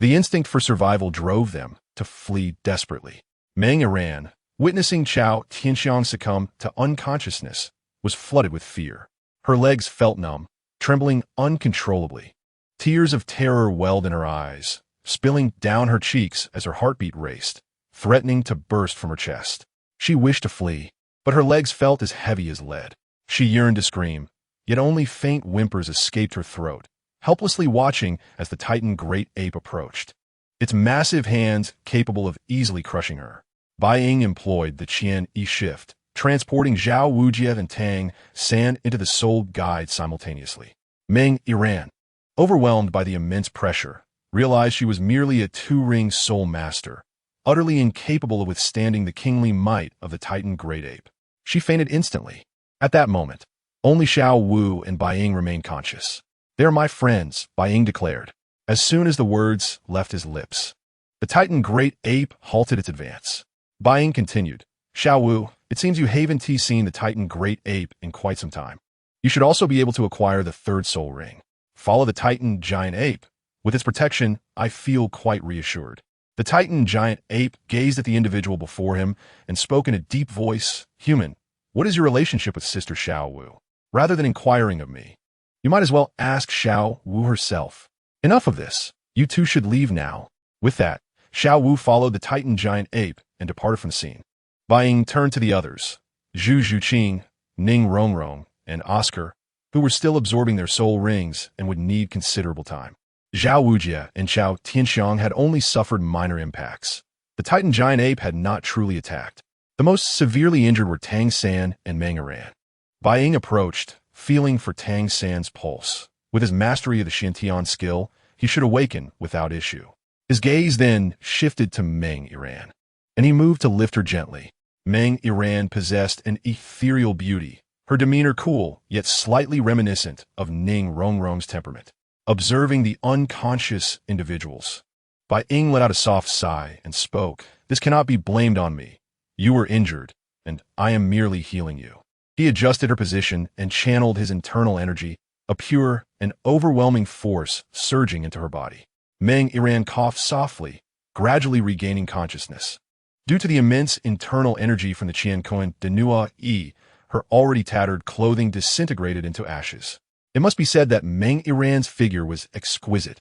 the instinct for survival drove them to flee desperately. Meng Yiran, witnessing Chao Tianxiang succumb to unconsciousness, was flooded with fear. Her legs felt numb, trembling uncontrollably. Tears of terror welled in her eyes, spilling down her cheeks as her heartbeat raced, threatening to burst from her chest. She wished to flee, but her legs felt as heavy as lead. She yearned to scream, yet only faint whimpers escaped her throat, helplessly watching as the Titan Great Ape approached, its massive hands capable of easily crushing her. Bai Ying employed the Qian shift, transporting Zhao Wujia and Tang San into the Soul Guide simultaneously. Meng Yiran, overwhelmed by the immense pressure, realized she was merely a 2-ring soul master, utterly incapable of withstanding the kingly might of the Titan Great Ape. She fainted instantly. At that moment, only Xiao Wu and Bai Ying remained conscious. "They are my friends," Bai Ying declared, as soon as the words left his lips. The Titan Great Ape halted its advance. Bai Ying continued, "Xiao Wu, it seems you haven't seen the Titan Great Ape in quite some time. You should also be able to acquire the 3rd soul ring. Follow the Titan Giant Ape. With its protection, I feel quite reassured." The Titan Giant Ape gazed at the individual before him and spoke in a deep voice, "Human, what is your relationship with Sister Xiao Wu? Rather than inquiring of me, you might as well ask Xiao Wu herself. Enough of this. You two should leave now." With that, Xiao Wu followed the Titan Giant Ape and departed from the scene. Bai Ying turned to the others, Zhu Zhuqing, Ning Rongrong, and Oscar, who were still absorbing their soul rings and would need considerable time. Zhao Wujia and Chao Tianxiang had only suffered minor impacts. The Titan Giant Ape had not truly attacked. The most severely injured were Tang San and Meng Yiran. Bai Ying approached, feeling for Tang San's pulse. With his mastery of the Shantian skill, he should awaken without issue. His gaze then shifted to Meng Yiran, and he moved to lift her gently. Meng Yiran possessed an ethereal beauty, her demeanor cool, yet slightly reminiscent of Ning Rongrong's temperament. observing the unconscious individuals. Bai Ying let out a soft sigh and spoke. This cannot be blamed on me. You were injured, and I am merely healing you. He adjusted her position and channeled his internal energy, a pure and overwhelming force surging into her body. Meng Yiran coughed softly, gradually regaining consciousness. Due to the immense internal energy from the Qian Renxue, her already tattered clothing disintegrated into ashes. It must be said that Meng Yiran's figure was exquisite,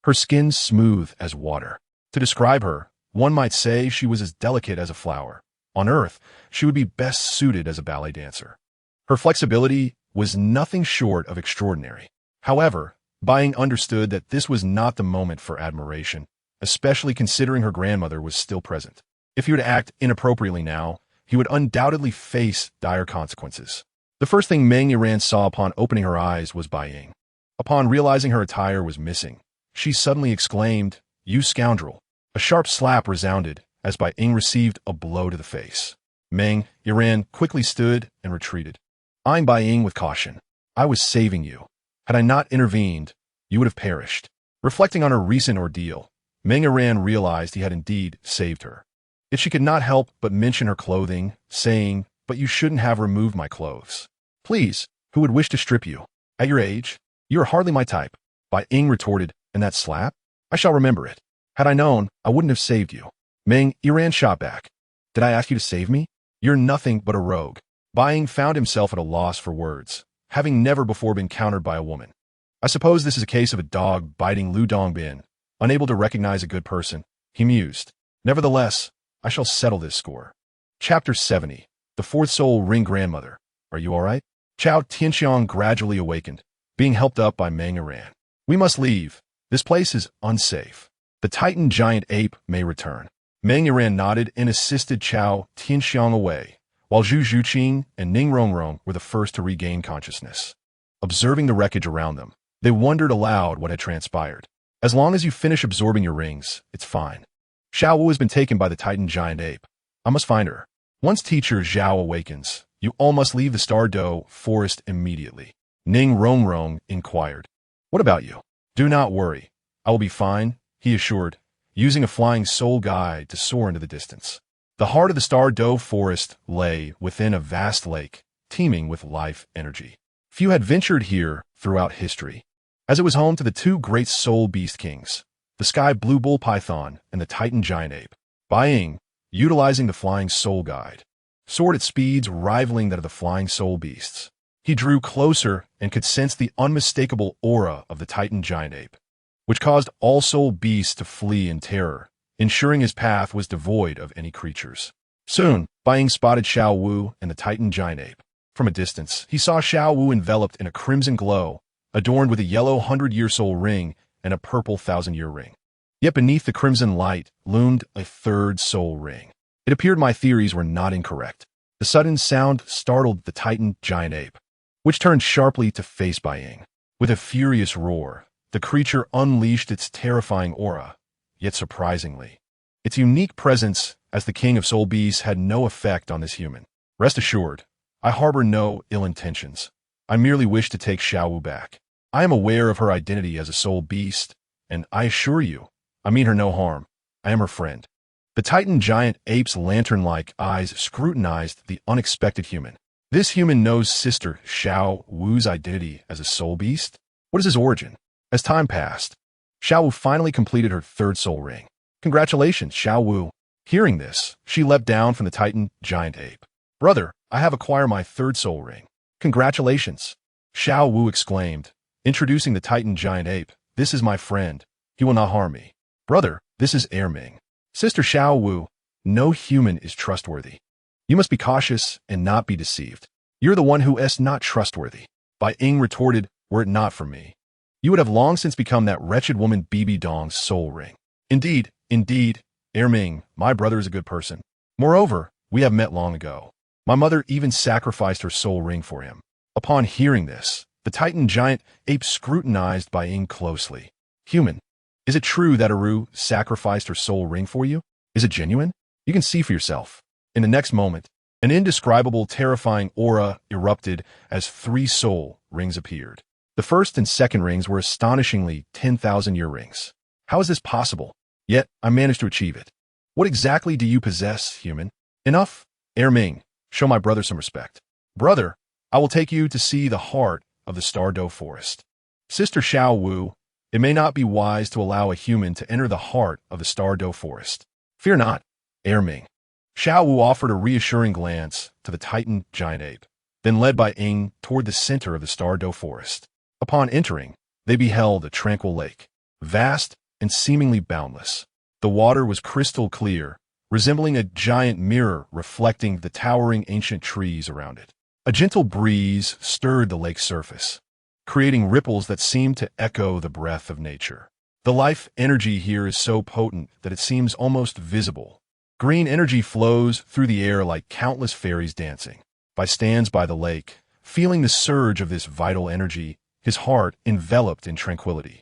her skin smooth as water. To describe her, one might say she was as delicate as a flower. On Earth, she would be best suited as a ballet dancer. Her flexibility was nothing short of extraordinary. However, Bai Ying understood that this was not the moment for admiration, especially considering her grandmother was still present. If he were to act inappropriately now, he would undoubtedly face dire consequences. The first thing Meng Yiran saw upon opening her eyes was Bai Ying. Upon realizing her attire was missing, she suddenly exclaimed, "You scoundrel!" A sharp slap resounded as Bai Ying received a blow to the face. Meng Yiran quickly stood and retreated, eyeing Bai Ying with caution. "I was saving you. Had I not intervened, you would have perished." Reflecting on her recent ordeal, Meng Yiran realized he had indeed saved her. Yet she could not help but mention her clothing, saying, "But you shouldn't have removed my clothes. Please, who would wish to strip you? At your age, you are hardly my type." Bai Ying retorted, "And that slap? I shall remember it. Had I known, I wouldn't have saved you." Meng Yiran shot back. "Did I ask you to save me? You're nothing but a rogue." Bai Ying found himself at a loss for words, having never before been countered by a woman. "I suppose this is a case of a dog biting Lu Dongbin, unable to recognize a good person," he mused. "Nevertheless, I shall settle this score." Chapter 70. The Fourth Soul Ring Grandmother. "Are you all right?" Chao Tianxiang gradually awakened, being helped up by Meng Yiran. "We must leave. This place is unsafe. The Titan giant ape may return." Meng Yiran nodded and assisted Chao Tianxiang away, while Zhu Zhuqing and Ning Rongrong were the first to regain consciousness. Observing the wreckage around them, they wondered aloud what had transpired. "As long as you finish absorbing your rings, it's fine. Xiao Wu has been taken by the Titan giant ape. I must find her. Once teacher Zhao awakens, you all must leave the Star Doe forest immediately." Ning Rongrong inquired. "What about you?" "Do not worry. I will be fine," he assured, using a flying soul guide to soar into the distance. The heart of the Star Doe forest lay within a vast lake, teeming with life energy. Few had ventured here throughout history, as it was home to the two great soul beast kings, the sky blue bull python and the Titan giant ape. Bai Ying, utilizing the flying soul guide, soared at speeds rivaling that of the flying soul beasts. He drew closer and could sense the unmistakable aura of the Titan giant ape, which caused all soul beasts to flee in terror, ensuring his path was devoid of any creatures. Soon, Bai Ying spotted Xiao Wu and the Titan giant ape. From a distance, he saw Xiao Wu enveloped in a crimson glow, adorned with a yellow 100-year soul ring and a purple 1,000-year ring. Yet beneath the crimson light loomed a third soul ring. It appeared my theories were not incorrect. The sudden sound startled the Titan giant ape, which turned sharply to face Bai Ying. With a furious roar, the creature unleashed its terrifying aura, yet surprisingly, its unique presence as the king of soul beasts had no effect on this human. "Rest assured, I harbor no ill intentions. I merely wish to take Xiao Wu back. I am aware of her identity as a soul beast, and I assure you, I mean her no harm. I am her friend." The Titan giant ape's lantern-like eyes scrutinized the unexpected human. This human knows sister Xiao Wu's identity as a soul beast? What is his origin? As time passed, Xiao Wu finally completed her third soul ring. "Congratulations, Xiao Wu." Hearing this, she leapt down from the Titan giant ape. "Brother, I have acquired my third soul ring." "Congratulations," Xiao Wu exclaimed, introducing the Titan giant ape. "This is my friend. He will not harm me." "Brother, this is Erming." "Sister Xiao Wu, no human is trustworthy. You must be cautious and not be deceived. You're the one who is not trustworthy." Bai Ying retorted, "Were it not for me, you would have long since become that wretched woman Bibi Dong's soul ring." Indeed, Erming, my brother is a good person. Moreover, we have met long ago. My mother even sacrificed her soul ring for him." Upon hearing this, the Titan giant ape scrutinized Bai Ying closely. "Human, is it true that Aru sacrificed her soul ring for you? Is it genuine? You can see for yourself." In the next moment, an indescribable, terrifying aura erupted as 3 soul rings appeared. The first and second rings were astonishingly 10,000-year rings. How is this possible? Yet, I managed to achieve it. What exactly do you possess, human? Enough? Ming, show my brother some respect. Brother, I will take you to see the heart of the Stardow Forest. Sister Xiao Wu, it may not be wise to allow a human to enter the heart of the Stardow Forest. Fear not, Ming. Xiao Wu offered a reassuring glance to the Titan giant ape, then led Bai Ying toward the center of the Stardow Forest. Upon entering, they beheld a tranquil lake, vast and seemingly boundless. The water was crystal clear, resembling a giant mirror reflecting the towering ancient trees around it. A gentle breeze stirred the lake's surface, creating ripples that seemed to echo the breath of nature. The life energy here is so potent that it seems almost visible. Green energy flows through the air like countless fairies dancing. Bai stands by the lake, feeling the surge of this vital energy, his heart enveloped in tranquility.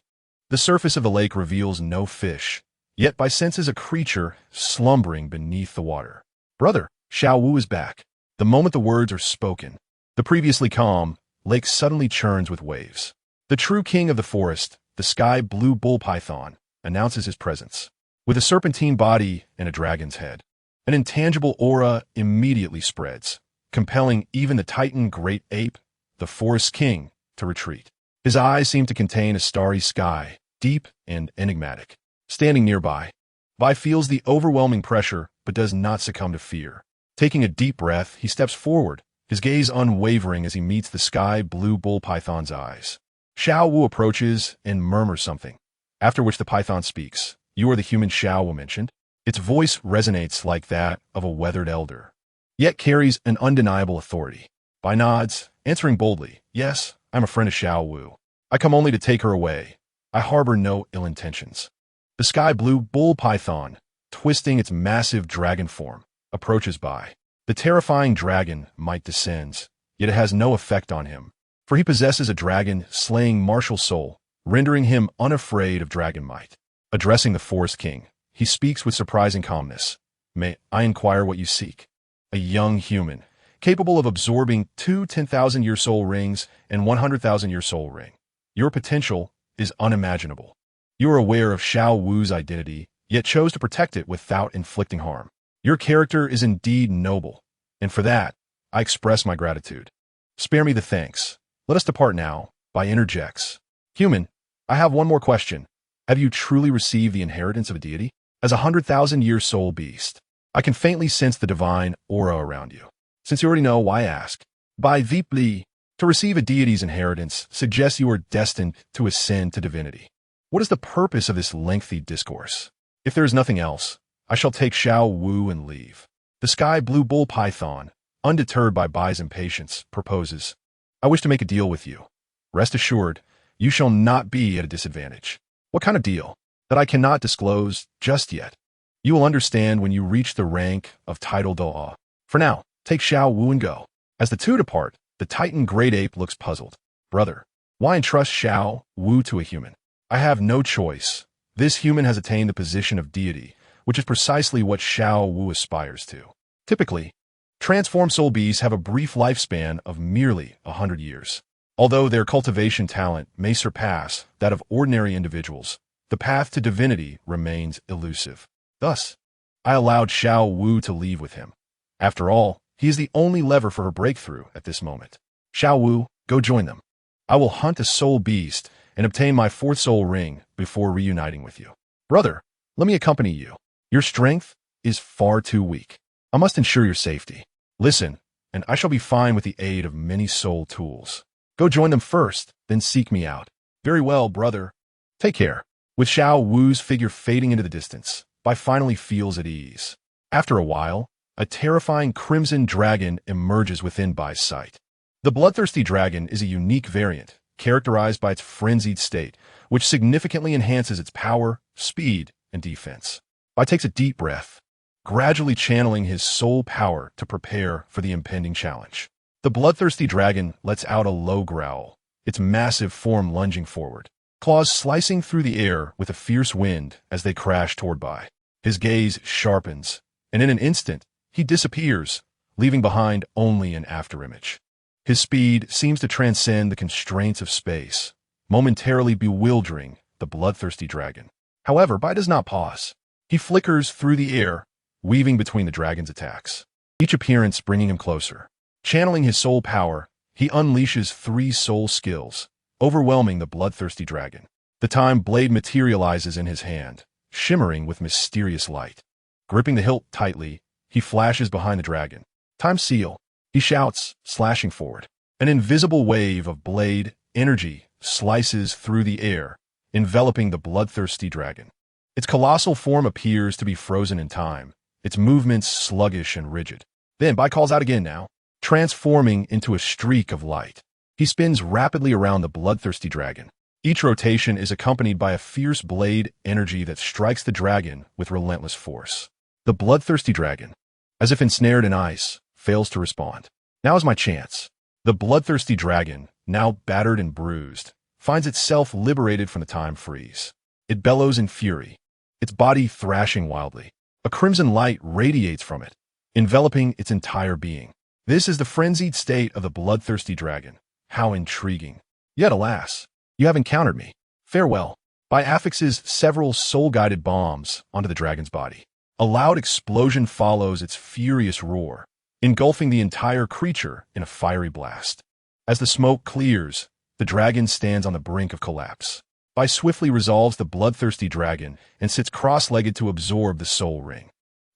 The surface of the lake reveals no fish, yet Bai senses a creature slumbering beneath the water. Brother, Xiao Wu is back. The moment the words are spoken, the previously calm lake suddenly churns with waves. The true king of the forest, the sky blue bull python, announces his presence. With a serpentine body and a dragon's head, an intangible aura immediately spreads, compelling even the Titan great ape, the forest king, to retreat. His eyes seem to contain a starry sky, deep and enigmatic. Standing nearby, Bai feels the overwhelming pressure but does not succumb to fear. Taking a deep breath, he steps forward, his gaze unwavering as he meets the sky blue bull python's eyes. Xiao Wu approaches and murmurs something, after which the python speaks. You are the human Xiao Wu mentioned. Its voice resonates like that of a weathered elder, yet carries an undeniable authority. Bai nods, answering boldly, yes, I'm a friend of Xiao Wu. I come only to take her away. I harbor no ill intentions. The sky blue bull python, twisting its massive dragon form, approaches Bai. The terrifying dragon might descends, yet it has no effect on him, for he possesses a dragon-slaying martial soul, rendering him unafraid of dragon might. Addressing the forest king, he speaks with surprising calmness. May I inquire what you seek? A young human, capable of absorbing 2 10,000-year soul rings and 100,000-year soul ring. Your potential is unimaginable. You are aware of Xiao Wu's identity, yet chose to protect it without inflicting harm. Your character is indeed noble, and for that, I express my gratitude. Spare me the thanks. Let us depart now. Bai interjects. Human, I have one more question. Have you truly received the inheritance of a deity? As a 100,000-year soul beast, I can faintly sense the divine aura around you. Since you already know, why ask? Bai deeply, to receive a deity's inheritance suggests you are destined to ascend to divinity. What is the purpose of this lengthy discourse? If there is nothing else, I shall take Xiao Wu and leave. The sky blue bull python, undeterred by Bai's impatience, proposes, I wish to make a deal with you. Rest assured, you shall not be at a disadvantage. What kind of deal? That I cannot disclose just yet. You will understand when you reach the rank of title Douluo. For now, take Xiao Wu and go. As the two depart, the Titan great ape looks puzzled. Brother, why entrust Xiao Wu to a human? I have no choice. This human has attained the position of deity, which is precisely what Xiao Wu aspires to. Typically, transformed soul beasts have a brief lifespan of merely 100 years. Although their cultivation talent may surpass that of ordinary individuals, the path to divinity remains elusive. Thus, I allowed Xiao Wu to leave with him. After all, he is the only lever for her breakthrough at this moment. Xiao Wu, go join them. I will hunt a soul beast and obtain my 4th soul ring before reuniting with you. Brother, let me accompany you. Your strength is far too weak. I must ensure your safety. Listen, and I shall be fine with the aid of many soul tools. Go join them first, then seek me out. Very well, brother. Take care. With Xiao Wu's figure fading into the distance, Bai finally feels at ease. After a while, a terrifying crimson dragon emerges within Bai's sight. The bloodthirsty dragon is a unique variant, characterized by its frenzied state, which significantly enhances its power, speed, and defense. Bai takes a deep breath, gradually channeling his soul power to prepare for the impending challenge. The bloodthirsty dragon lets out a low growl, its massive form lunging forward, claws slicing through the air with a fierce wind as they crash toward Bai. His gaze sharpens, and in an instant, he disappears, leaving behind only an afterimage. His speed seems to transcend the constraints of space, momentarily bewildering the bloodthirsty dragon. However, Bai does not pause. He flickers through the air, weaving between the dragon's attacks, each appearance bringing him closer. Channeling his soul power, he unleashes 3 soul skills, overwhelming the bloodthirsty dragon. The time blade materializes in his hand, shimmering with mysterious light. Gripping the hilt tightly, he flashes behind the dragon. Time seal, he shouts, slashing forward. An invisible wave of blade energy slices through the air, enveloping the bloodthirsty dragon. Its colossal form appears to be frozen in time, its movements sluggish and rigid. Then Bai calls out again now, transforming into a streak of light. He spins rapidly around the bloodthirsty dragon. Each rotation is accompanied by a fierce blade energy that strikes the dragon with relentless force. The bloodthirsty dragon, as if ensnared in ice, fails to respond. Now is my chance. The bloodthirsty dragon, now battered and bruised, finds itself liberated from the time freeze. It bellows in fury, its body thrashing wildly. A crimson light radiates from it, enveloping its entire being. This is the frenzied state of the bloodthirsty dragon. How intriguing. Yet alas, you have encountered me. Farewell. Bai affixes several soul-guided bombs onto the dragon's body. A loud explosion follows its furious roar, engulfing the entire creature in a fiery blast. As the smoke clears, the dragon stands on the brink of collapse. Bai swiftly resolves the bloodthirsty dragon and sits cross-legged to absorb the soul ring.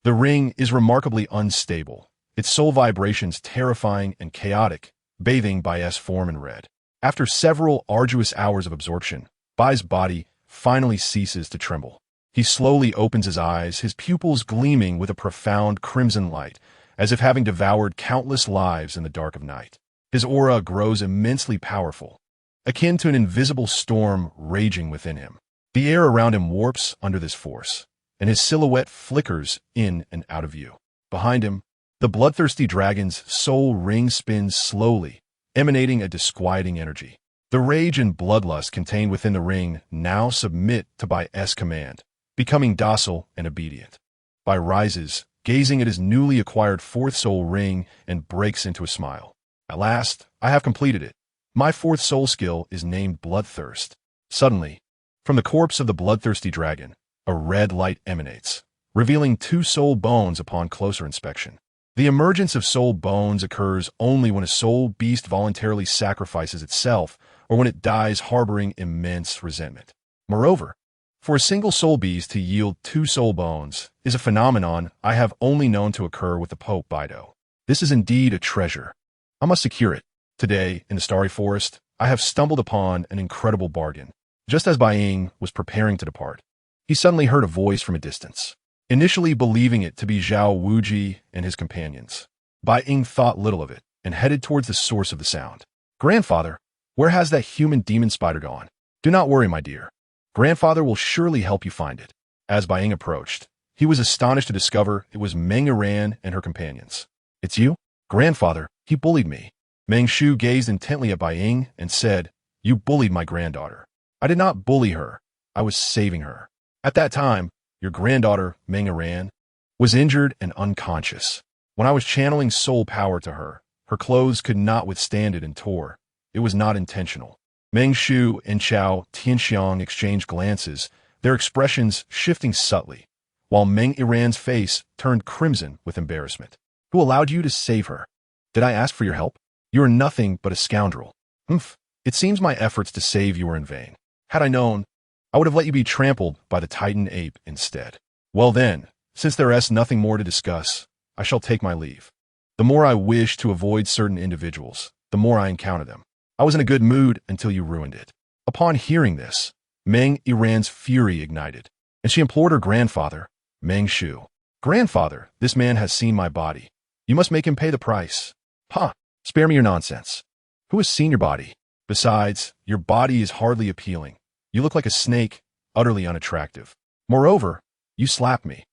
The ring is remarkably unstable, its soul vibrations terrifying and chaotic, bathing Bai's form in red. After several arduous hours of absorption, Bai's body finally ceases to tremble. He slowly opens his eyes, his pupils gleaming with a profound crimson light, as if having devoured countless lives in the dark of night. His aura grows immensely powerful, akin to an invisible storm raging within him. The air around him warps under this force, and his silhouette flickers in and out of view. Behind him, the bloodthirsty dragon's soul ring spins slowly, emanating a disquieting energy. The rage and bloodlust contained within the ring now submit to Bai's command, becoming docile and obedient. Bai rises, gazing at his newly acquired 4th soul ring, and breaks into a smile. At last, I have completed it. My 4th soul skill is named Bloodthirst. Suddenly, from the corpse of the bloodthirsty dragon, a red light emanates, revealing 2 soul bones upon closer inspection. The emergence of soul bones occurs only when a soul beast voluntarily sacrifices itself or when it dies harboring immense resentment. Moreover, for a single soul beast to yield 2 soul bones is a phenomenon I have only known to occur with the Pope Baido. This is indeed a treasure. I must secure it. Today, in the Starry Forest, I have stumbled upon an incredible bargain. Just as Bai Ying was preparing to depart, he suddenly heard a voice from a distance. Initially believing it to be Zhao Wuji and his companions, Bai Ying thought little of it and headed towards the source of the sound. Grandfather, where has that human demon spider gone? Do not worry, my dear. Grandfather will surely help you find it. As Bai Ying approached, he was astonished to discover it was Meng Yiran and her companions. It's you? Grandfather, he bullied me. Meng Shu gazed intently at Bai Ying and said, You bullied my granddaughter. I did not bully her. I was saving her. At that time, your granddaughter, Meng Yiran, was injured and unconscious. When I was channeling soul power to her, her clothes could not withstand it and tore. It was not intentional. Meng Shu and Chao Tianxiang exchanged glances, their expressions shifting subtly, while Meng Yiran's face turned crimson with embarrassment. Who allowed you to save her? Did I ask for your help? You are nothing but a scoundrel. Humph. It seems my efforts to save you were in vain. Had I known, I would have let you be trampled by the Titan ape instead. Well then, since there is nothing more to discuss, I shall take my leave. The more I wish to avoid certain individuals, the more I encounter them. I was in a good mood until you ruined it. Upon hearing this, Meng Yiran's fury ignited, and she implored her grandfather, Meng Shu. Grandfather, this man has seen my body. You must make him pay the price. Ha! Spare me your nonsense. Who has seen your body? Besides, your body is hardly appealing. You look like a snake, utterly unattractive. Moreover, you slapped me.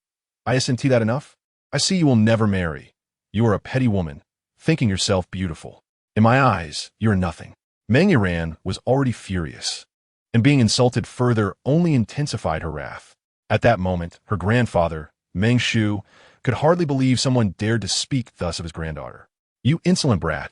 Isn't that enough? I see you will never marry. You are a petty woman, thinking yourself beautiful. In my eyes, you are nothing. Meng Yiran was already furious, and being insulted further only intensified her wrath. At that moment, her grandfather, Meng Shu, could hardly believe someone dared to speak thus of his granddaughter. You insolent brat!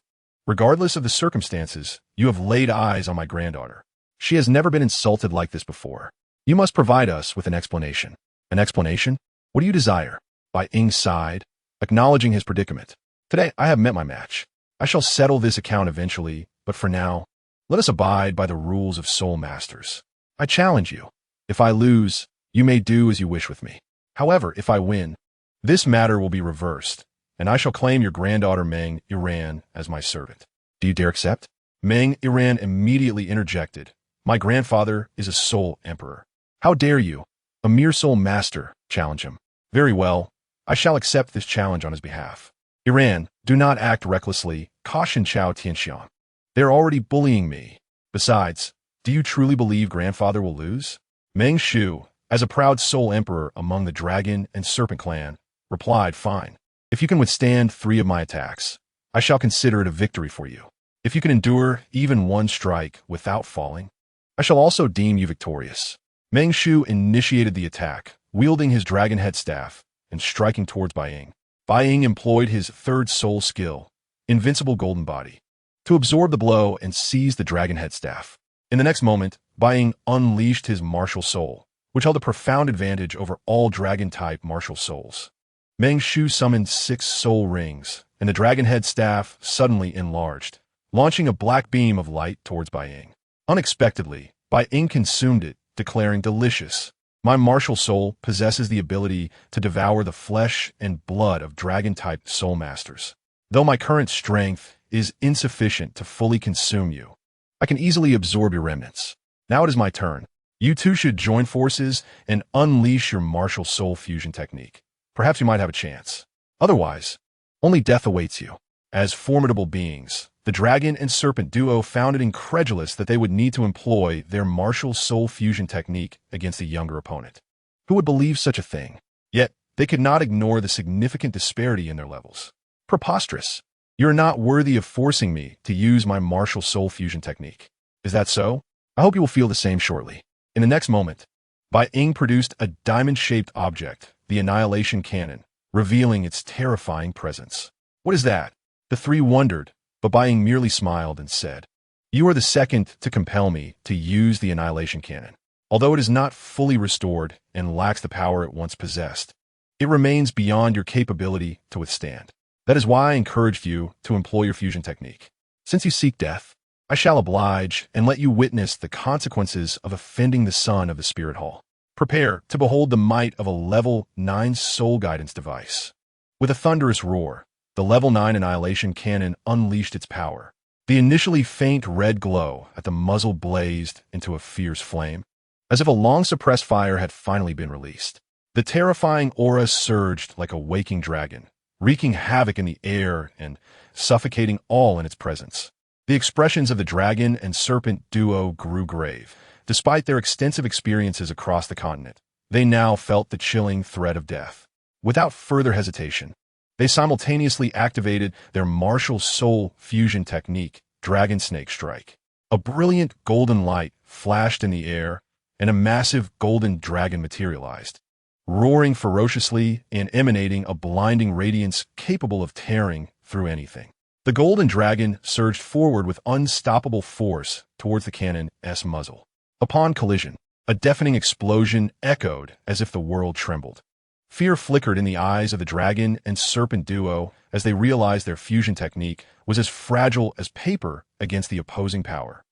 Regardless of the circumstances, you have laid eyes on my granddaughter. She has never been insulted like this before. You must provide us with an explanation. An explanation? What do you desire? Bai Ying sighed, acknowledging his predicament. Today, I have met my match. I shall settle this account eventually, but for now, let us abide by the rules of soul masters. I challenge you. If I lose, you may do as you wish with me. However, if I win, this matter will be reversed, and I shall claim your granddaughter Meng Yiran as my servant. Do you dare accept? Meng Yiran immediately interjected. My grandfather is a soul emperor. How dare you, a mere soul master, challenge him? Very well, I shall accept this challenge on his behalf. Yiran, do not act recklessly, cautioned Chao Tianxiang. They're already bullying me. Besides, do you truly believe grandfather will lose? Meng Shu, as a proud soul emperor among the dragon and serpent clan, replied, fine. If you can withstand 3 of my attacks, I shall consider it a victory for you. If you can endure even 1 strike without falling, I shall also deem you victorious. Meng Shu initiated the attack, wielding his dragon head staff and striking towards Bai Ying. Bai Ying employed his 3rd soul skill, Invincible Golden Body, to absorb the blow and seize the dragon head staff. In the next moment, Bai Ying unleashed his martial soul, which held a profound advantage over all dragon-type martial souls. Meng Shu summoned 6 soul rings, and the dragon head staff suddenly enlarged, launching a black beam of light towards Bai Ying. Unexpectedly, Bai Ying consumed it, declaring delicious. My martial soul possesses the ability to devour the flesh and blood of dragon-type soul masters. Though my current strength is insufficient to fully consume you, I can easily absorb your remnants. Now it is my turn. You two should join forces and unleash your martial soul fusion technique. Perhaps you might have a chance. Otherwise, only death awaits you. As formidable beings, the dragon and serpent duo found it incredulous that they would need to employ their martial soul fusion technique against a younger opponent. Who would believe such a thing? Yet, they could not ignore the significant disparity in their levels. Preposterous. You're not worthy of forcing me to use my martial soul fusion technique. Is that so? I hope you will feel the same shortly. In the next moment, Bai Ying produced a diamond-shaped object, the Annihilation Cannon, revealing its terrifying presence. What is that? The 3 wondered, but Bai Ying merely smiled and said, You are the second to compel me to use the Annihilation Cannon. Although it is not fully restored and lacks the power it once possessed, it remains beyond your capability to withstand. That is why I encouraged you to employ your fusion technique. Since you seek death, I shall oblige and let you witness the consequences of offending the son of the Spirit Hall. Prepare to behold the might of a level 9 soul guidance device. With a thunderous roar, the level 9 Annihilation Cannon unleashed its power. The initially faint red glow at the muzzle blazed into a fierce flame, as if a long-suppressed fire had finally been released. The terrifying aura surged like a waking dragon, wreaking havoc in the air and suffocating all in its presence. The expressions of the dragon and serpent duo grew grave. Despite their extensive experiences across the continent, they now felt the chilling threat of death. Without further hesitation, they simultaneously activated their martial soul fusion technique, Dragon Snake Strike. A brilliant golden light flashed in the air, and a massive golden dragon materialized, roaring ferociously and emanating a blinding radiance capable of tearing through anything. The golden dragon surged forward with unstoppable force towards the cannon's muzzle. Upon collision, a deafening explosion echoed as if the world trembled. Fear flickered in the eyes of the dragon and serpent duo as they realized their fusion technique was as fragile as paper against the opposing power.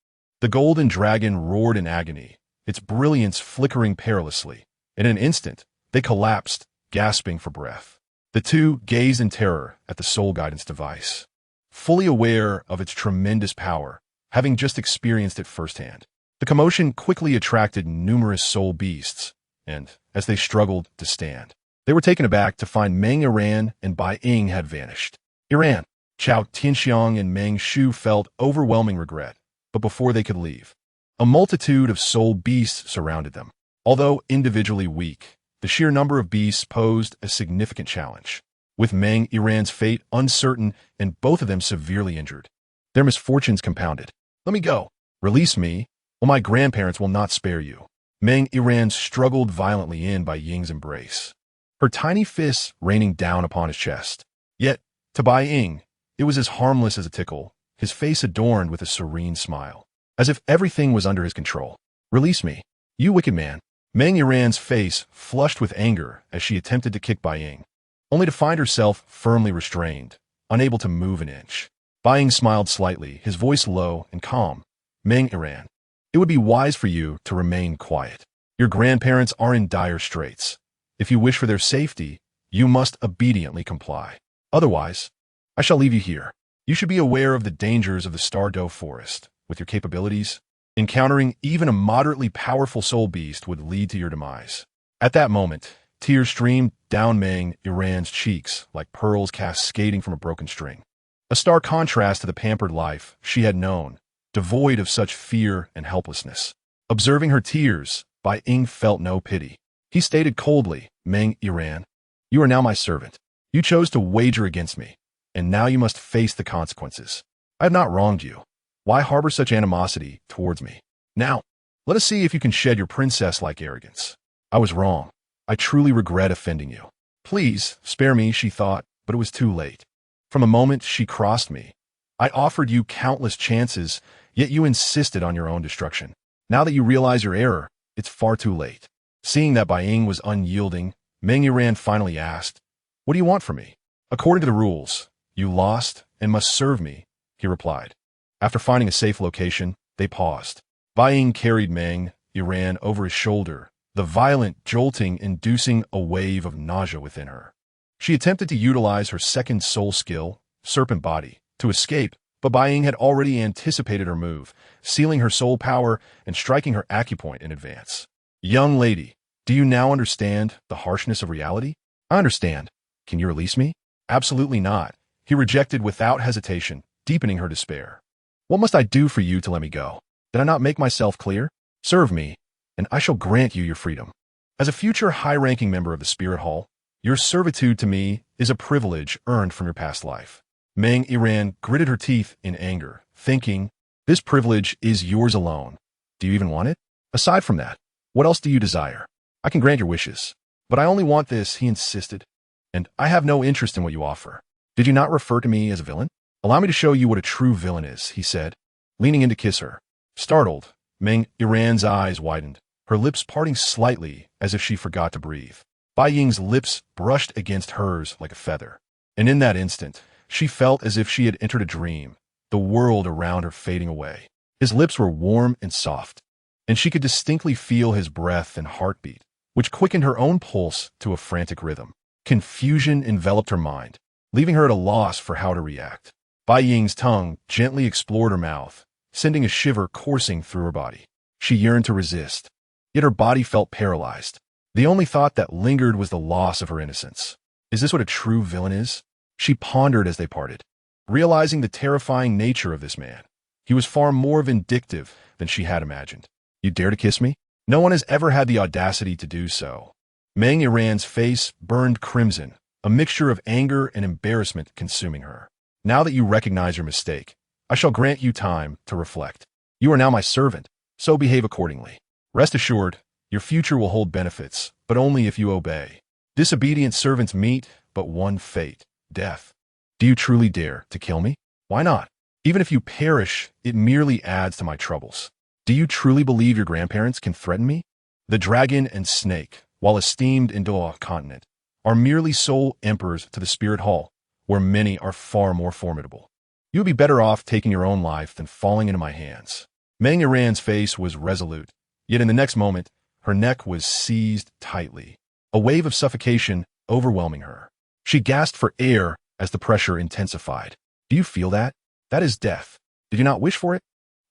The golden dragon roared in agony, its brilliance flickering perilously. In an instant, they collapsed, gasping for breath. The two gazed in terror at the soul guidance device, fully aware of its tremendous power, having just experienced it firsthand. The commotion quickly attracted numerous soul beasts, and, as they struggled to stand, they were taken aback to find Meng Yiran and Bai Ying had vanished. Yiran, Chao Tianxiang, and Meng Shu felt overwhelming regret, but before they could leave, a multitude of soul beasts surrounded them. Although individually weak, the sheer number of beasts posed a significant challenge, with Meng Yiran's fate uncertain and both of them severely injured. Their misfortunes compounded. Let me go. Release me, or my grandparents will not spare you. Meng Yiran struggled violently in Bai Ying's embrace, her tiny fists raining down upon his chest. Yet, to Bai Ying, it was as harmless as a tickle, his face adorned with a serene smile, as if everything was under his control. "Release me, you wicked man." Meng Yiran's face flushed with anger as she attempted to kick Bai Ying, only to find herself firmly restrained, unable to move an inch. Bai Ying smiled slightly, his voice low and calm. "Meng Yiran, it would be wise for you to remain quiet. Your grandparents are in dire straits. If you wish for their safety, you must obediently comply. Otherwise, I shall leave you here. You should be aware of the dangers of the Stardow Forest. With your capabilities, encountering even a moderately powerful soul beast would lead to your demise." At that moment, tears streamed down Meng Yiran's cheeks like pearls cascading from a broken string. A stark contrast to the pampered life she had known, devoid of such fear and helplessness. Observing her tears, Bai Ying felt no pity. He stated coldly, "Meng Yiran, you are now my servant. You chose to wager against me, and now you must face the consequences. I have not wronged you. Why harbor such animosity towards me? Now, let us see if you can shed your princess-like arrogance. I was wrong. I truly regret offending you. Please, spare me," she thought, but it was too late. From the moment she crossed me, I offered you countless chances, yet you insisted on your own destruction. Now that you realize your error, it's far too late. Seeing that Bai Ying was unyielding, Meng Yiran finally asked, "What do you want from me?" "According to the rules, you lost and must serve me," he replied. After finding a safe location, they paused. Bai Ying carried Meng Yiran over his shoulder, the violent jolting inducing a wave of nausea within her. She attempted to utilize her second soul skill, Serpent Body, to escape, but Bai Ying had already anticipated her move, sealing her soul power and striking her acupoint in advance. "Young lady, do you now understand the harshness of reality?" "I understand. Can you release me?" "Absolutely not," he rejected without hesitation, deepening her despair. "What must I do for you to let me go? Did I not make myself clear? Serve me, and I shall grant you your freedom. As a future high-ranking member of the Spirit Hall, your servitude to me is a privilege earned from your past life." Meng Yiran gritted her teeth in anger, thinking, "This privilege is yours alone. Do you even want it? Aside from that, what else do you desire? I can grant your wishes. But I only want this," he insisted, "and I have no interest in what you offer. Did you not refer to me as a villain? Allow me to show you what a true villain is," he said, leaning in to kiss her. Startled, Meng Yiran's eyes widened, her lips parting slightly as if she forgot to breathe. Bai Ying's lips brushed against hers like a feather, and in that instant, she felt as if she had entered a dream, the world around her fading away. His lips were warm and soft, and she could distinctly feel his breath and heartbeat, which quickened her own pulse to a frantic rhythm. Confusion enveloped her mind, leaving her at a loss for how to react. Bai Ying's tongue gently explored her mouth, sending a shiver coursing through her body. She yearned to resist, yet her body felt paralyzed. The only thought that lingered was the loss of her innocence. Is this what a true villain is? She pondered as they parted, realizing the terrifying nature of this man. He was far more vindictive than she had imagined. "You dare to kiss me? No one has ever had the audacity to do so." Meng Yiran's face burned crimson, a mixture of anger and embarrassment consuming her. "Now that you recognize your mistake, I shall grant you time to reflect. You are now my servant, so behave accordingly. Rest assured, your future will hold benefits, but only if you obey. Disobedient servants meet but one fate, death. Do you truly dare to kill me? Why not? Even if you perish, it merely adds to my troubles. Do you truly believe your grandparents can threaten me? The dragon and snake, while esteemed in Douluo continent, are merely sole emperors to the Spirit Hall, where many are far more formidable. You would be better off taking your own life than falling into my hands." Meng Yiran's face was resolute, yet in the next moment, her neck was seized tightly, a wave of suffocation overwhelming her. She gasped for air as the pressure intensified. "Do you feel that? That is death. Did you not wish for it?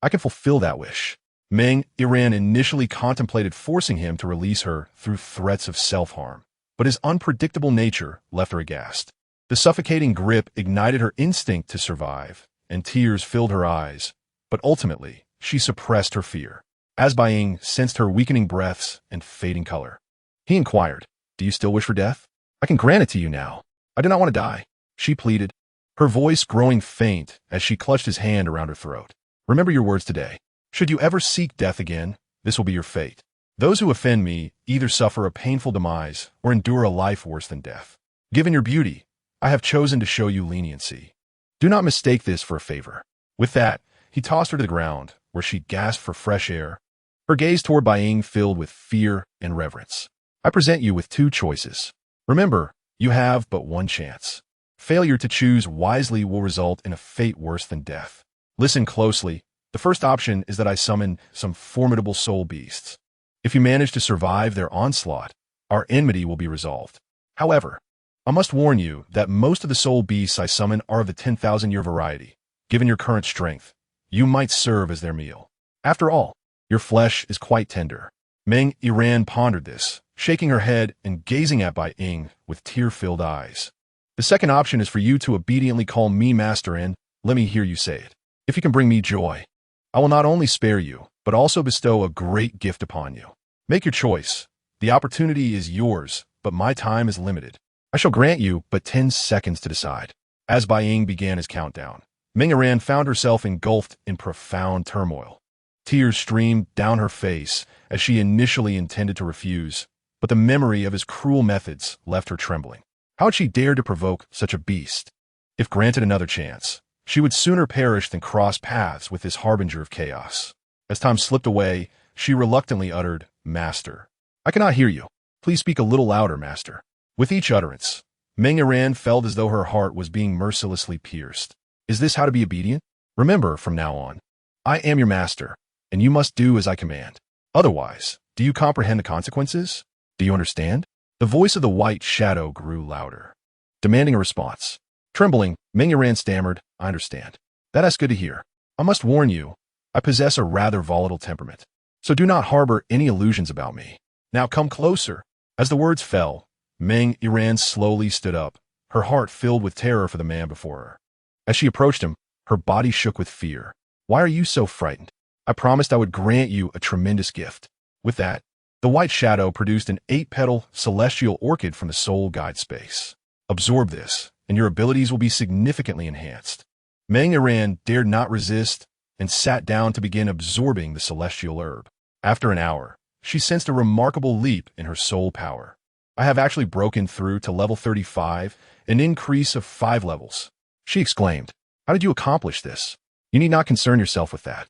I can fulfill that wish." Meng Yiran initially contemplated forcing him to release her through threats of self-harm, but his unpredictable nature left her aghast. The suffocating grip ignited her instinct to survive, and tears filled her eyes, but ultimately, she suppressed her fear. As Bai Ying sensed her weakening breaths and fading color, he inquired, "Do you still wish for death? I can grant it to you now. I do not want to die," she pleaded, her voice growing faint as she clutched his hand around her throat. "Remember your words today. Should you ever seek death again, this will be your fate. Those who offend me either suffer a painful demise or endure a life worse than death. Given your beauty, I have chosen to show you leniency. Do not mistake this for a favor. With that, he tossed her to the ground, where she gasped for fresh air. Her gaze toward Bai Ying filled with fear and reverence. I present you with two choices. Remember, you have but one chance. Failure to choose wisely will result in a fate worse than death. Listen closely. The first option is that I summon some formidable soul beasts. If you manage to survive their onslaught, our enmity will be resolved. However, I must warn you that most of the soul beasts I summon are of the 10,000-year variety. Given your current strength, you might serve as their meal. After all, your flesh is quite tender. Meng Yiran pondered this, shaking her head and gazing at Bai Ying with tear-filled eyes. The second option is for you to obediently call me master and let me hear you say it. If you can bring me joy, I will not only spare you, but also bestow a great gift upon you. Make your choice. The opportunity is yours, but my time is limited. I shall grant you but 10 seconds to decide. As Bai Ying began his countdown, Meng Yiran found herself engulfed in profound turmoil. Tears streamed down her face as she initially intended to refuse, but the memory of his cruel methods left her trembling. How had she dared to provoke such a beast? If granted another chance, she would sooner perish than cross paths with this harbinger of chaos. As time slipped away, she reluctantly uttered, "Master, I cannot hear you. Please speak a little louder, Master." With each utterance, Meng Yiran felt as though her heart was being mercilessly pierced. Is this how to be obedient? Remember, from now on, I am your master, and you must do as I command. Otherwise, do you comprehend the consequences? Do you understand? The voice of the white shadow grew louder, demanding a response. Trembling, Meng Yiran stammered, "I understand. That is good to hear. I must warn you, I possess a rather volatile temperament, so do not harbor any illusions about me. Now come closer." As the words fell, Meng Yiran slowly stood up, her heart filled with terror for the man before her. As she approached him, her body shook with fear. "Why are you so frightened? I promised I would grant you a tremendous gift." With that, the white shadow produced an 8-petal celestial orchid from the soul guide space. "Absorb this, and your abilities will be significantly enhanced." Meng Yiran dared not resist and sat down to begin absorbing the celestial herb. After an hour, she sensed a remarkable leap in her soul power. "I have actually broken through to level 35, an increase of 5 levels. She exclaimed, "How did you accomplish this?" "You need not concern yourself with that."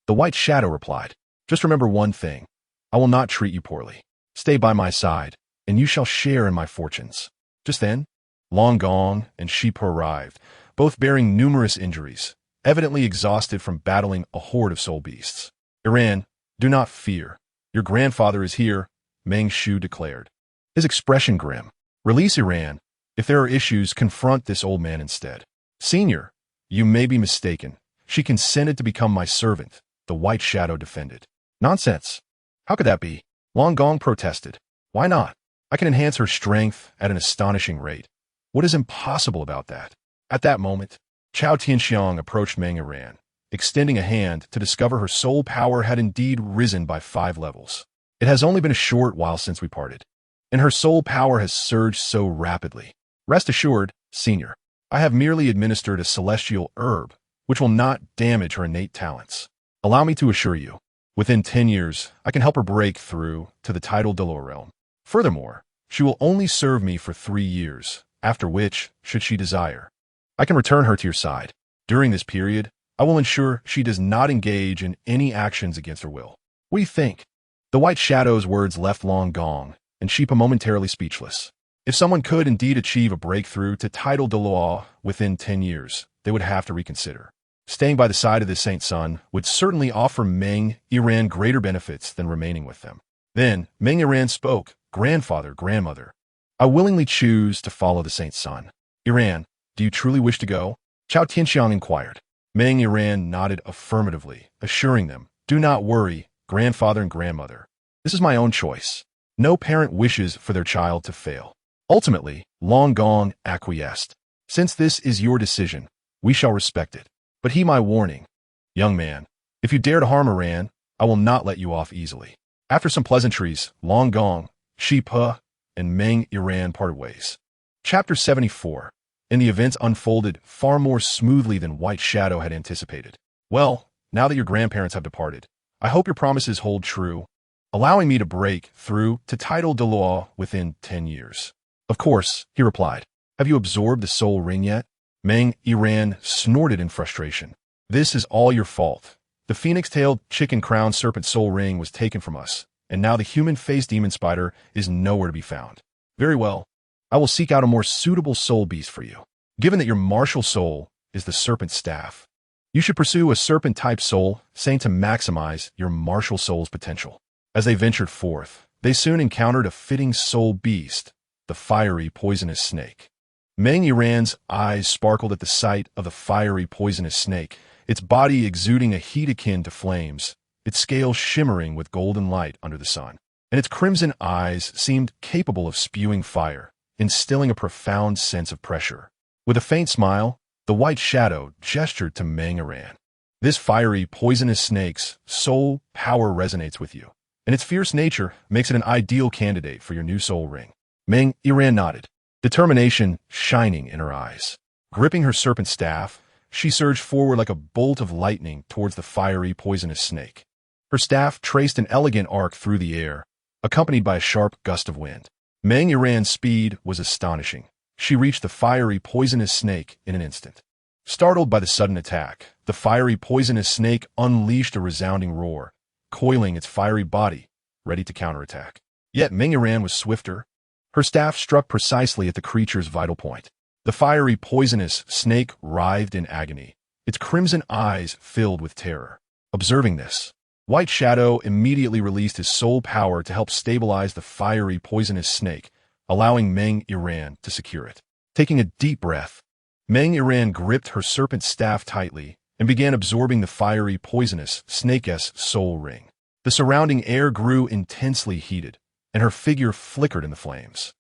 The white shadow replied, "Just remember one thing. I will not treat you poorly. Stay by my side, and you shall share in my fortunes." Just then, Long Gong and Sheep arrived, both bearing numerous injuries, evidently exhausted from battling a horde of soul beasts. "Yiran, do not fear. Your grandfather is here," Meng Shu declared, his expression grim. "Release Yiran. If there are issues, confront this old man instead." "Senior, you may be mistaken. She consented to become my servant," the white shadow defended. "Nonsense. How could that be?" Long Gong protested. "Why not? I can enhance her strength at an astonishing rate. What is impossible about that?" At that moment, Chao Tianxiang approached Meng Yiran, extending a hand to discover her soul power had indeed risen by 5 levels. "It has only been a short while since we parted, and her soul power has surged so rapidly. Rest assured, Senior, I have merely administered a celestial herb, which will not damage her innate talents. Allow me to assure you, within 10 years, I can help her break through to the tidal Douluo realm. Furthermore, she will only serve me for 3 years, after which, should she desire, I can return her to your side. During this period, I will ensure she does not engage in any actions against her will. What do you think?" The white shadow's words left Long Gong and Sheepa momentarily speechless. If someone could indeed achieve a breakthrough to tidal Douluo within 10 years, they would have to reconsider. Staying by the side of the Saint Son would certainly offer Meng Yiran greater benefits than remaining with them. Then, Meng Yiran spoke, "Grandfather, grandmother, I willingly choose to follow the Saint Son." "Yiran, do you truly wish to go?" Chao Tianxiang inquired. Meng Yiran nodded affirmatively, assuring them, "Do not worry, grandfather and grandmother. This is my own choice. No parent wishes for their child to fail." Ultimately, Long Gong acquiesced. "Since this is your decision, we shall respect it. But heed my warning. Young man, if you dare to harm Yiran, I will not let you off easily." After some pleasantries, Long Gong, Sheepa, and Meng Yiran parted ways. Chapter 74. And the events unfolded far more smoothly than White Shadow had anticipated. "Well, now that your grandparents have departed, I hope your promises hold true, allowing me to break through to tidal Douluo within 10 years. "Of course," he replied. "Have you absorbed the soul ring yet?" Meng Yiran snorted in frustration. This is all your fault. The phoenix-tailed, chicken-crowned serpent soul ring was taken from us, and now the human-faced demon spider is nowhere to be found. Very well. I will seek out a more suitable soul beast for you. Given that your martial soul is the serpent staff, you should pursue a serpent-type soul, saying to maximize your martial soul's potential. As they ventured forth, they soon encountered a fitting soul beast, the fiery, poisonous snake. Meng Yiran's eyes sparkled at the sight of the fiery, poisonous snake, its body exuding a heat akin to flames, its scales shimmering with golden light under the sun, and its crimson eyes seemed capable of spewing fire, instilling a profound sense of pressure. With a faint smile, the white shadow gestured to Meng Yiran. This fiery, poisonous snake's soul power resonates with you, and its fierce nature makes it an ideal candidate for your new soul ring. Meng Yiran nodded, determination shining in her eyes. Gripping her serpent staff, she surged forward like a bolt of lightning towards the fiery, poisonous snake. Her staff traced an elegant arc through the air, accompanied by a sharp gust of wind. Meng Yiran's speed was astonishing. She reached the fiery, poisonous snake in an instant. Startled by the sudden attack, the fiery, poisonous snake unleashed a resounding roar, coiling its fiery body, ready to counterattack. Yet Meng Yiran was swifter. Her staff struck precisely at the creature's vital point. The fiery, poisonous snake writhed in agony, its crimson eyes filled with terror. Observing this, White Shadow immediately released his soul power to help stabilize the fiery, poisonous snake, allowing Meng Yiran to secure it. Taking a deep breath, Meng Yiran gripped her serpent staff tightly and began absorbing the fiery, poisonous snake's soul ring. The surrounding air grew intensely heated, and her figure flickered in the flames.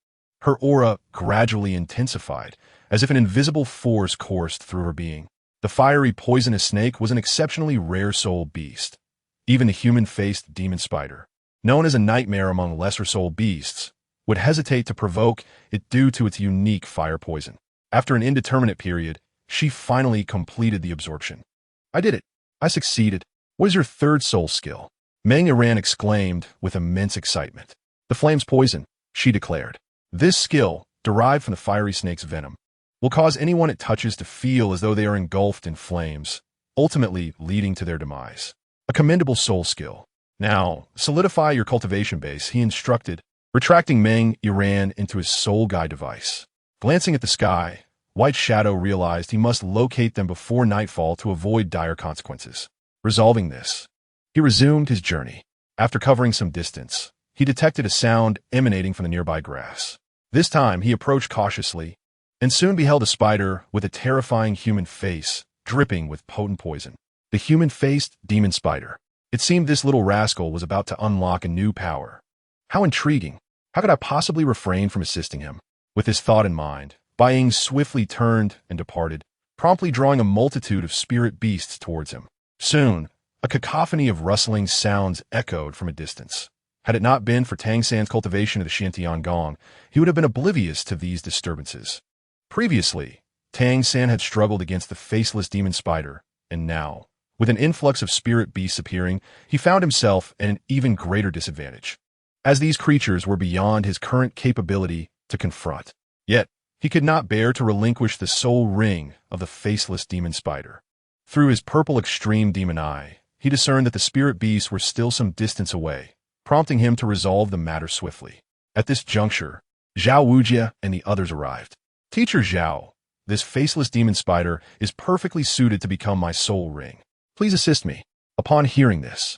Her aura gradually intensified, as if an invisible force coursed through her being. The fiery, poisonous snake was an exceptionally rare soul beast. Even the human-faced demon spider, known as a nightmare among lesser soul beasts, would hesitate to provoke it due to its unique fire poison. After an indeterminate period, she finally completed the absorption. I did it. I succeeded. What is your third soul skill? Meng Yiran exclaimed with immense excitement. The flame's poison, she declared. This skill, derived from the fiery snake's venom, will cause anyone it touches to feel as though they are engulfed in flames, ultimately leading to their demise. A commendable soul skill. Now, solidify your cultivation base, he instructed, retracting Meng Yiran into his soul guide device. Glancing at the sky, White Shadow realized he must locate them before nightfall to avoid dire consequences. Resolving this, he resumed his journey. After covering some distance, he detected a sound emanating from the nearby grass. This time, he approached cautiously and soon beheld a spider with a terrifying human face dripping with potent poison. The human-faced demon spider. It seemed this little rascal was about to unlock a new power. How intriguing. How could I possibly refrain from assisting him? With this thought in mind, Bai Ying swiftly turned and departed, promptly drawing a multitude of spirit beasts towards him. Soon, a cacophony of rustling sounds echoed from a distance. Had it not been for Tang Sect's cultivation of the Xiantian Gong, he would have been oblivious to these disturbances. Previously, Tang Sect had struggled against the faceless demon spider, and now, with an influx of spirit beasts appearing, he found himself at an even greater disadvantage, as these creatures were beyond his current capability to confront. Yet, he could not bear to relinquish the soul ring of the faceless demon spider. Through his purple extreme demon eye, he discerned that the spirit beasts were still some distance away, prompting him to resolve the matter swiftly. At this juncture, Zhao Wujia and the others arrived. Teacher Zhao, this faceless demon spider is perfectly suited to become my soul ring. Please assist me. Upon hearing this,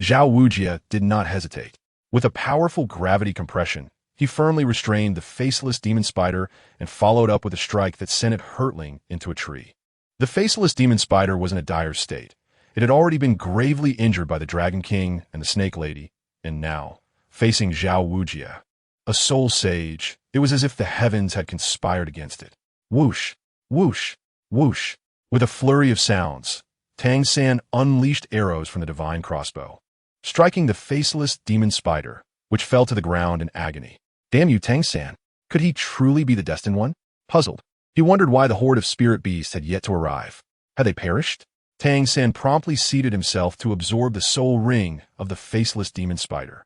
Zhao Wujia did not hesitate. With a powerful gravity compression, he firmly restrained the faceless demon spider and followed up with a strike that sent it hurtling into a tree. The faceless demon spider was in a dire state. It had already been gravely injured by the Dragon King and the Snake Lady, and now, facing Zhao Wujia, a soul sage, it was as if the heavens had conspired against it. Whoosh, whoosh, whoosh. With a flurry of sounds, Tang Sect unleashed arrows from the divine crossbow, striking the faceless demon spider, which fell to the ground in agony. Damn you, Tang Sect! Could he truly be the destined one? Puzzled, he wondered why the horde of spirit beasts had yet to arrive. Had they perished? Tang Sect promptly seated himself to absorb the soul ring of the faceless demon spider.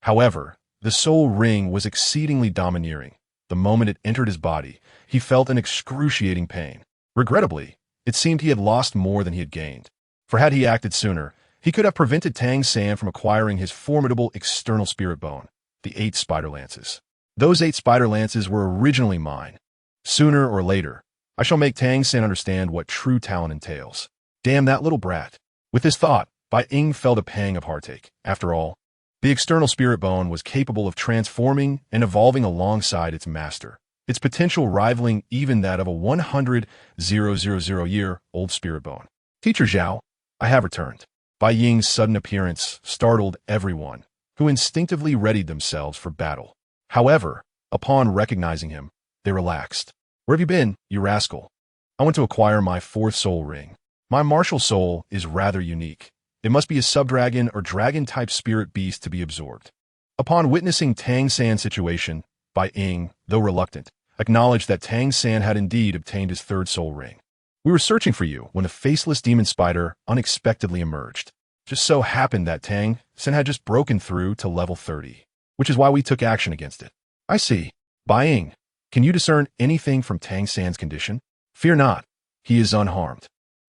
However, the soul ring was exceedingly domineering. The moment it entered his body, he felt an excruciating pain. Regrettably, It seemed he had lost more than he had gained. For had he acted sooner, he could have prevented Tang San from acquiring his formidable external spirit bone, the 8 spider lances. Those 8 spider lances were originally mine. Sooner or later, I shall make Tang San understand what true talent entails. Damn that little brat. With this thought, Bai Ying felt a pang of heartache. After all, the external spirit bone was capable of transforming and evolving alongside its master, its potential rivaling even that of a 100,000-year-old spirit bone. Teacher Zhao, I have returned. Bai Ying's sudden appearance startled everyone, who instinctively readied themselves for battle. However, upon recognizing him, they relaxed. Where have you been, you rascal? I want to acquire my 4th soul ring. My martial soul is rather unique. It must be a subdragon or dragon-type spirit beast to be absorbed. Upon witnessing Tang San's situation, Bai Ying, though reluctant, acknowledged that Tang San had indeed obtained his 3rd soul ring. We were searching for you when a faceless demon spider unexpectedly emerged. Just so happened that Tang San had just broken through to level 30, which is why we took action against it. I see. Bai Ying, can you discern anything from Tang San's condition? Fear not, he is unharmed.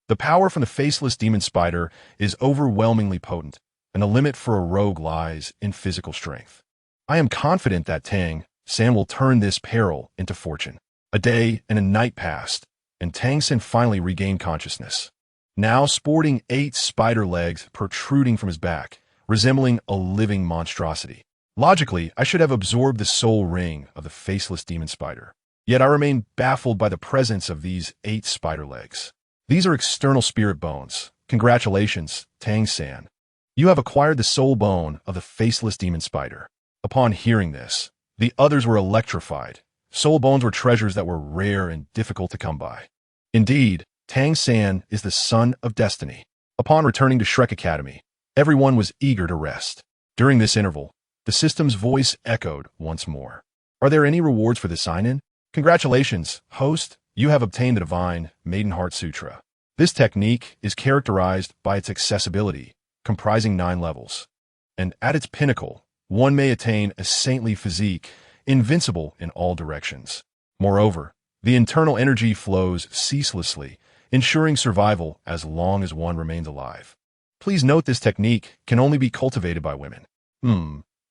The power from the faceless demon spider is overwhelmingly potent, and the limit for a rogue lies in physical strength. I am confident that Tang San will turn this peril into fortune. A day and a night passed, and Tang San finally regained consciousness. Now sporting 8 spider legs protruding from his back, resembling a living monstrosity. Logically, I should have absorbed the soul ring of the faceless demon spider. Yet I remain baffled by the presence of these 8 spider legs. These are external spirit bones. Congratulations, Tang San. You have acquired the soul bone of the faceless demon spider. Upon hearing this, the others were electrified. Soul bones were treasures that were rare and difficult to come by. Indeed, Tang San is the son of destiny. Upon returning to Shrek Academy, everyone was eager to rest. During this interval, the system's voice echoed once more. Are there any rewards for the sign-in? Congratulations, host. You have obtained the Divine Maiden Heart Sutra. This technique is characterized by its accessibility, comprising 9 levels. And at its pinnacle, one may attain a saintly physique, invincible in all directions. Moreover, the internal energy flows ceaselessly, ensuring survival as long as one remains alive. Please note this technique can only be cultivated by women.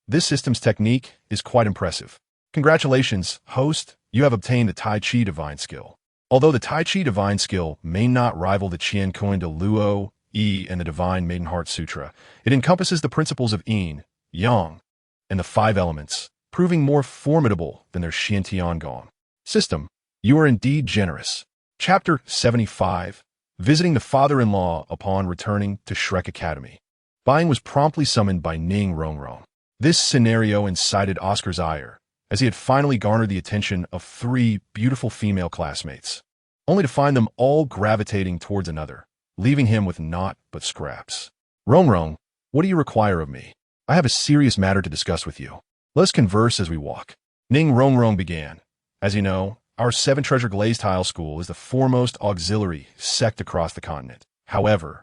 This system's technique is quite impressive. Congratulations, host. You have obtained the Tai Chi Divine skill. Although the Tai Chi Divine skill may not rival the Qian Renxue, Yi, and the Divine Maiden Heart Sutra, it encompasses the principles of Yin, Yang, and the 5 elements, proving more formidable than their Xian Tiangong. System, you are indeed generous. Chapter 75, Visiting the Father-in-Law upon returning to Shrek Academy. Bai Ying was promptly summoned by Ning Renxue. This scenario incited Oscar's ire, as he had finally garnered the attention of 3 beautiful female classmates, only to find them all gravitating towards another, leaving him with naught but scraps. Renxue, what do you require of me? I have a serious matter to discuss with you. Let us converse as we walk. Ning Renxue began. As you know, our 7 Treasure Glazed Tile School is the foremost auxiliary sect across the continent. However,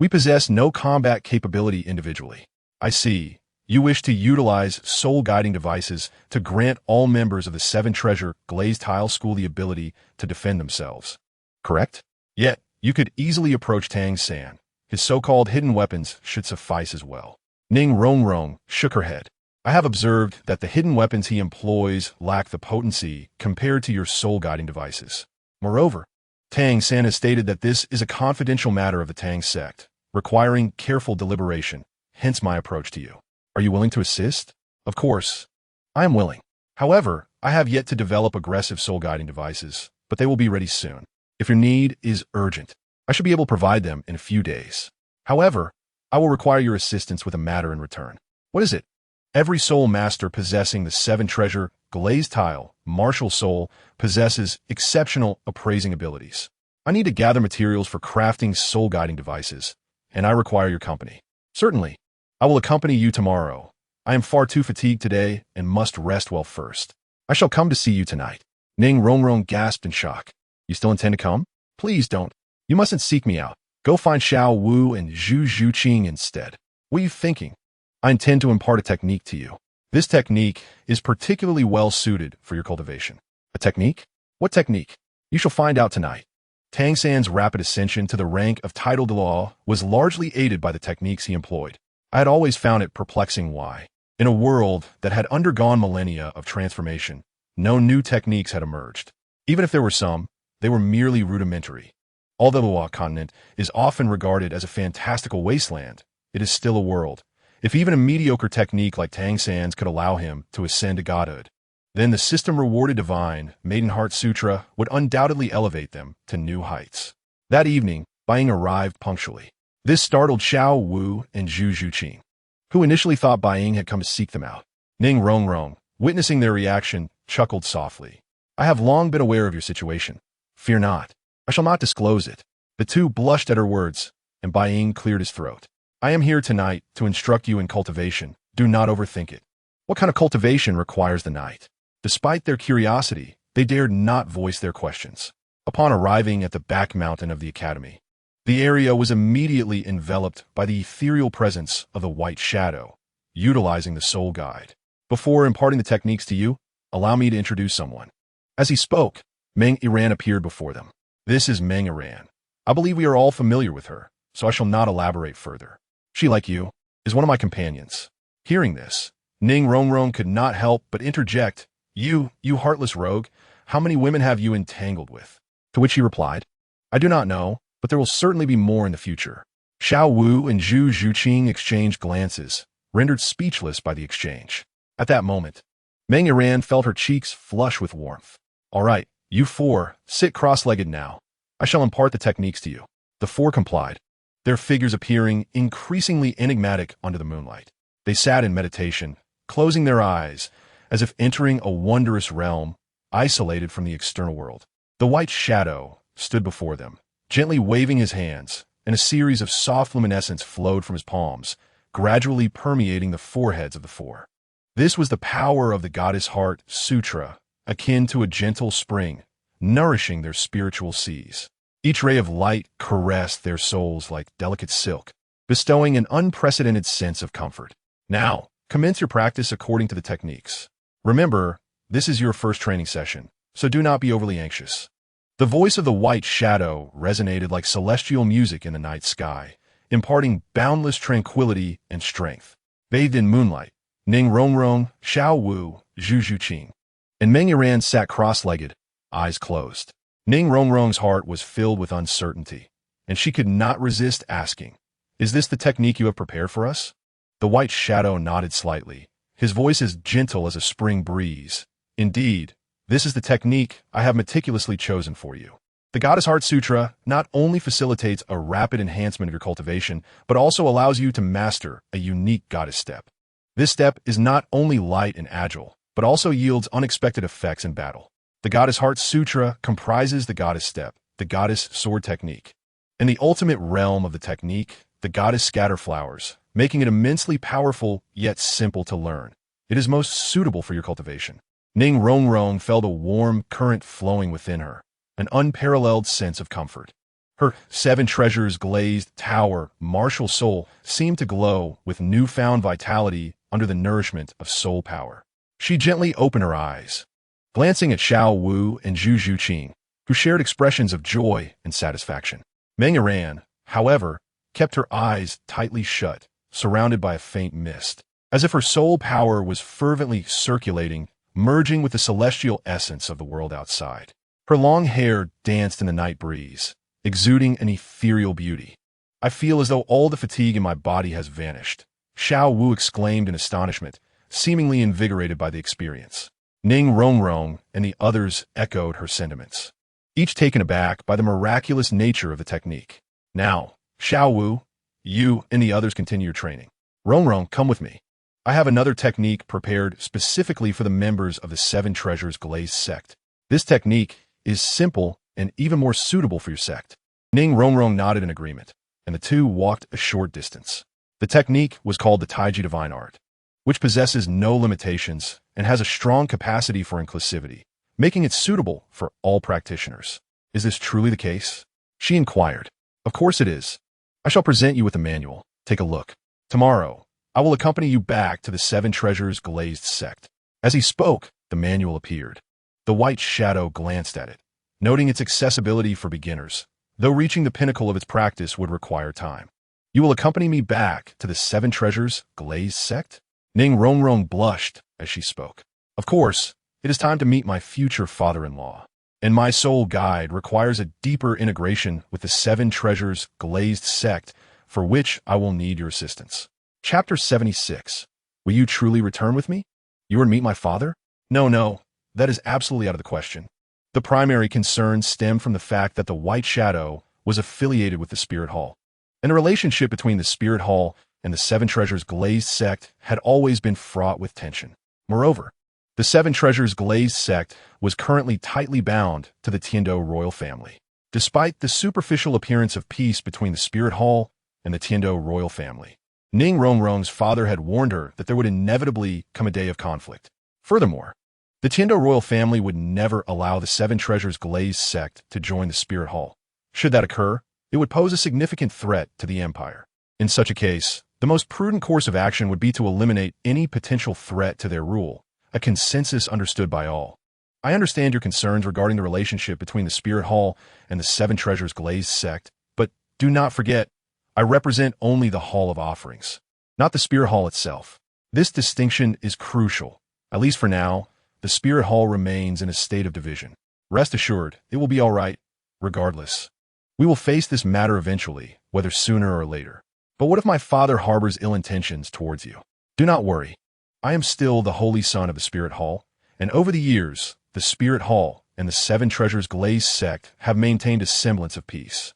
we possess no combat capability individually. I see. You wish to utilize soul-guiding devices to grant all members of the 7 Treasure Glazed Tile School the ability to defend themselves. Correct? Yet, you could easily approach Tang San. His so-called hidden weapons should suffice as well. Ning Renxue shook her head. I have observed that the hidden weapons he employs lack the potency compared to your soul-guiding devices. Moreover, Tang San has stated that this is a confidential matter of the Tang Sect, requiring careful deliberation, hence my approach to you. Are you willing to assist? Of course, I am willing. However, I have yet to develop aggressive soul-guiding devices, but they will be ready soon. If your need is urgent, I should be able to provide them in a few days. However, I will require your assistance with a matter in return. What is it? Every soul master possessing the 7 Treasure Glazed Tile Martial Soul possesses exceptional appraising abilities. I need to gather materials for crafting soul-guiding devices, and I require your company. Certainly. I will accompany you tomorrow. I am far too fatigued today and must rest well first. I shall come to see you tonight. Ning Renxue gasped in shock. You still intend to come? Please don't. You mustn't seek me out. Go find Xiao Wu and Zhu Zhuqing instead. What are you thinking? I intend to impart a technique to you. This technique is particularly well suited for your cultivation. A technique? What technique? You shall find out tonight. Tang Sect's rapid ascension to the rank of title Douluo was largely aided by the techniques he employed. I had always found it perplexing why, in a world that had undergone millennia of transformation, no new techniques had emerged. Even if there were some, they were merely rudimentary. Although the Douluo continent is often regarded as a fantastical wasteland, it is still a world. If even a mediocre technique like Tang Sect's could allow him to ascend to godhood, then the system-rewarded divine Maiden Heart Sutra would undoubtedly elevate them to new heights. That evening, Bai Ying arrived punctually. This startled Xiao Wu and Zhu Zhuqing, who initially thought Bai Ying had come to seek them out. Ning Renxue, witnessing their reaction, chuckled softly. I have long been aware of your situation. Fear not. I shall not disclose it. The two blushed at her words, and Bai Ying cleared his throat. I am here tonight to instruct you in cultivation. Do not overthink it. What kind of cultivation requires the knight? Despite their curiosity, they dared not voice their questions. Upon arriving at the back mountain of the academy, the area was immediately enveloped by the ethereal presence of the white shadow, utilizing the soul guide. Before imparting the techniques to you, allow me to introduce someone. As he spoke, Meng Iran appeared before them. This is Meng Iran. I believe we are all familiar with her, so I shall not elaborate further. She, like you, is one of my companions. Hearing this, Ning Renxue could not help but interject, You heartless rogue, how many women have you entangled with? To which he replied, I do not know, but there will certainly be more in the future. Xiao Wu and Zhu Zhuqing exchanged glances, rendered speechless by the exchange. At that moment, Meng Iran felt her cheeks flush with warmth. All right, you four, sit cross-legged now. I shall impart the techniques to you. The four complied, their figures appearing increasingly enigmatic under the moonlight. They sat in meditation, closing their eyes, as if entering a wondrous realm, isolated from the external world. The white shadow stood before them, gently waving his hands, and a series of soft luminescence flowed from his palms, gradually permeating the foreheads of the four. This was the power of the Goddess Heart Sutra, akin to a gentle spring, nourishing their spiritual seas. Each ray of light caressed their souls like delicate silk, bestowing an unprecedented sense of comfort. Now, commence your practice according to the techniques. Remember, this is your first training session, so do not be overly anxious. The voice of the white shadow resonated like celestial music in the night sky, imparting boundless tranquility and strength. Bathed in moonlight, Ning Renxue, Xiao Wu, Zhu Zhuqing, and Meng Iran sat cross-legged, eyes closed. Ning Renxue's heart was filled with uncertainty, and she could not resist asking, Is this the technique you have prepared for us? The white shadow nodded slightly, his voice as gentle as a spring breeze. Indeed, this is the technique I have meticulously chosen for you. The Goddess Heart Sutra not only facilitates a rapid enhancement of your cultivation, but also allows you to master a unique goddess step. This step is not only light and agile, but also yields unexpected effects in battle. The Goddess Heart Sutra comprises the Goddess Step, the Goddess Sword Technique, and the ultimate realm of the technique, the Goddess Scatterflowers, making it immensely powerful yet simple to learn. It is most suitable for your cultivation. Ning Renxue felt a warm current flowing within her, an unparalleled sense of comfort. Her seven treasures glazed tower, martial soul, seemed to glow with newfound vitality under the nourishment of soul power. She gently opened her eyes, glancing at Xiao Wu and Zhu Zhuqing, who shared expressions of joy and satisfaction. Meng Iran, however, kept her eyes tightly shut, surrounded by a faint mist, as if her soul power was fervently circulating, merging with the celestial essence of the world outside. Her long hair danced in the night breeze, exuding an ethereal beauty. I feel as though all the fatigue in my body has vanished, Xiao Wu exclaimed in astonishment, seemingly invigorated by the experience. Ning Renxue and the others echoed her sentiments, each taken aback by the miraculous nature of the technique. Now, Xiao Wu, you and the others continue your training. Renxue, come with me. I have another technique prepared specifically for the members of the Seven Treasures Glazed Sect. This technique is simple and even more suitable for your sect. Ning Renxue nodded in agreement, and the two walked a short distance. The technique was called the Taiji Divine Art, which possesses no limitations and has a strong capacity for inclusivity, making it suitable for all practitioners. Is this truly the case? She inquired. Of course it is. I shall present you with a manual. Take a look. Tomorrow, I will accompany you back to the Seven Treasures Glazed Sect. As he spoke, the manual appeared. The white shadow glanced at it, noting its accessibility for beginners, though reaching the pinnacle of its practice would require time. You will accompany me back to the Seven Treasures Glazed Sect? Ning Rongrong blushed as she spoke. Of course, it is time to meet my future father-in-law, and my sole guide requires a deeper integration with the Seven Treasures Glazed Sect, for which I will need your assistance. Chapter 76. Will you truly return with me? You and meet my father? No, that is absolutely out of the question. The primary concern stemmed from the fact that the White Shadow was affiliated with the Spirit Hall, and the relationship between the Spirit Hall and the Seven Treasures Glazed Sect had always been fraught with tension. Moreover, the Seven Treasures Glazed Sect was currently tightly bound to the Tiando royal family. Despite the superficial appearance of peace between the Spirit Hall and the Tiando royal family, Ning Rongrong's father had warned her that there would inevitably come a day of conflict. Furthermore, the Tiando royal family would never allow the Seven Treasures Glazed Sect to join the Spirit Hall. Should that occur, it would pose a significant threat to the empire. In such a case, the most prudent course of action would be to eliminate any potential threat to their rule, a consensus understood by all. I understand your concerns regarding the relationship between the Spirit Hall and the Seven Treasures Glazed Sect, but do not forget, I represent only the Hall of Offerings, not the Spirit Hall itself. This distinction is crucial. At least for now, the Spirit Hall remains in a state of division. Rest assured, it will be all right, regardless. We will face this matter eventually, whether sooner or later. But what if my father harbors ill intentions towards you? Do not worry. I am still the holy son of the Spirit Hall, and over the years, the Spirit Hall and the Seven Treasures Glazed Sect have maintained a semblance of peace.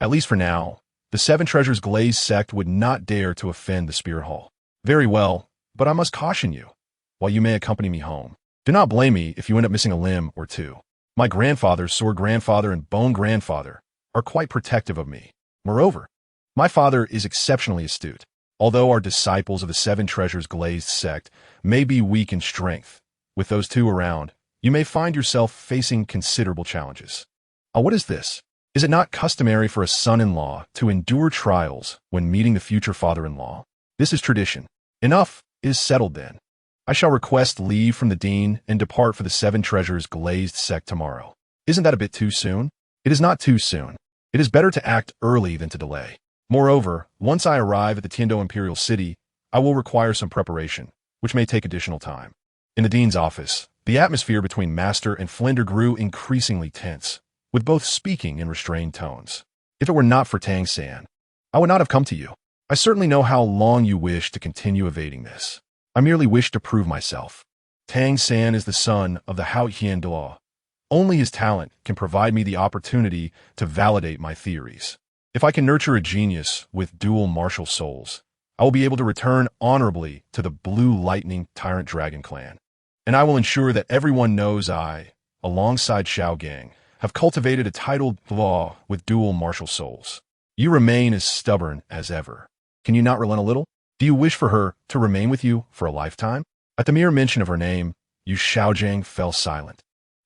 At least for now, the Seven Treasures Glazed Sect would not dare to offend the Spirit Hall. Very well, but I must caution you. While you may accompany me home, do not blame me if you end up missing a limb or two. My grandfather, sword grandfather, and bone grandfather are quite protective of me. Moreover, my father is exceptionally astute. Although our disciples of the Seven Treasures Glazed Sect may be weak in strength, with those two around, you may find yourself facing considerable challenges. What is this? Is it not customary for a son-in-law to endure trials when meeting the future father-in-law? This is tradition. Enough is settled then. I shall request leave from the dean and depart for the Seven Treasures Glazed Sect tomorrow. Isn't that a bit too soon? It is not too soon. It is better to act early than to delay. Moreover, once I arrive at the Tiando Imperial City, I will require some preparation, which may take additional time. In the dean's office, the atmosphere between Master and Flinder grew increasingly tense, with both speaking in restrained tones. If it were not for Tang San, I would not have come to you. I certainly know how long you wish to continue evading this. I merely wish to prove myself. Tang San is the son of the Haotian Douluo. Only his talent can provide me the opportunity to validate my theories. If I can nurture a genius with dual martial souls, I will be able to return honorably to the Blue Lightning Tyrant Dragon clan. And I will ensure that everyone knows I, alongside Xiao Gang, have cultivated a titled law with dual martial souls. You remain as stubborn as ever. Can you not relent a little? Do you wish for her to remain with you for a lifetime? At the mere mention of her name, Yu Xiaojiang fell silent,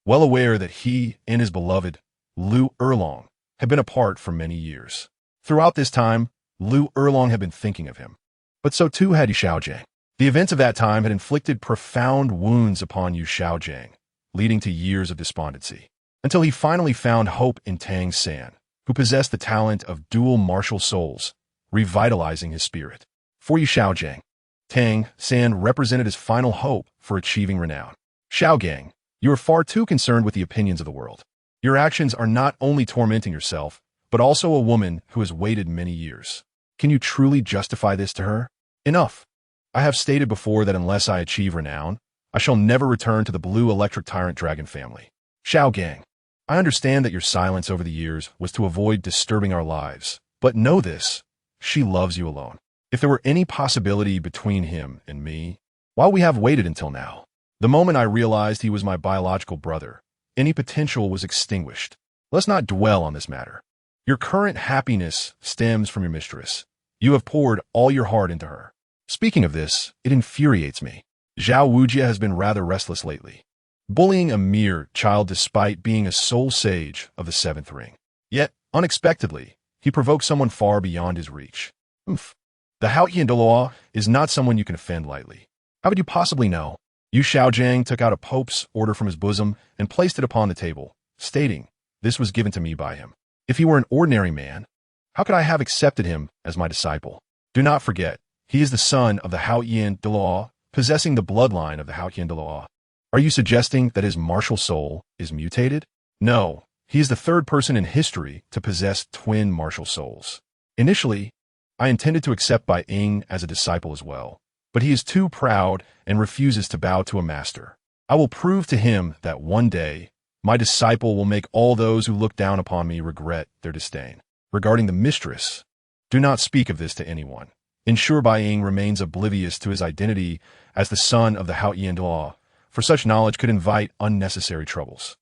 well aware that he and his beloved Lu Erlong had been apart for many years. Throughout this time, Lu Erlong had been thinking of him. But so too had Yu Xiaojiang. The events of that time had inflicted profound wounds upon Yu Xiaojiang, leading to years of despondency, until he finally found hope in Tang San, who possessed the talent of dual martial souls, revitalizing his spirit. For Yu Xiaojiang, Tang San represented his final hope for achieving renown. Xiaogang, you are far too concerned with the opinions of the world. Your actions are not only tormenting yourself, but also a woman who has waited many years. Can you truly justify this to her? Enough. I have stated before that unless I achieve renown, I shall never return to the Blue Electric Tyrant Dragon family. Xiaogang, I understand that your silence over the years was to avoid disturbing our lives, but know this, she loves you alone. If there were any possibility between him and me, while we have waited until now, the moment I realized he was my biological brother, any potential was extinguished. Let's not dwell on this matter. Your current happiness stems from your mistress. You have poured all your heart into her. Speaking of this, it infuriates me. Zhao Wujia has been rather restless lately, bullying a mere child despite being a sole sage of the seventh ring. Yet, unexpectedly, he provoked someone far beyond his reach. The Haotian Douluo is not someone you can offend lightly. How would you possibly know? Yu Xiaojiang took out a pope's order from his bosom and placed it upon the table, stating, this was given to me by him. If he were an ordinary man, how could I have accepted him as my disciple? Do not forget, he is the son of the Qian Renxue, possessing the bloodline of the Qian Renxue. Are you suggesting that his martial soul is mutated? No, he is the third person in history to possess twin martial souls. Initially, I intended to accept Bai Ying as a disciple as well, but he is too proud and refuses to bow to a master. I will prove to him that one day, my disciple will make all those who look down upon me regret their disdain. Regarding the mistress, do not speak of this to anyone. Ensure Bai Ying remains oblivious to his identity as the son of the Qian Renxue, for such knowledge could invite unnecessary troubles.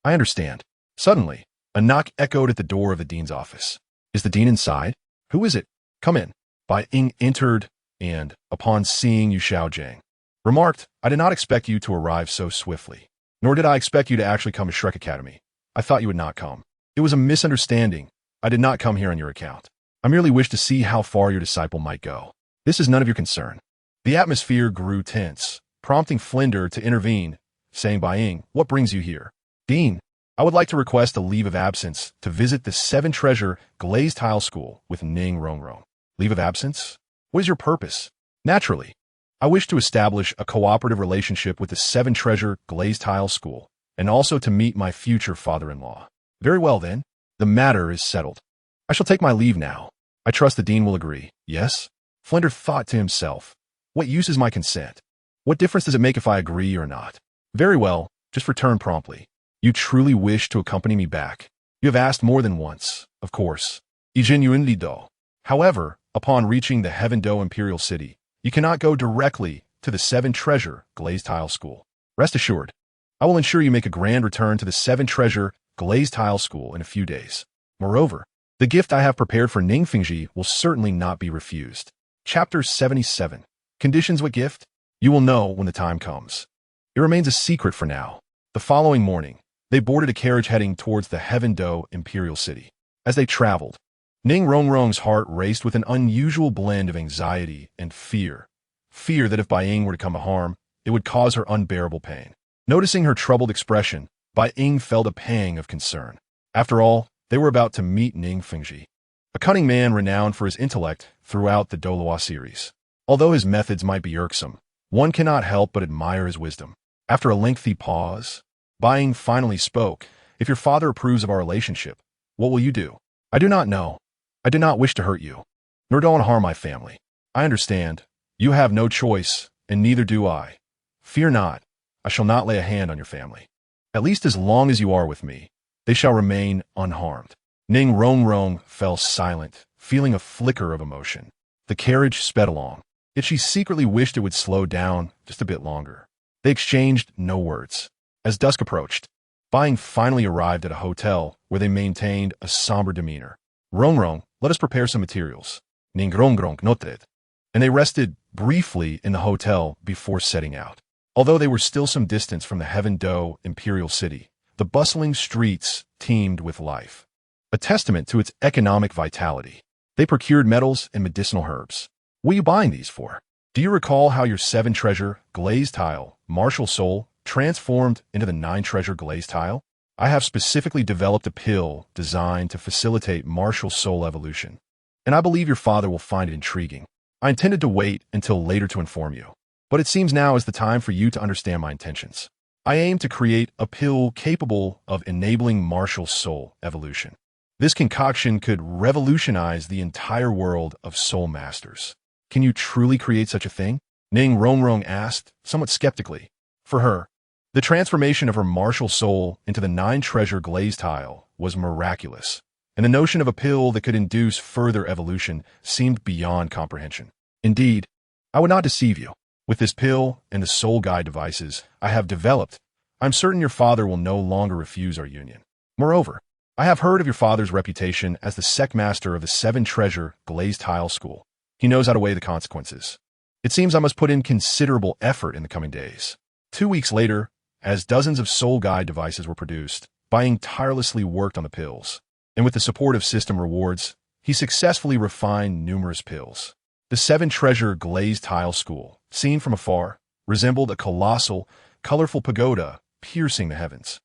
I understand. Suddenly, a knock echoed at the door of the dean's office. Is the dean inside? Who is it? Come in. Bai Ying entered and, upon seeing Yu Xiaojiang, remarked, I did not expect you to arrive so swiftly, nor did I expect you to actually come to Shrek Academy. I thought you would not come. It was a misunderstanding. I did not come here on your account. I merely wished to see how far your disciple might go. This is none of your concern. The atmosphere grew tense, prompting Flinder to intervene, saying, Bai Ying, what brings you here? Dean, I would like to request a leave of absence to visit the Seven Treasure Glazed Tile School with Ning Renxue. Leave of absence? What is your purpose? Naturally, I wish to establish a cooperative relationship with the Seven Treasure Glazed Tile School, and also to meet my future father-in-law. Very well then, the matter is settled. I shall take my leave now. I trust the dean will agree. Yes? Flinder thought to himself, what use is my consent? What difference does it make if I agree or not? Very well, just return promptly. You truly wish to accompany me back. You have asked more than once, of course. However, upon reaching the Heaven Do Imperial City, you cannot go directly to the Seven Treasure Glazed Tile School. Rest assured, I will ensure you make a grand return to the Seven Treasure Glazed Tile School in a few days. Moreover, the gift I have prepared for Ning Fingji will certainly not be refused. Chapter 77. Conditions what gift? You will know when the time comes. It remains a secret for now. The following morning, they boarded a carriage heading towards the Heaven Do Imperial City. As they traveled, Ning Renxue's heart raced with an unusual blend of anxiety and fear. Fear that if Bai Ying were to come to harm, it would cause her unbearable pain. Noticing her troubled expression, Bai Ying felt a pang of concern. After all, they were about to meet Ning Fingji, a cunning man renowned for his intellect throughout the Douluo series. Although his methods might be irksome, one cannot help but admire his wisdom. After a lengthy pause, Bai Ying finally spoke. If your father approves of our relationship, what will you do? I do not know. I do not wish to hurt you, nor don't harm my family. I understand. You have no choice, and neither do I. Fear not. I shall not lay a hand on your family. At least as long as you are with me, they shall remain unharmed. Ning Renxue fell silent, feeling a flicker of emotion. The carriage sped along, yet she secretly wished it would slow down just a bit longer. They exchanged no words. As dusk approached, Bai Ying finally arrived at a hotel where they maintained a somber demeanor. Renxue, let us prepare some materials. Ning Renxue noted. And they rested briefly in the hotel before setting out. Although they were still some distance from the Heaven Do Imperial City, the bustling streets teemed with life, a testament to its economic vitality. They procured metals and medicinal herbs. What are you buying these for? Do you recall how your Seven Treasure Glazed Tile, Martial Soul, transformed into the Nine Treasure Glazed Tile? I have specifically developed a pill designed to facilitate Martial Soul evolution, and I believe your father will find it intriguing. I intended to wait until later to inform you, but it seems now is the time for you to understand my intentions. I aim to create a pill capable of enabling Martial Soul evolution. This concoction could revolutionize the entire world of soul masters. Can you truly create such a thing? Ning Renxue asked, somewhat skeptically. For her, the transformation of her martial soul into the Nine Treasure Glazed Tile was miraculous, and the notion of a pill that could induce further evolution seemed beyond comprehension. Indeed, I would not deceive you. With this pill and the soul guide devices I have developed, I'm certain your father will no longer refuse our union. Moreover, I have heard of your father's reputation as the sect master of the Seven Treasure Glazed Tile School. He knows how to weigh the consequences. It seems I must put in considerable effort in the coming days. 2 weeks later, as dozens of soul guide devices were produced, Bai Ying tirelessly worked on the pills, and with the support of system rewards, he successfully refined numerous pills. The Seven Treasure Glazed Tile School, seen from afar, resembled a colossal, colorful pagoda piercing the heavens.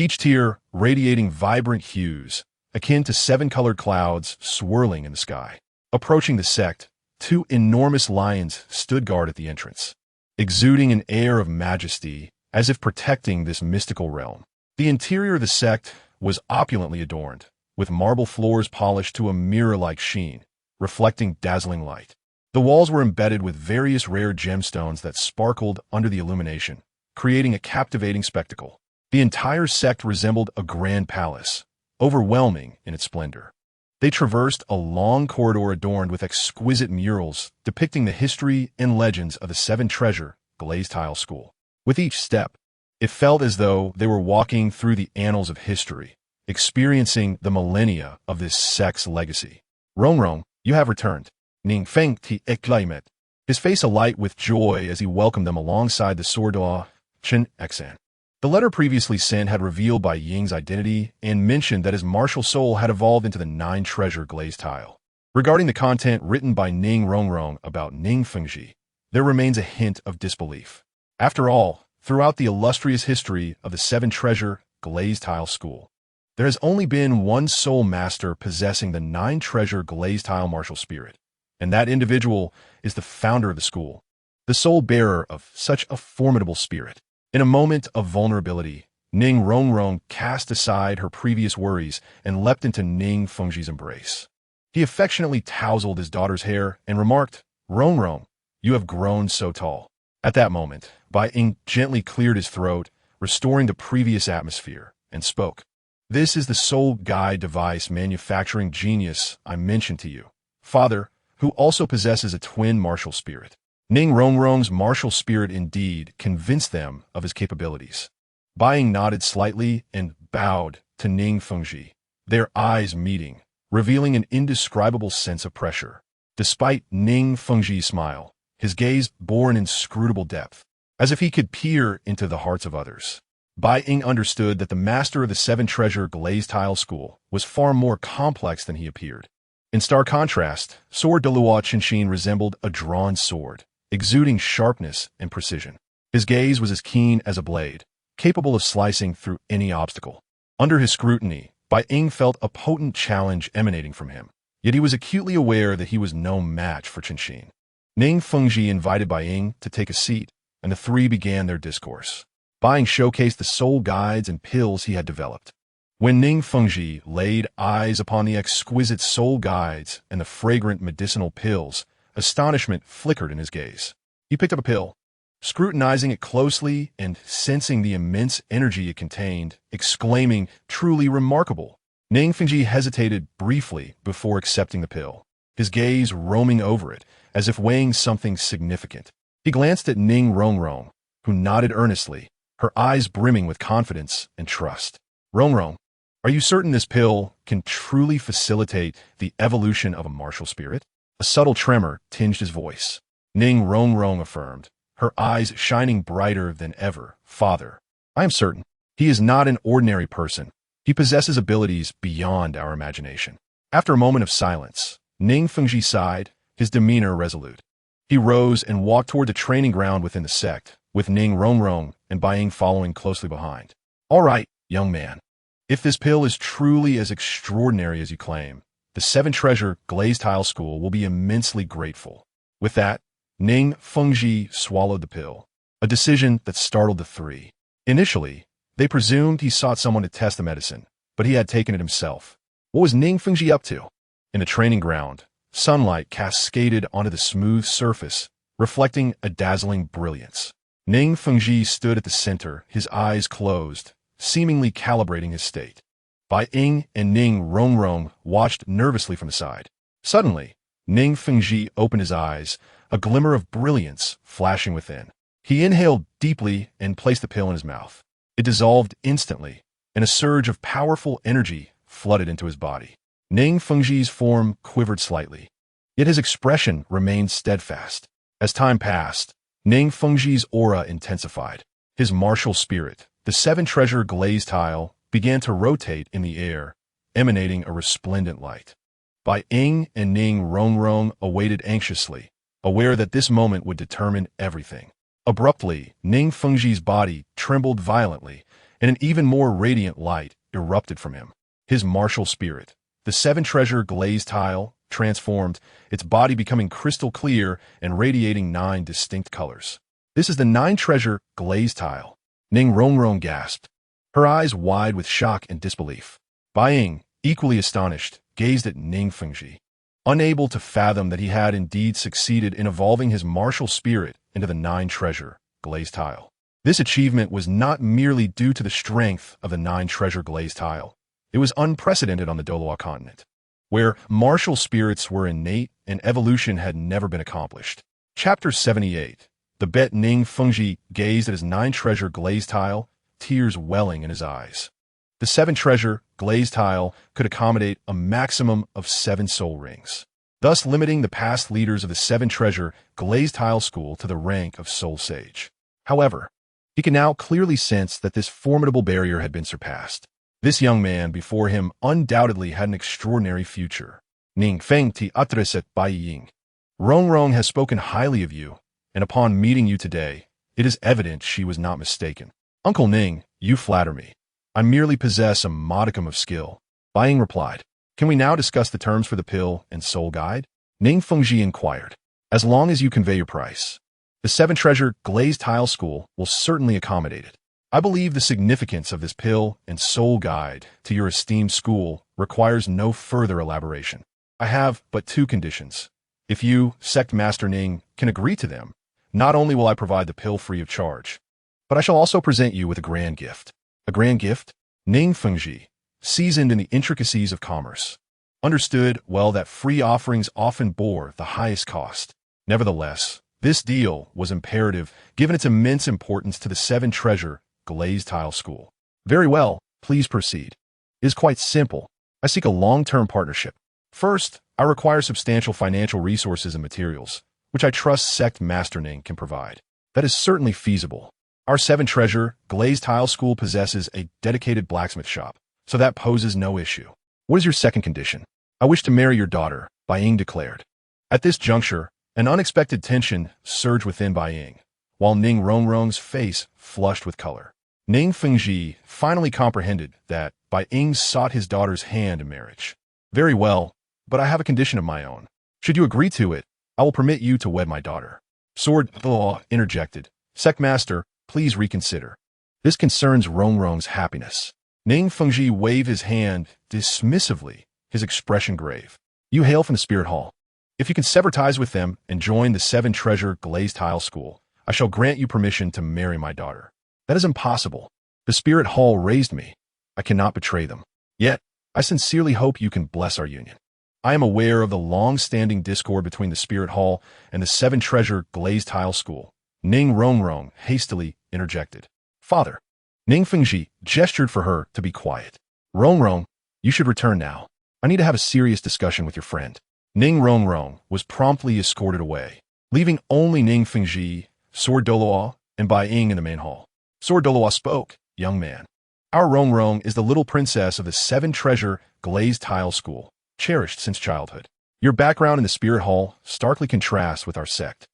each tier radiating vibrant hues, akin to seven-colored clouds swirling in the sky. Approaching the sect, two enormous lions stood guard at the entrance, exuding an air of majesty as if protecting this mystical realm. The interior of the sect was opulently adorned, with marble floors polished to a mirror-like sheen, reflecting dazzling light. The walls were embedded with various rare gemstones that sparkled under the illumination, creating a captivating spectacle. The entire sect resembled a grand palace, overwhelming in its splendor. They traversed a long corridor adorned with exquisite murals depicting the history and legends of the Seven Treasure glazed tile school. With each step, it felt as though they were walking through the annals of history, experiencing the millennia of this sect's legacy. Rongrong, you have returned. Ning Feng ti exclaimed, his face alight with joy as he welcomed them alongside the Sordaw Chen Xan. The letter previously sent had revealed Bai Ying's identity and mentioned that his martial soul had evolved into the nine-treasure glazed tile. Regarding the content written by Ning Rongrong about Ning Fengji, there remains a hint of disbelief. After all, throughout the illustrious history of the seven-treasure glazed tile school, there has only been one soul master possessing the nine-treasure glazed tile martial spirit, and that individual is the founder of the school, the sole bearer of such a formidable spirit. In a moment of vulnerability, Ning Rongrong cast aside her previous worries and leapt into Ning Fengji's embrace. He affectionately tousled his daughter's hair and remarked, "Rongrong, you have grown so tall." At that moment, Bai Ying gently cleared his throat, restoring the previous atmosphere, and spoke. "This is the soul guide device manufacturing genius I mentioned to you, father, who also possesses a twin martial spirit." Ning Rongrong's martial spirit indeed convinced them of his capabilities. Bai Ying nodded slightly and bowed to Ning Fengji, their eyes meeting, revealing an indescribable sense of pressure. Despite Ning Fengji's smile, his gaze bore an inscrutable depth, as if he could peer into the hearts of others. Bai Ying understood that the master of the seven-treasure glazed tile school was far more complex than he appeared. In stark contrast, sword Douluo Qinshin resembled a drawn sword, exuding sharpness and precision. His gaze was as keen as a blade, capable of slicing through any obstacle. Under his scrutiny, Bai Ying felt a potent challenge emanating from him, yet he was acutely aware that he was no match for Qinshin. Ning Fengji invited Bai Ying to take a seat, and the three began their discourse. Bai Ying showcased the soul guides and pills he had developed. When Ning Fengji laid eyes upon the exquisite soul guides and the fragrant medicinal pills, astonishment flickered in his gaze. He picked up a pill, scrutinizing it closely and sensing the immense energy it contained, exclaiming, "Truly remarkable." Ning Fengji hesitated briefly before accepting the pill, his gaze roaming over it as if weighing something significant. He glanced at Ning Rongrong, who nodded earnestly, her eyes brimming with confidence and trust. "Rongrong, are you certain this pill can truly facilitate the evolution of a martial spirit?" A subtle tremor tinged his voice. Ning Rongrong affirmed, her eyes shining brighter than ever. "Father, I am certain. He is not an ordinary person. He possesses abilities beyond our imagination." After a moment of silence, Ning Fengji sighed, his demeanor resolute. He rose and walked toward the training ground within the sect, with Ning Rongrong and Bai Ying following closely behind. "All right, young man. If this pill is truly as extraordinary as you claim, the seven-treasure glazed tile school will be immensely grateful." With that, Ning Fengji swallowed the pill, a decision that startled the three. Initially, they presumed he sought someone to test the medicine, but he had taken it himself. What was Ning Fengji up to? In the training ground, sunlight cascaded onto the smooth surface, reflecting a dazzling brilliance. Ning Fengji stood at the center, his eyes closed, seemingly calibrating his state. Bai Ying and Ning Rongrong watched nervously from the side. Suddenly, Ning Fengji opened his eyes, a glimmer of brilliance flashing within. He inhaled deeply and placed the pill in his mouth. It dissolved instantly, and a surge of powerful energy flooded into his body. Ning Fengji's form quivered slightly, yet his expression remained steadfast. As time passed, Ning Fengji's aura intensified. His martial spirit, the seven-treasure glazed tile, began to rotate in the air, emanating a resplendent light. Bai Ying and Ning Rongrong awaited anxiously, aware that this moment would determine everything. Abruptly, Ning Fengji's body trembled violently, and an even more radiant light erupted from him. His martial spirit, the seven-treasure glazed tile, transformed, its body becoming crystal clear and radiating 9 distinct colors. This is the 9-treasure glazed tile. Ning Rongrong gasped, her eyes wide with shock and disbelief. Bai Ying, equally astonished, gazed at Ning Fengji, unable to fathom that he had indeed succeeded in evolving his martial spirit into the 9-treasure glazed tile. This achievement was not merely due to the strength of the 9-treasure glazed tile. It was unprecedented on the Douluo continent, where martial spirits were innate and evolution had never been accomplished. Chapter 78. The Bet Ning Fengji gazed at his 9-treasure glazed tile, tears welling in his eyes. The 7-treasure glazed tile could accommodate a maximum of 7 soul rings, thus limiting the past leaders of the 7-treasure glazed tile school to the rank of soul sage. However, he could now clearly sense that this formidable barrier had been surpassed. This young man before him undoubtedly had an extraordinary future. Ning Feng ti adreset Bai Ying. Rongrong has spoken highly of you, and upon meeting you today, it is evident she was not mistaken. Uncle Ning, you flatter me. I merely possess a modicum of skill. Bai Ying replied. Can we now discuss the terms for the pill and soul guide? Ning Fengji inquired. As long as you convey your price. The 7-treasure glazed tile school will certainly accommodate it. I believe the significance of this pill and soul guide to your esteemed school requires no further elaboration. I have but 2 conditions. If you, Sect Master Ning, can agree to them, not only will I provide the pill free of charge, but I shall also present you with a grand gift. A grand gift? Ning Fengji, seasoned in the intricacies of commerce, understood well that free offerings often bore the highest cost. Nevertheless, this deal was imperative given its immense importance to the 7-treasure glazed tile school. Very well, please proceed. It is quite simple. I seek a long-term partnership. First, I require substantial financial resources and materials, which I trust Sect Master Ning can provide. That is certainly feasible. Our 7-treasure glazed tile school possesses a dedicated blacksmith shop, so that poses no issue. What is your second condition? I wish to marry your daughter, Bai Ying declared. At this juncture, an unexpected tension surged within Bai Ying, while Ning Rongrong's face flushed with color. Ning Fengji finally comprehended that Bai Ying sought his daughter's hand in marriage. Very well, but I have a condition of my own. Should you agree to it, I will permit you to wed my daughter. Sword Douluo interjected. Sect Master, please reconsider. This concerns Rongrong's happiness. Ning Fengji waved his hand dismissively, his expression grave. You hail from the Spirit Hall. If you can sever ties with them and join the 7-treasure glazed tile school, I shall grant you permission to marry my daughter. That is impossible. The Spirit Hall raised me. I cannot betray them. Yet, I sincerely hope you can bless our union. I am aware of the long-standing discord between the Spirit Hall and the 7-treasure glazed tile school. Ning Rongrong hastily interjected. Father. Ning Fengji gestured for her to be quiet. Rongrong, you should return now. I need to have a serious discussion with your friend. Ning Rongrong was promptly escorted away, leaving only Ning Fengji, Sword Douluo, and Bai Ying in the main hall. Sword Douluo spoke. Young man. Our Rongrong is the little princess of the 7-treasure glazed tile school, cherished since childhood. Your background in the Spirit Hall starkly contrasts with our sect.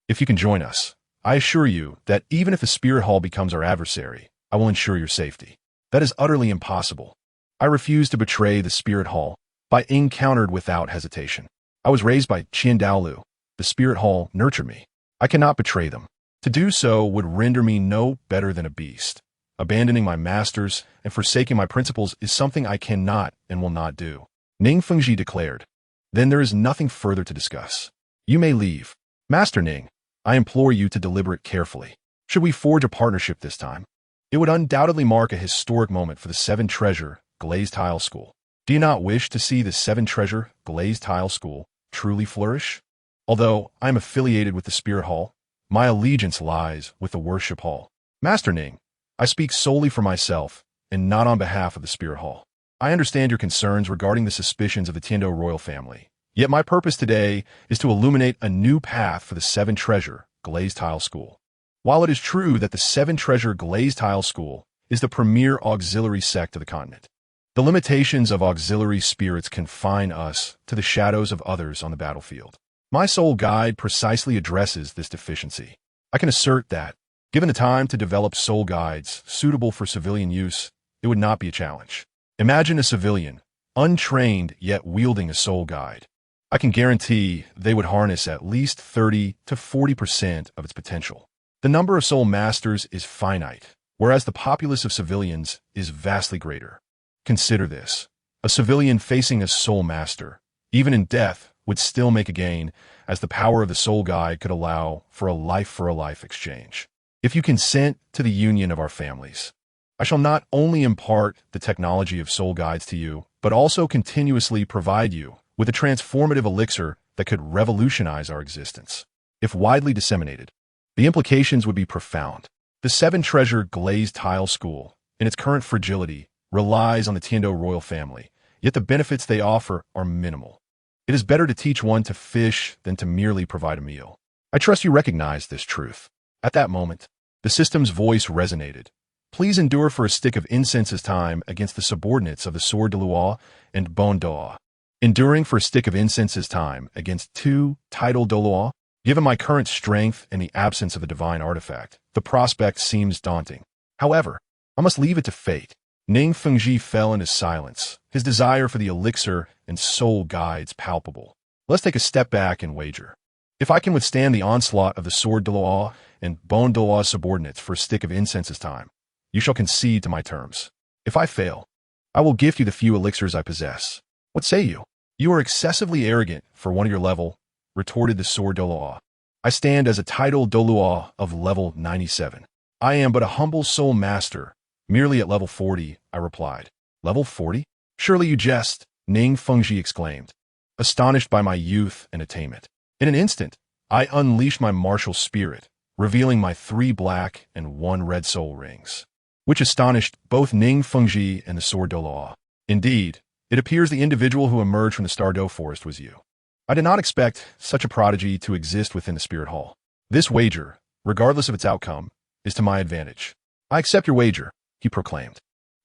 If you can join us, I assure you that even if the Spirit Hall becomes our adversary, I will ensure your safety. That is utterly impossible. I refuse to betray the Spirit Hall. Bai Ying countered without hesitation. I was raised by Qian Daoliu. The Spirit Hall nurtured me. I cannot betray them. To do so would render me no better than a beast. Abandoning my masters and forsaking my principles is something I cannot and will not do. Ning Fengji declared. Then there is nothing further to discuss. You may leave. Master Ning, I implore you to deliberate carefully. Should we forge a partnership this time? It would undoubtedly mark a historic moment for the 7-treasure glazed tile school. Do you not wish to see the 7-treasure glazed tile school truly flourish? Although I am affiliated with the Spirit Hall, my allegiance lies with the Worship Hall. Master Ning, I speak solely for myself and not on behalf of the Spirit Hall. I understand your concerns regarding the suspicions of the Tiando royal family. Yet my purpose today is to illuminate a new path for the 7-treasure glazed tile school. While it is true that the 7-treasure glazed tile school is the premier auxiliary sect of the continent, the limitations of auxiliary spirits confine us to the shadows of others on the battlefield. My soul guide precisely addresses this deficiency. I can assert that, Given the time to develop soul guides suitable for civilian use, it would not be a challenge. Imagine a civilian, untrained yet wielding a soul guide. I can guarantee they would harness at least 30 to 40% of its potential. The number of soul masters is finite, whereas the populace of civilians is vastly greater. Consider this. A civilian facing a soul master, even in death, would still make a gain, as the power of the soul guide could allow for a life exchange. If you consent to the union of our families, I shall not only impart the technology of soul guides to you, but also continuously provide you with a transformative elixir that could revolutionize our existence. If widely disseminated, the implications would be profound. The 7-treasure glazed tile school, in its current fragility, relies on the Tiando royal family, yet the benefits they offer are minimal. It is better to teach one to fish than to merely provide a meal. I trust you recognize this truth. At that moment, the system's voice resonated. Please endure for a stick of incense's time against the subordinates of the sword Douluo and Bon Doa. Enduring for a stick of incense's time against 2 titled Douluo? Given my current strength and the absence of a divine artifact, the prospect seems daunting. However, I must leave it to fate. Ning Fengji fell into silence, his desire for the elixir and soul guides palpable. Let's take a step back and wager. If I can withstand the onslaught of the sword Douluo and Bon Doa subordinates for a stick of incense's time, you shall concede to my terms. If I fail, I will gift you the few elixirs I possess. What say you? You are excessively arrogant for one of your level, retorted the sword Douluo. I stand as a titled Douluo of level 97. I am but a humble soul master, merely at level 40, I replied. Level 40? Surely you jest, Ning Fengji exclaimed, astonished by my youth and attainment. In an instant, I unleashed my martial spirit, revealing my 3 black and 1 red soul rings, which astonished both Ning Fengji and the sword Douluo. Indeed, it appears the individual who emerged from the Stardew forest was you. I did not expect such a prodigy to exist within the Spirit Hall. This wager, regardless of its outcome, is to my advantage. I accept your wager, he proclaimed.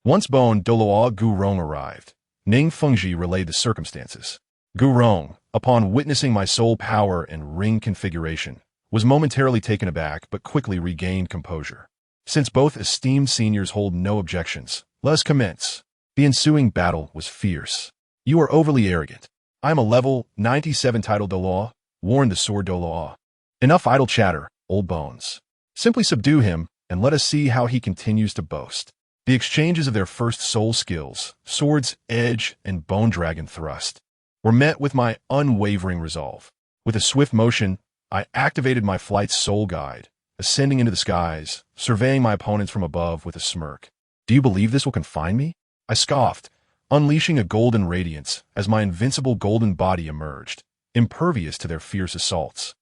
Once Bon Douluo Gurong arrived, Ning Fengji relayed the circumstances. Gurong, upon witnessing my soul power and ring configuration, was momentarily taken aback but quickly regained composure. Since both esteemed seniors hold no objections, let us commence. The ensuing battle was fierce. You are overly arrogant. I am a level 97 titled Douluo, warned the sword Douluo. Enough idle chatter, old bones. Simply subdue him, and let us see how he continues to boast. The exchanges of their first soul skills, Sword's Edge and Bone Dragon Thrust, were met with my unwavering resolve. With a swift motion, I activated my flight's soul guide, ascending into the skies, surveying my opponents from above with a smirk. Do you believe this will confine me? I scoffed, unleashing a golden radiance as my invincible golden body emerged, impervious to their fierce assaults.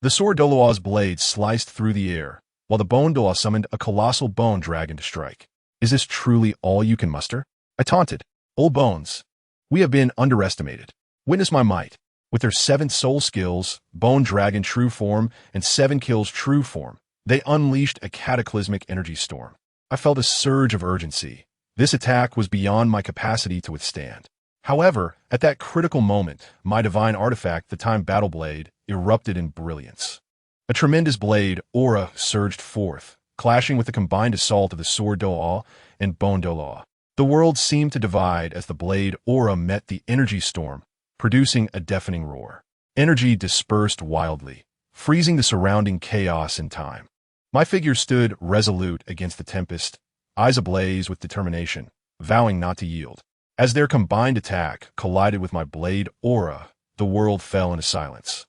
The sword Douluo's blade sliced through the air, while the Bone Douluo summoned a colossal bone dragon to strike. Is this truly all you can muster? I taunted. Old bones, we have been underestimated. Witness my might. With their 7 soul skills, Bone Dragon True Form, and 7 kills True Form, they unleashed a cataclysmic energy storm. I felt a surge of urgency. This attack was beyond my capacity to withstand. However, at that critical moment, my divine artifact, the Time Battle Blade, erupted in brilliance. A tremendous blade aura surged forth, clashing with the combined assault of the sword Douluo and Bone Douluo. The world seemed to divide as the blade aura met the energy storm, producing a deafening roar. Energy dispersed wildly, freezing the surrounding chaos in time. My figure stood resolute against the tempest, eyes ablaze with determination, vowing not to yield. As their combined attack collided with my blade aura, the world fell into silence.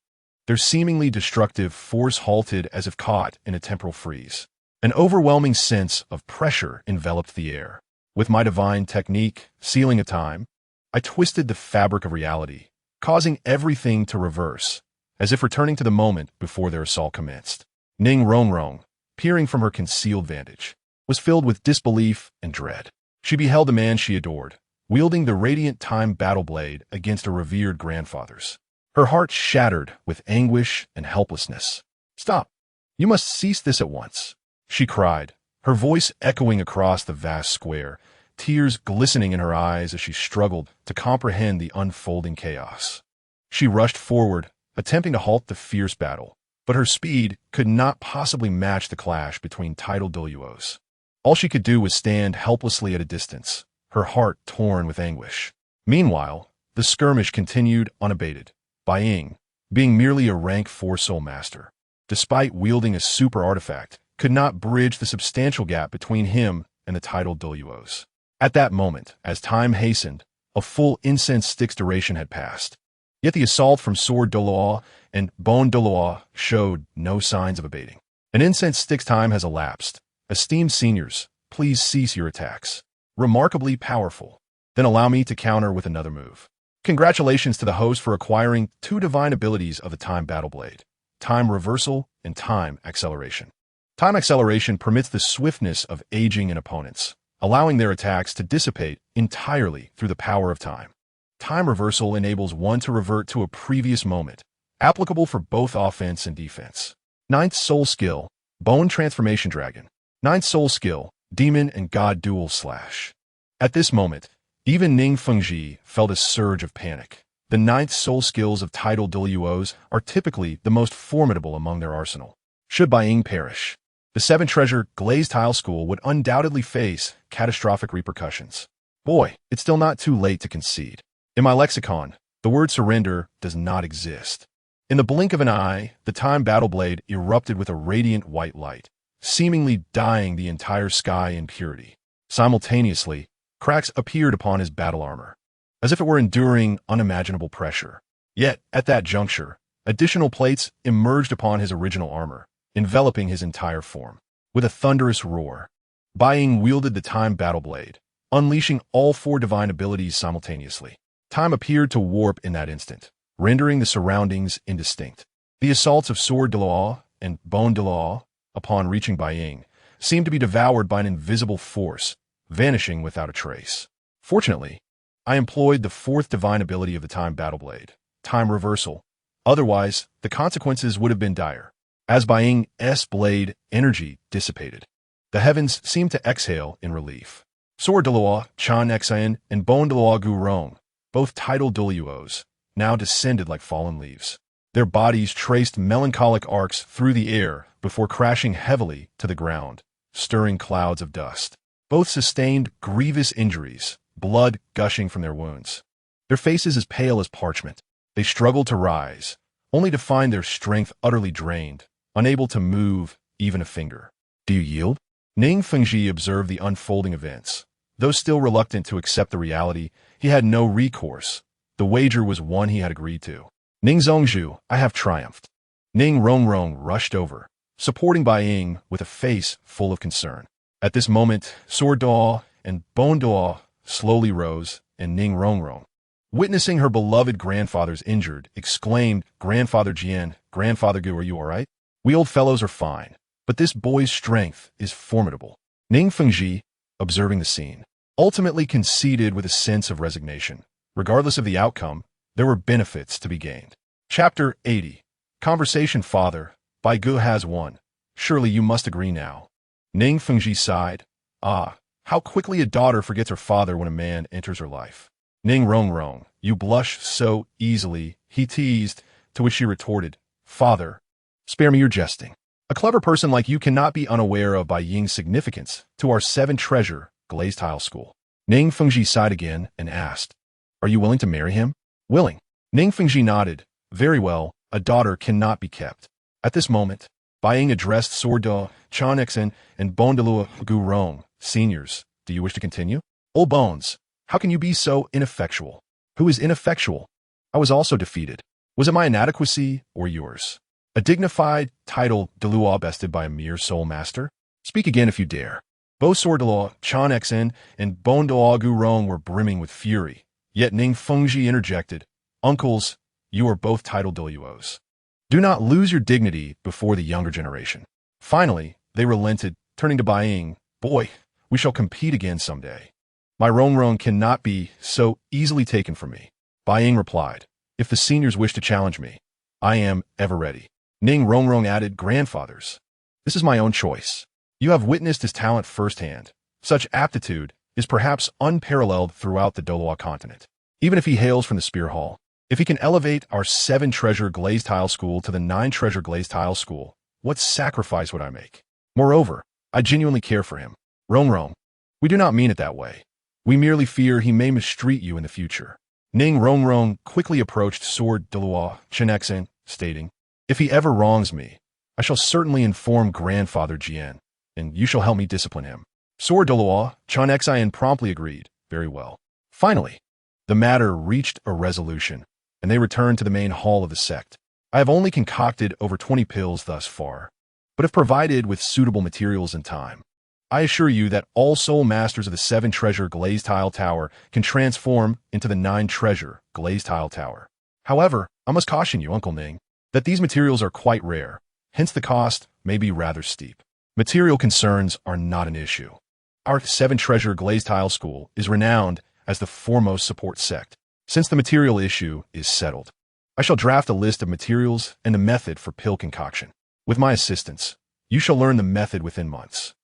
Their seemingly destructive force halted as if caught in a temporal freeze. An overwhelming sense of pressure enveloped the air. With my divine technique, sealing a time, I twisted the fabric of reality, causing everything to reverse, as if returning to the moment before their assault commenced. Ning Rongrong, peering from her concealed vantage, was filled with disbelief and dread. She beheld the man she adored, wielding the radiant Time Battle Blade against her revered grandfathers. Her heart shattered with anguish and helplessness. "Stop! You must cease this at once," she cried, her voice echoing across the vast square, tears glistening in her eyes as she struggled to comprehend the unfolding chaos. She rushed forward, attempting to halt the fierce battle, but her speed could not possibly match the clash between titled Douluos. All she could do was stand helplessly at a distance, her heart torn with anguish. Meanwhile, the skirmish continued unabated, Bai Ying, being merely a rank 4 soul master, despite wielding a super artifact, could not bridge the substantial gap between him and the titled Douluos. At that moment, as time hastened, a full incense stick's duration had passed. Yet the assault from Sword Douluo and Bone Douluo showed no signs of abating. An incense stick's time has elapsed. Esteemed seniors, please cease your attacks. Remarkably powerful. Then allow me to counter with another move. Congratulations to the host for acquiring 2 divine abilities of the Time Battle Blade, Time Reversal and Time Acceleration. Time Acceleration permits the swiftness of aging in opponents, allowing their attacks to dissipate entirely through the power of time. Time Reversal enables one to revert to a previous moment, applicable for both offense and defense. 9th Soul Skill, Bone Transformation Dragon. 9th Soul Skill, Demon and God Dual Slash. At this moment, even Ning Fengji felt a surge of panic. The 9th Soul Skills of titled Douluos are typically the most formidable among their arsenal. Should Bai Ying perish, the 7-treasure Glazed Tile School would undoubtedly face catastrophic repercussions. Boy, it's still not too late to concede. In my lexicon, the word surrender does not exist. In the blink of an eye, the Time Battle Blade erupted with a radiant white light, seemingly dyeing the entire sky in purity. Simultaneously, cracks appeared upon his battle armor, as if it were enduring unimaginable pressure. Yet, at that juncture, additional plates emerged upon his original armor, enveloping his entire form. With a thunderous roar, Bai Ying wielded the Time Battle Blade, unleashing all 4 divine abilities simultaneously. Time appeared to warp in that instant, rendering the surroundings indistinct. The assaults of Sword Douluo and Bone Douluo, upon reaching Bai Ying, seemed to be devoured by an invisible force, vanishing without a trace. Fortunately, I employed the 4th divine ability of the Time Battle Blade, Time Reversal. Otherwise, the consequences would have been dire. As Bai Ying's blade energy dissipated, the heavens seemed to exhale in relief. Sword Douluo, Qian Renxue, and Bone Douluo Gurong, both titled Douluos, now descended like fallen leaves. Their bodies traced melancholic arcs through the air before crashing heavily to the ground, stirring clouds of dust. Both sustained grievous injuries, blood gushing from their wounds. Their faces as pale as parchment. They struggled to rise, only to find their strength utterly drained, unable to move even a finger. Do you yield? Ning Fengji observed the unfolding events. Though still reluctant to accept the reality, he had no recourse. The wager was one he had agreed to. Ning Zhongzhu, I have triumphed. Ning Rongrong rushed over, supporting Bai Ying with a face full of concern. At this moment, Sword Douluo and Bone Douluo slowly rose, and Ning Rongrong, witnessing her beloved grandfather's injured, exclaimed, Grandfather Jian, Grandfather Gu, are you all right? We old fellows are fine, but this boy's strength is formidable. Ning Fengji, observing the scene, ultimately conceded with a sense of resignation. Regardless of the outcome, there were benefits to be gained. Chapter 80. Conversation. Father, Bai Gu has won. Surely you must agree now. Ning Fengji sighed. Ah, how quickly a daughter forgets her father when a man enters her life. Ning Rongrong, you blush so easily, he teased, to which she retorted, Father, spare me your jesting. A clever person like you cannot be unaware of Bai Ying's significance to our 7-treasure Glazed Tile School. Ning Fengji sighed again and asked, Are you willing to marry him? Willing. Ning Fengji nodded. Very well, a daughter cannot be kept. At this moment, Bai Ying addressed Sword Douluo, Qian Renxue, and Bone Douluo Gurong. Seniors, do you wish to continue? Old Bones, how can you be so ineffectual? Who is ineffectual? I was also defeated. Was it my inadequacy or yours? A dignified title Douluo bested by a mere soul master? Speak again if you dare. Both Sword Douluo, Qian Renxue, and Bone Douluo Gurong were brimming with fury. Yet Ning Fengji interjected, Uncles, you are both titled Douluos. Do not lose your dignity before the younger generation. Finally, they relented, turning to Bai Ying. Boy, we shall compete again someday. My Rongrong cannot be so easily taken from me. Bai Ying replied, If the seniors wish to challenge me, I am ever ready. Ning Rongrong added, Grandfathers, this is my own choice. You have witnessed his talent firsthand. Such aptitude is perhaps unparalleled throughout the Douluo continent. Even if he hails from the Spear Hall, If he can elevate our 7-treasure glazed tile school to the 9-treasure glazed tile school, what sacrifice would I make? Moreover, I genuinely care for him. Rongrong, we do not mean it that way. We merely fear he may mistreat you in the future. Ning Rongrong quickly approached Sword Douluo Chenexin, stating, if he ever wrongs me, I shall certainly inform Grandfather Jian, and you shall help me discipline him. Sword Douluo Chenexin promptly agreed, very well. Finally, the matter reached a resolution, and they returned to the main hall of the sect. I have only concocted over 20 pills thus far, but if provided with suitable materials and time, I assure you that all soul masters of the 7-treasure glazed tile tower can transform into the 9-treasure glazed tile tower. However, I must caution you, Uncle Ning, that these materials are quite rare, hence the cost may be rather steep. Material concerns are not an issue. Our 7-treasure glazed tile school is renowned as the foremost support sect. Since the material issue is settled, I shall draft a list of materials and a method for pill concoction. With my assistance, you shall learn the method within months.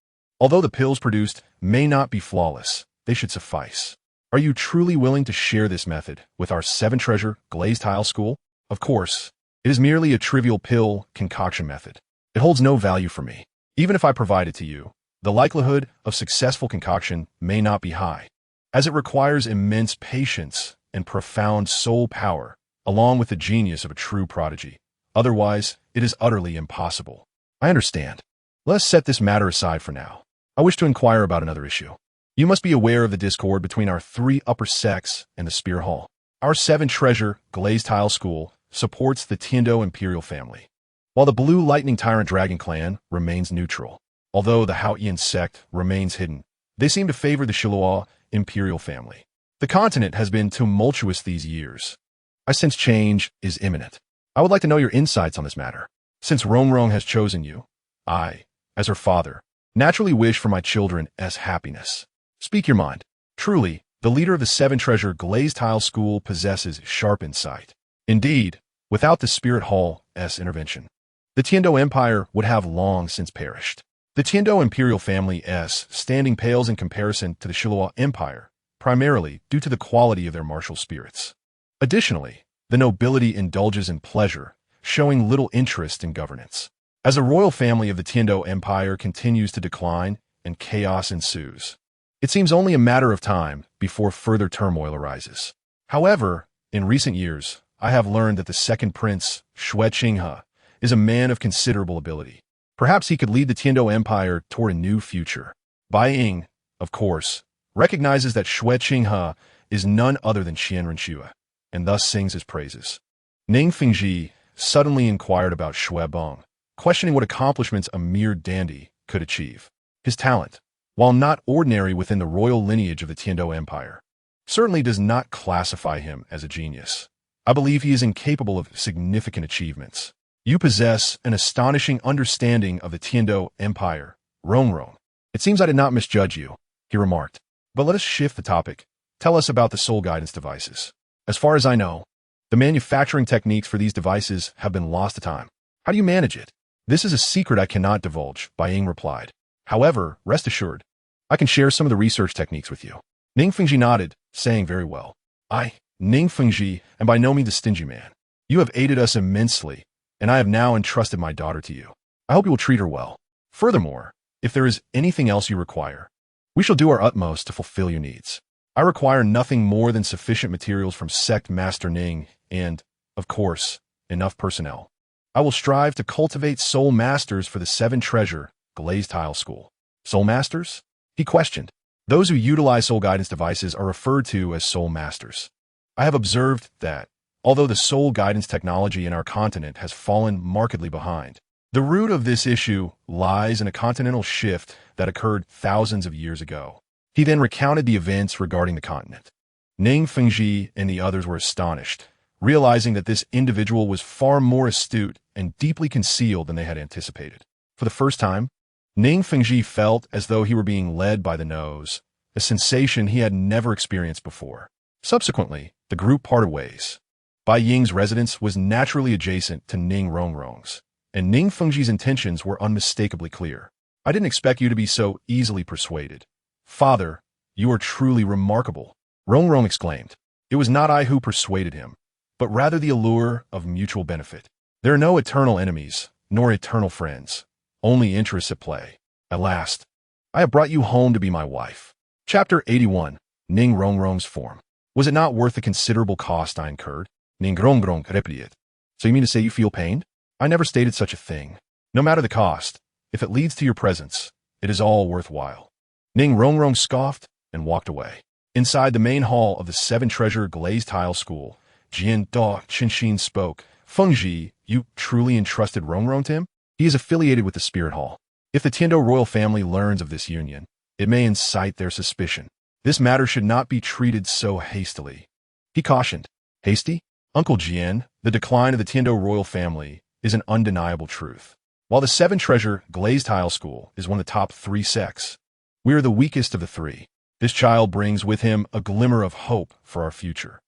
Although the pills produced may not be flawless, they should suffice. Are you truly willing to share this method with our 7-treasure glazed tile school? Of course, it is merely a trivial pill concoction method. It holds no value for me. Even if I provide it to you, the likelihood of successful concoction may not be high, as it requires immense patience and profound soul power, along with the genius of a true prodigy. Otherwise, it is utterly impossible. I understand. Let us set this matter aside for now. I wish to inquire about another issue. You must be aware of the discord between our 3 upper sects and the Spear Hall. Our 7-treasure glazed tile school supports the Tiando imperial family, while the Blue Lightning Tyrant Dragon clan remains neutral. Although the Qian sect remains hidden, they seem to favor the Shiluo imperial family. The continent has been tumultuous these years. I sense change is imminent. I would like to know your insights on this matter. Since Rongrong has chosen you, I, as her father, naturally wish for my children's happiness. Speak your mind. Truly, the leader of the 7-treasure glazed tile school possesses sharp insight. Indeed, without the Spirit Hall's intervention, the Tiando Empire would have long since perished. The Tiando imperial family's standing pales in comparison to the Shiluo Empire, primarily due to the quality of their martial spirits. Additionally, the nobility indulges in pleasure, showing little interest in governance. As the royal family of the Tiando Empire continues to decline and chaos ensues, it seems only a matter of time before further turmoil arises. However, in recent years, I have learned that the second prince, Xue Qinghe, is a man of considerable ability. Perhaps he could lead the Tiando Empire toward a new future. Bai Ying, of course, recognizes that Xue Qinghe is none other than Qian Renxue, and thus sings his praises. Ning Fengji suddenly inquired about Xue Bong, questioning what accomplishments a mere dandy could achieve. His talent, while not ordinary within the royal lineage of the Tiando Empire, certainly does not classify him as a genius. I believe he is incapable of significant achievements. You possess an astonishing understanding of the Tiando Empire, Rongrong. It seems I did not misjudge you, he remarked. But let us shift the topic. Tell us about the soul guidance devices. As far as I know, the manufacturing techniques for these devices have been lost to time. How do you manage it? This is a secret I cannot divulge, Bai Ying replied. However, rest assured, I can share some of the research techniques with you. Ning Fengji nodded, saying very well. I, Ning Fengji, am by no means a stingy man. You have aided us immensely, and I have now entrusted my daughter to you. I hope you will treat her well. Furthermore, if there is anything else you require, we shall do our utmost to fulfill your needs. I require nothing more than sufficient materials from Sect Master Ning and, of course, enough personnel. I will strive to cultivate soul masters for the 7-treasure glazed tile school. Soul masters? He questioned. Those who utilize soul guidance devices are referred to as soul masters. I have observed that, although the soul guidance technology in our continent has fallen markedly behind, the root of this issue lies in a continental shift that occurred thousands of years ago. He then recounted the events regarding the continent. Ning Fengji and the others were astonished, realizing that this individual was far more astute and deeply concealed than they had anticipated. For the first time, Ning Fengji felt as though he were being led by the nose, a sensation he had never experienced before. Subsequently, the group parted ways. Bai Ying's residence was naturally adjacent to Ning Rongrong's, and Ning Fengji's intentions were unmistakably clear. I didn't expect you to be so easily persuaded. Father, you are truly remarkable, Rongrong exclaimed. It was not I who persuaded him. but rather the allure of mutual benefit. There are no eternal enemies, nor eternal friends, only interests at play. At last, I have brought you home to be my wife. Chapter 81. Ning Rongrong's form. Was it not worth the considerable cost I incurred? Ning Rongrong replied. So you mean to say you feel pained? I never stated such a thing. No matter the cost, if it leads to your presence, it is all worthwhile. Ning Rongrong scoffed and walked away. Inside the main hall of the seven-treasure glazed tile school, Jian Da Qinshin spoke. Fengji, you truly entrusted Rongrong to him? He is affiliated with the Spirit Hall. If the Tiando royal family learns of this union, it may incite their suspicion. This matter should not be treated so hastily. He cautioned. Hasty? Uncle Jian, the decline of the Tiando royal family is an undeniable truth. While the seven-treasure glazed tile school is one of the top 3 sects, we are the weakest of the 3. This child brings with him a glimmer of hope for our future.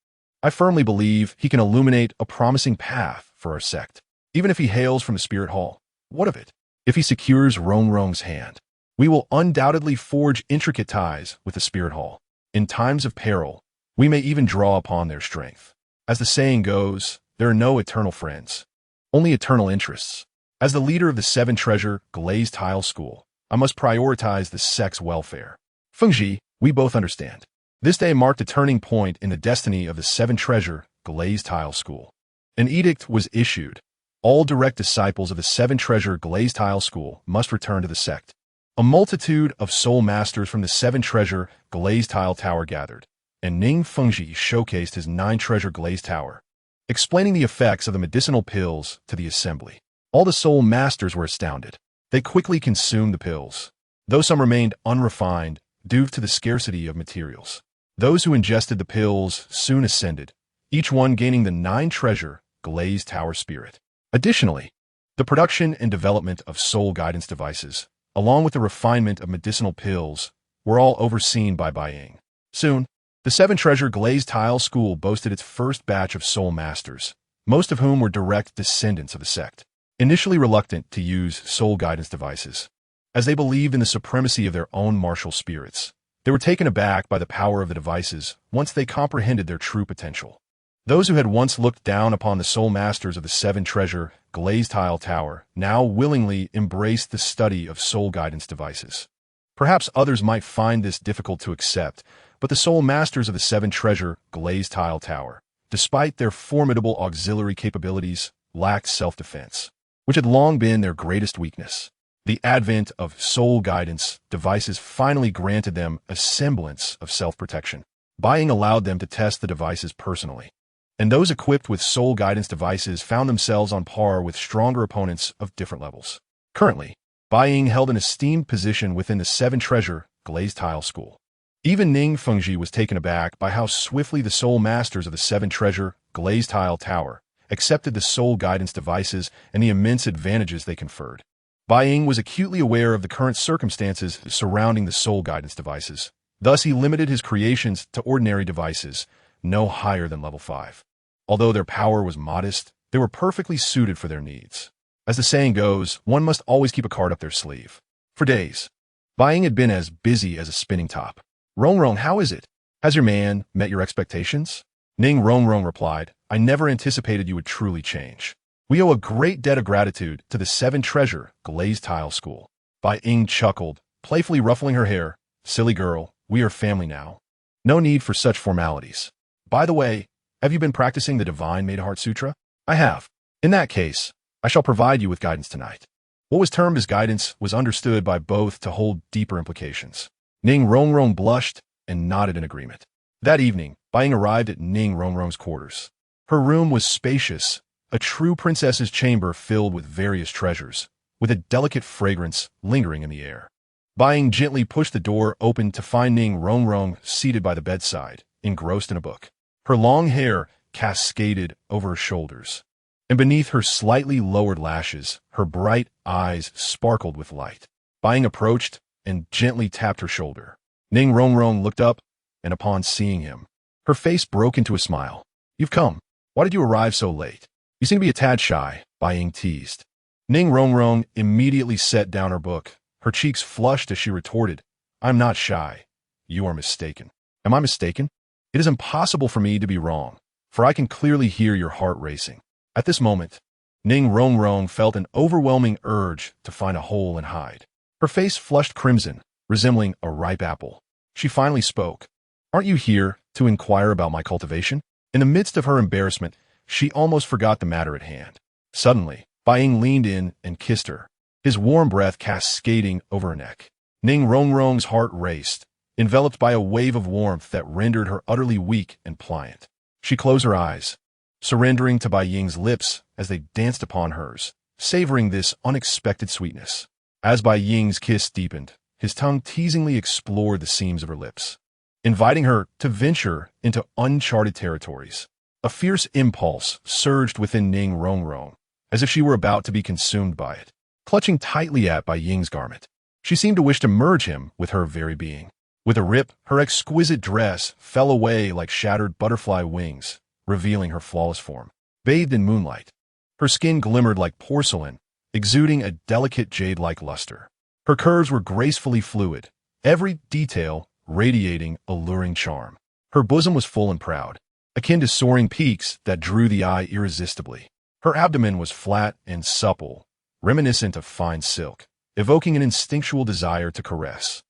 I firmly believe he can illuminate a promising path for our sect. Even if he hails from the Spirit Hall, what of it? If he secures Rongrong's hand, we will undoubtedly forge intricate ties with the Spirit Hall. In times of peril, we may even draw upon their strength. As the saying goes, there are no eternal friends, only eternal interests. As the leader of the seven-treasure glazed tile school, I must prioritize the sect's welfare. Fengji, we both understand. This day marked a turning point in the destiny of the seven-treasure glazed tile school. An edict was issued. All direct disciples of the seven-treasure glazed tile school must return to the sect. A multitude of soul masters from the seven-treasure glazed tile tower gathered, and Ning Fengji showcased his 9-treasure glazed tower, explaining the effects of the medicinal pills to the assembly. All the soul masters were astounded. They quickly consumed the pills, though some remained unrefined due to the scarcity of materials. Those who ingested the pills soon ascended, each one gaining the 9-treasure glazed tower spirit. Additionally, the production and development of soul guidance devices, along with the refinement of medicinal pills, were all overseen by Bai Ying. Soon, the seven-treasure glazed tile school boasted its first batch of soul masters, most of whom were direct descendants of the sect. Initially reluctant to use soul guidance devices, as they believed in the supremacy of their own martial spirits, they were taken aback by the power of the devices once they comprehended their true potential. Those who had once looked down upon the soul masters of the seven-treasure glazed tile tower now willingly embraced the study of soul guidance devices. Perhaps others might find this difficult to accept, but the soul masters of the seven-treasure glazed tile tower, despite their formidable auxiliary capabilities, lacked self-defense, which had long been their greatest weakness. The advent of soul guidance devices finally granted them a semblance of self-protection. Bai Ying allowed them to test the devices personally, and those equipped with soul guidance devices found themselves on par with stronger opponents of different levels. Currently, Bai Ying held an esteemed position within the seven-treasure glazed tile school. Even Ning Fengji was taken aback by how swiftly the soul masters of the seven-treasure glazed tile tower accepted the soul guidance devices and the immense advantages they conferred. Bai Ying was acutely aware of the current circumstances surrounding the soul guidance devices. Thus, he limited his creations to ordinary devices, no higher than level 5. Although their power was modest, they were perfectly suited for their needs. As the saying goes, one must always keep a card up their sleeve. For days, Bai Ying had been as busy as a spinning top. Rongrong, how is it? Has your man met your expectations? Ning Rongrong replied, I never anticipated you would truly change. We owe a great debt of gratitude to the seven-treasure glazed tile school. Bai Ying chuckled, playfully ruffling her hair. Silly girl, we are family now. No need for such formalities. By the way, have you been practicing the Divine Made-Heart Sutra? I have. In that case, I shall provide you with guidance tonight. What was termed as guidance was understood by both to hold deeper implications. Ning Rongrong blushed and nodded in agreement. That evening, Bai Ying arrived at Ning Rongrong's quarters. Her room was spacious, a true princess's chamber filled with various treasures, with a delicate fragrance lingering in the air. Bai Ying gently pushed the door open to find Ning Rongrong seated by the bedside, engrossed in a book. Her long hair cascaded over her shoulders, and beneath her slightly lowered lashes, her bright eyes sparkled with light. Bai Ying approached and gently tapped her shoulder. Ning Rongrong looked up, and upon seeing him, her face broke into a smile. You've come. Why did you arrive so late? You seem to be a tad shy, Bai Ying teased. Ning Rongrong immediately set down her book. Her cheeks flushed as she retorted, I'm not shy. You are mistaken. Am I mistaken? It is impossible for me to be wrong. for I can clearly hear your heart racing." At this moment, Ning Rongrong felt an overwhelming urge to find a hole and hide. Her face flushed crimson, resembling a ripe apple. She finally spoke. "Aren't you here to inquire about my cultivation?" In the midst of her embarrassment, she almost forgot the matter at hand. Suddenly, Bai Ying leaned in and kissed her, his warm breath cascading over her neck. Ning Rongrong's heart raced, enveloped by a wave of warmth that rendered her utterly weak and pliant. She closed her eyes, surrendering to Bai Ying's lips as they danced upon hers, savoring this unexpected sweetness. As Bai Ying's kiss deepened, his tongue teasingly explored the seams of her lips, inviting her to venture into uncharted territories. A fierce impulse surged within Ning Rongrong, as if she were about to be consumed by it. Clutching tightly at Bai Ying's garment, she seemed to wish to merge him with her very being. With a rip, her exquisite dress fell away like shattered butterfly wings, revealing her flawless form. Bathed in moonlight, her skin glimmered like porcelain, exuding a delicate jade-like luster. Her curves were gracefully fluid, every detail radiating alluring charm. Her bosom was full and proud, akin to soaring peaks that drew the eye irresistibly. Her abdomen was flat and supple, reminiscent of fine silk, evoking an instinctual desire to caress.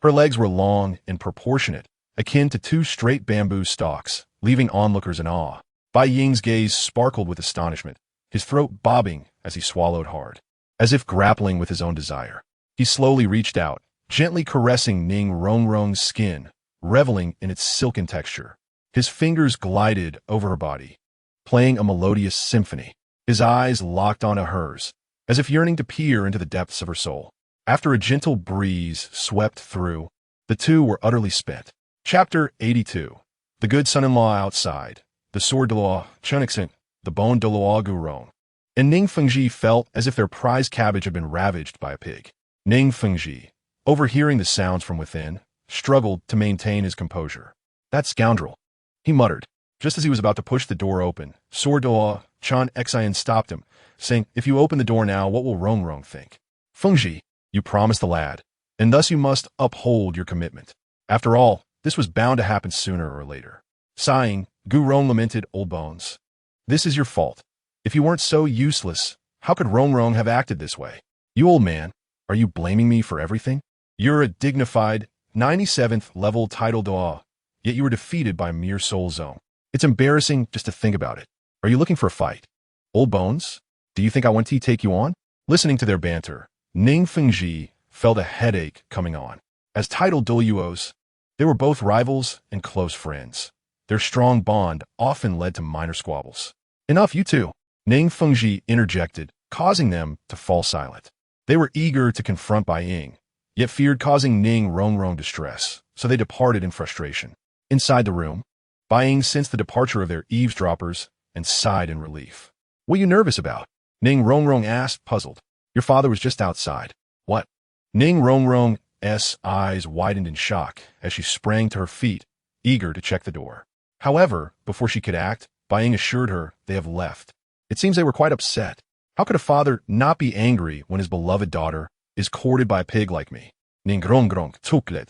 Her legs were long and proportionate, akin to two straight bamboo stalks, leaving onlookers in awe. Bai Ying's gaze sparkled with astonishment, his throat bobbing as he swallowed hard. As if grappling with his own desire, he slowly reached out, gently caressing Ning Rongrong's skin, reveling in its silken texture. His fingers glided over her body, playing a melodious symphony. His eyes locked onto hers, as if yearning to peer into the depths of her soul. After a gentle breeze swept through, the two were utterly spent. Chapter 82. The good son-in-law outside, the sword Douluo, Chunixent, the bone Douluo Gurong. And Ning Fengji felt as if their prize cabbage had been ravaged by a pig. Ning Fengji, overhearing the sounds from within, struggled to maintain his composure. "That scoundrel," he muttered. Just as he was about to push the door open, sword Douluo, Chan Xian stopped him, saying, "If you open the door now, what will Rongrong think?" "Fengji, you promised the lad, and thus you must uphold your commitment. After all, this was bound to happen sooner or later." Sighing, Gurong lamented, "Old bones, this is your fault. If you weren't so useless, how could Rongrong have acted this way? You old man, are you blaming me for everything? You're a dignified 97th level title Doa, yet you were defeated by a mere soul zone. It's embarrassing just to think about it. Are you looking for a fight? Old bones, do you think I want to take you on?" Listening to their banter, Ning Fengji felt a headache coming on. As title Douluos, they were both rivals and close friends. Their strong bond often led to minor squabbles. "Enough, you two," Ning Fengji interjected, causing them to fall silent. They were eager to confront Bai Ying, yet feared causing Ning Rongrong distress, so they departed in frustration. Inside the room, Bai Ying sensed the departure of their eavesdroppers and sighed in relief. "What are you nervous about?" Ning Rongrong asked, puzzled. "Your father was just outside." "What?" Ning Rongrong's eyes widened in shock as she sprang to her feet, eager to check the door. However, before she could act, Bai Ying assured her they have left. It seems they were quite upset. How could a father not be angry when his beloved daughter is courted by a pig like me? Ning Rongrong tuklet.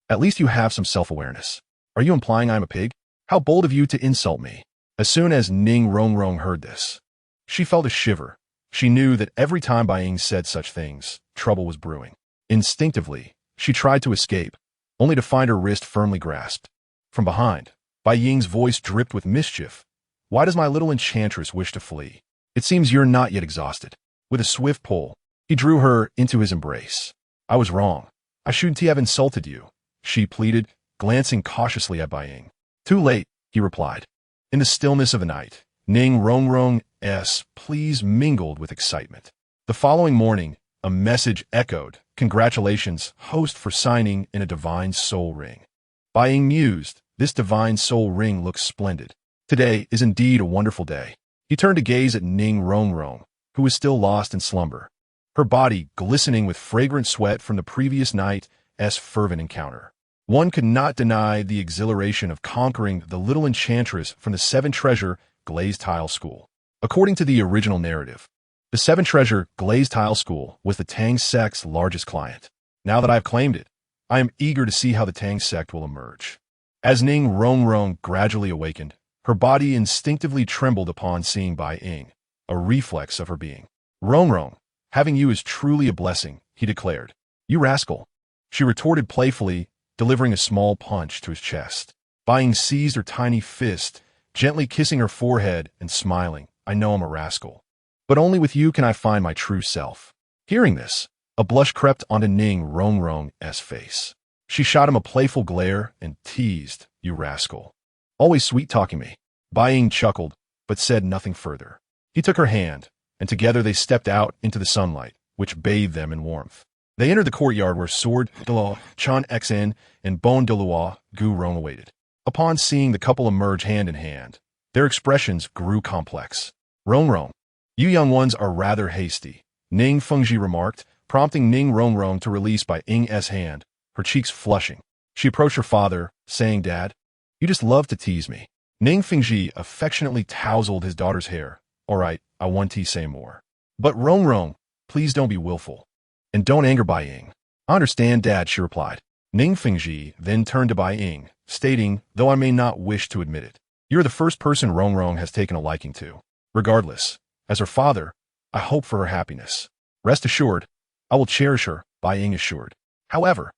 At least you have some self-awareness. Are you implying I'm a pig? How bold of you to insult me. As soon as Ning Rongrong heard this, she felt a shiver. She knew that every time Bai Ying said such things, trouble was brewing. Instinctively, she tried to escape, only to find her wrist firmly grasped. From behind, Bai Ying's voice dripped with mischief. "Why does my little enchantress wish to flee? It seems you're not yet exhausted." With a swift pull, he drew her into his embrace. "I was wrong. I shouldn't have insulted you," she pleaded, glancing cautiously at Bai Ying. "Too late," he replied. In the stillness of the night, Ning Rongrong's pleas mingled with excitement. The following morning, a message echoed, "Congratulations, host, for signing in a divine soul ring." Bai Ying mused, "This divine soul ring looks splendid. Today is indeed a wonderful day." He turned to gaze at Ning Rongrong, who was still lost in slumber, her body glistening with fragrant sweat from the previous night's fervent encounter. One could not deny the exhilaration of conquering the little enchantress from the Seven Treasure Glazed Tile School. According to the original narrative, the Seven Treasure Glazed Tile School was the Tang Sect's largest client. Now that I have claimed it, I am eager to see how the Tang Sect will emerge. As Ning Rongrong gradually awakened, Her body instinctively trembled upon seeing Bai Ying, a reflex of her being. Renxue, having you is truly a blessing, he declared. You rascal. She retorted playfully, delivering a small punch to his chest. Bai Ying seized her tiny fist, gently kissing her forehead and smiling. I know I'm a rascal. But only with you can I find my true self. Hearing this, a blush crept onto Renxue's face. She shot him a playful glare and teased, you rascal. Always sweet-talking me. Bai Ying chuckled, but said nothing further. He took her hand, and together they stepped out into the sunlight, which bathed them in warmth. They entered the courtyard where Sword Douluo, Qian Renxue, and Douluo Gu Renxue waited. Upon seeing the couple emerge hand in hand, their expressions grew complex. Renxue, you young ones are rather hasty, Ning Fengji remarked, prompting Renxue to release Bai Ying's hand, her cheeks flushing. She approached her father, saying, Dad, you just love to tease me. Ning Fengji affectionately tousled his daughter's hair. All right, I want to say more. But Renxue, please don't be willful. And don't anger Bai Ying. I understand, Dad, she replied. Ning Fengji then turned to Bai Ying, stating, though I may not wish to admit it, you're the first person Renxue has taken a liking to. Regardless, as her father, I hope for her happiness. Rest assured, I will cherish her, Bai Ying assured. However,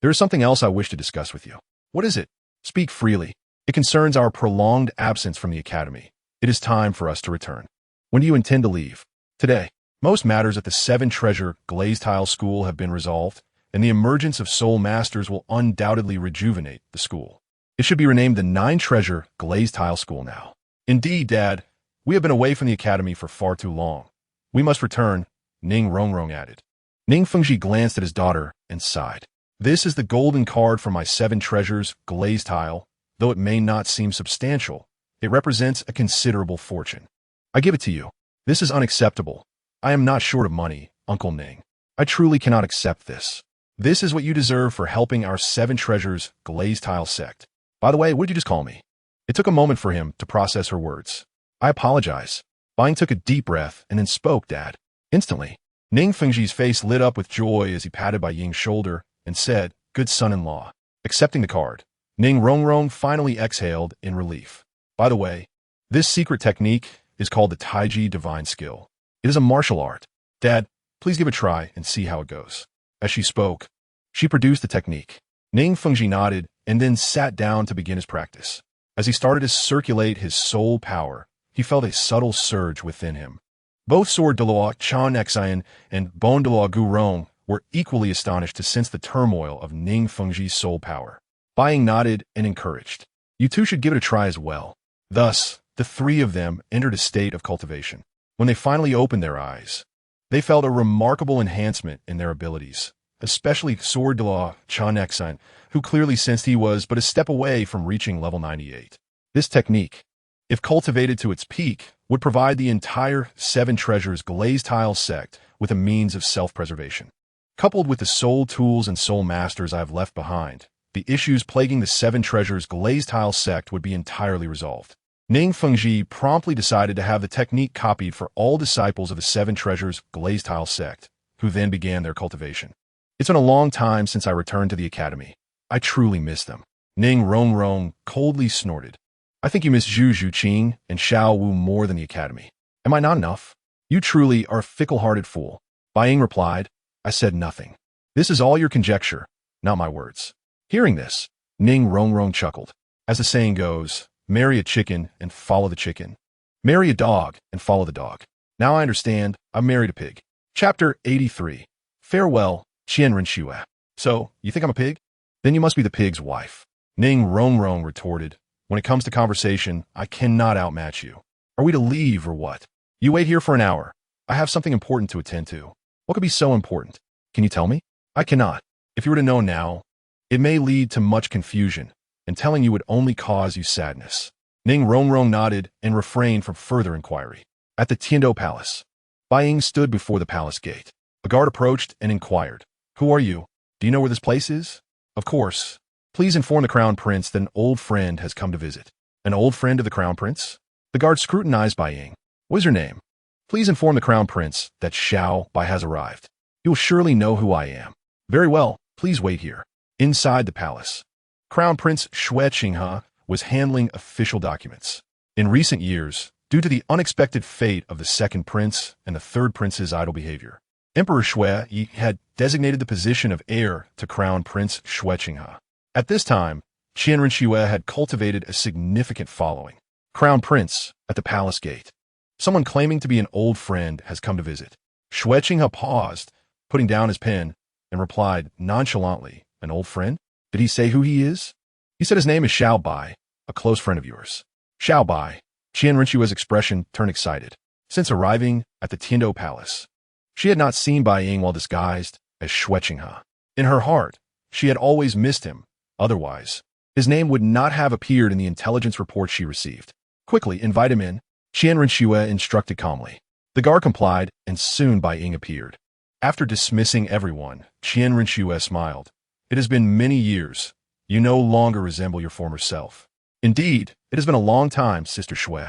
there is something else I wish to discuss with you. What is it? Speak freely. It concerns our prolonged absence from the academy. It is time for us to return. When do you intend to leave? Today. Most matters at the Seven Treasure Glazed Tile School have been resolved, and the emergence of soul masters will undoubtedly rejuvenate the school. It should be renamed the Nine Treasure Glazed Tile School now. Indeed, Dad, we have been away from the academy for far too long. We must return, Renxue added. Ning Fengji glanced at his daughter and sighed. This is the golden card for my Seven Treasures Glazed Tile. Though it may not seem substantial, it represents a considerable fortune. I give it to you. This is unacceptable. I am not short of money, Uncle Ning. I truly cannot accept this. This is what you deserve for helping our Seven Treasures Glazed Tile sect. By the way, what did you just call me? It took a moment for him to process her words. I apologize. Bai Ying took a deep breath and then spoke, Dad. Instantly, Ning Fengji's face lit up with joy as he patted Bai Ying's shoulder and said, good son-in-law. Accepting the card, Renxue finally exhaled in relief. By the way, this secret technique is called the Taiji Divine Skill. It is a martial art. Dad, please give it a try and see how it goes. As she spoke, she produced the technique. Ning Fengji nodded and then sat down to begin his practice. As he started to circulate his soul power, he felt a subtle surge within him. Both Sword Douluo, Qian Renxue, and Douluo Gu Renxue were equally astonished to sense the turmoil of Ning Fengji's soul power. Bai Ying nodded and encouraged. You two should give it a try as well. Thus, the three of them entered a state of cultivation. When they finally opened their eyes, they felt a remarkable enhancement in their abilities, especially Sword Douluo, Qian Renxue, who clearly sensed he was but a step away from reaching level 98. This technique, if cultivated to its peak, would provide the entire Seven Treasures Glazed Tile sect with a means of self-preservation. Coupled with the soul tools and soul masters I have left behind, the issues plaguing the Seven Treasures Glazed Tile sect would be entirely resolved. Ning Fengji promptly decided to have the technique copied for all disciples of the Seven Treasures Glazed Tile sect, who then began their cultivation. It's been a long time since I returned to the academy. I truly miss them. Renxue coldly snorted. I think you miss Zhu Zhuqing and Xiao Wu more than the academy. Am I not enough? You truly are a fickle-hearted fool. Bai Ying replied. I said nothing. This is all your conjecture, not my words. Hearing this, Renxue chuckled. As the saying goes, marry a chicken and follow the chicken. Marry a dog and follow the dog. Now I understand, I married a pig. Chapter 83. Farewell, Qian Renxue. So, you think I'm a pig? Then you must be the pig's wife. Renxue retorted. When it comes to conversation, I cannot outmatch you. Are we to leave or what? You wait here for an hour. I have something important to attend to. What could be so important? Can you tell me? I cannot. If you were to know now, it may lead to much confusion, and telling you would only cause you sadness. Renxue nodded and refrained from further inquiry. At the Tiando Palace, Bai Ying stood before the palace gate. A guard approached and inquired, Who are you? Do you know where this place is? Of course. Please inform the Crown Prince that an old friend has come to visit. An old friend of the Crown Prince? The guard scrutinized Bai Ying. What is your name? Please inform the Crown Prince that Xiao Bai has arrived. He will surely know who I am. Very well, please wait here. Inside the palace, Crown Prince Xue Qinghe was handling official documents. In recent years, due to the unexpected fate of the second prince and the third prince's idle behavior, Emperor Shui had designated the position of heir to Crown Prince Shui Qinghe. At this time, Qian Renxue had cultivated a significant following. Crown Prince, at the palace gate. Someone claiming to be an old friend has come to visit. Shui Qinghe paused, putting down his pen, and replied nonchalantly, "An old friend? Did he say who he is?" "He said his name is Xiao Bai, a close friend of yours." Xiao Bai. Qian Renxue's expression turned excited. Since arriving at the Tiando Palace, she had not seen Bai Ying while disguised as Shui Qinghe. In her heart, she had always missed him. Otherwise, his name would not have appeared in the intelligence report she received. "Quickly, invite him in," Qian Renxue instructed calmly. The guard complied, and soon Bai Ying appeared. After dismissing everyone, Qian Renxue smiled. "It has been many years. You no longer resemble your former self." "Indeed, it has been a long time, Sister Shui.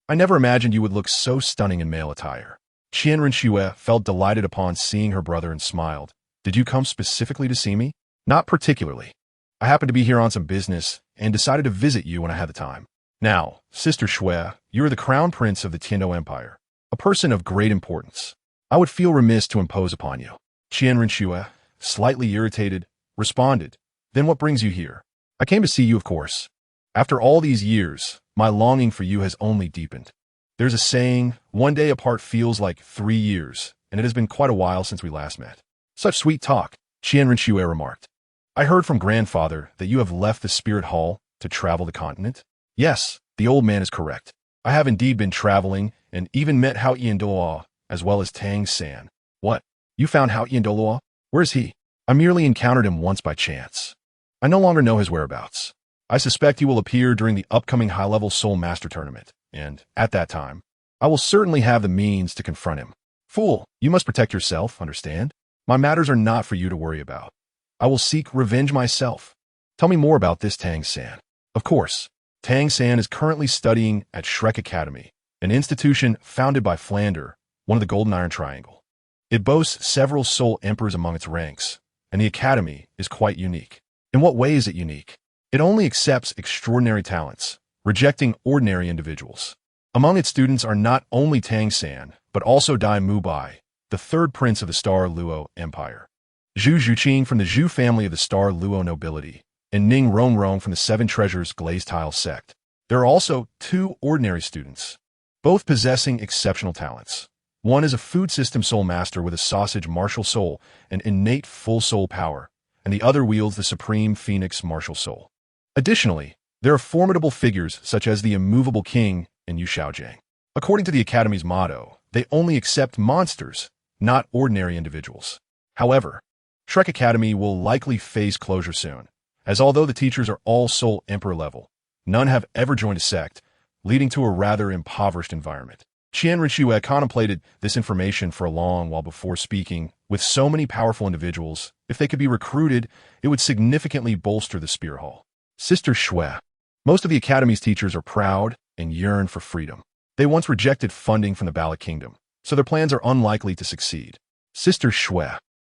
I never imagined you would look so stunning in male attire." Qian Renxue felt delighted upon seeing her brother and smiled. "Did you come specifically to see me?" "Not particularly. I happened to be here on some business and decided to visit you when I had the time. Now, Sister Shui, you are the crown prince of the Tiando Empire, a person of great importance. I would feel remiss to impose upon you." Qian Renxue, slightly irritated, responded, "Then what brings you here?" "I came to see you, of course. After all these years, my longing for you has only deepened. There's a saying, 1 day apart feels like 3 years, and it has been quite a while since we last met." "Such sweet talk," Qian Renxue remarked. "I heard from grandfather that you have left the spirit hall to travel the continent." "Yes, the old man is correct. I have indeed been traveling and even met Hao Douluo as well as Tang Sect." "What? You found Hao Douluo? Where is he?" "I merely encountered him once by chance. I no longer know his whereabouts. I suspect he will appear during the upcoming high-level Soul Master Tournament, and, at that time, I will certainly have the means to confront him." "Fool, you must protect yourself, understand? My matters are not for you to worry about. I will seek revenge myself." "Tell me more about this Tang Sect." "Of course. Tang Sect is currently studying at Shrek Academy, an institution founded by Flander, one of the Golden Iron Triangle. It boasts several soul emperors among its ranks, and the academy is quite unique." "In what way is it unique?" "It only accepts extraordinary talents, rejecting ordinary individuals. Among its students are not only Tang Sect, but also Dai Mu Bai, the third prince of the Star Luo Empire, Zhu Zhuqing from the Zhu family of the Star Luo nobility, and Ning Rongrong from the Seven Treasures Glazed Tile Sect. There are also 2 ordinary students, both possessing exceptional talents. One is a food system soul master with a sausage martial soul and innate full soul power, and the other wields the supreme phoenix martial soul. Additionally, there are formidable figures such as the immovable king and Yu Shaojiang. According to the Academy's motto, they only accept monsters, not ordinary individuals. However, Shrek Academy will likely face closure soon, as although the teachers are all Soul Emperor level, none have ever joined a sect, leading to a rather impoverished environment. Qian Renxue contemplated this information for a long while before speaking. With so many powerful individuals, if they could be recruited, it would significantly bolster the Spear Hall. Sister Shui. Most of the Academy's teachers are proud and yearn for freedom. They once rejected funding from the Ballot Kingdom, so their plans are unlikely to succeed. Sister Shui,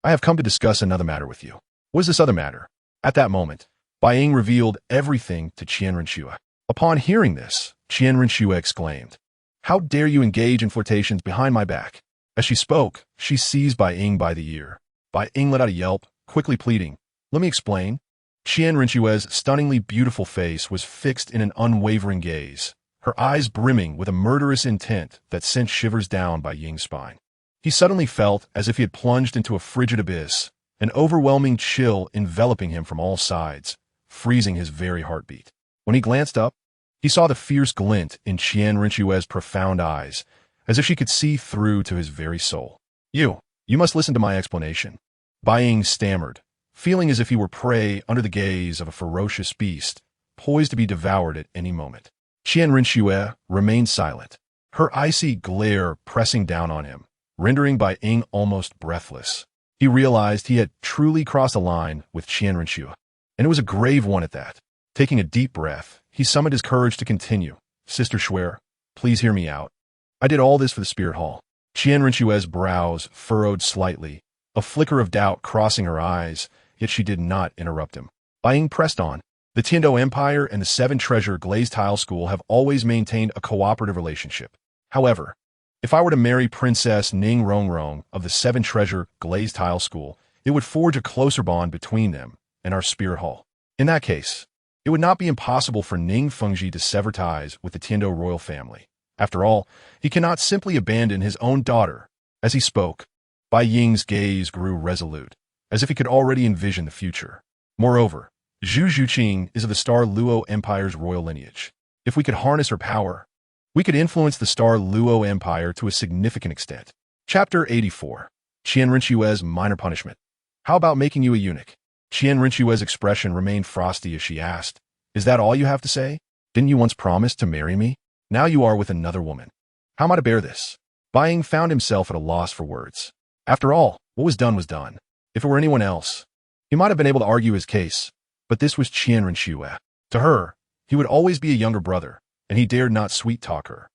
I have come to discuss another matter with you. What is this other matter? At that moment, Bai Ying revealed everything to Qian Renxue. Upon hearing this, Qian Renxue exclaimed, "How dare you engage in flirtations behind my back?" As she spoke, she seized Bai Ying by the ear. Bai Ying let out a yelp, quickly pleading, "Let me explain." Qian Renxue's stunningly beautiful face was fixed in an unwavering gaze, her eyes brimming with a murderous intent that sent shivers down Bai Ying's spine. He suddenly felt as if he had plunged into a frigid abyss, an overwhelming chill enveloping him from all sides, freezing his very heartbeat. When he glanced up, he saw the fierce glint in Qian Renxue's profound eyes, as if she could see through to his very soul. You must listen to my explanation." Bai Ying stammered, feeling as if he were prey under the gaze of a ferocious beast, poised to be devoured at any moment. Qian Renxue remained silent, her icy glare pressing down on him, rendering Bai Ying almost breathless. He realized he had truly crossed a line with Qian Renxue, and it was a grave one at that. Taking a deep breath, he summoned his courage to continue. "Sister Shui, please hear me out. I did all this for the Spirit Hall." Qian Renxue's brows furrowed slightly, a flicker of doubt crossing her eyes, yet she did not interrupt him. Bai Ying pressed on. The Tiando Empire and the Seven Treasure Glazed Tile School have always maintained a cooperative relationship. However, if I were to marry Princess Ning Rongrong of the Seven Treasure Glazed Tile School, it would forge a closer bond between them and our spirit hall. In that case, it would not be impossible for Ning Fengji to sever ties with the Tiando royal family. After all, he cannot simply abandon his own daughter. As he spoke, Bai Ying's gaze grew resolute, as if he could already envision the future. Moreover, Zhu Zhuqing is of the Star Luo Empire's royal lineage. If we could harness her power, we could influence the Star Luo Empire to a significant extent. Chapter 84. Qian Renxue's Minor Punishment. How about making you a eunuch? Qian Renxue's expression remained frosty as she asked, "Is that all you have to say? Didn't you once promise to marry me? Now you are with another woman. How am I to bear this?" Bai Ying found himself at a loss for words. After all, what was done was done. If it were anyone else, he might have been able to argue his case, but this was Qian Renxue. To her, he would always be a younger brother, and he dared not sweet-talk her.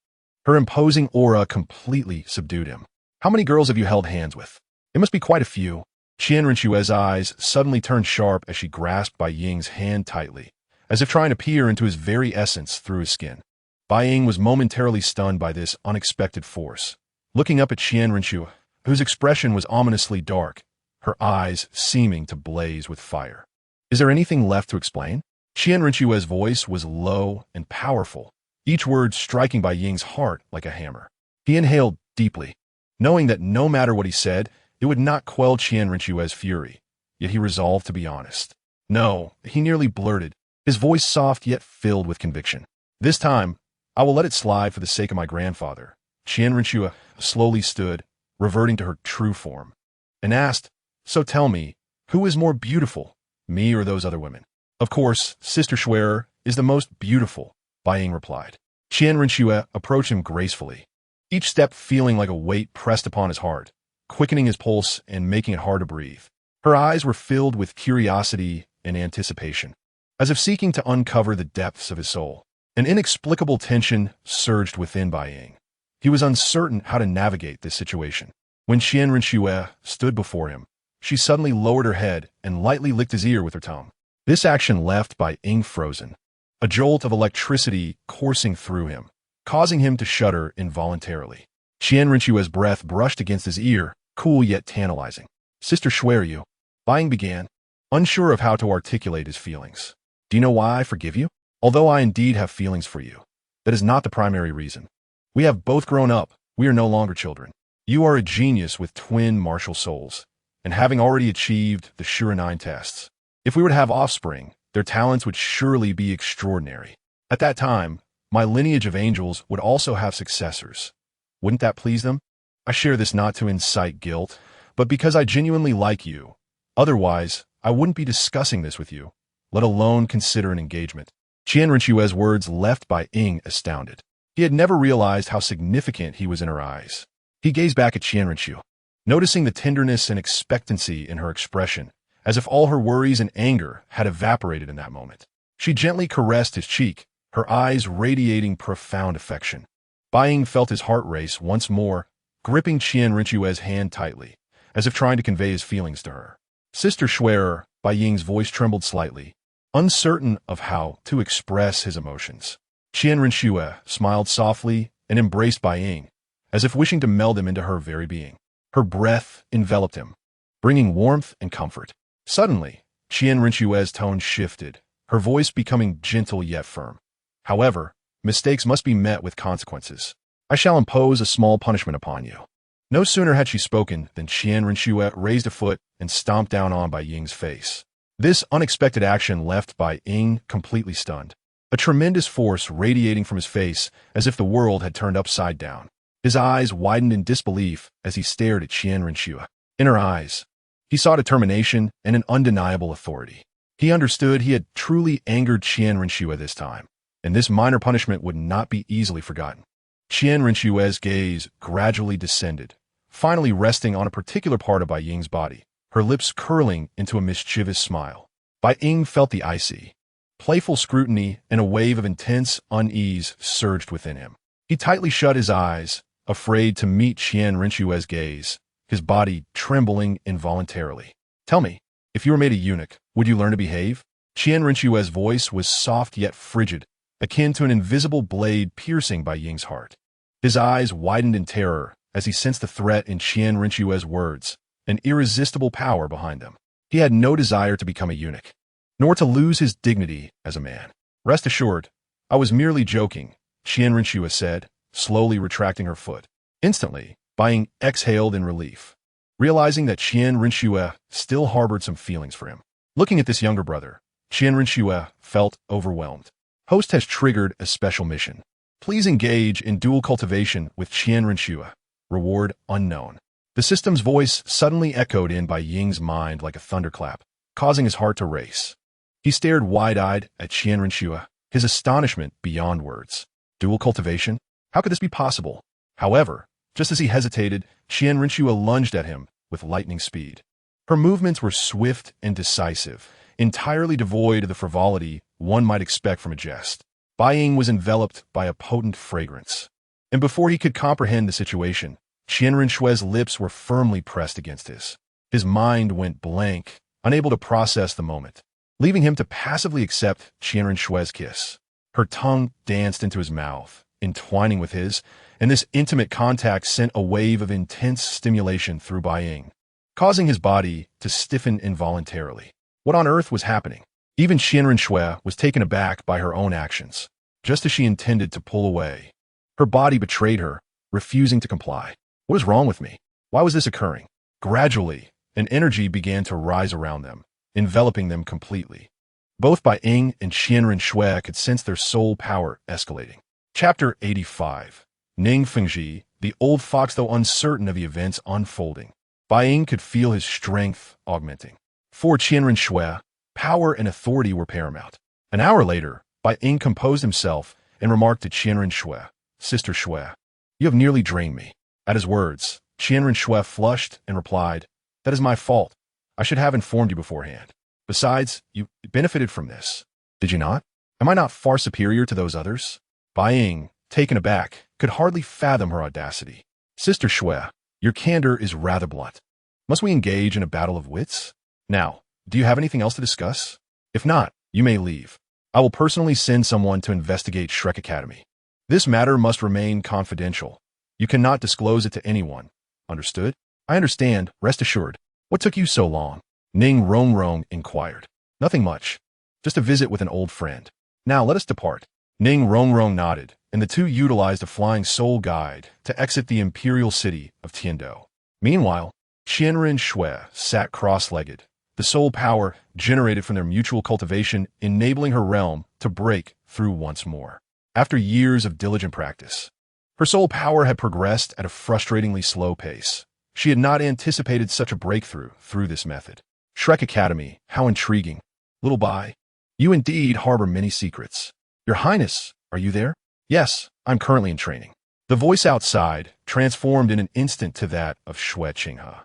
Her imposing aura completely subdued him. "How many girls have you held hands with?" "It must be quite a few." Qian Renxue's eyes suddenly turned sharp as she grasped Bai Ying's hand tightly, as if trying to peer into his very essence through his skin. Bai Ying was momentarily stunned by this unexpected force. Looking up at Qian Renxue, whose expression was ominously dark, her eyes seeming to blaze with fire. "Is there anything left to explain?" Qian Renxue's voice was low and powerful, each word striking Bai Ying's heart like a hammer. He inhaled deeply, knowing that no matter what he said, it would not quell Qian Renxue's fury, yet he resolved to be honest. "No," he nearly blurted, his voice soft yet filled with conviction. "This time, I will let it slide for the sake of my grandfather." Qian Renxue slowly stood, reverting to her true form, and asked, "So tell me, who is more beautiful, me or those other women?" "Of course, Sister Schwerer is the most beautiful," Bai Ying replied. Qian Renxue approached him gracefully, each step feeling like a weight pressed upon his heart, quickening his pulse and making it hard to breathe. Her eyes were filled with curiosity and anticipation, as if seeking to uncover the depths of his soul. An inexplicable tension surged within Bai Ying. He was uncertain how to navigate this situation. When Qian Renxue stood before him, she suddenly lowered her head and lightly licked his ear with her tongue. This action left Bai Ying frozen, a jolt of electricity coursing through him, causing him to shudder involuntarily. Qian Renxue's breath brushed against his ear, cool yet tantalizing. "Sister Schwerer, Bai Ying began, unsure of how to articulate his feelings. "Do you know why I forgive you? Although I indeed have feelings for you, that is not the primary reason. We have both grown up. We are no longer children. You are a genius with twin martial souls, and having already achieved the Shurenine tests. If we were to have offspring, their talents would surely be extraordinary. At that time, my lineage of angels would also have successors. Wouldn't that please them? I share this not to incite guilt, but because I genuinely like you. Otherwise, I wouldn't be discussing this with you, let alone consider an engagement." Qian Renxue's words left Bai Ying astounded. He had never realized how significant he was in her eyes. He gazed back at Qian Renxue, noticing the tenderness and expectancy in her expression, as if all her worries and anger had evaporated in that moment. She gently caressed his cheek, her eyes radiating profound affection. Bai Ying felt his heart race once more, gripping Qian Renxue's hand tightly, as if trying to convey his feelings to her. "Sister Schwerer," Bai Ying's voice trembled slightly, uncertain of how to express his emotions. Qian Renxue smiled softly and embraced Bai Ying, as if wishing to meld him into her very being. Her breath enveloped him, bringing warmth and comfort. Suddenly, Qian Renxue's tone shifted, her voice becoming gentle yet firm. "However, mistakes must be met with consequences. I shall impose a small punishment upon you." No sooner had she spoken than Qian Renxue raised a foot and stomped down on Bai Ying's face. This unexpected action left Bai Ying completely stunned, a tremendous force radiating from his face as if the world had turned upside down. His eyes widened in disbelief as he stared at Qian Renxue. In her eyes, he saw determination and an undeniable authority. He understood he had truly angered Qian Renxue this time, and this minor punishment would not be easily forgotten. Qian Renxue's gaze gradually descended, finally resting on a particular part of Bai Ying's body, her lips curling into a mischievous smile. Bai Ying felt the icy, playful scrutiny, and a wave of intense unease surged within him. He tightly shut his eyes, afraid to meet Qian Renxue's gaze, his body trembling involuntarily. "Tell me, if you were made a eunuch, would you learn to behave?" Qian Renxue's voice was soft yet frigid, akin to an invisible blade piercing Bai Ying's heart. His eyes widened in terror as he sensed the threat in Qian Renxue's words, an irresistible power behind them. He had no desire to become a eunuch, nor to lose his dignity as a man. Rest assured, I was merely joking, Qian Renxue said, slowly retracting her foot. Instantly, Bai Ying exhaled in relief, realizing that Qian Renxue still harbored some feelings for him. Looking at this younger brother, Qian Renxue felt overwhelmed. Host has triggered a special mission. Please engage in dual cultivation with Qian Renxue. Reward unknown. The system's voice suddenly echoed in Bai Ying's mind like a thunderclap, causing his heart to race. He stared wide-eyed at Qian Renxue, his astonishment beyond words. Dual cultivation? How could this be possible? However, just as he hesitated, Qian Renxue lunged at him with lightning speed. Her movements were swift and decisive, entirely devoid of the frivolity one might expect from a jest. Bai Ying was enveloped by a potent fragrance. And before he could comprehend the situation, Qian Renxue's lips were firmly pressed against his. His mind went blank, unable to process the moment, leaving him to passively accept Qian Renxue's kiss. Her tongue danced into his mouth, entwining with his, and this intimate contact sent a wave of intense stimulation through Bai Ying, causing his body to stiffen involuntarily. What on earth was happening? Even Qian Renxue was taken aback by her own actions. Just as she intended to pull away, her body betrayed her, refusing to comply. What is wrong with me? Why was this occurring? Gradually, an energy began to rise around them, enveloping them completely. Both Bai Ying and Qian Renxue could sense their soul power escalating. Chapter 85. Ning Fengji, the old fox, though uncertain of the events unfolding. Bai Ying could feel his strength augmenting. For Qian Renxue, power and authority were paramount. An hour later, Bai Ying composed himself and remarked to Qian Renxue, Sister Xue, you have nearly drained me. At his words, Qian Renxue flushed and replied, that is my fault. I should have informed you beforehand. Besides, you benefited from this. Did you not? Am I not far superior to those others? Bai Ying, taken aback, could hardly fathom her audacity. Sister Xue, your candor is rather blunt. Must we engage in a battle of wits? Now, do you have anything else to discuss? If not, you may leave. I will personally send someone to investigate Shrek Academy. This matter must remain confidential. You cannot disclose it to anyone. Understood? I understand, rest assured. What took you so long? Ning Rongrong inquired. Nothing much. Just a visit with an old friend. Now let us depart. Ning Rongrong nodded, and the two utilized a flying soul guide to exit the imperial city of Tiandou. Meanwhile, Qian Renxue sat cross-legged, the soul power generated from their mutual cultivation enabling her realm to break through once more. After years of diligent practice, her soul power had progressed at a frustratingly slow pace. She had not anticipated such a breakthrough through this method. Shrek Academy, how intriguing. Little Bai, you indeed harbor many secrets. Your Highness, are you there? Yes, I'm currently in training. The voice outside transformed in an instant to that of Xue Qinghe.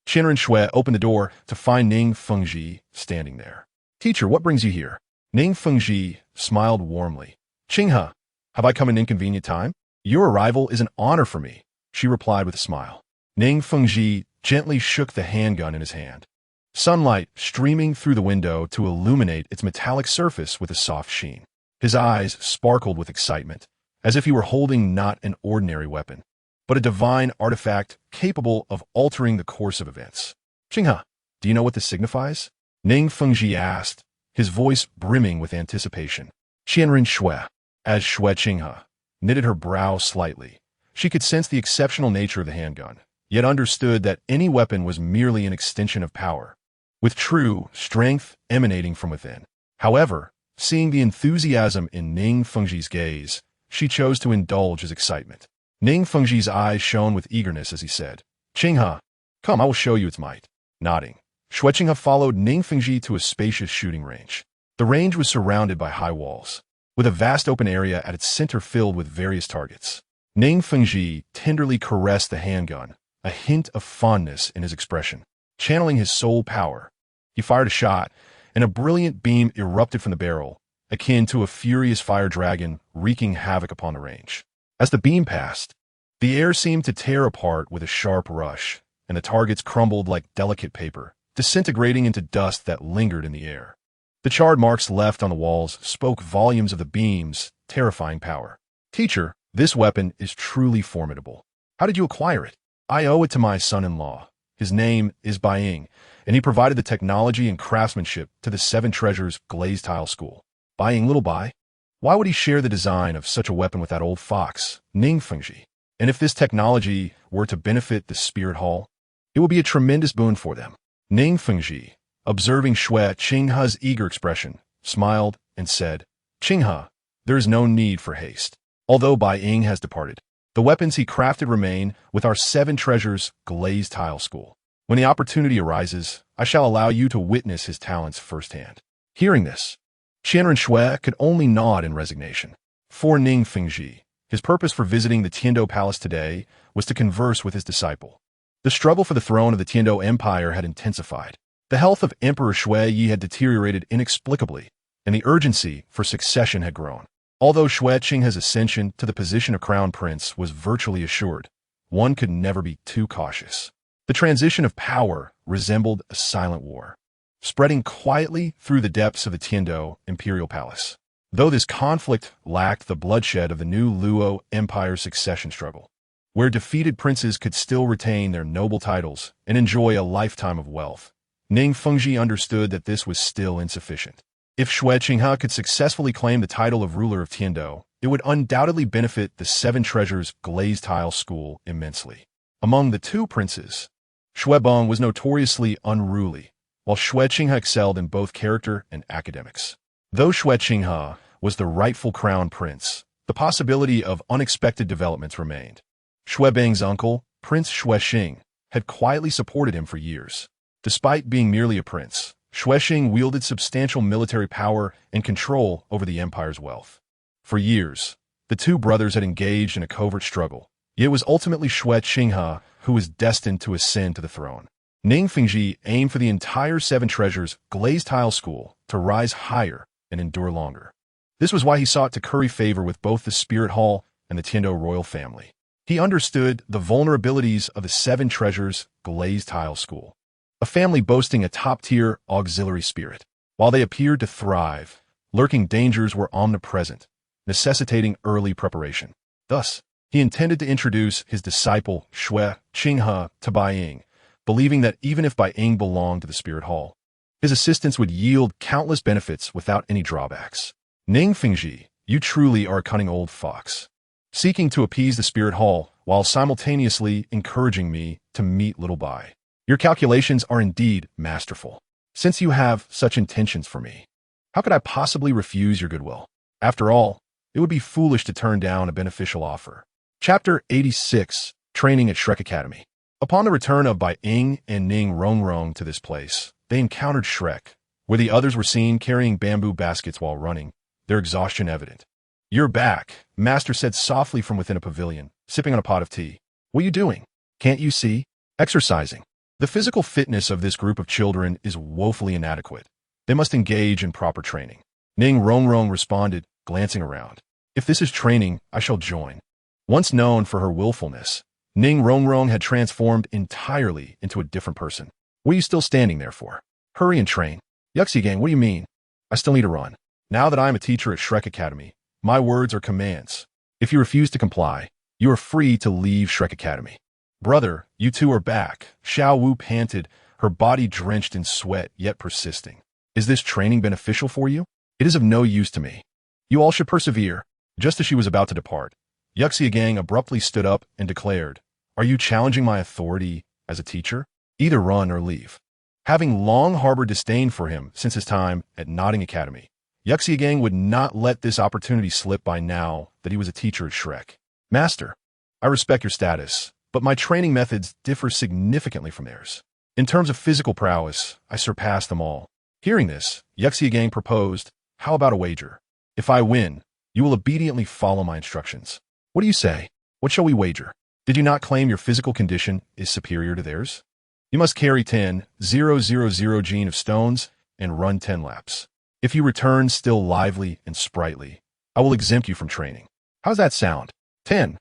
Qian Renxue opened the door to find Ning Fengji standing there. Teacher, what brings you here? Ning Fengji smiled warmly. Qinghe, have I come in inconvenient time? Your arrival is an honor for me, she replied with a smile. Ning Fengji gently shook the handgun in his hand, sunlight streaming through the window to illuminate its metallic surface with a soft sheen. His eyes sparkled with excitement, as if he were holding not an ordinary weapon, but a divine artifact capable of altering the course of events. Qinghe, do you know what this signifies? Ning Fengji asked, his voice brimming with anticipation. Qian Renxue, as Xue Qinghe, knitted her brow slightly. She could sense the exceptional nature of the handgun, yet understood that any weapon was merely an extension of power, with true strength emanating from within. However, seeing the enthusiasm in Ning Fengji's gaze, she chose to indulge his excitement. Ning Fengji's eyes shone with eagerness as he said, Qinghe, come, I will show you its might. Nodding, Xue Qinghe followed Ning Fengji to a spacious shooting range. The range was surrounded by high walls, with a vast open area at its center filled with various targets. Ning Fengji tenderly caressed the handgun, a hint of fondness in his expression. Channeling his soul power, he fired a shot, and a brilliant beam erupted from the barrel, akin to a furious fire dragon wreaking havoc upon the range. As the beam passed, the air seemed to tear apart with a sharp rush, and the targets crumbled like delicate paper, disintegrating into dust that lingered in the air. The charred marks left on the walls spoke volumes of the beam's terrifying power. Teacher, this weapon is truly formidable. How did you acquire it? I owe it to my son-in-law. His name is Bai Ying, and he provided the technology and craftsmanship to the Seven Treasures glazed tile school. Bai Ying, little Bai? Why would he share the design of such a weapon with that old fox, Ning Fengji? And if this technology were to benefit the Spirit Hall, it would be a tremendous boon for them. Ning Fengji, observing Xue Qinghe's eager expression, smiled and said, Qinghe, there is no need for haste. Although Bai Ying has departed, the weapons he crafted remain with our Seven Treasures glazed tile school. When the opportunity arises, I shall allow you to witness his talents firsthand. Hearing this, Qian Renxue could only nod in resignation. For Ning Fengji, his purpose for visiting the Tiando Palace today was to converse with his disciple. The struggle for the throne of the Tiando Empire had intensified. The health of Emperor Xue Yi had deteriorated inexplicably, and the urgency for succession had grown. Although Xue Qinghe's ascension to the position of crown prince was virtually assured, one could never be too cautious. The transition of power resembled a silent war, spreading quietly through the depths of the Tiando Imperial Palace. Though this conflict lacked the bloodshed of the new Luo Empire succession struggle, where defeated princes could still retain their noble titles and enjoy a lifetime of wealth, Ning Fengji understood that this was still insufficient. If Xue Qinghe could successfully claim the title of ruler of Tiando, it would undoubtedly benefit the Seven Treasures glazed tile school immensely. Among the two princes, Xue Beng was notoriously unruly, while Xue Qinghe excelled in both character and academics. Though Xue Qinghe was the rightful crown prince, the possibility of unexpected developments remained. Xue Beng's uncle, Prince Xue Xing, had quietly supported him for years. Despite being merely a prince, Xue Xing wielded substantial military power and control over the empire's wealth. For years, the two brothers had engaged in a covert struggle, yet it was ultimately Xue Qinghe who was destined to ascend to the throne. Ning Fengji aimed for the entire Seven Treasures glazed tile school to rise higher and endure longer. This was why he sought to curry favor with both the Spirit Hall and the Tiando royal family. He understood the vulnerabilities of the Seven Treasures glazed tile school, a family boasting a top-tier auxiliary spirit. While they appeared to thrive, lurking dangers were omnipresent, necessitating early preparation. Thus, he intended to introduce his disciple Xue Qinghe to Bai Ying, believing that even if Bai Ying belonged to the Spirit Hall, his assistance would yield countless benefits without any drawbacks. Ning Fengji, you truly are a cunning old fox, seeking to appease the Spirit Hall while simultaneously encouraging me to meet little Bai. Your calculations are indeed masterful. Since you have such intentions for me, how could I possibly refuse your goodwill? After all, it would be foolish to turn down a beneficial offer. Chapter 86, Training at Shrek Academy. Upon the return of Bai Ying and Ning Renxue to this place, they encountered Shrek, where the others were seen carrying bamboo baskets while running, their exhaustion evident. You're back, Master said softly from within a pavilion, sipping on a pot of tea. What are you doing? Can't you see? Exercising. The physical fitness of this group of children is woefully inadequate. They must engage in proper training. Ning Renxue responded, glancing around. If this is training, I shall join. Once known for her willfulness, Ning Renxue had transformed entirely into a different person. What are you still standing there for? Hurry and train. Yuxi gang, what do you mean? I still need to run. Now that I am a teacher at Shrek Academy, my words are commands. If you refuse to comply, you are free to leave Shrek Academy. Brother, you two are back, Xiao Wu panted, her body drenched in sweat yet persisting. Is this training beneficial for you? It is of no use to me. You all should persevere. Just as she was about to depart, Yuxia Gang abruptly stood up and declared, Are you challenging my authority as a teacher? Either run or leave. Having long harbored disdain for him since his time at Nodding Academy, Yuxia Gang would not let this opportunity slip by now that he was a teacher at Shrek. Master, I respect your status, but my training methods differ significantly from theirs. In terms of physical prowess, I surpass them all. Hearing this, Yuxia Gang proposed, How about a wager? If I win, you will obediently follow my instructions. What do you say? What shall we wager? Did you not claim your physical condition is superior to theirs? You must carry 10,000 gene of stones and run 10 laps. If you return still lively and sprightly, I will exempt you from training. How's that sound? 10,000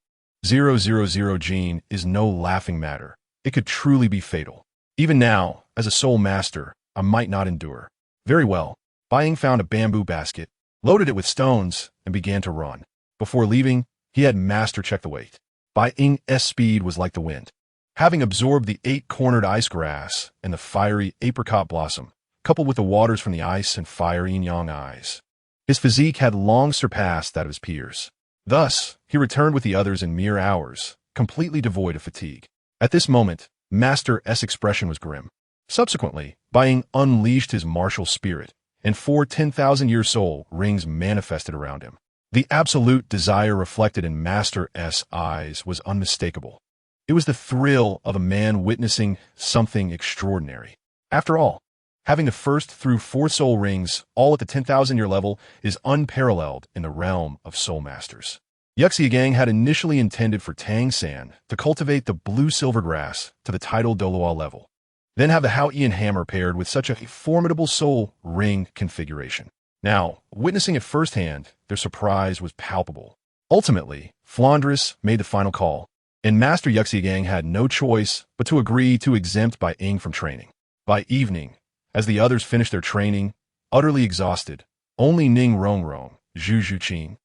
gene is no laughing matter. It could truly be fatal. Even now, as a soul master, I might not endure. Very well. Bai Ying found a bamboo basket, loaded it with stones, and began to run. Before leaving, he had Master check the weight. Bai Ying's speed was like the wind. Having absorbed the 8-cornered ice grass and the fiery apricot blossom, coupled with the waters from the ice and fiery yang eyes, his physique had long surpassed that of his peers. Thus, he returned with the others in mere hours, completely devoid of fatigue. At this moment, Master's expression was grim. Subsequently, Bai Ying unleashed his martial spirit, and 4 10,000-year soul rings manifested around him. The absolute desire reflected in Master's eyes was unmistakable. It was the thrill of a man witnessing something extraordinary. After all, having the first through 4 soul rings, all at the 10,000-year level, is unparalleled in the realm of soul masters. Yuxiagang had initially intended for Tang Sect to cultivate the blue-silver grass to the title Douluo level, then have the Haoyan hammer paired with such a formidable soul ring configuration. Now, witnessing it firsthand, their surprise was palpable. Ultimately, Flandres made the final call, and Master Yuxiagang had no choice but to agree to exempt Bai Ying from training. By evening, as the others finished their training, utterly exhausted, only Ning Rongrong, Zhu Zhuqing,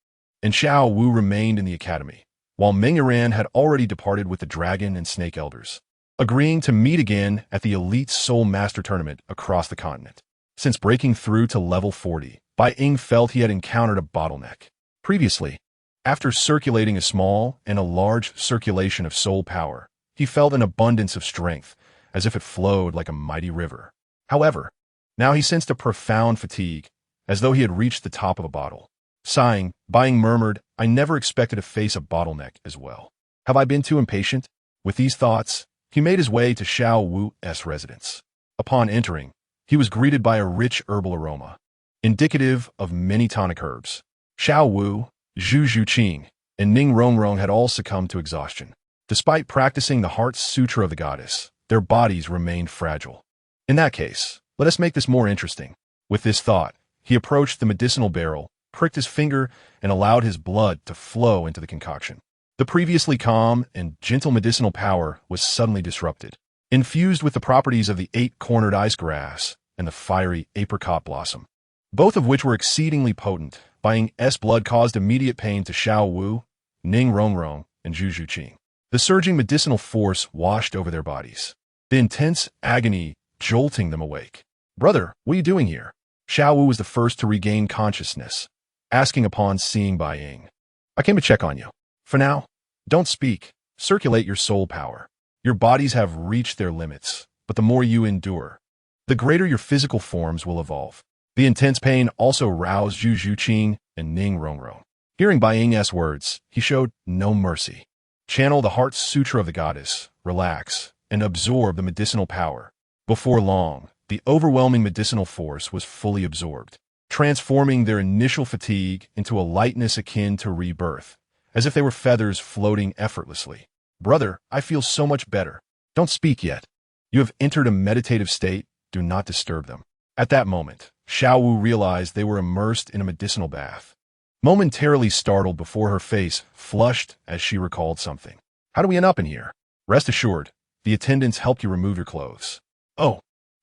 and Xiao Wu remained in the academy, while Meng Yiran had already departed with the dragon and snake elders, agreeing to meet again at the Elite Soul Master Tournament across the continent. Since breaking through to level 40, Bai Ying felt he had encountered a bottleneck. Previously, after circulating a small and a large circulation of soul power, he felt an abundance of strength, as if it flowed like a mighty river. However, now he sensed a profound fatigue, as though he had reached the top of a bottle. Sighing, Bai Ying murmured, "I never expected to face a bottleneck as well. Have I been too impatient?" With these thoughts, he made his way to Xiao Wu's residence. Upon entering, he was greeted by a rich herbal aroma, indicative of many tonic herbs. Xiao Wu, Zhu Zhuqing, and Ning Rongrong had all succumbed to exhaustion. Despite practicing the Heart Sutra of the goddess, their bodies remained fragile. In that case, let us make this more interesting. With this thought, he approached the medicinal barrel, pricked his finger, and allowed his blood to flow into the concoction. The previously calm and gentle medicinal power was suddenly disrupted. Infused with the properties of the 8-cornered ice grass and the fiery apricot blossom, both of which were exceedingly potent, Bai Ying's blood caused immediate pain to Xiao Wu, Ning Rongrong, and Zhu Zhuqing. The surging medicinal force washed over their bodies, the intense agony jolting them awake. "Brother, what are you doing here?" Xiao Wu was the first to regain consciousness, asking upon seeing Bai Ying. "I came to check on you. For now, don't speak. Circulate your soul power. Your bodies have reached their limits, but the more you endure, the greater your physical forms will evolve." The intense pain also roused Zhu Zhuqing and Ning Rongrong. Hearing Bai Ying's words, he showed no mercy. Channel the Heart Sutra of the goddess, relax, and absorb the medicinal power. Before long, the overwhelming medicinal force was fully absorbed, transforming their initial fatigue into a lightness akin to rebirth, as if they were feathers floating effortlessly. "Brother, I feel so much better. Don't speak yet. You have entered a meditative state. Do not disturb them." At that moment, Xiao Wu realized they were immersed in a medicinal bath. Momentarily startled before her face flushed as she recalled something. "How do we end up in here?" "Rest assured, the attendants helped you remove your clothes." "Oh,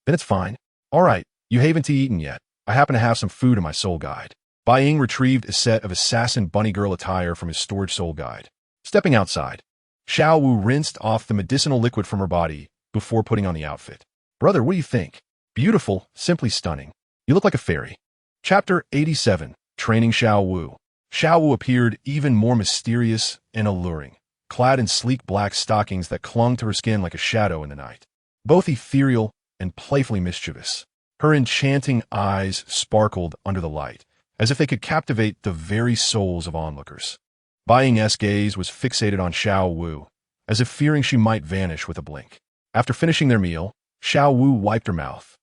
then it's fine. All right, you haven't eaten yet. I happen to have some food in my soul guide." Bai Ying retrieved a set of assassin bunny girl attire from his storage soul guide. Stepping outside, Xiao Wu rinsed off the medicinal liquid from her body before putting on the outfit. "Brother, what do you think?" "Beautiful, simply stunning. You look like a fairy." Chapter 87, Training Xiao Wu. Xiao Wu appeared even more mysterious and alluring, clad in sleek black stockings that clung to her skin like a shadow in the night. Both ethereal and playfully mischievous, her enchanting eyes sparkled under the light, as if they could captivate the very souls of onlookers. Bai Ying's gaze was fixated on Xiao Wu, as if fearing she might vanish with a blink. After finishing their meal, Xiao Wu wiped her mouth,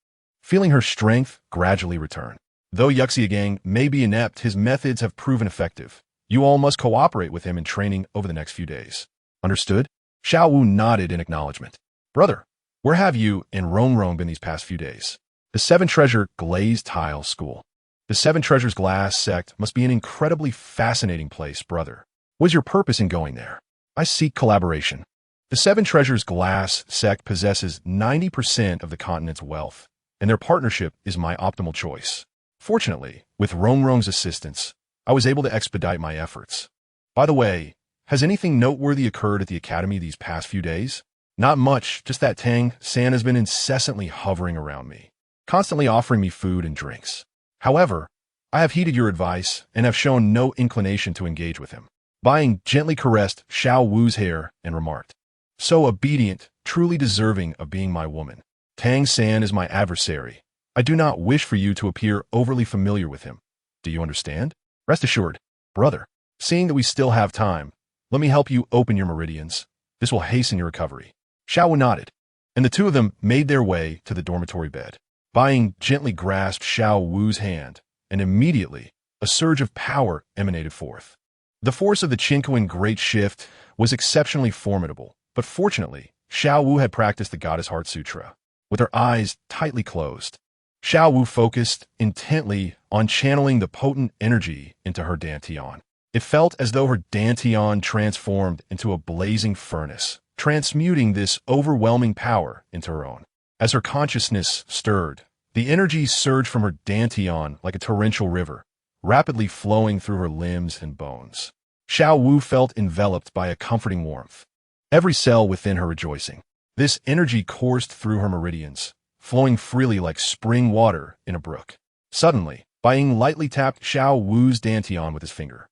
feeling her strength gradually return. "Though Yuxiagang may be inept, his methods have proven effective. You all must cooperate with him in training over the next few days. Understood?" Xiao Wu nodded in acknowledgement. "Brother, where have you and Rongrong been these past few days?" "The 7-treasure glazed tile school. The 7 treasures glass sect must be an incredibly fascinating place, brother. What is your purpose in going there?" "I seek collaboration. The 7 treasures glass sect possesses 90% of the continent's wealth, and their partnership is my optimal choice. Fortunately, with Rongrong's assistance, I was able to expedite my efforts. By the way, has anything noteworthy occurred at the academy these past few days? Not much, just that Tang Sect has been incessantly hovering around me, constantly offering me food and drinks. However, I have heeded your advice and have shown no inclination to engage with him. Bai Ying gently caressed Xiao Wu's hair and remarked, "So obedient, truly deserving of being my woman. Tang Sect is my adversary. I do not wish for you to appear overly familiar with him. Do you understand? Rest assured, brother, seeing that we still have time, let me help you open your meridians. This will hasten your recovery." Xiao Wu nodded, and the two of them made their way to the dormitory bed. Bai Ying gently grasped Xiao Wu's hand, and immediately a surge of power emanated forth. The force of the Qinkuan Great Shift was exceptionally formidable, but fortunately, Xiao Wu had practiced the Goddess Heart Sutra. With her eyes tightly closed, Xiao Wu focused intently on channeling the potent energy into her dantian. It felt as though her dantian transformed into a blazing furnace, transmuting this overwhelming power into her own. As her consciousness stirred, the energy surged from her dantian like a torrential river, rapidly flowing through her limbs and bones. Xiao Wu felt enveloped by a comforting warmth, every cell within her rejoicing. This energy coursed through her meridians, flowing freely like spring water in a brook. Suddenly, Bai Ying lightly tapped Xiao Wu's dantian with his finger,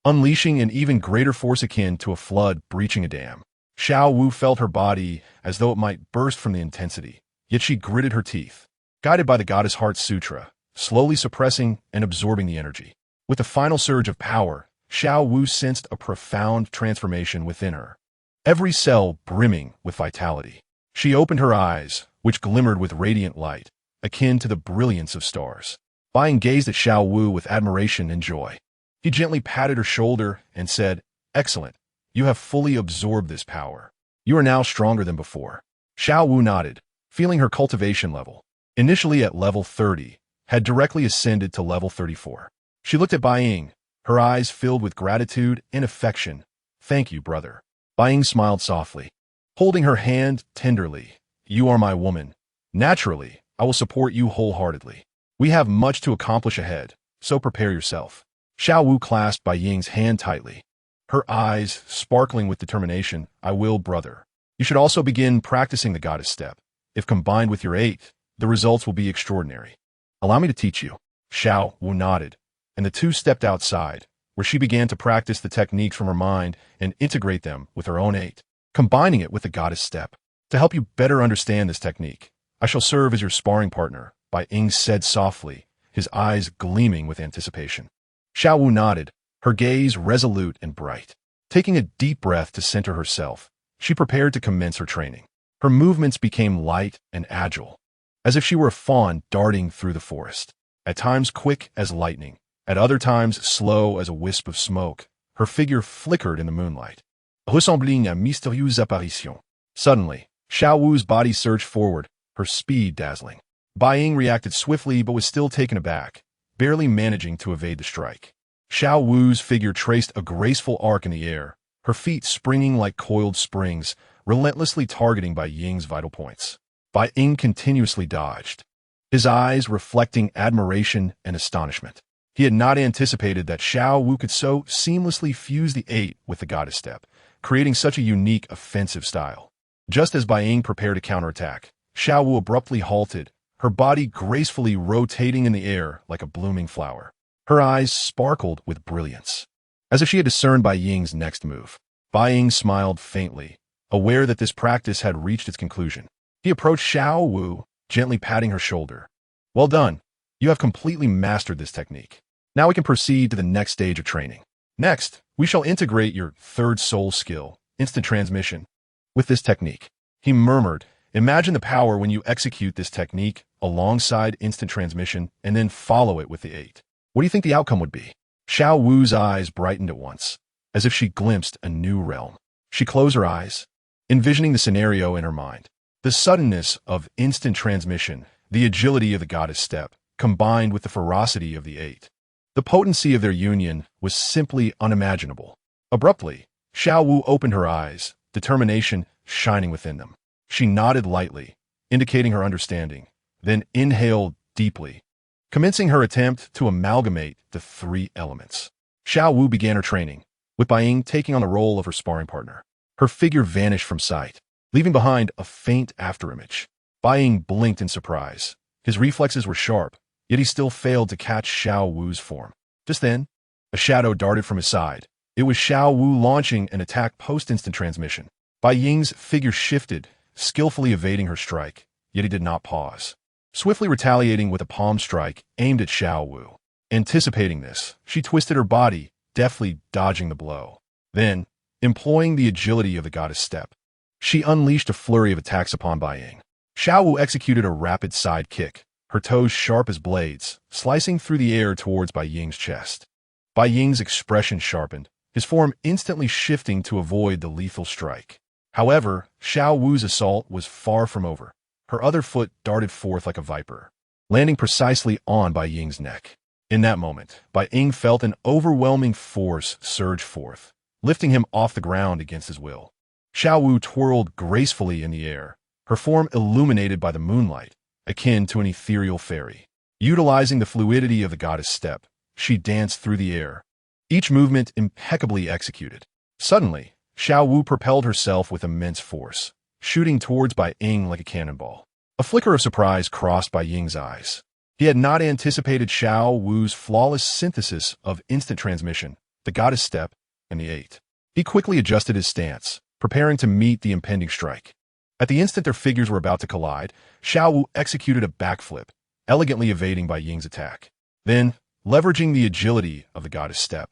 unleashing an even greater force akin to a flood breaching a dam. Xiao Wu felt her body as though it might burst from the intensity, yet she gritted her teeth, guided by the Goddess Heart Sutra, slowly suppressing and absorbing the energy. With the final surge of power, Xiao Wu sensed a profound transformation within her, every cell brimming with vitality. She opened her eyes, which glimmered with radiant light, akin to the brilliance of stars. Bai Ying gazed at Xiao Wu with admiration and joy. He gently patted her shoulder and said, "Excellent. You have fully absorbed this power. You are now stronger than before." Xiao Wu nodded, feeling her cultivation level, initially at level 30, had directly ascended to level 34. She looked at Bai Ying, her eyes filled with gratitude and affection. "Thank you, brother." Bai Ying smiled softly, holding her hand tenderly. "You are my woman. Naturally, I will support you wholeheartedly. We have much to accomplish ahead, so prepare yourself." Xiao Wu clasped Bai Ying's hand tightly, her eyes sparkling with determination. "I will, brother. You should also begin practicing the goddess step. If combined with your 8, the results will be extraordinary. Allow me to teach you." Xiao Wu nodded, and the two stepped outside, where she began to practice the techniques from her mind and integrate them with her own 8, combining it with the goddess step. "To help you better understand this technique, I shall serve as your sparring partner," Bai Ying said softly, his eyes gleaming with anticipation. Xiao Wu nodded, her gaze resolute and bright. Taking a deep breath to center herself, she prepared to commence her training. Her movements became light and agile, as if she were a fawn darting through the forest. At times quick as lightning, at other times slow as a wisp of smoke, her figure flickered in the moonlight, ressembling à mystérieuse apparition. Suddenly, Xiao Wu's body surged forward, her speed dazzling. Bai Ying reacted swiftly but was still taken aback, barely managing to evade the strike. Xiao Wu's figure traced a graceful arc in the air, her feet springing like coiled springs, relentlessly targeting Bai Ying's vital points. Bai Ying continuously dodged, his eyes reflecting admiration and astonishment. He had not anticipated that Xiao Wu could so seamlessly fuse the 8 with the goddess step, creating such a unique offensive style. Just as Bai Ying prepared to counterattack, Xiao Wu abruptly halted, her body gracefully rotating in the air like a blooming flower. Her eyes sparkled with brilliance, as if she had discerned Bai Ying's next move. Bai Ying smiled faintly, aware that this practice had reached its conclusion. He approached Xiao Wu, gently patting her shoulder. "Well done. You have completely mastered this technique. Now we can proceed to the next stage of training. Next, we shall integrate your third soul skill, instant transmission, with this technique." He murmured, "Imagine the power when you execute this technique alongside instant transmission and then follow it with the 8. What do you think the outcome would be?" Xiao Wu's eyes brightened at once, as if she glimpsed a new realm. She closed her eyes, envisioning the scenario in her mind. The suddenness of instant transmission, the agility of the goddess step, combined with the ferocity of the 8. The potency of their union was simply unimaginable. Abruptly, Xiao Wu opened her eyes, determination shining within them. She nodded lightly, indicating her understanding, then inhaled deeply, commencing her attempt to amalgamate the three elements. Xiao Wu began her training, with Bai Ying taking on the role of her sparring partner. Her figure vanished from sight, leaving behind a faint afterimage. Bai Ying blinked in surprise. His reflexes were sharp, yet he still failed to catch Xiao Wu's form. Just then, a shadow darted from his side. It was Xiao Wu launching an attack post-instant transmission. Bai Ying's figure shifted, skillfully evading her strike, yet he did not pause. Swiftly retaliating with a palm strike aimed at Xiao Wu. Anticipating this, she twisted her body, deftly dodging the blow. Then, employing the agility of the goddess step, she unleashed a flurry of attacks upon Bai Ying. Xiao Wu executed a rapid side kick, her toes sharp as blades, slicing through the air towards Bai Ying's chest. Bai Ying's expression sharpened, his form instantly shifting to avoid the lethal strike. However, Xiao Wu's assault was far from over. Her other foot darted forth like a viper, landing precisely on Bai Ying's neck. In that moment, Bai Ying felt an overwhelming force surge forth, lifting him off the ground against his will. Xiao Wu twirled gracefully in the air, her form illuminated by the moonlight, akin to an ethereal fairy. Utilizing the fluidity of the goddess step, she danced through the air, each movement impeccably executed. Suddenly, Xiao Wu propelled herself with immense force, shooting towards Bai Ying like a cannonball. A flicker of surprise crossed Bai Ying's eyes. He had not anticipated Xiao Wu's flawless synthesis of instant transmission, the goddess step, and the eight. He quickly adjusted his stance, preparing to meet the impending strike. At the instant their figures were about to collide, Xiao Wu executed a backflip, elegantly evading Bai Ying's attack. Then, leveraging the agility of the goddess step,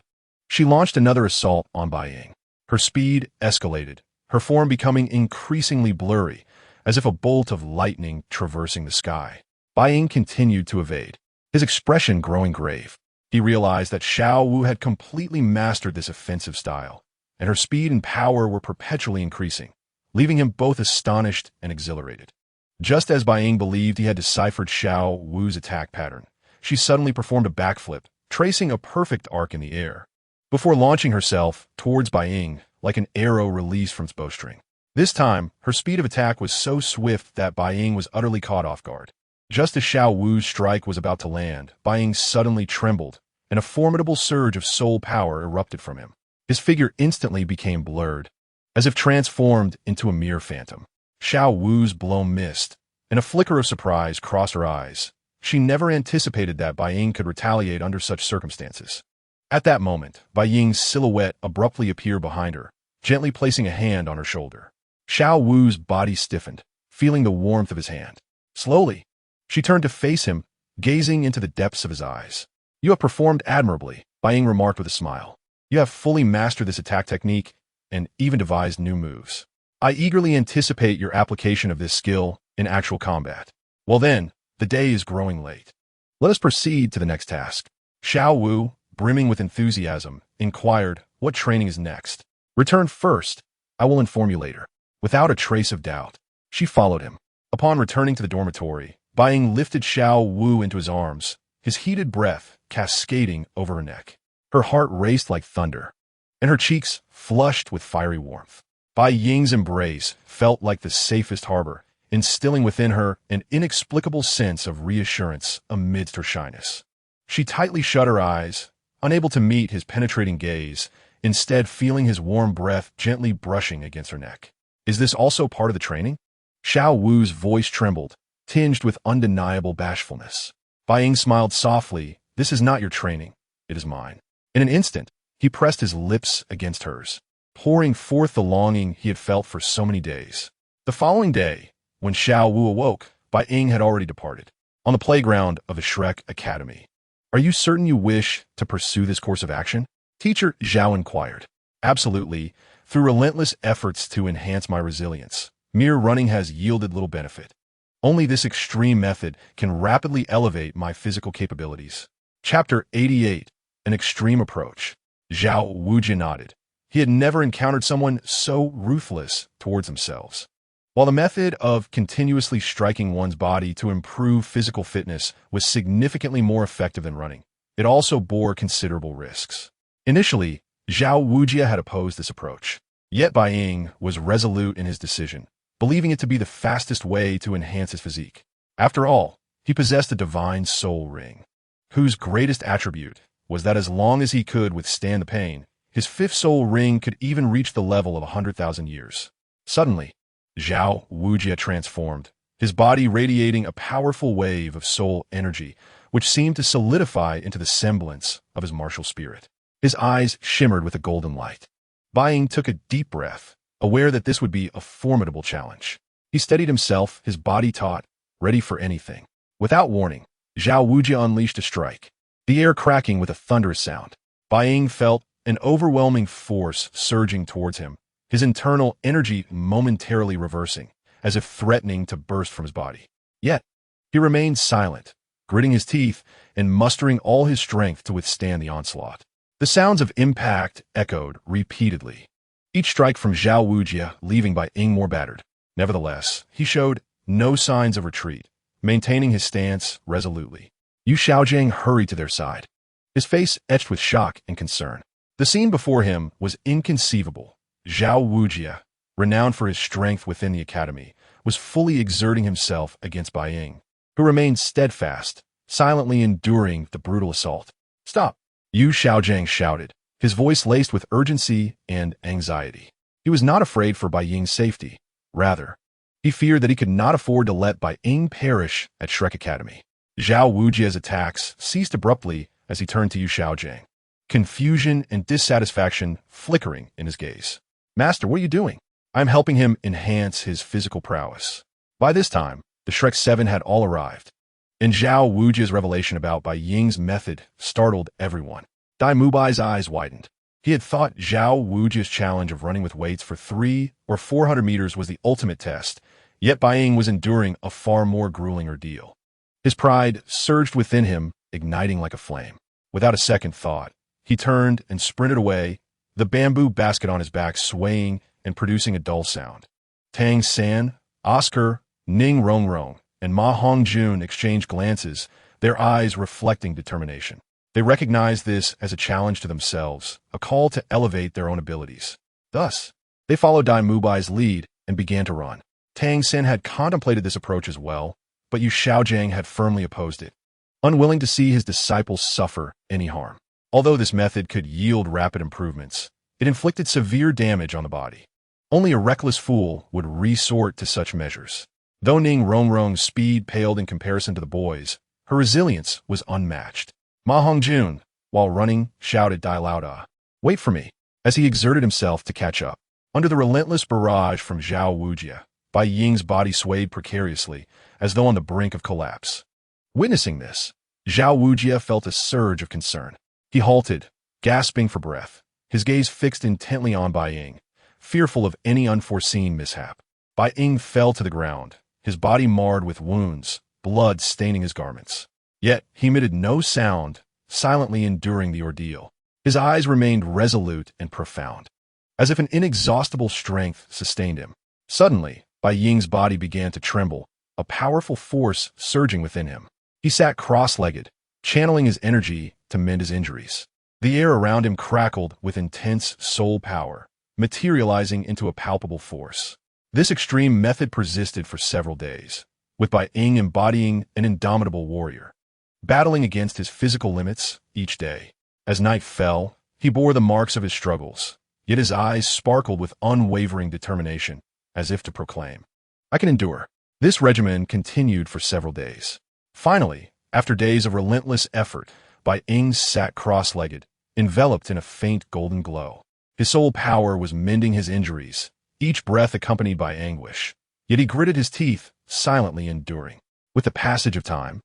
she launched another assault on Bai Ying. Her speed escalated, her form becoming increasingly blurry, as if a bolt of lightning traversing the sky. Bai Ying continued to evade, his expression growing grave. He realized that Xiao Wu had completely mastered this offensive style, and her speed and power were perpetually increasing, leaving him both astonished and exhilarated. Just as Bai Ying believed he had deciphered Xiao Wu's attack pattern, she suddenly performed a backflip, tracing a perfect arc in the air, before launching herself towards Bai Ying like an arrow released from its bowstring. This time, her speed of attack was so swift that Bai Ying was utterly caught off guard. Just as Xiao Wu's strike was about to land, Bai Ying suddenly trembled, and a formidable surge of soul power erupted from him. His figure instantly became blurred, as if transformed into a mere phantom. Xiao Wu's blow missed, and a flicker of surprise crossed her eyes. She never anticipated that Bai Ying could retaliate under such circumstances. At that moment, Bai Ying's silhouette abruptly appeared behind her, gently placing a hand on her shoulder. Xiao Wu's body stiffened, feeling the warmth of his hand. Slowly, she turned to face him, gazing into the depths of his eyes. "You have performed admirably," Bai Ying remarked with a smile. "You have fully mastered this attack technique and even devised new moves. I eagerly anticipate your application of this skill in actual combat. Well then, the day is growing late. Let us proceed to the next task." Xiao Wu, brimming with enthusiasm, inquired, "What training is next?" "Return first. I will inform you later." Without a trace of doubt, she followed him. Upon returning to the dormitory, Bai Ying lifted Xiao Wu into his arms, his heated breath cascading over her neck. Her heart raced like thunder, and her cheeks flushed with fiery warmth. Bai Ying's embrace felt like the safest harbor, instilling within her an inexplicable sense of reassurance amidst her shyness. She tightly shut her eyes, unable to meet his penetrating gaze, instead feeling his warm breath gently brushing against her neck. "Is this also part of the training?" Xiao Wu's voice trembled, tinged with undeniable bashfulness. Bai Ying smiled softly. "This is not your training. It is mine." In an instant, he pressed his lips against hers, pouring forth the longing he had felt for so many days. The following day, when Xiao Wu awoke, Bai Ying had already departed. On the playground of the Shrek Academy. "Are you certain you wish to pursue this course of action?" Teacher Zhao inquired. "Absolutely. Through relentless efforts to enhance my resilience, mere running has yielded little benefit. Only this extreme method can rapidly elevate my physical capabilities." Chapter 88. An Extreme Approach. Zhao Wujia nodded. He had never encountered someone so ruthless towards themselves. While the method of continuously striking one's body to improve physical fitness was significantly more effective than running, it also bore considerable risks. Initially, Zhao Wujia had opposed this approach. Yet Bai Ying was resolute in his decision, believing it to be the fastest way to enhance his physique. After all, He possessed a divine soul ring, whose greatest attribute was that as long as he could withstand the pain, his fifth soul ring could even reach the level of 100,000 years. Suddenly, Zhao Wujie transformed, his body radiating a powerful wave of soul energy, which seemed to solidify into the semblance of his martial spirit. His eyes shimmered with a golden light. Bai Ying took a deep breath, aware that this would be a formidable challenge. He steadied himself, his body taut, ready for anything. Without warning, Zhao Wujie unleashed a strike, the air cracking with a thunderous sound. Bai Ying felt an overwhelming force surging towards him, his internal energy momentarily reversing, as if threatening to burst from his body. Yet, he remained silent, gritting his teeth and mustering all his strength to withstand the onslaught. The sounds of impact echoed repeatedly, each strike from Zhao Wujie leaving Bai Ying more battered. Nevertheless, he showed no signs of retreat, maintaining his stance resolutely. Yu Xiaojiang hurried to their side, his face etched with shock and concern. The scene before him was inconceivable. Zhao Wujie, renowned for his strength within the academy, was fully exerting himself against Bai Ying, who remained steadfast, silently enduring the brutal assault. "Stop!" Yu Xiaojiang shouted, his voice laced with urgency and anxiety. He was not afraid for Bai Ying's safety. Rather, he feared that he could not afford to let Bai Ying perish at Shrek Academy. Zhao Wujie's attacks ceased abruptly as he turned to Yu Xiaojiang, confusion and dissatisfaction flickering in his gaze. "Master, what are you doing?" "I'm helping him enhance his physical prowess." By this time, the Shrek 7 had all arrived, and Zhao Wujie's revelation about Bai Ying's method startled everyone. Dai Mubai's eyes widened. He had thought Zhao Wujie's challenge of running with weights for 300 or 400 meters was the ultimate test, yet Bai Ying was enduring a far more grueling ordeal. His pride surged within him, igniting like a flame. Without a second thought, he turned and sprinted away, the bamboo basket on his back swaying and producing a dull sound. Tang San, Oscar, Ning Rongrong, and Ma Hongjun exchanged glances, their eyes reflecting determination. They recognized this as a challenge to themselves, a call to elevate their own abilities. Thus, they followed Dai Mubai's lead and began to run. Tang San had contemplated this approach as well, but Yu Xiaojiang had firmly opposed it, unwilling to see his disciples suffer any harm. Although this method could yield rapid improvements, it inflicted severe damage on the body. Only a reckless fool would resort to such measures. Though Ning Rongrong's speed paled in comparison to the boys, her resilience was unmatched. Ma Hongjun, while running, shouted Dai Lauda, "Wait for me," as he exerted himself to catch up. Under the relentless barrage from Zhao Wujie, Bai Ying's body swayed precariously, as though on the brink of collapse. Witnessing this, Zhao Wujie felt a surge of concern. He halted, gasping for breath, his gaze fixed intently on Bai Ying, fearful of any unforeseen mishap. Bai Ying fell to the ground, his body marred with wounds, blood staining his garments. Yet he emitted no sound, silently enduring the ordeal. His eyes remained resolute and profound, as if an inexhaustible strength sustained him. Suddenly, Bai Ying's body began to tremble, a powerful force surging within him. He sat cross-legged, channeling his energy to mend his injuries. The air around him crackled with intense soul power, materializing into a palpable force. This extreme method persisted for several days, with Bai Ying embodying an indomitable warrior, battling against his physical limits each day. As night fell, he bore the marks of his struggles, yet his eyes sparkled with unwavering determination, as if to proclaim, "I can endure." This regimen continued for several days. Finally, after days of relentless effort, Bai Ying sat cross-legged, enveloped in a faint golden glow. His soul power was mending his injuries, each breath accompanied by anguish. Yet he gritted his teeth, silently enduring. With the passage of time,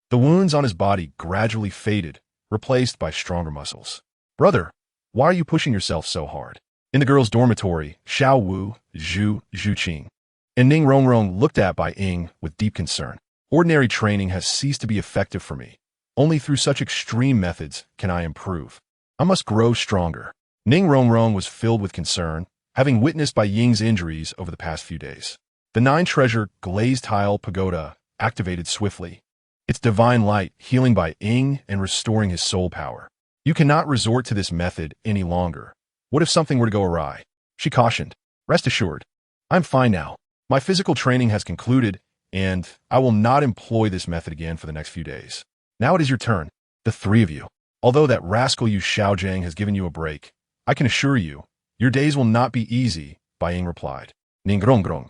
the wounds on his body gradually faded, replaced by stronger muscles. "Brother, why are you pushing yourself so hard?" In the girls' dormitory, Xiao Wu, Zhu Qing, and Ning Rongrong looked at Bai Ying with deep concern. "Ordinary training has ceased to be effective for me. Only through such extreme methods can I improve. I must grow stronger." Ning Rongrong was filled with concern, having witnessed Bai Ying's injuries over the past few days. The 9-treasure glazed tile pagoda activated swiftly, its divine light healing Bai Ying and restoring his soul power. "You cannot resort to this method any longer. What if something were to go awry?" she cautioned. "Rest assured, I'm fine now. My physical training has concluded, and I will not employ this method again for the next few days. Now it is your turn, the three of you. Although that rascal Yu Xiaojiang has given you a break, I can assure you, your days will not be easy, Bai Ying replied. Ningrongrong,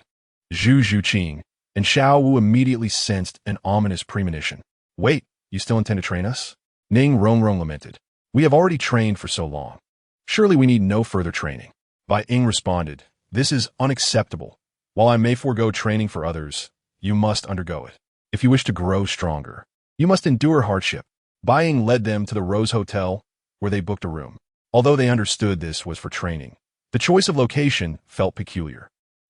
Zhu Zhuqing, and Xiao Wu immediately sensed an ominous premonition. Wait, you still intend to train us? Ning Rongrong lamented. We have already trained for so long. Surely we need no further training. Bai Ying responded, this is unacceptable. While I may forego training for others, you must undergo it. If you wish to grow stronger, you must endure hardship. Bai Ying led them to the Rose Hotel, where they booked a room. Although they understood this was for training, the choice of location felt peculiar.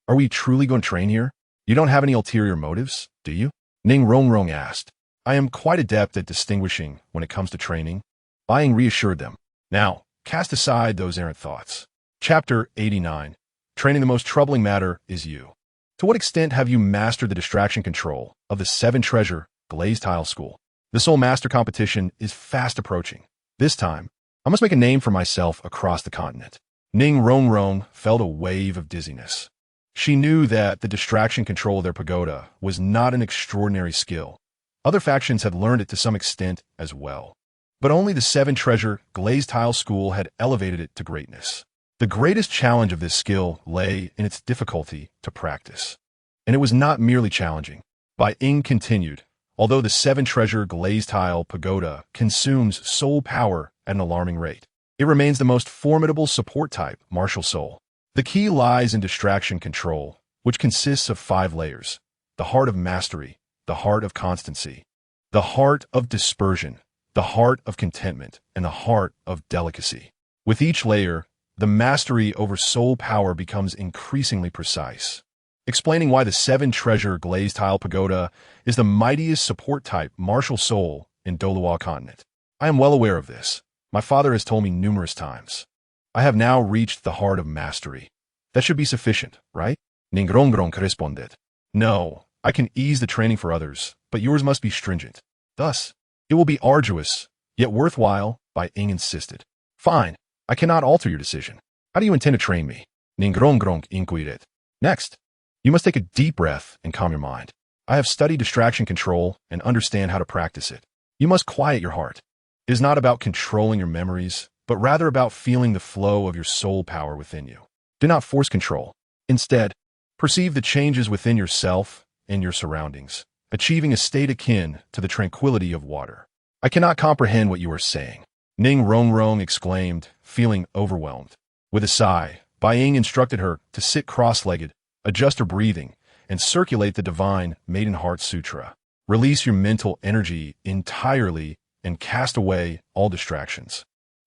Are we truly going to train here? You don't have any ulterior motives, do you? Ning Rongrong asked. I am quite adept at distinguishing when it comes to training. Bai Ying reassured them. Now, cast aside those errant thoughts. Chapter 89. Training. The most troubling matter is you. To what extent have you mastered the distraction control of the 7 treasure glazed tile school? The Soul Master competition is fast approaching. This time, I must make a name for myself across the continent. Ning Rongrong felt a wave of dizziness. She knew that the distraction control of their pagoda was not an extraordinary skill. Other factions had learned it to some extent as well. But only the 7 treasure glazed tile school had elevated it to greatness. The greatest challenge of this skill lay in its difficulty to practice. And it was not merely challenging. Bai Ying continued, although the 7 treasure glazed tile pagoda consumes soul power at an alarming rate, it remains the most formidable support type, martial soul. The key lies in distraction control, which consists of 5 layers: the heart of mastery, the heart of constancy, the heart of dispersion, the heart of contentment, and the heart of delicacy. With each layer, the mastery over soul power becomes increasingly precise, explaining why the 7 treasure glazed tile pagoda is the mightiest support type martial soul in Douluo continent. I am well aware of this. My father has told me numerous times. I have now reached the heart of mastery. That should be sufficient, right? Ningrongrong responded. No, I can ease the training for others, but yours must be stringent. Thus, it will be arduous, yet worthwhile, Bai Ying insisted. Fine, I cannot alter your decision. How do you intend to train me? Ningrongrong inquired. Next, you must take a deep breath and calm your mind. I have studied distraction control and understand how to practice it. You must quiet your heart. It is not about controlling your memories, but rather about feeling the flow of your soul power within you. Do not force control. Instead, perceive the changes within yourself and your surroundings, achieving a state akin to the tranquility of water. I cannot comprehend what you are saying, Ning Rongrong exclaimed, feeling overwhelmed. With a sigh, Bai Ying instructed her to sit cross-legged, adjust her breathing, and circulate the divine Maiden Heart Sutra. Release your mental energy entirely and cast away all distractions.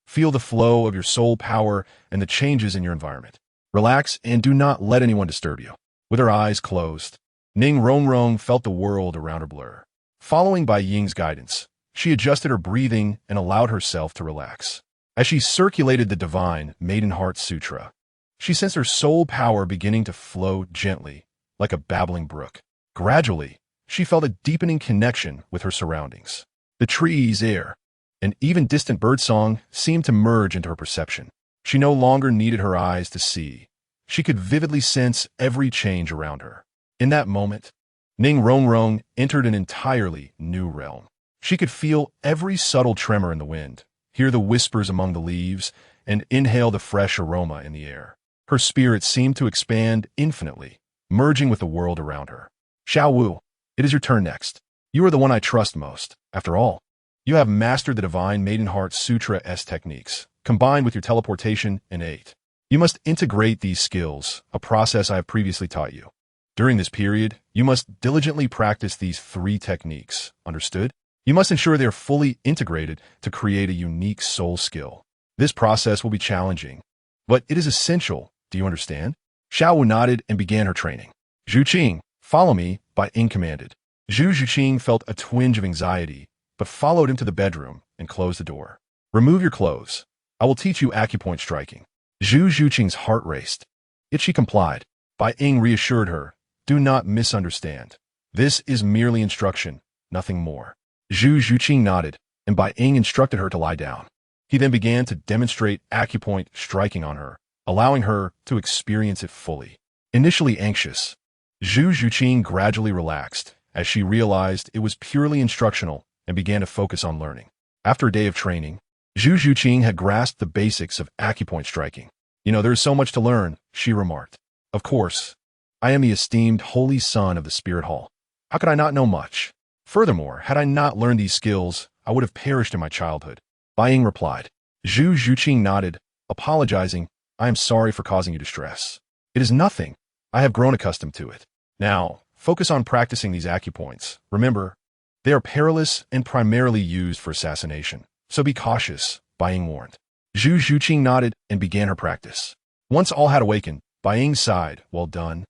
Feel the flow of your soul power and the changes in your environment. Relax and do not let anyone disturb you. With her eyes closed, Ning Rongrong felt the world around her blur. Following Bai Ying's guidance, she adjusted her breathing and allowed herself to relax. As she circulated the divine Maiden Heart Sutra, she sensed her soul power beginning to flow gently, like a babbling brook. Gradually, she felt a deepening connection with her surroundings. The trees, air, and even distant birdsong seemed to merge into her perception. She no longer needed her eyes to see. She could vividly sense every change around her. In that moment, Ning Rongrong entered an entirely new realm. She could feel every subtle tremor in the wind, hear the whispers among the leaves, and inhale the fresh aroma in the air. Her spirit seemed to expand infinitely, merging with the world around her. Xiao Wu, it is your turn next. You are the one I trust most. After all, you have mastered the divine Maiden Heart Sutra-S techniques, combined with your teleportation innate. You must integrate these skills, a process I have previously taught you. During this period, you must diligently practice these 3 techniques, understood? You must ensure they are fully integrated to create a unique soul skill. This process will be challenging, but it is essential. Do you understand? Xiao Wu nodded and began her training. Zhuqing, follow me, Bai Ying commanded. Zhu Zhuqing felt a twinge of anxiety, but followed him to the bedroom and closed the door. Remove your clothes. I will teach you acupoint striking. Zhu Zhuqing's heart raced. Yet she complied. Bai Ying reassured her, do not misunderstand. This is merely instruction, nothing more. Zhu Zhuqing nodded, and Bai Ying instructed her to lie down. He then began to demonstrate acupoint striking on her, allowing her to experience it fully. Initially anxious, Zhu Zhuqing gradually relaxed, as she realized it was purely instructional and began to focus on learning. After a day of training, Zhu Zhuqing had grasped the basics of acupoint striking. There is so much to learn, she remarked. Of course, I am the esteemed holy son of the spirit hall. How could I not know much? Furthermore, had I not learned these skills, I would have perished in my childhood. Bai Ying replied. Zhu Zhuqing nodded, apologizing. I am sorry for causing you distress. It is nothing. I have grown accustomed to it. Now, focus on practicing these acupoints. Remember, they are perilous and primarily used for assassination. So be cautious, Bai Ying warned. Zhu Zhuqing nodded and began her practice. Once all had awakened, Bai Ying sighed. Well done.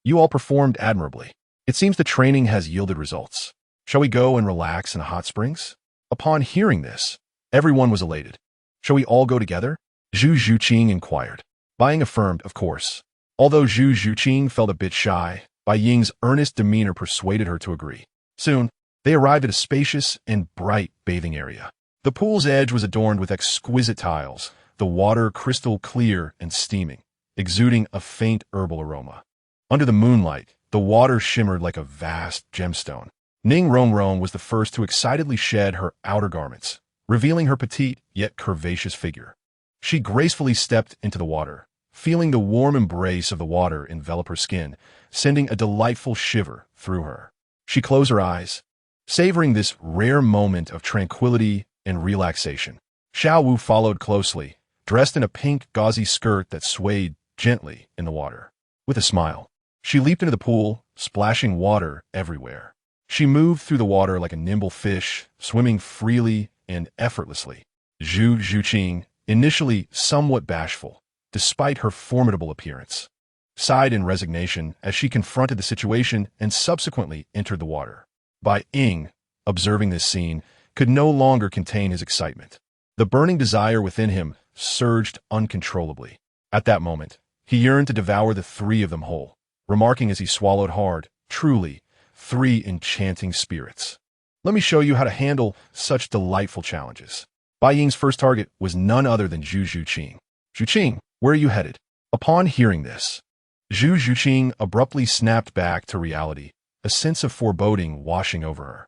You all performed admirably. It seems the training has yielded results. Shall we go and relax in the hot springs? Upon hearing this, everyone was elated. Shall we all go together? Zhu Zhuqing inquired. Bai Ying affirmed, of course. Although Zhu Zhuqing felt a bit shy, Bai Ying's earnest demeanor persuaded her to agree. Soon, they arrived at a spacious and bright bathing area. The pool's edge was adorned with exquisite tiles, the water crystal clear and steaming, exuding a faint herbal aroma. Under the moonlight, the water shimmered like a vast gemstone. Ning Rongrong was the first to excitedly shed her outer garments, revealing her petite yet curvaceous figure. She gracefully stepped into the water, feeling the warm embrace of the water envelop her skin, sending a delightful shiver through her. She closed her eyes, savoring this rare moment of tranquility and relaxation. Xiao Wu followed closely, dressed in a pink gauzy skirt that swayed gently in the water. With a smile, she leaped into the pool, splashing water everywhere. She moved through the water like a nimble fish, swimming freely and effortlessly. Zhu Zhuqing, initially somewhat bashful, despite her formidable appearance, sighed in resignation as she confronted the situation and subsequently entered the water. Bai Ying, observing this scene, could no longer contain his excitement. The burning desire within him surged uncontrollably. At that moment, he yearned to devour the three of them whole, remarking as he swallowed hard, truly, 3 enchanting spirits. Let me show you how to handle such delightful challenges. Bai Ying's first target was none other than Zhu Zhuqing. Zhuqing, where are you headed? Upon hearing this, Zhu Zhuqing abruptly snapped back to reality, a sense of foreboding washing over her.